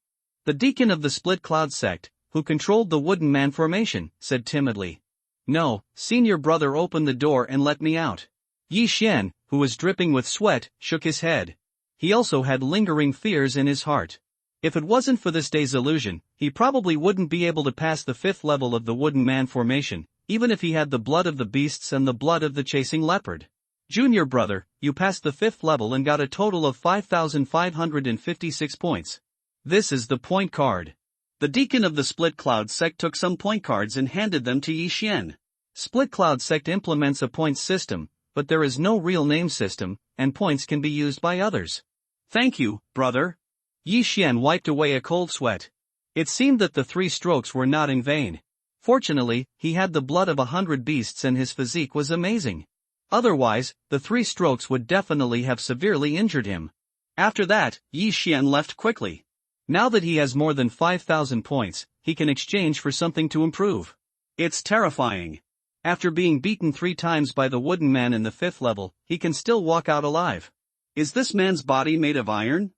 The deacon of the Split Cloud sect, who controlled the wooden man formation, said timidly. No, senior brother, open the door and let me out. Yi Xian, who was dripping with sweat, shook his head. He also had lingering fears in his heart. If it wasn't for this day's illusion, he probably wouldn't be able to pass the 5th level of the wooden man formation, even if he had the blood of the beasts and the blood of the chasing leopard. Junior brother, you passed the 5th level and got a total of 5,556 points. This is the point card. The deacon of the Split Cloud sect took some point cards and handed them to Yi Xian. Split Cloud sect implements a points system, but there is no real name system, and points can be used by others. Thank you, brother. Yi Xian wiped away a cold sweat. It seemed that the 3 strokes were not in vain. Fortunately, he had the blood of 100 beasts and his physique was amazing. Otherwise, the 3 strokes would definitely have severely injured him. After that, Yi Xian left quickly. Now that he has more than 5,000 points, he can exchange for something to improve. It's terrifying. After being beaten 3 times by the wooden man in the 5th level, he can still walk out alive. Is this man's body made of iron?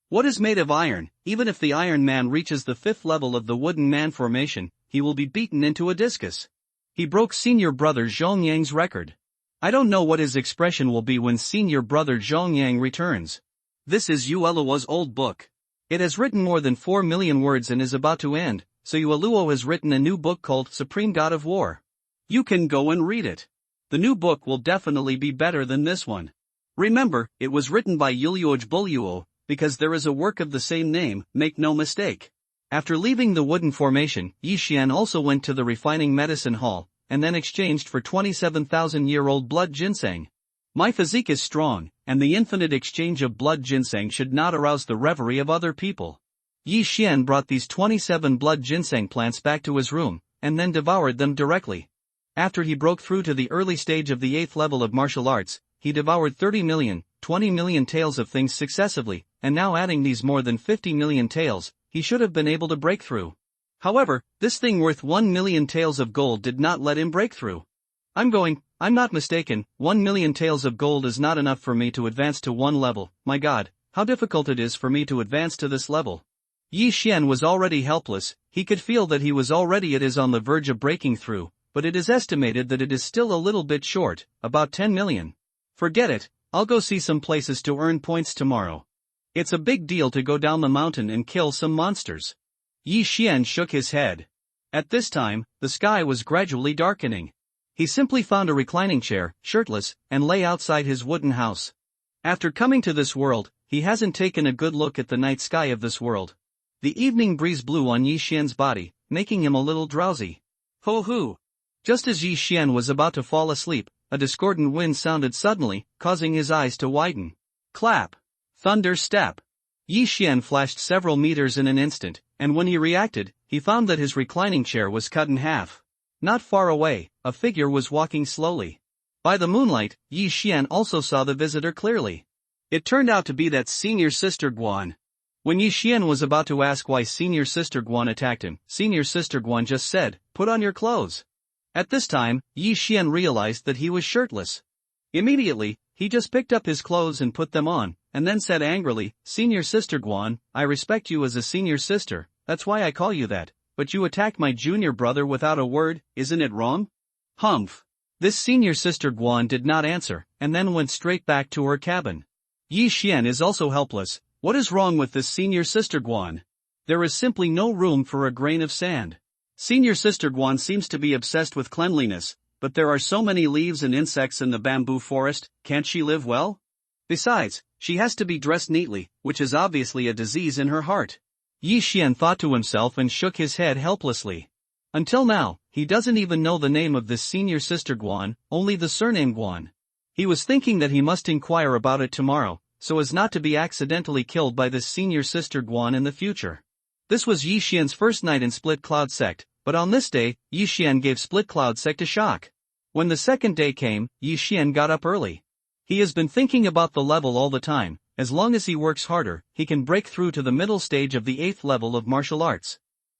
What is made of iron? Even if the Iron Man reaches the 5th level of the wooden man formation, he will be beaten into a discus. He broke senior brother Zhong Yang's record. I don't know what his expression will be when senior brother Zhong Yang returns. This is Yueluo's old book. It has written more than 4 million words and is about to end, so Yueluo has written a new book called Supreme God of War. You can go and read it. The new book will definitely be better than this one. Remember, it was written by Yueluo Buluo, because there is a work of the same name, make no mistake. After leaving the wooden formation, Yi Xian also went to the refining medicine hall, and then exchanged for 27,000-year-old blood ginseng. My physique is strong, and the infinite exchange of blood ginseng should not arouse the reverie of other people. Yi Xian brought these 27 blood ginseng plants back to his room, and then devoured them directly. After he broke through to the early stage of the 8th level of martial arts, he devoured 30 million, 20 million taels of things successively, and now adding these more than 50 million taels, he should have been able to break through. However, this thing worth 1 million taels of gold did not let him break through. I'm not mistaken, 1 million taels of gold is not enough for me to advance to 1 level. My god, how difficult it is for me to advance to this level. Yi Xian was already helpless, he could feel that he was already on the verge of breaking through, but it is estimated that it is still a little bit short, about 10 million. Forget it, I'll go see some places to earn points tomorrow. It's a big deal to go down the mountain and kill some monsters. Yi Xian shook his head. At this time, the sky was gradually darkening. He simply found a reclining chair, shirtless, and lay outside his wooden house. After coming to this world, he hasn't taken a good look at the night sky of this world. The evening breeze blew on Yi Xian's body, making him a little drowsy. Ho-hoo! Just as Yi Xian was about to fall asleep, a discordant wind sounded suddenly, causing his eyes to widen. Clap. Thunder step. Yi Xian flashed several meters in an instant, and when he reacted, he found that his reclining chair was cut in half. Not far away, a figure was walking slowly. By the moonlight, Yi Xian also saw the visitor clearly. It turned out to be that senior sister Guan. When Yi Xian was about to ask why senior sister Guan attacked him, senior sister Guan just said, "Put on your clothes." At this time, Yi Xian realized that he was shirtless. Immediately, he just picked up his clothes and put them on, and then said angrily, "Senior sister Guan, I respect you as a senior sister, that's why I call you that, but you attacked my junior brother without a word, isn't it wrong?" Humph. This senior sister Guan did not answer, and then went straight back to her cabin. Yi Xian is also helpless. What is wrong with this senior sister Guan? There is simply no room for a grain of sand. Senior sister Guan seems to be obsessed with cleanliness, but there are so many leaves and insects in the bamboo forest, can't she live well? Besides, she has to be dressed neatly, which is obviously a disease in her heart. Yi Xian thought to himself and shook his head helplessly. Until now, he doesn't even know the name of this senior sister Guan, only the surname Guan. He was thinking that he must inquire about it tomorrow, so as not to be accidentally killed by this senior sister Guan in the future. This was Yi Xian's first night in Split Cloud Sect, but on this day, Yi Xian gave Split Cloud Sect a shock. When the second day came, Yi Xian got up early. He has been thinking about the level all the time. As long as he works harder, he can break through to the middle stage of the 8th level of martial arts.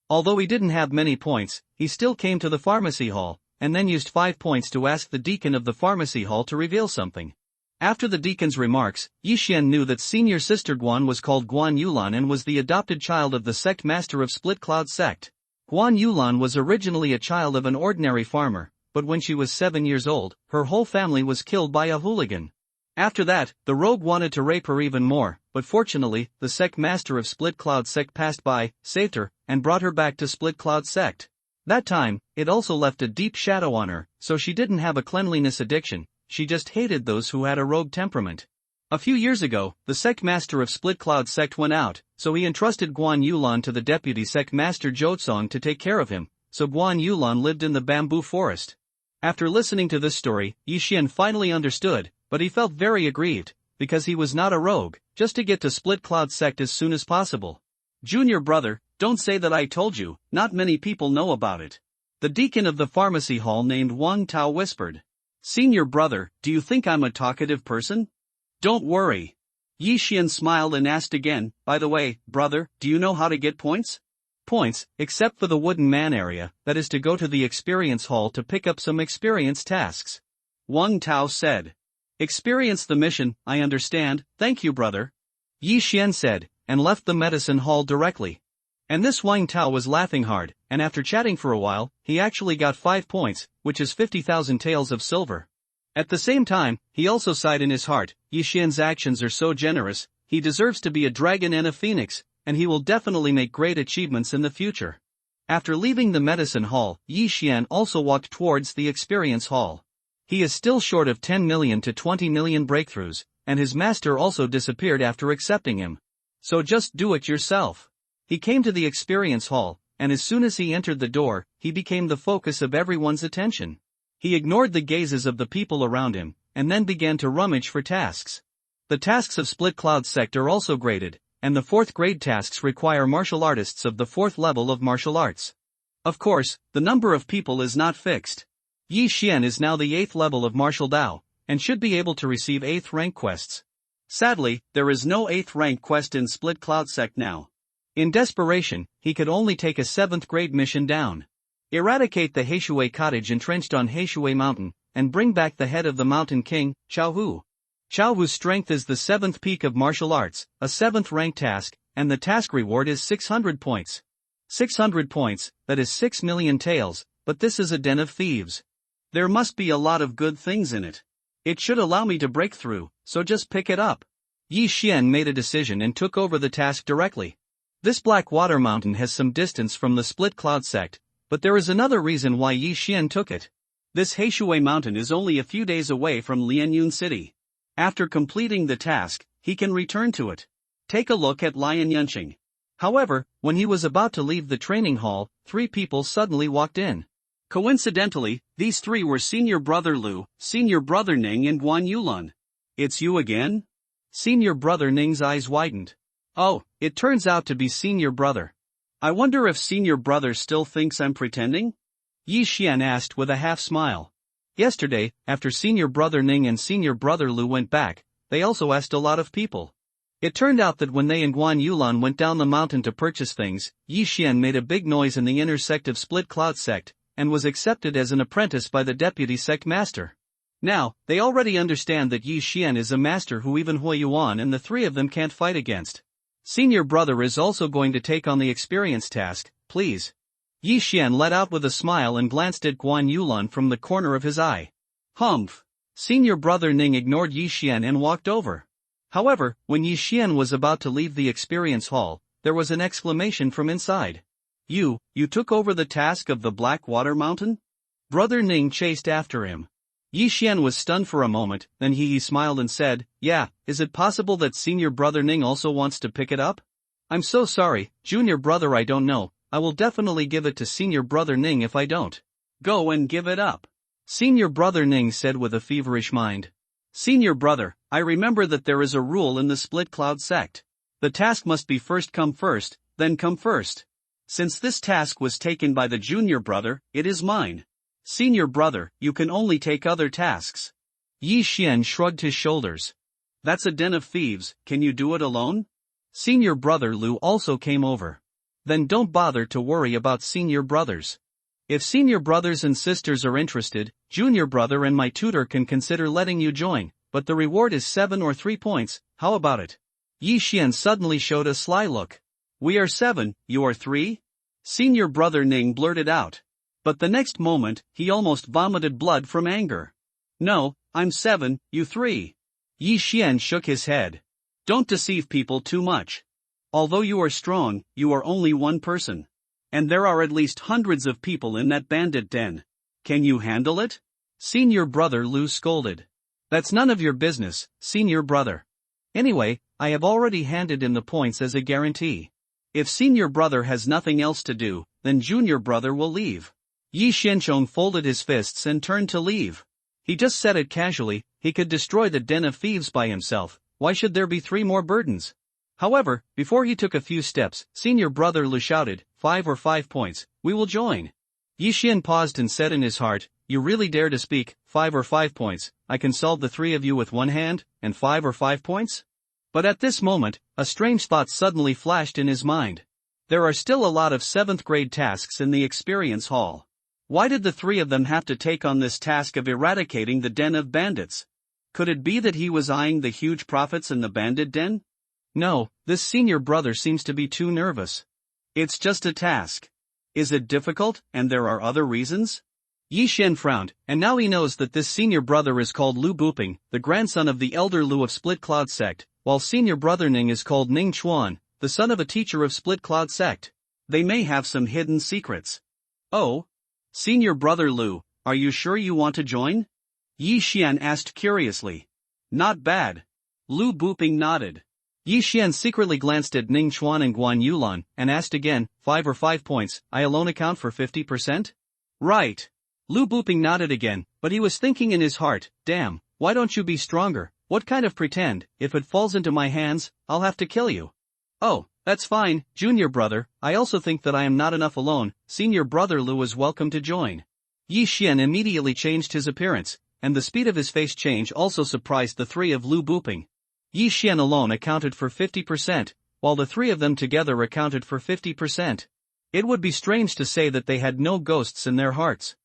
Although he didn't have many points, he still came to the pharmacy hall, and then used 5 points to ask the deacon of the pharmacy hall to reveal something. After the deacon's remarks, Yi Xian knew that senior sister Guan was called Guan Yulan and was the adopted child of the sect master of Split Cloud Sect. Guan Yulan was originally a child of an ordinary farmer, but when she was 7 years old, her whole family was killed by a hooligan. After that, the rogue wanted to rape her even more, but fortunately, the sect master of Split Cloud Sect passed by, saved her, and brought her back to Split Cloud Sect. That time, it also left a deep shadow on her, so she didn't have a cleanliness addiction, she just hated those who had a rogue temperament. A few years ago, the sect master of Split Cloud Sect went out, so he entrusted Guan Yulan to the deputy sect master Jotsong to take care of him, so Guan Yulan lived in the bamboo forest. After listening to this story, Yi Xian finally understood, but he felt very aggrieved, because he was not a rogue, just to get to Split Cloud Sect as soon as possible. "Junior brother, don't say that I told you, not many people know about it." The deacon of the pharmacy hall named Wang Tao whispered. "Senior brother, do you think I'm a talkative person?" "Don't worry." Yi Xian smiled and asked again, "By the way, brother, do you know how to get points?" "Points, except for the wooden man area, that is to go to the experience hall to pick up some experience tasks." Wang Tao said. "Experience the mission, I understand, thank you brother," Yi Xian said, and left the medicine hall directly. And this Wang Tao was laughing hard, and after chatting for a while, he actually got 5 points, which is 50,000 taels of silver. At the same time, he also sighed in his heart, Yi Xian's actions are so generous, he deserves to be a dragon and a phoenix, and he will definitely make great achievements in the future. After leaving the medicine hall, Yi Xian also walked towards the experience hall. He is still short of 10 million to 20 million breakthroughs, and his master also disappeared after accepting him. So just do it yourself. He came to the experience hall, and as soon as he entered the door, he became the focus of everyone's attention. He ignored the gazes of the people around him, and then began to rummage for tasks. The tasks of Split Cloud Sect are also graded, and the 4th grade tasks require martial artists of the 4th level of martial arts. Of course, the number of people is not fixed. Yi Xian is now the 8th level of martial Dao, and should be able to receive 8th rank quests. Sadly, there is no 8th rank quest in Split Cloud Sect now. In desperation, he could only take a 7th grade mission down. Eradicate the Heishui cottage entrenched on Heishui Mountain, and bring back the head of the Mountain King, Chao Hu. Chao Hu's strength is the 7th peak of martial arts, a 7th rank task, and the task reward is 600 points. 600 points, that is 6 million taels, but this is a den of thieves. There must be a lot of good things in it. It should allow me to break through, so just pick it up. Yi Xian made a decision and took over the task directly. This black water mountain has some distance from the Split Cloud Sect, but there is another reason why Yi Xian took it. This Heishui mountain is only a few days away from Lianyun City. After completing the task, he can return to it. Take a look at Lianyunqing. However, when he was about to leave the training hall, 3 people suddenly walked in. Coincidentally, these 3 were Senior Brother Lu, Senior Brother Ning and Guan Yulan. "It's you again?" Senior Brother Ning's eyes widened. Oh, it turns out to be Senior Brother. I wonder if Senior Brother still thinks I'm pretending? Yi Xian asked with a half-smile. Yesterday, after Senior Brother Ning and Senior Brother Lu went back, they also asked a lot of people. It turned out that when they and Guan Yulan went down the mountain to purchase things, Yi Xian made a big noise in the inner sect of Split Cloud Sect, and was accepted as an apprentice by the deputy sect master. Now, they already understand that Yi Xian is a master who even Hui Yuan and the three of them can't fight against. Senior Brother is also going to take on the experience task, please. Yi Xian let out with a smile and glanced at Guan Yulan from the corner of his eye. Humph! Senior Brother Ning ignored Yi Xian and walked over. However, when Yi Xian was about to leave the experience hall, there was an exclamation from inside. You took over the task of the Black Water Mountain? Brother Ning chased after him. Yi Xian was stunned for a moment, then he smiled and said, yeah, is it possible that Senior Brother Ning also wants to pick it up? I'm so sorry, Junior Brother, I don't know, I will definitely give it to Senior Brother Ning if I don't. Go and give it up. Senior Brother Ning said with a feverish mind. Senior Brother, I remember that there is a rule in the Split Cloud Sect. The task must be first come first, then come first. Since this task was taken by the Junior Brother, it is mine. Senior Brother, you can only take other tasks. Yi Xian shrugged his shoulders. That's a den of thieves, can you do it alone? Senior Brother Lu also came over. Then don't bother to worry about Senior Brothers. If Senior Brothers and Sisters are interested, Junior Brother and my tutor can consider letting you join, but the reward is 7 or 3 points, how about it? Yi Xian suddenly showed a sly look. We are 7, you are 3? Senior Brother Ning blurted out. But the next moment, he almost vomited blood from anger. No, I'm 7, you 3. Yi Xian shook his head. Don't deceive people too much. Although you are strong, you are only one person. And there are at least hundreds of people in that bandit den. Can you handle it? Senior Brother Lu scolded. That's none of your business, Senior Brother. Anyway, I have already handed in the points as a guarantee. If Senior Brother has nothing else to do, then Junior Brother will leave. Yi Xianchong folded his fists and turned to leave. He just said it casually, he could destroy the den of thieves by himself, why should there be 3 more burdens? However, before he took a few steps, Senior Brother Lu shouted, 5 or 5 points, we will join. Yi Xian paused and said in his heart, you really dare to speak, 5 or 5 points, I can solve the 3 of you with one hand, and 5 or 5 points? But at this moment, a strange thought suddenly flashed in his mind. There are still a lot of 7th grade tasks in the experience hall. Why did the 3 of them have to take on this task of eradicating the den of bandits? Could it be that he was eyeing the huge profits in the bandit den? No, this Senior Brother seems to be too nervous. It's just a task. Is it difficult, and there are other reasons? Yi Xian frowned, and now he knows that this Senior Brother is called Lu Buping, the grandson of the elder Lu of Split Cloud Sect, while Senior Brother Ning is called Ning Chuan, the son of a teacher of Split Cloud Sect. They may have some hidden secrets. Oh? Senior Brother Lu, are you sure you want to join? Yi Xian asked curiously. Not bad. Lu Buping nodded. Yi Xian secretly glanced at Ning Chuan and Guan Yulan, and asked again, 5 or 5 points, I alone account for 50%? Right. Lu Buping nodded again, but he was thinking in his heart, damn, why don't you be stronger, what kind of pretend, if it falls into my hands, I'll have to kill you. Oh, that's fine, Junior Brother, I also think that I am not enough alone, Senior Brother Lu is welcome to join. Yi Xian immediately changed his appearance, and the speed of his face change also surprised the 3 of Lu Buping. Yi Xian alone accounted for 50%, while the 3 of them together accounted for 50%. It would be strange to say that they had no ghosts in their hearts.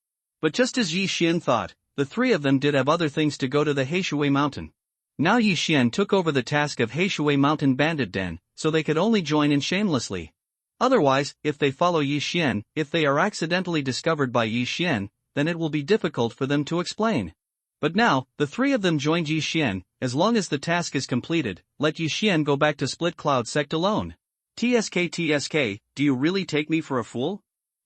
But just as Yi Xian thought, the 3 of them did have other things to go to the Heishui Mountain. Now Yi Xian took over the task of Heishui Mountain Bandit Den, so they could only join in shamelessly. Otherwise, if they follow Yi Xian, if they are accidentally discovered by Yi Xian, then it will be difficult for them to explain. But now, the 3 of them joined Yi Xian, as long as the task is completed, let Yi Xian go back to Split Cloud Sect alone. TSK, do you really take me for a fool?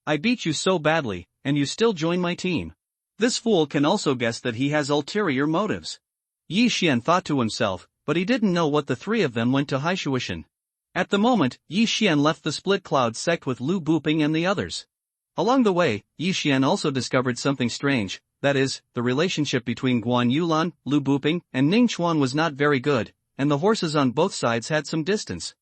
I beat you so badly, and you still join my team. This fool can also guess that he has ulterior motives. Yi Xian thought to himself, but he didn't know what the 3 of them went to Heishuishan. At the moment, Yi Xian left the Split Cloud Sect with Lu Buping and the others. Along the way, Yi Xian also discovered something strange. That is, the relationship between Guan Yulan, Lu Buping, and Ning Chuan was not very good, and the horses on both sides had some distance.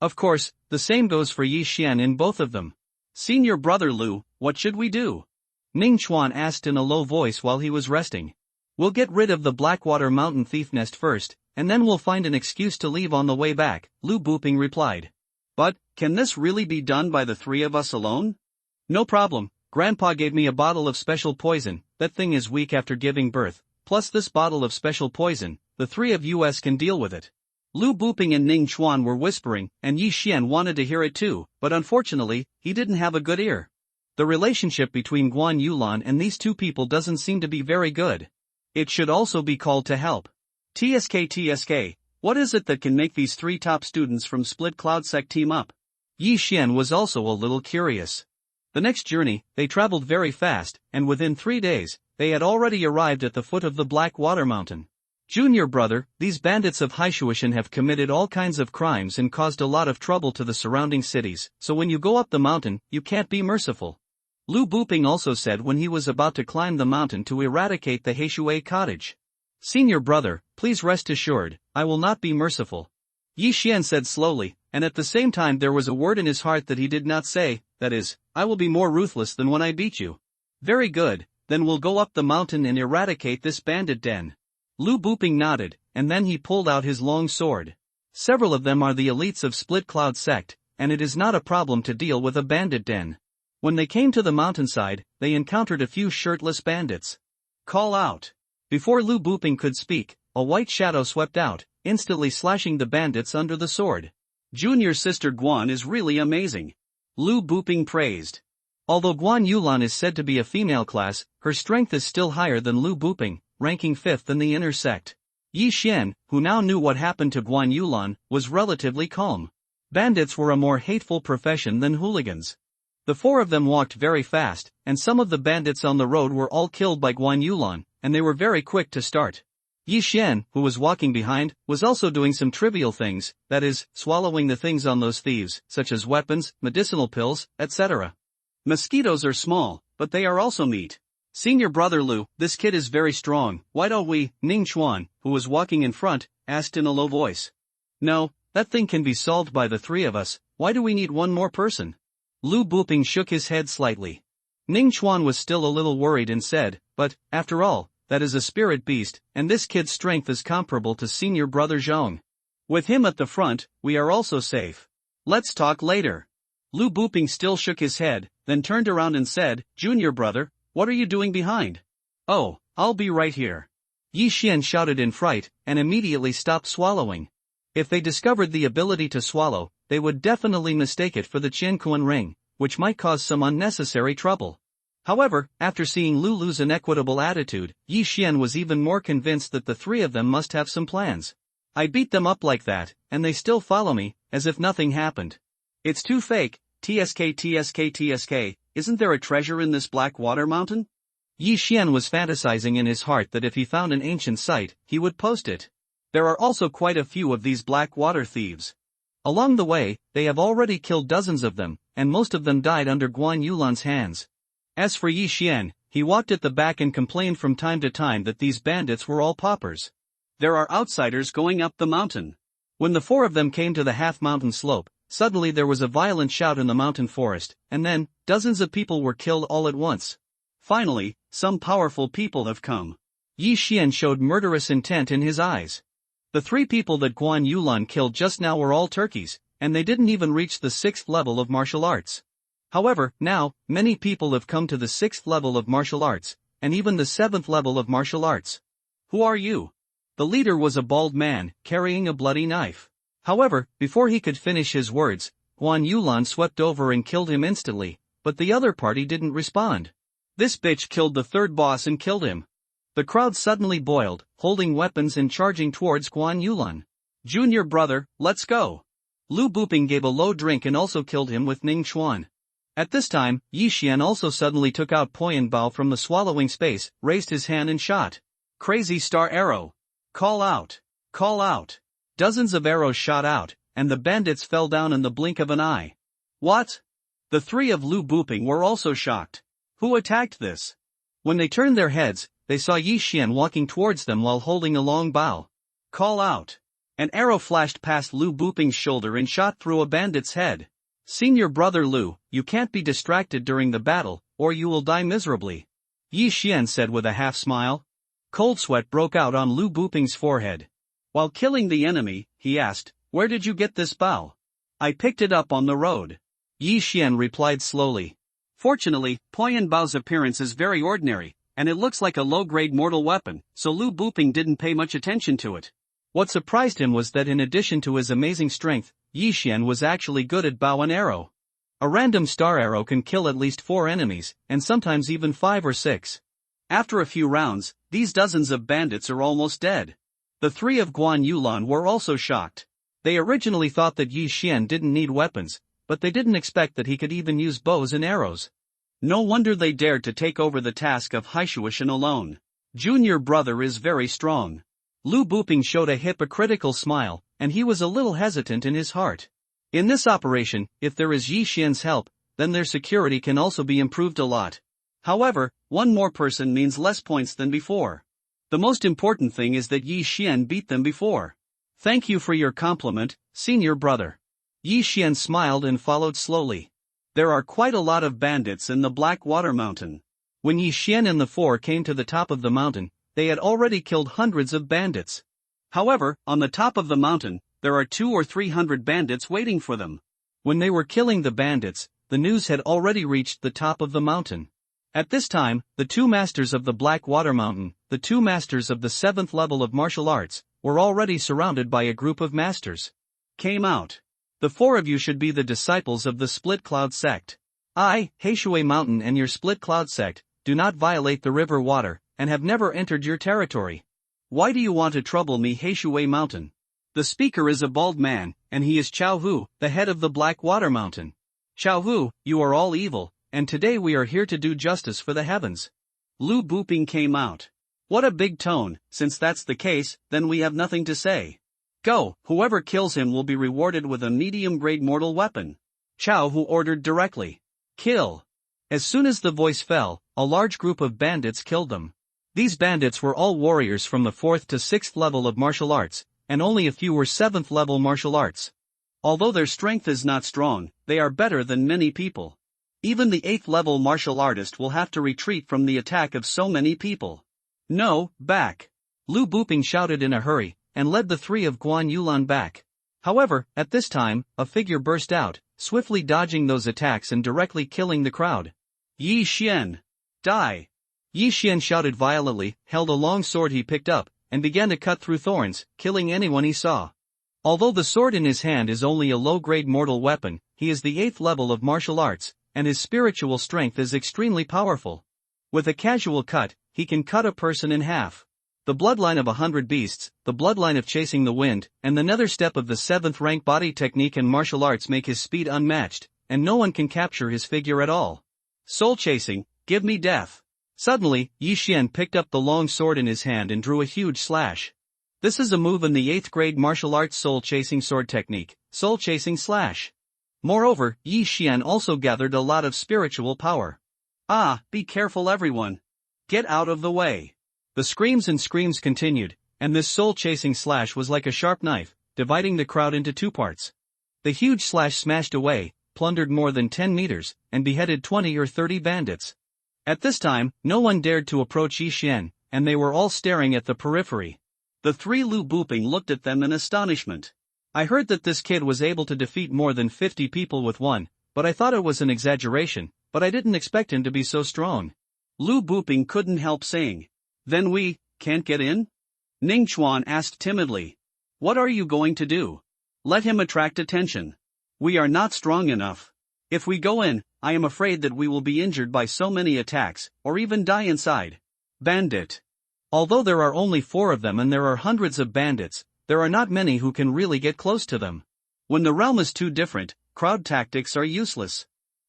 Of course, the same goes for Yi Xian in both of them. "Senior brother Lu, what should we do?" Ning Chuan asked in a low voice while he was resting. "We'll get rid of the Blackwater Mountain thief nest first, and then we'll find an excuse to leave on the way back," Lu Buping replied. "But, can this really be done by the three of us alone?" "No problem, Grandpa gave me a bottle of special poison, that thing is weak after giving birth, plus this bottle of special poison, the three of us can deal with it." Lu Buping and Ning Chuan were whispering, and Yi Xian wanted to hear it too, but unfortunately, he didn't have a good ear. The relationship between Guan Yulan and these two people doesn't seem to be very good. It should also be called to help. TSK, what is it that can make these three top students from Split Cloud Sect team up? Yi Xian was also a little curious. The next journey, they traveled very fast, and within 3 days, they had already arrived at the foot of the Black Water Mountain. "Junior brother, these bandits of Haishuishan have committed all kinds of crimes and caused a lot of trouble to the surrounding cities, so when you go up the mountain, you can't be merciful," Lu Buping also said when he was about to climb the mountain to eradicate the Heishui cottage. "Senior brother, please rest assured, I will not be merciful," Yi Xian said slowly, and at the same time there was a word in his heart that he did not say, that is, "I will be more ruthless than when I beat you." "Very good, then we'll go up the mountain and eradicate this bandit den." Lu Buping nodded, and then he pulled out his long sword. Several of them are the elites of Split Cloud Sect, and it is not a problem to deal with a bandit den. When they came to the mountainside, they encountered a few shirtless bandits. "Call out." Before Lu Buping could speak, a white shadow swept out, instantly slashing the bandits under the sword. "Junior sister Guan is really amazing," Lu Buping praised. Although Guan Yulan is said to be a female class, her strength is still higher than Lu Buping, ranking 5th in the inner sect. Yi Xian, who now knew what happened to Guan Yulan, was relatively calm. Bandits were a more hateful profession than hooligans. The four of them walked very fast, and some of the bandits on the road were all killed by Guan Yulan, and they were very quick to start. Yi Xian, who was walking behind, was also doing some trivial things, that is, swallowing the things on those thieves, such as weapons, medicinal pills, etc. "Mosquitoes are small, but they are also meat. Senior brother Lu, this kid is very strong, why don't we?" Ning Chuan, who was walking in front, asked in a low voice. "No, that thing can be solved by the three of us, why do we need one more person?" Lu Buping shook his head slightly. Ning Chuan was still a little worried and said, "But, after all, that is a spirit beast, and this kid's strength is comparable to senior brother Zhong. With him at the front, we are also safe. Let's talk later." Lu Buping still shook his head, then turned around and said, "Junior brother, what are you doing behind?" "Oh, I'll be right here." Yi Xian shouted in fright, and immediately stopped swallowing. If they discovered the ability to swallow, they would definitely mistake it for the Qianquan ring, which might cause some unnecessary trouble. However, after seeing Lulu's inequitable attitude, Yi Xian was even more convinced that the three of them must have some plans. "I beat them up like that, and they still follow me, as if nothing happened. It's too fake. TSK, isn't there a treasure in this Black Water Mountain?" Yi Xian was fantasizing in his heart that if he found an ancient site, he would post it. There are also quite a few of these Black Water thieves. Along the way, they have already killed dozens of them, and most of them died under Guan Yulan's hands. As for Yi Xian, he walked at the back and complained from time to time that these bandits were all paupers. "There are outsiders going up the mountain." When the four of them came to the half-mountain slope, suddenly there was a violent shout in the mountain forest, and then, dozens of people were killed all at once. "Finally, some powerful people have come." Yi Xian showed murderous intent in his eyes. The three people that Guan Yulan killed just now were all turkeys, and they didn't even reach the 6th level of martial arts. However, now, many people have come to the 6th level of martial arts, and even the 7th level of martial arts. "Who are you?" The leader was a bald man, carrying a bloody knife. However, before he could finish his words, Guan Yulan swept over and killed him instantly, but the other party didn't respond. "This bitch killed the third boss and killed him." The crowd suddenly boiled, holding weapons and charging towards Guan Yulan. "Junior brother, let's go." Lu Buping gave a low drink and also killed him with Ning Chuan. At this time, Yi Xian also suddenly took out Poyan Bao from the swallowing space, raised his hand and shot. "Crazy star arrow. Call out. Call out." Dozens of arrows shot out, and the bandits fell down in the blink of an eye. "What?" The three of Lu Buping were also shocked. Who attacked this? When they turned their heads, they saw Yi Xian walking towards them while holding a long bow. "Call out." An arrow flashed past Lu Buping's shoulder and shot through a bandit's head. Senior brother Lu, you can't be distracted during the battle, or you will die miserably. Yi Xian said with a half-smile. Cold sweat broke out on Lu Buping's forehead. While killing the enemy, he asked, "Where did you get this bow?" "I picked it up on the road." Yi Xian replied slowly. Fortunately, Poyan Bao's appearance is very ordinary, and it looks like a low-grade mortal weapon, so Lu Buping didn't pay much attention to it. What surprised him was that in addition to his amazing strength, Yi Xian was actually good at bow and arrow. A random star arrow can kill at least 4 enemies, and sometimes even 5 or 6. After a few rounds, these dozens of bandits are almost dead. The 3 of Guan Yulan were also shocked. They originally thought that Yi Xian didn't need weapons, but they didn't expect that he could even use bows and arrows. No wonder they dared to take over the task of Haishuishan alone. Junior brother is very strong. Lu Buping showed a hypocritical smile, and he was a little hesitant in his heart. In this operation, if there is Yi Xian's help, then their security can also be improved a lot. However, one more person means less points than before. The most important thing is that Yi Xian beat them before. Thank you for your compliment, senior brother. Yi Xian smiled and followed slowly. There are quite a lot of bandits in the Black Water Mountain. When Yi Xian and the 4 came to the top of the mountain, they had already killed hundreds of bandits. However, on the top of the mountain, there are 200 or 300 bandits waiting for them. When they were killing the bandits, the news had already reached the top of the mountain. At this time, the 2 masters of the Black Water Mountain, the 2 masters of the 7th level of martial arts, were already surrounded by a group of masters. Came out. The 4 of you should be the disciples of the Split Cloud sect. I, Heishui Mountain and your Split Cloud sect, do not violate the river water, and have never entered your territory. Why do you want to trouble me, Heishui Mountain? The speaker is a bald man, and he is Chao Hu, the head of the Black Water Mountain. Chao Hu, you are all evil, and today we are here to do justice for the heavens. Lu Buping came out. What a big tone. Since that's the case, then we have nothing to say. Go, whoever kills him will be rewarded with a medium-grade mortal weapon. Chao Hu ordered directly. Kill. As soon as the voice fell, a large group of bandits killed them. These bandits were all warriors from the 4th to 6th level of martial arts, and only a few were 7th level martial arts. Although their strength is not strong, they are better than many people. Even the 8th level martial artist will have to retreat from the attack of so many people. No, back. Lu Buping shouted in a hurry, and led the 3 of Guan Yulan back. However, at this time, a figure burst out, swiftly dodging those attacks and directly killing the crowd. Yi Xian! Die! Yi Xian shouted violently, held a long sword he picked up, and began to cut through thorns, killing anyone he saw. Although the sword in his hand is only a low-grade mortal weapon, he is the 8th level of martial arts, and his spiritual strength is extremely powerful. With a casual cut, he can cut a person in half. The bloodline of 100 beasts, the bloodline of chasing the wind, and the nether step of the 7th rank body technique and martial arts make his speed unmatched, and no one can capture his figure at all. Soul chasing, give me death. Suddenly, Yi Xian picked up the long sword in his hand and drew a huge slash. This is a move in the 8th grade martial arts soul chasing sword technique, soul chasing slash. Moreover, Yi Xian also gathered a lot of spiritual power. Ah, be careful everyone. Get out of the way. The screams and screams continued, and this soul chasing slash was like a sharp knife, dividing the crowd into 2 parts. The huge slash smashed away, plundered more than 10 meters, and beheaded 20 or 30 bandits. At this time, no one dared to approach Yi Xian, and they were all staring at the periphery. The 3 Lu Buping looked at them in astonishment. I heard that this kid was able to defeat more than 50 people with one, but I thought it was an exaggeration, but I didn't expect him to be so strong. Lu Buping couldn't help saying. Then we can't get in? Ning Chuan asked timidly. What are you going to do? Let him attract attention. We are not strong enough. If we go in, I am afraid that we will be injured by so many attacks, or even die inside. Bandit. Although there are only 4 of them and there are hundreds of bandits, there are not many who can really get close to them. When the realm is too different, crowd tactics are useless.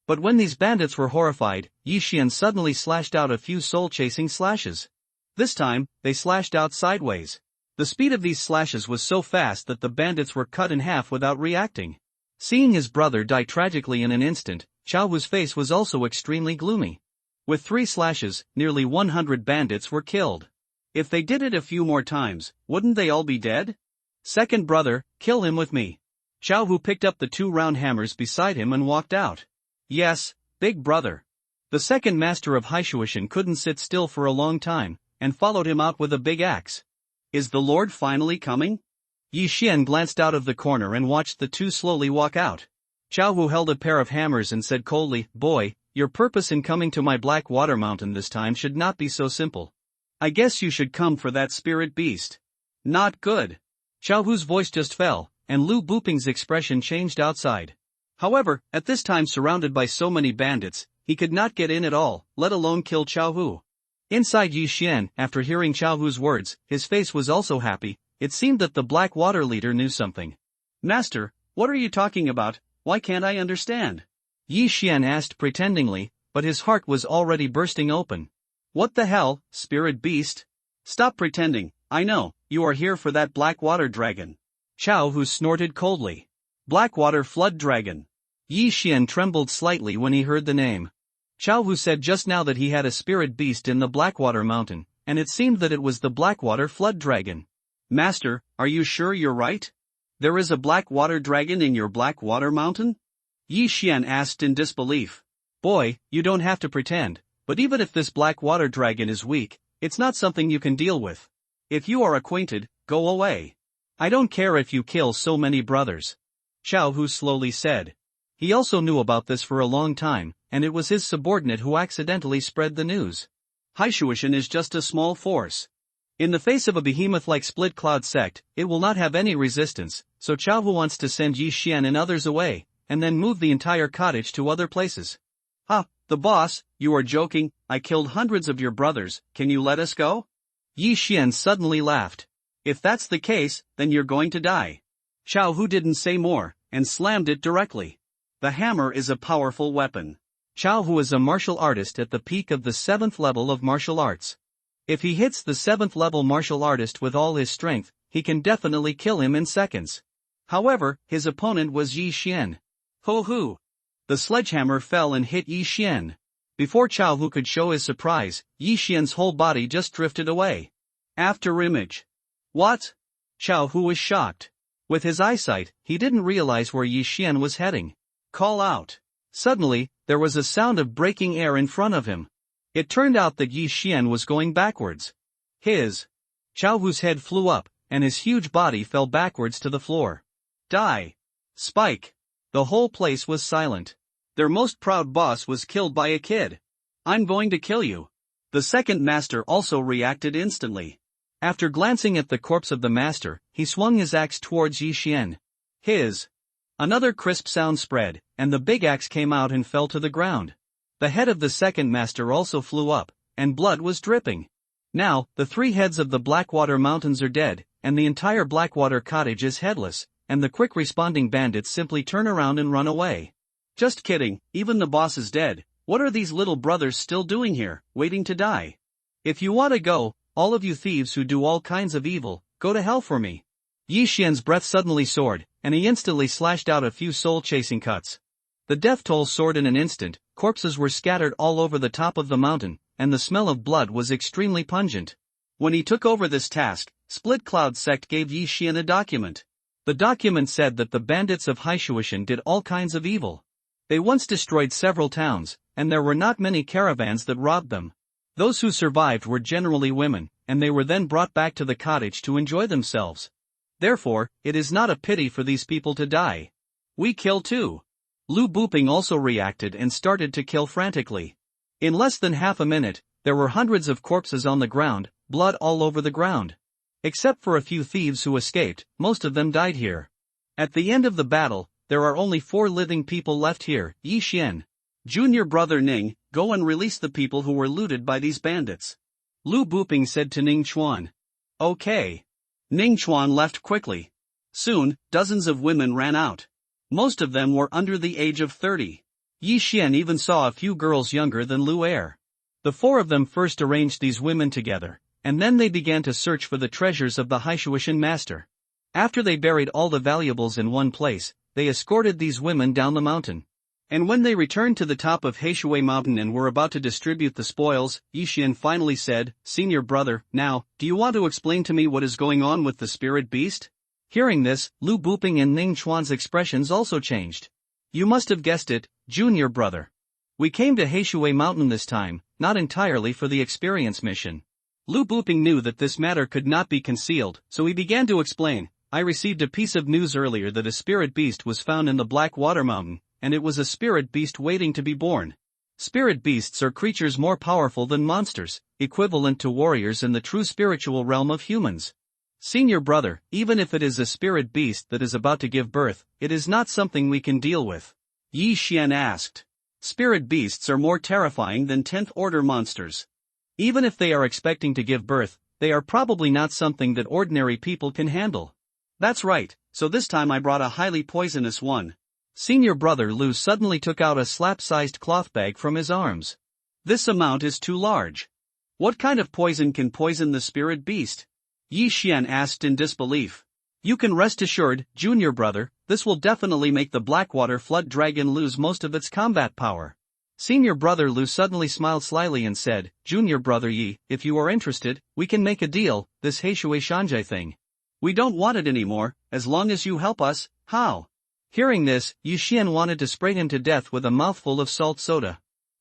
But when these bandits were horrified, Yi Xian suddenly slashed out a few soul-chasing slashes. This time, they slashed out sideways. The speed of these slashes was so fast that the bandits were cut in half without reacting. Seeing his brother die tragically in an instant, Chao Hu's face was also extremely gloomy. With 3 slashes, nearly 100 bandits were killed. If they did it a few more times, wouldn't they all be dead? Second brother, kill him with me. Chao Hu picked up the 2 round hammers beside him and walked out. Yes, big brother. The second master of Haishuishan couldn't sit still for a long time, and followed him out with a big axe. Is the Lord finally coming? Yi Xian glanced out of the corner and watched the 2 slowly walk out. Chao Hu held a pair of hammers and said coldly, Boy, your purpose in coming to my Black Water Mountain this time should not be so simple. I guess you should come for that spirit beast. Not good. Chao Hu's voice just fell, and Lu Buping's expression changed outside. However, at this time surrounded by so many bandits, he could not get in at all, let alone kill Chao Hu. Inside Yi Xian, after hearing Chao Hu's words, his face was also happy. It seemed that the Black Water leader knew something. Master, what are you talking about? Why can't I understand? Yi Xian asked pretendingly, but his heart was already bursting open. What the hell, spirit beast? Stop pretending, I know, you are here for that Black Water Dragon. Chao Hu snorted coldly. Blackwater Flood Dragon. Yi Xian trembled slightly when he heard the name. Chao Hu said just now that he had a spirit beast in the Blackwater Mountain, and it seemed that it was the Blackwater Flood Dragon. Master, are you sure you're right? There is a Blackwater Dragon in your Blackwater Mountain? Yi Xian asked in disbelief. Boy, you don't have to pretend, but even if this Blackwater Dragon is weak, it's not something you can deal with. If you are acquainted, go away. I don't care if you kill so many brothers. Chao Hu slowly said. He also knew about this for a long time, and it was his subordinate who accidentally spread the news. Haishuishan is just a small force. In the face of a behemoth-like split cloud sect, it will not have any resistance, so Chao Hu wants to send Yi Xian and others away, and then move the entire cottage to other places. The boss, you are joking, I killed hundreds of your brothers, can you let us go? Yi Xian suddenly laughed. If that's the case, then you're going to die. Chao Hu didn't say more, and slammed it directly. The hammer is a powerful weapon. Chao Hu is a martial artist at the peak of the 7th level of martial arts. If he hits the 7th level martial artist with all his strength, he can definitely kill him in seconds. However, his opponent was Yi Xian. Ho-hoo! The sledgehammer fell and hit Yi Xian. Before Chao Hu could show his surprise, Yi Xian's whole body just drifted away. After image. What? Chao Hu was shocked. With his eyesight, he didn't realize where Yi Xian was heading. Call out. Suddenly, there was a sound of breaking air in front of him. It turned out that Yi Xian was going backwards. Chao Hu's head flew up, and his huge body fell backwards to the floor. Die. Spike. The whole place was silent. Their most proud boss was killed by a kid. I'm going to kill you. The second master also reacted instantly. After glancing at the corpse of the master, he swung his axe towards Yi Xian. Another crisp sound spread, and the big axe came out and fell to the ground. The head of the second master also flew up, and blood was dripping. Now, the 3 heads of the Blackwater Mountains are dead, and the entire Blackwater cottage is headless, and the quick responding bandits simply turn around and run away. Just kidding, even the boss is dead. What are these little brothers still doing here, waiting to die? If you want to go, all of you thieves who do all kinds of evil, go to hell for me. Yi Xian's breath suddenly soared, and he instantly slashed out a few soul-chasing cuts. The death toll soared in an instant, corpses were scattered all over the top of the mountain, and the smell of blood was extremely pungent. When he took over this task, Split Cloud Sect gave Yi Xian a document. The document said that the bandits of Haishuishan did all kinds of evil. They once destroyed several towns, and there were not many caravans that robbed them. Those who survived were generally women, and they were then brought back to the cottage to enjoy themselves. Therefore, it is not a pity for these people to die. We kill too. Lu Buping also reacted and started to kill frantically. In less than half a minute, there were hundreds of corpses on the ground, blood all over the ground. Except for a few thieves who escaped, most of them died here. At the end of the battle, there are only 4 living people left here. Yi Xian. Junior brother Ning, go and release the people who were looted by these bandits. Lu Buping said to Ning Chuan. Okay. Ning Chuan left quickly. Soon, dozens of women ran out. Most of them were under the age of 30. Yi Xian even saw a few girls younger than Lu Er. The 4 of them first arranged these women together, and then they began to search for the treasures of the Haishuishan master. After they buried all the valuables in one place, they escorted these women down the mountain. And when they returned to the top of Heishui Mountain and were about to distribute the spoils, Yi Xian finally said, Senior brother, now, do you want to explain to me what is going on with the spirit beast? Hearing this, Lu Buping and Ning Chuan's expressions also changed. You must have guessed it, junior brother. We came to Heishui Mountain this time, not entirely for the experience mission. Lu Buping knew that this matter could not be concealed, so he began to explain. I received a piece of news earlier that a spirit beast was found in the Black Water Mountain, and it was a spirit beast waiting to be born. Spirit beasts are creatures more powerful than monsters, equivalent to warriors in the true spiritual realm of humans. Senior brother, even if it is a spirit beast that is about to give birth, it is not something we can deal with. Yi Xian asked. Spirit beasts are more terrifying than 10th order monsters. Even if they are expecting to give birth, they are probably not something that ordinary people can handle. That's right, so this time I brought a highly poisonous one. Senior brother Lu suddenly took out a slap-sized cloth bag from his arms. This amount is too large. What kind of poison can poison the spirit beast? Yi Xian asked in disbelief. You can rest assured, junior brother, this will definitely make the Blackwater Flood Dragon lose most of its combat power. Senior brother Lu suddenly smiled slyly and said, Junior brother Yi, if you are interested, we can make a deal, this Heishui Shanzhai thing. We don't want it anymore, as long as you help us. How? Hearing this, Yi Xian wanted to spray him to death with a mouthful of salt soda.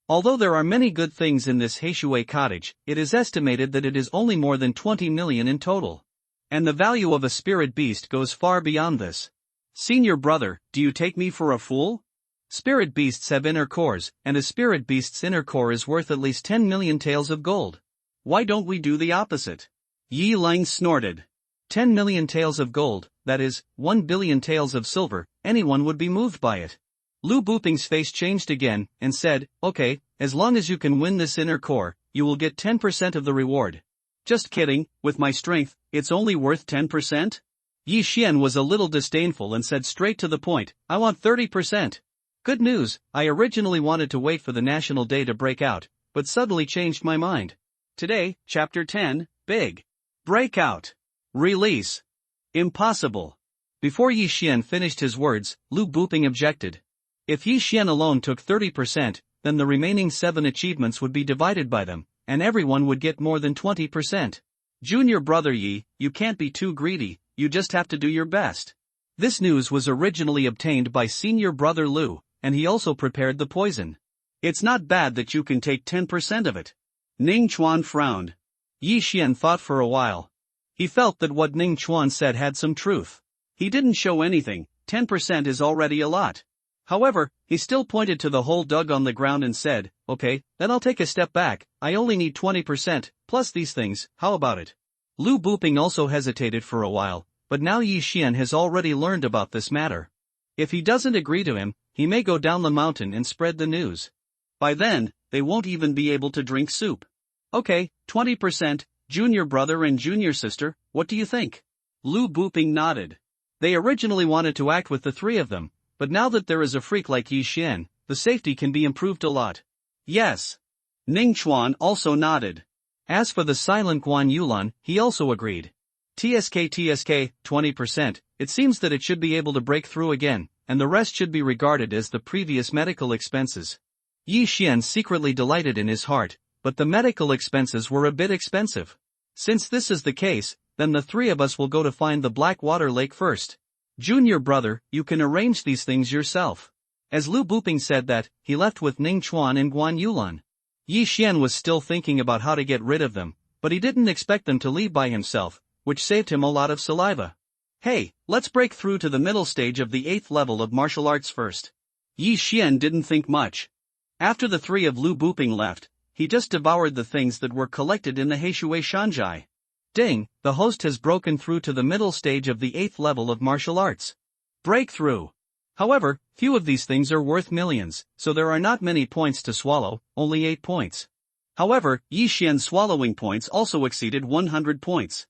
Although there are many good things in this Heishui cottage, it is estimated that it is only more than 20 million in total. And the value of a spirit beast goes far beyond this. Senior brother, do you take me for a fool? Spirit beasts have inner cores, and a spirit beast's inner core is worth at least 10 million taels of gold. Why don't we do the opposite? Yi Lang snorted. 10 million taels of gold, that is, 1 billion taels of silver, anyone would be moved by it. Lu Buping's face changed again, and said, okay, as long as you can win this inner core, you will get 10% of the reward. Just kidding, with my strength, it's only worth 10%? Yi Xian was a little disdainful and said straight to the point, I want 30%. Good news, I originally wanted to wait for the National Day to break out, but suddenly changed my mind. Today, Chapter 10, Big Breakout. Release. Impossible. Before Yi Xian finished his words, Lu Buping objected. If Yi Xian alone took 30%, then the remaining 7 achievements would be divided by them, and everyone would get more than 20%. Junior brother Yi, you can't be too greedy, you just have to do your best. This news was originally obtained by senior brother Lu, and he also prepared the poison. It's not bad that you can take 10% of it. Ning Chuan frowned. Yi Xian thought for a while. He felt that what Ning Chuan said had some truth. He didn't show anything, 10% is already a lot. However, he still pointed to the hole dug on the ground and said, okay, then I'll take a step back, I only need 20%, plus these things, how about it? Lu Buping also hesitated for a while, but now Yi Xian has already learned about this matter. If he doesn't agree to him, he may go down the mountain and spread the news. By then, they won't even be able to drink soup. Okay, 20%, junior brother and junior sister, what do you think? Lu Buping nodded. They originally wanted to act with the 3 of them, but now that there is a freak like Yi Xian, the safety can be improved a lot. Yes. Ning Chuan also nodded. As for the silent Guan Yulan, he also agreed. TSK, 20%, it seems that it should be able to break through again, and the rest should be regarded as the previous medical expenses. Yi Xian secretly delighted in his heart, but the medical expenses were a bit expensive. Since this is the case, then the 3 of us will go to find the Black Water Lake first. Junior brother, you can arrange these things yourself. As Lu Buping said that, he left with Ning Chuan and Guan Yulan. Yi Xian was still thinking about how to get rid of them, but he didn't expect them to leave by himself, which saved him a lot of saliva. Hey, let's break through to the middle stage of the 8th level of martial arts first. Yi Xian didn't think much. After the 3 of Lu Buping left, he just devoured the things that were collected in the Heishui Shanzhai. Ding, the host has broken through to the middle stage of the 8th level of martial arts. Breakthrough. However, few of these things are worth millions, so there are not many points to swallow, only 8 points. However, Yi Xian's swallowing points also exceeded 100 points.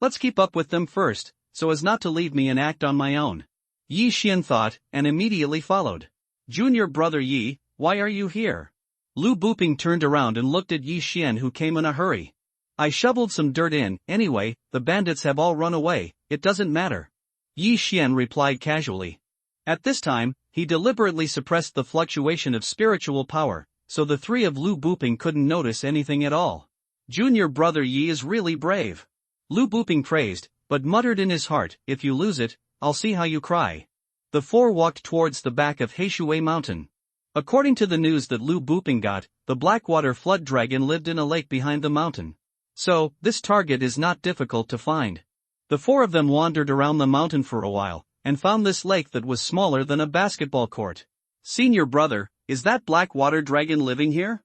Let's keep up with them first, so as not to leave me and act on my own. Yi Xian thought, and immediately followed. Junior brother Yi, why are you here? Lu Buping turned around and looked at Yi Xian, who came in a hurry. I shoveled some dirt in, anyway, the bandits have all run away, it doesn't matter. Yi Xian replied casually. At this time, he deliberately suppressed the fluctuation of spiritual power, so the 3 of Lu Buping couldn't notice anything at all. Junior brother Yi is really brave. Lu Buping praised, but muttered in his heart, if you lose it, I'll see how you cry. The four walked towards the back of Heishui Mountain. According to the news that Lu Buping got, the Blackwater Flood Dragon lived in a lake behind the mountain. So, this target is not difficult to find. The four of them wandered around the mountain for a while, and found this lake that was smaller than a basketball court. Senior brother, is that Blackwater Dragon living here?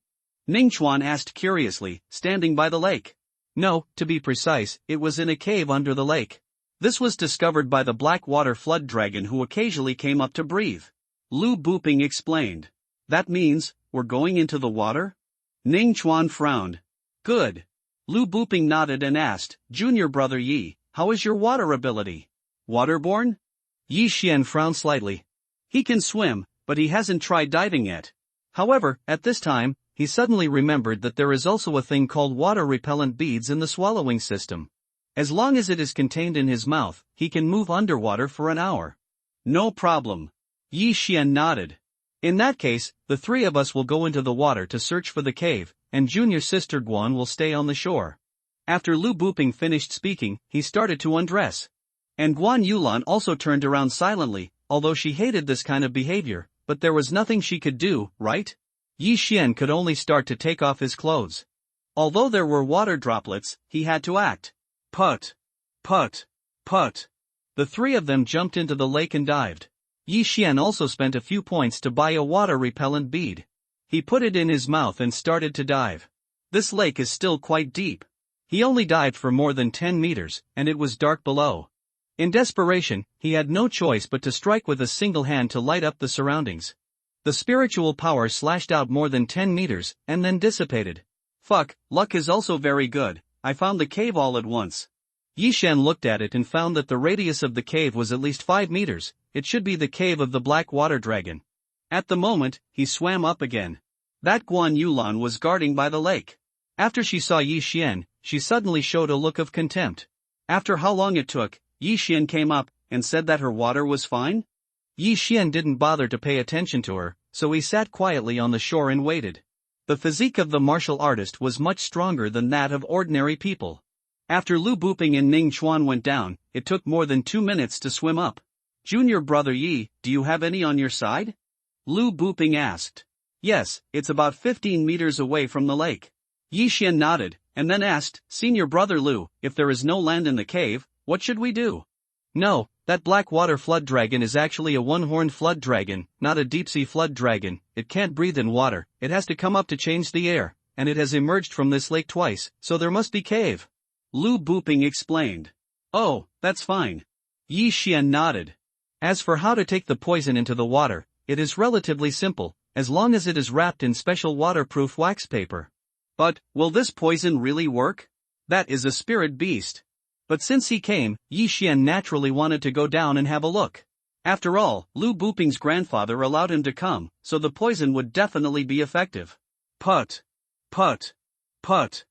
Ningchuan asked curiously, standing by the lake. No, to be precise, it was in a cave under the lake. This was discovered by the Blackwater Flood Dragon who occasionally came up to breathe. Lu Buping explained. That means, we're going into the water? Ningchuan frowned. Good. Lu Buping nodded and asked, Junior brother Yi, how is your water ability? Waterborne? Yi Xian frowned slightly. He can swim, but he hasn't tried diving yet. However, at this time, he suddenly remembered that there is also a thing called water-repellent beads in the swallowing system. As long as it is contained in his mouth, he can move underwater for an hour. No problem. Yi Xian nodded. In that case, the three of us will go into the water to search for the cave, and junior sister Guan will stay on the shore. After Lu Buping finished speaking, he started to undress. And Guan Yulan also turned around silently, although she hated this kind of behavior, but there was nothing she could do, right? Yi Xian could only start to take off his clothes. Although there were water droplets, he had to act. Put. Put. Put. The three of them jumped into the lake and dived. Yi Xian also spent a few points to buy a water-repellent bead. He put it in his mouth and started to dive. This lake is still quite deep. He only dived for more than 10 meters, and it was dark below. In desperation, he had no choice but to strike with a single hand to light up the surroundings. The spiritual power slashed out more than 10 meters, and then dissipated. Fuck, luck is also very good, I found the cave all at once. Yi Xian looked at it and found that the radius of the cave was at least 5 meters, it should be the cave of the Black Water Dragon. At the moment, he swam up again. That Guan Yulan was guarding by the lake. After she saw Yi Xian, she suddenly showed a look of contempt. After how long it took, Yi Xian came up, and said that her water was fine? Yi Xian didn't bother to pay attention to her, so he sat quietly on the shore and waited. The physique of the martial artist was much stronger than that of ordinary people. After Lu Buping and Ning Chuan went down, it took more than 2 minutes to swim up. Junior brother Yi, do you have any on your side? Lu Buping asked. Yes, it's about 15 meters away from the lake. Yi Xian nodded, and then asked, Senior brother Lu, if there is no land in the cave, what should we do? No, that black water flood dragon is actually a one-horned flood dragon, not a deep-sea flood dragon. It can't breathe in water, it has to come up to change the air, and it has emerged from this lake twice, so there must be cave. Lu Buping explained. Oh, that's fine. Yi Xian nodded. As for how to take the poison into the water, it is relatively simple, as long as it is wrapped in special waterproof wax paper. But, will this poison really work? That is a spirit beast. But since he came, Yi Xian naturally wanted to go down and have a look. After all, Lu Buping's grandfather allowed him to come, so the poison would definitely be effective. Put. Put. Put.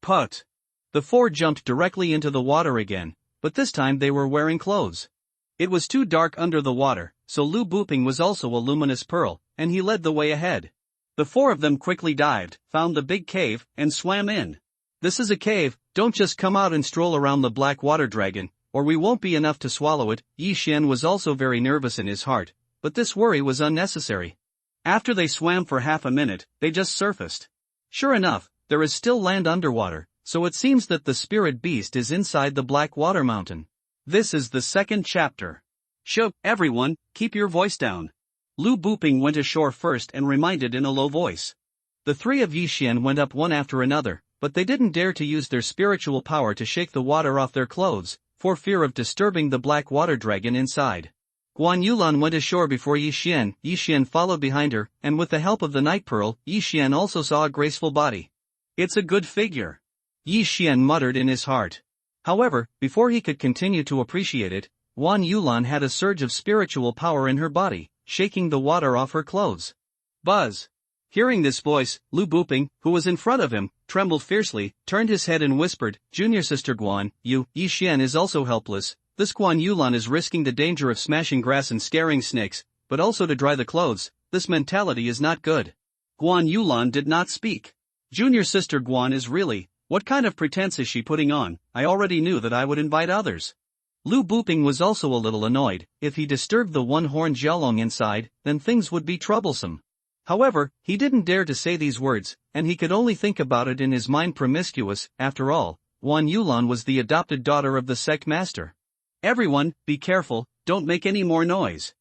Put. The four jumped directly into the water again, but this time they were wearing clothes. It was too dark under the water, so Lu Buping was also a luminous pearl, and he led the way ahead. The four of them quickly dived, found the big cave, and swam in. This is a cave, don't just come out and stroll around the black water dragon, or we won't be enough to swallow it. Yi Xian was also very nervous in his heart, but this worry was unnecessary. After they swam for half a minute, they just surfaced. Sure enough, there is still land underwater, so it seems that the spirit beast is inside the black water mountain. This is the second chapter. Shh, everyone, keep your voice down. Lu Buping went ashore first and reminded in a low voice. The three of Yi Xian went up one after another, but they didn't dare to use their spiritual power to shake the water off their clothes, for fear of disturbing the black water dragon inside. Guan Yulan went ashore before Yi Xian followed behind her, and with the help of the night pearl, Yi Xian also saw a graceful body. It's a good figure. Yi Xian muttered in his heart. However, before he could continue to appreciate it, Guan Yulan had a surge of spiritual power in her body, shaking the water off her clothes. Buzz! Hearing this voice, Lu Buping, who was in front of him, trembled fiercely, turned his head and whispered, Junior sister Guan, Yi Xian is also helpless. This Guan Yulan is risking the danger of smashing grass and scaring snakes, but also to dry the clothes. This mentality is not good. Guan Yulan did not speak. Junior sister Guan is really, what kind of pretense is she putting on? I already knew that I would invite others. Lu Buping was also a little annoyed. If he disturbed the one-horned Xiaolong inside, then things would be troublesome. However, he didn't dare to say these words, and he could only think about it in his mind. Promiscuous, after all, Huan Yulan was the adopted daughter of the sect master. Everyone, be careful, don't make any more noise.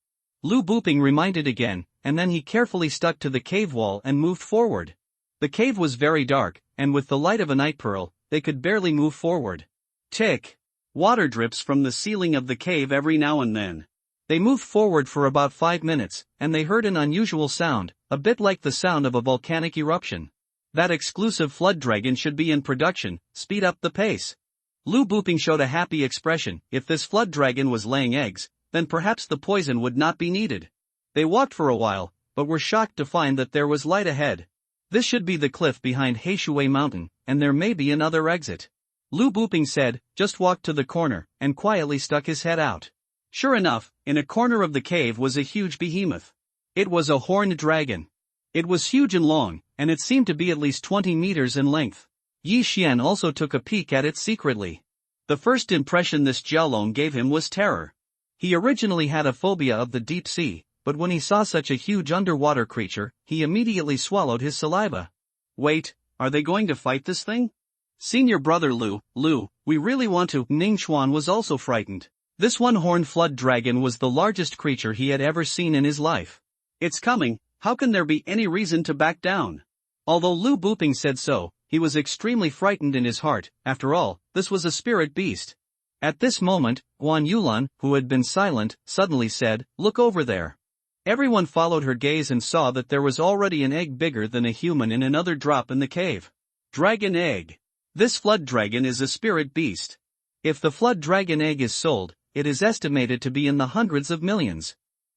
Lu Buping reminded again, and then he carefully stuck to the cave wall and moved forward. The cave was very dark, and with the light of a night pearl, they could barely move forward. Tick! Water drips from the ceiling of the cave every now and then. They moved forward for about 5 minutes, and they heard an unusual sound, a bit like the sound of a volcanic eruption. That exclusive flood dragon should be in production, speed up the pace. Lu Buping showed a happy expression. If this flood dragon was laying eggs, then perhaps the poison would not be needed. They walked for a while, but were shocked to find that there was light ahead. This should be the cliff behind Heishui Mountain, and there may be another exit. Lu Buping said, just walked to the corner, and quietly stuck his head out. Sure enough, in a corner of the cave was a huge behemoth. It was a horned dragon. It was huge and long, and it seemed to be at least 20 meters in length. Yi Xian also took a peek at it secretly. The first impression this Jiaolong gave him was terror. He originally had a phobia of the deep sea, but when he saw such a huge underwater creature, he immediately swallowed his saliva. Wait, are they going to fight this thing? Senior brother Lu, we really want to. Ning Chuan was also frightened. This one-horned flood dragon was the largest creature he had ever seen in his life. It's coming, how can there be any reason to back down? Although Lu Buping said so, he was extremely frightened in his heart. After all, this was a spirit beast. At this moment, Huan Yulan, who had been silent, suddenly said, "Look over there." Everyone followed her gaze and saw that there was already an egg bigger than a human in another drop in the cave. Dragon egg. This flood dragon is a spirit beast. If the flood dragon egg is sold, it is estimated to be in the hundreds of millions.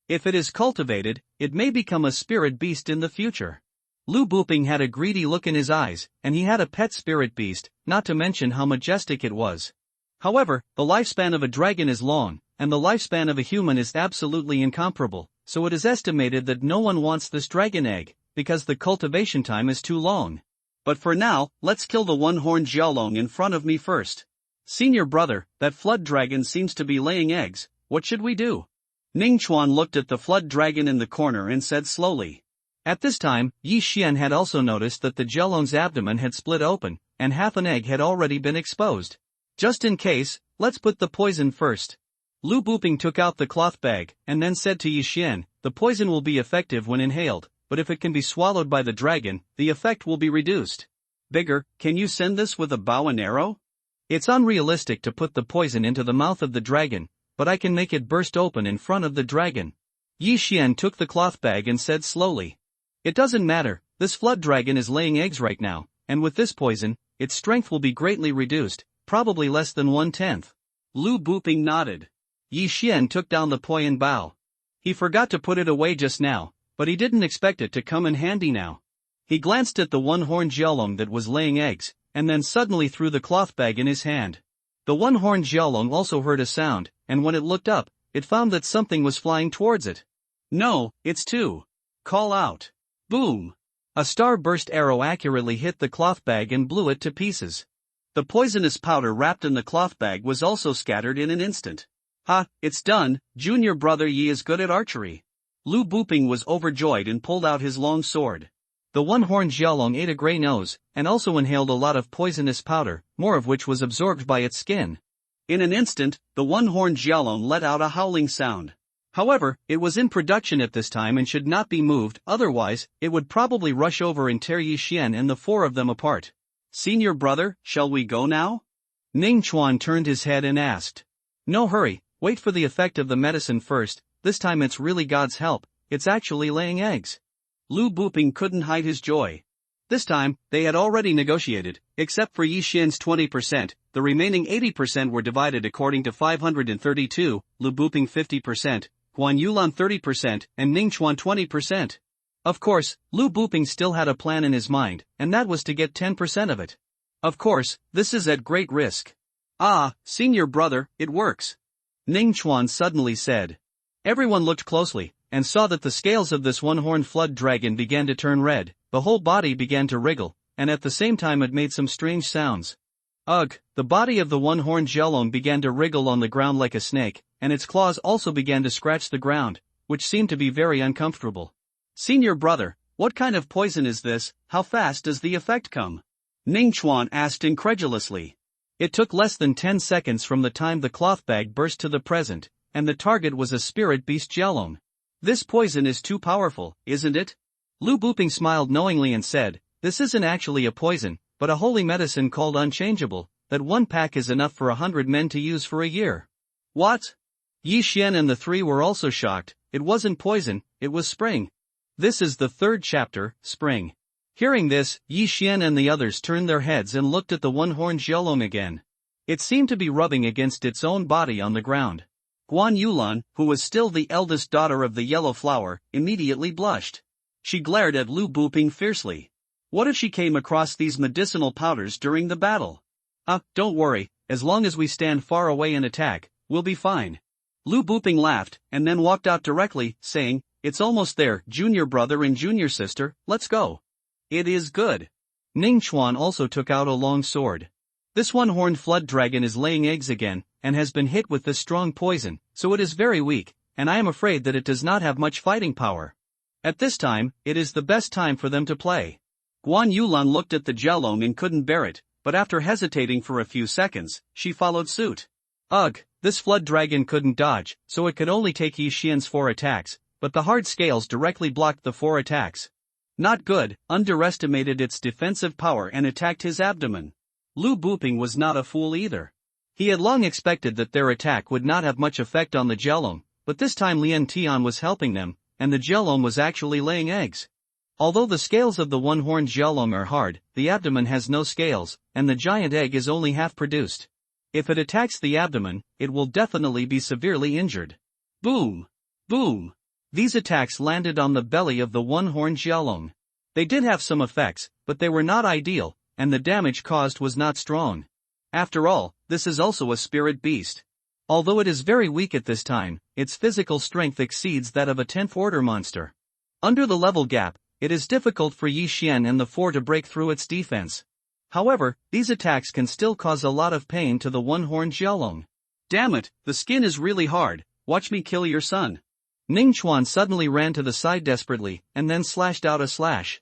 If it is cultivated, it may become a spirit beast in the future. Lu Buping had a greedy look in his eyes, and he had a pet spirit beast, not to mention how majestic it was. However, the lifespan of a dragon is long, and the lifespan of a human is absolutely incomparable, so it is estimated that no one wants this dragon egg, because the cultivation time is too long. But for now, let's kill the one-horned Xiaolong in front of me first. Senior brother, that flood dragon seems to be laying eggs, what should we do? Ning Chuan looked at the flood dragon in the corner and said slowly. At this time, Yi Xian had also noticed that the Xiaolong's abdomen had split open, and half an egg had already been exposed. Just in case, let's put the poison first. Lu Buping took out the cloth bag, and then said to Yi Xian, the poison will be effective when inhaled, but if it can be swallowed by the dragon, the effect will be reduced. Bigger, can you send this with a bow and arrow? It's unrealistic to put the poison into the mouth of the dragon, but I can make it burst open in front of the dragon. Yi Xian took the cloth bag and said slowly. It doesn't matter, this flood dragon is laying eggs right now, and with this poison, its strength will be greatly reduced, probably less than 1/10. Lu Buping nodded. Yi Xian took down the poison bow. He forgot to put it away just now, but he didn't expect it to come in handy now. He glanced at the one-horned Xiaolong that was laying eggs, and then suddenly threw the cloth bag in his hand. The one-horned Xiaolong also heard a sound, and when it looked up, it found that something was flying towards it. No, it's two. Call out. Boom! A star-burst arrow accurately hit the cloth bag and blew it to pieces. The poisonous powder wrapped in the cloth bag was also scattered in an instant. Ha, it's done, junior brother Yi is good at archery. Lu Buping was overjoyed and pulled out his long sword. The one-horned Xiaolong ate a gray nose, and also inhaled a lot of poisonous powder, more of which was absorbed by its skin. In an instant, the one-horned Xiaolong let out a howling sound. However, it was in production at this time and should not be moved, otherwise, it would probably rush over and tear Yi Xian and the four of them apart. Senior brother, shall we go now? Ning Chuan turned his head and asked. No hurry, wait for the effect of the medicine first, this time it's really God's help, it's actually laying eggs. Lu Buping couldn't hide his joy. This time, they had already negotiated, except for Yi Xian's 20%, the remaining 80% were divided according to 532, Lu Buping 50%, Huan Yulan 30%, and Ning Chuan 20%. Of course, Lu Buping still had a plan in his mind, and that was to get 10% of it. Of course, this is at great risk. Ah, senior brother, it works. Ning Chuan suddenly said. Everyone looked closely, and saw that the scales of this one-horned flood dragon began to turn red, the whole body began to wriggle, and at the same time it made some strange sounds. Ugh, the body of the one-horned Xiaolong began to wriggle on the ground like a snake, and its claws also began to scratch the ground, which seemed to be very uncomfortable. Senior brother, what kind of poison is this? How fast does the effect come? Ning Chuan asked incredulously. It took less than 10 seconds from the time the cloth bag burst to the present, and the target was a spirit beast Xiaolong. This poison is too powerful, isn't it? Lu Buping smiled knowingly and said, this isn't actually a poison, but a holy medicine called unchangeable, that one pack is enough for 100 men to use for a year. What? Yi Xian and the three were also shocked. It wasn't poison, it was spring. This is the third chapter, Spring. Hearing this, Yi Xian and the others turned their heads and looked at the one-horned Xiaolong again. It seemed to be rubbing against its own body on the ground. Guan Yulan, who was still the eldest daughter of the yellow flower, immediately blushed. She glared at Lu Buping fiercely. What if she came across these medicinal powders during the battle? Don't worry, as long as we stand far away and attack, we'll be fine. Lu Buping laughed, and then walked out directly, saying, it's almost there, junior brother and junior sister, let's go. It is good. Ning Chuan also took out a long sword. This one-horned flood dragon is laying eggs again, and has been hit with this strong poison, so it is very weak, and I am afraid that it does not have much fighting power. At this time, it is the best time for them to play. Guan Yulan looked at the Xiaolong and couldn't bear it, but after hesitating for a few seconds, she followed suit. Ugh, this flood dragon couldn't dodge, so it could only take Yi Xian's 4 attacks, but the hard scales directly blocked the 4 attacks. Not good, underestimated its defensive power and attacked his abdomen. Lu Buping was not a fool either. He had long expected that their attack would not have much effect on the Xiaolong, but this time Lian Tian was helping them, and the Xiaolong was actually laying eggs. Although the scales of the one-horned Xiaolong are hard, the abdomen has no scales, and the giant egg is only half produced. If it attacks the abdomen, it will definitely be severely injured. Boom! Boom! These attacks landed on the belly of the one-horned Xiaolong. They did have some effects, but they were not ideal, and the damage caused was not strong. After all, this is also a spirit beast. Although it is very weak at this time, its physical strength exceeds that of a 10th order monster. Under the level gap, it is difficult for Yi Xian and the 4 to break through its defense. However, these attacks can still cause a lot of pain to the one-horned Xiaolong. Damn it, the skin is really hard, watch me kill your son. Ning Chuan suddenly ran to the side desperately, and then slashed out a slash.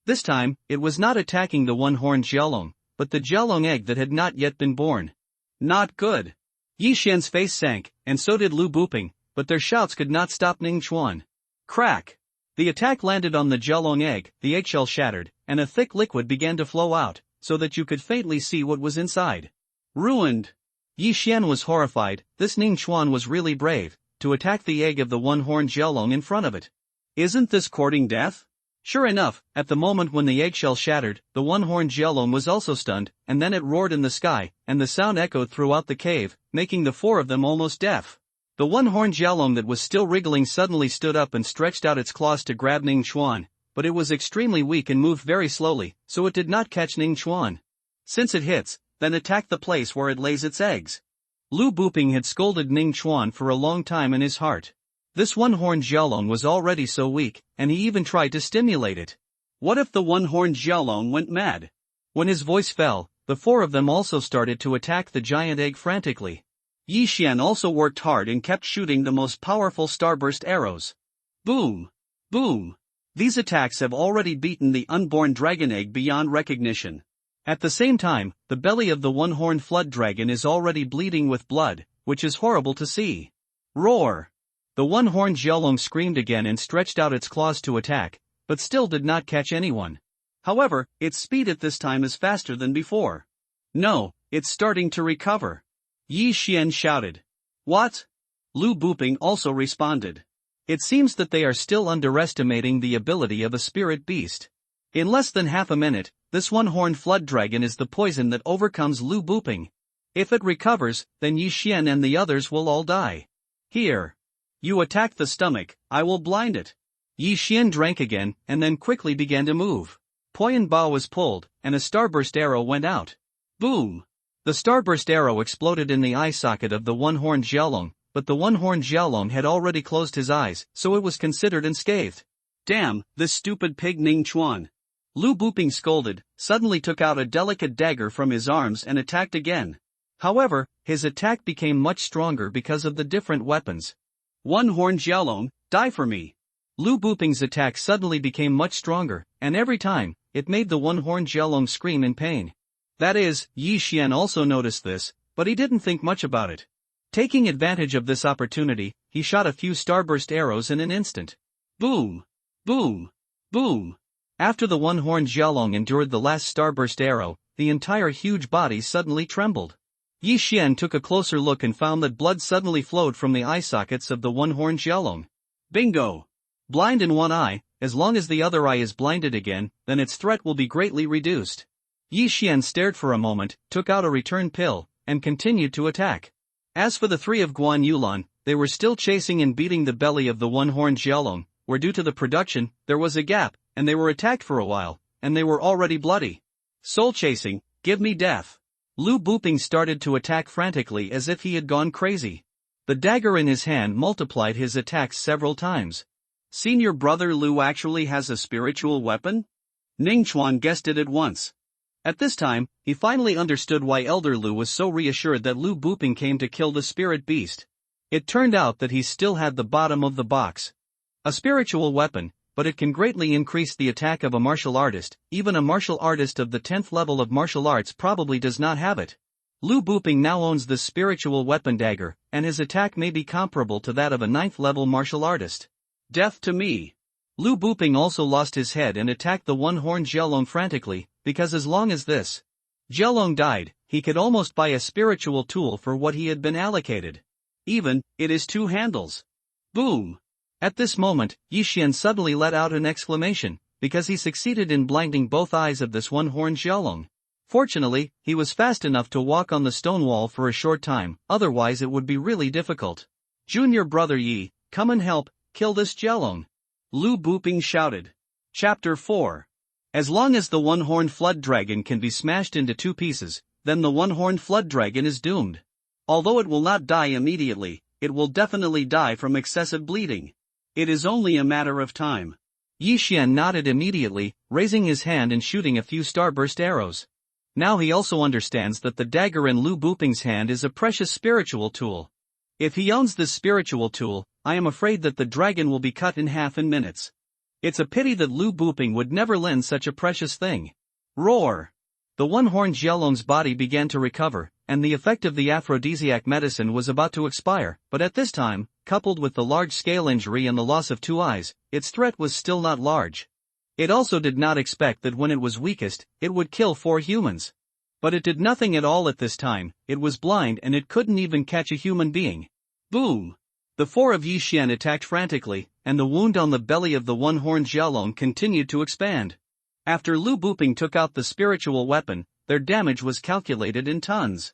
This time, it was not attacking the one-horned Xiaolong, but the Xiaolong egg that had not yet been born. Not good. Yi Xian's face sank, and so did Lu Buping, but their shouts could not stop Ning Chuan. Crack! The attack landed on the Xiaolong egg, the eggshell shattered, and a thick liquid began to flow out, so that you could faintly see what was inside. Ruined! Yi Xian was horrified. This Ning Chuan was really brave, to attack the egg of the one-horned Xiaolong in front of it. Isn't this courting death? Sure enough, at the moment when the eggshell shattered, the one-horned Xiaolong was also stunned, and then it roared in the sky, and the sound echoed throughout the cave, making the 4 of them almost deaf. The one-horned Xiaolong that was still wriggling suddenly stood up and stretched out its claws to grab Ning Chuan, but it was extremely weak and moved very slowly, so it did not catch Ning Chuan. Since it hits, then attack the place where it lays its eggs. Lu Buping had scolded Ning Chuan for a long time in his heart. This one-horned Xiaolong was already so weak, and he even tried to stimulate it. What if the one-horned Xiaolong went mad? When his voice fell, the 4 of them also started to attack the giant egg frantically. Yi Xian also worked hard and kept shooting the most powerful starburst arrows. Boom! Boom! These attacks have already beaten the unborn dragon egg beyond recognition. At the same time, the belly of the one-horned flood dragon is already bleeding with blood, which is horrible to see. Roar! The one-horned Xiaolong screamed again and stretched out its claws to attack, but still did not catch anyone. However, its speed at this time is faster than before. No, it's starting to recover. Yi Xian shouted. What? Lu Buping also responded. It seems that they are still underestimating the ability of a spirit beast. In less than half a minute, this one-horned flood dragon is the poison that overcomes Lu Buping. If it recovers, then Yi Xian and the others will all die. Here. You attack the stomach, I will blind it. Yi Xian drank again, and then quickly began to move. Poyon Ba was pulled, and a starburst arrow went out. Boom! The starburst arrow exploded in the eye socket of the one-horned Xiaolong, but the one-horned Xiaolong had already closed his eyes, so it was considered unscathed. Damn, this stupid pig Ning Chuan. Lu Buping scolded, suddenly took out a delicate dagger from his arms and attacked again. However, his attack became much stronger because of the different weapons. One-horned Xiaolong, die for me. Lu Buping's attack suddenly became much stronger, and every time, it made the one-horned Xiaolong scream in pain. That is, Yi Xian also noticed this, but he didn't think much about it. Taking advantage of this opportunity, he shot a few starburst arrows in an instant. Boom! Boom! Boom! After the one-horned Xiaolong endured the last starburst arrow, the entire huge body suddenly trembled. Yi Xian took a closer look and found that blood suddenly flowed from the eye sockets of the one-horned Xiaolong. Bingo! Blind in one eye, as long as the other eye is blinded again, then its threat will be greatly reduced. Yi Xian stared for a moment, took out a return pill, and continued to attack. As for the three of Guan Yulan, they were still chasing and beating the belly of the one-horned Xiaolong, where due to the production, there was a gap, and they were attacked for a while, and they were already bloody. Soul chasing, give me death. Lu Buping started to attack frantically as if he had gone crazy. The dagger in his hand multiplied his attacks several times. Senior brother Lu actually has a spiritual weapon? Ning Chuan guessed it at once. At this time, he finally understood why Elder Lu was so reassured that Lu Buping came to kill the spirit beast. It turned out that he still had the bottom of the box. A spiritual weapon, but it can greatly increase the attack of a martial artist. Even a martial artist of the 10th level of martial arts probably does not have it. Lu Buping now owns this spiritual weapon dagger, and his attack may be comparable to that of a 9th level martial artist. Death to me! Lu Buping also lost his head and attacked the one-horned Xiaolong frantically, because as long as this Xiaolong died, he could almost buy a spiritual tool for what he had been allocated. Even, it is two handles. Boom! At this moment, Yi Xian suddenly let out an exclamation, because he succeeded in blinding both eyes of this one-horned Xiaolong. Fortunately, he was fast enough to walk on the stone wall for a short time, otherwise it would be really difficult. Junior brother Yi, come and help, kill this Xiaolong. Lu Buping shouted. Chapter 4. As long as the one-horned flood dragon can be smashed into two pieces, then the one-horned flood dragon is doomed. Although it will not die immediately, it will definitely die from excessive bleeding. It is only a matter of time. Yi Xian nodded immediately, raising his hand and shooting a few starburst arrows. Now he also understands that the dagger in Lu Buping's hand is a precious spiritual tool. If he owns this spiritual tool, I am afraid that the dragon will be cut in half in minutes. It's a pity that Lu Buping would never lend such a precious thing. Roar! The one-horned Xiaolong's body began to recover, and the effect of the aphrodisiac medicine was about to expire, but at this time, coupled with the large-scale injury and the loss of two eyes, its threat was still not large. It also did not expect that when it was weakest, it would kill 4 humans. But it did nothing at all at this time, it was blind and it couldn't even catch a human being. Boom! The 4 of Yi Xian attacked frantically, and the wound on the belly of the one-horned Xiaolong continued to expand. After Lu Buping took out the spiritual weapon, their damage was calculated in tons.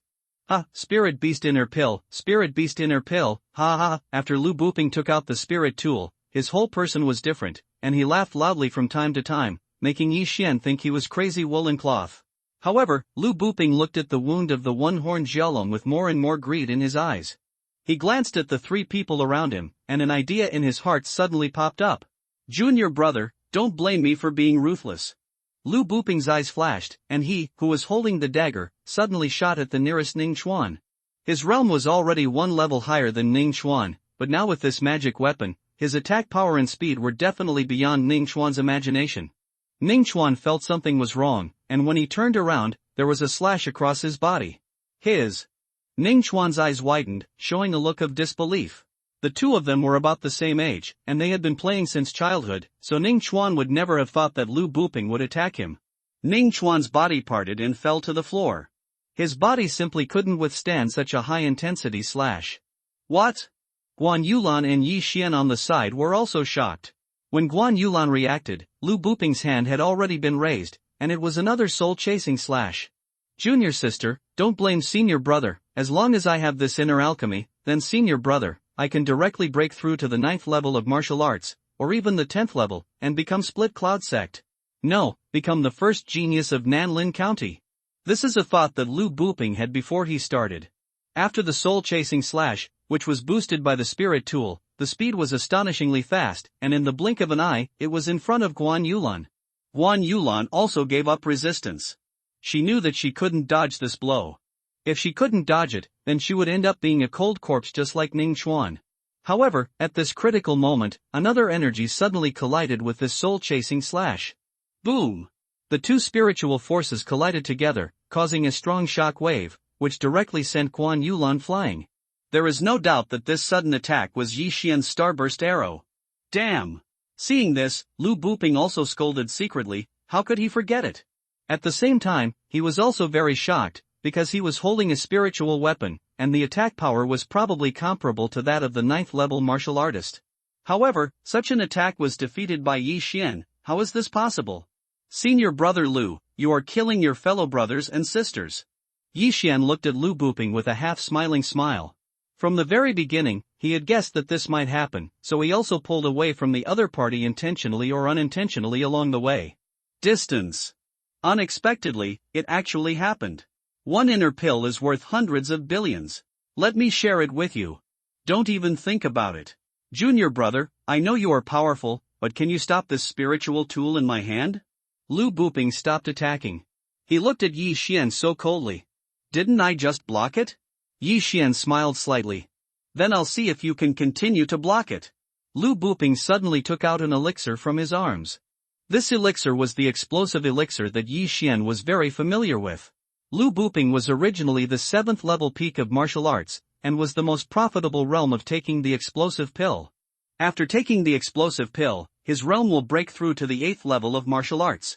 Spirit beast inner pill, spirit beast inner pill, ha ha. After Lu Buping took out the spirit tool, his whole person was different, and he laughed loudly from time to time, making Yi Xian think he was crazy woolen cloth. However, Lu Buping looked at the wound of the one-horned Xiaolong with more and more greed in his eyes. He glanced at the 3 people around him, and an idea in his heart suddenly popped up. Junior brother, don't blame me for being ruthless. Lu Buping's eyes flashed, and he, who was holding the dagger, suddenly shot at the nearest Ning Chuan. His realm was already 1 level higher than Ning Chuan, but now with this magic weapon, his attack power and speed were definitely beyond Ning Chuan's imagination. Ning Chuan felt something was wrong, and when he turned around, there was a slash across his body. Ning Chuan's eyes widened, showing a look of disbelief. The 2 of them were about the same age, and they had been playing since childhood, so Ning Chuan would never have thought that Lu Buping would attack him. Ning Chuan's body parted and fell to the floor. His body simply couldn't withstand such a high-intensity slash. What? Guan Yulan and Yi Xian on the side were also shocked. When Guan Yulan reacted, Lu Buping's hand had already been raised, and it was another soul-chasing slash. Junior sister, don't blame senior brother, as long as I have this inner alchemy, then senior brother, I can directly break through to the 9th level of martial arts, or even the 10th level, and become Split Cloud Sect. No, become the first genius of Nanlin County. This is a thought that Lu Buping had before he started. After the soul-chasing slash, which was boosted by the spirit tool, the speed was astonishingly fast, and in the blink of an eye, it was in front of Guan Yulan. Guan Yulan also gave up resistance. She knew that she couldn't dodge this blow. If she couldn't dodge it, then she would end up being a cold corpse just like Ning Chuan. However, at this critical moment, another energy suddenly collided with this soul-chasing slash. Boom! The two spiritual forces collided together, causing a strong shock wave, which directly sent Guan Yulan flying. There is no doubt that this sudden attack was Yi Xian's starburst arrow. Damn! Seeing this, Lu Buping also scolded secretly. How could he forget it? At the same time, he was also very shocked, because he was holding a spiritual weapon, and the attack power was probably comparable to that of the 9th level martial artist. However, such an attack was defeated by Yi Xian. How is this possible? Senior brother Lu, you are killing your fellow brothers and sisters. Yi Xian looked at Lu Buping with a half-smiling smile. From the very beginning, he had guessed that this might happen, so he also pulled away from the other party intentionally or unintentionally along the way. Distance. Unexpectedly, it actually happened. One inner pill is worth hundreds of billions. Let me share it with you. Don't even think about it. Junior brother, I know you are powerful, but can you stop this spiritual tool in my hand? Lu Buping stopped attacking. He looked at Yi Xian so coldly. Didn't I just block it? Yi Xian smiled slightly. Then I'll see if you can continue to block it. Lu Buping suddenly took out an elixir from his arms. This elixir was the explosive elixir that Yi Xian was very familiar with. Lu Buping was originally the 7th level peak of martial arts, and was the most profitable realm of taking the explosive pill. After taking the explosive pill, his realm will break through to the 8th level of martial arts.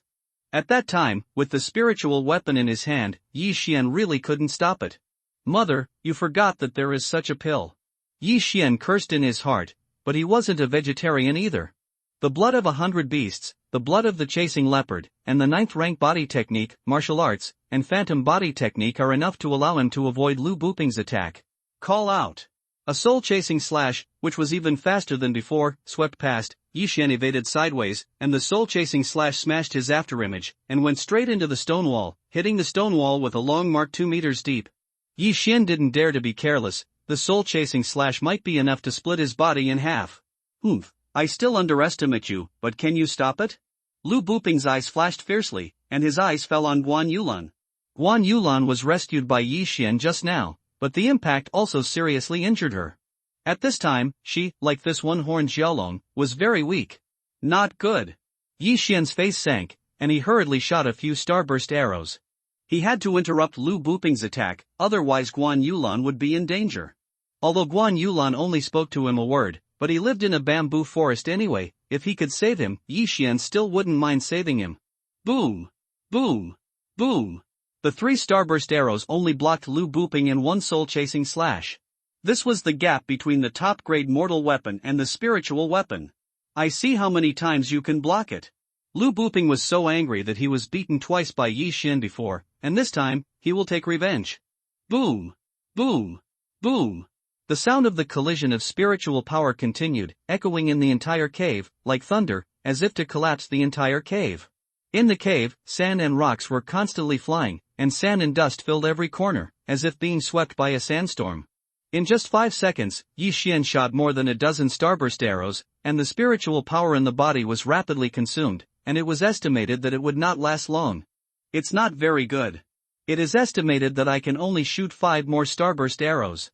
At that time, with the spiritual weapon in his hand, Yi Xian really couldn't stop it. Mother, you forgot that there is such a pill. Yi Xian cursed in his heart, but he wasn't a vegetarian either. The blood of 100 beasts, the blood of the chasing leopard, and the 9th rank body technique, martial arts, and phantom body technique are enough to allow him to avoid Lu Buping's attack. Call out. A soul-chasing slash, which was even faster than before, swept past. Yi Xian evaded sideways, and the soul-chasing slash smashed his afterimage, and went straight into the stone wall, hitting the stone wall with a long mark 2 meters deep. Yi Xian didn't dare to be careless. The soul-chasing slash might be enough to split his body in half. I still underestimate you, but can you stop it? Lu Buping's eyes flashed fiercely, and his eyes fell on Guan Yulan. Guan Yulan was rescued by Yi Xian just now, but the impact also seriously injured her. At this time, she, like this one-horned Xiaolong, was very weak. Not good. Yi Xian's face sank, and he hurriedly shot a few starburst arrows. He had to interrupt Lu Buping's attack, otherwise Guan Yulan would be in danger. Although Guan Yulan only spoke to him a word, but he lived in a bamboo forest anyway. If he could save him, Yi Xian still wouldn't mind saving him. Boom! Boom! Boom! The 3 starburst arrows only blocked Lu Buping in one soul-chasing slash. This was the gap between the top-grade mortal weapon and the spiritual weapon. I see how many times you can block it. Lu Buping was so angry that he was beaten twice by Yi Xian before, and this time, he will take revenge. Boom! Boom! Boom! The sound of the collision of spiritual power continued, echoing in the entire cave, like thunder, as if to collapse the entire cave. In the cave, sand and rocks were constantly flying, and sand and dust filled every corner, as if being swept by a sandstorm. In just 5 seconds, Yi Xian shot more than a dozen starburst arrows, and the spiritual power in the body was rapidly consumed, and it was estimated that it would not last long. It's not very good. It is estimated that I can only shoot 5 more starburst arrows.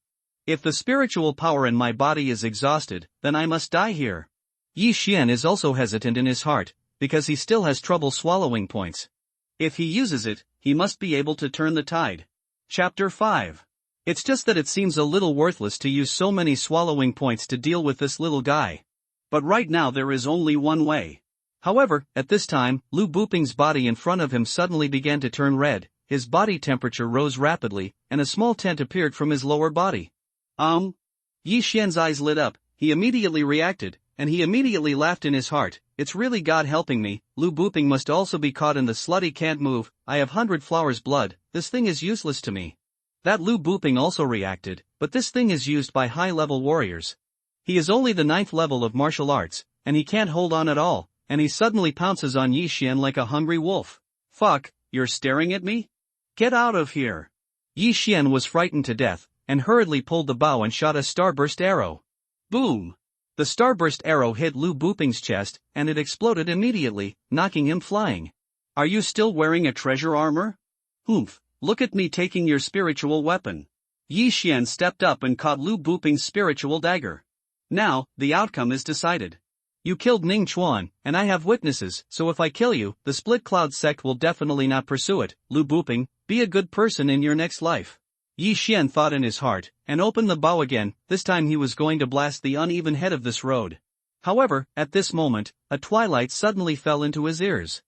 If the spiritual power in my body is exhausted, then I must die here. Yi Xian is also hesitant in his heart, because he still has trouble swallowing points. If he uses it, he must be able to turn the tide. Chapter 5. It's just that it seems a little worthless to use so many swallowing points to deal with this little guy. But right now there is only one way. However, at this time, Lu Buping's body in front of him suddenly began to turn red, his body temperature rose rapidly, and a small tent appeared from his lower body. Yi Xian's eyes lit up, he immediately reacted, and he immediately laughed in his heart. It's really God helping me. Lu Buping must also be caught in the slutty can't move. I have 100 flowers blood, this thing is useless to me. That Lu Buping also reacted, but this thing is used by high-level warriors. He is only the 9th level of martial arts, and he can't hold on at all, and he suddenly pounces on Yi Xian like a hungry wolf. Fuck, you're staring at me? Get out of here. Yi Xian was frightened to death, and hurriedly pulled the bow and shot a starburst arrow. Boom! The starburst arrow hit Lu Buping's chest, and it exploded immediately, knocking him flying. Are you still wearing a treasure armor? Humph, look at me taking your spiritual weapon. Yi Xian stepped up and caught Lu Buping's spiritual dagger. Now, the outcome is decided. You killed Ning Chuan, and I have witnesses, so if I kill you, the Split Cloud sect will definitely not pursue it. Lu Buping, be a good person in your next life. Yi Xian thought in his heart, and opened the bow again. This time he was going to blast the uneven head of this road. However, at this moment, a twilight suddenly fell into his ears.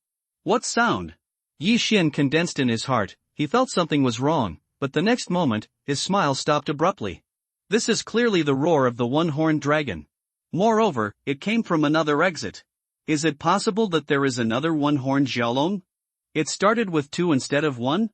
What sound? Yi Xian condensed in his heart. He felt something was wrong, but the next moment, his smile stopped abruptly. This is clearly the roar of the one-horned dragon. Moreover, it came from another exit. Is it possible that there is another one-horned Xiaolong? It started with 2 instead of 1?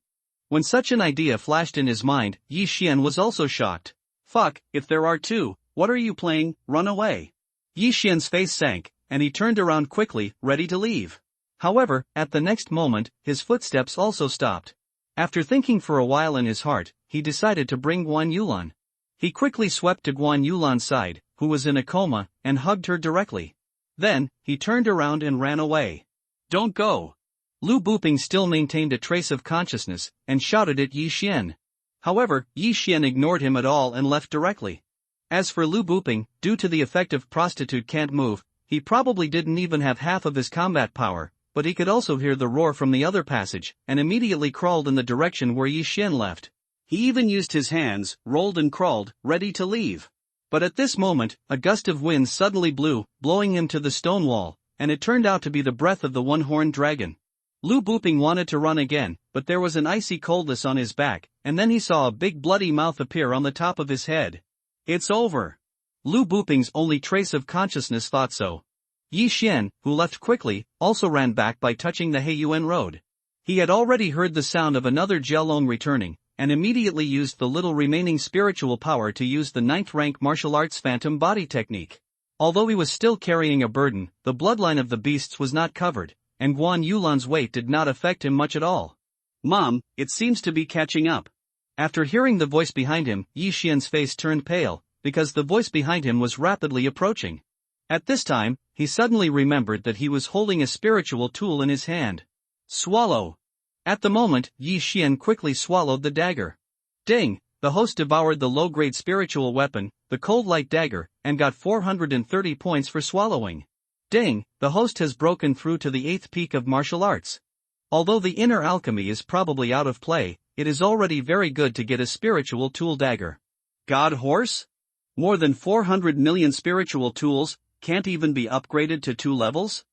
When such an idea flashed in his mind, Yi Xian was also shocked. Fuck, if there are 2, what are you playing? Run away. Yi Xian's face sank, and he turned around quickly, ready to leave. However, at the next moment, his footsteps also stopped. After thinking for a while in his heart, he decided to bring Guan Yulan. He quickly swept to Guan Yulan's side, who was in a coma, and hugged her directly. Then, he turned around and ran away. Don't go. Lu Buping still maintained a trace of consciousness, and shouted at Yi Xian. However, Yi Xian ignored him at all and left directly. As for Lu Buping, due to the effect of prostitute can't move, he probably didn't even have half of his combat power, but he could also hear the roar from the other passage, and immediately crawled in the direction where Yi Xian left. He even used his hands, rolled and crawled, ready to leave. But at this moment, a gust of wind suddenly blew, blowing him to the stone wall, and it turned out to be the breath of the one-horned dragon. Lu Buping wanted to run again, but there was an icy coldness on his back, and then he saw a big bloody mouth appear on the top of his head. It's over. Lu Buping's only trace of consciousness thought so. Yi Xian, who left quickly, also ran back by touching the Heiyuan road. He had already heard the sound of another Jialong returning, and immediately used the little remaining spiritual power to use the 9th rank martial arts phantom body technique. Although he was still carrying a burden, the bloodline of the beasts was not covered, and Guan Yulan's weight did not affect him much at all. Mom, it seems to be catching up. After hearing the voice behind him, Yi Xian's face turned pale, because the voice behind him was rapidly approaching. At this time, he suddenly remembered that he was holding a spiritual tool in his hand. Swallow. At the moment, Yi Xian quickly swallowed the dagger. Ding! The host devoured the low-grade spiritual weapon, the cold light dagger, and got 430 points for swallowing. Ding! The host has broken through to the 8th peak of martial arts. Although the inner alchemy is probably out of play, it is already very good to get a spiritual tool dagger. God horse? More than 400 million spiritual tools can't even be upgraded to 2 levels?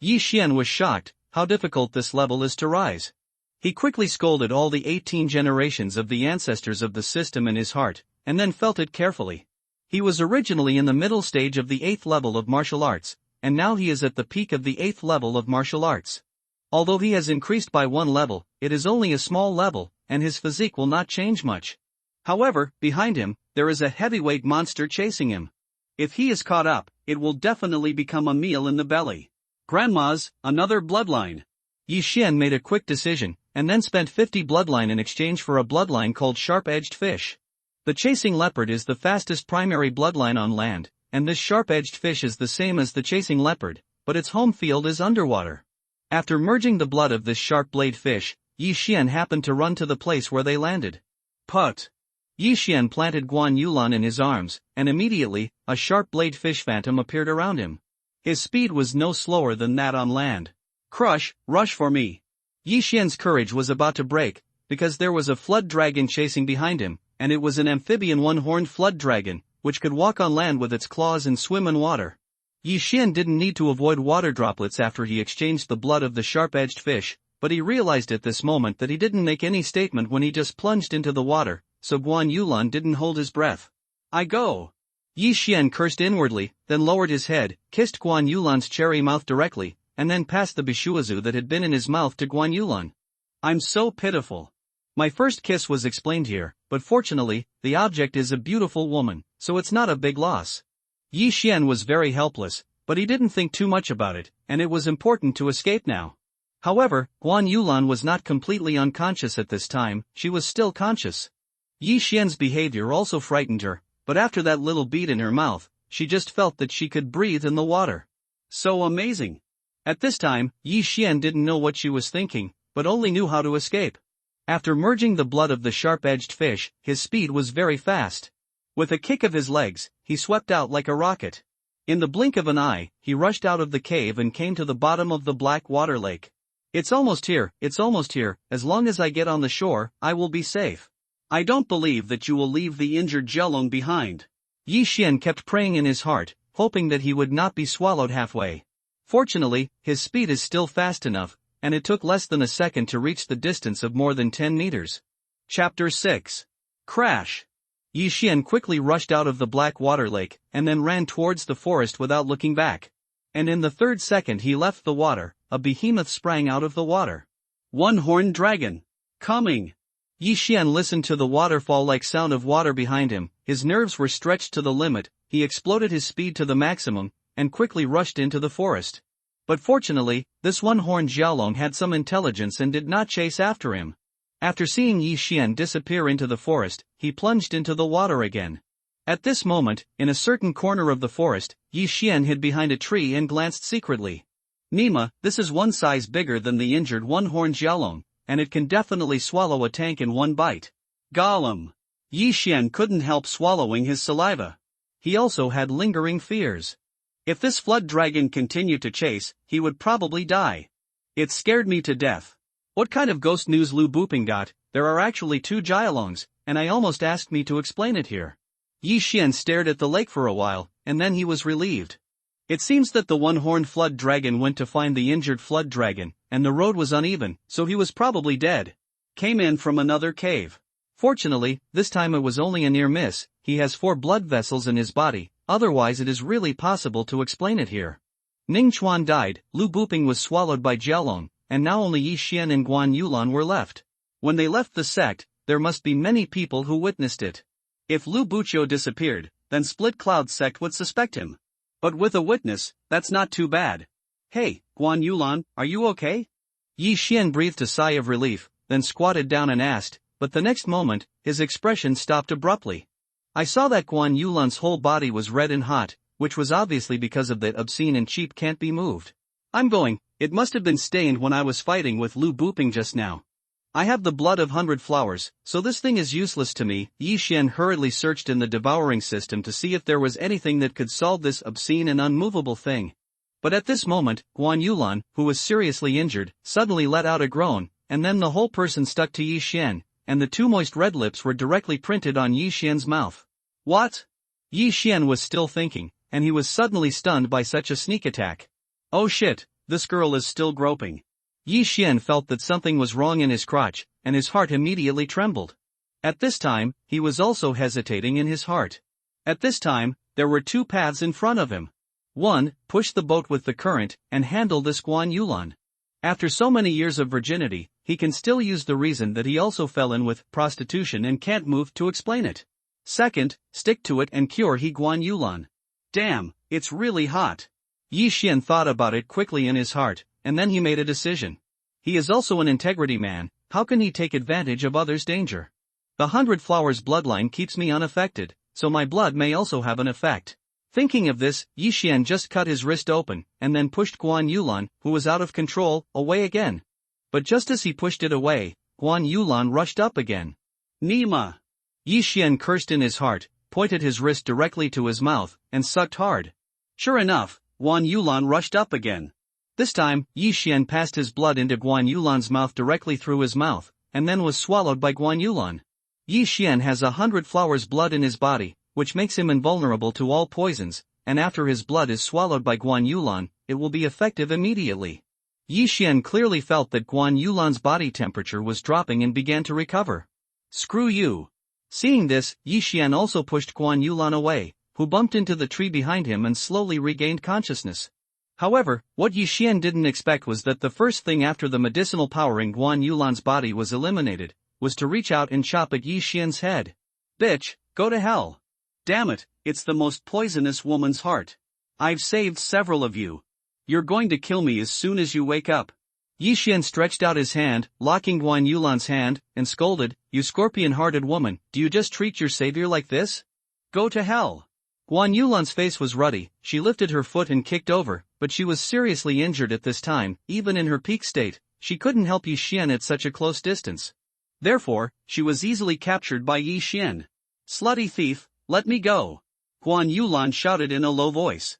Yi Xian was shocked how difficult this level is to rise. He quickly scolded all the 18 generations of the ancestors of the system in his heart, and then felt it carefully. He was originally in the middle stage of the 8th level of martial arts, and now he is at the peak of the 8th level of martial arts. Although he has increased by 1 level, it is only a small level, and his physique will not change much. However, behind him, there is a heavyweight monster chasing him. If he is caught up, it will definitely become a meal in the belly. Grandma's, another bloodline. Yi Xian made a quick decision, and then spent 50 bloodline in exchange for a bloodline called Sharp-Edged Fish. The chasing leopard is the fastest primary bloodline on land, and this sharp-edged fish is the same as the chasing leopard, but its home field is underwater. After merging the blood of this sharp-blade fish, Yi Xian happened to run to the place where they landed. Put! Yi Xian planted Guan Yulan in his arms, and immediately, a sharp-blade fish phantom appeared around him. His speed was no slower than that on land. Crush, rush for me! Yi Xian's courage was about to break, because there was a flood dragon chasing behind him, and it was an amphibian one-horned flood dragon, which could walk on land with its claws and swim in water. Yi Xian didn't need to avoid water droplets after he exchanged the blood of the sharp-edged fish, but he realized at this moment that he didn't make any statement when he just plunged into the water, so Guan Yulan didn't hold his breath. I go! Yi Xian cursed inwardly, then lowered his head, kissed Guan Yulan's cherry mouth directly, and then passed the bishuazu that had been in his mouth to Guan Yulan. I'm so pitiful. My first kiss was explained here, but fortunately, the object is a beautiful woman, so it's not a big loss. Yi Xian was very helpless, but he didn't think too much about it, and it was important to escape now. However, Guan Yulan was not completely unconscious at this time, she was still conscious. Yi Xian's behavior also frightened her, but after that little bead in her mouth, she just felt that she could breathe in the water. So amazing. At this time, Yi Xian didn't know what she was thinking, but only knew how to escape. After merging the blood of the sharp-edged fish, his speed was very fast. With a kick of his legs, he swept out like a rocket. In the blink of an eye, he rushed out of the cave and came to the bottom of the black water lake. It's almost here, as long as I get on the shore, I will be safe. I don't believe that you will leave the injured Jialong behind. Yi Xian kept praying in his heart, hoping that he would not be swallowed halfway. Fortunately, his speed is still fast enough, and it took less than a second to reach the distance of more than 10 meters. Chapter 6. Crash. Yi Xian quickly rushed out of the black water lake, and then ran towards the forest without looking back. And in the third second he left the water, a behemoth sprang out of the water. One-horned dragon. Coming. Yi Xian listened to the waterfall-like sound of water behind him, his nerves were stretched to the limit, he exploded his speed to the maximum, and quickly rushed into the forest. But fortunately, this one-horned Jialong had some intelligence and did not chase after him. After seeing Yi Xian disappear into the forest, he plunged into the water again. At this moment, in a certain corner of the forest, Yi Xian hid behind a tree and glanced secretly. Nima, this is one size bigger than the injured one-horned Jialong, and it can definitely swallow a tank in one bite. Gollum. Yi Xian couldn't help swallowing his saliva. He also had lingering fears. If this flood dragon continued to chase, he would probably die. It scared me to death. What kind of ghost news Lu Booping got? There are actually 2 Jialongs, and I almost asked me to explain it here. Yi Xian stared at the lake for a while, and then he was relieved. It seems that the one-horned flood dragon went to find the injured flood dragon, and the road was uneven, so he was probably dead. Came in from another cave. Fortunately, this time it was only a near miss, he has 4 blood vessels in his body, otherwise it is really possible to explain it here. Ning Chuan died, Lu Booping was swallowed by Jialong, and now only Yi Xian and Guan Yulan were left. When they left the sect, there must be many people who witnessed it. If Lu Buqiu disappeared, then Split Cloud sect would suspect him. But with a witness, that's not too bad. Hey, Guan Yulan, are you okay? Yi Xian breathed a sigh of relief, then squatted down and asked, but the next moment, his expression stopped abruptly. I saw that Guan Yulan's whole body was red and hot, which was obviously because of that obscene and cheap can't be moved. I'm going, it must have been stained when I was fighting with Lu Booping just now. I have the blood of 100 flowers, so this thing is useless to me. Yi Xian hurriedly searched in the devouring system to see if there was anything that could solve this obscene and unmovable thing. But at this moment, Guan Yulan, who was seriously injured, suddenly let out a groan, and then the whole person stuck to Yi Xian, and the 2 moist red lips were directly printed on Yi Xian's mouth. What? Yi Xian was still thinking, and he was suddenly stunned by such a sneak attack. Oh shit, this girl is still groping. Yi Xian felt that something was wrong in his crotch, and his heart immediately trembled. At this time, he was also hesitating in his heart. At this time, there were 2 paths in front of him. 1, push the boat with the current, and handle this Guan Yulan. After so many years of virginity, he can still use the reason that he also fell in with prostitution and can't move to explain it. 2nd, stick to it and cure he Guan Yulan. Damn, it's really hot. Yi Xian thought about it quickly in his heart, and then he made a decision. He is also an integrity man, how can he take advantage of others' danger? The 100 Flowers bloodline keeps me unaffected, so my blood may also have an effect. Thinking of this, Yi Xian just cut his wrist open, and then pushed Guan Yulan, who was out of control, away again. But just as he pushed it away, Guan Yulan rushed up again. Nima! Yi Xian cursed in his heart, pointed his wrist directly to his mouth, and sucked hard. Sure enough, Guan Yulan rushed up again. This time, Yi Xian passed his blood into Guan Yulan's mouth directly through his mouth, and then was swallowed by Guan Yulan. Yi Xian has 100 Flowers blood in his body, which makes him invulnerable to all poisons, and after his blood is swallowed by Guan Yulan, it will be effective immediately. Yi Xian clearly felt that Guan Yulan's body temperature was dropping and began to recover. Screw you. Seeing this, Yi Xian also pushed Guan Yulan away, who bumped into the tree behind him and slowly regained consciousness. However, what Yi Xian didn't expect was that the first thing after the medicinal power in Guan Yulan's body was eliminated, was to reach out and chop at Yi Xian's head. Bitch, go to hell. Damn it, it's the most poisonous woman's heart. I've saved several of you. You're going to kill me as soon as you wake up. Yi Xian stretched out his hand, locking Guan Yulan's hand, and scolded, You scorpion-hearted woman, do you just treat your savior like this? Go to hell. Guan Yulan's face was ruddy, she lifted her foot and kicked over, but she was seriously injured at this time. Even in her peak state, she couldn't help Yi Xian at such a close distance. Therefore, she was easily captured by Yi Xian. "Slutty thief, let me go!" Guan Yulan shouted in a low voice.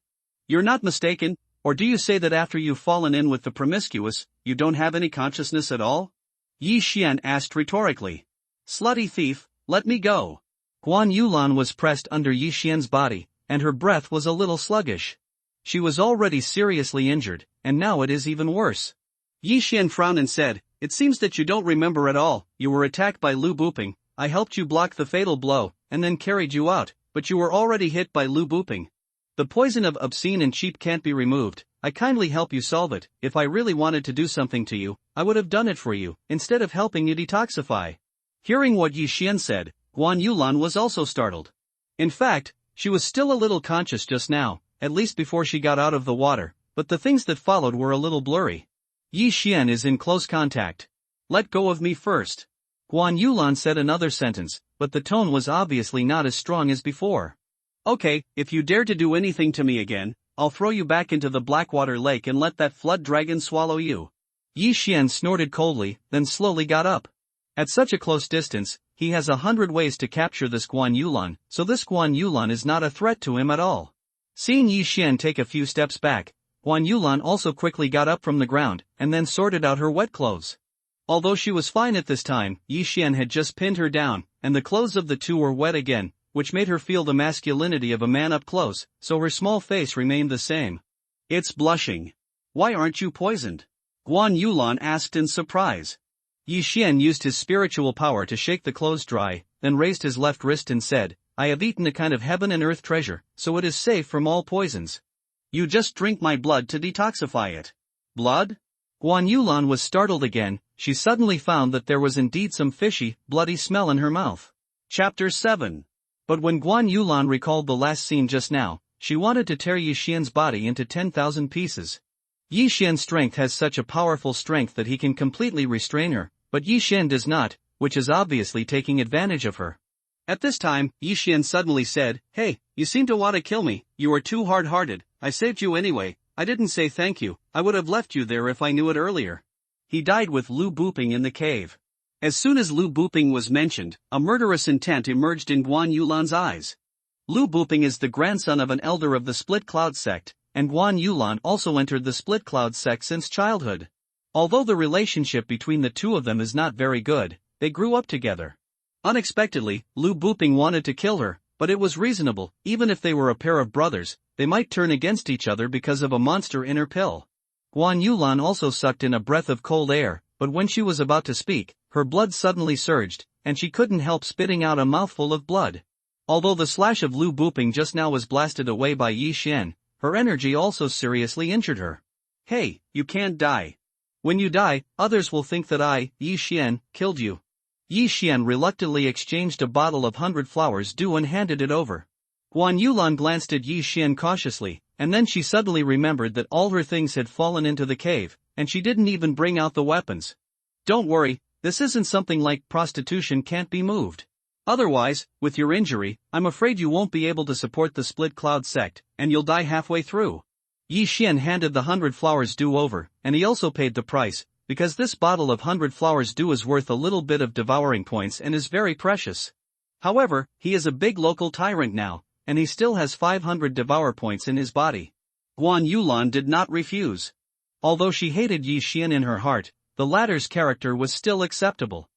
"You're not mistaken, or do you say that after you've fallen in with the promiscuous, you don't have any consciousness at all?" Yi Xian asked rhetorically. "Slutty thief, let me go!" Guan Yulan was pressed under Yi Xian's body, and her breath was a little sluggish. She was already seriously injured, and now it is even worse. Yi Xian frowned and said, "It seems that you don't remember at all. You were attacked by Lu Buping, I helped you block the fatal blow, and then carried you out, but you were already hit by Lu Buping. The poison of obscene and cheap can't be removed. I kindly help you solve it. If I really wanted to do something to you, I would have done it for you, instead of helping you detoxify." Hearing what Yi Xian said, Guan Yulan was also startled. In fact, she was still a little conscious just now, at least before she got out of the water, but the things that followed were a little blurry. Yi Xian is in close contact. "Let go of me first." Guan Yulan said another sentence, but the tone was obviously not as strong as before. "Okay, if you dare to do anything to me again, I'll throw you back into the Blackwater Lake and let that flood dragon swallow you." Yi Xian snorted coldly, then slowly got up. At such a close distance, he has 100 ways to capture this Guan Yulan, so this Guan Yulan is not a threat to him at all. Seeing Yi Xian take a few steps back, Guan Yulan also quickly got up from the ground, and then sorted out her wet clothes. Although she was fine at this time, Yi Xian had just pinned her down, and the clothes of the two were wet again, which made her feel the masculinity of a man up close, so her small face remained the same. "It's blushing. Why aren't you poisoned?" Guan Yulan asked in surprise. Yi Xian used his spiritual power to shake the clothes dry, then raised his left wrist and said, "I have eaten a kind of heaven and earth treasure, so it is safe from all poisons. You just drink my blood to detoxify it." "Blood?" Guan Yulan was startled again. She suddenly found that there was indeed some fishy, bloody smell in her mouth. Chapter 7. But when Guan Yulan recalled the last scene just now, she wanted to tear Yi Xian's body into 10,000 pieces. Yi Xian's strength has such a powerful strength that he can completely restrain her, but Yi Xian does not, which is obviously taking advantage of her. At this time, Yi Xian suddenly said, "Hey, you seem to want to kill me. You are too hard-hearted. I saved you anyway. I didn't say thank you. I would have left you there if I knew it earlier." He died with Lu Buping in the cave. As soon as Lu Buping was mentioned, a murderous intent emerged in Guan Yulan's eyes. Lu Buping is the grandson of an elder of the Split Cloud sect, and Guan Yulan also entered the Split Cloud sect since childhood. Although the relationship between the two of them is not very good, they grew up together. Unexpectedly, Lu Buping wanted to kill her, but it was reasonable. Even if they were a pair of brothers, they might turn against each other because of a monster in her pill. Guan Yulan also sucked in a breath of cold air, but when she was about to speak, her blood suddenly surged, and she couldn't help spitting out a mouthful of blood. Although the slash of Lu Buping just now was blasted away by Yi Xian, her energy also seriously injured her. "Hey, you can't die. When you die, others will think that I, Yi Xian, killed you." Yi Xian reluctantly exchanged a bottle of 100 flowers dew and handed it over. Guan Yulan glanced at Yi Xian cautiously, and then she suddenly remembered that all her things had fallen into the cave, and she didn't even bring out the weapons. "Don't worry, this isn't something like prostitution can't be moved. Otherwise, with your injury, I'm afraid you won't be able to support the Split Cloud sect, and you'll die halfway through." Yi Xian handed the 100 flowers dew over, and he also paid the price, because this bottle of 100 flowers dew is worth a little bit of devouring points and is very precious. However, he is a big local tyrant now, and he still has 500 devour points in his body. Guan Yulan did not refuse. Although she hated Yi Xian in her heart, the latter's character was still acceptable.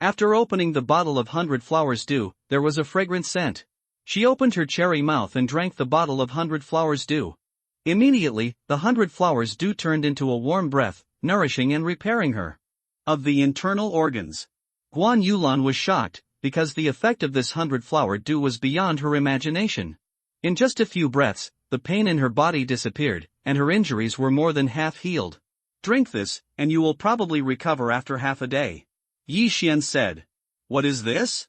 After opening the bottle of 100 flowers dew, there was a fragrant scent. She opened her cherry mouth and drank the bottle of 100 flowers dew. Immediately, the 100 flowers dew turned into a warm breath, nourishing and repairing her. Of the internal organs. Guan Yulan was shocked, because the effect of this 100 flower dew was beyond her imagination. In just a few breaths, the pain in her body disappeared, and her injuries were more than half healed. "Drink this, and you will probably recover after half a day," Yi Xian said. "What is this?"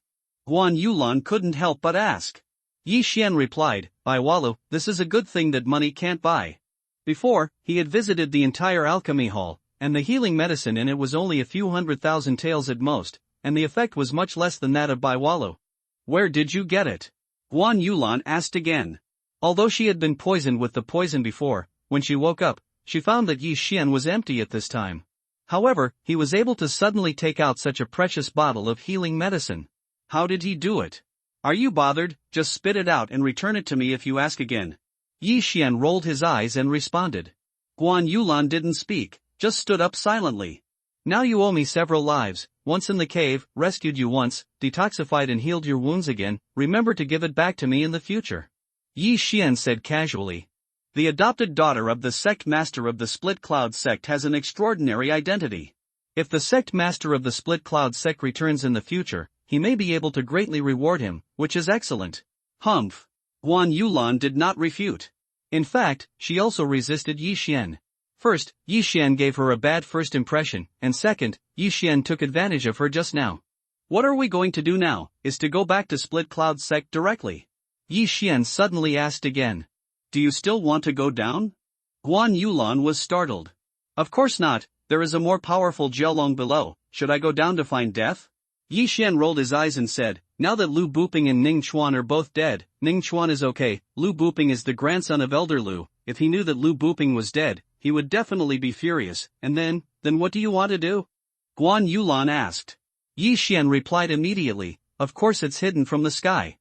Guan Yulan couldn't help but ask. Yi Xian replied, "By Wallu, this is a good thing that money can't buy." Before, he had visited the entire alchemy hall, and the healing medicine in it was only a few 100,000 taels at most, and the effect was much less than that of Bai Wallu. "Where did you get it?" Guan Yulan asked again. Although she had been poisoned with the poison before, when she woke up, she found that Yi Xian was empty at this time. However, he was able to suddenly take out such a precious bottle of healing medicine. How did he do it? Are you bothered? Just spit it out and return it to me if you ask again. Yi Xian rolled his eyes and responded. Guan Yulan didn't speak, just stood up silently. Now you owe me several lives, once in the cave, rescued you once, detoxified and healed your wounds again, remember to give it back to me in the future. Yi Xian said casually. The adopted daughter of the sect master of the Split Cloud sect has an extraordinary identity. If the sect master of the Split Cloud sect returns in the future, he may be able to greatly reward him, which is excellent. Humph. Guan Yulan did not refute. In fact, she also resisted Yi Xian. First, Yi Xian gave her a bad first impression, and second, Yi Xian took advantage of her just now. What are we going to do now, is to go back to Split Cloud sect directly? Yi Xian suddenly asked again. Do you still want to go down? Guan Yulan was startled. Of course not, there is a more powerful Jialong below, should I go down to find death? Yi Xian rolled his eyes and said, now that Lu Buping and Ning Chuan are both dead, Ning Chuan is okay, Lu Buping is the grandson of Elder Lu, if he knew that Lu Buping was dead, he would definitely be furious, and then what do you want to do? Guan Yulan asked. Yi Xian replied immediately, of course it's hidden from the sky.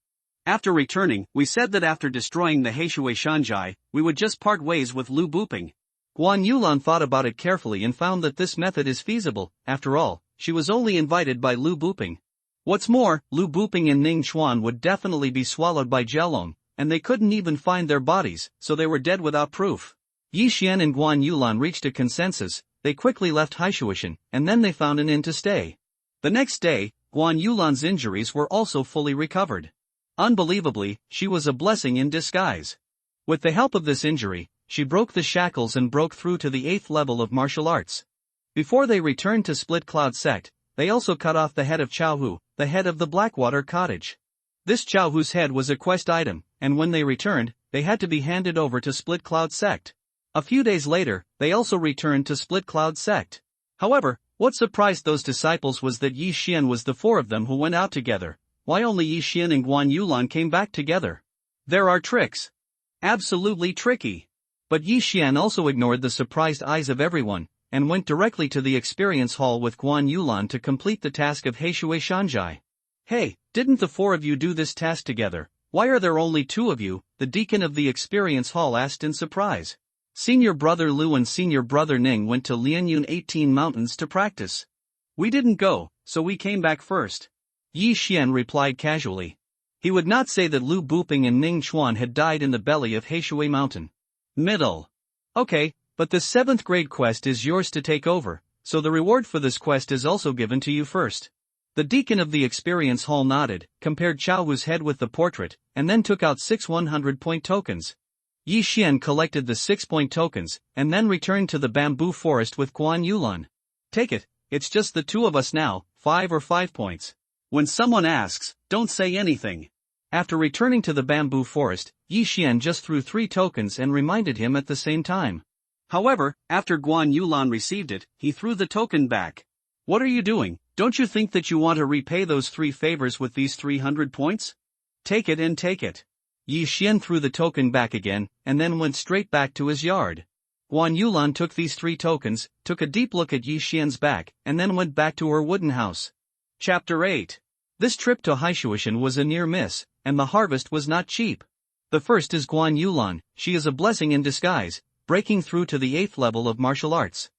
After returning, we said that after destroying the Heishui Shanjai, we would just part ways with Lu Buping. Guan Yulan thought about it carefully and found that this method is feasible. After all, she was only invited by Lu Buping. What's more, Lu Buping and Ning Chuan would definitely be swallowed by Jialong, and they couldn't even find their bodies, so they were dead without proof. Yi Xian and Guan Yulan reached a consensus. They quickly left Heishuishan, and then they found an inn to stay. The next day, Guan Yulan's injuries were also fully recovered. Unbelievably, she was a blessing in disguise. With the help of this injury, she broke the shackles and broke through to the 8th level of martial arts. Before they returned to Split Cloud sect, they also cut off the head of Chao Hu, the head of the Blackwater Cottage. This Chao Hu's head was a quest item, and when they returned, they had to be handed over to Split Cloud sect. A few days later, they also returned to Split Cloud sect. However, what surprised those disciples was that Yi Xian was the four of them who went out together. Why only Yi Xian and Guan Yulan came back together? There are tricks. Absolutely tricky. But Yi Xian also ignored the surprised eyes of everyone, and went directly to the experience hall with Guan Yulan to complete the task of Heishui Shanjai. Hey, didn't the four of you do this task together? Why are there only two of you? The deacon of the experience hall asked in surprise. Senior brother Lu and senior brother Ning went to Lianyun 18 Mountains to practice. We didn't go, so we came back first. Yi Xian replied casually. He would not say that Lu Buping and Ning Chuan had died in the belly of Heishui Mountain. Middle. Okay, but the 7th grade quest is yours to take over, so the reward for this quest is also given to you first. The deacon of the experience hall nodded, compared Chao Hu's head with the portrait, and then took out 6 100-point tokens. Yi Xian collected the 6-point tokens, and then returned to the bamboo forest with Guan Yulan. Take it, it's just the two of us now, 5 or 5 points. When someone asks, don't say anything. After returning to the bamboo forest, Yi Xian just threw 3 tokens and reminded him at the same time. However, after Guan Yulan received it, he threw the token back. What are you doing? Don't you think that you want to repay those 3 favors with these 300 points? Take it and take it. Yi Xian threw the token back again, and then went straight back to his yard. Guan Yulan took these 3 tokens, took a deep look at Yi Xian's back, and then went back to her wooden house. Chapter 8. This trip to Heishuishan was a near miss, and the harvest was not cheap. The first is Guan Yulan. She is a blessing in disguise, breaking through to the 8th level of martial arts.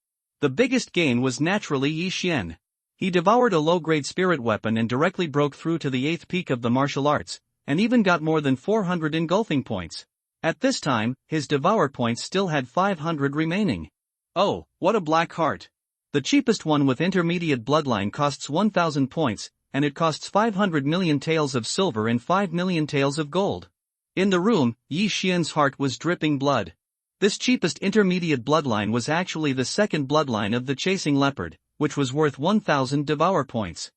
The biggest gain was naturally Yi Xian. He devoured a low-grade spirit weapon and directly broke through to the 8th peak of the martial arts, and even got more than 400 engulfing points. At this time, his devour points still had 500 remaining. Oh, what a black heart. The cheapest one with intermediate bloodline costs 1,000 points, and it costs 500 million taels of silver and 5 million taels of gold. In the room, Yi Xian's heart was dripping blood. This cheapest intermediate bloodline was actually the second bloodline of the chasing leopard, which was worth 1,000 devour points.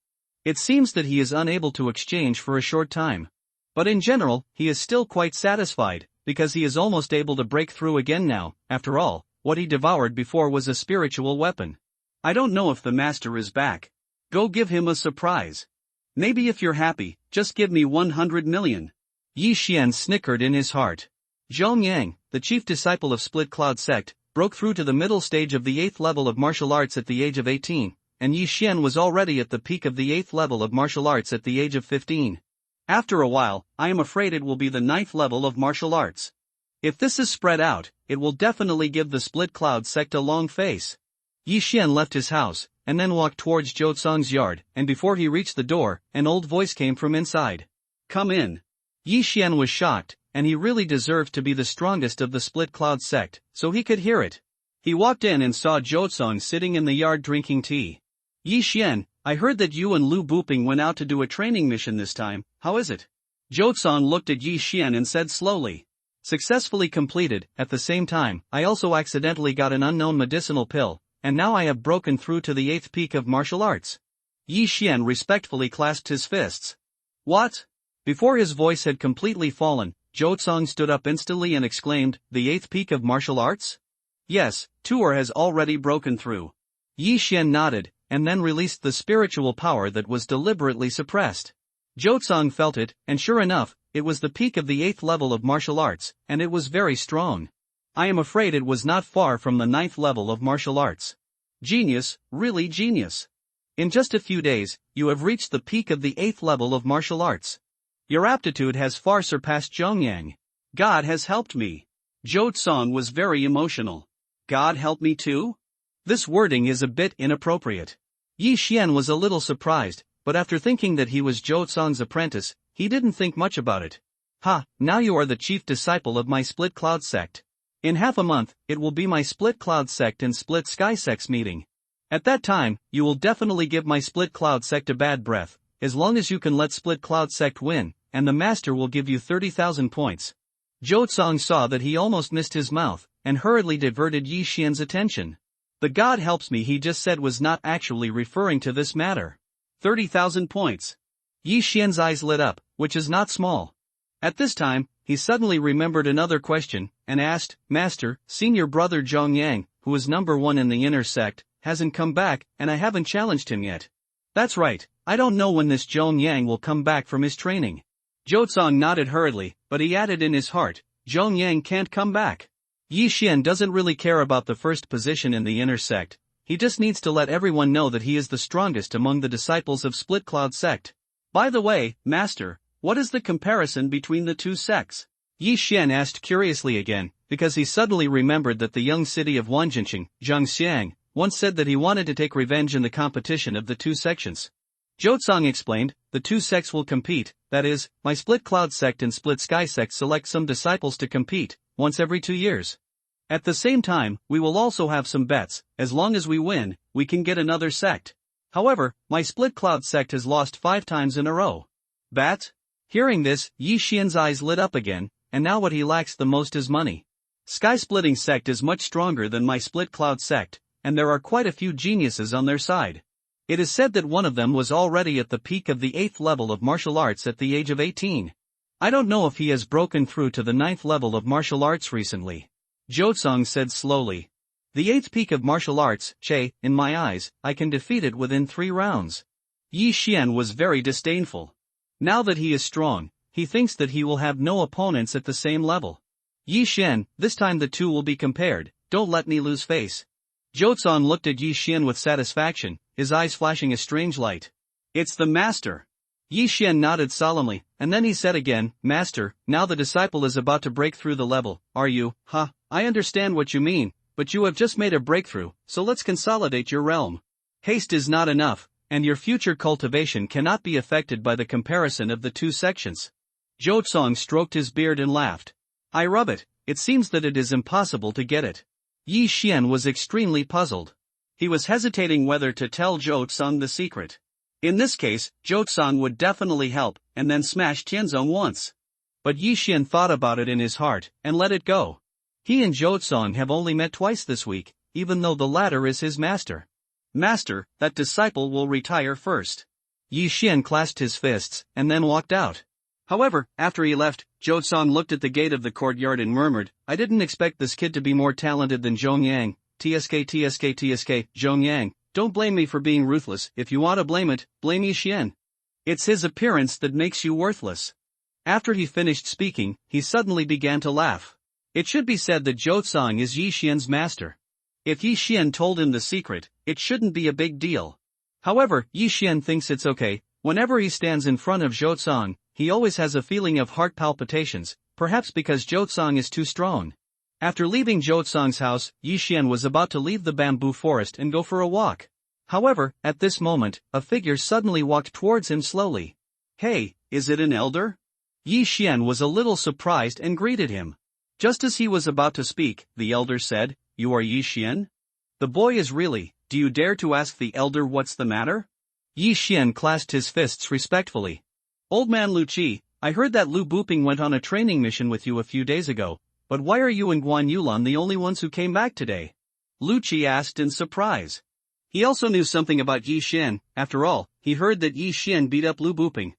It seems that he is unable to exchange for a short time. But in general, he is still quite satisfied, because he is almost able to break through again now. After all, what he devoured before was a spiritual weapon. I don't know if the master is back. Go give him a surprise. Maybe if you're happy, just give me 100 million. Yi Xian snickered in his heart. Zhong Yang, the chief disciple of Split Cloud sect, broke through to the middle stage of the 8th level of martial arts at the age of 18, and Yi Xian was already at the peak of the 8th level of martial arts at the age of 15. After a while, I am afraid it will be the 9th level of martial arts. If this is spread out, it will definitely give the Split Cloud sect a long face. Yi Xian left his house, and then walked towards Zhou Tsong's yard, and before he reached the door, an old voice came from inside. "Come in." Yi Xian was shocked, and he really deserved to be the strongest of the Split Cloud sect, so he could hear it. He walked in and saw Zhou Tsong sitting in the yard drinking tea. "Yi Xian, I heard that you and Lu Buping went out to do a training mission this time, how is it?" Zhou Tsong looked at Yi Xian and said slowly. "Successfully completed. At the same time, I also accidentally got an unknown medicinal pill, and now I have broken through to the 8th peak of martial arts." Yi Xian respectfully clasped his fists. "What?" Before his voice had completely fallen, Zhou Tsong stood up instantly and exclaimed, "The 8th peak of martial arts?" "Yes, Tuer has already broken through." Yi Xian nodded, and then released the spiritual power that was deliberately suppressed. Zhou Tsong felt it, and sure enough, it was the peak of the 8th level of martial arts, and it was very strong. I am afraid it was not far from the 9th level of martial arts. Genius, really genius. In just a few days, you have reached the peak of the 8th level of martial arts. Your aptitude has far surpassed Zhongyang. God has helped me. Zhou Tsong was very emotional. God helped me too? This wording is a bit inappropriate. Yi Xian was a little surprised, but after thinking that he was Zhou Tsong's apprentice, he didn't think much about it. "Ha, now you are the chief disciple of my Split Cloud sect. In half a month, it will be my Split Cloud sect and Split Sky sect's meeting. At that time, you will definitely give my Split Cloud sect a bad breath, as long as you can let Split Cloud sect win, and the master will give you 30,000 points." Zhou Tsong saw that he almost missed his mouth, and hurriedly diverted Yi Xian's attention. The God helps me he just said was not actually referring to this matter. 30,000 points. Yi Xian's eyes lit up, which is not small. At this time, he suddenly remembered another question, and asked, "Master, senior brother Zhong Yang, who is number 1 in the inner sect, hasn't come back, and I haven't challenged him yet." "That's right, I don't know when this Zhong Yang will come back from his training." Zhou Tsong nodded hurriedly, but he added in his heart, "Zhong Yang can't come back." Yi Xian doesn't really care about the first position in the inner sect, he just needs to let everyone know that he is the strongest among the disciples of Split Cloud sect. "By the way, Master, what is the comparison between the two sects?" Yi Xian asked curiously again, because he suddenly remembered that the young city of Wanjinqing, Zhangxiang, once said that he wanted to take revenge in the competition of the two sections. Zhou Tsong explained, "The two sects will compete, that is, my Split Cloud sect and Split Sky sect select some disciples to compete, once every 2 years. At the same time, we will also have some bets, as long as we win, we can get another sect. However, my Split Cloud sect has lost 5 times in a row." "Bet?" Hearing this, Yi Xian's eyes lit up again, and now what he lacks the most is money. Sky Splitting sect is much stronger than my Split Cloud sect, and there are quite a few geniuses on their side. It is said that one of them was already at the peak of the 8th level of martial arts at the age of 18. I don't know if he has broken through to the 9th level of martial arts recently. Zhou Tsong said slowly. "The 8th peak of martial arts, Che, in my eyes, I can defeat it within 3 rounds. Yi Xian was very disdainful. Now that he is strong, he thinks that he will have no opponents at the same level. "Yi Xian, this time the two will be compared, don't let me lose face." Zhou Tsong looked at Yi Xian with satisfaction, his eyes flashing a strange light. "It's the master." Yi Xian nodded solemnly, and then he said again, "Master, now the disciple is about to break through the level, are you?" "Ha, I understand what you mean, but you have just made a breakthrough, so let's consolidate your realm. Haste is not enough, and your future cultivation cannot be affected by the comparison of the two sections." Zhou Tsong stroked his beard and laughed. "I rub it, it seems that it is impossible to get it." Yi Xian was extremely puzzled. He was hesitating whether to tell Zhou Tsong the secret. In this case, Zhou Tsong would definitely help, and then smash Tianzong once. But Yi Xian thought about it in his heart, and let it go. He and Zhou Tsong have only met twice this week, even though the latter is his master. "Master, that disciple will retire first." Yi Xian clasped his fists, and then walked out. However, after he left, Zhou Tsong looked at the gate of the courtyard and murmured, "I didn't expect this kid to be more talented than Zhong Yang. TSK, Zhong Yang, don't blame me for being ruthless. If you want to blame it, blame Yi Xian. It's his appearance that makes you worthless." After he finished speaking, he suddenly began to laugh. It should be said that Zhou Cong is Yi Xian's master. If Yi Xian told him the secret, it shouldn't be a big deal. However, Yi Xian thinks it's okay. Whenever he stands in front of Zhou Cong, he always has a feeling of heart palpitations, perhaps because Zhou Cong is too strong. After leaving Zhou Cong's house, Yi Xian was about to leave the bamboo forest and go for a walk. However, at this moment, a figure suddenly walked towards him slowly. "Hey, is it an elder?" Yi Xian was a little surprised and greeted him. Just as he was about to speak, the elder said, "You are Yi Xian?" The boy is really, "Do you dare to ask the elder what's the matter?" Yi Xian clasped his fists respectfully. "Old man Lu Qi, I heard that Lu Buping went on a training mission with you a few days ago, but why are you and Guan Yulan the only ones who came back today?" Lu Qi asked in surprise. He also knew something about Yi Xian. After all, he heard that Yi Xian beat up Lu Buping.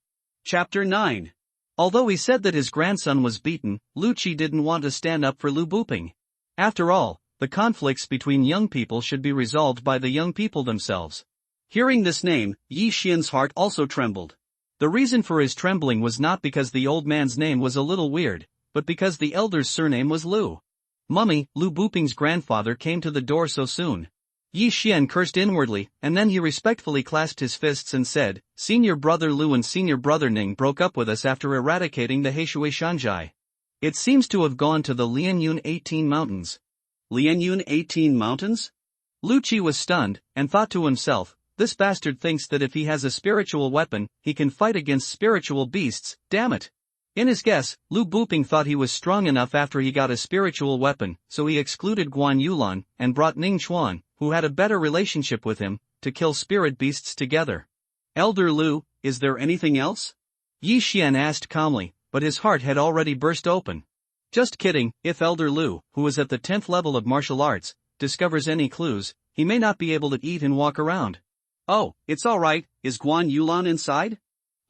Chapter 9. Although he said that his grandson was beaten, Lu Qi didn't want to stand up for Lu Buping. After all, the conflicts between young people should be resolved by the young people themselves. Hearing this name, Yi Xian's heart also trembled. The reason for his trembling was not because the old man's name was a little weird, but because the elder's surname was Lu. Mummy, Lu Buping's grandfather came to the door so soon. Yi Xian cursed inwardly, and then he respectfully clasped his fists and said, "Senior brother Lu and senior brother Ning broke up with us after eradicating the Heishui Shanzhai. It seems to have gone to the Lianyun 18 Mountains." Lianyun 18 Mountains? Lu Qi was stunned, and thought to himself, "This bastard thinks that if he has a spiritual weapon, he can fight against spiritual beasts, damn it." In his guess, Lu Buping thought he was strong enough after he got a spiritual weapon, so he excluded Guan Yulan, and brought Ning Chuan, who had a better relationship with him, to kill spirit beasts together. "Elder Lu, is there anything else?" Yi Xian asked calmly, but his heart had already burst open. "Just kidding, if Elder Lu, who is at the 10th level of martial arts, discovers any clues, he may not be able to eat and walk around." "Oh, it's alright, is Guan Yulan inside?"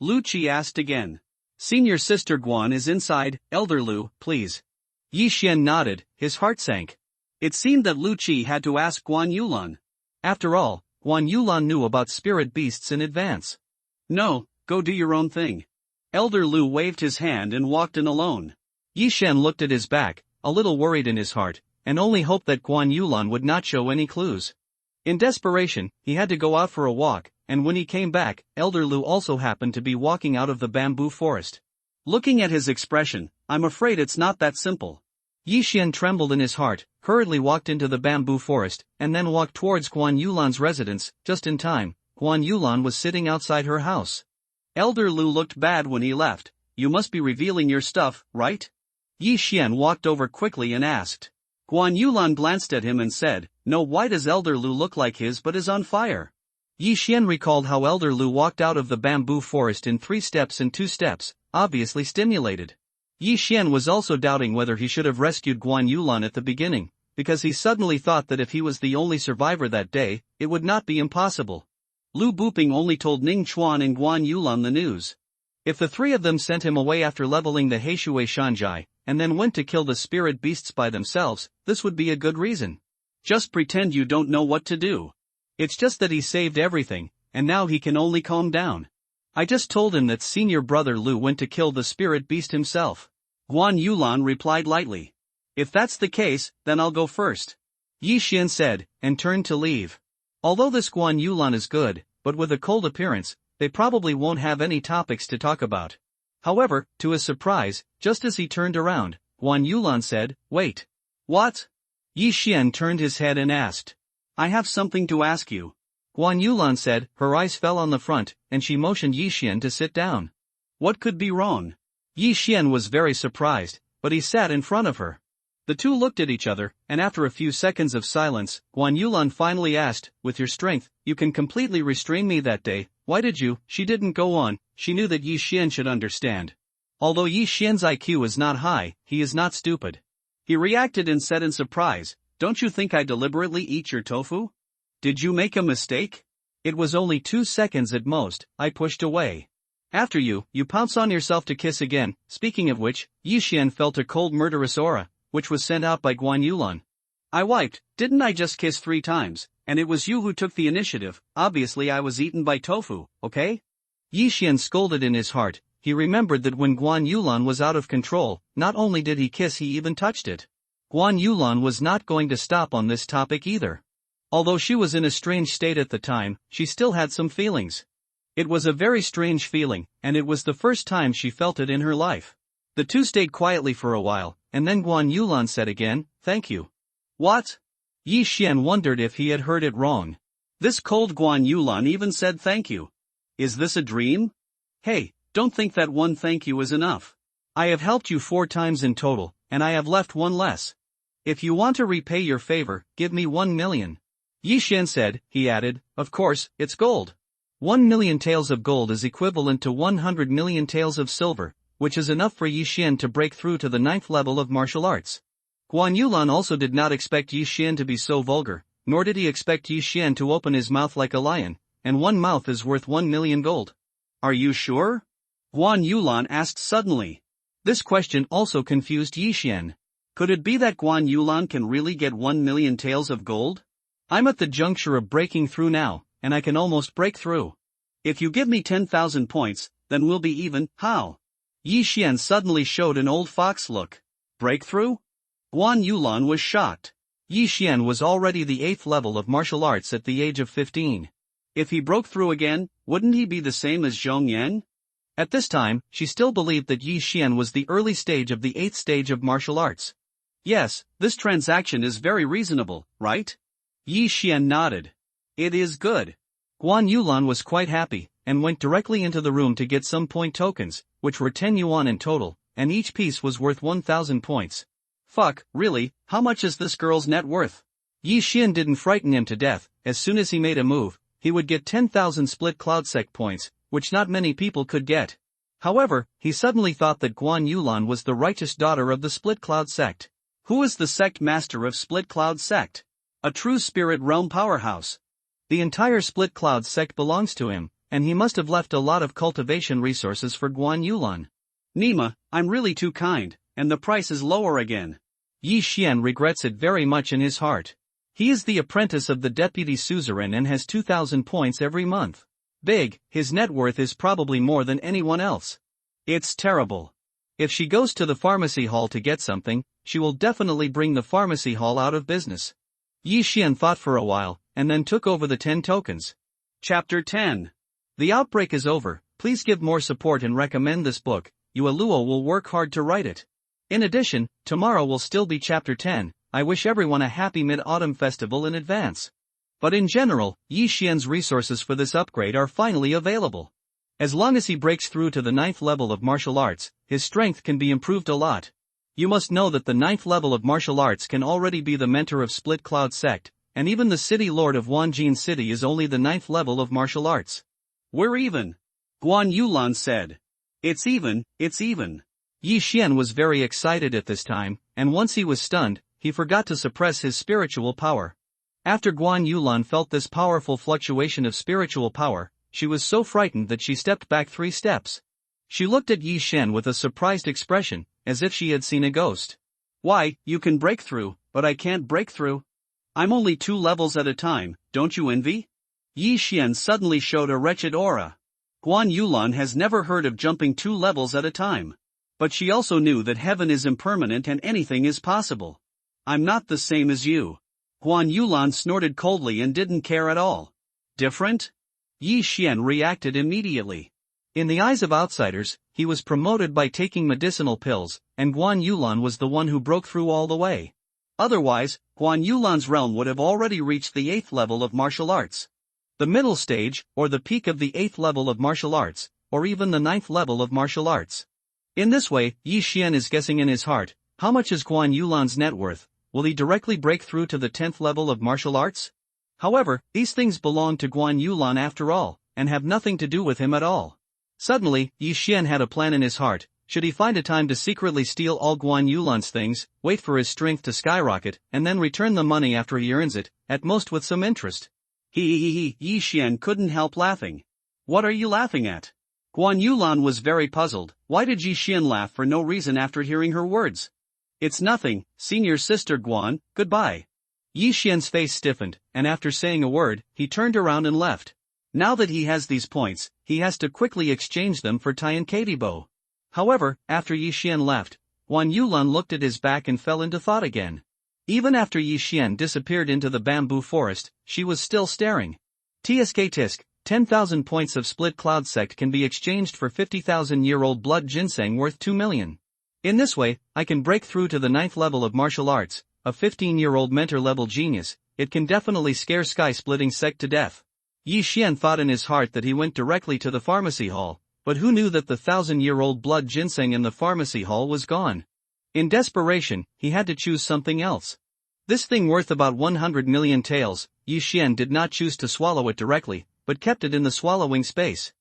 Lu Qi asked again. "Senior sister Guan is inside, Elder Lu, please." Yi Xian nodded, his heart sank. It seemed that Lu Qi had to ask Guan Yulan. After all, Guan Yulan knew about spirit beasts in advance. "No, go do your own thing." Elder Lu waved his hand and walked in alone. Yi Xian looked at his back, a little worried in his heart, and only hoped that Guan Yulan would not show any clues. In desperation, he had to go out for a walk, and when he came back, Elder Lu also happened to be walking out of the bamboo forest. Looking at his expression, I'm afraid it's not that simple. Yi Xian trembled in his heart, hurriedly walked into the bamboo forest, and then walked towards Guan Yulan's residence. Just in time, Guan Yulan was sitting outside her house. Elder Lu looked bad when he left. "You must be revealing your stuff, right?" Yi Xian walked over quickly and asked. Guan Yulan glanced at him and said, "No, why does Elder Lu look like his but is on fire?" Yi Xian recalled how Elder Lu walked out of the bamboo forest in 3 steps and 2 steps, obviously stimulated. Yi Xian was also doubting whether he should have rescued Guan Yulan at the beginning, because he suddenly thought that if he was the only survivor that day, it would not be impossible. Lu Buping only told Ning Chuan and Guan Yulan the news. If the 3 of them sent him away after leveling the Heishui Shanzhai, and then went to kill the spirit beasts by themselves, this would be a good reason. Just pretend you don't know what to do. It's just that he saved everything, and now he can only calm down. I just told him that senior brother Lu went to kill the spirit beast himself. Guan Yulan replied lightly. If that's the case, then I'll go first. Yi Xian said, and turned to leave. Although this Guan Yulan is good, but with a cold appearance, they probably won't have any topics to talk about. However, to his surprise, just as he turned around, Guan Yulan said, "Wait. What?" Yi Xian turned his head and asked. "I have something to ask you." Guan Yulan said, her eyes fell on the front, and she motioned Yi Xian to sit down. What could be wrong? Yi Xian was very surprised, but he sat in front of her. The two looked at each other, and after a few seconds of silence, Guan Yulan finally asked, "With your strength, you can completely restrain me that day, why did you?" She didn't go on, she knew that Yi Xian should understand. Although Yi Xian's IQ is not high, he is not stupid. He reacted and said in surprise, "Don't you think I deliberately eat your tofu? Did you make a mistake?" It was only 2 seconds at most, I pushed away. After you pounce on yourself to kiss again. Speaking of which, Yi Xian felt a cold murderous aura, which was sent out by Guan Yulan. I wiped, didn't I just kiss 3 times, and it was you who took the initiative, obviously I was eaten by tofu, okay? Yi Xian scolded in his heart. He remembered that when Guan Yulan was out of control, not only did he kiss, he even touched it. Guan Yulan was not going to stop on this topic either. Although she was in a strange state at the time, she still had some feelings. It was a very strange feeling, and it was the first time she felt it in her life. The two stayed quietly for a while, and then Guan Yulan said again, "Thank you." What? Yi Xian wondered if he had heard it wrong. This cold Guan Yulan even said thank you. Is this a dream? Hey, don't think that one thank you is enough. I have helped you 4 times in total, and I have left one less. If you want to repay your favor, give me 1 million. Yi Xian said, he added, of course, it's gold. 1 million taels of gold is equivalent to 100 million taels of silver, which is enough for Yi Xian to break through to the 9th level of martial arts. Guan Yulan also did not expect Yi Xian to be so vulgar, nor did he expect Yi Xian to open his mouth like a lion, and one mouth is worth 1 million gold. Are you sure? Guan Yulan asked suddenly. This question also confused Yi Xian. Could it be that Guan Yulan can really get 1 million taels of gold? I'm at the juncture of breaking through now, and I can almost break through. If you give me 10,000 points, then we'll be even. How? Yi Xian suddenly showed an old fox look. Breakthrough? Guan Yulan was shocked. Yi Xian was already the 8th level of martial arts at the age of 15. If he broke through again, wouldn't he be the same as Zhong Yan? At this time, she still believed that Yi Xian was the early stage of the 8th stage of martial arts. Yes, this transaction is very reasonable, right? Yi Xian nodded. It is good. Guan Yulan was quite happy, and went directly into the room to get some point tokens, which were 10 yuan in total, and each piece was worth 1,000 points. Fuck, really, how much is this girl's net worth? Yi Xian didn't frighten him to death. As soon as he made a move, he would get 10,000 split cloud sect points, which not many people could get. However, he suddenly thought that Guan Yulan was the righteous daughter of the split cloud sect. Who is the sect master of split cloud sect? A true spirit realm powerhouse. The entire split cloud sect belongs to him, and he must have left a lot of cultivation resources for Guan Yulan. Nima, I'm really too kind, and the price is lower again. Yi Xian regrets it very much in his heart. He is the apprentice of the deputy suzerain and has 2,000 points every month. Big, his net worth is probably more than anyone else. It's terrible. If she goes to the pharmacy hall to get something, she will definitely bring the pharmacy hall out of business. Yi Xian thought for a while, and then took over the 10 tokens. Chapter 10. The outbreak is over. Please give more support and recommend this book. Luo will work hard to write it. In addition, tomorrow will still be Chapter 10. I wish everyone a happy Mid-Autumn Festival in advance. But in general, Yi Xian's resources for this upgrade are finally available. As long as he breaks through to the 9th level of martial arts, his strength can be improved a lot. You must know that the 9th level of martial arts can already be the mentor of Split Cloud Sect, and even the city lord of Wanjin City is only the 9th level of martial arts. We're even. Guan Yulan said. It's even, it's even. Yi Xian was very excited at this time, and once he was stunned, he forgot to suppress his spiritual power. After Guan Yulan felt this powerful fluctuation of spiritual power, she was so frightened that she stepped back 3 steps. She looked at Yi Xian with a surprised expression, as if she had seen a ghost. Why, you can break through, but I can't break through. I'm only 2 levels at a time, don't you envy? Yi Xian suddenly showed a wretched aura. Guan Yulan has never heard of jumping 2 levels at a time. But she also knew that heaven is impermanent and anything is possible. I'm not the same as you. Guan Yulan snorted coldly and didn't care at all. Different? Yi Xian reacted immediately. In the eyes of outsiders, he was promoted by taking medicinal pills, and Guan Yulan was the one who broke through all the way. Otherwise, Guan Yulan's realm would have already reached the 8th level of martial arts. The middle stage, or the peak of the 8th level of martial arts, or even the 9th level of martial arts. In this way, Yi Xian is guessing in his heart, how much is Guan Yulan's net worth? Will he directly break through to the 10th level of martial arts? However, these things belong to Guan Yulan after all, and have nothing to do with him at all. Suddenly, Yi Xian had a plan in his heart. Should he find a time to secretly steal all Guan Yulan's things, wait for his strength to skyrocket, and then return the money after he earns it, at most with some interest? Yi Xian couldn't help laughing. What are you laughing at? Guan Yulan was very puzzled. Why did Yi Xian laugh for no reason after hearing her words? It's nothing, senior sister Guan, goodbye. Yi Xian's face stiffened, and after saying a word, he turned around and left. Now that he has these points, he has to quickly exchange them for Tian Katibo. However, after Yi Xian left, Guan Yulan looked at his back and fell into thought again. Even after Yi Xian disappeared into the bamboo forest, she was still staring. Tisk 10,000 points of split cloud sect can be exchanged for 50,000-year-old blood ginseng worth 2 million. In this way, I can break through to the 9th level of martial arts, a 15-year-old mentor-level genius. It can definitely scare sky-splitting sect to death. Yi Xian thought in his heart that he went directly to the pharmacy hall, but who knew that the 1,000-year-old blood ginseng in the pharmacy hall was gone? In desperation, he had to choose something else. This thing worth about 100 million taels, Yi Xian did not choose to swallow it directly, but kept it in the swallowing space.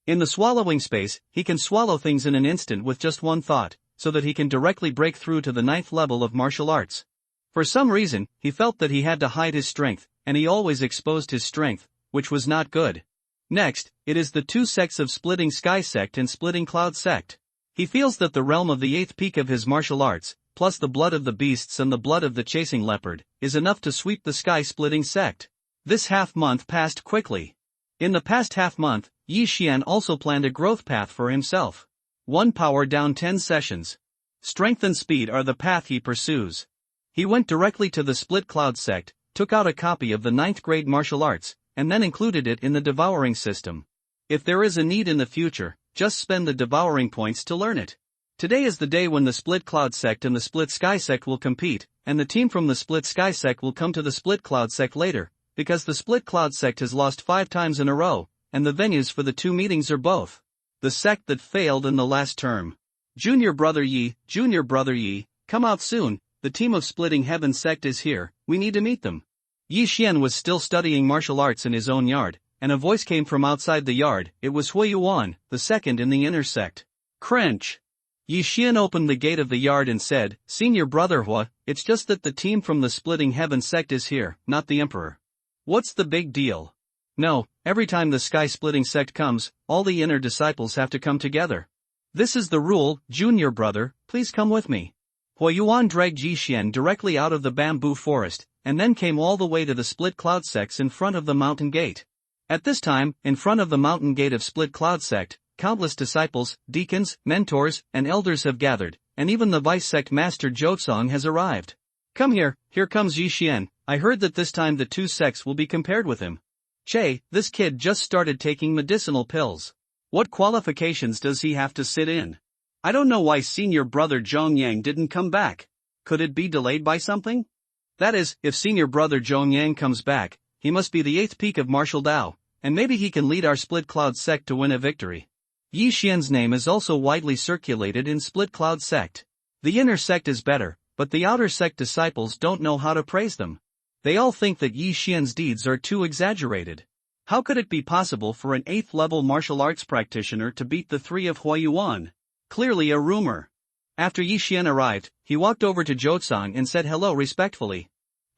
In the swallowing space, he can swallow things in an instant with just one thought, so that he can directly break through to the 9th level of martial arts. For some reason, he felt that he had to hide his strength, and he always exposed his strength, which was not good. Next, it is the two sects of Splitting Sky Sect and Splitting Cloud Sect. He feels that the realm of the 8th peak of his martial arts, plus the blood of the beasts and the blood of the chasing leopard, is enough to sweep the sky-splitting sect. This half-month passed quickly. In the past half-month, Yi Xian also planned a growth path for himself. 1 power down 10 sessions. Strength and speed are the path he pursues. He went directly to the Split Cloud sect, took out a copy of the 9th grade martial arts, and then included it in the devouring system. If there is a need in the future, just spend the devouring points to learn it. Today is the day when the Split Cloud sect and the Split Sky sect will compete, and the team from the Split Sky sect will come to the Split Cloud sect later, because the Split Cloud sect has lost 5 times in a row, and the venues for the 2 meetings are both the sect that failed in the last term. Junior Brother Yi, come out soon, the team of Splitting Heaven sect is here, we need to meet them. Yi Xian was still studying martial arts in his own yard, and a voice came from outside the yard. It was Hui Yuan, the second in the inner sect. Crench. Yi Xian opened the gate of the yard and said, Senior Brother Hua, it's just that the team from the Splitting Heaven sect is here, not the Emperor. What's the big deal? No, every time the sky-splitting sect comes, all the inner disciples have to come together. This is the rule, Junior Brother, please come with me. Hui Yuan dragged Yi Xian directly out of the bamboo forest, and then came all the way to the Split Cloud sects in front of the mountain gate. At this time, in front of the mountain gate of Split Cloud sect, countless disciples, deacons, mentors, and elders have gathered, and even the vice sect master Jotsong has arrived. Come here comes Yi Xian, I heard that this time the 2 sects will be compared with him. Che, this kid just started taking medicinal pills. What qualifications does he have to sit in? I don't know why Senior Brother Zhong Yang didn't come back. Could it be delayed by something? That is, if Senior Brother Zhong Yang comes back, he must be the 8th peak of martial Dao, and maybe he can lead our Split Cloud sect to win a victory. Yi Xian's name is also widely circulated in Split Cloud sect. The inner sect is better, but the outer sect disciples don't know how to praise them. They all think that Yi Xian's deeds are too exaggerated. How could it be possible for an 8th level martial arts practitioner to beat the 3 of Hui Yuan? Clearly a rumor. After Yi Xian arrived, he walked over to Jotsong and said hello respectfully.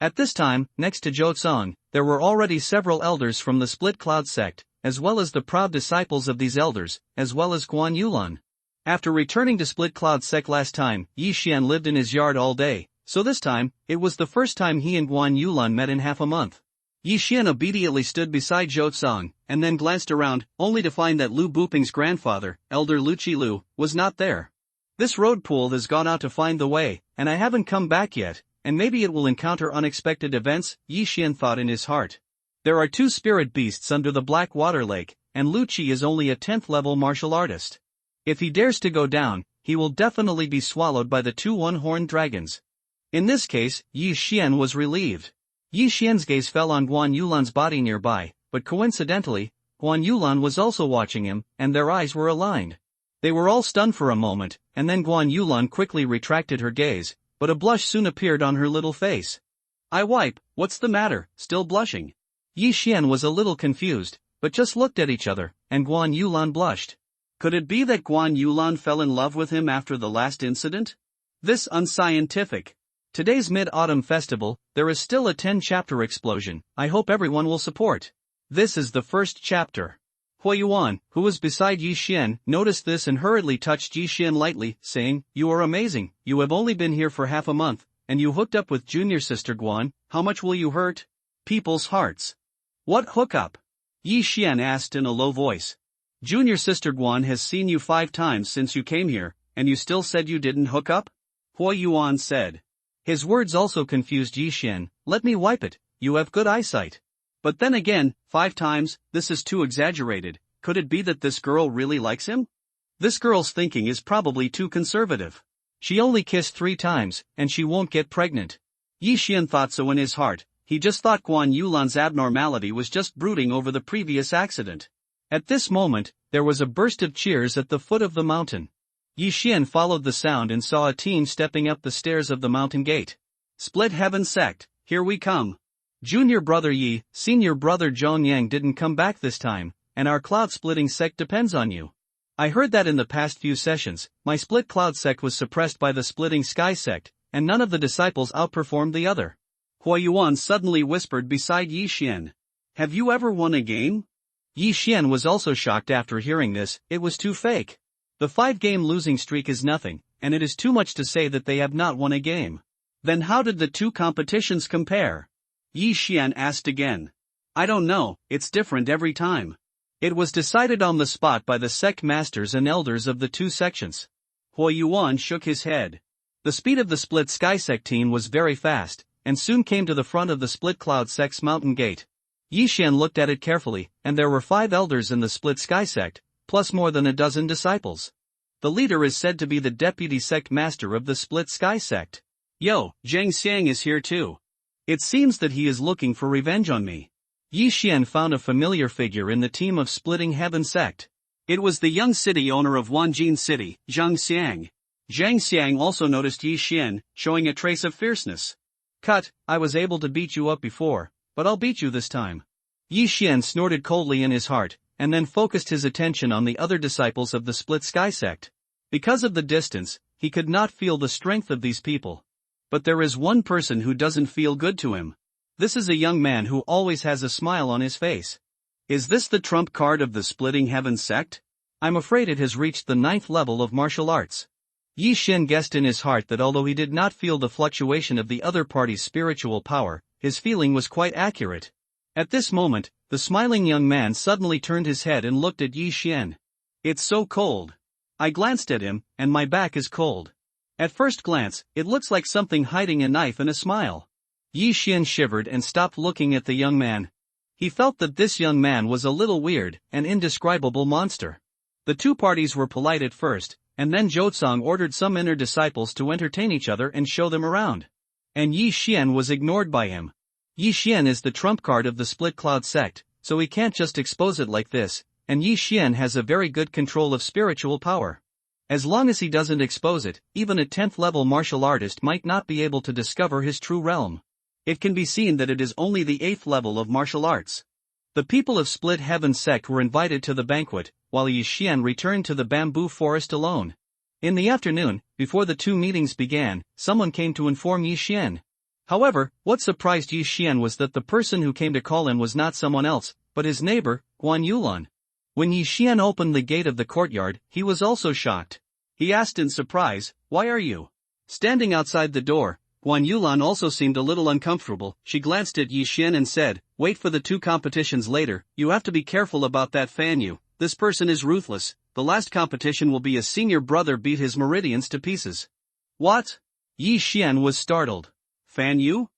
At this time, next to Jotsong, there were already several elders from the Split Cloud sect, as well as the proud disciples of these elders, as well as Guan Yulan. After returning to Split Cloud sect last time, Yi Xian lived in his yard all day, so this time, it was the first time he and Guan Yulan met in half a month. Yi Xian obediently stood beside Jotsong, and then glanced around, only to find that Lu Buping's grandfather, Elder Lu Qilu, was not there. This road pool has gone out to find the way, and I haven't come back yet, and maybe it will encounter unexpected events, Yi Xian thought in his heart. There are 2 spirit beasts under the Black Water Lake, and Lu Qi is only a 10th level martial artist. If he dares to go down, he will definitely be swallowed by the 2 one-horned dragons. In this case, Yi Xian was relieved. Yi Xian's gaze fell on Guan Yulan's body nearby, but coincidentally, Guan Yulan was also watching him, and their eyes were aligned. They were all stunned for a moment, and then Guan Yulan quickly retracted her gaze, but a blush soon appeared on her little face. I wipe, what's the matter, still blushing? Yi Xian was a little confused, but just looked at each other, and Guan Yulan blushed. Could it be that Guan Yulan fell in love with him after the last incident? This unscientific. Today's Mid-Autumn Festival, there is still a 10-chapter explosion, I hope everyone will support. This is the first chapter. Hui Yuan, who was beside Yi Xian, noticed this and hurriedly touched Yi Xian lightly, saying, You are amazing, you have only been here for half a month, and you hooked up with junior sister Guan, how much will you hurt people's hearts? What hookup? Yi Xian asked in a low voice. Junior sister Guan has seen you 5 times since you came here, and you still said you didn't hook up? Huo Yuan said. His words also confused Yi Xian. Let me wipe it, you have good eyesight. But then again, 5 times, this is too exaggerated. Could it be that this girl really likes him? This girl's thinking is probably too conservative. She only kissed 3 times, and she won't get pregnant. Yi Xian thought so in his heart. He just thought Guan Yulan's abnormality was just brooding over the previous accident. At this moment, there was a burst of cheers at the foot of the mountain. Yi Xian followed the sound and saw a team stepping up the stairs of the mountain gate. Split Heaven Sect, here we come. Junior brother Yi, senior brother Zhong Yang didn't come back this time, and our cloud-splitting sect depends on you. I heard that in the past few sessions, my split cloud sect was suppressed by the splitting sky sect, and none of the disciples outperformed the other. Huo Yuan suddenly whispered beside Yi Xian. Have you ever won a game? Yi Xian was also shocked after hearing this. It was too fake. The 5-game losing streak is nothing, and it is too much to say that they have not won a game. Then how did the 2 competitions compare? Yi Xian asked again. I don't know, it's different every time. It was decided on the spot by the sect masters and elders of the 2 sections. Huo Yuan shook his head. The speed of the split sky sect team was very fast, and soon came to the front of the split cloud sect's mountain gate. Yi Xian looked at it carefully, and there were 5 elders in the split sky sect, plus more than a dozen disciples. The leader is said to be the deputy sect master of the split sky sect. Yo, Zhang Xiang is here too. It seems that he is looking for revenge on me. Yi Xian found a familiar figure in the team of Splitting Heaven sect. It was the young city owner of Wanjin City, Zhang Xiang. Zhang Xiang also noticed Yi Xian, showing a trace of fierceness. Cut, I was able to beat you up before, but I'll beat you this time. Yi Xian snorted coldly in his heart, and then focused his attention on the other disciples of the split sky sect. Because of the distance, he could not feel the strength of these people. But there is one person who doesn't feel good to him. This is a young man who always has a smile on his face. Is this the trump card of the Splitting Heaven sect? I'm afraid it has reached the 9th level of martial arts. Yi Xian guessed in his heart that although he did not feel the fluctuation of the other party's spiritual power, his feeling was quite accurate. At this moment, the smiling young man suddenly turned his head and looked at Yi Xian. It's so cold. I glanced at him, and my back is cold. At first glance, it looks like something hiding a knife and a smile. Yi Xian shivered and stopped looking at the young man. He felt that this young man was a little weird, an indescribable monster. The 2 parties were polite at first, and then Zhou ordered some inner disciples to entertain each other and show them around. And Yi Xian was ignored by him. Yi Xian is the trump card of the Split Cloud sect, so he can't just expose it like this, and Yi Xian has a very good control of spiritual power. As long as he doesn't expose it, even a 10th level martial artist might not be able to discover his true realm. It can be seen that it is only the 8th level of martial arts. The people of Split Heaven sect were invited to the banquet, while Yi Xian returned to the bamboo forest alone. In the afternoon, before the 2 meetings began, someone came to inform Yi Xian. However, what surprised Yi Xian was that the person who came to call him was not someone else, but his neighbor, Guan Yulan. When Yi Xian opened the gate of the courtyard, he was also shocked. He asked in surprise, "Why are you standing outside the door?" Guan Yulan also seemed a little uncomfortable. She glanced at Yi Xian and said, "Wait for the 2 competitions later, you have to be careful about that Fan Yu. This person is ruthless. The last competition will be a senior brother beat his meridians to pieces." What? Yi Xian was startled. Fan Yu?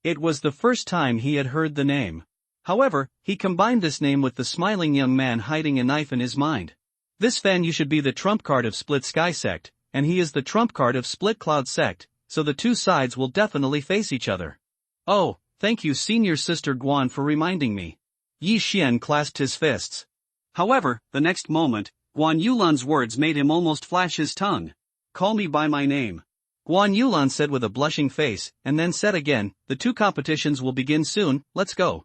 It was the first time he had heard the name. However, he combined this name with the smiling young man hiding a knife in his mind. This Fan Yu should be the trump card of Split Sky sect, and he is the trump card of Split Cloud sect, so the 2 sides will definitely face each other. Oh, thank you senior sister Guan for reminding me. Yi Xian clasped his fists. However, the next moment, Guan Yulan's words made him almost flash his tongue. Call me by my name. Guan Yulan said with a blushing face, and then said again, the 2 competitions will begin soon, let's go.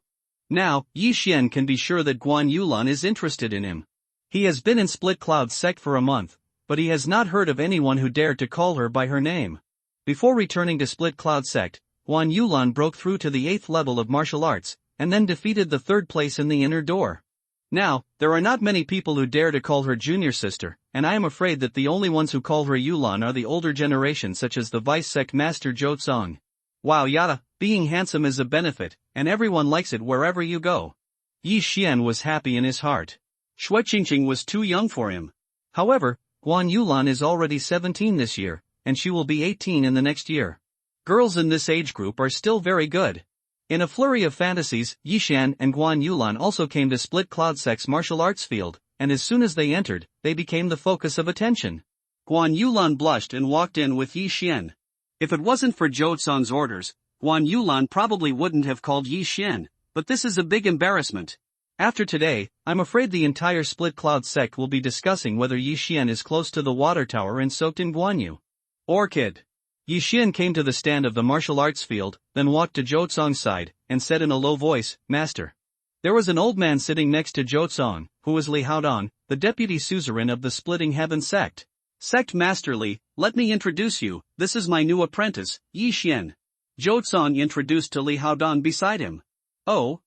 Now, Yi Xian can be sure that Guan Yulan is interested in him. He has been in Split Cloud sect for a month, but he has not heard of anyone who dared to call her by her name. Before returning to Split Cloud sect, Guan Yulan broke through to the 8th level of martial arts, and then defeated the 3rd place in the inner door. Now, there are not many people who dare to call her junior sister, and I am afraid that the only ones who call her Yulan are the older generation such as the vice sect master Zhou Tsong. Wow, yada, being handsome is a benefit, and everyone likes it wherever you go. Yi Xian was happy in his heart. Shui Qingqing was too young for him. However, Guan Yulan is already 17 this year, and she will be 18 in the next year. Girls in this age group are still very good. In a flurry of fantasies, Yishan and Guan Yulan also came to Split Cloud Sect's martial arts field, and as soon as they entered, they became the focus of attention. Guan Yulan blushed and walked in with Yi Xian. If it wasn't for Zhou Cong's orders, Guan Yulan probably wouldn't have called Yi Xian, but this is a big embarrassment. After today, I'm afraid the entire Split Cloud sect will be discussing whether Yi Xian is close to the water tower and soaked in Guanyu. Orchid. Yi Xian came to the stand of the martial arts field, then walked to Zhou Cong's side, and said in a low voice, "Master." There was an old man sitting next to Zhou Cong, who was Li Haodong, the deputy suzerain of the Splitting Heaven sect. Sect Master Li, let me introduce you, this is my new apprentice, Yi Xian. Zhou Cong introduced to Li Haodong beside him. Oh?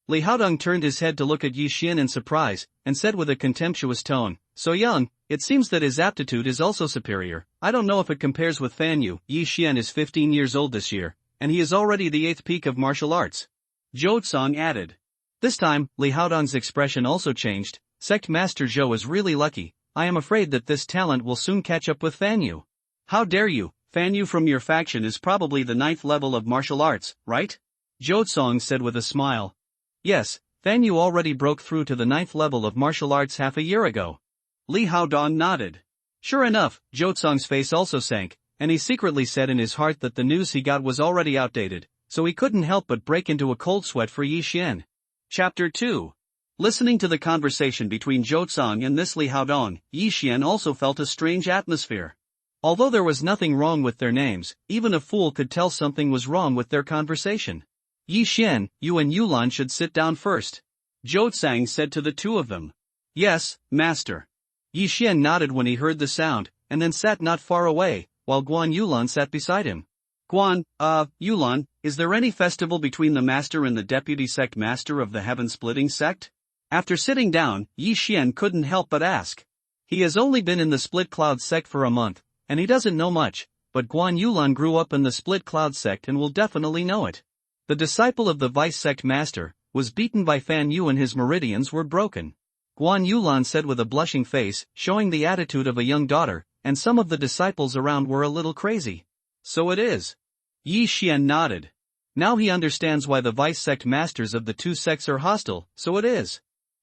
Li Haodong turned his head to look at Yi Xian in surprise, and said with a contemptuous tone, "So young, it seems that his aptitude is also superior. I don't know if it compares with Fan Yu." Yi Xian is 15 years old this year, and he is already the 8th peak of martial arts. Zhou Cong added. This time, Li Haodong's expression also changed. "Sect Master Zhou is really lucky. I am afraid that this talent will soon catch up with Fan Yu." "How dare you? Fan Yu from your faction is probably the 9th level of martial arts, right?" Zhou Cong said with a smile. "Yes, Fan Yu already broke through to the 9th level of martial arts half a year ago." Li Haodong nodded. Sure enough, Zhou Cong's face also sank, and he secretly said in his heart that the news he got was already outdated, so he couldn't help but break into a cold sweat for Yi Xian. Chapter 2. Listening to the conversation between Zhou Cong and this Li Haodong, Yi Xian also felt a strange atmosphere. Although there was nothing wrong with their names, even a fool could tell something was wrong with their conversation. "Yi Xian, you and Yulan should sit down first," Zhou Cong said to the two of them. "Yes, master." Yi Xian nodded when he heard the sound, and then sat not far away, while Guan Yulan sat beside him. Yulan, is there any festival between the master and the deputy sect master of the heaven-splitting sect?" After sitting down, Yi Xian couldn't help but ask. He has only been in the Split Cloud sect for a month, and he doesn't know much, but Guan Yulan grew up in the Split Cloud sect and will definitely know it. The disciple of the vice sect master was beaten by Fan Yu and his meridians were broken. Guan Yulan said with a blushing face, showing the attitude of a young daughter, and some of the disciples around were a little crazy. "So it is." Yi Xian nodded. Now he understands why the vice sect masters of the two sects are hostile, so it is.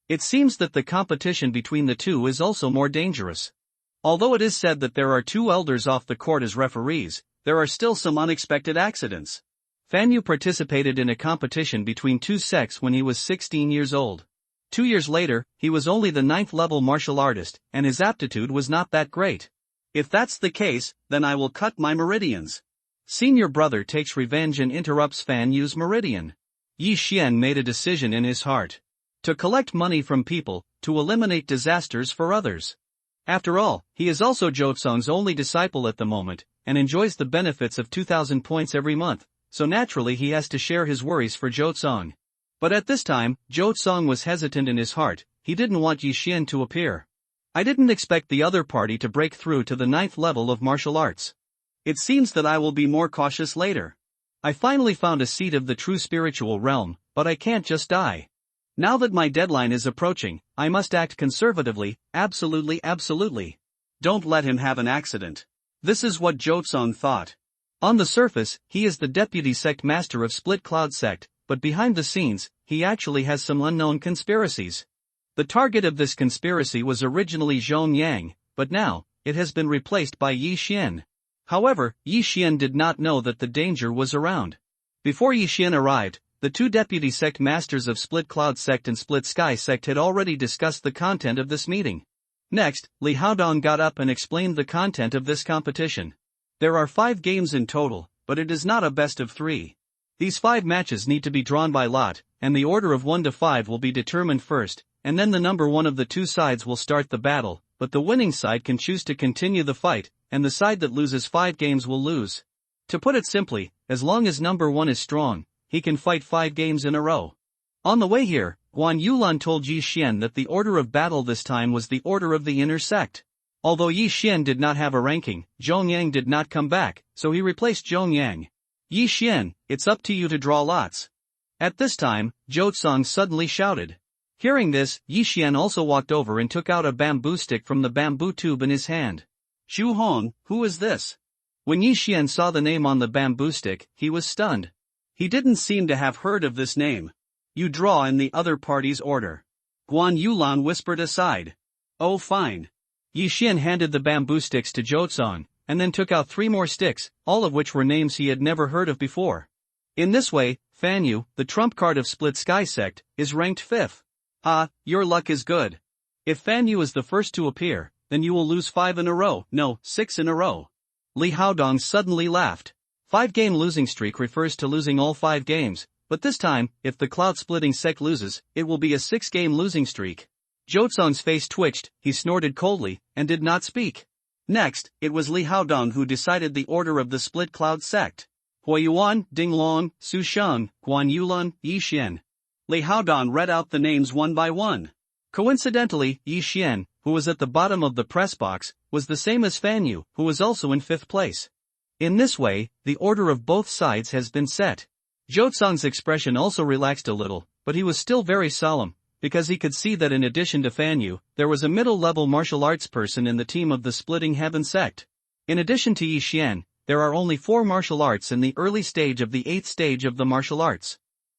It seems that the competition between the two is also more dangerous. Although it is said that there are two elders off the court as referees, there are still some unexpected accidents. Fan Yu participated in a competition between two sects when he was 16 years old. 2 years later, he was only the 9th level martial artist, and his aptitude was not that great. "If that's the case, then I will cut my meridians." Senior brother takes revenge and interrupts Fan Yu's meridian. Yi Xian made a decision in his heart. To collect money from people, to eliminate disasters for others. After all, he is also Zhou Cong's only disciple at the moment, and enjoys the benefits of 2,000 points every month, so naturally he has to share his worries for Zhou Cong. But at this time, Zhou Cong was hesitant in his heart. He didn't want Yi Xian to appear. "I didn't expect the other party to break through to the 9th level of martial arts. It seems that I will be more cautious later. I finally found a seat of the true spiritual realm, but I can't just die. Now that my deadline is approaching, I must act conservatively, absolutely. Don't let him have an accident." This is what Zhou Cong thought. On the surface, he is the deputy sect master of Split Cloud sect, but behind the scenes, he actually has some unknown conspiracies. The target of this conspiracy was originally Zhong Yang, but now, it has been replaced by Yi Xian. However, Yi Xian did not know that the danger was around. Before Yi Xian arrived, the two deputy sect masters of Split Cloud sect and Split Sky sect had already discussed the content of this meeting. Next, Li Haodong got up and explained the content of this competition. There are 5 games in total, but it is not a best of 3. These 5 matches need to be drawn by lot, and the order of 1 to 5 will be determined first, and then the number 1 of the two sides will start the battle, but the winning side can choose to continue the fight, and the side that loses 5 games will lose. To put it simply, as long as number 1 is strong, he can fight 5 games in a row. On the way here, Guan Yulan told Yi Xian that the order of battle this time was the order of the inner sect. Although Yi Xian did not have a ranking, Zhong Yang did not come back, so he replaced Zhong Yang. "Yi Xian, it's up to you to draw lots." At this time, Zhou Cong suddenly shouted. Hearing this, Yi Xian also walked over and took out a bamboo stick from the bamboo tube in his hand. "Zhu Hong, who is this?" When Yi Xian saw the name on the bamboo stick, he was stunned. He didn't seem to have heard of this name. You draw in the other party's order. Guan Yulan whispered aside. Oh fine. Yi Xian handed the bamboo sticks to Zhou Cong, and then took out 3 more sticks, all of which were names he had never heard of before. In this way, Fan Yu, the trump card of Split Sky Sect, is ranked 5th. Ah, your luck is good. If Fan Yu is the first to appear, then you will lose 5 in a row, no, 6 in a row. Li Haodong suddenly laughed. 5-game losing streak refers to losing all 5 games, but this time, if the cloud-splitting sect loses, it will be a 6-game losing streak. Zhou Cong's face twitched, he snorted coldly, and did not speak. Next, it was Li Haodong who decided the order of the split cloud sect. Huayuan, Ding Long, Su Sheng, Guan Yulan, Yi Xian. Li Haodong read out the names one by one. Coincidentally, Yi Xian, who was at the bottom of the press box, was the same as Fan Yu, who was also in 5th place. In this way, the order of both sides has been set. Zhou Cong's expression also relaxed a little, but he was still very solemn, because he could see that in addition to Fan Yu, there was a middle-level martial arts person in the team of the Splitting Heaven sect. In addition to Yi Xian, there are only 4 martial arts in the early stage of the 8th stage of the martial arts.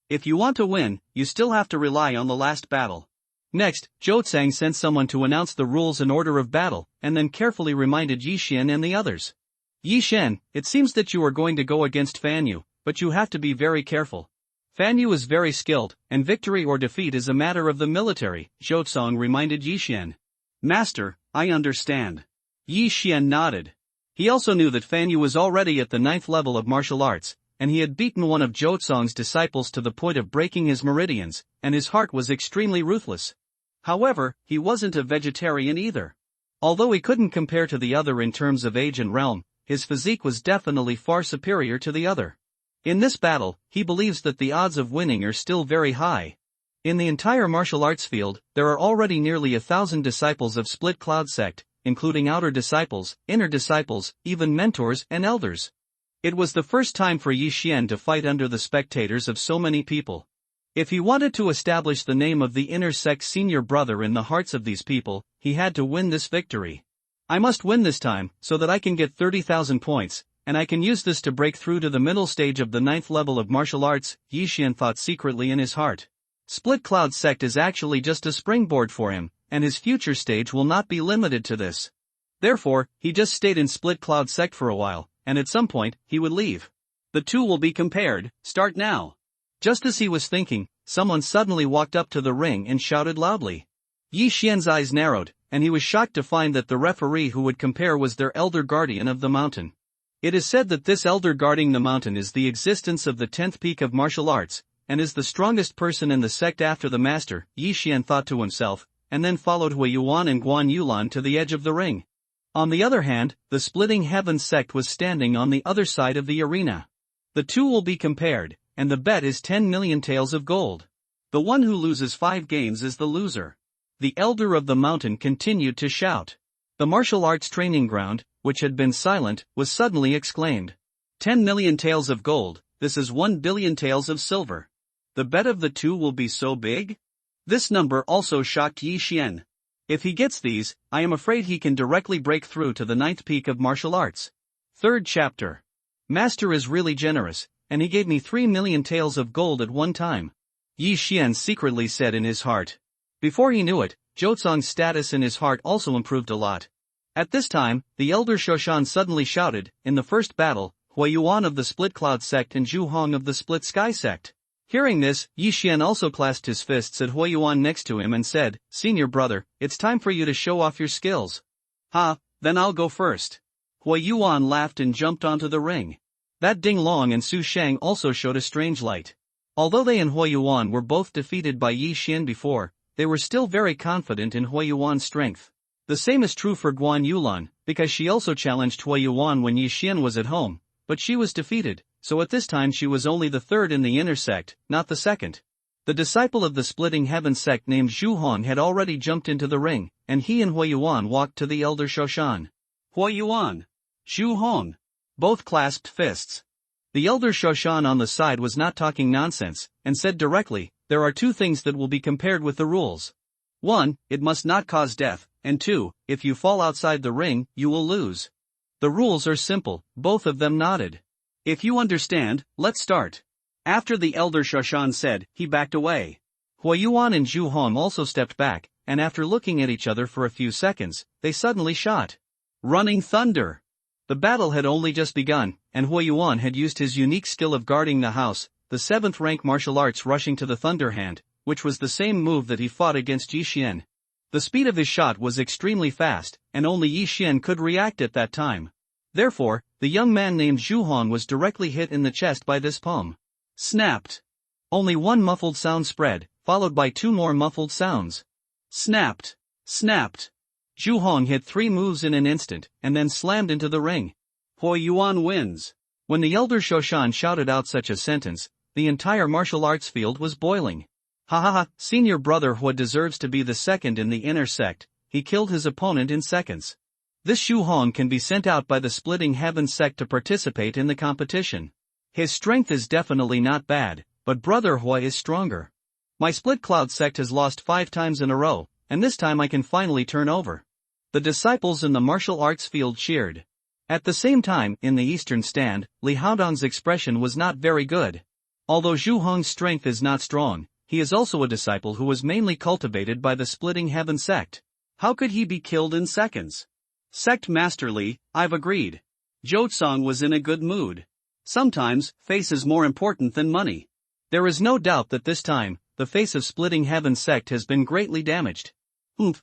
If you want to win, you still have to rely on the last battle. Next, Zhou Cong sent someone to announce the rules and order of battle, and then carefully reminded Yi Xian and the others. Yi Xian, it seems that you are going to go against Fan Yu, but you have to be very careful. Fan Yu is very skilled, and victory or defeat is a matter of the military, Zhou Cong reminded Yi Xian. Master, I understand. Yi Xian nodded. He also knew that Fan Yu was already at the 9th level of martial arts, and he had beaten one of Zhou Cong's disciples to the point of breaking his meridians, and his heart was extremely ruthless. However, he wasn't a vegetarian either. Although he couldn't compare to the other in terms of age and realm, his physique was definitely far superior to the other. In this battle, he believes that the odds of winning are still very high. In the entire martial arts field, there are already nearly 1,000 disciples of Split Cloud Sect, including outer disciples, inner disciples, even mentors and elders. It was the first time for Yi Xian to fight under the spectators of so many people. If he wanted to establish the name of the inner sect's senior brother in the hearts of these people, he had to win this victory. I must win this time, so that I can get 30,000 points, and I can use this to break through to the middle stage of the 9th level of martial arts, Yi Xian thought secretly in his heart. Split Cloud Sect is actually just a springboard for him, and his future stage will not be limited to this. Therefore, he just stayed in Split Cloud Sect for a while, and at some point, he would leave. The two will be compared, start now. Just as he was thinking, someone suddenly walked up to the ring and shouted loudly. Yi Xian's eyes narrowed, and he was shocked to find that the referee who would compare was their elder guardian of the mountain. It is said that this elder guarding the mountain is the existence of the 10th peak of martial arts, and is the strongest person in the sect after the master, Yi Xian thought to himself, and then followed Huayuan and Guan Yulan to the edge of the ring. On the other hand, the Splitting Heaven sect was standing on the other side of the arena. The two will be compared, and the bet is 10 million taels of gold. The one who loses 5 games is the loser. The elder of the mountain continued to shout. The martial arts training ground, which had been silent, was suddenly exclaimed. 10 million taels of gold, this is 1 billion taels of silver. The bet of the two will be so big? This number also shocked Yi Xian. If he gets these, I am afraid he can directly break through to the 9th peak of martial arts. 3rd chapter. Master is really generous, and he gave me 3 million taels of gold at one time. Yi Xian secretly said in his heart. Before he knew it, Zhou Cong's status in his heart also improved a lot. At this time, the elder Shoshan suddenly shouted, in the first battle, Huayuan of the Split Cloud Sect and Zhu Hong of the Split Sky Sect. Hearing this, Yi Xian also clasped his fists at Huayuan next to him and said, Senior brother, it's time for you to show off your skills. Ha, then I'll go first. Huayuan laughed and jumped onto the ring. That Ding Long and Su Sheng also showed a strange light. Although they and Huayuan were both defeated by Yi Xian before, they were still very confident in Huayuan's strength. The same is true for Guan Yulan, because she also challenged Huayuan when Yi Xian was at home, but she was defeated, so at this time she was only the 3rd in the inner sect, not the 2nd. The disciple of the Splitting Heaven sect named Zhu Hong had already jumped into the ring, and he and Huayuan walked to the elder Shoshan. Huayuan. Zhu Hong. Both clasped fists. The elder Shoshan on the side was not talking nonsense, and said directly, there are 2 things that will be compared with the rules. 1, it must not cause death, and 2, if you fall outside the ring, you will lose. The rules are simple, both of them nodded. If you understand, let's start. After the elder Shoshan said, he backed away. Hua Yuan and Zhu Hong also stepped back, and after looking at each other for a few seconds, they suddenly shot. Running thunder. The battle had only just begun, and Hua Yuan had used his unique skill of guarding the house, the 7th rank martial arts rushing to the thunder hand, which was the same move that he fought against Yi Xian. The speed of his shot was extremely fast, and only Yi Xian could react at that time. Therefore, the young man named Zhu Hong was directly hit in the chest by this palm. Snapped. Only one muffled sound spread, followed by 2 more muffled sounds. Snapped. Snapped. Zhu Hong hit 3 moves in an instant, and then slammed into the ring. Hua Yuan wins. When the elder Shoshan shouted out such a sentence, the entire martial arts field was boiling. Ha ha ha, senior brother Hua deserves to be the second in the inner sect, he killed his opponent in seconds. This Zhu Hong can be sent out by the Splitting Heaven sect to participate in the competition. His strength is definitely not bad, but brother Hua is stronger. My Split Cloud sect has lost 5 times in a row, and this time I can finally turn over. The disciples in the martial arts field cheered. At the same time, in the eastern stand, Li Haodong's expression was not very good. Although Zhu Hong's strength is not strong, he is also a disciple who was mainly cultivated by the Splitting Heaven sect. How could he be killed in seconds? Sect Master Li, I've agreed. Jotsong was in a good mood. Sometimes, face is more important than money. There is no doubt that this time, the face of Splitting Heaven sect has been greatly damaged.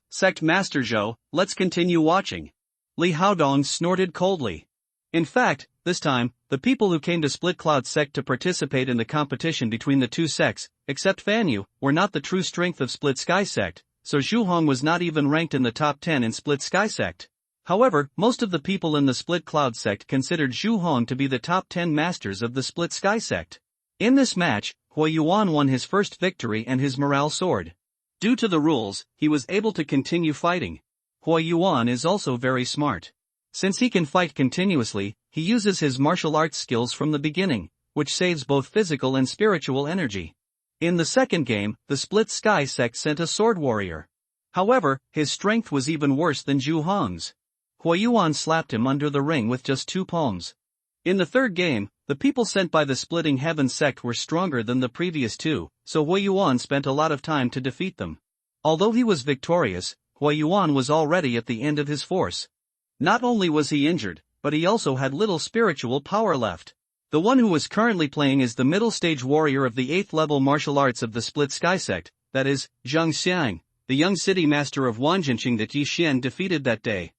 Sect Master Zhou, let's continue watching. Li Haodong snorted coldly. In fact, this time, the people who came to Split Cloud sect to participate in the competition between the 2 sects, except Fan Yu, were not the true strength of Split Sky sect, so Zhu Hong was not even ranked in the top 10 in Split Sky sect. However, most of the people in the Split Cloud sect considered Zhu Hong to be the top 10 masters of the Split Sky sect. In this match, Hua Yuan won his first victory and his morale soared. Due to the rules, he was able to continue fighting. Hua Yuan is also very smart. Since he can fight continuously, he uses his martial arts skills from the beginning, which saves both physical and spiritual energy. In the second game, the Split Sky sect sent a sword warrior. However, his strength was even worse than Zhu Hong's. Hua Yuan slapped him under the ring with just 2 palms. In the third game, the people sent by the Splitting Heaven sect were stronger than the previous 2, so Hua Yuan spent a lot of time to defeat them. Although he was victorious, Hua Yuan was already at the end of his force. Not only was he injured, but he also had little spiritual power left. The one who was currently playing is the middle stage warrior of the 8th level martial arts of the Split Sky sect, that is, Zhang Xiang, the young city master of Wanjinqing that Yi Xian defeated that day.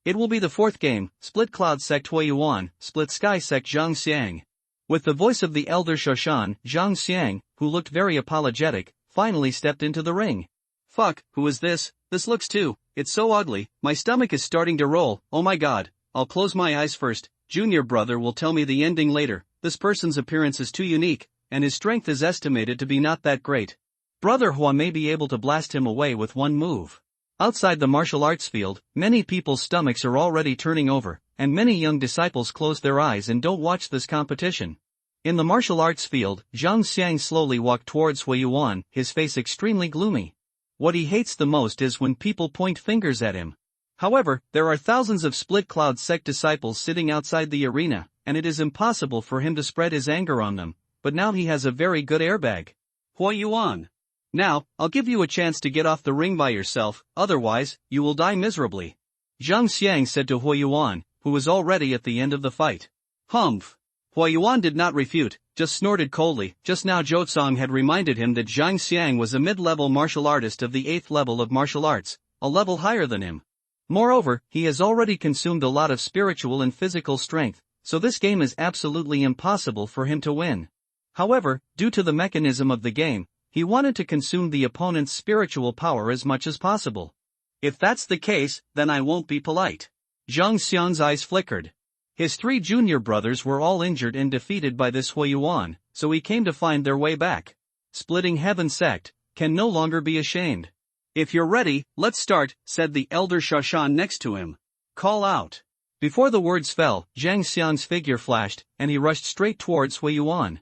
It will be the 4th game, Split Cloud sect Hua Yuan, Split Sky sect Zhang Xiang. With the voice of the elder Shoshan, Zhang Xiang, who looked very apologetic, finally stepped into the ring. Fuck, who is this? This looks too, it's so ugly, my stomach is starting to roll, oh my god, I'll close my eyes first, junior brother will tell me the ending later, this person's appearance is too unique, and his strength is estimated to be not that great. Brother Hua may be able to blast him away with one move. Outside the martial arts field, many people's stomachs are already turning over, and many young disciples close their eyes and don't watch this competition. In the martial arts field, Zhang Xiang slowly walked towards Hua Yuan, his face extremely gloomy. What he hates the most is when people point fingers at him. However, there are thousands of Split Cloud sect disciples sitting outside the arena, and it is impossible for him to spread his anger on them, but now he has a very good airbag. Hua Yuan. Now, I'll give you a chance to get off the ring by yourself, otherwise, you will die miserably. Zhang Xiang said to Hua Yuan, who was already at the end of the fight. Humph. Hua Yuan did not refute, just snorted coldly. Just now Jotsong had reminded him that Zhang Xiang was a mid-level martial artist of the 8th level of martial arts, a level higher than him. Moreover, he has already consumed a lot of spiritual and physical strength, so this game is absolutely impossible for him to win. However, due to the mechanism of the game, he wanted to consume the opponent's spiritual power as much as possible. If that's the case, then I won't be polite. Zhang Xiang's eyes flickered. His 3 junior brothers were all injured and defeated by this Hua Yuan, so he came to find their way back. Splitting Heaven sect can no longer be ashamed. If you're ready, let's start, said the elder Shoshan next to him. Call out. Before the words fell, Zhang Xiang's figure flashed, and he rushed straight towards Hua Yuan.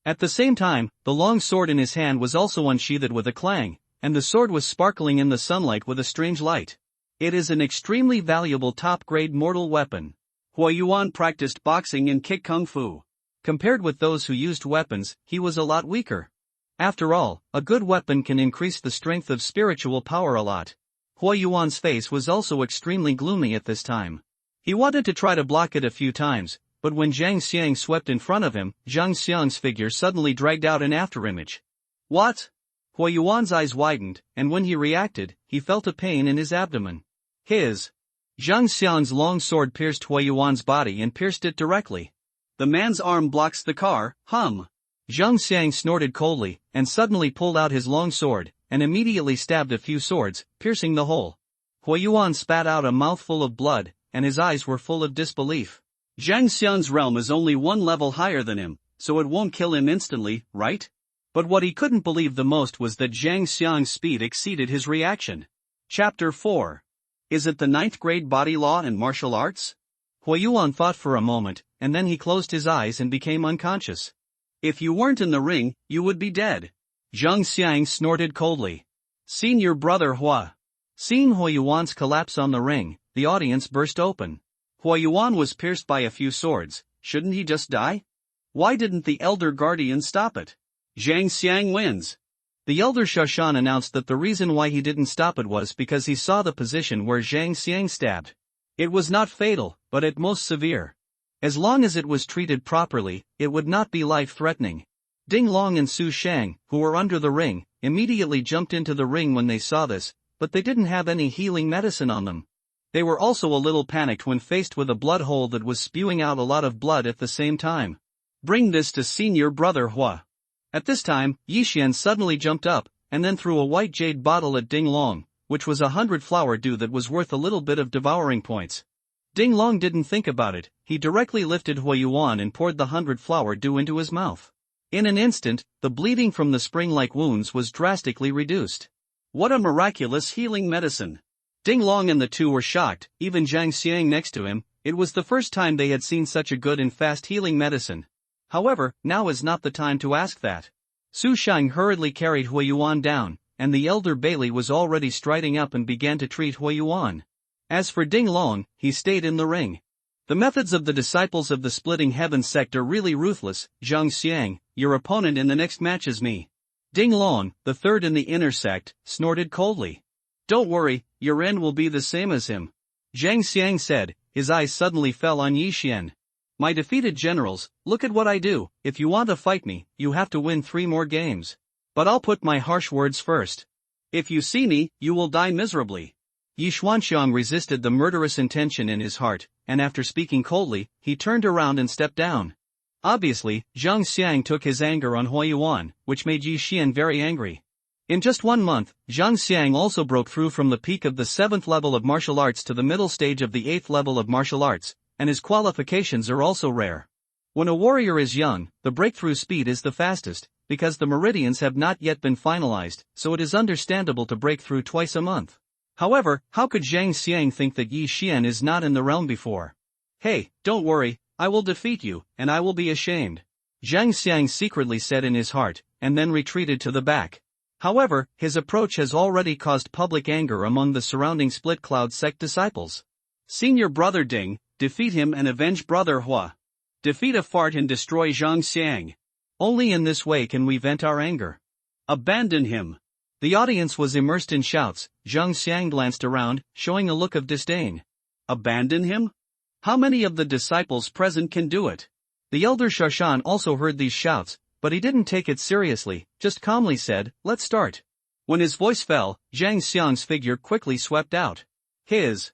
At the same time, the long sword in his hand was also unsheathed with a clang, and the sword was sparkling in the sunlight with a strange light. It is an extremely valuable top-grade mortal weapon. Huo Yuan practiced boxing and kick kung fu. Compared with those who used weapons, he was a lot weaker. After all, a good weapon can increase the strength of spiritual power a lot. Huo Yuan's face was also extremely gloomy at this time. He wanted to try to block it a few times, but when Zhang Xiang swept in front of him, Zhang Xiang's figure suddenly dragged out an afterimage. What? Huo Yuan's eyes widened, and when he reacted, he felt a pain in his abdomen. Zhang Xiang's long sword pierced Huo Yuan's body and pierced it directly. The man's arm blocks the car, Zhang Xiang snorted coldly, and suddenly pulled out his long sword, and immediately stabbed a few swords, piercing the hole. Huo Yuan spat out a mouthful of blood, and his eyes were full of disbelief. Zhang Xiang's realm is only one level higher than him, so it won't kill him instantly, right? But what he couldn't believe the most was that Zhang Xiang's speed exceeded his reaction. Chapter 4. Is it the 9th grade body law and martial arts? Huo Yuan thought for a moment, and then he closed his eyes and became unconscious. If you weren't in the ring, you would be dead. Zhang Xiang snorted coldly. Seen your brother Hua. Seeing Huo Yuan's collapse on the ring, the audience burst open. Huo Yuan was pierced by a few swords, shouldn't he just die? Why didn't the elder guardian stop it? Zhang Xiang wins. The elder Shashan announced that the reason why he didn't stop it was because he saw the position where Zhang Xiang stabbed. It was not fatal, but at most severe. As long as it was treated properly, it would not be life-threatening. Ding Long and Su Shang, who were under the ring, immediately jumped into the ring when they saw this, but they didn't have any healing medicine on them. They were also a little panicked when faced with a blood hole that was spewing out a lot of blood at the same time. Bring this to senior brother Hua. At this time, Yixian suddenly jumped up, and then threw a white jade bottle at Ding Long, which was 100 flower dew that was worth a little bit of devouring points. Ding Long didn't think about it, he directly lifted Huo Yuan and poured the 100 flower dew into his mouth. In an instant, the bleeding from the spring-like wounds was drastically reduced. What a miraculous healing medicine! Ding Long and the two were shocked, even Zhang Xiang next to him. It was the first time they had seen such a good and fast healing medicine. However, now is not the time to ask that. Su Shang hurriedly carried Huo Yuan down, and the elder Bailey was already striding up and began to treat Huo Yuan. As for Ding Long, he stayed in the ring. The methods of the disciples of the Splitting Heavens sect are really ruthless. Zhang Xiang, your opponent in the next match is me. Ding Long, the third in the inner sect, snorted coldly. Don't worry, your end will be the same as him. Zhang Xiang said, his eyes suddenly fell on Yixian. My defeated generals, look at what I do. If you want to fight me, you have to win 3 more games. But I'll put my harsh words first. If you see me, you will die miserably. Yi Xuanxiang resisted the murderous intention in his heart, and after speaking coldly, he turned around and stepped down. Obviously, Zhang Xiang took his anger on Huo Yuan, which made Yi Xian very angry. In just 1 month, Zhang Xiang also broke through from the peak of the 7th level of martial arts to the middle stage of the 8th level of martial arts, and his qualifications are also rare. When a warrior is young, the breakthrough speed is the fastest, because the meridians have not yet been finalized, so it is understandable to break through twice a month. However, how could Zhang Xiang think that Yi Xian is not in the realm before? Hey, don't worry, I will defeat you, and I will be ashamed. Zhang Xiang secretly said in his heart, and then retreated to the back. However, his approach has already caused public anger among the surrounding Split Cloud sect disciples. Senior brother Ding, defeat him and avenge brother Hua. Defeat a fart and destroy Zhang Xiang. Only in this way can we vent our anger. Abandon him. The audience was immersed in shouts. Zhang Xiang glanced around, showing a look of disdain. Abandon him? How many of the disciples present can do it? The elder Shashan also heard these shouts, but he didn't take it seriously, just calmly said, let's start. When his voice fell, Zhang Xiang's figure quickly swept out. His.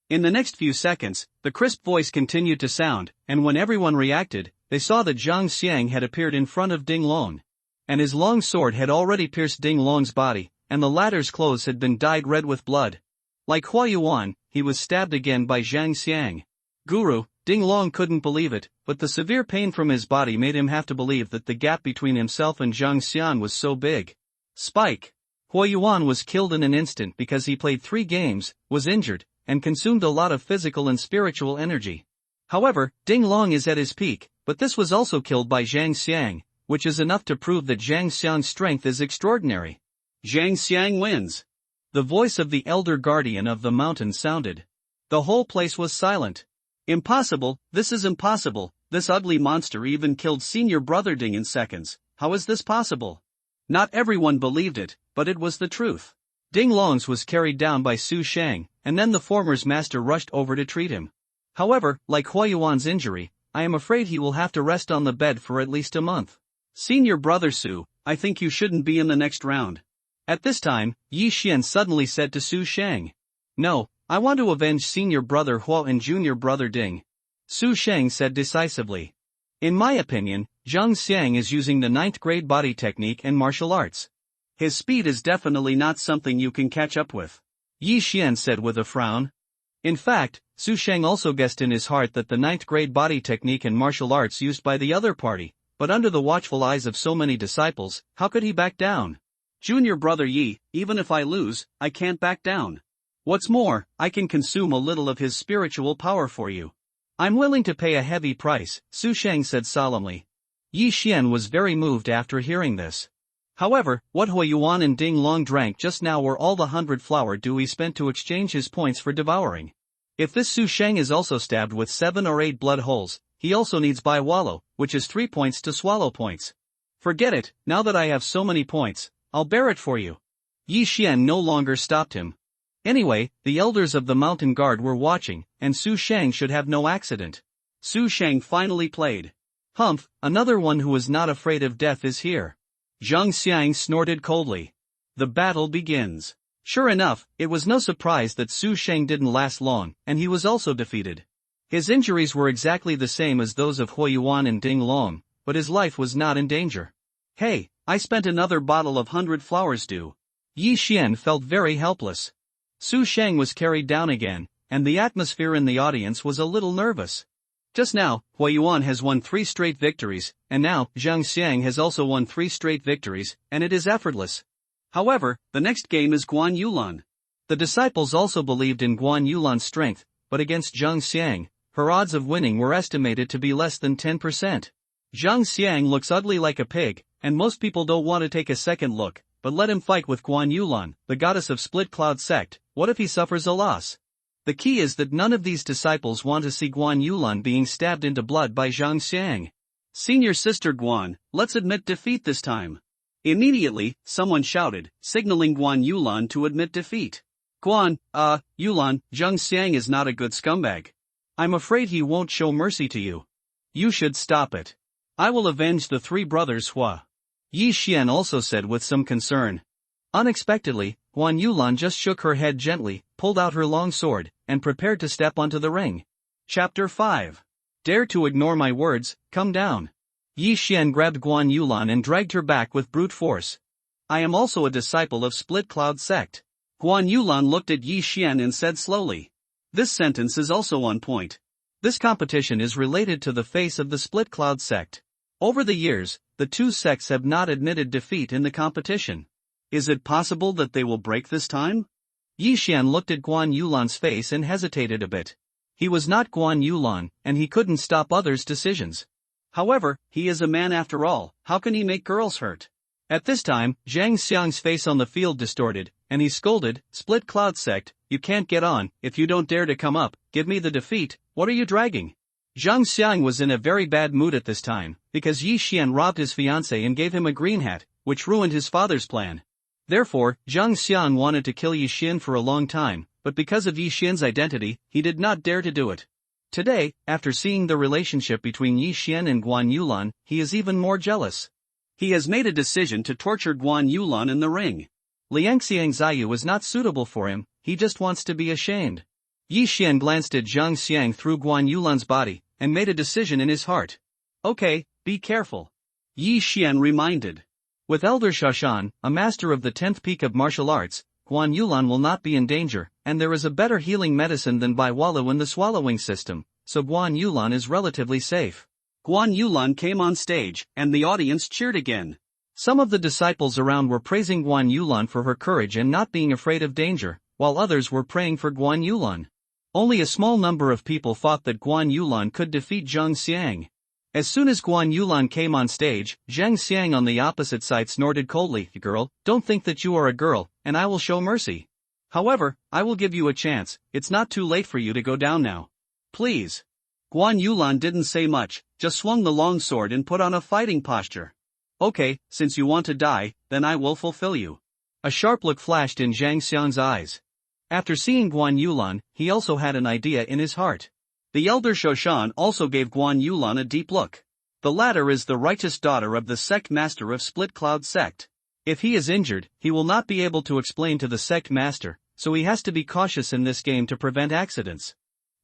In the next few seconds, the crisp voice continued to sound, and when everyone reacted, they saw that Zhang Xiang had appeared in front of Ding Long. And his long sword had already pierced Ding Long's body, and the latter's clothes had been dyed red with blood. Like Huo Yuan, he was stabbed again by Zhang Xiang. Guru, Ding Long couldn't believe it, but the severe pain from his body made him have to believe that the gap between himself and Zhang Xiang was so big. Spike. Huo Yuan was killed in an instant because he played 3 games, was injured, and consumed a lot of physical and spiritual energy. However, Ding Long is at his peak, but this was also killed by Zhang Xiang, which is enough to prove that Zhang Xiang's strength is extraordinary. Zhang Xiang wins. The voice of the elder guardian of the mountain sounded. The whole place was silent. Impossible, this is impossible, this ugly monster even killed senior brother Ding in seconds, how is this possible? Not everyone believed it, but it was the truth. Ding Longs was carried down by Su Shang, and then the former's master rushed over to treat him. However, like Huayuan's injury, I am afraid he will have to rest on the bed for at least a month. Senior brother Su, I think you shouldn't be in the next round. At this time, Yi Xian suddenly said to Su Shang. No, I want to avenge senior brother Hua and junior brother Ding. Su Shang said decisively. In my opinion, Zhang Xiang is using the 9th grade body technique and martial arts. His speed is definitely not something you can catch up with. Yi Xian said with a frown. In fact, Su Shang also guessed in his heart that the 9th grade body technique and martial arts used by the other party, but under the watchful eyes of so many disciples, how could he back down? Junior brother Yi, even if I lose, I can't back down. What's more, I can consume a little of his spiritual power for you. I'm willing to pay a heavy price, Su Shang said solemnly. Yi Xian was very moved after hearing this. However, what Huayuan and Ding Long drank just now were all the 100 flour due he spent to exchange his points for devouring. If this Su Shang is also stabbed with 7 or 8 blood holes, he also needs Bai Wallow, which is 3 points to swallow points. Forget it, now that I have so many points, I'll bear it for you. Yi Xian no longer stopped him. Anyway, the elders of the mountain guard were watching, and Su Shang should have no accident. Su Shang finally played. Humph, another one who is not afraid of death is here. Zhang Xiang snorted coldly. The battle begins. Sure enough, it was no surprise that Su Shang didn't last long, and he was also defeated. His injuries were exactly the same as those of Huayuan and Ding Long, but his life was not in danger. Hey, I spent another bottle of 100 flowers due. Yi Xian felt very helpless. Su Shang was carried down again, and the atmosphere in the audience was a little nervous. Just now, Huayuan has won 3 straight victories, and now, Zhang Xiang has also won 3 straight victories, and it is effortless. However, the next game is Guan Yulan. The disciples also believed in Guan Yulan's strength, but against Zhang Xiang, her odds of winning were estimated to be less than 10%. Zhang Xiang looks ugly like a pig, and most people don't want to take a second look, but let him fight with Guan Yulan, the goddess of Split Cloud sect. What if he suffers a loss? The key is that none of these disciples want to see Guan Yulan being stabbed into blood by Zhang Xiang. Senior sister Guan, let's admit defeat this time. Immediately, someone shouted, signaling Guan Yulan to admit defeat. Yulan, Zhang Xiang is not a good scumbag. I'm afraid he won't show mercy to you. You should stop it. I will avenge the 3 brothers Hua. Yi Xian also said with some concern. Unexpectedly, Guan Yulan just shook her head gently, pulled out her long sword, and prepared to step onto the ring. Chapter 5. Dare to ignore my words, come down. Yi Xian grabbed Guan Yulan and dragged her back with brute force. I am also a disciple of Split Cloud sect. Guan Yulan looked at Yi Xian and said slowly. This sentence is also on point. This competition is related to the face of the Split Cloud sect. Over the years, the 2 sects have not admitted defeat in the competition. Is it possible that they will break this time? Yi Xian looked at Guan Yulan's face and hesitated a bit. He was not Guan Yulan, and he couldn't stop others' decisions. However, he is a man after all, how can he make girls hurt? At this time, Zhang Xiang's face on the field distorted, and he scolded, Split Cloud sect, you can't get on, if you don't dare to come up, give me the defeat, what are you dragging? Zhang Xiang was in a very bad mood at this time, because Yi Xian robbed his fiancée and gave him a green hat, which ruined his father's plan. Therefore, Zhang Xiang wanted to kill Yi Xian for a long time, but because of Yi Xian's identity, he did not dare to do it. Today, after seeing the relationship between Yi Xian and Guan Yulan, he is even more jealous. He has made a decision to torture Guan Yulan in the ring. Liangxiang Ziyu is not suitable for him, he just wants to be ashamed. Yi Xian glanced at Zhang Xiang through Guan Yulan's body, and made a decision in his heart. Okay, be careful. Yi Xian reminded. With Elder Shashan, a master of the 10th peak of martial arts, Guan Yulan will not be in danger, and there is a better healing medicine than Bai Wallow in the swallowing system, so Guan Yulan is relatively safe. Guan Yulan came on stage, and the audience cheered again. Some of the disciples around were praising Guan Yulan for her courage and not being afraid of danger, while others were praying for Guan Yulan. Only a small number of people thought that Guan Yulan could defeat Zhang Xiang. As soon as Guan Yulan came on stage, Zhang Xiang on the opposite side snorted coldly, Girl, don't think that you are a girl, and I will show mercy. However, I will give you a chance, it's not too late for you to go down now. Please. Guan Yulan didn't say much, just swung the long sword and put on a fighting posture. Okay, since you want to die, then I will fulfill you. A sharp look flashed in Zhang Xiang's eyes. After seeing Guan Yulan, he also had an idea in his heart. The elder Shoshan also gave Guan Yulan a deep look. The latter is the righteous daughter of the sect master of Split Cloud sect. If he is injured, he will not be able to explain to the sect master, so he has to be cautious in this game to prevent accidents.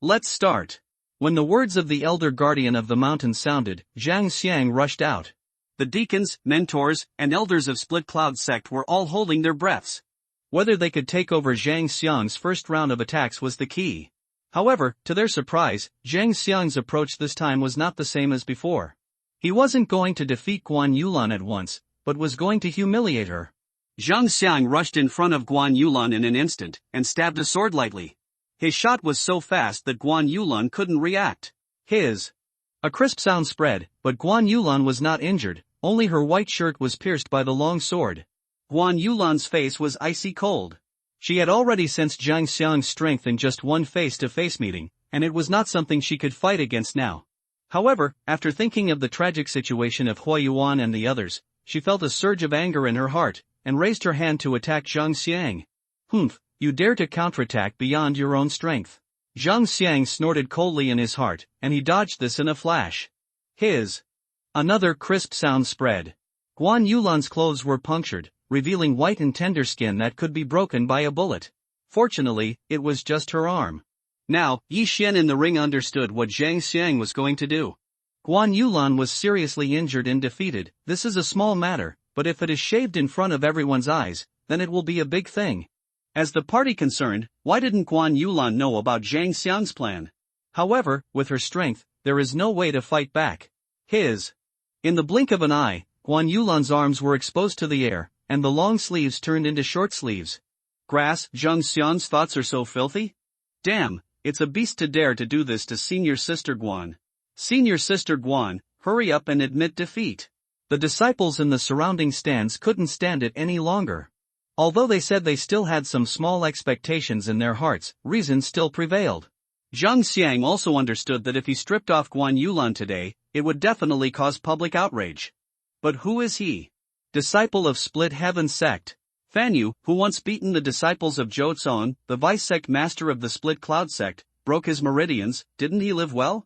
Let's start. When the words of the elder guardian of the mountain sounded, Zhang Xiang rushed out. The deacons, mentors, and elders of Split Cloud sect were all holding their breaths. Whether they could take over Zhang Xiang's first round of attacks was the key. However, to their surprise, Zhang Xiang's approach this time was not the same as before. He wasn't going to defeat Guan Yulan at once, but was going to humiliate her. Zhang Xiang rushed in front of Guan Yulan in an instant, and stabbed a sword lightly. His shot was so fast that Guan Yulan couldn't react. A crisp sound spread, but Guan Yulan was not injured, only her white shirt was pierced by the long sword. Guan Yulan's face was icy cold. She had already sensed Zhang Xiang's strength in just one face-to-face meeting, and it was not something she could fight against now. However, after thinking of the tragic situation of Hua Yuan and the others, she felt a surge of anger in her heart, and raised her hand to attack Zhang Xiang. Humph, you dare to counterattack beyond your own strength. Zhang Xiang snorted coldly in his heart, and he dodged this in a flash. Another crisp sound spread. Guan Yulan's clothes were punctured, revealing white and tender skin that could be broken by a bullet. Fortunately, it was just her arm. Now, Yi Xian in the ring understood what Zhang Xiang was going to do. Guan Yulan was seriously injured and defeated. This is a small matter, but if it is shaved in front of everyone's eyes, then it will be a big thing. As the party concerned, why didn't Guan Yulan know about Zhang Xiang's plan? However, with her strength, there is no way to fight back. In the blink of an eye, Guan Yulan's arms were exposed to the air, and the long sleeves turned into short sleeves. Grass, Zhang Xiang's thoughts are so filthy? Damn, it's a beast to dare to do this to Senior Sister Guan. Senior Sister Guan, hurry up and admit defeat. The disciples in the surrounding stands couldn't stand it any longer. Although they said they still had some small expectations in their hearts, reason still prevailed. Zhang Xiang also understood that if he stripped off Guan Yulan today, it would definitely cause public outrage. But who is he? Disciple of Split Heaven sect. Fan Yu, who once beaten the disciples of Zhou Cong, the vice-sect master of the Split Cloud sect, broke his meridians, didn't he live well?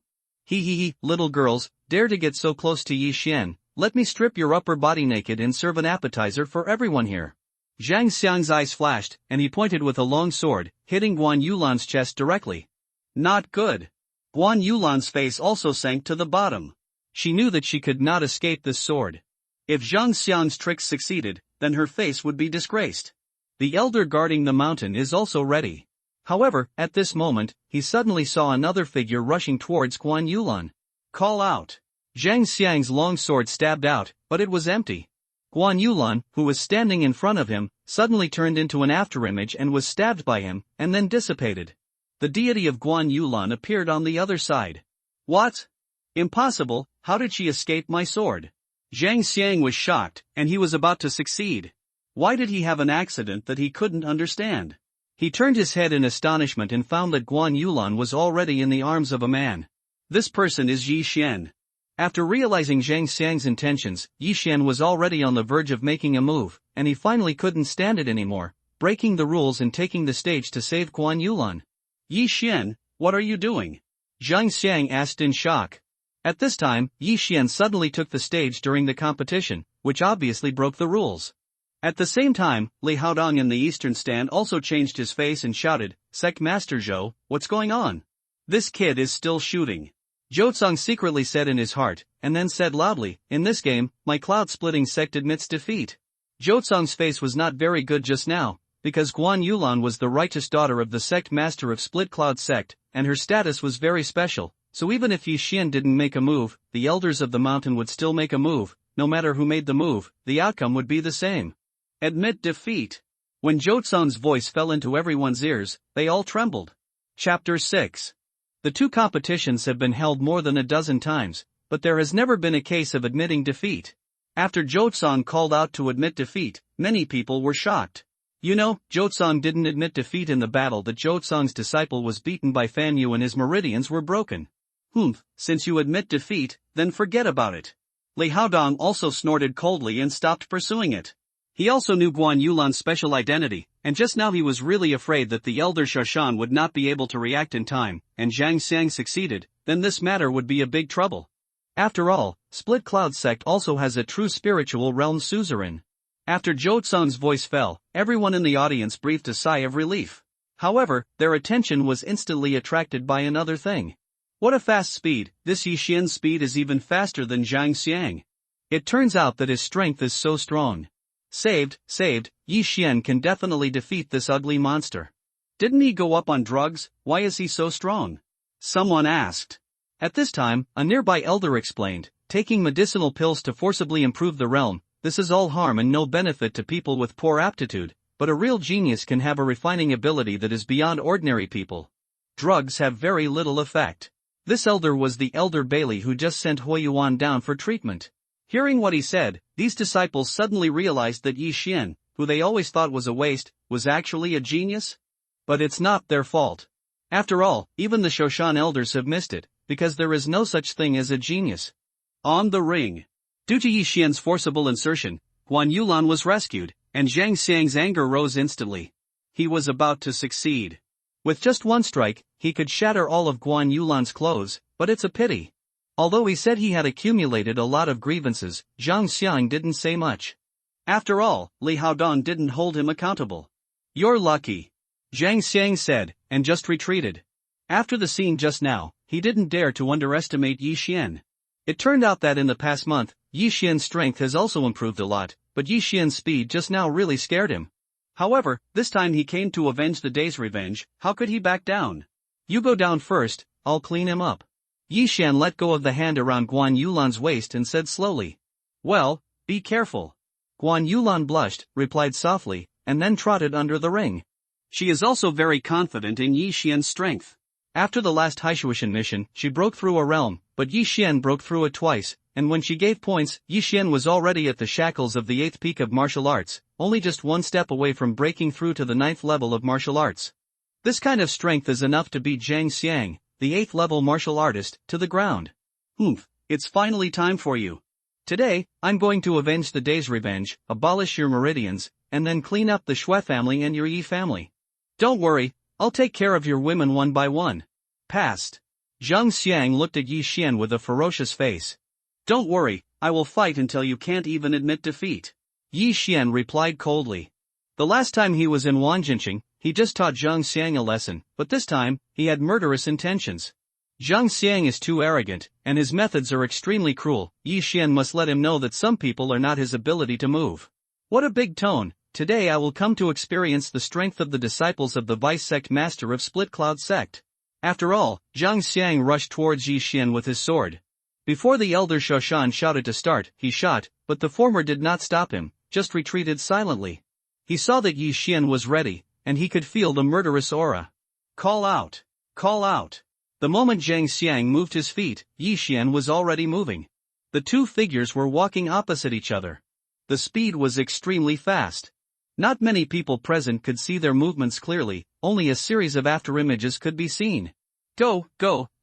Little girls, dare to get so close to Yi Xian, let me strip your upper body naked and serve an appetizer for everyone here. Zhang Xiang's eyes flashed, and he pointed with a long sword, hitting Guan Yulan's chest directly. Not good. Guan Yulan's face also sank to the bottom. She knew that she could not escape this sword. If Zhang Xiang's tricks succeeded, then her face would be disgraced. The elder guarding the mountain is also ready. However, at this moment, he suddenly saw another figure rushing towards Guan Yulan. Call out. Zhang Xiang's long sword stabbed out, but it was empty. Guan Yulan, who was standing in front of him, suddenly turned into an afterimage and was stabbed by him, and then dissipated. The deity of Guan Yulan appeared on the other side. What? Impossible, how did she escape my sword? Zhang Xiang was shocked, and he was about to succeed. Why did he have an accident that he couldn't understand? He turned his head in astonishment and found that Guan Yulan was already in the arms of a man. This person is Yi Xian. After realizing Zhang Xiang's intentions, Yi Xian was already on the verge of making a move, and he finally couldn't stand it anymore, breaking the rules and taking the stage to save Guan Yulan. Yi Xian, what are you doing? Zhang Xiang asked in shock. At this time, Yi Xian suddenly took the stage during the competition, which obviously broke the rules. At the same time, Li Haodong in the eastern stand also changed his face and shouted, Sect Master Zhou, what's going on? This kid is still shooting. Zhou Cong secretly said in his heart, and then said loudly, in this game, my cloud-splitting sect admits defeat. Zhou Cong's face was not very good just now, because Guan Yulan was the righteous daughter of the sect master of Split Cloud sect, and her status was very special, so even if Yi Xian didn't make a move, the elders of the mountain would still make a move. No matter who made the move, the outcome would be the same. Admit defeat. When Zhou Cong's voice fell into everyone's ears, they all trembled. Chapter 6. The two competitions have been held more than a dozen times, but there has never been a case of admitting defeat. After Zhou Cong called out to admit defeat, many people were shocked. You know, Jotsong didn't admit defeat in the battle that Jotsong's disciple was beaten by Fan Yu and his meridians were broken. Since you admit defeat, then forget about it. Li Haodong also snorted coldly and stopped pursuing it. He also knew Guan Yulan's special identity, and just now he was really afraid that the elder Shoshan would not be able to react in time, and Zhang Xiang succeeded, then this matter would be a big trouble. After all, Split Cloud Sect also has a true spiritual realm suzerain. After Jotsong's voice fell, everyone in the audience breathed a sigh of relief. However, their attention was instantly attracted by another thing. What a fast speed! This Yi Xian's speed is even faster than Zhang Xiang. It turns out that his strength is so strong. Saved, Yi Xian can definitely defeat this ugly monster. Didn't he go up on drugs? Why is he so strong? Someone asked. At this time, a nearby elder explained, taking medicinal pills to forcibly improve the realm, this is all harm and no benefit to people with poor aptitude, but a real genius can have a refining ability that is beyond ordinary people. Drugs have very little effect. This elder was the elder Bailey who just sent Huiyuan down for treatment. Hearing what he said, these disciples suddenly realized that Yi Xian, who they always thought was a waste, was actually a genius? But it's not their fault. After all, even the Shoshan elders have missed it, because there is no such thing as a genius. On the ring. Due to Yi Xian's forcible insertion, Guan Yulan was rescued, and Zhang Xiang's anger rose instantly. He was about to succeed. With just one strike, he could shatter all of Guan Yulan's clothes, but it's a pity. Although he said he had accumulated a lot of grievances, Zhang Xiang didn't say much. After all, Li Haodong didn't hold him accountable. You're lucky, Zhang Xiang said, and just retreated. After the scene just now, he didn't dare to underestimate Yi Xian. It turned out that in the past month, Yi Xian's strength has also improved a lot, but Yi Xian's speed just now really scared him. However, this time he came to avenge the day's revenge. How could he back down? You go down first, I'll clean him up. Yi Xian let go of the hand around Guan Yulan's waist and said slowly. Well, be careful. Guan Yulan blushed, replied softly, and then trotted under the ring. She is also very confident in Yi Xian's strength. After the last Haishuishan mission, she broke through a realm, but Yi Xian broke through it twice, and when she gave points, Yi Xian was already at the shackles of the 8th peak of martial arts, only just one step away from breaking through to the 9th level of martial arts. This kind of strength is enough to beat Zhang Xiang, the 8th level martial artist, to the ground. It's finally time for you. Today, I'm going to avenge the day's revenge, abolish your meridians, and then clean up the Shui family and your Yi family. Don't worry, I'll take care of your women one by one. Past. Zhang Xiang looked at Yi Xian with a ferocious face. Don't worry, I will fight until you can't even admit defeat. Yi Xian replied coldly. The last time he was in Wanjinqing, he just taught Zhang Xiang a lesson, but this time, he had murderous intentions. Zhang Xiang is too arrogant, and his methods are extremely cruel. Yi Xian must let him know that some people are not his ability to move. What a big tone! Today I will come to experience the strength of the disciples of the Vice Sect Master of Split Cloud Sect. After all, Zhang Xiang rushed towards Yi Xian with his sword. Before the elder Shoshan shouted to start, he shot, but the former did not stop him, just retreated silently. He saw that Yi Xian was ready, and he could feel the murderous aura. Call out! Call out! The moment Zhang Xiang moved his feet, Yi Xian was already moving. The two figures were walking opposite each other. The speed was extremely fast. Not many people present could see their movements clearly, only a series of afterimages could be seen. Go,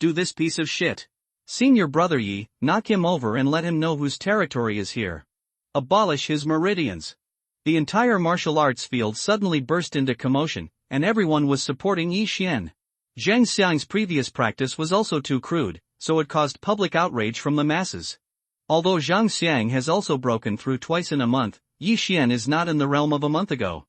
do this piece of shit. Senior brother Yi, knock him over and let him know whose territory is here. Abolish his meridians. The entire martial arts field suddenly burst into commotion, and everyone was supporting Yi Xian. Zhang Xiang's previous practice was also too crude, so it caused public outrage from the masses. Although Zhang Xiang has also broken through twice in a month, Yi Xian is not in the realm of a month ago.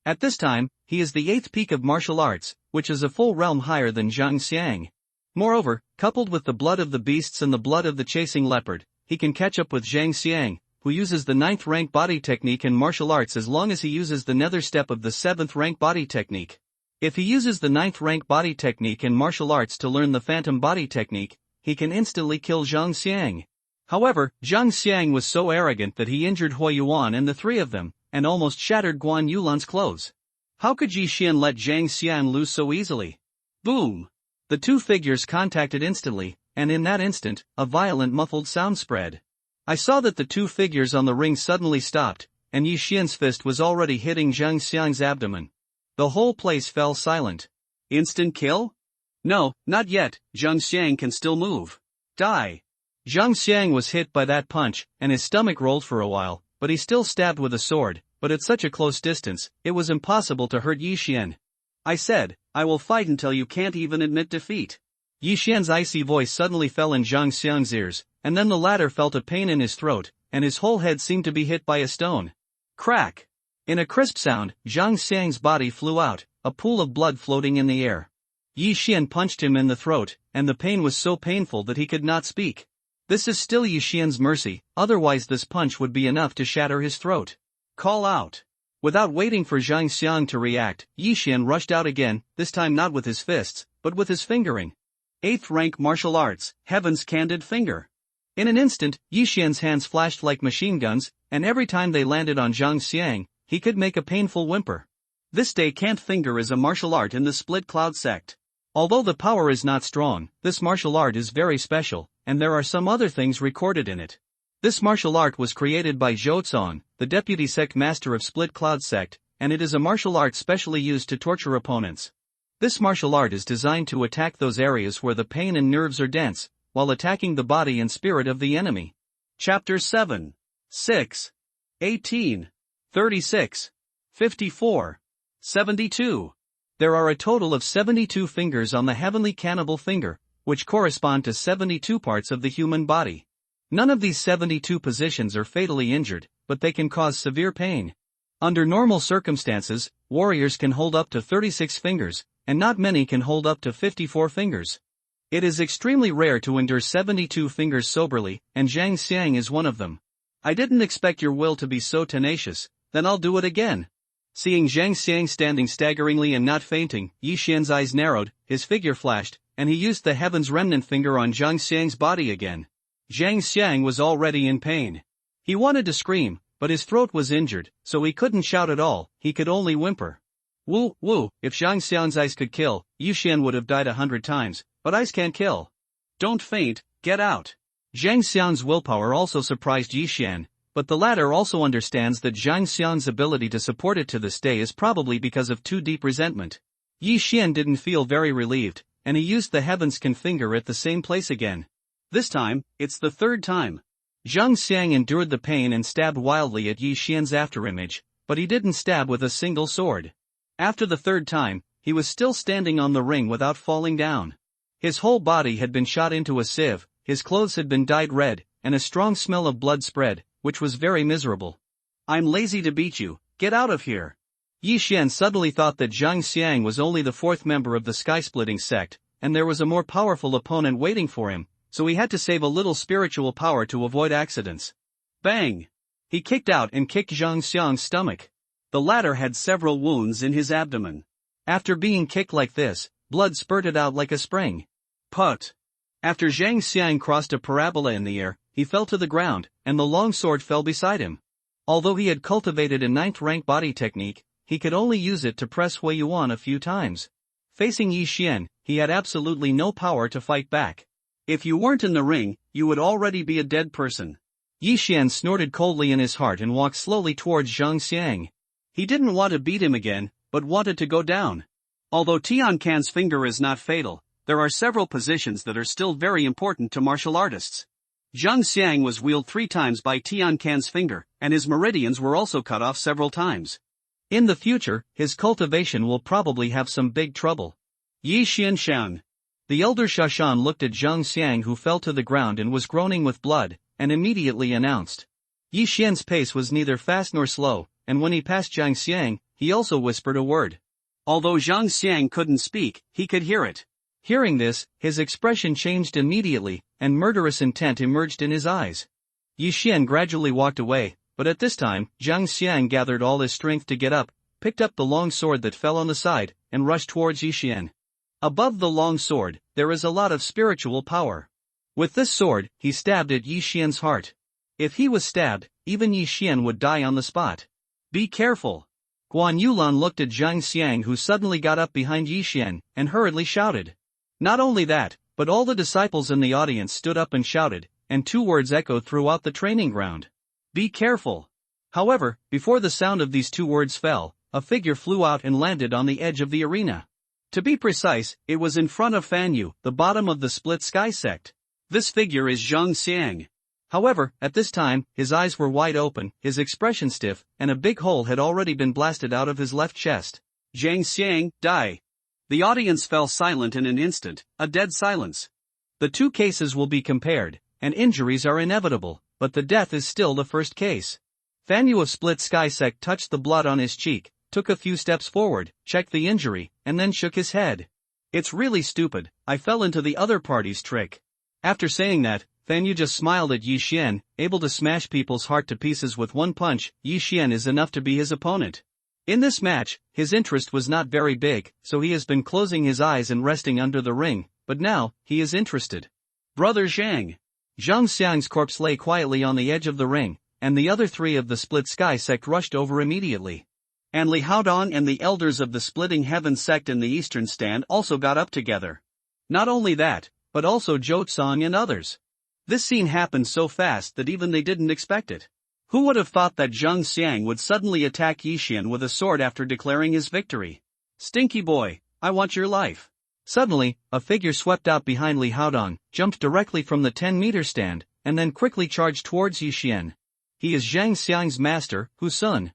At this time, he is the 8th peak of martial arts, which is a full realm higher than Zhang Xiang. Moreover, coupled with the blood of the beasts and the blood of the chasing leopard, he can catch up with Zhang Xiang, who uses the 9th rank body technique in martial arts as long as he uses the nether step of the 7th rank body technique. If he uses the 9th rank body technique in martial arts to learn the phantom body technique, he can instantly kill Zhang Xiang. However, Zhang Xiang was so arrogant that he injured Huiyuan and the three of them, and almost shattered Guan Yulan's clothes. How could Yi Xian let Zhang Xiang lose so easily? Boom! The two figures contacted instantly, and in that instant, a violent muffled sound spread. I saw that the two figures on the ring suddenly stopped, and Yi Xian's fist was already hitting Zhang Xiang's abdomen. The whole place fell silent. Instant kill? No, not yet, Zhang Xiang can still move. Die. Zhang Xiang was hit by that punch, and his stomach rolled for a while, but he still stabbed with a sword, but at such a close distance, it was impossible to hurt Yi Xian. I said, I will fight until you can't even admit defeat. Yi Xian's icy voice suddenly fell in Zhang Xiang's ears, and then the latter felt a pain in his throat, and his whole head seemed to be hit by a stone. Crack! In a crisp sound, Zhang Xiang's body flew out, a pool of blood floating in the air. Yi Xian punched him in the throat, and the pain was so painful that he could not speak. This is still Yi Xian's mercy, otherwise this punch would be enough to shatter his throat. Call out. Without waiting for Zhang Xiang to react, Yi Xian rushed out again, this time not with his fists, but with his fingering. 8th rank martial arts, Heaven's Candid Finger. In an instant, Yi Xian's hands flashed like machine guns, and every time they landed on Zhang Xiang, he could make a painful whimper. This day Can't Finger is a martial art in the Split Cloud sect. Although the power is not strong, this martial art is very special, and there are some other things recorded in it. This martial art was created by Zhou Zong, the deputy sect master of Split Cloud sect, and it is a martial art specially used to torture opponents. This martial art is designed to attack those areas where the pain and nerves are dense, while attacking the body and spirit of the enemy. Chapter 7. 6. 18. 36. 54. 72. There are a total of 72 fingers on the heavenly cannibal finger, which correspond to 72 parts of the human body. None of these 72 positions are fatally injured, but they can cause severe pain. Under normal circumstances, warriors can hold up to 36 fingers, and not many can hold up to 54 fingers. It is extremely rare to endure 72 fingers soberly, and Zhang Xiang is one of them. I didn't expect your will to be so tenacious, then I'll do it again. Seeing Zhang Xiang standing staggeringly and not fainting, Yi Xian's eyes narrowed, his figure flashed, and he used the Heaven's Remnant finger on Zhang Xiang's body again. Zhang Xiang was already in pain. He wanted to scream, but his throat was injured, so he couldn't shout at all, he could only whimper. Woo, woo, if Zhang Xiang's eyes could kill, Yi Xian would have died 100 times, but eyes can't kill. Don't faint, get out. Zhang Xiang's willpower also surprised Yi Xian, but the latter also understands that Zhang Xiang's ability to support it to this day is probably because of too deep resentment. Yi Xian didn't feel very relieved, and he used the Heaven's Can finger at the same place again. This time, it's the third time. Zhang Xiang endured the pain and stabbed wildly at Yi Xian's afterimage, but he didn't stab with a single sword. After the third time, he was still standing on the ring without falling down. His whole body had been shot into a sieve, his clothes had been dyed red, and a strong smell of blood spread, which was very miserable. I'm lazy to beat you, get out of here. Yi Xian suddenly thought that Zhang Xiang was only the fourth member of the sky-splitting sect, and there was a more powerful opponent waiting for him, so he had to save a little spiritual power to avoid accidents. Bang! He kicked out and kicked Zhang Xiang's stomach. The latter had several wounds in his abdomen. After being kicked like this, blood spurted out like a spring. Put! After Zhang Xiang crossed a parabola in the air, he fell to the ground, and the long sword fell beside him. Although he had cultivated a 9th rank body technique, he could only use it to press Hui Yuan a few times. Facing Yi Xian, he had absolutely no power to fight back. If you weren't in the ring, you would already be a dead person. Yi Xian snorted coldly in his heart and walked slowly towards Zhang Xiang. He didn't want to beat him again, but wanted to go down. Although Tian Can's finger is not fatal, there are several positions that are still very important to martial artists. Zhang Xiang was wheeled 3 times by Tian Can's finger, and his meridians were also cut off several times. In the future, his cultivation will probably have some big trouble. Yi Xian. The elder Shashan looked at Zhang Xiang, who fell to the ground and was groaning with blood, and immediately announced. Yi Xian's pace was neither fast nor slow, and when he passed Zhang Xiang, he also whispered a word. Although Zhang Xiang couldn't speak, he could hear it. Hearing this, his expression changed immediately, and murderous intent emerged in his eyes. Yi Xian gradually walked away, but at this time, Zhang Xiang gathered all his strength to get up, picked up the long sword that fell on the side, and rushed towards Yi Xian. Above the long sword, there is a lot of spiritual power. With this sword, he stabbed at Yi Xian's heart. If he was stabbed, even Yi Xian would die on the spot. Be careful. Guan Yulan looked at Zhang Xiang, who suddenly got up behind Yi Xian, and hurriedly shouted. Not only that, but all the disciples in the audience stood up and shouted, and 2 words echoed throughout the training ground. Be careful. However, before the sound of these two words fell, a figure flew out and landed on the edge of the arena. To be precise, it was in front of Fan Yu, the bottom of the split sky sect. This figure is Zhang Xiang. However, at this time, his eyes were wide open, his expression stiff, and a big hole had already been blasted out of his left chest. Zhang Xiang, die. The audience fell silent in an instant, a dead silence. The two cases will be compared, and injuries are inevitable, but the death is still the first case. Fan Yu of Split Sky Sect touched the blood on his cheek, took a few steps forward, checked the injury, and then shook his head. It's really stupid, I fell into the other party's trick. After saying that, Fan Yu just smiled at Yi Xian, able to smash people's heart to pieces with one punch. Yi Xian is enough to be his opponent. In this match, his interest was not very big, so he has been closing his eyes and resting under the ring, but now, he is interested. Brother Zhang. Zhang Xiang's corpse lay quietly on the edge of the ring, and the other three of the Split Sky sect rushed over immediately. And Li Haodong and the elders of the Splitting Heaven sect in the eastern stand also got up together. Not only that, but also Zhou Tsang and others. This scene happened so fast that even they didn't expect it. Who would have thought that Zhang Xiang would suddenly attack Yi Xian with a sword after declaring his victory? Stinky boy, I want your life. Suddenly, a figure swept out behind Li Haodong, jumped directly from the 10-meter stand, and then quickly charged towards Yi Xian. He is Zhang Xiang's master, Hu Sun.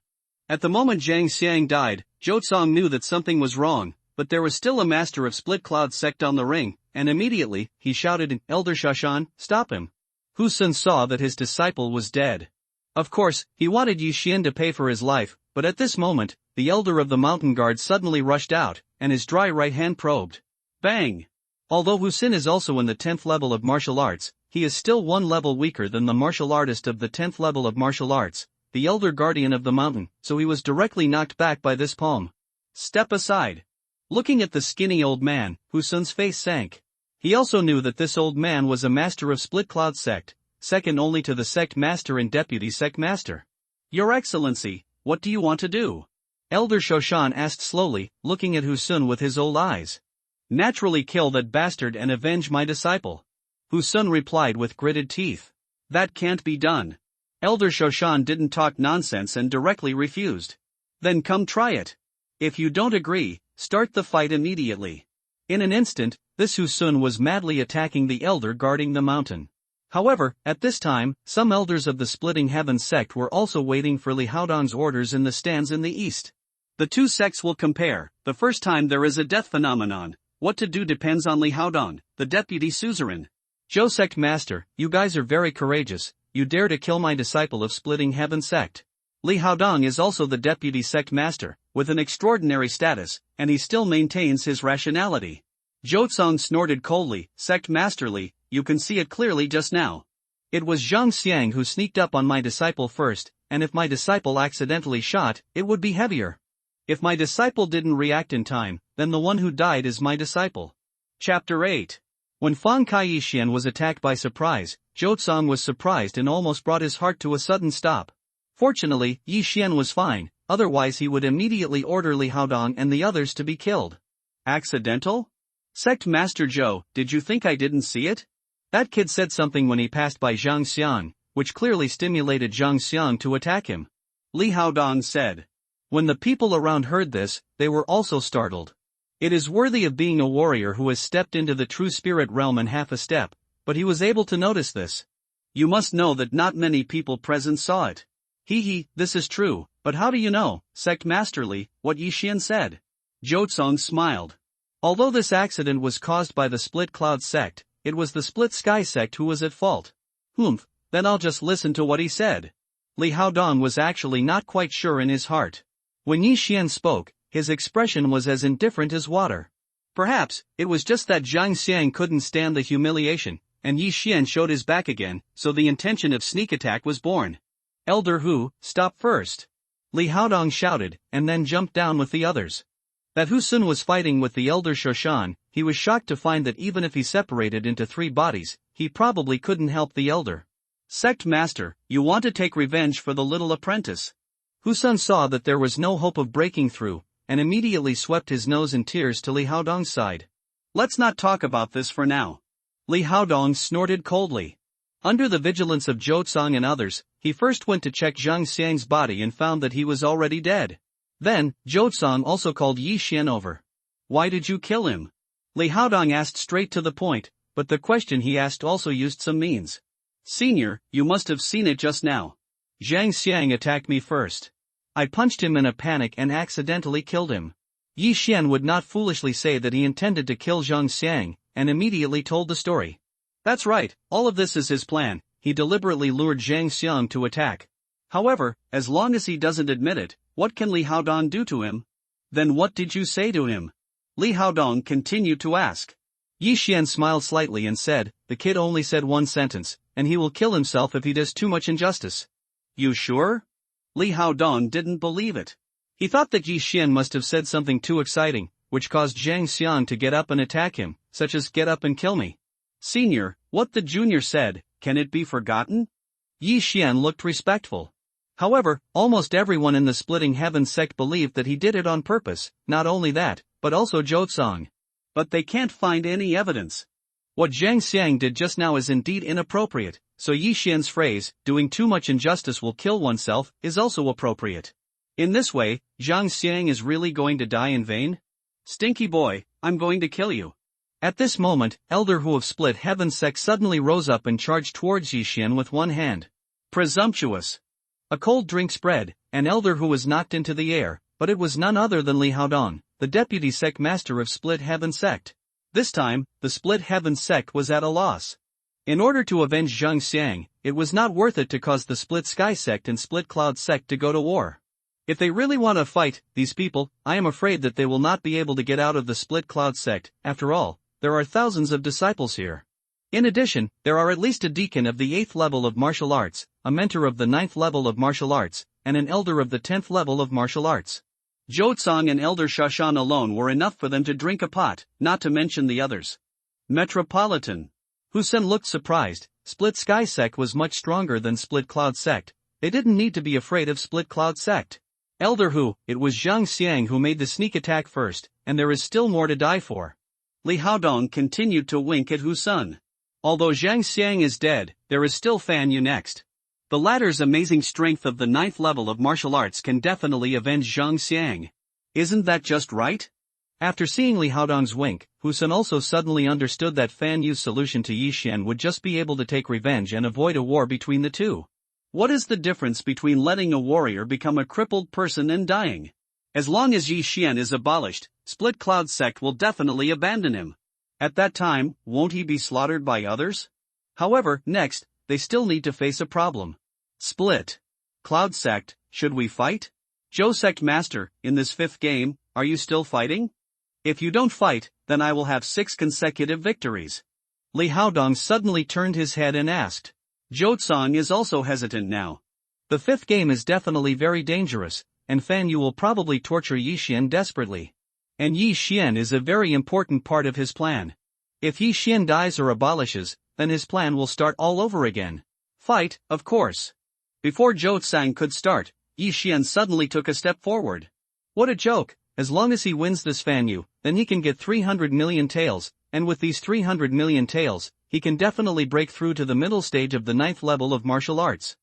At the moment Zhang Xiang died, Zhou Tsang knew that something was wrong, but there was still a master of Split Cloud sect on the ring, and immediately, he shouted, Elder Shashan, stop him. Hu Sun saw that his disciple was dead. Of course, he wanted Yi Xian to pay for his life, but at this moment, the elder of the mountain guard suddenly rushed out, and his dry right hand probed. Bang! Although Hu Sun is also in the 10th level of martial arts, he is still one level weaker than the martial artist of the 10th level of martial arts, the elder guardian of the mountain, so he was directly knocked back by this palm. Step aside. Looking at the skinny old man, Hu Sun's face sank. He also knew that this old man was a master of Split Cloud sect, second only to the sect master and deputy sect master. Your Excellency, what do you want to do? Elder Shoshan asked slowly, looking at Hu Sun with his old eyes. Naturally kill that bastard and avenge my disciple. Hu Sun replied with gritted teeth. That can't be done. Elder Shoshan didn't talk nonsense and directly refused. Then come try it. If you don't agree, start the fight immediately. In an instant, this Hu Sun was madly attacking the elder guarding the mountain. However, at this time, some elders of the Splitting Heaven sect were also waiting for Li Haodong's orders in the stands in the east. The two sects will compare. The first time there is a death phenomenon. What to do depends on Li Haodong, the deputy suzerain. Zhou sect master, you guys are very courageous, you dare to kill my disciple of Splitting Heaven sect. Li Haodong is also the deputy sect master, with an extraordinary status, and he still maintains his rationality. Zhou Tsang snorted coldly, sect masterly, you can see it clearly just now. It was Zhang Xiang who sneaked up on my disciple first, and if my disciple accidentally shot, it would be heavier. If my disciple didn't react in time, then the one who died is my disciple. Chapter 8. When Fang Kai Yixian was attacked by surprise, Zhou Tsang was surprised and almost brought his heart to a sudden stop. Fortunately, Yi Xian was fine, otherwise he would immediately order Li Haodong and the others to be killed. Accidental? Sect Master Zhou, did you think I didn't see it? That kid said something when he passed by Zhang Xiang, which clearly stimulated Zhang Xiang to attack him. Li Haodong said. When the people around heard this, they were also startled. It is worthy of being a warrior who has stepped into the true spirit realm in half a step, but he was able to notice this. You must know that not many people present saw it. This is true, but how do you know, Sect Masterly, what Yi Xian said? Zhou Tsang smiled. Although this accident was caused by the Split Cloud sect, it was the Split Sky sect who was at fault. Then I'll just listen to what he said. Li Haodong was actually not quite sure in his heart. When Yi Xian spoke, his expression was as indifferent as water. Perhaps, it was just that Zhang Xiang couldn't stand the humiliation, and Yi Xian showed his back again, so the intention of sneak attack was born. Elder Hu, stop first. Li Haodong shouted, and then jumped down with the others. That Hu Sun was fighting with the Elder Shoshan, he was shocked to find that even if he separated into 3 bodies, he probably couldn't help the Elder. Sect Master, you want to take revenge for the little apprentice. Hu Sun saw that there was no hope of breaking through, and immediately swept his nose in tears to Li Haodong's side. Let's not talk about this for now. Li Haodong snorted coldly. Under the vigilance of Zhou Tsang and others, he first went to check Zhang Xiang's body and found that he was already dead. Then, Zhou Cong also called Yi Xian over. Why did you kill him? Li Haodong asked straight to the point, but the question he asked also used some means. Senior, you must have seen it just now. Zhang Xiang attacked me first. I punched him in a panic and accidentally killed him. Yi Xian would not foolishly say that he intended to kill Zhang Xiang, and immediately told the story. That's right, all of this is his plan. He deliberately lured Zhang Xiang to attack. However, as long as he doesn't admit it, what can Li Haodong do to him? Then what did you say to him? Li Haodong continued to ask. Yi Xian smiled slightly and said, the kid only said one sentence, and he will kill himself if he does too much injustice. You sure? Li Haodong didn't believe it. He thought that Yi Xian must have said something too exciting, which caused Zhang Xiang to get up and attack him, such as get up and kill me. Senior, what the junior said, can it be forgotten? Yi Xian looked respectful. However, almost everyone in the Splitting Heaven sect believed that he did it on purpose, not only that, but also Zhou Cong. But they can't find any evidence. What Zhang Xiang did just now is indeed inappropriate, so Yi Xian's phrase, doing too much injustice will kill oneself, is also appropriate. In this way, Zhang Xiang is really going to die in vain? Stinky boy, I'm going to kill you. At this moment, Elder Hu of Split Heaven sect suddenly rose up and charged towards Yi Xian with one hand. Presumptuous. A cold drink spread, and Elder Hu was knocked into the air, but it was none other than Li Haodong, the deputy sect master of Split Heaven sect. This time, the Split Heaven sect was at a loss. In order to avenge Zhang Xiang, it was not worth it to cause the Split Sky sect and Split Cloud sect to go to war. If they really want to fight, these people, I am afraid that they will not be able to get out of the Split Cloud sect. After all, there are thousands of disciples here. In addition, there are at least a deacon of the 8th level of martial arts, a mentor of the 9th level of martial arts, and an elder of the 10th level of martial arts. Zhou Cong and Elder Shashan alone were enough for them to drink a pot, not to mention the others. Metropolitan. Husen looked surprised. Split Sky sect was much stronger than Split Cloud sect. They didn't need to be afraid of Split Cloud sect. Elder Hu, it was Zhang Xiang who made the sneak attack first, and there is still more to die for. Li Haodong continued to wink at Husen. Although Zhang Xiang is dead, there is still Fan Yu next. The latter's amazing strength of the 9th level of martial arts can definitely avenge Zhang Xiang. Isn't that just right? After seeing Li Haodong's wink, Husen also suddenly understood that Fan Yu's solution to Yi Xian would just be able to take revenge and avoid a war between the two. What is the difference between letting a warrior become a crippled person and dying? As long as Yi Xian is abolished, Split Cloud sect will definitely abandon him. At that time, won't he be slaughtered by others? However, next, they still need to face a problem. Split Cloud sect, should we fight? Zhou sect master, in this 5th game, are you still fighting? If you don't fight, then I will have 6 consecutive victories. Li Haodong suddenly turned his head and asked. Zhou Cong is also hesitant now. The 5th game is definitely very dangerous, and Fan Yu will probably torture Yi Xian desperately. And Yi Xian is a very important part of his plan. If Yi Xian dies or abolishes, then his plan will start all over again. Fight, of course. Before Zhou Cong could start, Yi Xian suddenly took a step forward. What a joke! As long as he wins this Fan Yu, then he can get 300 million taels, and with these 300 million taels, he can definitely break through to the middle stage of the 9th level of martial arts.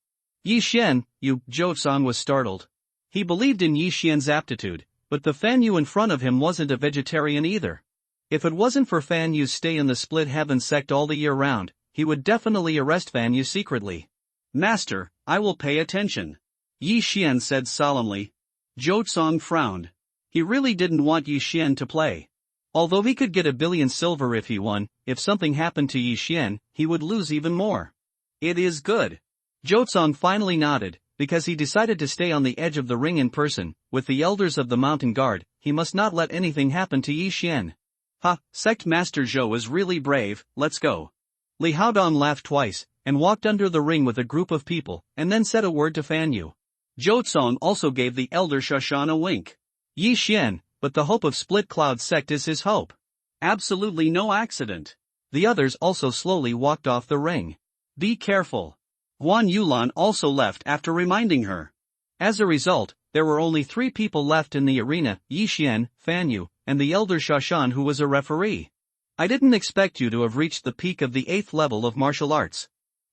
Yi Xian, Zhou Cong was startled. He believed in Yi Xian's aptitude, but the Fan Yu in front of him wasn't a vegetarian either. If it wasn't for Fan Yu's stay in the Split Heaven sect all the year round, he would definitely arrest Fan Yu secretly. Master, I will pay attention. Yi Xian said solemnly. Zhou Cong frowned. He really didn't want Yi Xian to play. Although he could get 1 billion silver if he won, if something happened to Yi Xian, he would lose even more. It is good. Zhou Cong finally nodded, because he decided to stay on the edge of the ring in person, with the elders of the mountain guard. He must not let anything happen to Yi Xian. Ha, Sect Master Zhou is really brave, let's go. Li Haodong laughed twice, and walked under the ring with a group of people, and then said a word to Fan Yu. Zhou Cong also gave the elder Shashan a wink. Yi Xian, but the hope of Split Cloud sect is his hope. Absolutely no accident. The others also slowly walked off the ring. Be careful. Guan Yulan also left after reminding her. As a result, there were only 3 people left in the arena, Yi Xian, Fan Yu, and the elder Shashan who was a referee. I didn't expect you to have reached the peak of the 8th level of martial arts.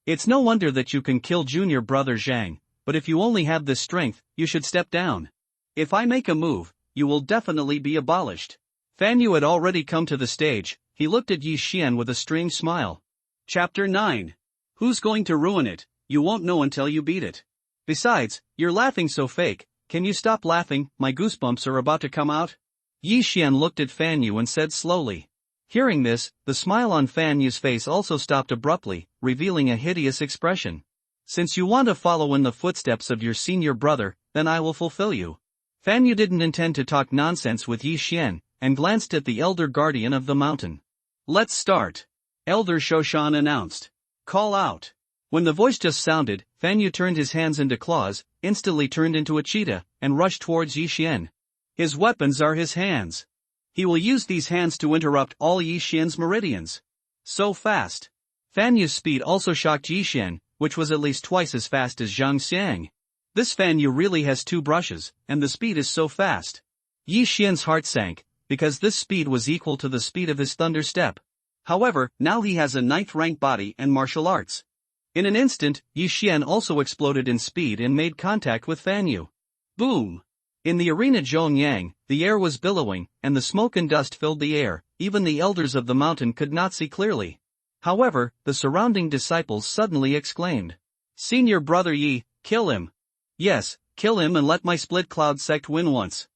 It's no wonder that you can kill junior brother Zhang, but if you only have this strength, you should step down. If I make a move, you will definitely be abolished. Fan Yu had already come to the stage. He looked at Yi Xian with a strange smile. Chapter 9. Who's going to ruin it? You won't know until you beat it. Besides, you're laughing so fake. Can you stop laughing? My goosebumps are about to come out. Yi Xian looked at Fan Yu and said slowly. Hearing this, the smile on Fan Yu's face also stopped abruptly, revealing a hideous expression. Since you want to follow in the footsteps of your senior brother, then I will fulfill you. Fan Yu didn't intend to talk nonsense with Yi Xian, and glanced at the elder guardian of the mountain. Let's start. Elder Shoshan announced. Call out. When the voice just sounded, Fan Yu turned his hands into claws, instantly turned into a cheetah, and rushed towards Yi Xian. His weapons are his hands. He will use these hands to interrupt all Yi Xian's meridians. So fast. Fan Yu's speed also shocked Yi Xian, which was at least twice as fast as Zhang Xiang. This Fan Yu really has two brushes, and the speed is so fast. Yi Xian's heart sank, because this speed was equal to the speed of his thunder step. However, now he has a 9th rank body and martial arts. In an instant, Yi Xian also exploded in speed and made contact with Fan Yu. Boom! In the arena Zhongyang, the air was billowing, and the smoke and dust filled the air. Even the elders of the mountain could not see clearly. However, the surrounding disciples suddenly exclaimed. Senior brother Yi, kill him! Yes, kill him and let my split cloud sect win once.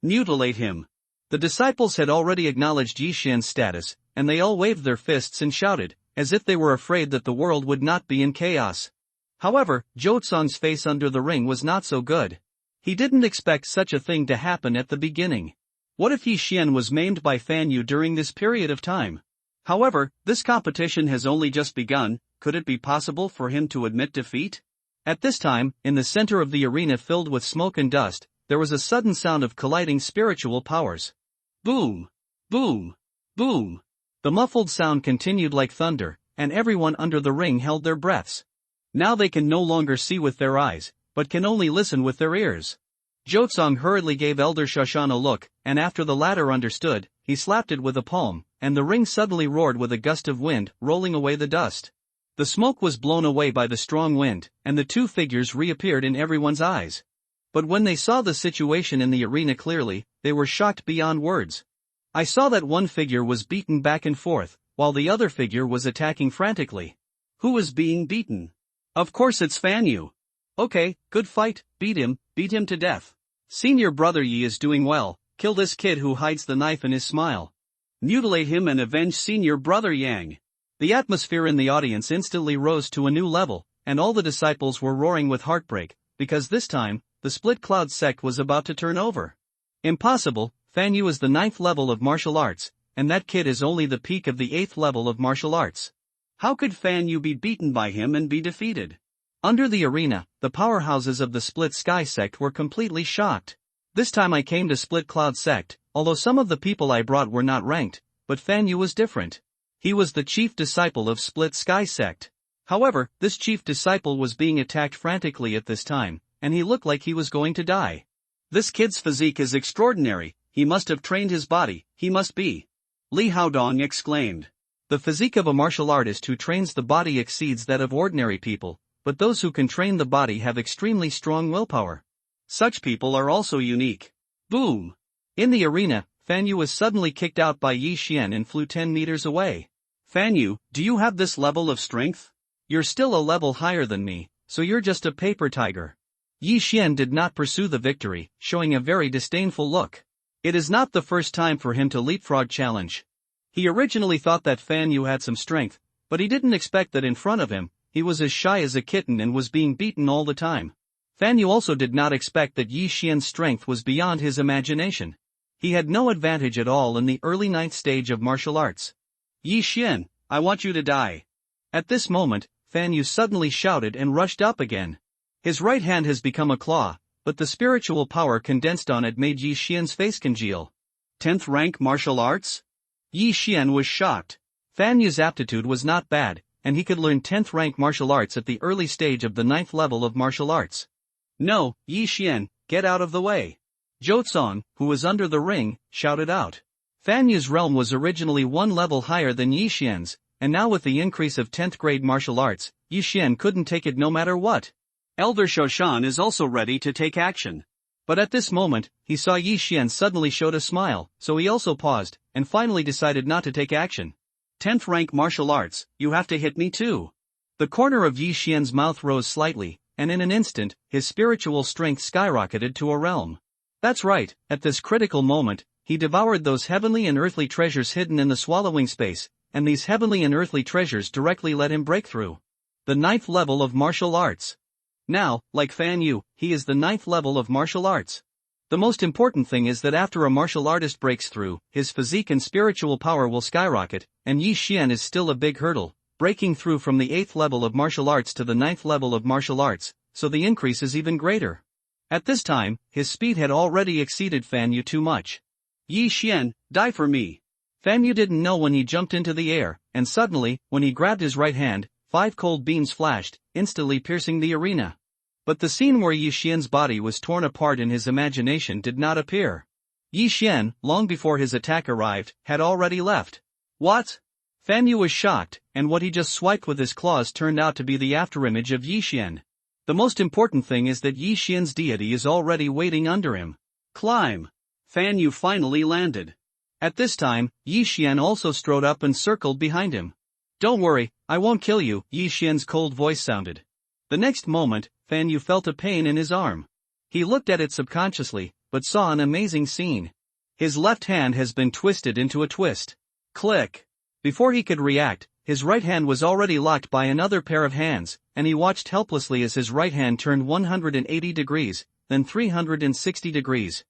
Mutilate him. The disciples had already acknowledged Yi Xian's status, and they all waved their fists and shouted, as if they were afraid that the world would not be in chaos. However, Zhou Tsong's face under the ring was not so good. He didn't expect such a thing to happen at the beginning. What if Yi Xian was maimed by Fan Yu during this period of time? However, this competition has only just begun. Could it be possible for him to admit defeat? At this time, in the center of the arena filled with smoke and dust, there was a sudden sound of colliding spiritual powers. Boom! Boom! Boom! The muffled sound continued like thunder, and everyone under the ring held their breaths. Now they can no longer see with their eyes, but can only listen with their ears. Zhou Tsong hurriedly gave Elder Shoshan a look, and after the latter understood, he slapped it with a palm, and the ring suddenly roared with a gust of wind, rolling away the dust. The smoke was blown away by the strong wind, and the two figures reappeared in everyone's eyes. But when they saw the situation in the arena clearly, they were shocked beyond words. I saw that one figure was beaten back and forth, while the other figure was attacking frantically. Who was being beaten? Of course it's Fan Yu. Okay, good fight, beat him to death. Senior brother Yi is doing well, kill this kid who hides the knife in his smile. Mutilate him and avenge senior brother Yang. The atmosphere in the audience instantly rose to a new level, and all the disciples were roaring with heartbreak, because this time, the split cloud sect was about to turn over. Impossible, Fan Yu is the 9th level of martial arts, and that kid is only the peak of the 8th level of martial arts. How could Fan Yu be beaten by him and be defeated? Under the arena, the powerhouses of the Split Sky sect were completely shocked. This time I came to Split Cloud sect, although some of the people I brought were not ranked, but Fan Yu was different. He was the chief disciple of Split Sky sect. However, this chief disciple was being attacked frantically at this time, and he looked like he was going to die. This kid's physique is extraordinary, he must have trained his body, he must be. Li Haodong exclaimed. The physique of a martial artist who trains the body exceeds that of ordinary people, but those who can train the body have extremely strong willpower. Such people are also unique. Boom! In the arena, Fan Yu was suddenly kicked out by Yi Xian and flew 10 meters away. Fan Yu, do you have this level of strength? You're still a level higher than me, so you're just a paper tiger. Yi Xian did not pursue the victory, showing a very disdainful look. It is not the first time for him to leapfrog challenge. He originally thought that Fan Yu had some strength, but he didn't expect that in front of him, he was as shy as a kitten and was being beaten all the time. Fan Yu also did not expect that Yi Xian's strength was beyond his imagination. He had no advantage at all in the early 9th stage of martial arts. Yi Xian, I want you to die. At this moment, Fan Yu suddenly shouted and rushed up again. His right hand has become a claw, but the spiritual power condensed on it made Yi Xian's face congeal. 10th rank martial arts? Yi Xian was shocked. Fan Yu's aptitude was not bad, and he could learn 10th rank martial arts at the early stage of the 9th level of martial arts. No, Yi Xian, get out of the way. Zhou Tsong, who was under the ring, shouted out. Fan Yu's realm was originally one level higher than Yi Xian's, and now with the increase of 10th grade martial arts, Yi Xian couldn't take it no matter what. Elder Shoshan is also ready to take action. But at this moment, he saw Yi Xian suddenly showed a smile, so he also paused, and finally decided not to take action. 10th rank martial arts, you have to hit me too. The corner of Yi Xian's mouth rose slightly, and in an instant, his spiritual strength skyrocketed to a realm. That's right, at this critical moment, he devoured those heavenly and earthly treasures hidden in the swallowing space, and these heavenly and earthly treasures directly let him break through the 9th level of martial arts. Now, like Fan Yu, he is the 9th level of martial arts. The most important thing is that after a martial artist breaks through, his physique and spiritual power will skyrocket, and Yi Xian is still a big hurdle, breaking through from the 8th level of martial arts to the 9th level of martial arts, so the increase is even greater. At this time, his speed had already exceeded Fan Yu too much. Yi Xian, die for me. Fan Yu didn't know when he jumped into the air, and suddenly, when he grabbed his right hand, 5 cold beams flashed, instantly piercing the arena. But the scene where Yi Xian's body was torn apart in his imagination did not appear. Yi Xian, long before his attack arrived, had already left. What? Fan Yu was shocked, and what he just swiped with his claws turned out to be the afterimage of Yi Xian. The most important thing is that Yi Xian's deity is already waiting under him. Climb. Fan Yu finally landed. At this time, Yi Xian also strode up and circled behind him. Don't worry, I won't kill you, Yi Xian's cold voice sounded. The next moment, Fan Yu felt a pain in his arm. He looked at it subconsciously, but saw an amazing scene. His left hand has been twisted into a twist. Click. Before he could react, his right hand was already locked by another pair of hands, and he watched helplessly as his right hand turned 180 degrees, then 360 degrees.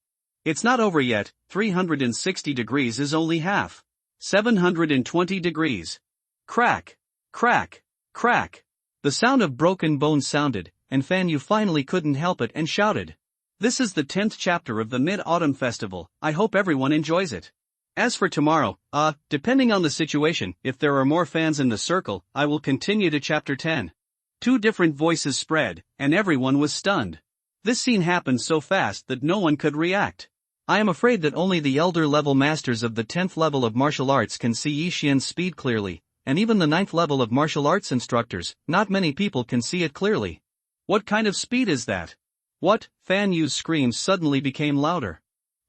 It's not over yet, 360 degrees is only half. 720 degrees. Crack, crack, crack. The sound of broken bones sounded, and Fan Yu finally couldn't help it and shouted. This is the 10th chapter of the Mid-Autumn Festival, I hope everyone enjoys it. As for tomorrow, depending on the situation, if there are more fans in the circle, I will continue to chapter 10. 2 different voices spread, and everyone was stunned. This scene happened so fast that no one could react. I am afraid that only the elder-level masters of the 10th level of martial arts can see Yi Xian's speed clearly, and even the 9th level of martial arts instructors, not many people can see it clearly. What kind of speed is that? What? Fan Yu's screams suddenly became louder.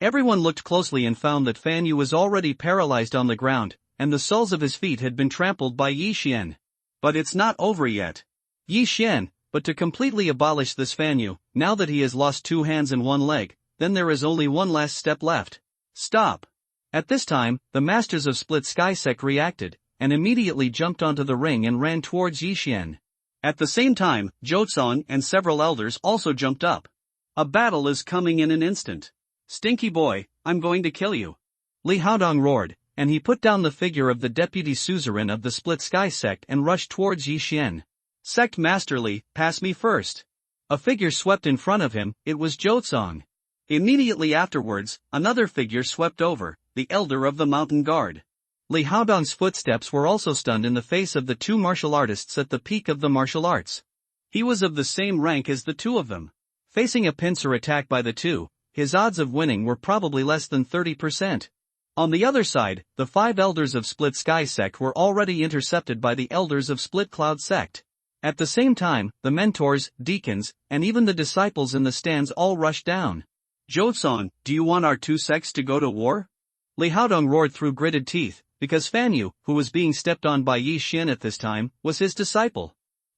Everyone looked closely and found that Fan Yu was already paralyzed on the ground, and the soles of his feet had been trampled by Yi Xian. But it's not over yet. Yi Xian, but to completely abolish this Fan Yu, now that he has lost 2 hands and 1 leg, then there is only one last step left. Stop. At this time, the masters of Split Sky Sect reacted, and immediately jumped onto the ring and ran towards Yi Xian. At the same time, Jotsong and several elders also jumped up. A battle is coming in an instant. Stinky boy, I'm going to kill you. Li Haodong roared, and he put down the figure of the deputy suzerain of the Split Sky Sect and rushed towards Yi Xian. Sect Master Li, pass me first. A figure swept in front of him, it was Jotsong. Immediately afterwards, another figure swept over, the elder of the mountain guard. Li Haodong's footsteps were also stunned in the face of the 2 martial artists at the peak of the martial arts. He was of the same rank as the 2 of them. Facing a pincer attack by the 2, his odds of winning were probably less than 30%. On the other side, the 5 elders of Split Sky Sect were already intercepted by the elders of Split Cloud Sect. At the same time, the mentors, deacons, and even the disciples in the stands all rushed down. Jotsong, do you want our 2 sects to go to war? Li Haodong roared through gritted teeth, because Fan Yu, who was being stepped on by Yi Xian at this time, was his disciple.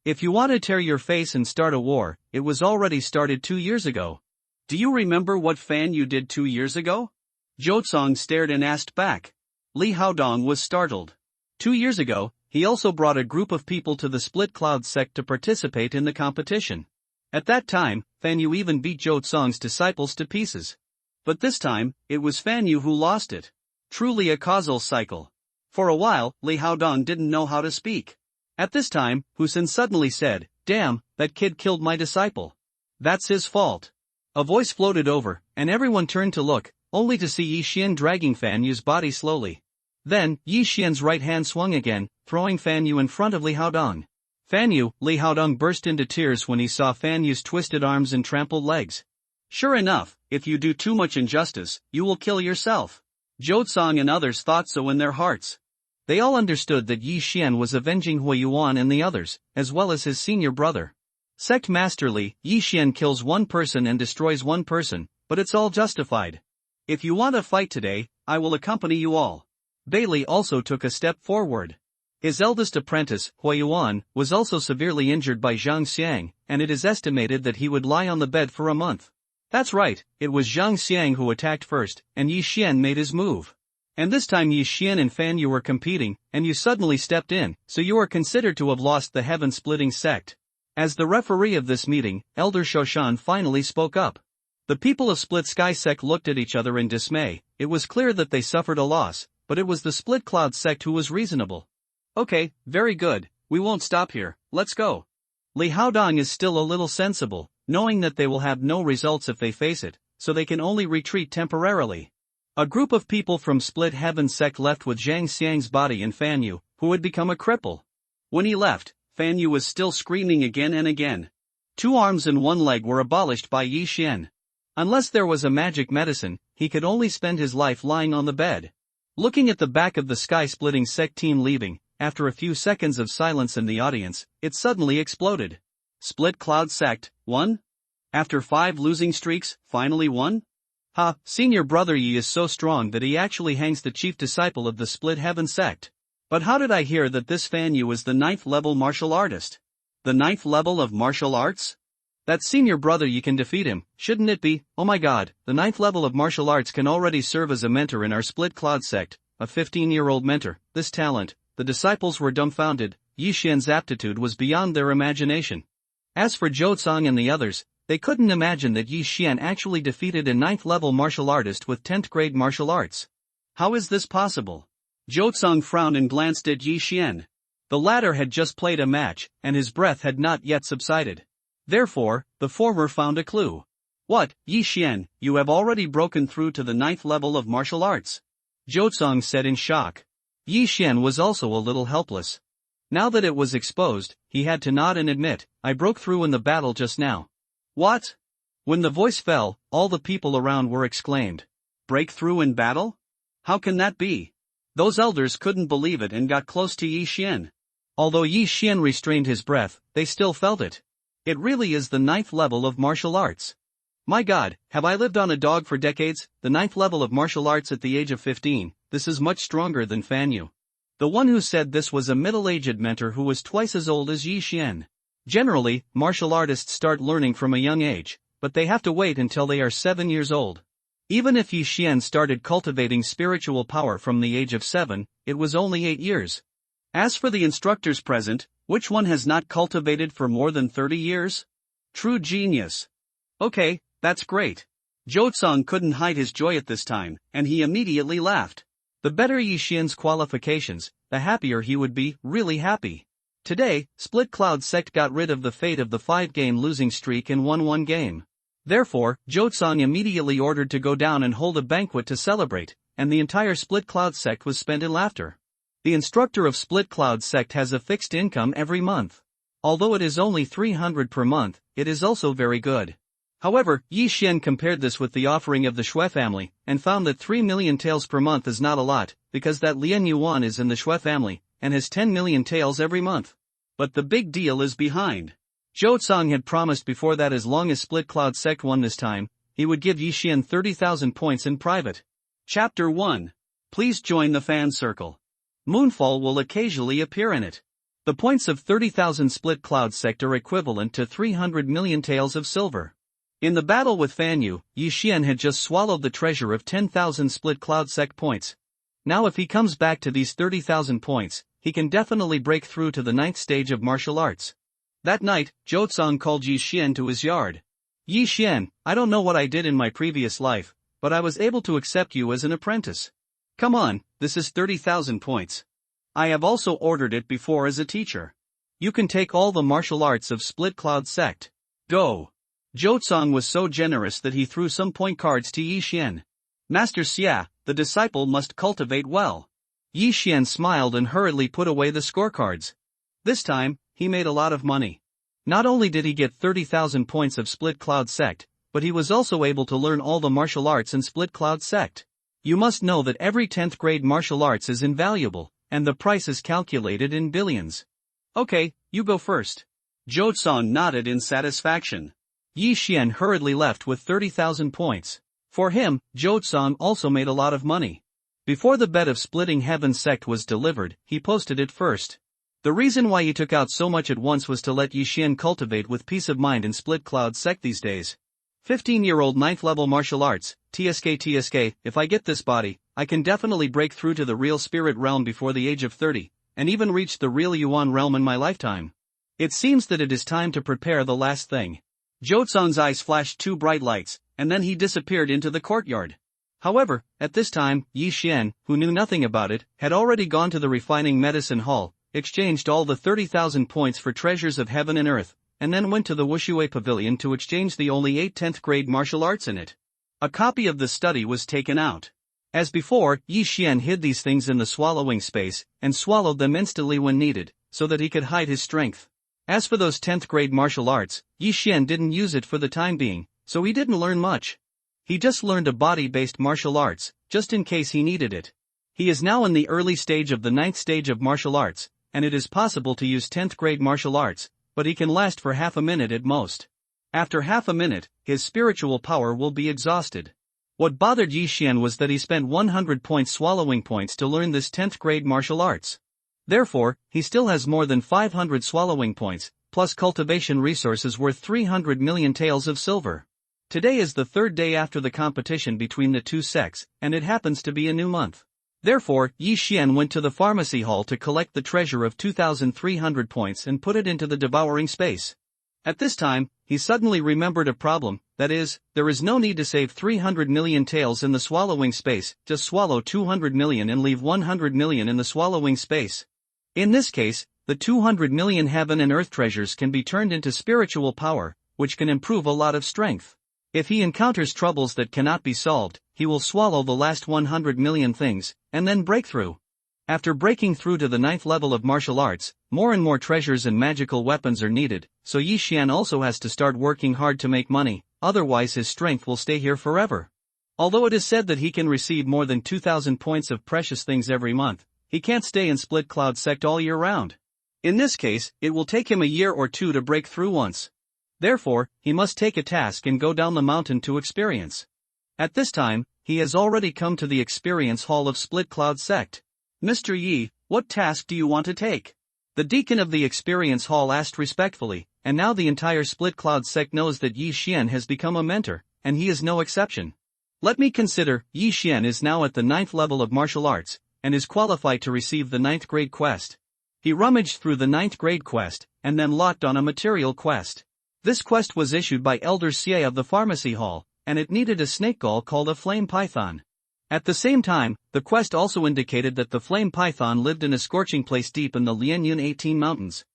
If you want to tear your face and start a war, it was already started 2 years ago. Do you remember what Fan Yu did 2 years ago? Jotsong stared and asked back. Li Haodong was startled. 2 years ago, he also brought a group of people to the Split Cloud Sect to participate in the competition. At that time, Fan Yu even beat Jotsong's disciples to pieces. But this time, it was Fan Yu who lost it. Truly a causal cycle. For a while, Li Haodong didn't know how to speak. At this time, Husin suddenly said, "Damn, that kid killed my disciple. That's his fault." A voice floated over, and everyone turned to look, only to see Yi Xian dragging Fan Yu's body slowly. Then, Yi Xian's right hand swung again, throwing Fan Yu in front of Li Haodong. Fan Yu, Li Haodong burst into tears when he saw Fan Yu's twisted arms and trampled legs. Sure enough, if you do too much injustice, you will kill yourself. Jotsong and others thought so in their hearts. They all understood that Yi Xian was avenging Hui Yuan and the others, as well as his senior brother. Sect Masterly, Yi Xian kills one person and destroys one person, but it's all justified. If you want to fight today, I will accompany you all. Bailey also took a step forward. His eldest apprentice, Hui Yuan, was also severely injured by Zhang Xiang, and it is estimated that he would lie on the bed for a month. That's right, it was Zhang Xiang who attacked first, and Yi Xian made his move. And this time Yi Xian and Fan Yu were competing, and you suddenly stepped in, so you are considered to have lost the heaven-splitting sect. As the referee of this meeting, Elder Shoshan finally spoke up. The people of Split Sky Sect looked at each other in dismay. It was clear that they suffered a loss, but it was the Split Cloud Sect who was reasonable. Okay, very good, we won't stop here, let's go. Li Haodong is still a little sensible, knowing that they will have no results if they face it, so they can only retreat temporarily. A group of people from Split Heaven Sect left with Zhang Xiang's body and Fan Yu, who had become a cripple. When he left, Fan Yu was still screaming again and again. 2 arms and 1 leg were abolished by Yi Xian. Unless there was a magic medicine, he could only spend his life lying on the bed. Looking at the back of the sky-splitting sect team leaving, after a few seconds of silence in the audience, it suddenly exploded. Split Cloud Sect, won? After 5 losing streaks, finally won? Ha, senior brother Yi is so strong that he actually hangs the chief disciple of the Split Heaven Sect. But how did I hear that this Fan Yu is the 9th level martial artist? The 9th level of martial arts? That senior brother Yi can defeat him, shouldn't it be? Oh my god, the 9th level of martial arts can already serve as a mentor in our Split Cloud Sect, a 15-year-old mentor. This talent, the disciples were dumbfounded. Yi Xian's aptitude was beyond their imagination. As for Zhou Cong and the others, they couldn't imagine that Yi Xian actually defeated a 9th level martial artist with 10th grade martial arts. How is this possible? Zhou Cong frowned and glanced at Yi Xian. The latter had just played a match, and his breath had not yet subsided. Therefore, the former found a clue. What, Yi Xian, you have already broken through to the 9th level of martial arts? Zhou Cong said in shock. Yi Xian was also a little helpless. Now that it was exposed, he had to nod and admit, I broke through in the battle just now. What? When the voice fell, all the people around were exclaimed. Break through in battle? How can that be? Those elders couldn't believe it and got close to Yi Xian. Although Yi Xian restrained his breath, they still felt it. It really is the 9th level of martial arts. My god, have I lived on a dog for decades? The 9th level of martial arts at the age of 15, this is much stronger than Fan Yu. The one who said this was a middle-aged mentor who was twice as old as Yi Xian. Generally, martial artists start learning from a young age, but they have to wait until they are 7 years old. Even if Yi Xian started cultivating spiritual power from the age of 7, it was only 8 years. As for the instructors present, which one has not cultivated for more than 30 years? True genius. Okay, that's great. Zhou Cong couldn't hide his joy at this time, and he immediately laughed. The better Yi Xian's qualifications, the happier he would be, really happy. Today, Split Cloud Sect got rid of the fate of the 5-game losing streak and won 1 game. Therefore, Zhou Cong immediately ordered to go down and hold a banquet to celebrate, and the entire Split Cloud Sect was spent in laughter. The instructor of Split Cloud Sect has a fixed income every month. Although it is only 300 per month, it is also very good. However, Yi Xian compared this with the offering of the Shui family, and found that 3 million taels per month is not a lot, because that Lian Yuan is in the Shui family, and has 10 million taels every month. But the big deal is behind. Zhou Cong had promised before that as long as Split Cloud Sect won this time, he would give Yi Xian 30,000 points in private. Chapter 1. Please join the fan circle. Moonfall will occasionally appear in it. The points of 30,000 Split Cloud Sect are equivalent to 300 million taels of silver. In the battle with Fan Yu, Yi Xian had just swallowed the treasure of 10,000 Split Cloud Sect points. Now if he comes back to these 30,000 points, he can definitely break through to the 9th stage of martial arts. That night, Zhou Cong called Yi Xian to his yard. Yi Xian, I don't know what I did in my previous life, but I was able to accept you as an apprentice. Come on, this is 30,000 points. I have also ordered it before as a teacher. You can take all the martial arts of Split Cloud Sect. Go. Zhou Cong was so generous that he threw some point cards to Yi Xian. Master Xia, the disciple must cultivate well. Yi Xian smiled and hurriedly put away the scorecards. This time, he made a lot of money. Not only did he get 30,000 points of Split Cloud Sect, but he was also able to learn all the martial arts in Split Cloud Sect. You must know that every 10th grade martial arts is invaluable, and the price is calculated in billions. Okay, you go first. Zhou Zong nodded in satisfaction. Yi Xian hurriedly left with 30,000 points. For him, Zhou Zong also made a lot of money. Before the bet of splitting heaven sect was delivered, he posted it first. The reason why he took out so much at once was to let Yi Xian cultivate with peace of mind in split cloud sect these days. 15-year-old 9th level martial arts, TSK, if I get this body, I can definitely break through to the real spirit realm before the age of 30, and even reach the real Yuan realm in my lifetime. It seems that it is time to prepare the last thing. Zhou Zong's eyes flashed two bright lights, and then he disappeared into the courtyard. However, at this time, Yi Xian, who knew nothing about it, had already gone to the refining medicine hall, exchanged all the 30,000 points for treasures of heaven and earth, and then went to the Wushui Pavilion to exchange the only 8 10th grade martial arts in it. A copy of the study was taken out. As before, Yi Xian hid these things in the swallowing space, and swallowed them instantly when needed, so that he could hide his strength. As for those 10th grade martial arts, Yi Xian didn't use it for the time being, so he didn't learn much. He just learned a body-based martial arts, just in case he needed it. He is now in the early stage of the 9th stage of martial arts, and it is possible to use 10th grade martial arts, but he can last for half a minute at most. After half a minute, his spiritual power will be exhausted. What bothered Yi Xian was that he spent 100 swallowing points to learn this 10th grade martial arts. Therefore, he still has more than 500 swallowing points, plus cultivation resources worth 300 million taels of silver. Today is the 3rd day after the competition between the two sects, and it happens to be a new month. Therefore, Yi Xian went to the pharmacy hall to collect the treasure of 2,300 points and put it into the devouring space. At this time, he suddenly remembered a problem, that is, there is no need to save 300 million taels in the swallowing space, just swallow 200 million and leave 100 million in the swallowing space. In this case, the 200 million heaven and earth treasures can be turned into spiritual power, which can improve a lot of strength. If he encounters troubles that cannot be solved, he will swallow the last 100 million things, and then break through. After breaking through to the 9th level of martial arts, more and more treasures and magical weapons are needed, so Yi Xian also has to start working hard to make money, otherwise his strength will stay here forever. Although it is said that he can receive more than 2,000 points of precious things every month, he can't stay in Split Cloud Sect all year round. In this case, it will take him a year or two to break through once. Therefore, he must take a task and go down the mountain to experience. At this time, he has already come to the experience hall of Split Cloud Sect. Mr. Yi, what task do you want to take? The deacon of the experience hall asked respectfully, and now the entire Split Cloud Sect knows that Yi Xian has become a mentor, and he is no exception. Let me consider, Yi Xian is now at the 9th level of martial arts, and is qualified to receive the 9th grade quest. He rummaged through the 9th grade quest, and then locked on a material quest. This quest was issued by Elder Xie of the pharmacy hall, and it needed a snake gall called a flame python. At the same time, the quest also indicated that the flame python lived in a scorching place deep in the Lianyun 18 mountains.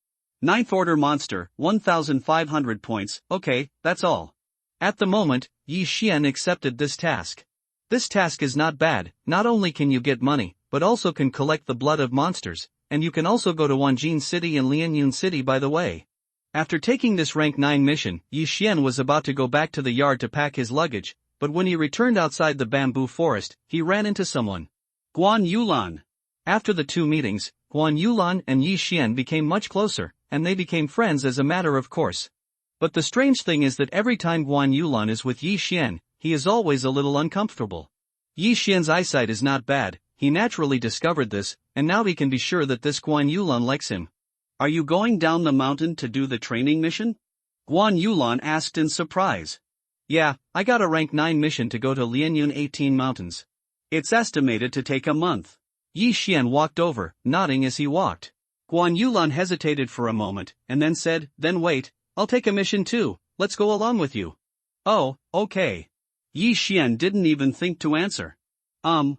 9th order monster, 1,500 points, okay, that's all. At the moment, Yi Xian accepted this task. This task is not bad, not only can you get money, but also can collect the blood of monsters, and you can also go to Wanjin City and Lianyun City by the way. After taking this rank 9 mission, Yi Xian was about to go back to the yard to pack his luggage, but when he returned outside the bamboo forest, he ran into someone. Guan Yulan. After the two meetings, Guan Yulan and Yi Xian became much closer, and they became friends as a matter of course. But the strange thing is that every time Guan Yulan is with Yi Xian, he is always a little uncomfortable. Yi Xian's eyesight is not bad, he naturally discovered this, and now he can be sure that this Guan Yulan likes him. Are you going down the mountain to do the training mission? Guan Yulan asked in surprise. Yeah, I got a rank 9 mission to go to Lianyun 18 mountains. It's estimated to take a month. Yi Xian walked over, nodding as he walked. Guan Yulan hesitated for a moment, and then said, then wait, I'll take a mission too, let's go along with you. Oh, okay. Yi Xian didn't even think to answer. Guan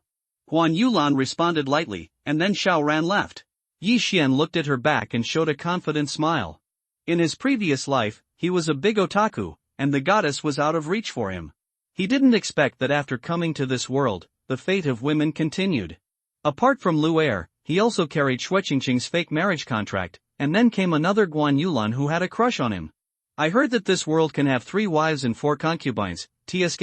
Yulan responded lightly, and then Xiao Ran left. Yi Xian looked at her back and showed a confident smile. In his previous life, he was a big otaku, and the goddess was out of reach for him. He didn't expect that after coming to this world, the fate of women continued. Apart from Lu Er, he also carried Xueqingqing's fake marriage contract, and then came another Guan Yulan who had a crush on him. I heard that this world can have 3 wives and 4 concubines, TSK,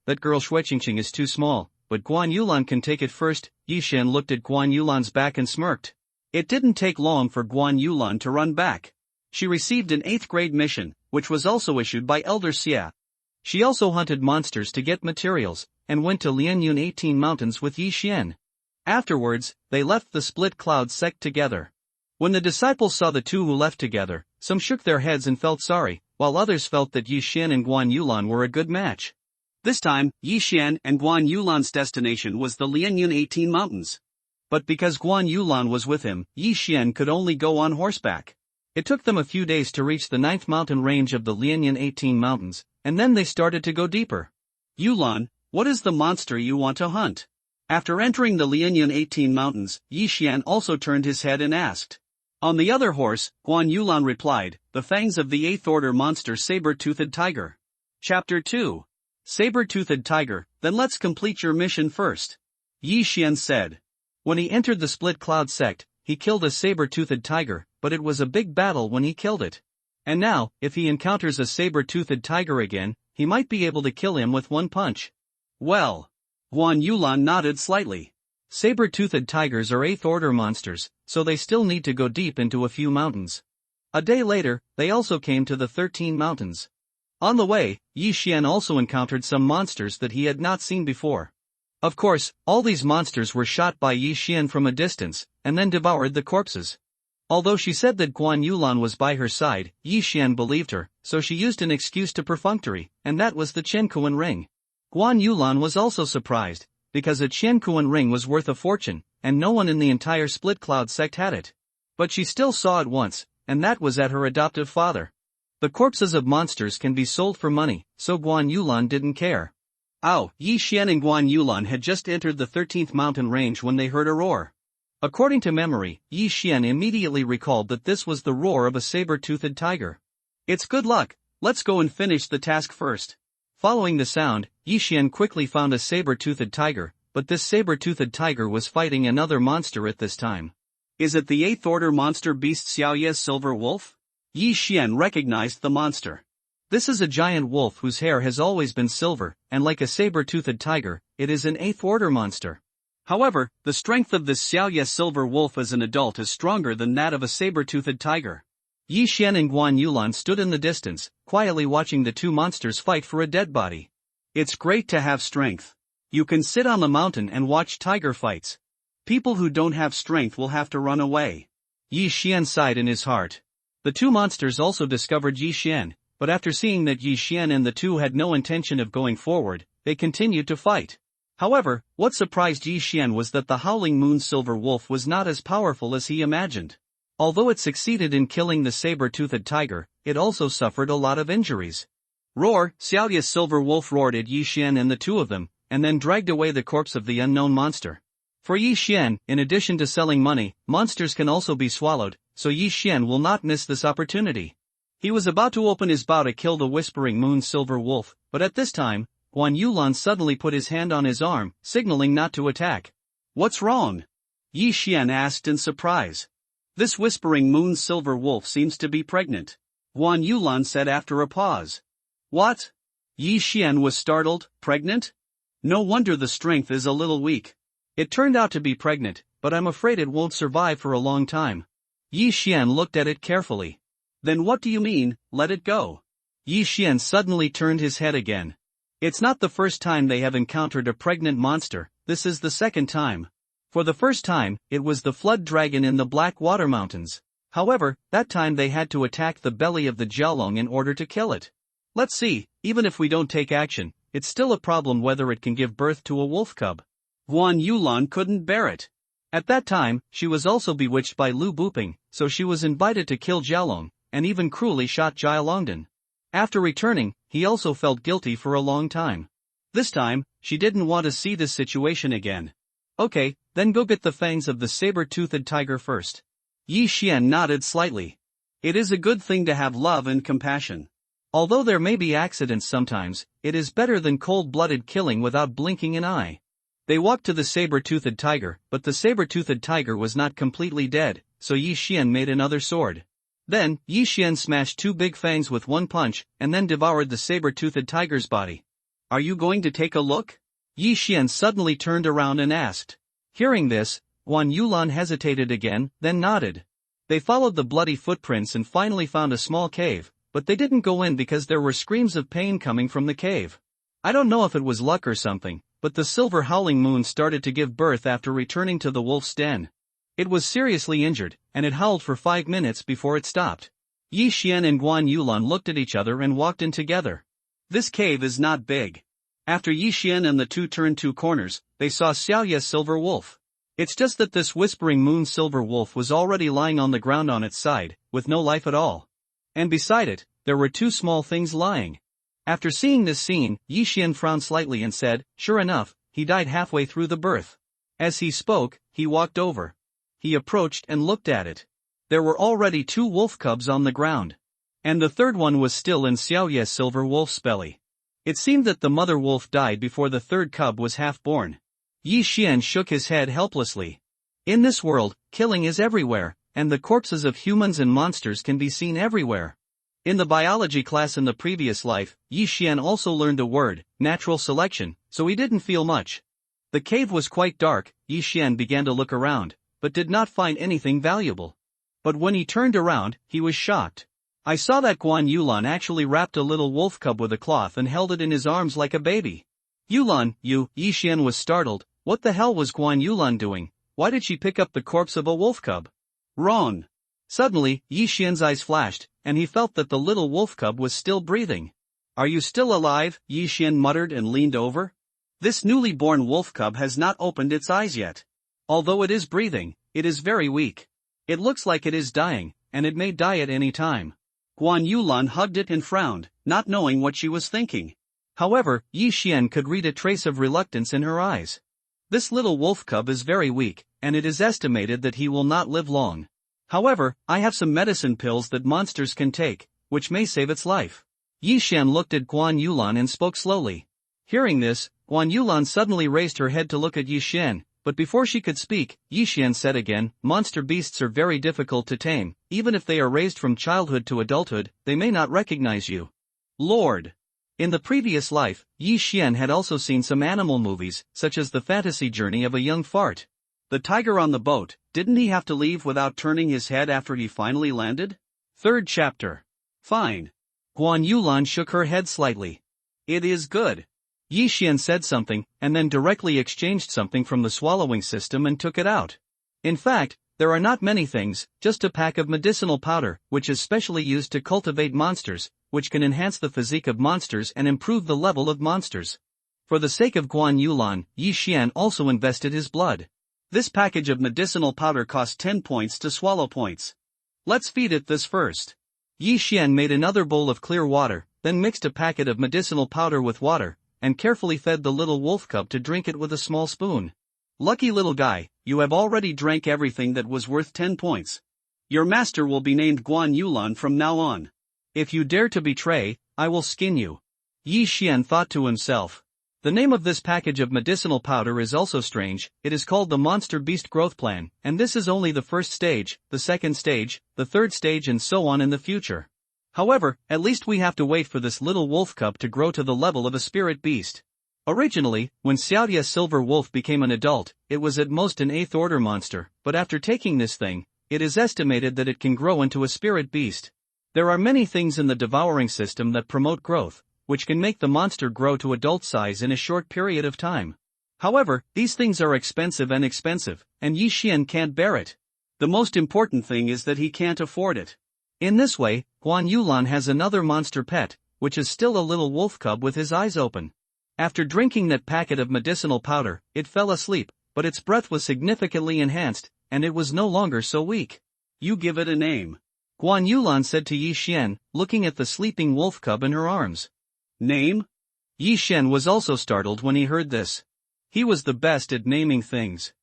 that girl Xueqingqing is too small, but Guan Yulan can take it first. Yi Xian looked at Guan Yulan's back and smirked. It didn't take long for Guan Yulan to run back. She received an 8th grade mission, which was also issued by Elder Xia. She also hunted monsters to get materials, and went to Lianyun 18 Mountains with Yi Xian. Afterwards, they left the Split Cloud sect together. When the disciples saw the two who left together, some shook their heads and felt sorry, while others felt that Yi Xian and Guan Yulan were a good match. This time, Yi Xian and Guan Yulan's destination was the Lianyun 18 Mountains. But because Guan Yulan was with him, Yi Xian could only go on horseback. It took them a few days to reach the 9th mountain range of the Lianyun 18 Mountains, and then they started to go deeper. Yulan, what is the monster you want to hunt? After entering the Lianyun 18 Mountains, Yi Xian also turned his head and asked. On the other horse, Guan Yulan replied, the fangs of the 8th order monster Saber-Toothed Tiger. Chapter 2. Saber-Toothed Tiger, then let's complete your mission first. Yi Xian said. When he entered the Split Cloud sect, he killed a saber-toothed tiger, but it was a big battle when he killed it. And now, if he encounters a saber-toothed tiger again, he might be able to kill him with one punch. Well. Guan Yulan nodded slightly. Saber-toothed tigers are 8th order monsters, so they still need to go deep into a few mountains. A day later, they also came to the 13 mountains. On the way, Yi Xian also encountered some monsters that he had not seen before. Of course, all these monsters were shot by Yi Xian from a distance, and then devoured the corpses. Although she said that Guan Yulan was by her side, Yi Xian believed her, so she used an excuse to perfunctory, and that was the Qiankuan ring. Guan Yulan was also surprised, because a Qiankuan ring was worth a fortune, and no one in the entire Split Cloud sect had it. But she still saw it once, and that was at her adoptive father. The corpses of monsters can be sold for money, so Guan Yulan didn't care. Yi Xian and Guan Yulan had just entered the 13th mountain range when they heard a roar. According to memory, Yi Xian immediately recalled that this was the roar of a saber-toothed tiger. It's good luck, let's go and finish the task first. Following the sound, Yi Xian quickly found a saber-toothed tiger, but this saber-toothed tiger was fighting another monster at this time. Is it the 8th order monster beast Xiaoye's silver wolf? Yi Xian recognized the monster. This is a giant wolf whose hair has always been silver, and like a saber-toothed tiger, it is an 8th order monster. However, the strength of this Xiaoye silver wolf as an adult is stronger than that of a saber-toothed tiger. Yi Xian and Guan Yulan stood in the distance, quietly watching the two monsters fight for a dead body. It's great to have strength. You can sit on the mountain and watch tiger fights. People who don't have strength will have to run away. Yi Xian sighed in his heart. The two monsters also discovered Yi Xian, but after seeing that Yi Xian and the two had no intention of going forward, they continued to fight. However, what surprised Yi Xian was that the Howling Moon Silver Wolf was not as powerful as he imagined. Although it succeeded in killing the saber-toothed tiger, it also suffered a lot of injuries. Roar! Xiaoye's Silver Wolf roared at Yi Xian and the two of them, and then dragged away the corpse of the unknown monster. For Yi Xian, in addition to selling money, monsters can also be swallowed, so Yi Xian will not miss this opportunity. He was about to open his bow to kill the Whispering Moon Silver Wolf, but at this time, Guan Yulan suddenly put his hand on his arm, signaling not to attack. What's wrong? Yi Xian asked in surprise. This Whispering Moon Silver Wolf seems to be pregnant. Guan Yulan said after a pause. What? Yi Xian was startled. Pregnant? No wonder the strength is a little weak. It turned out to be pregnant, but I'm afraid it won't survive for a long time. Yi Xian looked at it carefully. Then what do you mean, let it go? Yi Xian suddenly turned his head again. It's not the first time they have encountered a pregnant monster, this is the second time. For the first time, it was the flood dragon in the Black Water Mountains. However, that time they had to attack the belly of the Jiaolong in order to kill it. Let's see, even if we don't take action, it's still a problem whether it can give birth to a wolf cub. Guan Yulan couldn't bear it. At that time, she was also bewitched by Lu Buping, so she was invited to kill Jiaolong, and even cruelly shot Jialongdan. After returning, he also felt guilty for a long time. This time, she didn't want to see this situation again. Okay, then go get the fangs of the saber-toothed tiger first. Yi Xian nodded slightly. It is a good thing to have love and compassion. Although there may be accidents sometimes, it is better than cold-blooded killing without blinking an eye. They walked to the saber-toothed tiger, but the saber-toothed tiger was not completely dead, so Yi Xian made another sword. Then, Yi Xian smashed two big fangs with one punch, and then devoured the saber-toothed tiger's body. Are you going to take a look? Yi Xian suddenly turned around and asked. Hearing this, Guan Yulan hesitated again, then nodded. They followed the bloody footprints and finally found a small cave, but they didn't go in because there were screams of pain coming from the cave. I don't know if it was luck or something, but the silver howling moon started to give birth after returning to the wolf's den. It was seriously injured, and it howled for 5 minutes before it stopped. Yi Xian and Guan Yulan looked at each other and walked in together. This cave is not big. After Yi Xian and the two turned 2 corners, they saw Xiaoye's silver wolf. It's just that this whispering moon silver wolf was already lying on the ground on its side, with no life at all. And beside it, there were 2 small things lying. After seeing this scene, Yi Xian frowned slightly and said, "Sure enough, he died halfway through the birth." As he spoke, he walked over. He approached and looked at it. There were already 2 wolf cubs on the ground. And the third one was still in Xiaoye's silver wolf's belly. It seemed that the mother wolf died before the third cub was half born. Yi Xian shook his head helplessly. In this world, killing is everywhere, and the corpses of humans and monsters can be seen everywhere. In the biology class in the previous life, Yi Xian also learned the word, natural selection, so he didn't feel much. The cave was quite dark. Yi Xian began to look around, but did not find anything valuable. But when he turned around, he was shocked. I saw that Guan Yulan actually wrapped a little wolf cub with a cloth and held it in his arms like a baby. Yulan, Yi Xian was startled. What the hell was Guan Yulan doing? Why did she pick up the corpse of a wolf cub? Wrong. Suddenly, Yi Xian's eyes flashed, and he felt that the little wolf cub was still breathing. Are you still alive? Yi Xian muttered and leaned over. This newly born wolf cub has not opened its eyes yet. Although it is breathing, it is very weak. It looks like it is dying, and it may die at any time. Guan Yulan hugged it and frowned, not knowing what she was thinking. However, Yi Xian could read a trace of reluctance in her eyes. This little wolf cub is very weak, and it is estimated that he will not live long. However, I have some medicine pills that monsters can take, which may save its life. Yi Xian looked at Guan Yulan and spoke slowly. Hearing this, Guan Yulan suddenly raised her head to look at Yi Xian, but before she could speak, Yi Xian said again, monster beasts are very difficult to tame. Even if they are raised from childhood to adulthood, they may not recognize you. Lord! In the previous life, Yi Xian had also seen some animal movies, such as The Fantasy Journey of a Young Fart. The tiger on the boat, didn't he have to leave without turning his head after he finally landed? 3rd chapter. Fine. Guan Yulan shook her head slightly. It is good. Yi Xian said something, and then directly exchanged something from the swallowing system and took it out. In fact, there are not many things, just a pack of medicinal powder, which is specially used to cultivate monsters, which can enhance the physique of monsters and improve the level of monsters. For the sake of Guan Yulan, Yi Xian also invested his blood. This package of medicinal powder cost 10 points to swallow points. Let's feed it this first. Yi Xian made another bowl of clear water, then mixed a packet of medicinal powder with water, and carefully fed the little wolf cub to drink it with a small spoon. Lucky little guy, you have already drank everything that was worth 10 points. Your master will be named Guan Yulan from now on. If you dare to betray, I will skin you. Yi Xian thought to himself. The name of this package of medicinal powder is also strange. It is called the Monster Beast Growth Plan, and this is only the first stage, the second stage, the third stage and so on in the future. However, at least we have to wait for this little wolf cub to grow to the level of a spirit beast. Originally, when Xiaoye's silver wolf became an adult, it was at most an 8th order monster, but after taking this thing, it is estimated that it can grow into a spirit beast. There are many things in the devouring system that promote growth, which can make the monster grow to adult size in a short period of time. However, these things are expensive, and Yi Xian can't bear it. The most important thing is that he can't afford it. In this way, Guan Yulan has another monster pet, which is still a little wolf cub with his eyes open. After drinking that packet of medicinal powder, it fell asleep, but its breath was significantly enhanced, and it was no longer so weak. You give it a name. Guan Yulan said to Yi Xian, looking at the sleeping wolf cub in her arms. Name? Yi Xian was also startled when he heard this. He was the best at naming things.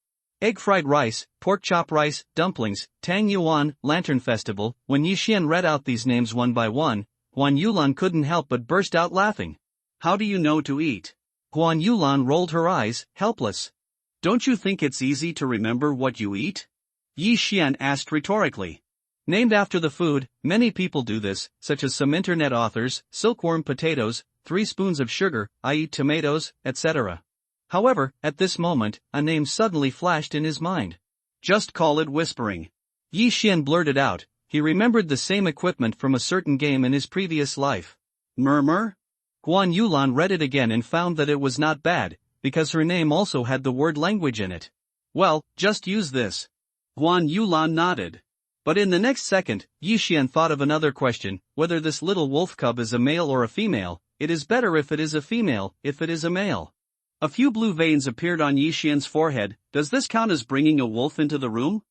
Egg fried rice, pork chop rice, dumplings, Tang Yuan, Lantern Festival. When Yi Xian read out these names one by one, Guan Yulan couldn't help but burst out laughing. How do you know to eat? Guan Yulan rolled her eyes, helpless. Don't you think it's easy to remember what you eat? Yi Xian asked rhetorically. Named after the food, many people do this, such as some internet authors. Silkworm potatoes, 3 spoons of sugar, I eat tomatoes, etc. However, at this moment, a name suddenly flashed in his mind. Just call it whispering. Yi Xian blurted out. He remembered the same equipment from a certain game in his previous life. Murmur? Guan Yulan read it again and found that it was not bad, because her name also had the word language in it. Well, just use this. Guan Yulan nodded. But in the next second, Yi Xian thought of another question: whether this little wolf cub is a male or a female. It is better if it is a female, if it is a male. A few blue veins appeared on Yi Xian's forehead. Does this count as bringing a wolf into the room?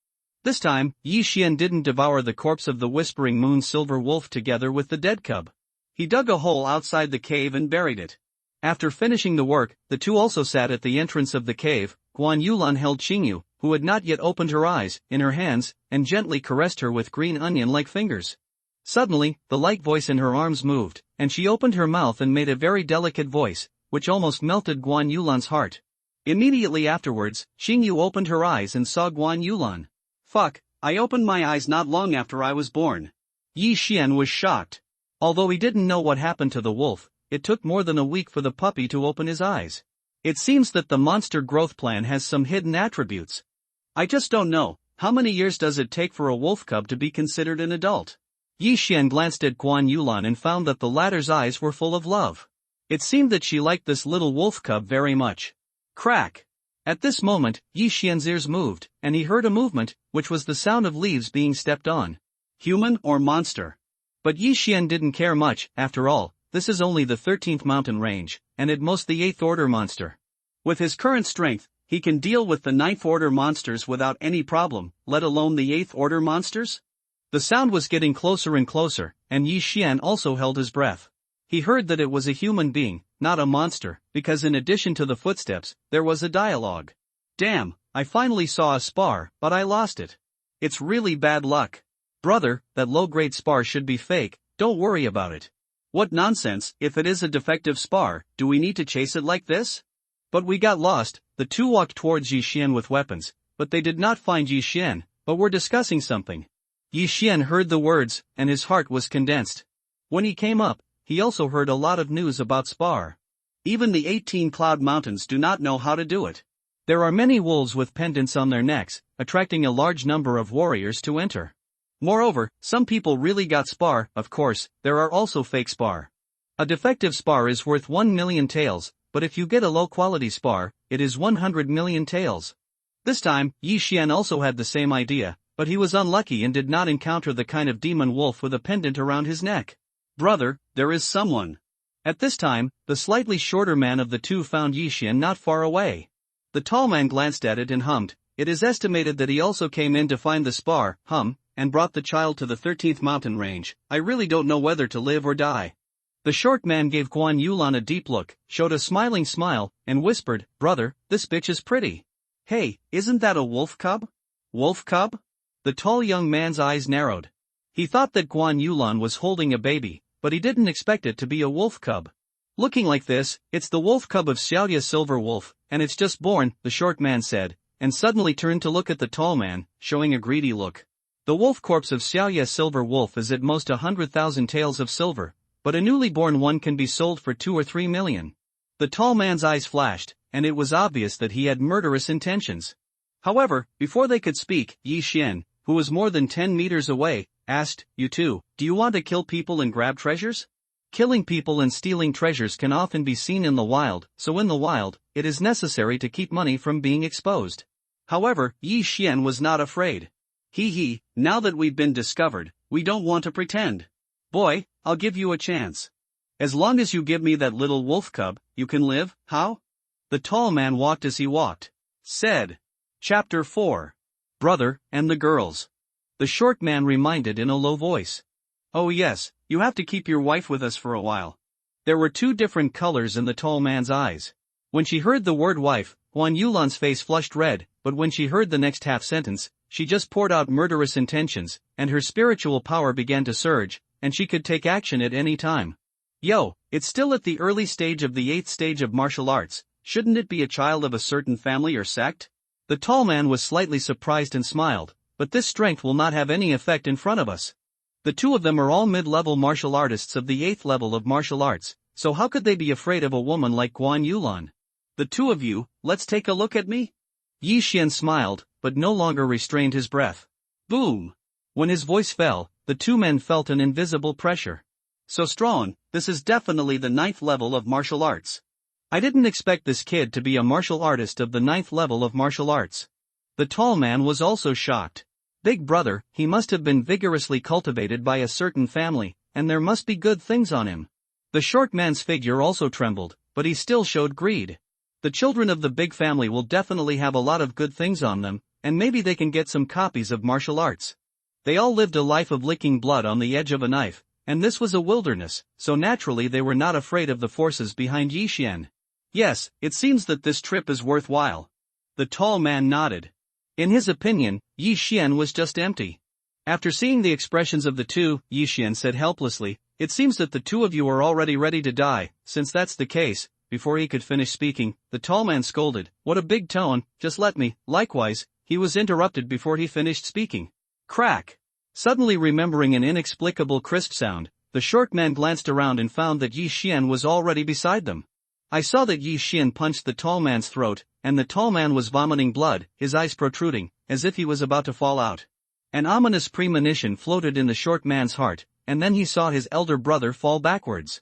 This time, Yi Xian didn't devour the corpse of the Whispering Moon silver wolf together with the dead cub. He dug a hole outside the cave and buried it. After finishing the work, the two also sat at the entrance of the cave. Guan Yulan held Qingyu, who had not yet opened her eyes, in her hands, and gently caressed her with green onion-like fingers. Suddenly, the light voice in her arms moved, and she opened her mouth and made a very delicate voice, which almost melted Guan Yulan's heart. Immediately afterwards, Qingyu opened her eyes and saw Guan Yulan. Fuck, I opened my eyes not long after I was born. Yi Xian was shocked. Although he didn't know what happened to the wolf, it took more than a week for the puppy to open his eyes. It seems that the monster growth plan has some hidden attributes. I just don't know, how many years does it take for a wolf cub to be considered an adult? Yi Xian glanced at Guan Yulan and found that the latter's eyes were full of love. It seemed that she liked this little wolf cub very much. Crack! At this moment, Yi Xian's ears moved, and he heard a movement, which was the sound of leaves being stepped on. Human or monster? But Yi Xian didn't care much. After all, this is only the 13th mountain range, and at most the 8th order monster. With his current strength, he can deal with the 9th order monsters without any problem, let alone the 8th order monsters? The sound was getting closer and closer, and Yi Xian also held his breath. He heard that it was a human being, not a monster, because in addition to the footsteps, there was a dialogue. Damn, I finally saw a spar, but I lost it. It's really bad luck. Brother, that low-grade spar should be fake, don't worry about it. What nonsense, if it is a defective spar, do we need to chase it like this? But we got lost. The two walked towards Yi Xian with weapons, but they did not find Yi Xian, but were discussing something. Yi Xian heard the words, and his heart was condensed. When he came up, he also heard a lot of news about spar. Even the 18 Cloud Mountains do not know how to do it. There are many wolves with pendants on their necks, attracting a large number of warriors to enter. Moreover, some people really got spar. Of course, there are also fake spar. A defective spar is worth 1 million taels, but if you get a low-quality spar, it is 100 million taels. This time, Yi Xian also had the same idea, but he was unlucky and did not encounter the kind of demon wolf with a pendant around his neck. Brother, there is someone. At this time, the slightly shorter man of the two found Yi Xian not far away. The tall man glanced at it and hummed. It is estimated that he also came in to find the spar, and brought the child to the 13th mountain range. I really don't know whether to live or die. The short man gave Guan Yulan a deep look, showed a smiling smile, and whispered, Brother, this bitch is pretty. Hey, isn't that a wolf cub? Wolf cub? The tall young man's eyes narrowed. He thought that Guan Yulan was holding a baby, but he didn't expect it to be a wolf cub. Looking like this, it's the wolf cub of Xiaoya Silver Wolf, and it's just born, the short man said, and suddenly turned to look at the tall man, showing a greedy look. The wolf corpse of Xiaoya Silver Wolf is at most 100,000 taels of silver, but a newly born one can be sold for 2 or 3 million. The tall man's eyes flashed, and it was obvious that he had murderous intentions. However, before they could speak, Yi Xian, who was more than 10 meters away, asked, You two, do you want to kill people and grab treasures? Killing people and stealing treasures can often be seen in the wild, so in the wild, it is necessary to keep money from being exposed. However, Yi Xian was not afraid. Hee, now that we've been discovered, we don't want to pretend. Boy, I'll give you a chance. As long as you give me that little wolf cub, you can live. How? The tall man walked as he walked. Said. Chapter 4. Brother, and the girls. The short man reminded in a low voice. Oh yes, you have to keep your wife with us for a while. There were 2 different colors in the tall man's eyes. When she heard the word wife, Guan Yulan's face flushed red, but when she heard the next half sentence, she just poured out murderous intentions, and her spiritual power began to surge, and she could take action at any time. Yo, it's still at the early stage of the 8th stage of martial arts, shouldn't it be a child of a certain family or sect? The tall man was slightly surprised and smiled, but this strength will not have any effect in front of us. The 2 of them are all mid-level martial artists of the 8th level of martial arts, so how could they be afraid of a woman like Guan Yulan? The two of you, let's take a look at me? Yi Xian smiled, but no longer restrained his breath. Boom! When his voice fell, the two men felt an invisible pressure. So strong, this is definitely the 9th level of martial arts. I didn't expect this kid to be a martial artist of the 9th level of martial arts. The tall man was also shocked. Big brother, he must have been vigorously cultivated by a certain family, and there must be good things on him. The short man's figure also trembled, but he still showed greed. The children of the big family will definitely have a lot of good things on them, and maybe they can get some copies of martial arts. They all lived a life of licking blood on the edge of a knife, and this was a wilderness, so naturally they were not afraid of the forces behind Yi Xian. Yes, it seems that this trip is worthwhile. The tall man nodded. In his opinion, Yi Xian was just empty. After seeing the expressions of the two, Yi Xian said helplessly, "It seems that the two of you are already ready to die. Since that's the case," before he could finish speaking, the tall man scolded, "What a big tone, just let me." Likewise, he was interrupted before he finished speaking. Crack! Suddenly remembering an inexplicable crisp sound, the short man glanced around and found that Yi Xian was already beside them. I saw that Yi Xian punched the tall man's throat, and the tall man was vomiting blood, his eyes protruding, as if he was about to fall out. An ominous premonition floated in the short man's heart, and then he saw his elder brother fall backwards.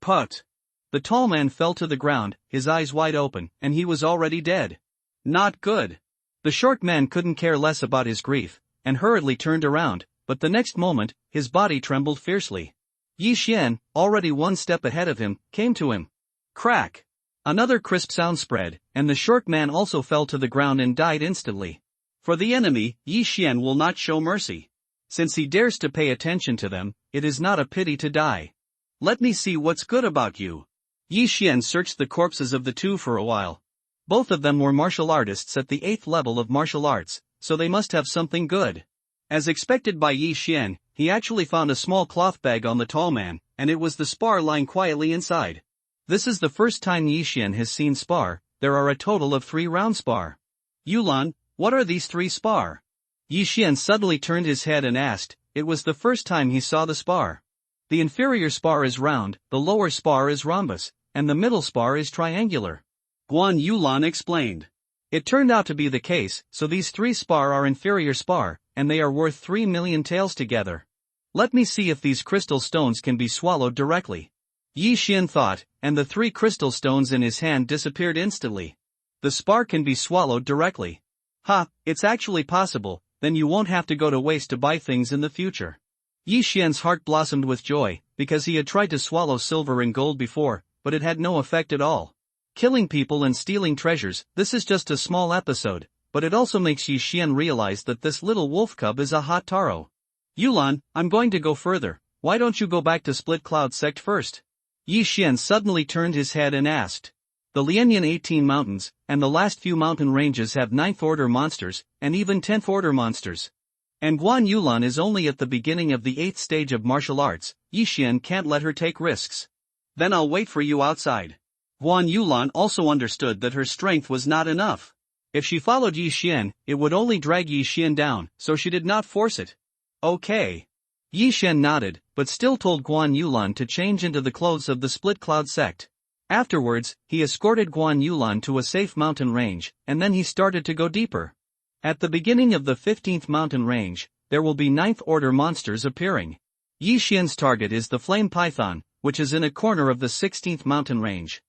Put! The tall man fell to the ground, his eyes wide open, and he was already dead. Not good. The short man couldn't care less about his grief, and hurriedly turned around, but the next moment, his body trembled fiercely. Yi Xian, already one step ahead of him, came to him. Crack! Another crisp sound spread, and the short man also fell to the ground and died instantly. For the enemy, Yi Xian will not show mercy. Since he dares to pay attention to them, it is not a pity to die. Let me see what's good about you. Yi Xian searched the corpses of the two for a while. Both of them were martial artists at the 8th level of martial arts, so they must have something good. As expected by Yi Xian, he actually found a small cloth bag on the tall man, and it was the spar lying quietly inside. This is the first time Yi Xian has seen spar. There are a total of 3 round spar. Yulan, what are these 3 spar? Yi Xian suddenly turned his head and asked. It was the first time he saw the spar. The inferior spar is round, the lower spar is rhombus, and the middle spar is triangular. Guan Yulan explained. It turned out to be the case, so these 3 spar are inferior spar, and they are worth 3 million taels together. Let me see if these crystal stones can be swallowed directly. Yi Xian thought, and the 3 crystal stones in his hand disappeared instantly. The spar can be swallowed directly. Ha, it's actually possible, then you won't have to go to waste to buy things in the future. Yi Xian's heart blossomed with joy, because he had tried to swallow silver and gold before, but it had no effect at all. Killing people and stealing treasures, this is just a small episode, but it also makes Yi Xian realize that this little wolf cub is a hot taro. Yulan, I'm going to go further, why don't you go back to Split Cloud Sect first? Yi Xian suddenly turned his head and asked. The Lianyan 18 mountains, and the last few mountain ranges have 9th order monsters, and even 10th order monsters. And Guan Yulan is only at the beginning of the 8th stage of martial arts. Yi Xian can't let her take risks. Then I'll wait for you outside. Guan Yulan also understood that her strength was not enough. If she followed Yi Xian, it would only drag Yi Xian down, so she did not force it. Okay. Yi Xian nodded, but still told Guan Yulan to change into the clothes of the Split Cloud sect. Afterwards, he escorted Guan Yulan to a safe mountain range, and then he started to go deeper. At the beginning of the 15th mountain range, there will be 9th order monsters appearing. Yi Xian's target is the flame python, which is in a corner of the 16th mountain range.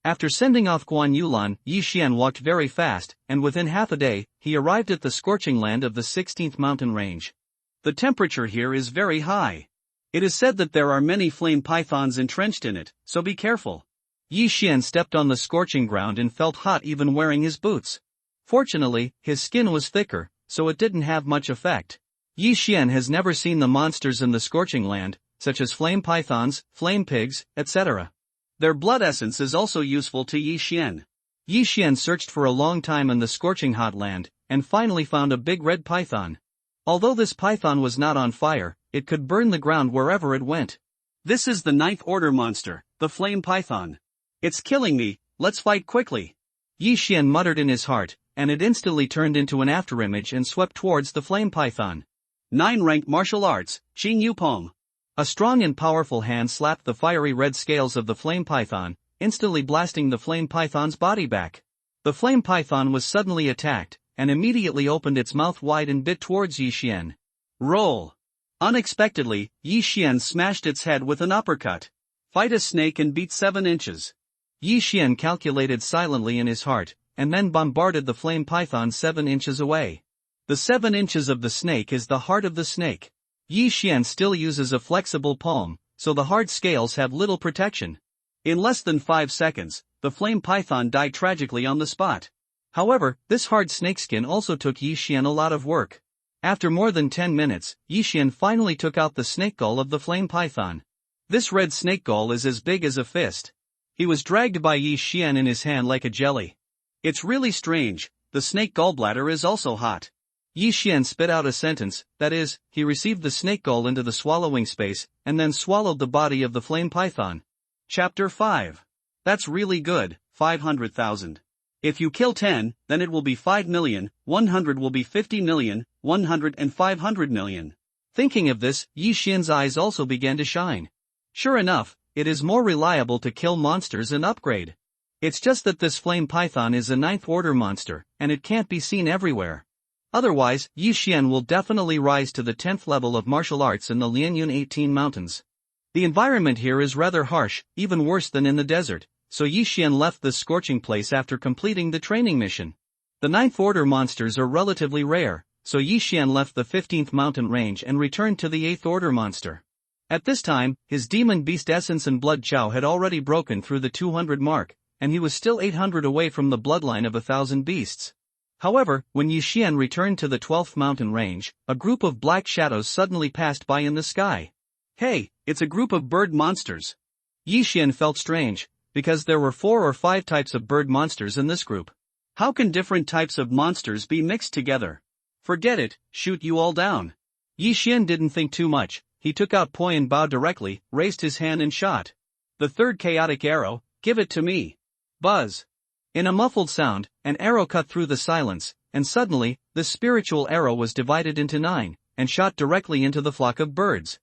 After sending off Guan Yulan, Yi Xian walked very fast, and within half a day, he arrived at the scorching land of the 16th mountain range. The temperature here is very high. It is said that there are many flame pythons entrenched in it, so be careful. Yi Xian stepped on the scorching ground and felt hot even wearing his boots. Fortunately, his skin was thicker, so it didn't have much effect. Yi Xian has never seen the monsters in the scorching land, such as flame pythons, flame pigs, etc. Their blood essence is also useful to Yi Xian. Yi Xian searched for a long time in the scorching hot land, and finally found a big red python. Although this python was not on fire, it could burn the ground wherever it went. This is the 9th order monster, the flame python. It's killing me, let's fight quickly. Yi Xian muttered in his heart, and it instantly turned into an afterimage and swept towards the flame python. 9 ranked martial arts, Qing Yu Pong. A strong and powerful hand slapped the fiery red scales of the flame python, instantly blasting the flame python's body back. The flame python was suddenly attacked, and immediately opened its mouth wide and bit towards Yi Xian. Roll! Unexpectedly, Yi Xian smashed its head with an uppercut. Fight a snake and beat 7 inches. Yi Xian calculated silently in his heart, and then bombarded the flame python 7 inches away. The 7 inches of the snake is the heart of the snake. Yi Xian still uses a flexible palm, so the hard scales have little protection. In less than 5 seconds, the flame python died tragically on the spot. However, this hard snakeskin also took Yi Xian a lot of work. After more than 10 minutes, Yi Xian finally took out the snake gall of the flame python. This red snake gall is as big as a fist. He was dragged by Yi Xian in his hand like a jelly. It's really strange, the snake gallbladder is also hot. Yi Xian spit out a sentence, that is, he received the snake gall into the swallowing space, and then swallowed the body of the flame python. Chapter 5. That's really good, 500,000. If you kill 10, then it will be 5 million, 100 will be 50 million, 100 and 500 million. Thinking of this, Yi Xian's eyes also began to shine. Sure enough, it is more reliable to kill monsters and upgrade. It's just that this flame python is a 9th order monster, and it can't be seen everywhere. Otherwise, Yi Xian will definitely rise to the 10th level of martial arts in the Lianyun 18 mountains. The environment here is rather harsh, even worse than in the desert, so Yi Xian left this scorching place after completing the training mission. The 9th order monsters are relatively rare, so Yi Xian left the 15th mountain range and returned to the 8th order monster. At this time, his demon beast essence and blood chow had already broken through the 200 mark, and he was still 800 away from the bloodline of 1,000 beasts. However, when Yi Xian returned to the 12th mountain range, a group of black shadows suddenly passed by in the sky. Hey, it's a group of bird monsters. Yi Xian felt strange, because there were 4 or 5 types of bird monsters in this group. How can different types of monsters be mixed together? Forget it, shoot you all down. Yi Xian didn't think too much, he took out Poi and Bao directly, raised his hand and shot. The third chaotic arrow, give it to me. Buzz. In a muffled sound, an arrow cut through the silence, and suddenly, the spiritual arrow was divided into 9, and shot directly into the flock of birds.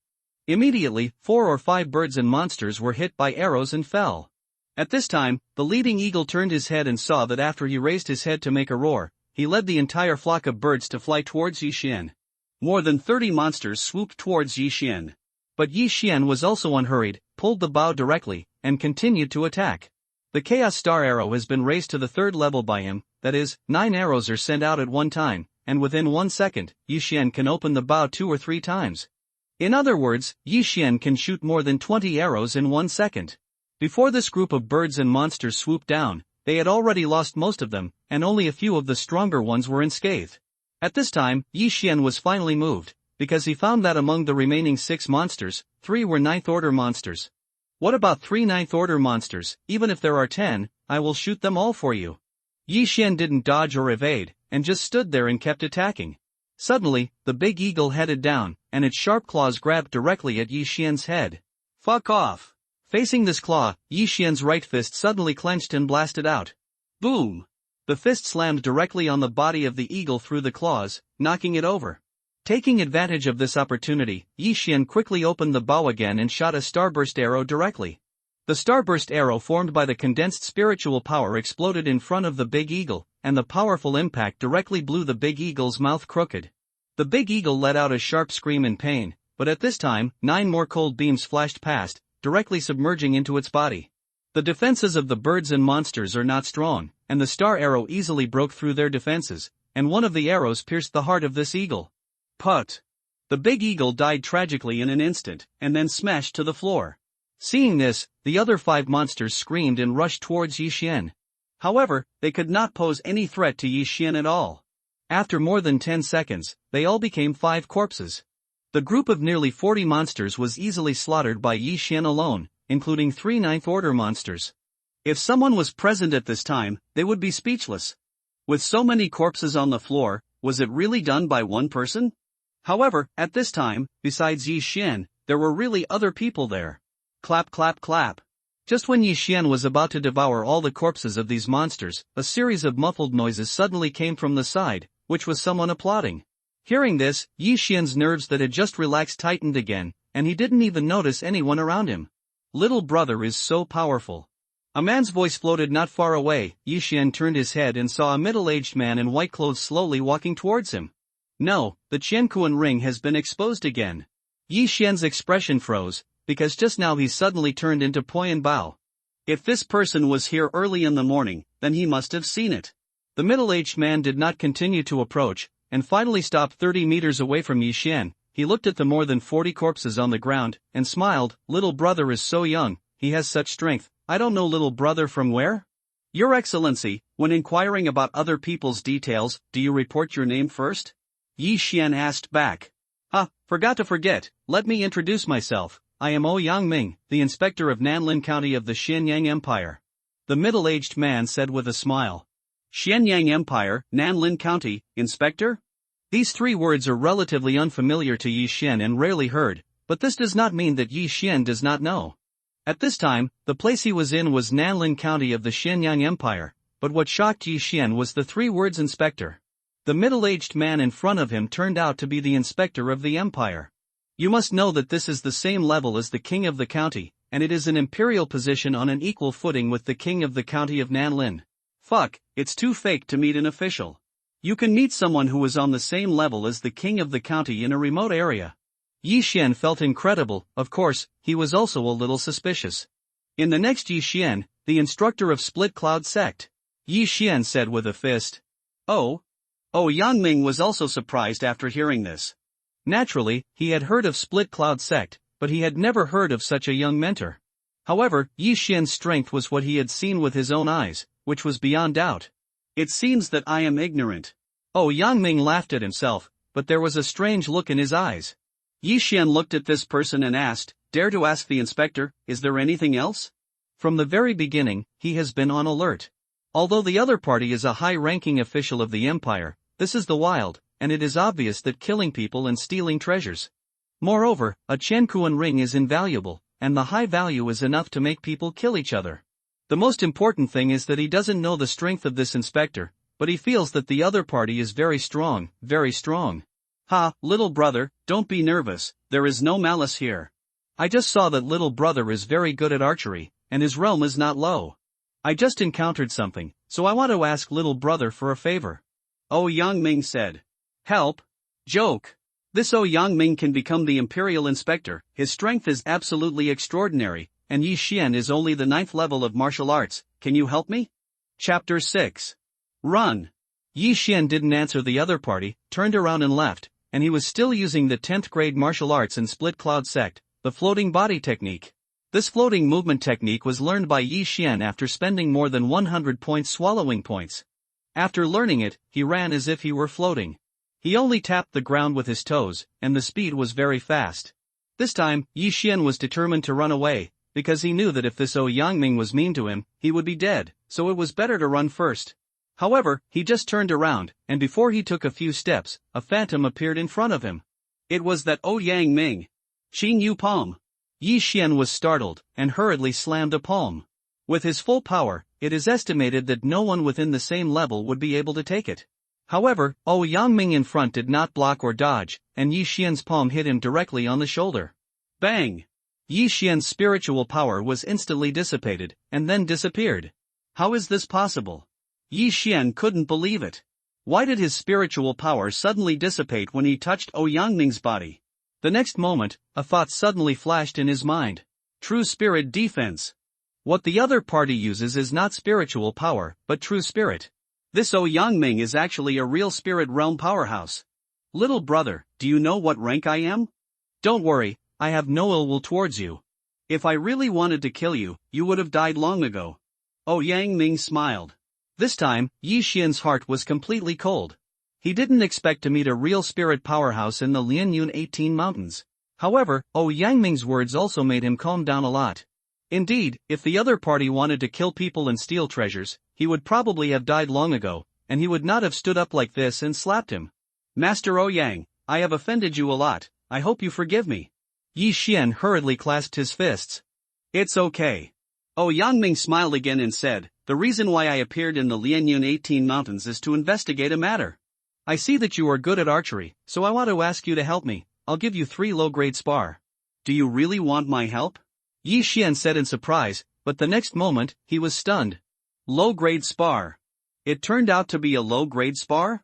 Immediately, 4 or 5 birds and monsters were hit by arrows and fell. At this time, the leading eagle turned his head and saw that after he raised his head to make a roar, he led the entire flock of birds to fly towards Yi Xian. More than 30 monsters swooped towards Yi Xian. But Yi Xian was also unhurried, pulled the bow directly, and continued to attack. The Chaos Star arrow has been raised to the 3rd level by him, that is, 9 arrows are sent out at one time, and within 1 second, Yi Xian can open the bow 2 or 3 times. In other words, Yi Xian can shoot more than 20 arrows in 1 second. Before this group of birds and monsters swooped down, they had already lost most of them, and only a few of the stronger ones were unscathed. At this time, Yi Xian was finally moved, because he found that among the remaining 6 monsters, 3 were 9th order monsters. What about 3 9th order monsters? Even if there are 10, I will shoot them all for you. Yi Xian didn't dodge or evade, and just stood there and kept attacking. Suddenly, the big eagle headed down, and its sharp claws grabbed directly at Yi Xian's head. Fuck off! Facing this claw, Yi Xian's right fist suddenly clenched and blasted out. Boom! The fist slammed directly on the body of the eagle through the claws, knocking it over. Taking advantage of this opportunity, Yi Xian quickly opened the bow again and shot a starburst arrow directly. The starburst arrow formed by the condensed spiritual power exploded in front of the big eagle, and the powerful impact directly blew the big eagle's mouth crooked. The big eagle let out a sharp scream in pain, but at this time, 9 more cold beams flashed past, directly submerging into its body. The defenses of the birds and monsters are not strong, and the star arrow easily broke through their defenses, and one of the arrows pierced the heart of this eagle. Put! The big eagle died tragically in an instant, and then smashed to the floor. Seeing this, the other 5 monsters screamed and rushed towards Yi Xian. However, they could not pose any threat to Yi Xian at all. After more than 10 seconds, they all became 5 corpses. The group of nearly 40 monsters was easily slaughtered by Yi Xian alone, including 3 9th order monsters. If someone was present at this time, they would be speechless. With so many corpses on the floor, was it really done by one person? However, at this time, besides Yi Xian, there were really other people there. Clap clap clap. Just when Yi Xian was about to devour all the corpses of these monsters, a series of muffled noises suddenly came from the side, which was someone applauding. Hearing this, Yi Xian's nerves that had just relaxed tightened again, and he didn't even notice anyone around him. Little brother is so powerful. A man's voice floated not far away. Yi Xian turned his head and saw a middle-aged man in white clothes slowly walking towards him. No, the Qianquan ring has been exposed again. Yi Xian's expression froze, because just now he suddenly turned into Poyan Bao. If this person was here early in the morning, then he must have seen it. The middle-aged man did not continue to approach, and finally stopped 30 meters away from Yi Xian. He looked at the more than 40 corpses on the ground, and smiled. Little brother is so young, he has such strength. I don't know little brother from where? Your Excellency, when inquiring about other people's details, do you report your name first? Yi Xian asked back. Forgot to forget, let me introduce myself. I am Yang Ming, the inspector of Nanlin County of the Xianyang Empire. The middle-aged man said with a smile. Xianyang Empire, Nanlin County, inspector? These three words are relatively unfamiliar to Yi Xian and rarely heard, but this does not mean that Yi Xian does not know. At this time, the place he was in was Nanlin County of the Xianyang Empire, but what shocked Yi Xian was the three words inspector. The middle-aged man in front of him turned out to be the inspector of the empire. You must know that this is the same level as the king of the county, and it is an imperial position on an equal footing with the king of the county of Nanlin. Fuck, it's too fake to meet an official. You can meet someone who is on the same level as the king of the county in a remote area. Yi Xian felt incredible. Of course, he was also a little suspicious. In the next Yi Xian, the instructor of Split Cloud Sect. Yi Xian said with a fist. Yang Ming was also surprised after hearing this. Naturally, he had heard of Split Cloud Sect, but he had never heard of such a young mentor. However, Yi Xian's strength was what he had seen with his own eyes, which was beyond doubt. It seems that I am ignorant. Yang Ming laughed at himself, but there was a strange look in his eyes. Yi Xian looked at this person and asked, "Dare to ask the inspector, is there anything else?" From the very beginning, he has been on alert. Although the other party is a high-ranking official of the empire, this is the wild, and it is obvious that killing people and stealing treasures. Moreover, a Qianquan ring is invaluable, and the high value is enough to make people kill each other. The most important thing is that he doesn't know the strength of this inspector, but he feels that the other party is very strong, very strong. Little brother, don't be nervous, there is no malice here. I just saw that little brother is very good at archery, and his realm is not low. I just encountered something, so I want to ask little brother for a favor. Yang Ming said. Help? Joke. This Yang Ming can become the imperial inspector, his strength is absolutely extraordinary, and Yi Xian is only the 9th level of martial arts, can you help me? Chapter 6. Run. Yi Xian didn't answer the other party, turned around and left, and he was still using the 10th grade martial arts in Split Cloud Sect, the floating body technique. This floating movement technique was learned by Yi Xian after spending more than 100 points swallowing points. After learning it, he ran as if he were floating. He only tapped the ground with his toes, and the speed was very fast. This time, Yi Xian was determined to run away, because he knew that if this Yang Ming was mean to him, he would be dead, so it was better to run first. However, he just turned around, and before he took a few steps, a phantom appeared in front of him. It was that Yang Ming. Qing Yu palm. Yi Xian was startled, and hurriedly slammed a palm. With his full power, it is estimated that no one within the same level would be able to take it. However, Yang Ming in front did not block or dodge, and Yi Xian's palm hit him directly on the shoulder. Bang! Yi Xian's spiritual power was instantly dissipated, and then disappeared. How is this possible? Yi Xian couldn't believe it. Why did his spiritual power suddenly dissipate when he touched Yang Ming's body? The next moment, a thought suddenly flashed in his mind. True spirit defense. What the other party uses is not spiritual power, but true spirit. This Yang Ming is actually a real spirit realm powerhouse. Little brother, do you know what rank I am? Don't worry, I have no ill will towards you. If I really wanted to kill you, you would have died long ago. Yang Ming smiled. This time, Yi Xian's heart was completely cold. He didn't expect to meet a real spirit powerhouse in the Lianyun 18 mountains. However, Yang Ming's words also made him calm down a lot. Indeed, if the other party wanted to kill people and steal treasures, he would probably have died long ago, and he would not have stood up like this and slapped him. Master Yang, I have offended you a lot, I hope you forgive me. Yi Xian hurriedly clasped his fists. It's okay. Yang Ming smiled again and said, the reason why I appeared in the Lianyun 18 mountains is to investigate a matter. I see that you are good at archery, so I want to ask you to help me. I'll give you 3 low-grade spar. Do you really want my help? Yi Xian said in surprise, but the next moment, he was stunned. Low-grade spar. It turned out to be a low-grade spar?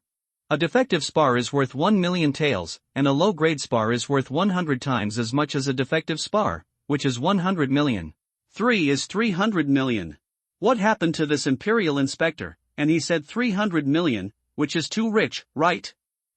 A defective spar is worth 1 million taels, and a low-grade spar is worth 100 times as much as a defective spar, which is 100 million. 3 is 300 million. What happened to this imperial inspector? And he said 300 million, which is too rich, right?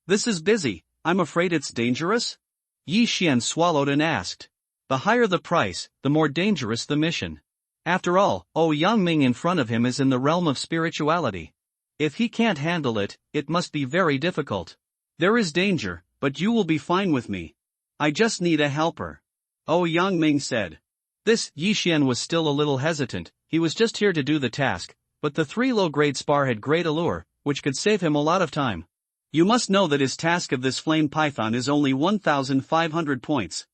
This is busy, I'm afraid it's dangerous? Yi Xian swallowed and asked. The higher the price, the more dangerous the mission. After all, Yangming in front of him is in the realm of spirituality. If he can't handle it, it must be very difficult. There is danger, but you will be fine with me. I just need a helper. Yangming said. This Yi Xian was still a little hesitant, he was just here to do the task, but the 3 low-grade spar had great allure, which could save him a lot of time. You must know that his task of this flame python is only 1,500 points.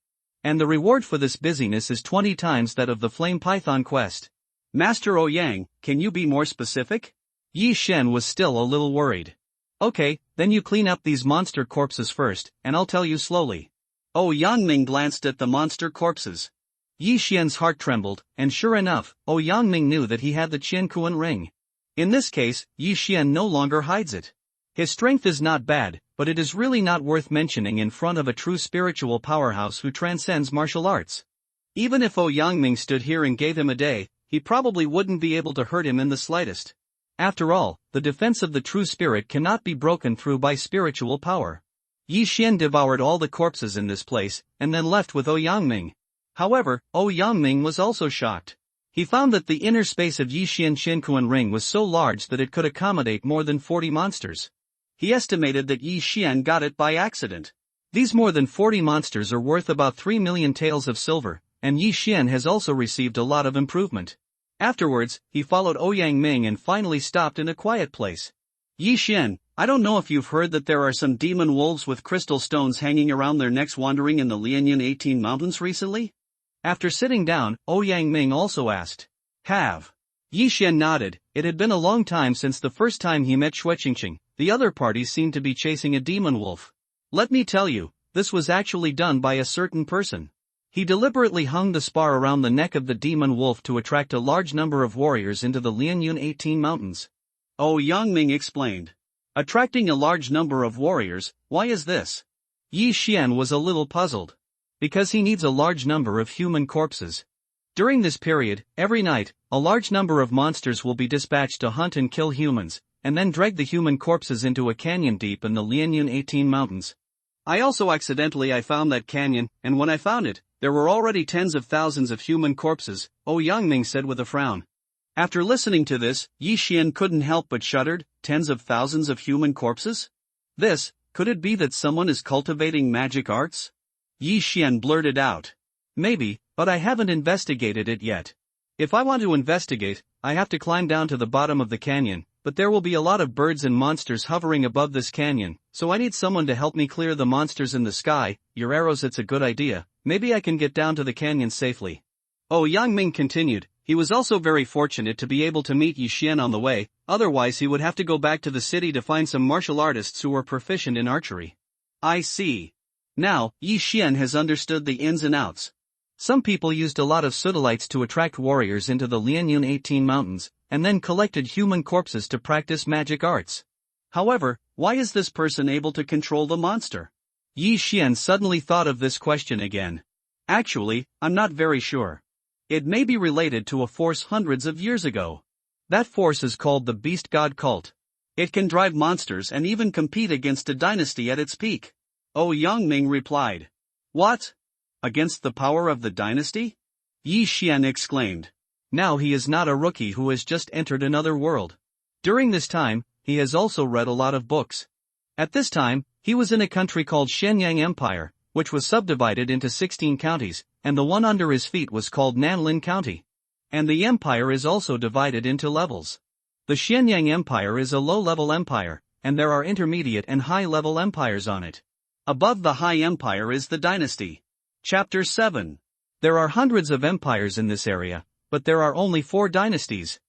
And the reward for this busyness is 20 times that of the flame python quest. Master Yang, can you be more specific? Yi Xian was still a little worried. Okay, then you clean up these monster corpses first, and I'll tell you slowly. Yangming glanced at the monster corpses. Yi Xian's heart trembled, and sure enough, Yangming knew that he had the Qiankuan ring. In this case, Yi Xian no longer hides it. His strength is not bad, but it is really not worth mentioning in front of a true spiritual powerhouse who transcends martial arts. Even if Yangming stood here and gave him a day, he probably wouldn't be able to hurt him in the slightest. After all, the defense of the true spirit cannot be broken through by spiritual power. Yi Xian devoured all the corpses in this place, and then left with Yangming. However, Yangming was also shocked. He found that the inner space of Yi Xian's Qiankuan ring was so large that it could accommodate more than 40 monsters. He estimated that Yi Xian got it by accident. These more than 40 monsters are worth about 3 million taels of silver, and Yi Xian has also received a lot of improvement. Afterwards, he followed Yangming and finally stopped in a quiet place. Yi Xian, I don't know if you've heard that there are some demon wolves with crystal stones hanging around their necks wandering in the Lianyan 18 mountains recently? After sitting down, Yangming also asked. Have. Yi Xian nodded. It had been a long time since the first time he met Xueqingqing. The other parties seemed to be chasing a demon wolf. Let me tell you, this was actually done by a certain person. He deliberately hung the spar around the neck of the demon wolf to attract a large number of warriors into the Lianyan 18 mountains. Yangming explained. Attracting a large number of warriors, why is this? Yi Xian was a little puzzled. Because he needs a large number of human corpses. During this period, every night, a large number of monsters will be dispatched to hunt and kill humans, and then drag the human corpses into a canyon deep in the Lianyan 18 mountains. I found that canyon, and when I found it, there were already tens of thousands of human corpses, Yangming said with a frown. After listening to this, Yi Xian couldn't help but shuddered. Tens of thousands of human corpses? Could it be that someone is cultivating magic arts? Yi Xian blurted out. Maybe, but I haven't investigated it yet. If I want to investigate, I have to climb down to the bottom of the canyon, but there will be a lot of birds and monsters hovering above this canyon, so I need someone to help me clear the monsters in the sky. Your arrows, it's a good idea, maybe I can get down to the canyon safely. Yangming continued. He was also very fortunate to be able to meet Yi Xian on the way, otherwise he would have to go back to the city to find some martial artists who were proficient in archery. I see. Now, Yi Xian has understood the ins and outs. Some people used a lot of sodalites to attract warriors into the Lianyan 18 mountains, and then collected human corpses to practice magic arts. However, why is this person able to control the monster? Yi Xian suddenly thought of this question again. Actually, I'm not very sure. It may be related to a force hundreds of years ago. That force is called the Beast God Cult. It can drive monsters and even compete against a dynasty at its peak. Yangming replied. What? Against the power of the dynasty? Yi Xian exclaimed. Now he is not a rookie who has just entered another world. During this time, he has also read a lot of books. At this time, he was in a country called Shenyang Empire, which was subdivided into 16 counties, and the one under his feet was called Nanlin County. And the empire is also divided into levels. The Shenyang Empire is a low-level empire, and there are intermediate and high-level empires on it. Above the high empire is the dynasty. Chapter 7. There are hundreds of empires in this area, but there are only 4 dynasties.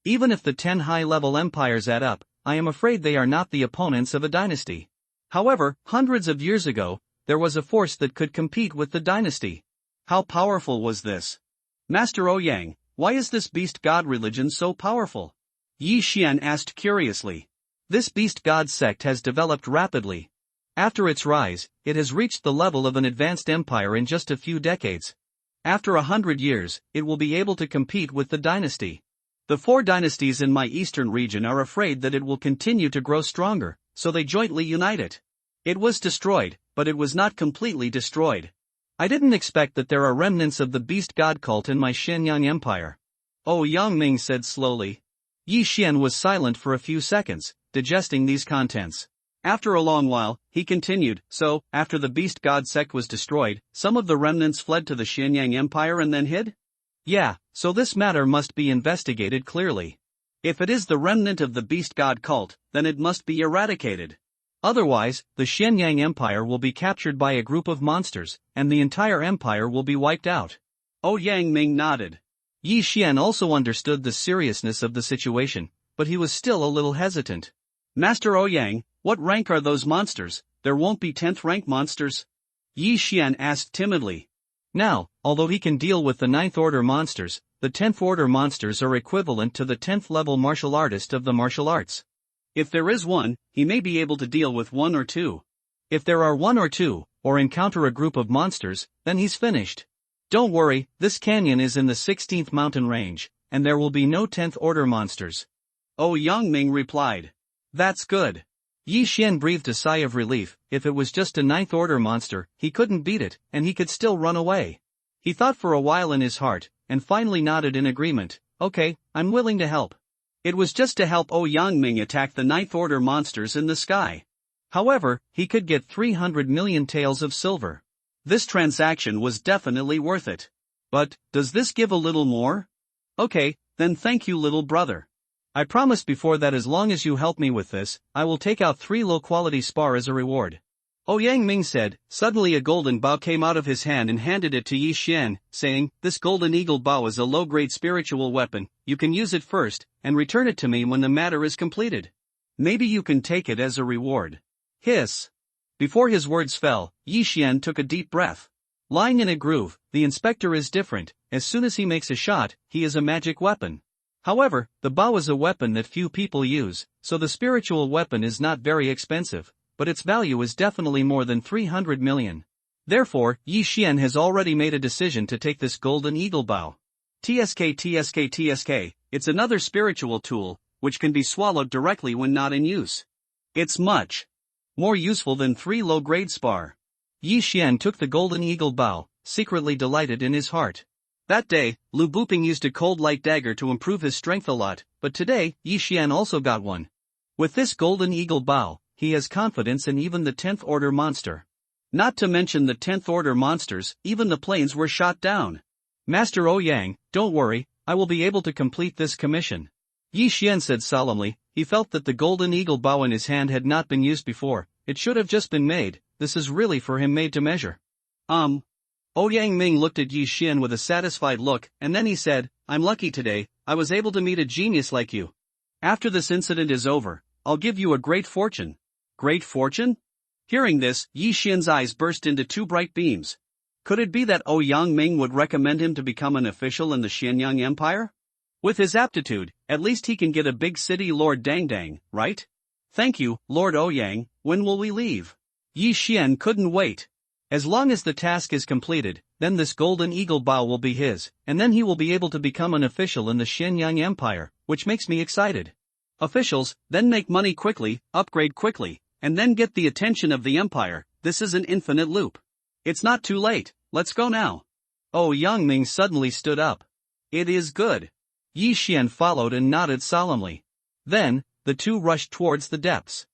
Even if the 10 high-level empires add up, I am afraid they are not the opponents of a dynasty. However, hundreds of years ago, there was a force that could compete with the dynasty. How powerful was this? Master Yang, why is this beast god religion so powerful? Yi Xian asked curiously. This beast god sect has developed rapidly. After its rise, it has reached the level of an advanced empire in just a few decades. After 100 years, it will be able to compete with the dynasty. The 4 dynasties in my eastern region are afraid that it will continue to grow stronger, so they jointly unite it. It was destroyed, but it was not completely destroyed. I didn't expect that there are remnants of the beast god cult in my Xianyang empire. Oh, Yangming said slowly. Yi Xian was silent for a few seconds, digesting these contents. After a long while, he continued, so, after the beast god sect was destroyed, some of the remnants fled to the Xianyang empire and then hid? Yeah, so this matter must be investigated clearly. If it is the remnant of the beast god cult, then it must be eradicated. Otherwise, the Xianyang empire will be captured by a group of monsters, and the entire empire will be wiped out. Oh, Yangming nodded. Yi Xian also understood the seriousness of the situation, but he was still a little hesitant. Master Ouyang, what rank are those monsters? There won't be 10th rank monsters? Yi Xian asked timidly. Now, although he can deal with the 9th order monsters, the 10th order monsters are equivalent to the 10th level martial artist of the martial arts. If there is one, he may be able to deal with 1 or 2. If there are 1 or 2, or encounter a group of monsters, then he's finished. Don't worry, this canyon is in the 16th mountain range, and there will be no 10th order monsters. Oh, Yangming replied. That's good. Yi Xian breathed a sigh of relief. If it was just a 9th order monster, he couldn't beat it, and he could still run away. He thought for a while in his heart, and finally nodded in agreement. Okay, I'm willing to help. It was just to help Oh Yangming attack the 9th order monsters in the sky. However, he could get 300 million taels of silver. This transaction was definitely worth it. But, does this give a little more? Okay, then thank you, little brother. I promise before that as long as you help me with this, I will take out 3 low-quality spar as a reward. Oh Yangming said. Suddenly a golden bow came out of his hand and handed it to Yi Xian, saying, this golden eagle bow is a low-grade spiritual weapon, you can use it first, and return it to me when the matter is completed. Maybe you can take it as a reward. Hiss. Before his words fell, Yi Xian took a deep breath. Lying in a groove, the inspector is different. As soon as he makes a shot, he is a magic weapon. However, the bow is a weapon that few people use, so the spiritual weapon is not very expensive, but its value is definitely more than 300 million. Therefore, Yi Xian has already made a decision to take this golden eagle bow. TSK, it's another spiritual tool, which can be swallowed directly when not in use. It's much more useful than 3 low-grade spar. Yi Xian took the golden eagle bow, secretly delighted in his heart. That day, Lu Buping used a cold light dagger to improve his strength a lot, but today, Yi Xian also got one. With this golden eagle bow, he has confidence in even the 10th order monster. Not to mention the 10th order monsters, even the planes were shot down. Master Ouyang, don't worry, I will be able to complete this commission. Yi Xian said solemnly. He felt that the golden eagle bow in his hand had not been used before. It should have just been made. This is really for him made to measure. Oh Yangming looked at Yi Xian with a satisfied look, and then he said, I'm lucky today, I was able to meet a genius like you. After this incident is over, I'll give you a great fortune. Great fortune? Hearing this, Yi Xian's eyes burst into 2 bright beams. Could it be that Oh Yangming would recommend him to become an official in the Xianyang Empire? With his aptitude, at least he can get a big city Lord Dang Dang, right? Thank you, Lord Ouyang. When will we leave? Yi Xian couldn't wait. As long as the task is completed, then this golden eagle bow will be his, and then he will be able to become an official in the Xianyang Empire, which makes me excited. Officials, then make money quickly, upgrade quickly, and then get the attention of the Empire. This is an infinite loop. It's not too late, let's go now. Oh Yangming suddenly stood up. It is good. Yi Xian followed and nodded solemnly. Then, the 2 rushed towards the depths.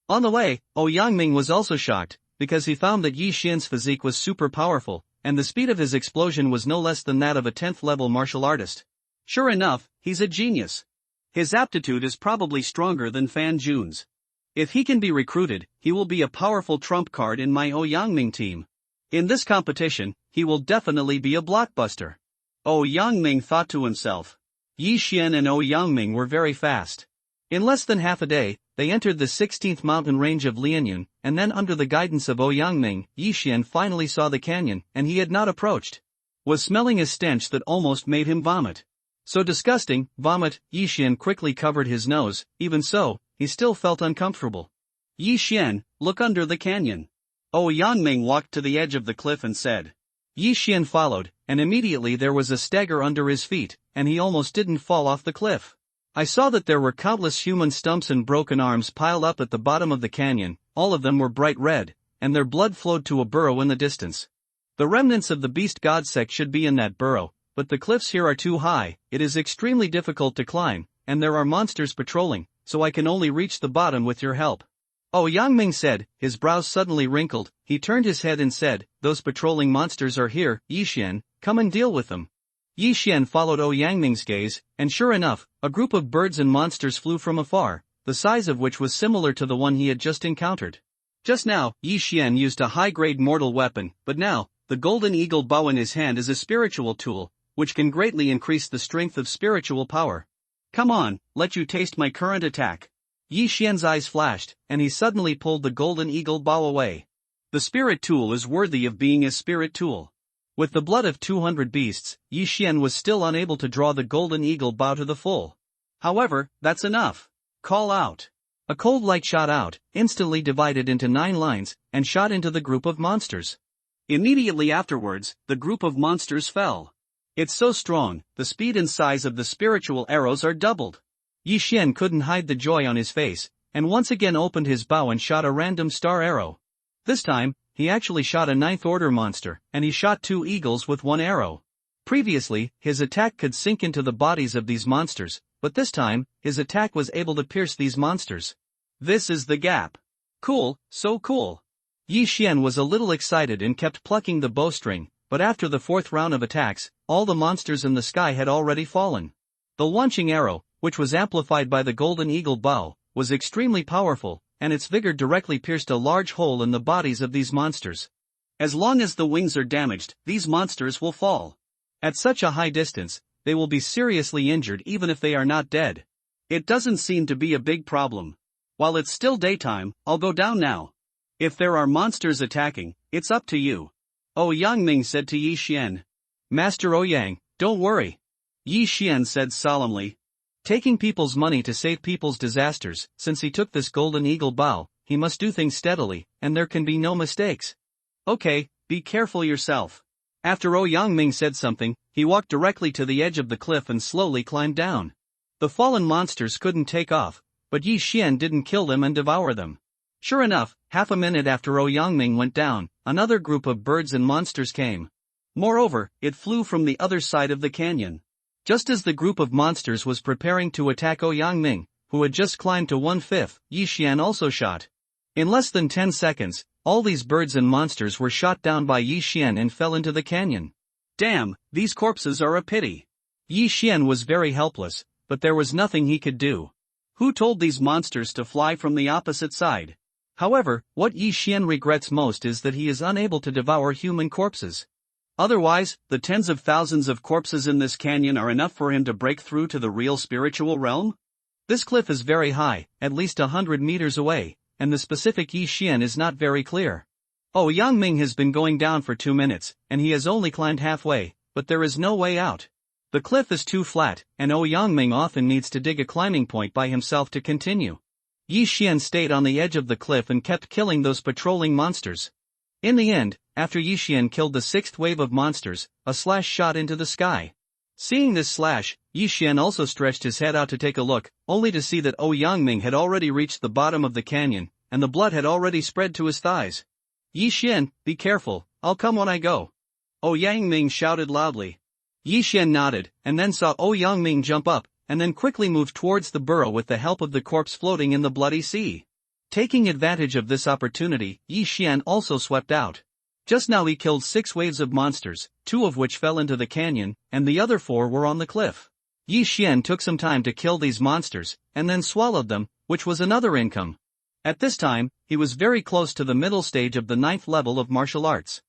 On the way, Oh Yangming was also shocked, because he found that Yi Xian's physique was super powerful, and the speed of his explosion was no less than that of a 10th level martial artist. Sure enough, he's a genius. His aptitude is probably stronger than Fan Jun's. If he can be recruited, he will be a powerful trump card in my Oh Yangming team. In this competition, he will definitely be a blockbuster. Oh Yangming thought to himself. Yi Xian and Oh Yangming were very fast. In less than half a day, they entered the 16th mountain range of Lianyun, and then under the guidance of Oh Yangming, Yi Xian finally saw the canyon, and he had not approached. Was smelling a stench that almost made him vomit. So disgusting, vomit. Yi Xian quickly covered his nose. Even so, he still felt uncomfortable. Yi Xian, look under the canyon. Oh Yangming walked to the edge of the cliff and said. Yi Xian followed, and immediately there was a stagger under his feet, and he almost didn't fall off the cliff. I saw that there were countless human stumps and broken arms piled up at the bottom of the canyon. All of them were bright red, and their blood flowed to a burrow in the distance. The remnants of the beast god sect should be in that burrow, but the cliffs here are too high, it is extremely difficult to climb, and there are monsters patrolling, so I can only reach the bottom with your help. Oh Yangming said, his brows suddenly wrinkled. He turned his head and said, those patrolling monsters are here, Yi Xian, come and deal with them. Yi Xian followed Oh Yangming's gaze, and sure enough, a group of birds and monsters flew from afar, the size of which was similar to the one he had just encountered. Just now, Yi Xian used a high-grade mortal weapon, but now, the golden eagle bow in his hand is a spiritual tool, which can greatly increase the strength of spiritual power. Come on, let you taste my current attack. Yi Xian's eyes flashed, and he suddenly pulled the golden eagle bow away. The spirit tool is worthy of being a spirit tool. With the blood of 200 beasts, Yi Xian was still unable to draw the golden eagle bow to the full. However, that's enough. Call out. A cold light shot out, instantly divided into 9 lines, and shot into the group of monsters. Immediately afterwards, the group of monsters fell. It's so strong, the speed and size of the spiritual arrows are doubled. Yi Xian couldn't hide the joy on his face, and once again opened his bow and shot a random star arrow. This time, he actually shot a 9th order monster, and he shot 2 eagles with 1 arrow. Previously, his attack could sink into the bodies of these monsters, but this time, his attack was able to pierce these monsters. This is the gap. Cool, so cool. Yi Xian was a little excited and kept plucking the bowstring, but after the 4th round of attacks, all the monsters in the sky had already fallen. The launching arrow, which was amplified by the golden eagle bow, was extremely powerful, and its vigor directly pierced a large hole in the bodies of these monsters. As long as the wings are damaged, these monsters will fall. At such a high distance, they will be seriously injured even if they are not dead. It doesn't seem to be a big problem. While it's still daytime, I'll go down now. If there are monsters attacking, it's up to you. Oh Yangming said to Yi Xian. Master Ouyang, don't worry. Yi Xian said solemnly. Taking people's money to save people's disasters, since he took this golden eagle bow, he must do things steadily, and there can be no mistakes. Okay, be careful yourself. After Oh Yangming said something, he walked directly to the edge of the cliff and slowly climbed down. The fallen monsters couldn't take off, but Yi Xian didn't kill them and devour them. Sure enough, half a minute after Oh Yangming went down, another group of birds and monsters came. Moreover, it flew from the other side of the canyon. Just as the group of monsters was preparing to attack Oh Yangming, who had just climbed to 1/5, Yi Xian also shot. In less than 10 seconds, all these birds and monsters were shot down by Yi Xian and fell into the canyon. Damn, these corpses are a pity. Yi Xian was very helpless, but there was nothing he could do. Who told these monsters to fly from the opposite side? However, what Yi Xian regrets most is that he is unable to devour human corpses. Otherwise, the tens of thousands of corpses in this canyon are enough for him to break through to the real spiritual realm? This cliff is very high, at least 100 meters away, and the specific Yi Xian is not very clear. Oh Yangming has been going down for 2 minutes, and he has only climbed halfway, but there is no way out. The cliff is too flat, and Oh Yangming often needs to dig a climbing point by himself to continue. Yi Xian stayed on the edge of the cliff and kept killing those patrolling monsters. In the end, after Yi Xian killed the 6th wave of monsters, a slash shot into the sky. Seeing this slash, Yi Xian also stretched his head out to take a look, only to see that Oh Yangming had already reached the bottom of the canyon, and the blood had already spread to his thighs. Yi Xian, be careful, I'll come when I go. Oh Yangming shouted loudly. Yi Xian nodded, and then saw Oh Yangming jump up, and then quickly moved towards the burrow with the help of the corpse floating in the bloody sea. Taking advantage of this opportunity, Yi Xian also swept out. Just now he killed 6 waves of monsters, 2 of which fell into the canyon, and the other 4 were on the cliff. Yi Xian took some time to kill these monsters, and then swallowed them, which was another income. At this time, he was very close to the middle stage of the 9th level of martial arts.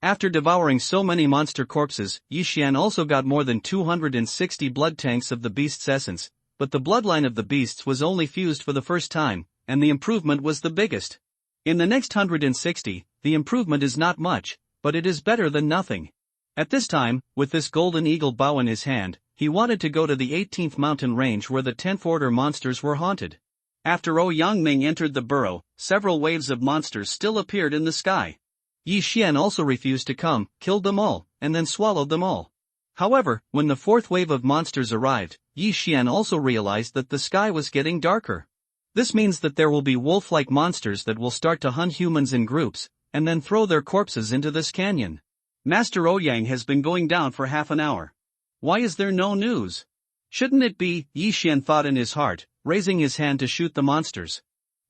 After devouring so many monster corpses, Yi Xian also got more than 260 blood tanks of the beast's essence, but the bloodline of the beasts was only fused for the first time, and the improvement was the biggest. In the next 160, the improvement is not much, but it is better than nothing. At this time, with this golden eagle bow in his hand, He wanted to go to the 18th mountain range where the 10th order monsters were haunted. After Ouyang entered the burrow, several waves of monsters still appeared in the sky. Yi Xian also refused to come, killed them all, and then swallowed them all. However, when the fourth wave of monsters arrived, Yi Xian also realized that the sky was getting darker. This means that there will be wolf-like monsters that will start to hunt humans in groups, and then throw their corpses into this canyon. Master Ouyang has been going down for half an hour. Why is there no news? Shouldn't it be? Yi Xian thought in his heart, raising his hand to shoot the monsters.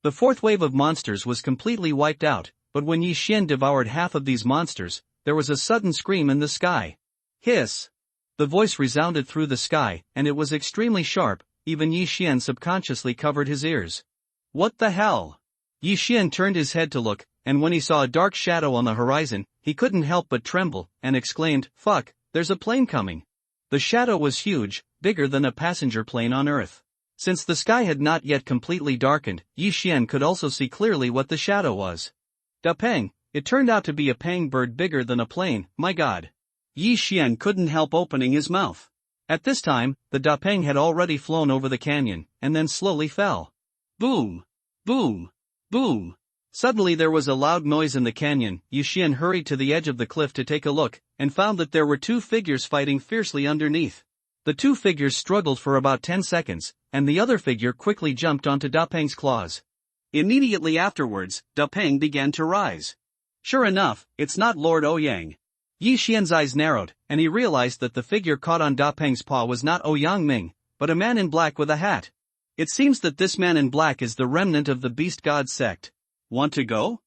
The fourth wave of monsters was completely wiped out, but when Yi Xian devoured half of these monsters, there was a sudden scream in the sky. Hiss! The voice resounded through the sky, and it was extremely sharp. Even Yi Xian subconsciously covered his ears. What the hell? Yi Xian turned his head to look, and when he saw a dark shadow on the horizon, he couldn't help but tremble, and exclaimed, "Fuck, there's a plane coming." The shadow was huge, bigger than a passenger plane on Earth. Since the sky had not yet completely darkened, Yi Xian could also see clearly what the shadow was. Da Peng, it turned out to be a pang bird bigger than a plane, my god. Yi Xian couldn't help opening his mouth. At this time, the Da Peng had already flown over the canyon, and then slowly fell. Boom! Boom! Boom! Suddenly there was a loud noise in the canyon. Yi Xian hurried to the edge of the cliff to take a look, and found that there were two figures fighting fiercely underneath. The two figures struggled for about 10 seconds, and the other figure quickly jumped onto Da Peng's claws. Immediately afterwards, Da Peng began to rise. Sure enough, it's not Lord Ouyang. Yi Xian's eyes narrowed, and he realized that the figure caught on Da Peng's paw was not Ouyang, but a man in black with a hat. It seems that this man in black is the remnant of the Beast God sect. Want to go?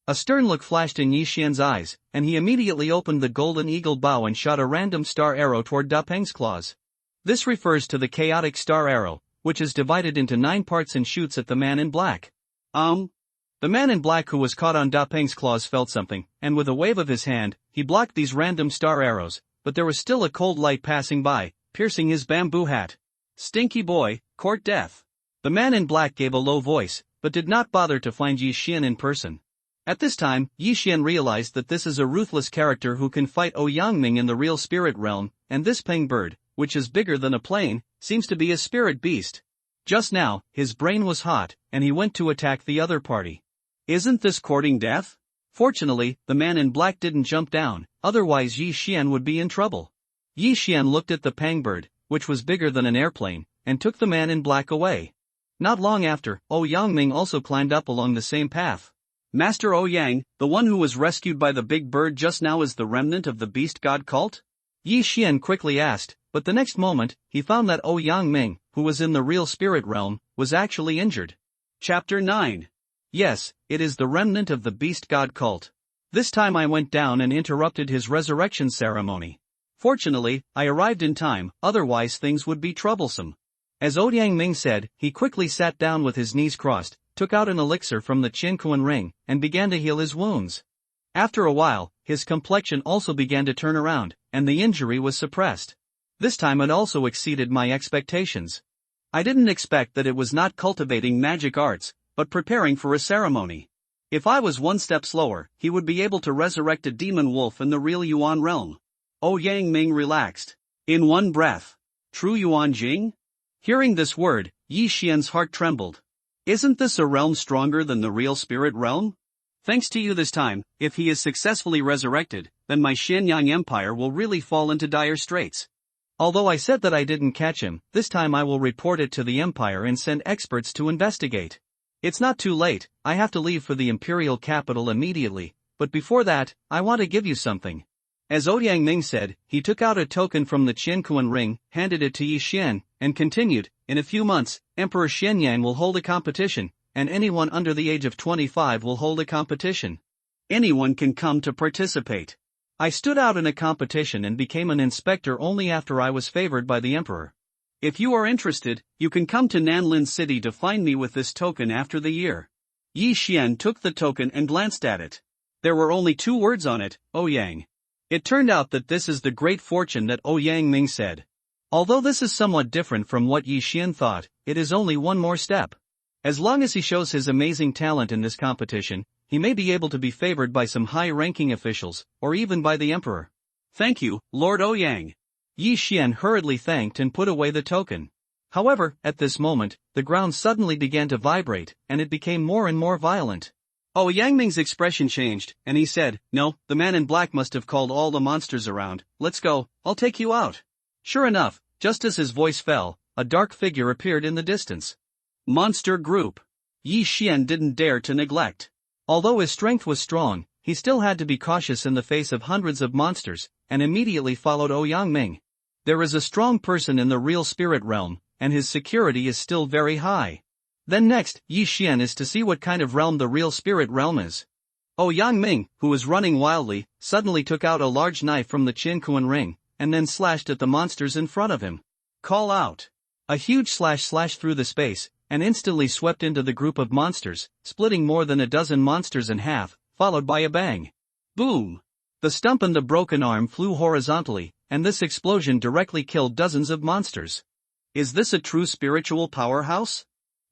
A stern look flashed in Yi Xian's eyes, and he immediately opened the golden eagle bow and shot a random star arrow toward Da Peng's claws. This refers to the chaotic star arrow, which is divided into 9 parts and shoots at the man in black. The man in black who was caught on Da Peng's claws felt something, and with a wave of his hand, he blocked these random star arrows, but there was still a cold light passing by, piercing his bamboo hat. Stinky boy, court death. The man in black gave a low voice, but did not bother to find Yi Xian in person. At this time, Yi Xian realized that this is a ruthless character who can fight Ouyang in the real spirit realm, and this peng bird, which is bigger than a plane, seems to be a spirit beast. Just now, his brain was hot, and he went to attack the other party. Isn't this courting death? Fortunately, the man in black didn't jump down, otherwise Yi Xian would be in trouble. Yi Xian looked at the peng bird, which was bigger than an airplane, and took the man in black away. Not long after, Ouyang also climbed up along the same path. Master Ouyang, the one who was rescued by the big bird just now, is the remnant of the beast god cult? Yi Xian quickly asked, but the next moment, he found that Ouyang, who was in the real spirit realm, was actually injured. Chapter 9. Yes, it is the remnant of the beast god cult. This time I went down and interrupted his resurrection ceremony. Fortunately, I arrived in time, otherwise things would be troublesome. As Ouyang said, he quickly sat down with his knees crossed, took out an elixir from the Qinquan ring, and began to heal his wounds. After a while, his complexion also began to turn around, and the injury was suppressed. This time it also exceeded my expectations. I didn't expect that it was not cultivating magic arts, but preparing for a ceremony. If I was one step slower, he would be able to resurrect a demon wolf in the real Yuan realm. Ouyang relaxed. In one breath. True Yuan Jing? Hearing this word, Yi Xian's heart trembled. Isn't this a realm stronger than the real spirit realm? Thanks to you this time, if he is successfully resurrected, then my Xianyang Empire will really fall into dire straits. Although I said that I didn't catch him, this time I will report it to the Empire and send experts to investigate. It's not too late, I have to leave for the imperial capital immediately, but before that, I want to give you something. As Ouyang said, he took out a token from the Qinquan ring, handed it to Yi Xian, and continued, in a few months, Emperor Xianyang will hold a competition, and anyone under the age of 25 will hold a competition. Anyone can come to participate. I stood out in a competition and became an inspector only after I was favored by the emperor. If you are interested, you can come to Nanlin City to find me with this token after the year. Yi Xian took the token and glanced at it. There were only 2 words on it, Ouyang. It turned out that this is the great fortune that Ouyang said. Although this is somewhat different from what Yi Xian thought, it is only one more step. As long as he shows his amazing talent in this competition, he may be able to be favored by some high-ranking officials, or even by the emperor. Thank you, Lord Ouyang. Yi Xian hurriedly thanked and put away the token. However, at this moment, the ground suddenly began to vibrate, and it became more and more violent. Oh, Yang Ming's expression changed, and he said, "No, the man in black must have called all the monsters around. Let's go, I'll take you out." Sure enough, just as his voice fell, a dark figure appeared in the distance. Monster group. Yi Xian didn't dare to neglect. Although his strength was strong, he still had to be cautious in the face of hundreds of monsters, and immediately followed Yang Ming. There is a strong person in the real spirit realm, and his security is still very high. Then next, Yi Xian is to see what kind of realm the real spirit realm is. Yang Ming, who was running wildly, suddenly took out a large knife from the Qinkuan ring, and then slashed at the monsters in front of him. Call out. A huge slash slashed through the space, and instantly swept into the group of monsters, splitting more than a dozen monsters in half, followed by a bang. Boom! The stump and the broken arm flew horizontally, and this explosion directly killed dozens of monsters. Is this a true spiritual powerhouse?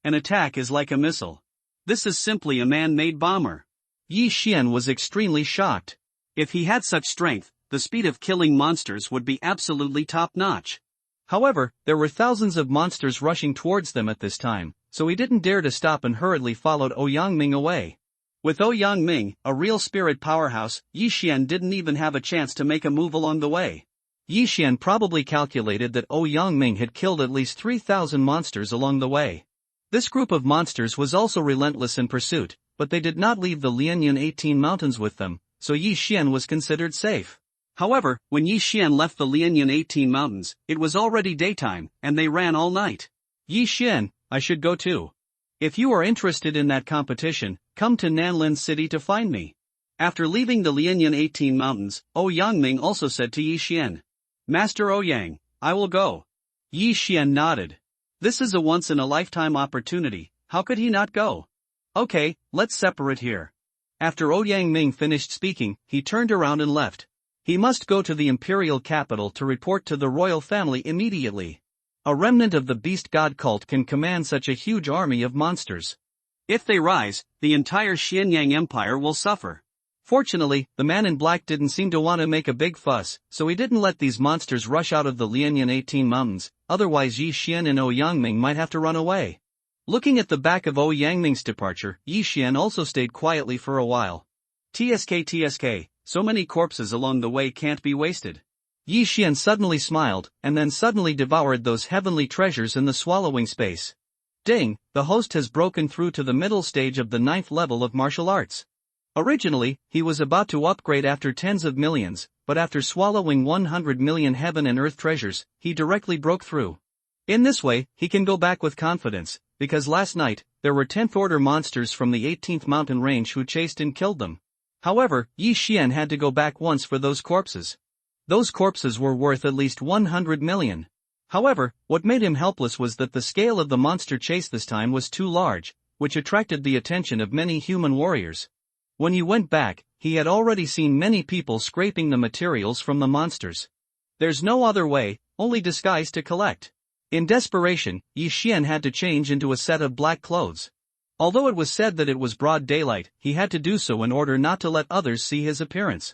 An attack is like a missile. This is simply a man-made bomber. Yi Xian was extremely shocked. If he had such strength, the speed of killing monsters would be absolutely top-notch. However, there were thousands of monsters rushing towards them at this time, so he didn't dare to stop and hurriedly followed Yang Ming away. With Yang Ming, a real spirit powerhouse, Yi Xian didn't even have a chance to make a move along the way. Yi Xian probably calculated that Yang Ming had killed at least 3,000 monsters along the way. This group of monsters was also relentless in pursuit, but they did not leave the Lianyun 18 mountains with them, so Yi Xian was considered safe. However, when Yi Xian left the Lianyun 18 mountains, it was already daytime, and they ran all night. Yi Xian, I should go too. If you are interested in that competition, come to Nanlin City to find me. After leaving the Lianyun 18 mountains, Yang Ming also said to Yi Xian, "Master Yang, I will go." Yi Xian nodded. This is a once-in-a-lifetime opportunity, how could he not go? Okay, let's separate here. After Yang Ming finished speaking, he turned around and left. He must go to the imperial capital to report to the royal family immediately. A remnant of the beast god cult can command such a huge army of monsters. If they rise, the entire Xianyang Empire will suffer. Fortunately, the man in black didn't seem to want to make a big fuss, so he didn't let these monsters rush out of the Lianyun 18 mountains, otherwise Yi Xian and Yang Ming might have to run away. Looking at the back of Yang Ming's departure, Yi Xian also stayed quietly for a while. TSK, so many corpses along the way can't be wasted. Yi Xian suddenly smiled, and then suddenly devoured those heavenly treasures in the swallowing space. Ding, the host has broken through to the middle stage of the 9th level of martial arts. Originally, he was about to upgrade after tens of millions, but after swallowing 100 million heaven and earth treasures, he directly broke through. In this way, he can go back with confidence, because last night, there were 10th order monsters from the 18th mountain range who chased and killed them. However, Yi Xian had to go back once for those corpses. Those corpses were worth at least 100 million. However, what made him helpless was that the scale of the monster chase this time was too large, which attracted the attention of many human warriors. When he went back, he had already seen many people scraping the materials from the monsters. There's no other way, only disguise to collect. In desperation, Yi Xian had to change into a set of black clothes. Although it was said that it was broad daylight, he had to do so in order not to let others see his appearance.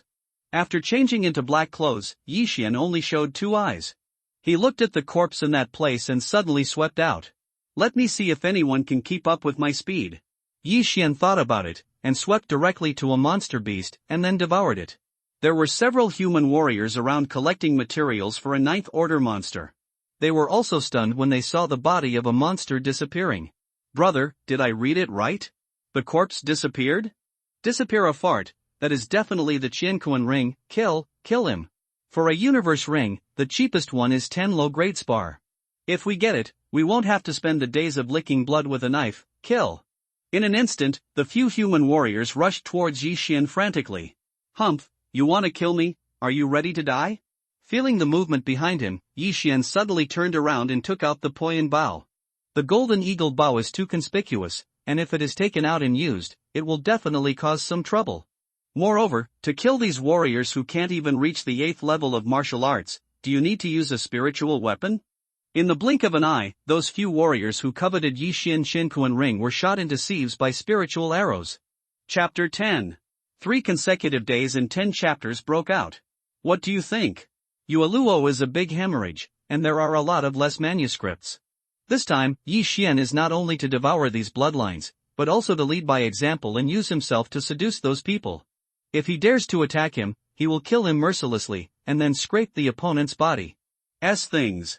After changing into black clothes, Yi Xian only showed 2 eyes. He looked at the corpse in that place and suddenly swept out. Let me see if anyone can keep up with my speed. Yi Xian thought about it, and swept directly to a monster beast, and then devoured it. There were several human warriors around collecting materials for a 9th order monster. They were also stunned when they saw the body of a monster disappearing. Brother, did I read it right? The corpse disappeared? Disappear a fart, that is definitely the Qinkuan ring, kill him. For a universe ring, the cheapest one is 10 low-grade spar. If we get it, we won't have to spend the days of licking blood with a knife, kill. In an instant, the few human warriors rushed towards Yi Xian frantically. Humph, you want to kill me, are you ready to die? Feeling the movement behind him, Yi Xian suddenly turned around and took out the Poyan bow. The golden eagle bow is too conspicuous, and if it is taken out and used, it will definitely cause some trouble. Moreover, to kill these warriors who can't even reach the 8th level of martial arts, do you need to use a spiritual weapon? In the blink of an eye, those few warriors who coveted Yi Xian's Qinkuan ring were shot into sieves by spiritual arrows. Chapter 10. 3 consecutive days and 10 chapters broke out. What do you think? Yueluo is a big hemorrhage, and there are a lot of less manuscripts. This time, Yi Xian is not only to devour these bloodlines, but also to lead by example and use himself to seduce those people. If he dares to attack him, he will kill him mercilessly, and then scrape the opponent's body. Things.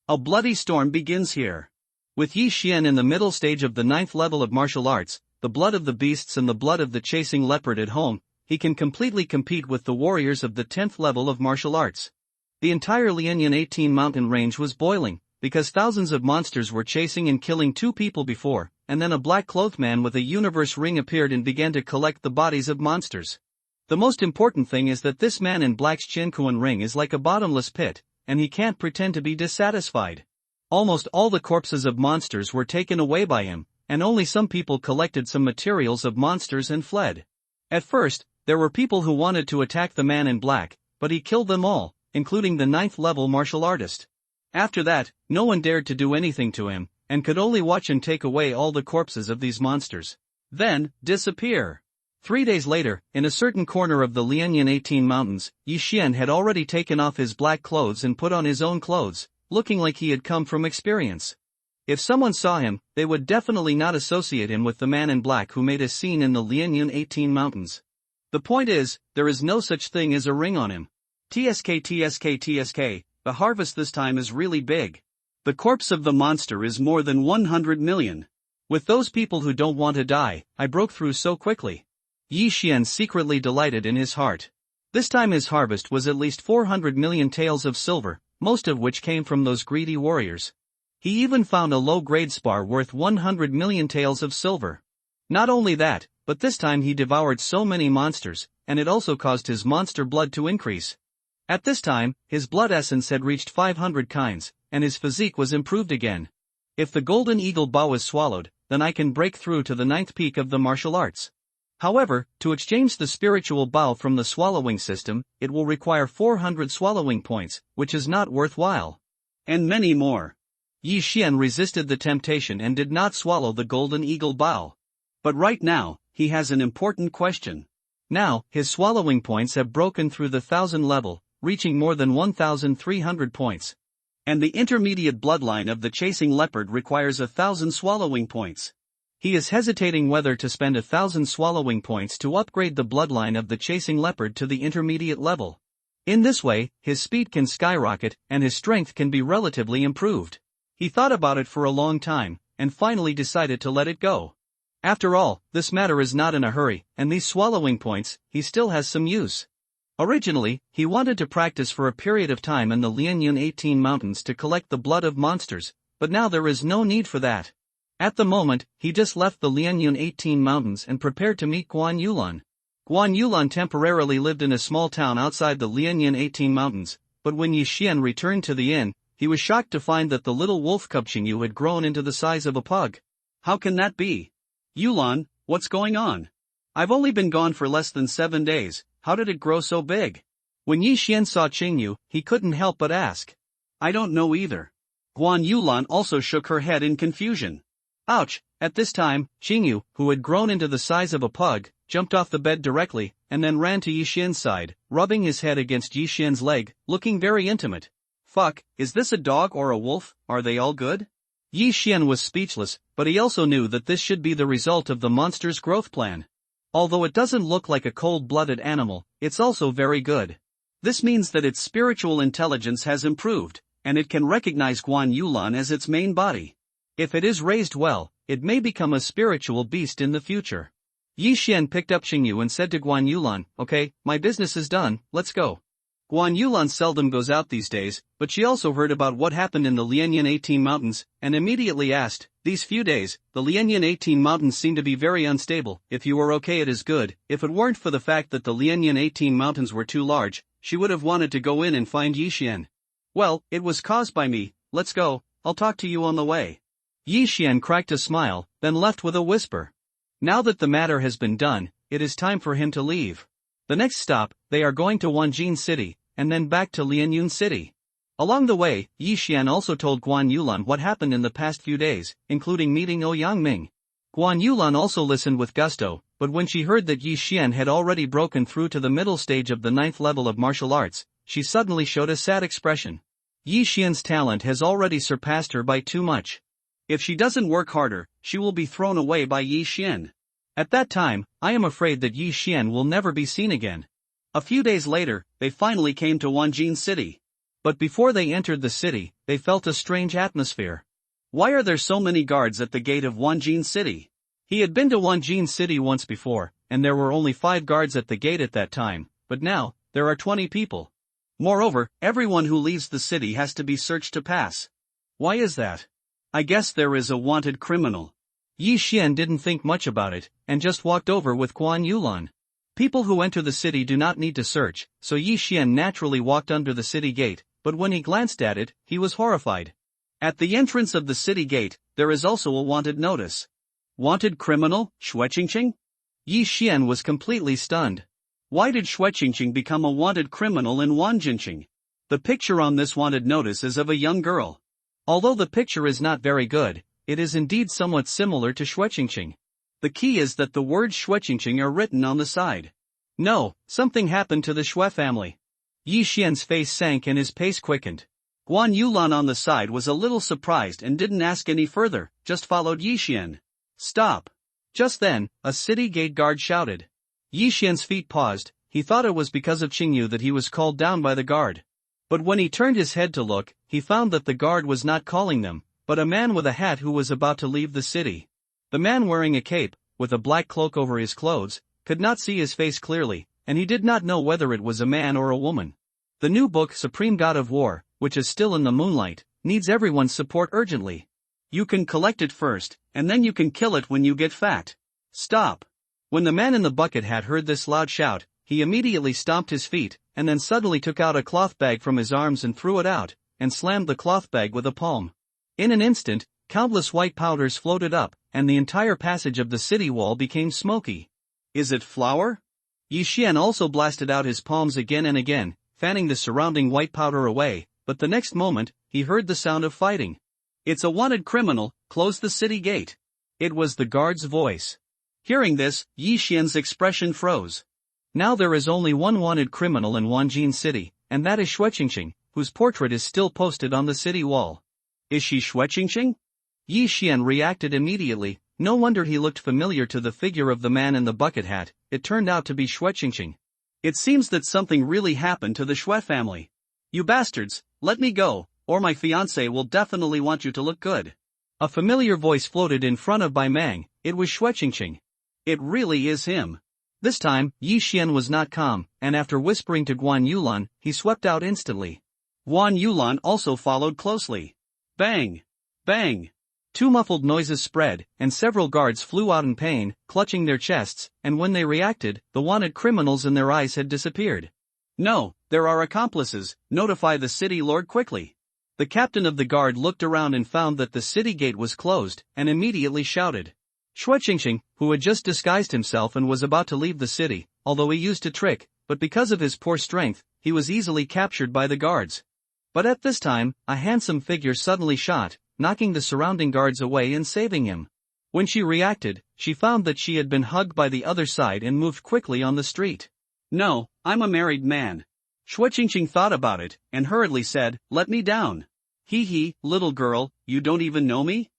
A bloody storm begins here. With Yi Xian in the middle stage of the 9th level of martial arts, the blood of the beasts and the blood of the chasing leopard at home, he can completely compete with the warriors of the 10th level of martial arts. The entire Lianyan 18 mountain range was boiling, because thousands of monsters were chasing and killing 2 people before, and then a black-clothed man with a universe ring appeared and began to collect the bodies of monsters. The most important thing is that this man in black's Chinkuan ring is like a bottomless pit, and he can't pretend to be dissatisfied. Almost all the corpses of monsters were taken away by him, and only some people collected some materials of monsters and fled. At first, there were people who wanted to attack the man in black, but he killed them all, including the 9th level martial artist. After that, no one dared to do anything to him, and could only watch him take away all the corpses of these monsters. Then, disappear. 3 days later, in a certain corner of the Lianyan 18 mountains, Yi Xian had already taken off his black clothes and put on his own clothes, looking like he had come from experience. If someone saw him, they would definitely not associate him with the man in black who made a scene in the Lianyan 18 mountains. The point is, there is no such thing as a ring on him. TSK, the harvest this time is really big. The corpse of the monster is more than 100 million. With those people who don't want to die, I broke through so quickly. Yi Xian secretly delighted in his heart. This time his harvest was at least 400 million taels of silver, most of which came from those greedy warriors. He even found a low-grade spar worth 100 million taels of silver. Not only that, but this time he devoured so many monsters, and it also caused his monster blood to increase. At this time, his blood essence had reached 500 kinds, and his physique was improved again. If the golden eagle bow is swallowed, then I can break through to the 9th peak of the martial arts. However, to exchange the spiritual bow from the swallowing system, it will require 400 swallowing points, which is not worthwhile. And many more. Yi Xian resisted the temptation and did not swallow the golden eagle bow. But right now, he has an important question. Now, his swallowing points have broken through the 1000 level, reaching more than 1,300 points. And the intermediate bloodline of the chasing leopard requires 1,000 swallowing points. He is hesitating whether to spend 1,000 swallowing points to upgrade the bloodline of the chasing leopard to the intermediate level. In this way, his speed can skyrocket and his strength can be relatively improved. He thought about it for a long time, and finally decided to let it go. After all, this matter is not in a hurry, and these swallowing points, he still has some use. Originally, he wanted to practice for a period of time in the Lianyan 18 mountains to collect the blood of monsters, but now there is no need for that. At the moment, he just left the Lianyan 18 mountains and prepared to meet Guan Yulan. Guan Yulan temporarily lived in a small town outside the Lianyan 18 mountains, but when Yi Xian returned to the inn, he was shocked to find that the little wolf cub Xingyu had grown into the size of a pug. How can that be? Yulan, what's going on? I've only been gone for less than 7 days, how did it grow so big? When Yi Xian saw Xingyu, he couldn't help but ask. I don't know either. Guan Yulan also shook her head in confusion. Ouch! At this time, Xingyu, who had grown into the size of a pug, jumped off the bed directly, and then ran to Yi Xian's side, rubbing his head against Yi Xian's leg, looking very intimate. Fuck, is this a dog or a wolf? Are they all good? Yi Xian was speechless, but he also knew that this should be the result of the monster's growth plan. Although it doesn't look like a cold-blooded animal, it's also very good. This means that its spiritual intelligence has improved, and it can recognize Guan Yulan as its main body. If it is raised well, it may become a spiritual beast in the future. Yi Xian picked up Xingyu and said to Guan Yulan, okay, my business is done, let's go. Guan Yulan seldom goes out these days, but she also heard about what happened in the Lianyan 18 mountains, and immediately asked, these few days, the Lianyan 18 mountains seem to be very unstable, if you are okay it is good, if it weren't for the fact that the Lianyan 18 mountains were too large, she would have wanted to go in and find Yi Xian. Well, it was caused by me, let's go, I'll talk to you on the way. Yi Xian cracked a smile, then left with a whisper. Now that the matter has been done, it is time for him to leave. The next stop, they are going to Wanjin City, and then back to Lianyun City. Along the way, Yi Xian also told Guan Yulan what happened in the past few days, including meeting Ouyang Ming. Guan Yulan also listened with gusto, but when she heard that Yi Xian had already broken through to the middle stage of the 9th level of martial arts, she suddenly showed a sad expression. Yi Xian's talent has already surpassed her by too much. If she doesn't work harder, she will be thrown away by Yi Xian. At that time, I am afraid that Yi Xian will never be seen again. A few days later, they finally came to Wanjin City. But before they entered the city, they felt a strange atmosphere. Why are there so many guards at the gate of Wanjin City? He had been to Wanjin City once before, and there were only 5 guards at the gate at that time, but now, there are 20 people. Moreover, everyone who leaves the city has to be searched to pass. Why is that? I guess there is a wanted criminal. Yi Xian didn't think much about it, and just walked over with Guan Yulan. People who enter the city do not need to search, so Yi Xian naturally walked under the city gate, but when he glanced at it, he was horrified. At the entrance of the city gate, there is also a wanted notice. Wanted criminal, Xue Qingqing? Yi Xian was completely stunned. Why did Xue Qingqing become a wanted criminal in Wanjinqing? The picture on this wanted notice is of a young girl. Although the picture is not very good, it is indeed somewhat similar to Xue Qingqing. The key is that the words Xue Qingqing are written on the side. No, something happened to the Xue family. Yi Xian's face sank and his pace quickened. Guan Yulan on the side was a little surprised and didn't ask any further, just followed Yi Xian. Stop! Just then, a city gate guard shouted. Yi Xian's feet paused. He thought it was because of Qingyu that he was called down by the guard. But when he turned his head to look, he found that the guard was not calling them, but a man with a hat who was about to leave the city. The man wearing a cape, with a black cloak over his clothes, could not see his face clearly, and he did not know whether it was a man or a woman. The new book Supreme God of War, which is still in the moonlight, needs everyone's support urgently. You can collect it first, and then you can kill it when you get fat. Stop! When the man in the bucket hat heard this loud shout, he immediately stomped his feet, and then suddenly took out a cloth bag from his arms and threw it out, and slammed the cloth bag with a palm. In an instant, countless white powders floated up, and the entire passage of the city wall became smoky. Is it flour? Yi Xian also blasted out his palms again and again, fanning the surrounding white powder away, but the next moment, he heard the sound of fighting. It's a wanted criminal, close the city gate. It was the guard's voice. Hearing this, Yi Xian's expression froze. Now there is only one wanted criminal in Wanjin City, and that is Xue Qingqing, whose portrait is still posted on the city wall. Is she Xue Qingqing? Yi Xian reacted immediately. No wonder he looked familiar to the figure of the man in the bucket hat. It turned out to be Xue Qingqing. It seems that something really happened to the Xue family. You bastards, let me go, or my fiancé will definitely want you to look good. A familiar voice floated in front of Bai Mang. It was Xue Qingqing. It really is him. This time, Yi Xian was not calm, and after whispering to Guan Yulan, he swept out instantly. Guan Yulan also followed closely. Bang! Bang! 2 muffled noises spread, and several guards flew out in pain, clutching their chests, and when they reacted, the wanted criminals in their eyes had disappeared. No, there are accomplices, notify the city lord quickly. The captain of the guard looked around and found that the city gate was closed, and immediately shouted. Xue Qingqing, who had just disguised himself and was about to leave the city, although he used a trick, but because of his poor strength, he was easily captured by the guards. But at this time, a handsome figure suddenly shot, knocking the surrounding guards away and saving him. When she reacted, she found that she had been hugged by the other side and moved quickly on the street. No, I'm a married man. Xue Qingqing thought about it, and hurriedly said, let me down. Hee, little girl, you don't even know me?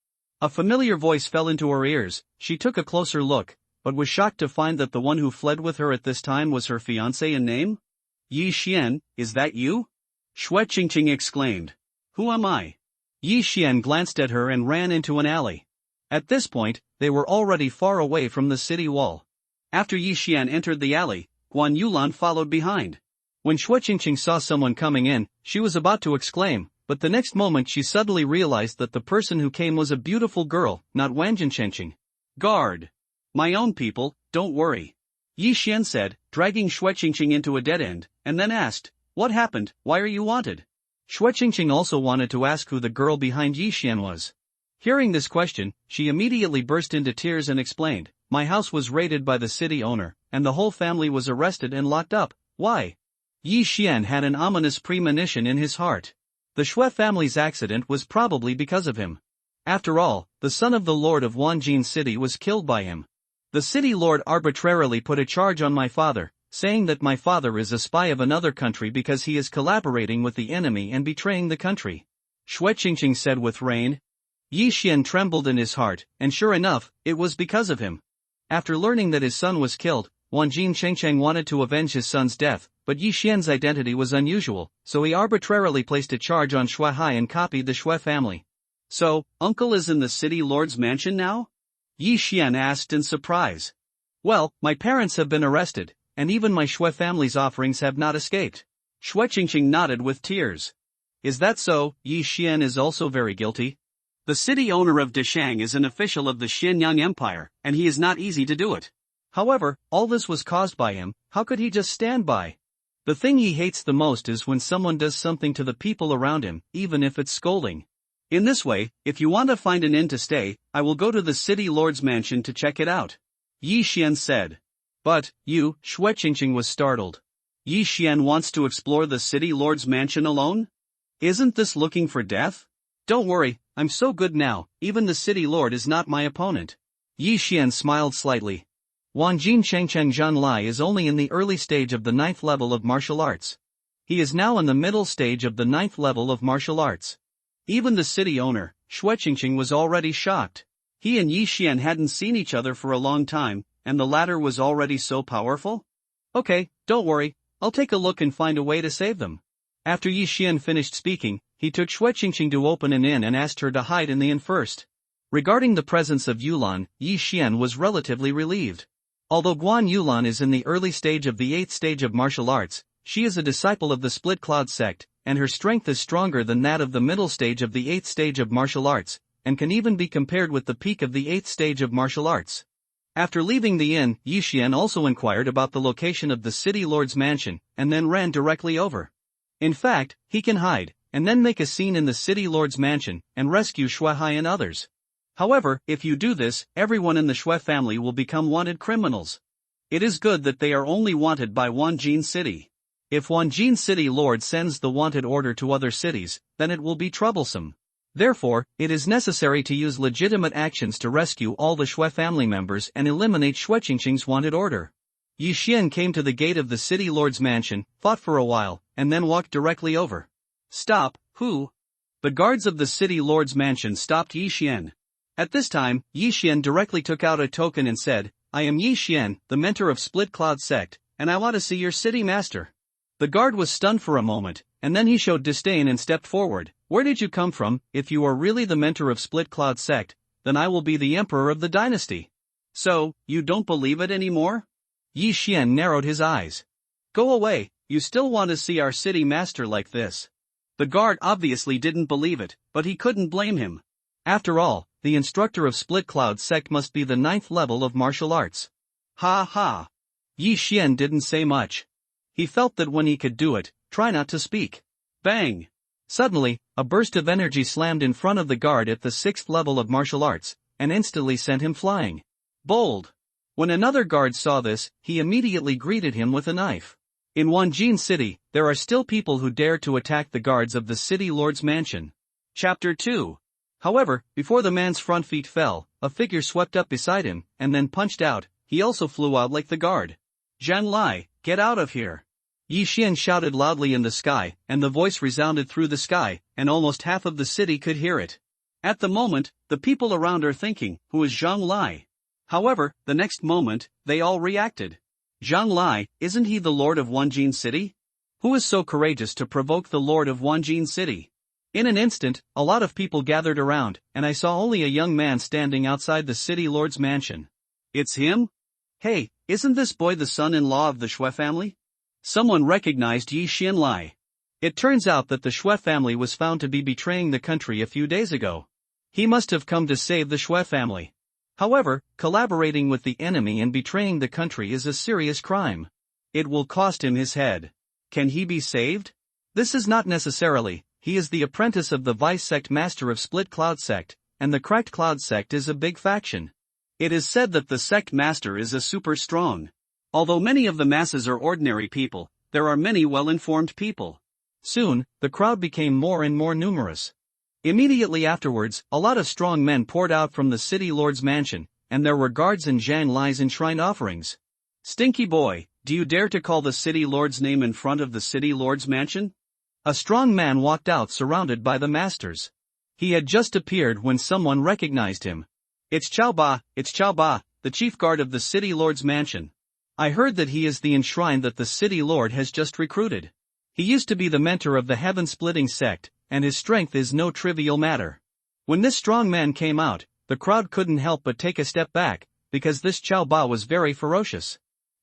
A familiar voice fell into her ears. She took a closer look, but was shocked to find that the one who fled with her at this time was her fiancé in name. Yi Xian, is that you? Xue Qingqing exclaimed. Who am I? Yi Xian glanced at her and ran into an alley. At this point, they were already far away from the city wall. After Yi Xian entered the alley, Guan Yulan followed behind. When Xue Qingqing saw someone coming in, she was about to exclaim, but the next moment she suddenly realized that the person who came was a beautiful girl, not Wanjin Qingqing. Guard! My own people, don't worry. Yi Xian said, dragging Xue Qingqing into a dead end, and then asked, what happened, why are you wanted? Xue Qingqing also wanted to ask who the girl behind Yi Xian was. Hearing this question, she immediately burst into tears and explained, my house was raided by the city owner, and the whole family was arrested and locked up. Why? Yi Xian had an ominous premonition in his heart. The Xue family's accident was probably because of him. After all, the son of the lord of Wanjin City was killed by him. The city lord arbitrarily put a charge on my father, saying that my father is a spy of another country because he is collaborating with the enemy and betraying the country. Xue Qingqing said with rain. Yi Xian trembled in his heart, and sure enough, it was because of him. After learning that his son was killed, Wanjin Chengcheng wanted to avenge his son's death, but Yi Xian's identity was unusual, so he arbitrarily placed a charge on Xue Hai and copied the Xue family. So, uncle is in the city lord's mansion now? Yi Xian asked in surprise. Well, my parents have been arrested, and even my Xue family's offerings have not escaped. Xue Qingqing nodded with tears. Is that so? Yi Xian is also very guilty. The city owner of Deshang is an official of the Xianyang Empire, and he is not easy to do it. However, all this was caused by him. How could he just stand by? The thing he hates the most is when someone does something to the people around him, even if it's scolding. In this way, if you want to find an inn to stay, I will go to the city lord's mansion to check it out. Yi Xian said. But, you, Xue Qingqing was startled. Yi Xian wants to explore the city lord's mansion alone? Isn't this looking for death? Don't worry, I'm so good now, even the city lord is not my opponent. Yi Xian smiled slightly. Wanjin Chengcheng Zhanlai is only in the early stage of the 9th level of martial arts. He is now in the middle stage of the 9th level of martial arts. Even the city owner, Xue Qingqing, was already shocked. He and Yi Xian hadn't seen each other for a long time, and the latter was already so powerful? Okay, don't worry, I'll take a look and find a way to save them. After Yi Xian finished speaking, he took Xue Qingqing to open an inn and asked her to hide in the inn first. Regarding the presence of Yulan, Yi Xian was relatively relieved. Although Guan Yulan is in the early stage of the 8th stage of martial arts, she is a disciple of the Split Cloud sect, and her strength is stronger than that of the middle stage of the 8th stage of martial arts, and can even be compared with the peak of the 8th stage of martial arts. After leaving the inn, Yi Xian also inquired about the location of the city lord's mansion, and then ran directly over. In fact, he can hide, and then make a scene in the city lord's mansion, and rescue Xue Hai and others. However, if you do this, everyone in the Xue family will become wanted criminals. It is good that they are only wanted by Wanjin City. If Wanjin City Lord sends the wanted order to other cities, then it will be troublesome. Therefore, it is necessary to use legitimate actions to rescue all the Xue family members and eliminate Xue Qingqing's wanted order. Yi Xian came to the gate of the city lord's mansion, fought for a while, and then walked directly over. Stop, who? The guards of the city lord's mansion stopped Yi Xian. At this time, Yi Xian directly took out a token and said, I am Yi Xian, the mentor of Split Cloud sect, and I want to see your city master. The guard was stunned for a moment, and then he showed disdain and stepped forward. Where did you come from? If you are really the mentor of Split Cloud sect, then I will be the emperor of the dynasty. So, you don't believe it anymore? Yi Xian narrowed his eyes. Go away, you still want to see our city master like this. The guard obviously didn't believe it, but he couldn't blame him. After all, the instructor of Split Cloud sect must be the 9th level of martial arts. Ha ha. Yi Xian didn't say much. He felt that when he could do it, try not to speak. Bang! Suddenly, a burst of energy slammed in front of the guard at the 6th level of martial arts, and instantly sent him flying. Bold! When another guard saw this, he immediately greeted him with a knife. In Wanjin City, there are still people who dare to attack the guards of the city lord's mansion. Chapter 2. However, before the man's front feet fell, a figure swept up beside him, and then punched out. He also flew out like the guard. Zhanlai, get out of here! Yi Xian shouted loudly in the sky, and the voice resounded through the sky, and almost half of the city could hear it. At the moment, the people around are thinking, who is Zhanlai? However, the next moment, they all reacted. Zhanlai, isn't he the lord of Wanjin City? Who is so courageous to provoke the lord of Wanjin City? In an instant, a lot of people gathered around, and I saw only a young man standing outside the city lord's mansion. It's him? Hey, isn't this boy the son-in-law of the Xue family? Someone recognized Yi Xianlai. It turns out that the Xue family was found to be betraying the country a few days ago. He must have come to save the Xue family. However, collaborating with the enemy and betraying the country is a serious crime. It will cost him his head. Can he be saved? This is not necessarily. He is the apprentice of the vice sect master of Split Cloud sect, and the Cracked Cloud sect is a big faction. It is said that the sect master is a super strong. Although many of the masses are ordinary people, there are many well-informed people. Soon, the crowd became more and more numerous. Immediately afterwards, a lot of strong men poured out from the city lord's mansion, and there were guards and Zhanlai's enshrined offerings. Stinky boy, Do you dare to call the city lord's name in front of the city lord's mansion? A strong man walked out surrounded by the masters. He had just appeared when someone recognized him. It's Chao Ba, the chief guard of the city lord's mansion. I heard that he is the enshrined that the city lord has just recruited. He used to be the mentor of the heaven-splitting sect, and his strength is no trivial matter. When this strong man came out, the crowd couldn't help but take a step back, because this Chao Ba was very ferocious.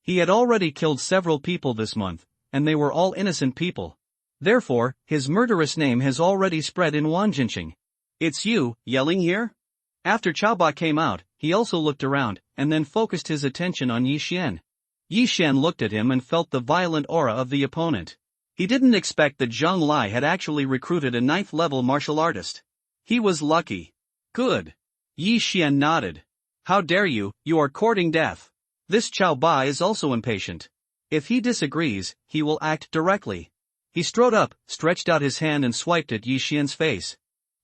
He had already killed several people this month, and they were all innocent people. Therefore, his murderous name has already spread in Wanjinqing. It's you, yelling here? After Chao Ba came out, he also looked around, and then focused his attention on Yi Xian. Yi Xian looked at him and felt the violent aura of the opponent. He didn't expect that Zhang Lai had actually recruited a 9th-level martial artist. He was lucky. Good. Yi Xian nodded. How dare you are courting death. This Chao Ba is also impatient. If he disagrees, he will act directly. He strode up, stretched out his hand and swiped at Yi Xian's face.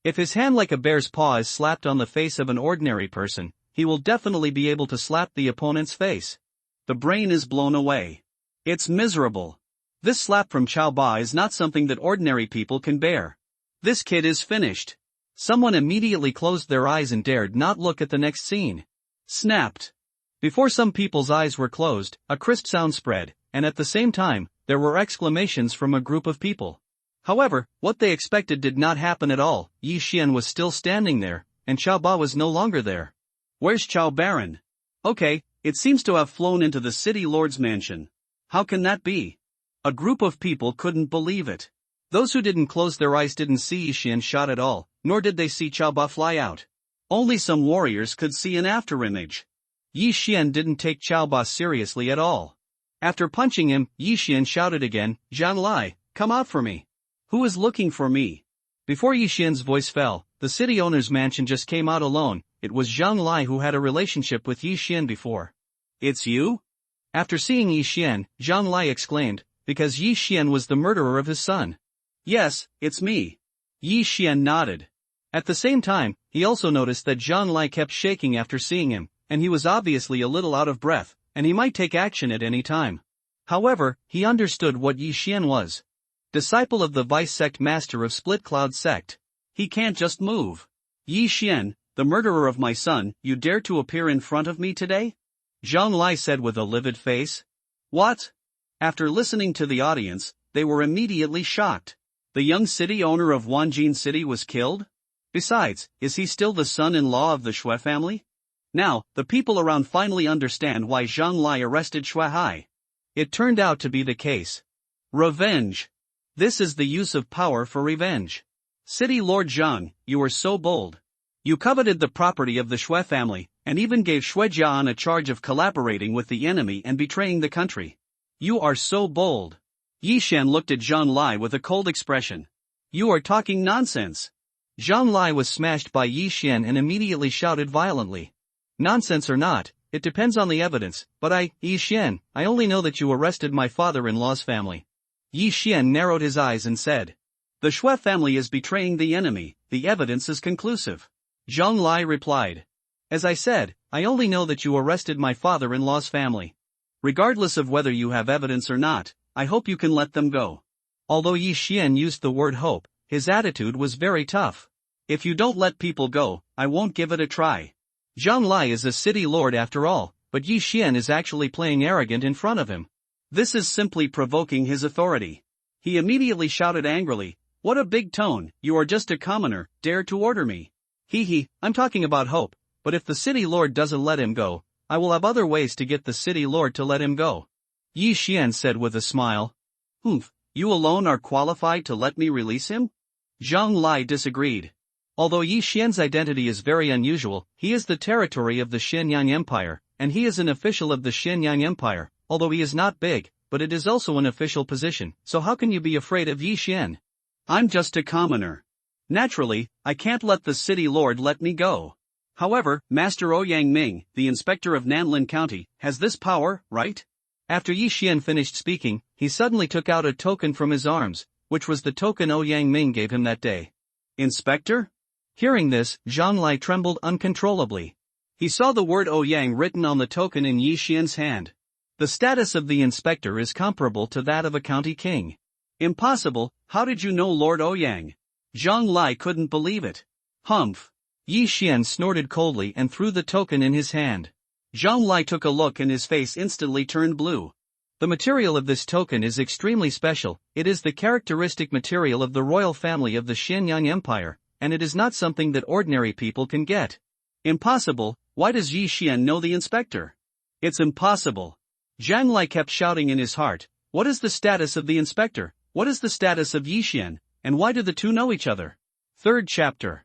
If his hand like a bear's paw is slapped on the face of an ordinary person, he will definitely be able to slap the opponent's face. The brain is blown away. It's miserable. This slap from Chao Ba is not something that ordinary people can bear. This kid is finished. Someone immediately closed their eyes and dared not look at the next scene. Snapped. Before some people's eyes were closed, a crisp sound spread, and at the same time, there were exclamations from a group of people. However, what they expected did not happen at all. Yi Xian was still standing there, and Chao Ba was no longer there. Where's Chao Baron? Okay, it seems to have flown into the city lord's mansion. How can that be? A group of people couldn't believe it. Those who didn't close their eyes didn't see Yi Xian shot at all, nor did they see Chao Ba fly out. Only some warriors could see an afterimage. Yi Xian didn't take Chao Ba seriously at all. After punching him, Yi Xian shouted again, "Zhang Lai, come out for me." Who is looking for me? Before Yi Xian's voice fell, the city owner's mansion just came out alone. It was Zhang Lai who had a relationship with Yi Xian before. It's you? After seeing Yi Xian, Zhang Lai exclaimed, because Yi Xian was the murderer of his son. Yes, it's me. Yi Xian nodded. At the same time, he also noticed that Zhang Lai kept shaking after seeing him, and he was obviously a little out of breath, and he might take action at any time. However, he understood what Yi Xian was. Disciple of the vice sect master of Split Cloud sect. He can't just move. Yi Xian, the murderer of my son, you dare to appear in front of me today? Zhang Lai said with a livid face. What? After listening to the audience, they were immediately shocked. The young city owner of Wanjin City was killed? Besides, is he still the son-in-law of the Shui family? Now, the people around finally understand why Zhang Lai arrested Shui Hai. It turned out to be the case. Revenge. This is the use of power for revenge. City Lord Zhang, you are so bold. You coveted the property of the Shui family, and even gave Shui Jian a charge of collaborating with the enemy and betraying the country. You are so bold. Yi Xian looked at Zhang Lai with a cold expression. You are talking nonsense. Zhang Lai was smashed by Yi Xian and immediately shouted violently. Nonsense or not, it depends on the evidence, but Yi Xian, I only know that you arrested my father-in-law's family. Yi Xian narrowed his eyes and said. The Shui family is betraying the enemy, the evidence is conclusive. Zhang Lai replied. As I said, I only know that you arrested my father-in-law's family. Regardless of whether you have evidence or not, I hope you can let them go. Although Yi Xian used the word hope, his attitude was very tough. If you don't let people go, I won't give it a try. Zhang Lai is a city lord after all, but Yi Xian is actually playing arrogant in front of him. This is simply provoking his authority. He immediately shouted angrily, what a big tone, you are just a commoner, dare to order me. I'm talking about hope, but if the city lord doesn't let him go, I will have other ways to get the city lord to let him go. Yi Xian said with a smile. You alone are qualified to let me release him? Zhang Lai disagreed. Although Yi Xian's identity is very unusual, he is the territory of the Xianyang Empire, and he is an official of the Xianyang Empire, although he is not big, but it is also an official position, so how can you be afraid of Yi Xian? I'm just a commoner. Naturally, I can't let the city lord let me go. However, Master Ouyang Ming, the inspector of Nanlin County, has this power, right? After Yi Xian finished speaking, he suddenly took out a token from his arms, which was the token Ouyang Ming gave him that day. Inspector? Hearing this, Zhang Lai trembled uncontrollably. He saw the word Ouyang written on the token in Yi Xian's hand. The status of the inspector is comparable to that of a county king. Impossible, how did you know Lord Ouyang? Zhang Lai couldn't believe it. Humph. Yi Xian snorted coldly and threw the token in his hand. Zhang Lai took a look and his face instantly turned blue. The material of this token is extremely special. It is the characteristic material of the royal family of the Xianyang Empire, and it is not something that ordinary people can get. Impossible, why does Yi Xian know the inspector? It's impossible. Zhang Lai kept shouting in his heart, what is the status of the inspector, what is the status of Yi Xian, and why do the two know each other? Third chapter.